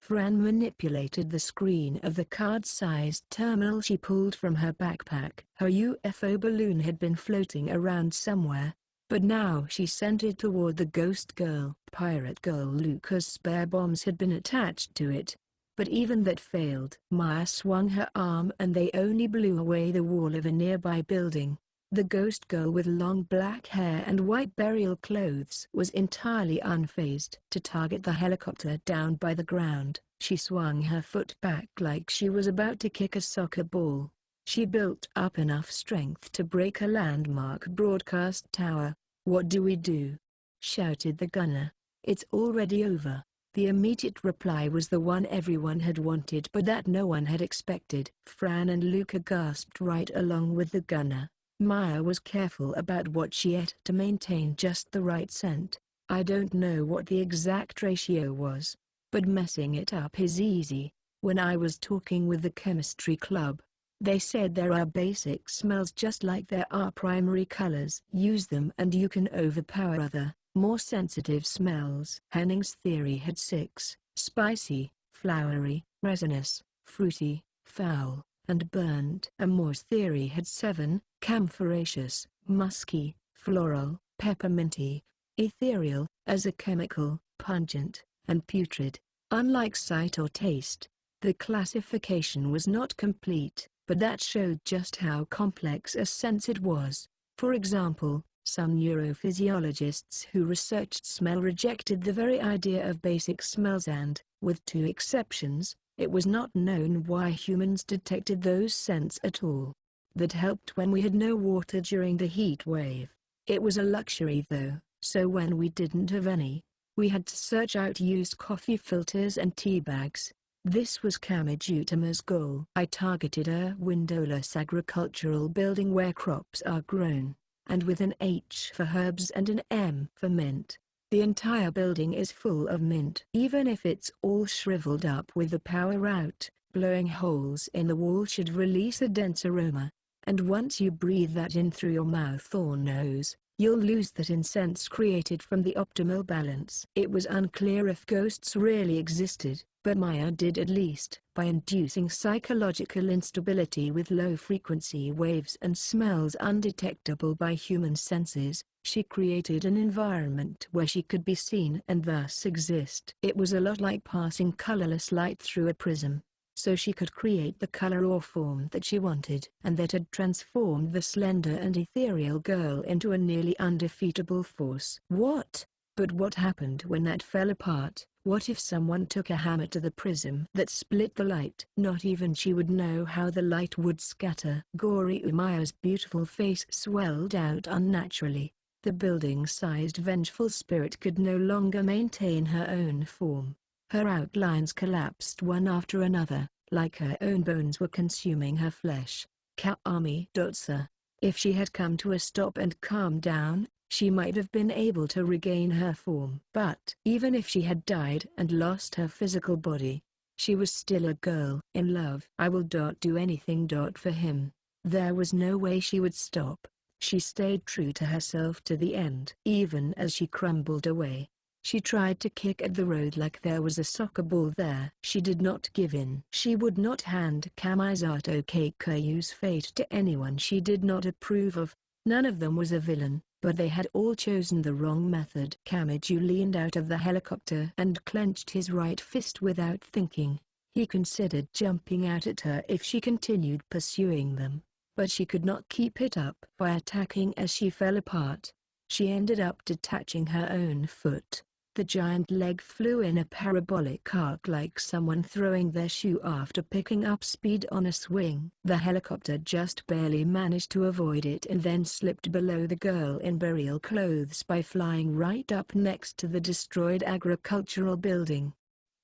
Fran manipulated the screen of the card-sized terminal she pulled from her backpack. Her UFO balloon had been floating around somewhere, but now she sent it toward the ghost girl. Pirate Girl Luca's spare bombs had been attached to it, but even that failed. Maya swung her arm and they only blew away the wall of a nearby building. The ghost girl with long black hair and white burial clothes was entirely unfazed. To target the helicopter down by the ground, she swung her foot back like she was about to kick a soccer ball. She built up enough strength to break a landmark broadcast tower. "What do we do?" shouted the gunner. "It's already over." The immediate reply was the one everyone had wanted but that no one had expected. Fran and Luca gasped right along with the gunner. Maya was careful about what she ate to maintain just the right scent. I don't know what the exact ratio was, but messing it up is easy. When I was talking with the chemistry club, they said there are basic smells just like there are primary colors. Use them and you can overpower other, more sensitive smells. Henning's theory had 6: spicy, flowery, resinous, fruity, foul, and burnt. Moore's theory had 7: camphoraceous, musky, floral, pepperminty, ethereal, as a chemical, pungent, and putrid. Unlike sight or taste, the classification was not complete, but that showed just how complex a sense it was. For example, some neurophysiologists who researched smell rejected the very idea of basic smells and, with 2 exceptions, it was not known why humans detected those scents at all. That helped when we had no water during the heat wave. It was a luxury though, so when we didn't have any, we had to search out used coffee filters and tea bags. This was Kamijutama's goal. I targeted a windowless agricultural building where crops are grown, and with an H for herbs and an M for mint. The entire building is full of mint. Even if it's all shriveled up with the power out, blowing holes in the wall should release a dense aroma. And once you breathe that in through your mouth or nose, you'll lose that incense created from the optimal balance. It was unclear if ghosts really existed, but Maya did at least. By inducing psychological instability with low-frequency waves and smells undetectable by human senses, she created an environment where she could be seen and thus exist. It was a lot like passing colorless light through a prism, so she could create the color or form that she wanted. And that had transformed the slender and ethereal girl into a nearly undefeatable force. But what happened when that fell apart? What if someone took a hammer to the prism that split the light? Not even she would know how the light would scatter. Gory Umaya's beautiful face swelled out unnaturally. The building-sized vengeful spirit could no longer maintain her own form. Her outlines collapsed one after another, like her own bones were consuming her flesh. Kaami Dotsa. If she had come to a stop and calmed down, she might have been able to regain her form. But even if she had died and lost her physical body, she was still a girl in love. I will do anything for him. There was no way she would stop. She stayed true to herself to the end. Even as she crumbled away, she tried to kick at the road like there was a soccer ball there. She did not give in. She would not hand Kamisato Keikayu's fate to anyone she did not approve of. None of them was a villain, but they had all chosen the wrong method. Kamiju leaned out of the helicopter and clenched his right fist without thinking. He considered jumping out at her if she continued pursuing them, but she could not keep it up. By attacking as she fell apart, she ended up detaching her own foot. The giant leg flew in a parabolic arc like someone throwing their shoe after picking up speed on a swing. The helicopter just barely managed to avoid it and then slipped below the girl in burial clothes by flying right up next to the destroyed agricultural building.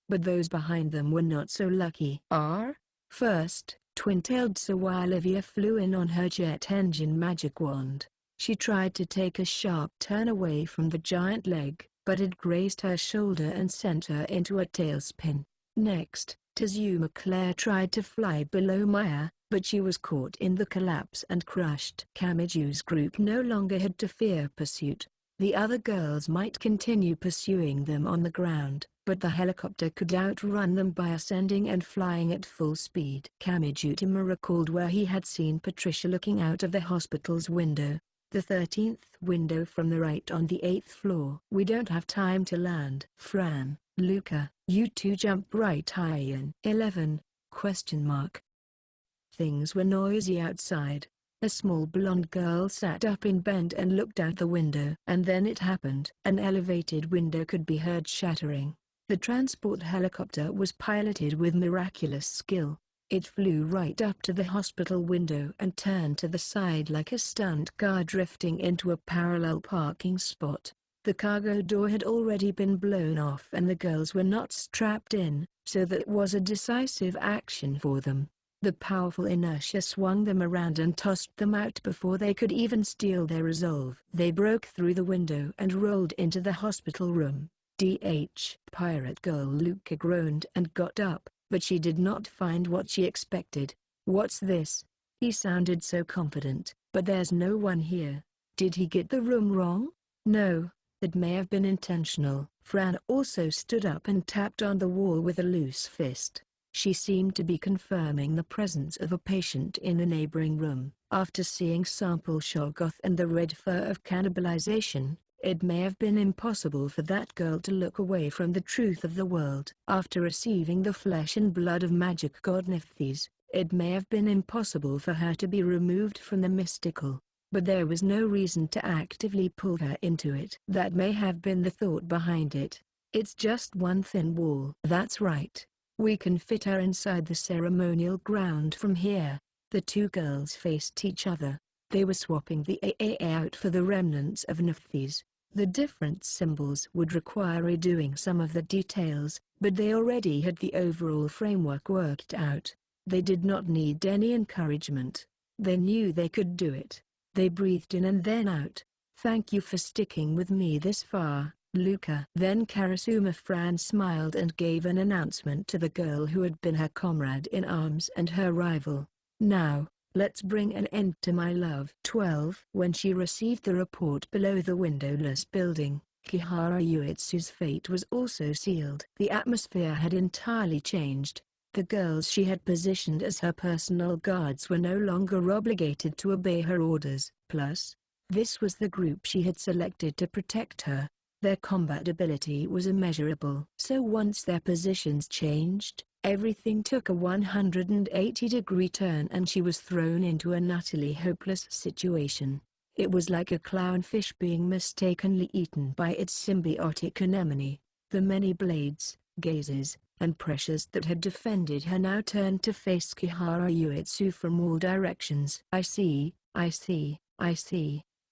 But those behind them were not so lucky. First, twin-tailed Sawalivia flew in on her jet engine magic wand. She tried to take a sharp turn away from the giant leg, but it grazed her shoulder and sent her into a tailspin. Next, Tazuma Claire tried to fly below Maya, but she was caught in the collapse and crushed. Kamiju's group no longer had to fear pursuit. The other girls might continue pursuing them on the ground, but the helicopter could outrun them by ascending and flying at full speed. Kamijutama recalled where he had seen Patricia looking out of the hospital's window. The 13th window from the right on the 8th floor. We don't have time to land. Fran, Luca, you two jump right high in. 11? Things were noisy outside. A small blonde girl sat up in bed and looked out the window. And then it happened. An elevated window could be heard shattering. The transport helicopter was piloted with miraculous skill. It flew right up to the hospital window and turned to the side like a stunt car drifting into a parallel parking spot. The cargo door had already been blown off and the girls were not strapped in, so that was a decisive action for them. The powerful inertia swung them around and tossed them out before they could even steel their resolve. They broke through the window and rolled into the hospital room. Pirate girl Luca groaned and got up, but she did not find what she expected. "What's this?" He sounded so confident, "but there's no one here." Did he get the room wrong? No, it may have been intentional. Fran also stood up and tapped on the wall with a loose fist. She seemed to be confirming the presence of a patient in the neighboring room. After seeing sample Shoggoth and the red fur of cannibalization, it may have been impossible for that girl to look away from the truth of the world. After receiving the flesh and blood of magic god Nephthys, it may have been impossible for her to be removed from the mystical. But there was no reason to actively pull her into it. That may have been the thought behind it. It's just one thin wall. That's right. We can fit her inside the ceremonial ground from here. The two girls faced each other. They were swapping the AA out for the remnants of Nephthys. The different symbols would require redoing some of the details, but they already had the overall framework worked out. They did not need any encouragement. They knew they could do it. They breathed in and then out. "Thank you for sticking with me this far, Luca." Then Karasuma Fran smiled and gave an announcement to the girl who had been her comrade in arms and her rival. "Now, let's bring an end to my love." 12. When she received the report below the windowless building, Kihara Uetsu's fate was also sealed. The atmosphere had entirely changed. The girls she had positioned as her personal guards were no longer obligated to obey her orders. Plus, this was the group she had selected to protect her. Their combat ability was immeasurable. So once their positions changed, everything took a 180-degree turn and she was thrown into an utterly hopeless situation. It was like a clownfish being mistakenly eaten by its symbiotic anemone. The many blades, gazes, and pressures that had defended her now turned to face Kihara Uetsu from all directions. I see.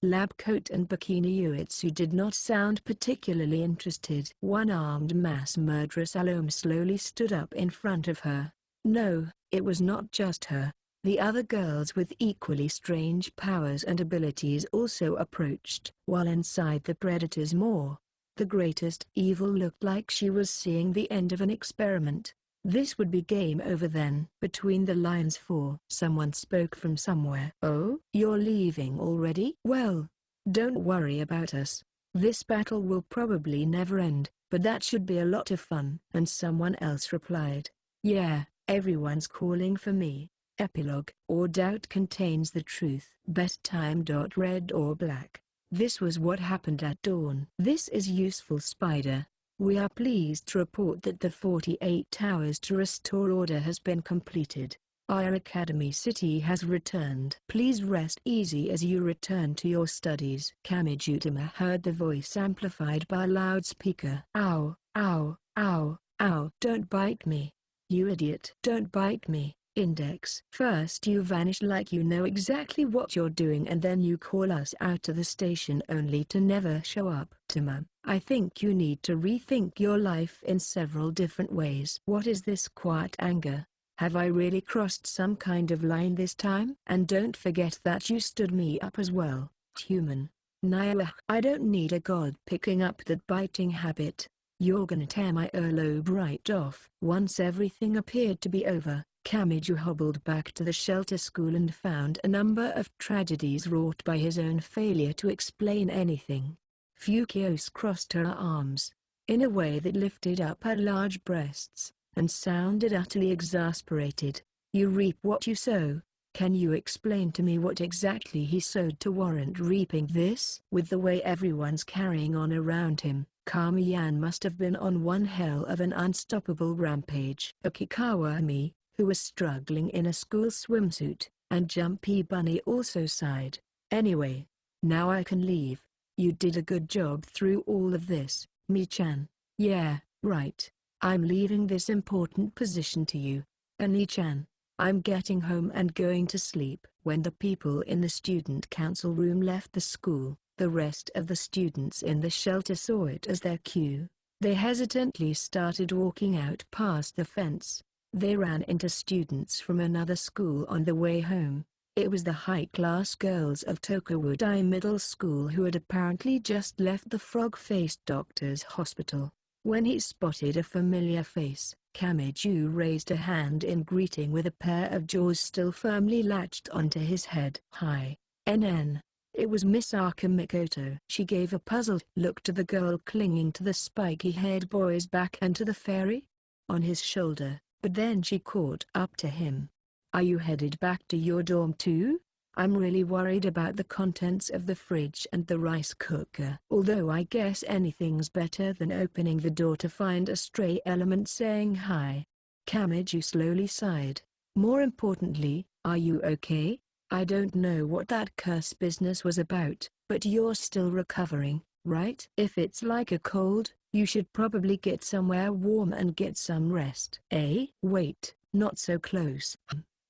Lab coat and bikini Uetsu did not sound particularly interested. One-armed mass murderess Alome slowly stood up in front of her. No, it was not just her. The other girls with equally strange powers and abilities also approached. While inside the Predator's maw, the greatest evil looked like she was seeing the end of an experiment. This would be game over then. Between the lines someone spoke from somewhere. "Oh, you're leaving already? Well, don't worry about us. This battle will probably never end, but that should be a lot of fun." And someone else replied, "Yeah, everyone's calling for me." Epilogue. Or doubt contains the truth. Best time. Red or black. This was what happened at dawn. This is Useful Spider. We are pleased to report that the 48 hours to restore order has been completed. Our Academy City has returned. Please rest easy as you return to your studies. Kamijutama heard the voice amplified by a loudspeaker. Ow, ow, ow, ow. Don't bite me. You idiot. Don't bite me. Index. First you vanish like you know exactly what you're doing and then you call us out to the station only to never show up. Tama, I think you need to rethink your life in several different ways. What is this quiet anger? Have I really crossed some kind of line this time? And don't forget that you stood me up as well, human. Naya, I don't need a god picking up that biting habit. You're gonna tear my earlobe right off. Once everything appeared to be over, Kamiju hobbled back to the shelter school and found a number of tragedies wrought by his own failure to explain anything. Fukios crossed her arms, in a way that lifted up her large breasts, and sounded utterly exasperated. You reap what you sow. Can you explain to me what exactly he sowed to warrant reaping this? With the way everyone's carrying on around him, Kamiyan must have been on one hell of an unstoppable rampage. Akikawami, who was struggling in a school swimsuit, and Jumpy Bunny also sighed. Anyway, now I can leave. You did a good job through all of this, Mi-chan. Yeah, right. I'm leaving this important position to you. Ani-chan, I'm getting home and going to sleep. When the people in the student council room left the school, The rest of the students in the shelter saw it as their cue. They hesitantly started walking out past the fence. They ran into students from another school on the way home. It was the high-class girls of Tokawu Middle School who had apparently just left the frog-faced doctor's hospital. When he spotted a familiar face, Kamiju raised a hand in greeting with a pair of jaws still firmly latched onto his head. "Hi, NN." It was Misaka Mikoto. She gave a puzzled look to the girl clinging to the spiky-haired boy's back and to the fairy on his shoulder, but then she caught up to him. "Are you headed back to your dorm too? I'm really worried about the contents of the fridge and the rice cooker. Although I guess anything's better than opening the door to find a stray element saying hi." Kamiju slowly sighed. "More importantly, are you okay? I don't know what that curse business was about, but you're still recovering, right? If it's like a cold, you should probably get somewhere warm and get some rest." "Eh? Wait, not so close.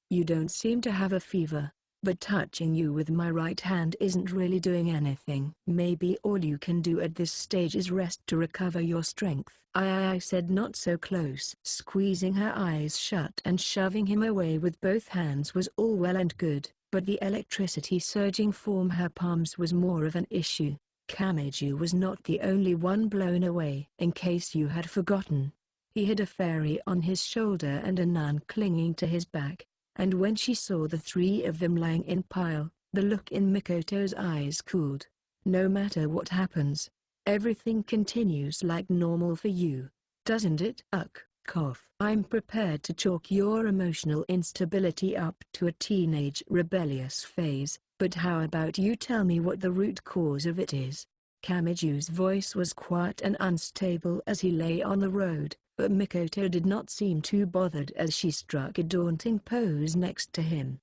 You don't seem to have a fever, but touching you with my right hand isn't really doing anything. Maybe all you can do at this stage is rest to recover your strength." I said not so close. Squeezing her eyes shut and shoving him away with both hands was all well and good, but the electricity surging from her palms was more of an issue. Kamiju was not the only one blown away. In case you had forgotten, he had a fairy on his shoulder and a nun clinging to his back, and when she saw the three of them lying in pile, the look in Mikoto's eyes cooled. "No matter what happens, everything continues like normal for you, doesn't it?" Cough. "I'm prepared to chalk your emotional instability up to a teenage rebellious phase, but how about you tell me what the root cause of it is?" Kamiju's voice was quiet and unstable as he lay on the road, but Mikoto did not seem too bothered as she struck a daunting pose next to him.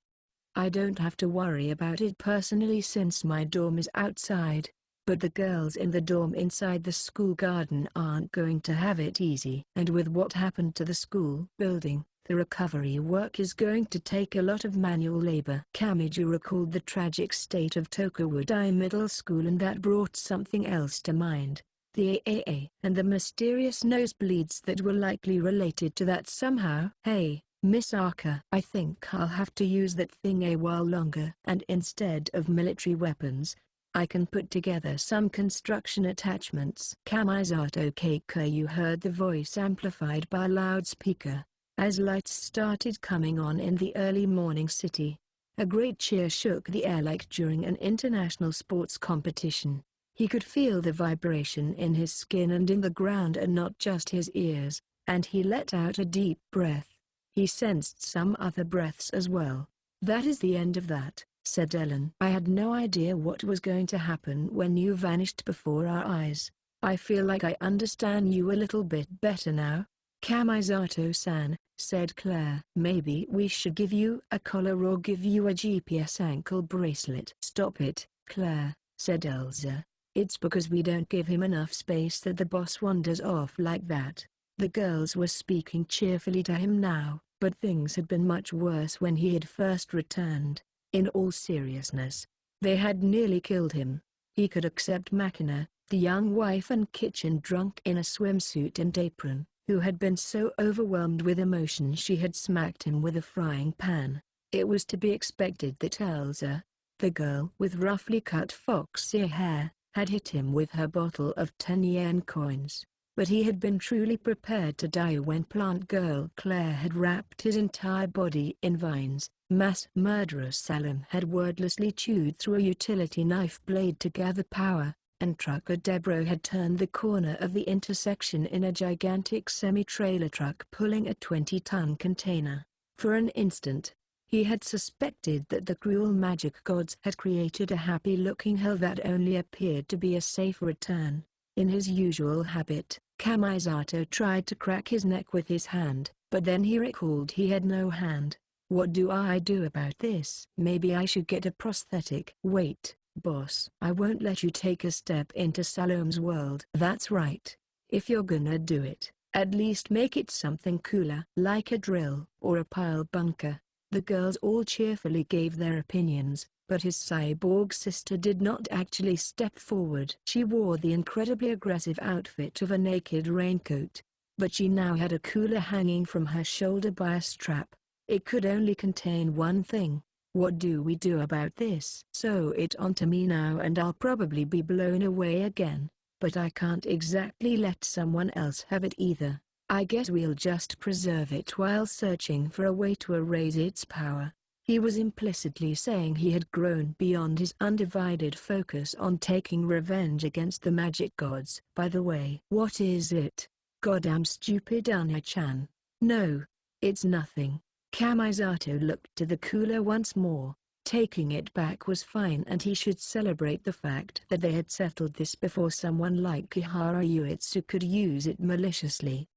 "I don't have to worry about it personally since my dorm is outside, but the girls in the dorm inside the school garden aren't going to have it easy. And with what happened to the school building, the recovery work is going to take a lot of manual labor." Kamiju recalled the tragic state of Tokawu Middle School, and that brought something else to mind. The AAA and the mysterious nosebleeds that were likely related to that somehow. "Hey, Misaka, I think I'll have to use that thing a while longer. And instead of military weapons, I can put together some construction attachments." "Kamisato Keiko." You heard the voice amplified by a loudspeaker. As lights started coming on in the early morning city, a great cheer shook the air like during an international sports competition. He could feel the vibration in his skin and in the ground and not just his ears, and he let out a deep breath. He sensed some other breaths as well. "That is the end of that," said Ellen. "I had no idea what was going to happen when you vanished before our eyes. I feel like I understand you a little bit better now." "Kamisato-san," said Claire. "Maybe we should give you a collar or give you a GPS ankle bracelet." "Stop it, Claire," said Elsa. "It's because we don't give him enough space that the boss wanders off like that." The girls were speaking cheerfully to him now, but things had been much worse when he had first returned. In all seriousness, they had nearly killed him. He could accept Makina, the young wife and kitchen drunk in a swimsuit and apron, who had been so overwhelmed with emotion she had smacked him with a frying pan. It was to be expected that Elsa, the girl with roughly cut foxy hair, had hit him with her bottle of 10-yen coins. But he had been truly prepared to die when Plant Girl Claire had wrapped his entire body in vines. Mass murderer Salim had wordlessly chewed through a utility knife blade to gather power, and trucker Debro had turned the corner of the intersection in a gigantic semi-trailer truck pulling a 20-ton container. For an instant, he had suspected that the cruel magic gods had created a happy-looking hell that only appeared to be a safe return. In his usual habit, Kamisato tried to crack his neck with his hand, but then he recalled he had no hand. "What do I do about this? Maybe I should get a prosthetic." "Wait, boss. I won't let you take a step into Salom's world." "That's right. If you're gonna do it, at least make it something cooler, like a drill or a pile bunker." The girls all cheerfully gave their opinions, but his cyborg sister did not actually step forward. She wore the incredibly aggressive outfit of a naked raincoat, but she now had a cooler hanging from her shoulder by a strap. It could only contain one thing. What do we do about this? Sew it onto me now and I'll probably be blown away again, but I can't exactly let someone else have it either. I guess we'll just preserve it while searching for a way to erase its power. He was implicitly saying he had grown beyond his undivided focus on taking revenge against the magic gods. By the way, what is it? Goddamn stupid Anya-chan. No, it's nothing. Kamisato looked to the cooler once more. Taking it back was fine and he should celebrate the fact that they had settled this before someone like Kihara Uetsu could use it maliciously.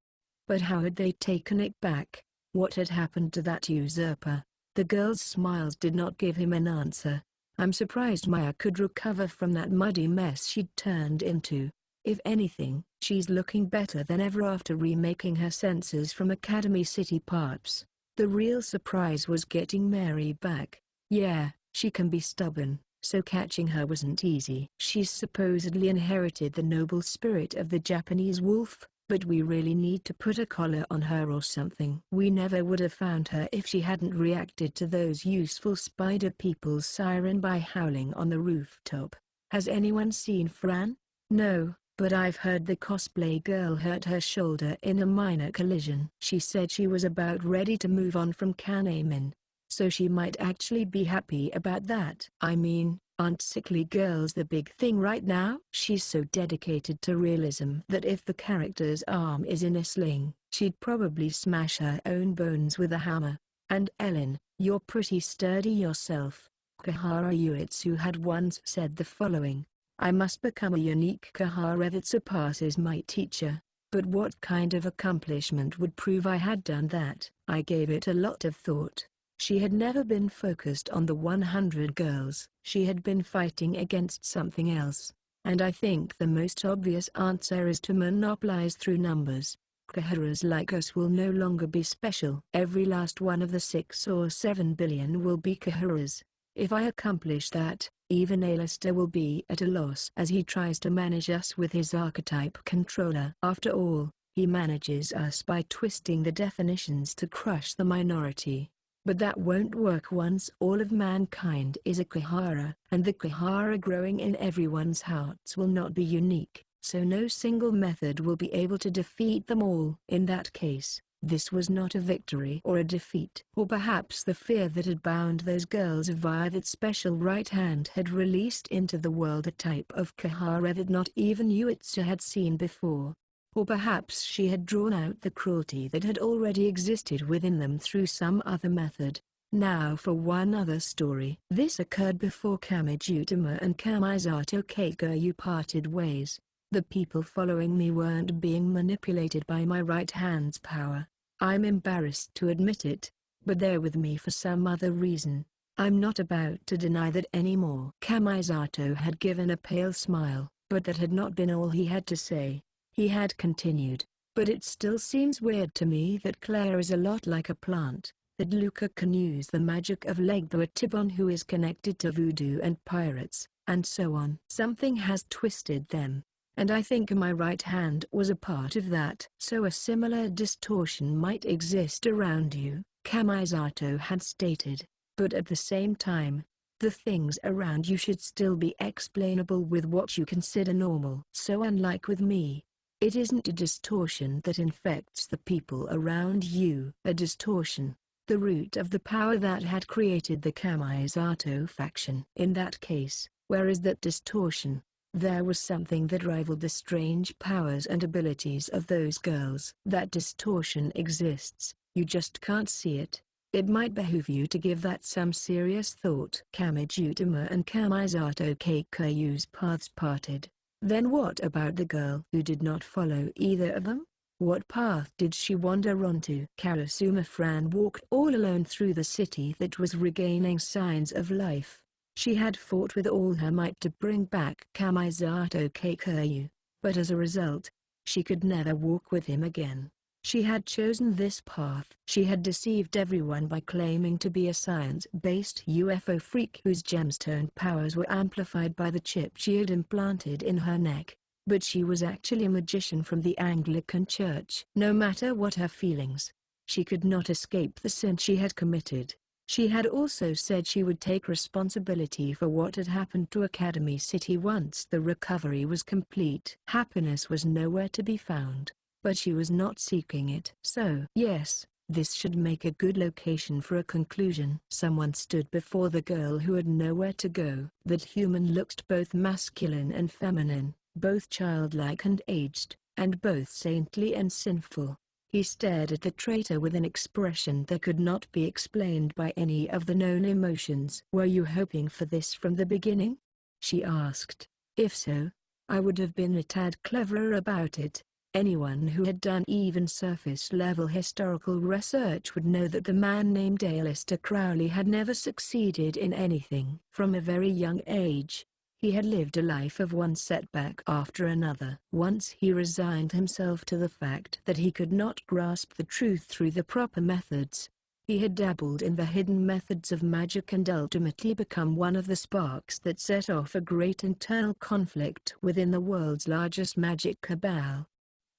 But how had they taken it back? What had happened to that usurper? The girl's smiles did not give him an answer. I'm surprised Maya could recover from that muddy mess she'd turned into. If anything, she's looking better than ever after remaking her senses from Academy City parts. The real surprise was getting Mary back. Yeah, she can be stubborn, so catching her wasn't easy. She's supposedly inherited the noble spirit of the Japanese wolf, but we really need to put a collar on her or something. We never would have found her if she hadn't reacted to those useful spider people's siren by howling on the rooftop. Has anyone seen Fran? No, but I've heard the cosplay girl hurt her shoulder in a minor collision. She said she was about ready to move on from Kanemin, so she might actually be happy about that. I mean, aren't sickly girls the big thing right now? She's so dedicated to realism that if the character's arm is in a sling, she'd probably smash her own bones with a hammer. And Ellen, you're pretty sturdy yourself. Kihara Uetsu had once said the following: I must become a unique Kihara that surpasses my teacher. But what kind of accomplishment would prove I had done that? I gave it a lot of thought. She had never been focused on the 100 girls. She had been fighting against something else. And I think the most obvious answer is to monopolize through numbers. Kiharas like us will no longer be special. Every last one of the 6 or 7 billion will be Kiharas. If I accomplish that, even Alistair will be at a loss as he tries to manage us with his archetype controller. After all, he manages us by twisting the definitions to crush the minority. But that won't work once all of mankind is a Kihara, and the Kihara growing in everyone's hearts will not be unique, so no single method will be able to defeat them all. In that case, this was not a victory or a defeat. Or perhaps the fear that had bound those girls via that special right hand had released into the world a type of Kihara that not even Uetsu had seen before. Or perhaps she had drawn out the cruelty that had already existed within them through some other method. Now for one other story. This occurred before Kamijutama and Kamisato Keikyu parted ways. The people following me weren't being manipulated by my right hand's power. I'm embarrassed to admit it, but they're with me for some other reason. I'm not about to deny that anymore. Kamisato had given a pale smile, but that had not been all he had to say. He had continued, but it still seems weird to me that Claire is a lot like a plant, that Luca can use the magic of Legba Tibon who is connected to voodoo and pirates, and so on. Something has twisted them, and I think my right hand was a part of that. So a similar distortion might exist around you, Kamisato had stated, but at the same time, the things around you should still be explainable with what you consider normal. So unlike with me, it isn't a distortion that infects the people around you. A distortion, the root of the power that had created the Kamisato faction. In that case, where is that distortion? There was something that rivaled the strange powers and abilities of those girls. That distortion exists, you just can't see it. It might behoove you to give that some serious thought. Kamijutama and Kamisato Keikyu's paths parted. Then what about the girl who did not follow either of them? What path did she wander onto? Karasuma Fran walked all alone through the city that was regaining signs of life. She had fought with all her might to bring back Kamisato Keikyu, but as a result, she could never walk with him again. She had chosen this path. She had deceived everyone by claiming to be a science-based UFO freak whose gemstone powers were amplified by the chip she had implanted in her neck. But she was actually a magician from the Anglican Church. No matter what her feelings, she could not escape the sin she had committed. She had also said she would take responsibility for what had happened to Academy City once the recovery was complete. Happiness was nowhere to be found, but she was not seeking it. So, yes, this should make a good location for a conclusion. Someone stood before the girl who had nowhere to go. That human looked both masculine and feminine, both childlike and aged, and both saintly and sinful. He stared at the traitor with an expression that could not be explained by any of the known emotions. "Were you hoping for this from the beginning?" she asked. "If so, I would have been a tad cleverer about it." Anyone who had done even surface-level historical research would know that the man named Aleister Crowley had never succeeded in anything. From a very young age, he had lived a life of one setback after another. Once he resigned himself to the fact that he could not grasp the truth through the proper methods. He had dabbled in the hidden methods of magic and ultimately become one of the sparks that set off a great internal conflict within the world's largest magic cabal.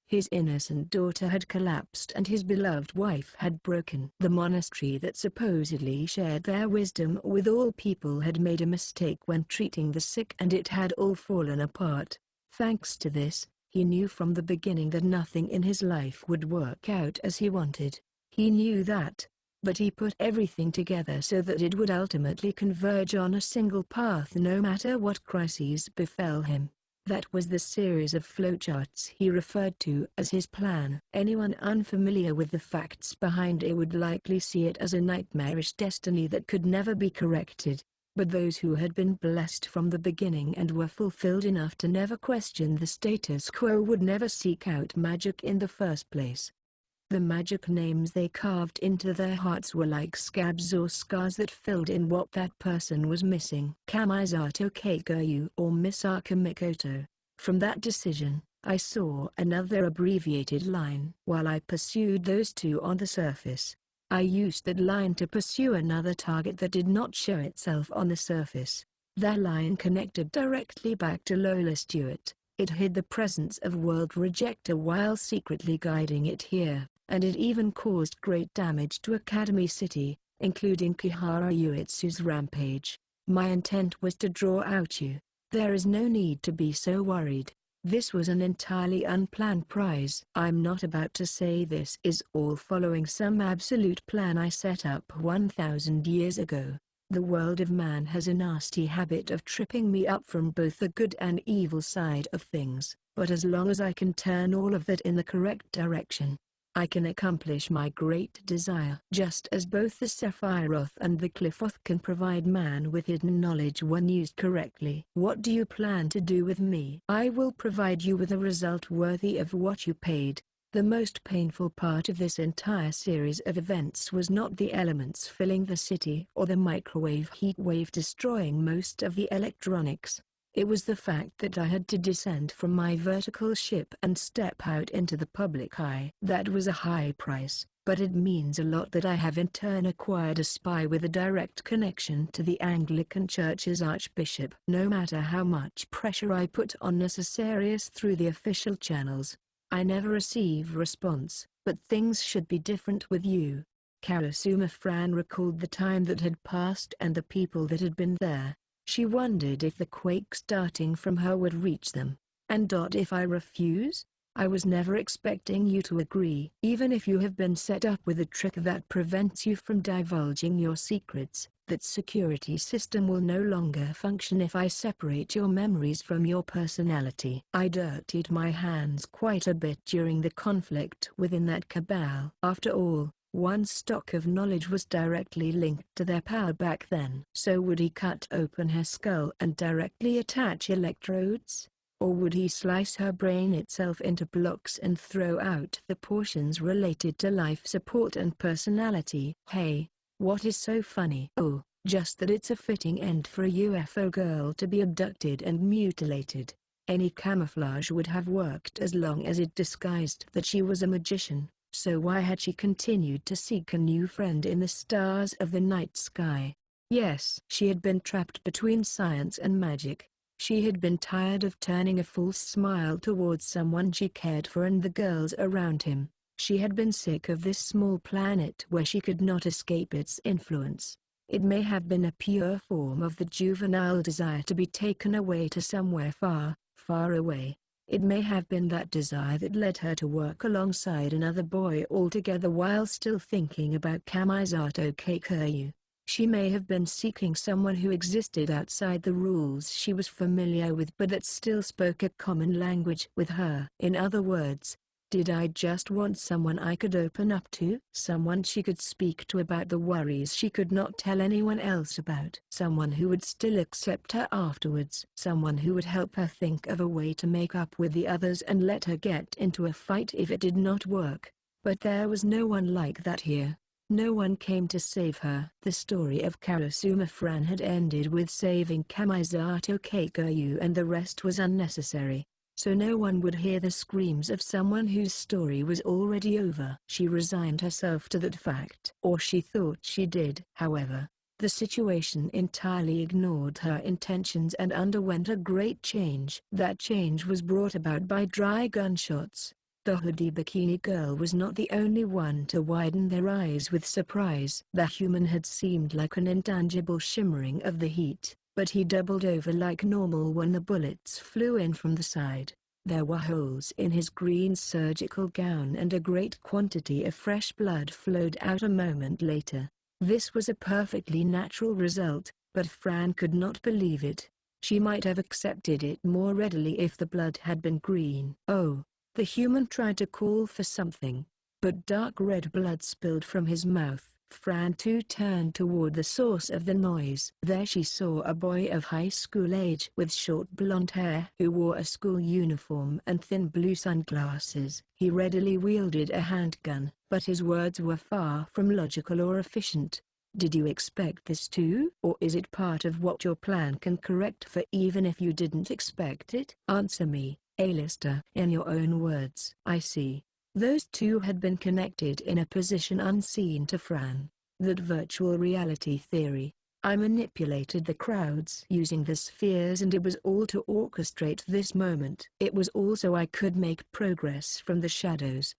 His innocent daughter had collapsed and his beloved wife had broken. The monastery that supposedly shared their wisdom with all people had made a mistake when treating the sick and it had all fallen apart. Thanks to this, he knew from the beginning that nothing in his life would work out as he wanted. He knew that, but he put everything together so that it would ultimately converge on a single path no matter what crises befell him. That was the series of flowcharts he referred to as his plan. Anyone unfamiliar with the facts behind it would likely see it as a nightmarish destiny that could never be corrected, but those who had been blessed from the beginning and were fulfilled enough to never question the status quo would never seek out magic in the first place. The magic names they carved into their hearts were like scabs or scars that filled in what that person was missing. Kamisato Keikoyu or Misaka Mikoto. From that decision, I saw another abbreviated line. While I pursued those two on the surface, I used that line to pursue another target that did not show itself on the surface. That line connected directly back to Lola Stewart. It hid the presence of World Rejector while secretly guiding it here, and it even caused great damage to Academy City, including Kihara Uetsu's rampage. My intent was to draw out you. There is no need to be so worried. This was an entirely unplanned prize. I'm not about to say this is all following some absolute plan I set up 1,000 years ago. The world of man has a nasty habit of tripping me up from both the good and evil side of things, but as long as I can turn all of that in the correct direction, I can accomplish my great desire. Just as both the Sephiroth and the Qliphoth can provide man with hidden knowledge when used correctly. What do you plan to do with me? I will provide you with a result worthy of what you paid. The most painful part of this entire series of events was not the elements filling the city or the microwave heat wave destroying most of the electronics. It was the fact that I had to descend from my vertical ship and step out into the public eye. That was a high price, but it means a lot that I have in turn acquired a spy with a direct connection to the Anglican Church's Archbishop. No matter how much pressure I put on Necessarius through the official channels, I never receive response. But things should be different with you. Karasuma Fran recalled the time that had passed and the people that had been there. She wondered if the quake starting from her would reach them. And if I refuse? I was never expecting you to agree. Even if you have been set up with a trick that prevents you from divulging your secrets, that security system will no longer function if I separate your memories from your personality. I dirtied my hands quite a bit during the conflict within that cabal. After all, one's stock of knowledge was directly linked to their power back then. So would he cut open her skull and directly attach electrodes? Or would he slice her brain itself into blocks and throw out the portions related to life support and personality? Hey, what is so funny? Oh, just that it's a fitting end for a UFO girl to be abducted and mutilated. Any camouflage would have worked as long as it disguised that she was a magician. So why had she continued to seek a new friend in the stars of the night sky? Yes, she had been trapped between science and magic. She had been tired of turning a false smile towards someone she cared for and the girls around him. She had been sick of this small planet where she could not escape its influence. It may have been a pure form of the juvenile desire to be taken away to somewhere far, far away. It may have been that desire that led her to work alongside another boy altogether while still thinking about Kamisato Keikyu. She may have been seeking someone who existed outside the rules she was familiar with but that still spoke a common language with her. In other words, did I just want someone I could open up to? Someone she could speak to about the worries she could not tell anyone else about. Someone who would still accept her afterwards. Someone who would help her think of a way to make up with the others and let her get into a fight if it did not work. But there was no one like that here. No one came to save her. The story of Karasuma Fran had ended with saving Kamisato Keikyu and the rest was unnecessary. So no one would hear the screams of someone whose story was already over. She resigned herself to that fact. Or she thought she did. However, the situation entirely ignored her intentions and underwent a great change. That change was brought about by dry gunshots. The hoodie bikini girl was not the only one to widen their eyes with surprise. The human had seemed like an intangible shimmering of the heat, but he doubled over like normal when the bullets flew in from the side. There were holes in his green surgical gown and a great quantity of fresh blood flowed out a moment later. This was a perfectly natural result, but Fran could not believe it. She might have accepted it more readily if the blood had been green. Oh. The human tried to call for something, but dark red blood spilled from his mouth. Fran too turned toward the source of the noise. There she saw a boy of high school age with short blonde hair who wore a school uniform and thin blue sunglasses. He readily wielded a handgun, but his words were far from logical or efficient. Did you expect this too? Or is it part of what your plan can correct for even if you didn't expect it? Answer me. A-lister. In your own words. I see. Those two had been connected in a position unseen to Fran. That virtual reality theory. I manipulated the crowds using the spheres and it was all to orchestrate this moment. It was also I could make progress from the shadows.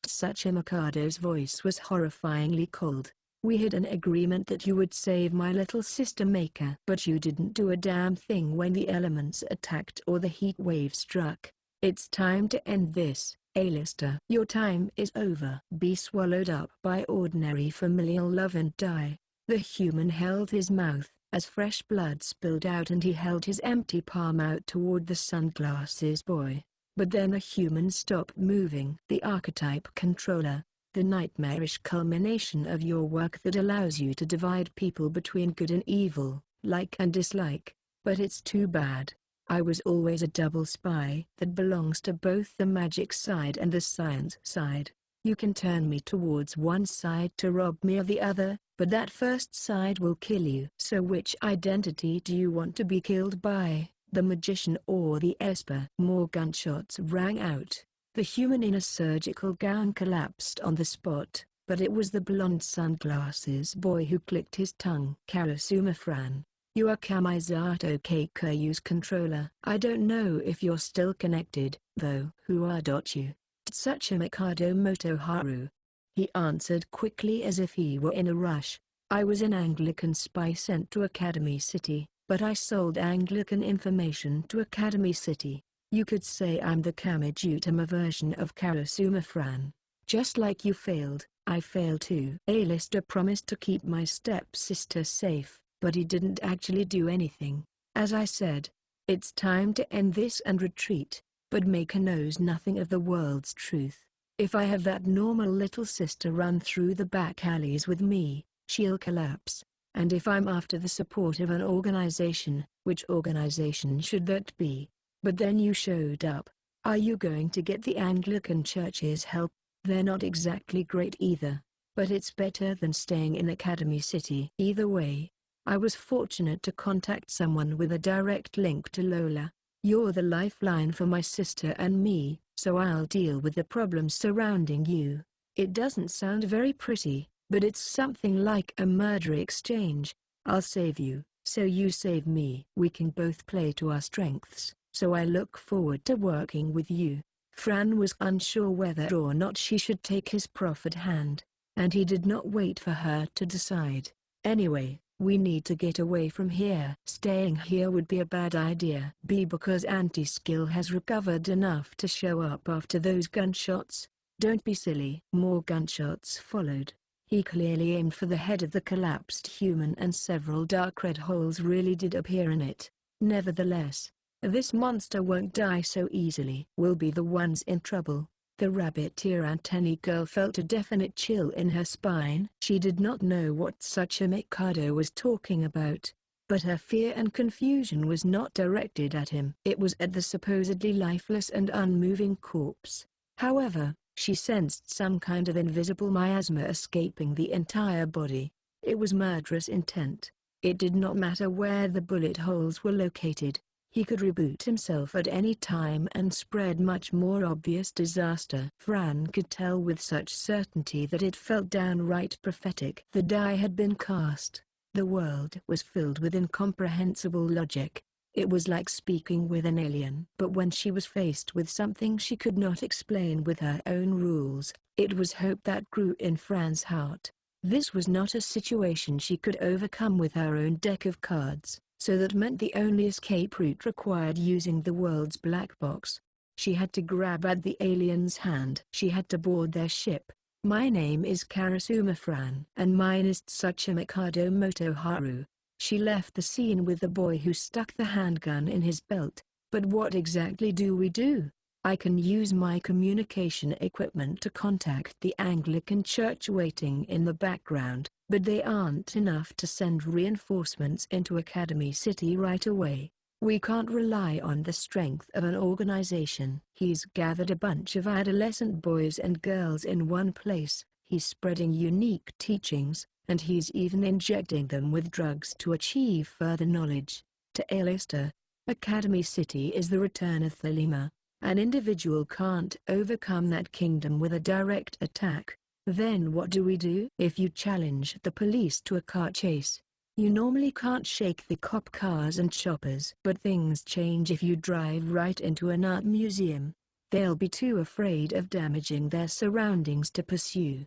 Sachi Mikado's voice was horrifyingly cold. We had an agreement that you would save my little sister Maker. But you didn't do a damn thing when the elements attacked or the heat wave struck. It's time to end this, A-lister. Your time is over. Be swallowed up by ordinary familial love and die. The human held his mouth, as fresh blood spilled out and he held his empty palm out toward the sunglasses boy. But then the human stopped moving. The archetype controller. The nightmarish culmination of your work that allows you to divide people between good and evil, like and dislike. But it's too bad. I was always a double spy that belongs to both the magic side and the science side. You can turn me towards one side to rob me of the other, but that first side will kill you. So which identity do you want to be killed by, the magician or the esper? More gunshots rang out. The human in a surgical gown collapsed on the spot, but it was the blonde sunglasses boy who clicked his tongue. Karasuma Fran, you are Kamisato Keikyu's controller. I don't know if you're still connected, though. Who are you? Tsuchi Mikado Motoharu. He answered quickly as if he were in a rush. I was an Anglican spy sent to Academy City, but I sold Anglican information to Academy City. You could say I'm the Kamijutama version of Karasuma Fran. Just like you failed, I failed too. A-lister promised to keep my stepsister safe, but he didn't actually do anything. As I said, it's time to end this and retreat, but Maker knows nothing of the world's truth. If I have that normal little sister run through the back alleys with me, she'll collapse. And if I'm after the support of an organization, which organization should that be? But then you showed up. Are you going to get the Anglican Church's help? They're not exactly great either. But it's better than staying in Academy City. Either way, I was fortunate to contact someone with a direct link to Lola. You're the lifeline for my sister and me, so I'll deal with the problems surrounding you. It doesn't sound very pretty, but it's something like a murder exchange. I'll save you, so you save me. We can both play to our strengths, so I look forward to working with you. Fran was unsure whether or not she should take his proffered hand, and he did not wait for her to decide. Anyway, we need to get away from here. Staying here would be a bad idea. B, because Anti-Skill has recovered enough to show up after those gunshots. Don't be silly. More gunshots followed. He clearly aimed for the head of the collapsed human, and several dark red holes really did appear in it. Nevertheless, this monster won't die so easily. We'll be the ones in trouble. The rabbit-ear antennae girl felt a definite chill in her spine. She did not know what such a Mikado was talking about, but her fear and confusion was not directed at him. It was at the supposedly lifeless and unmoving corpse. However, she sensed some kind of invisible miasma escaping the entire body. It was murderous intent. It did not matter where the bullet holes were located. He could reboot himself at any time and spread much more obvious disaster. Fran could tell with such certainty that it felt downright prophetic. The die had been cast. The world was filled with incomprehensible logic. It was like speaking with an alien. But when she was faced with something she could not explain with her own rules, it was hope that grew in Fran's heart. This was not a situation she could overcome with her own deck of cards, so that meant the only escape route required using the world's black box. She had to grab at the alien's hand. She had to board their ship. My name is Karasuma Fran. And mine is Tsuchima Mikado Motoharu. She left the scene with the boy who stuck the handgun in his belt. But what exactly do we do? I can use my communication equipment to contact the Anglican church waiting in the background, but they aren't enough to send reinforcements into Academy City right away. We can't rely on the strength of an organization. He's gathered a bunch of adolescent boys and girls in one place. He's spreading unique teachings, and he's even injecting them with drugs to achieve further knowledge. To A-lister, Academy City is the return of Thelema. An individual can't overcome that kingdom with a direct attack. Then what do we do? If you challenge the police to a car chase, you normally can't shake the cop cars and choppers. But things change if you drive right into an art museum. They'll be too afraid of damaging their surroundings to pursue.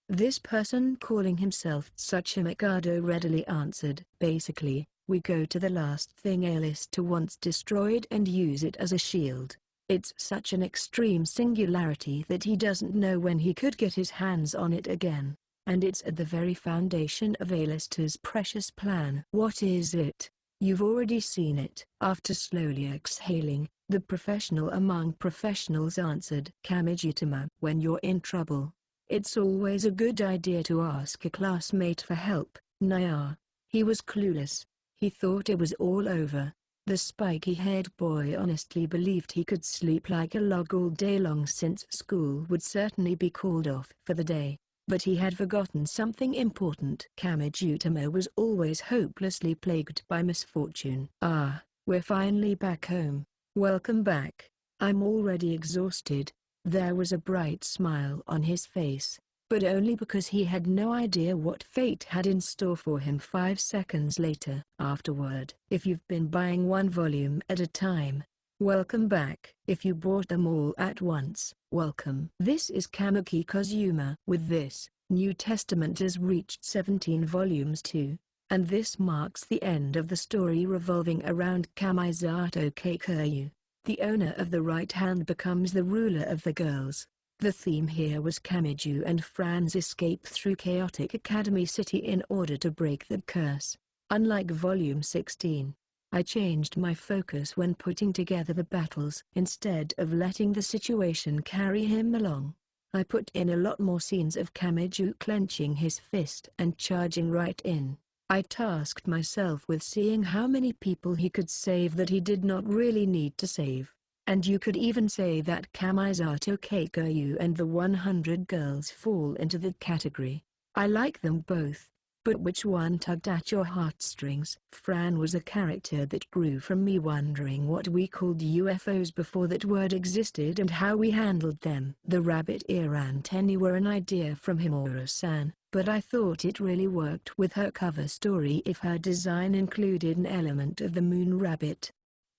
This person calling himself Tsuchima Mikado readily answered. Basically, we go to the last thing A-lister wants destroyed and use it as a shield. It's such an extreme singularity that he doesn't know when he could get his hands on it again. And it's at the very foundation of A-lister's precious plan. What is it? You've already seen it. After slowly exhaling, the professional among professionals answered. Kamijitama. When you're in trouble, it's always a good idea to ask a classmate for help. Naya. He was clueless. He thought it was all over. The spiky-haired boy honestly believed he could sleep like a log all day long since school would certainly be called off for the day. But he had forgotten something important. Kamijutama was always hopelessly plagued by misfortune. Ah, we're finally back home. Welcome back. I'm already exhausted. There was a bright smile on his face, but only because he had no idea what fate had in store for him 5 seconds later. Afterward, if you've been buying one volume at a time, welcome back. If you bought them all at once, welcome. This is Kamuki Kozuma. With this, New Testament has reached 17 volumes too, and this marks the end of the story revolving around Kamisato Keikyu. The owner of the right hand becomes the ruler of the girls. The theme here was Kamiju and Fran's escape through chaotic Academy City in order to break the curse. Unlike Volume 16, I changed my focus when putting together the battles. Instead of letting the situation carry him along, I put in a lot more scenes of Kamiju clenching his fist and charging right in. I tasked myself with seeing how many people he could save that he did not really need to save. And you could even say that Kamisato Keikyu and the 100 girls fall into that category. I like them both. But which one tugged at your heartstrings? Fran was a character that grew from me wondering what we called UFOs before that word existed and how we handled them. The rabbit ear antennae were an idea from Himura-san, but I thought it really worked with her cover story if her design included an element of the moon rabbit.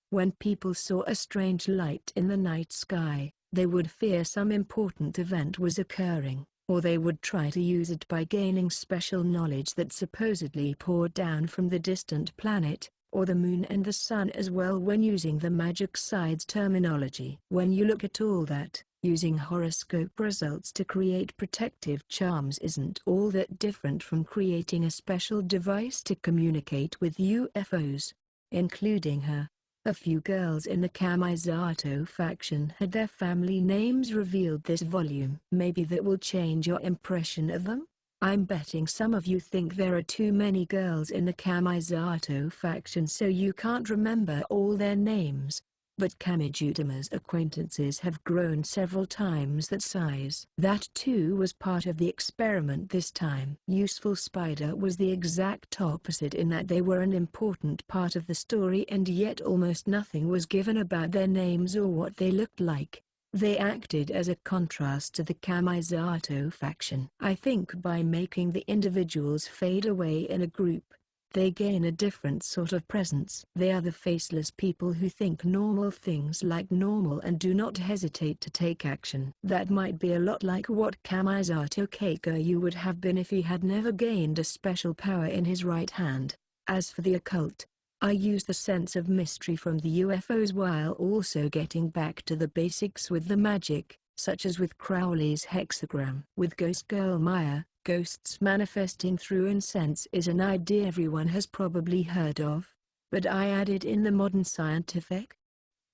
When people saw a strange light in the night sky, they would fear some important event was occurring, or they would try to use it by gaining special knowledge that supposedly poured down from the distant planet, or the moon and the sun as well when using the magic side's terminology. When you look at all that, using horoscope results to create protective charms isn't all that different from creating a special device to communicate with UFOs, including her. A few girls in the Kamisato faction had their family names revealed this volume. Maybe that will change your impression of them? I'm betting some of you think there are too many girls in the Kamisato faction so you can't remember all their names. But Kamijutama's acquaintances have grown several times that size. That too was part of the experiment this time. Useful Spider was the exact opposite in that they were an important part of the story and yet almost nothing was given about their names or what they looked like. They acted as a contrast to the Kamisato faction. I think by making the individuals fade away in a group, they gain a different sort of presence. They are the faceless people who think normal things like normal and do not hesitate to take action. That might be a lot like what Kamisato Keikoyu would have been if he had never gained a special power in his right hand. As for the occult, I use the sense of mystery from the UFOs while also getting back to the basics with the magic, such as with Crowley's hexagram. With Ghost Girl Maya, ghosts manifesting through incense is an idea everyone has probably heard of, but I added in the modern scientific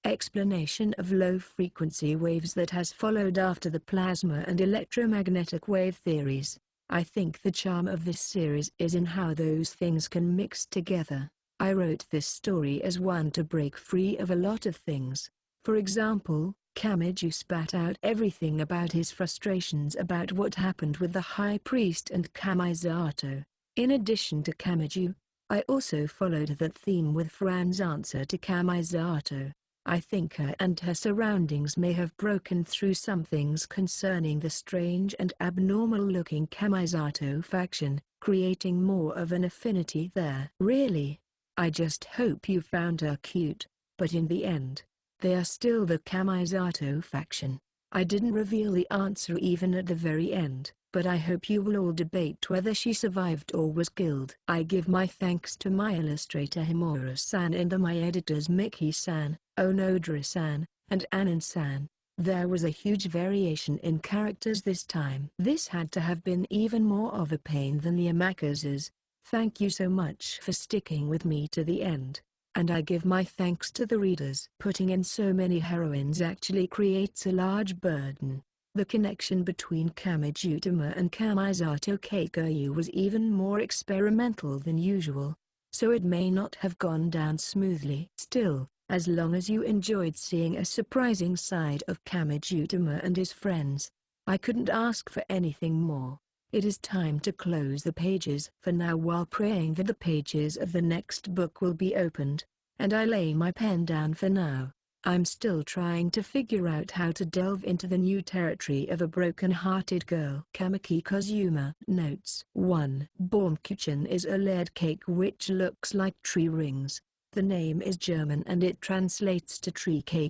explanation of low-frequency waves that has followed after the plasma and electromagnetic wave theories. I think the charm of this series is in how those things can mix together. I wrote this story as one to break free of a lot of things. For example, Kamiju spat out everything about his frustrations about what happened with the High Priest and Kamisato. In addition to Kamiju, I also followed that theme with Fran's answer to Kamisato. I think her and her surroundings may have broken through some things concerning the strange and abnormal-looking Kamisato faction, creating more of an affinity there. Really, I just hope you found her cute, but in the end, they are still the Kamisato faction. I didn't reveal the answer even at the very end, but I hope you will all debate whether she survived or was killed. I give my thanks to my illustrator Himura-san and my editors Miki-san, Onodera-san, and Anan-san. There was a huge variation in characters this time. This had to have been even more of a pain than the Amakases. Thank you so much for sticking with me to the end. And I give my thanks to the readers. Putting in so many heroines actually creates a large burden. The connection between Kamijutama and Kamisato Keikoyu was even more experimental than usual, so it may not have gone down smoothly. Still, as long as you enjoyed seeing a surprising side of Kamijutama and his friends, I couldn't ask for anything more. It is time to close the pages for now while praying that the pages of the next book will be opened, and I lay my pen down for now. I'm still trying to figure out how to delve into the new territory of a broken-hearted girl. Kamiki Kozuma notes 1. Baumkuchen is a layered cake which looks like tree rings. The name is German and it translates to tree cake.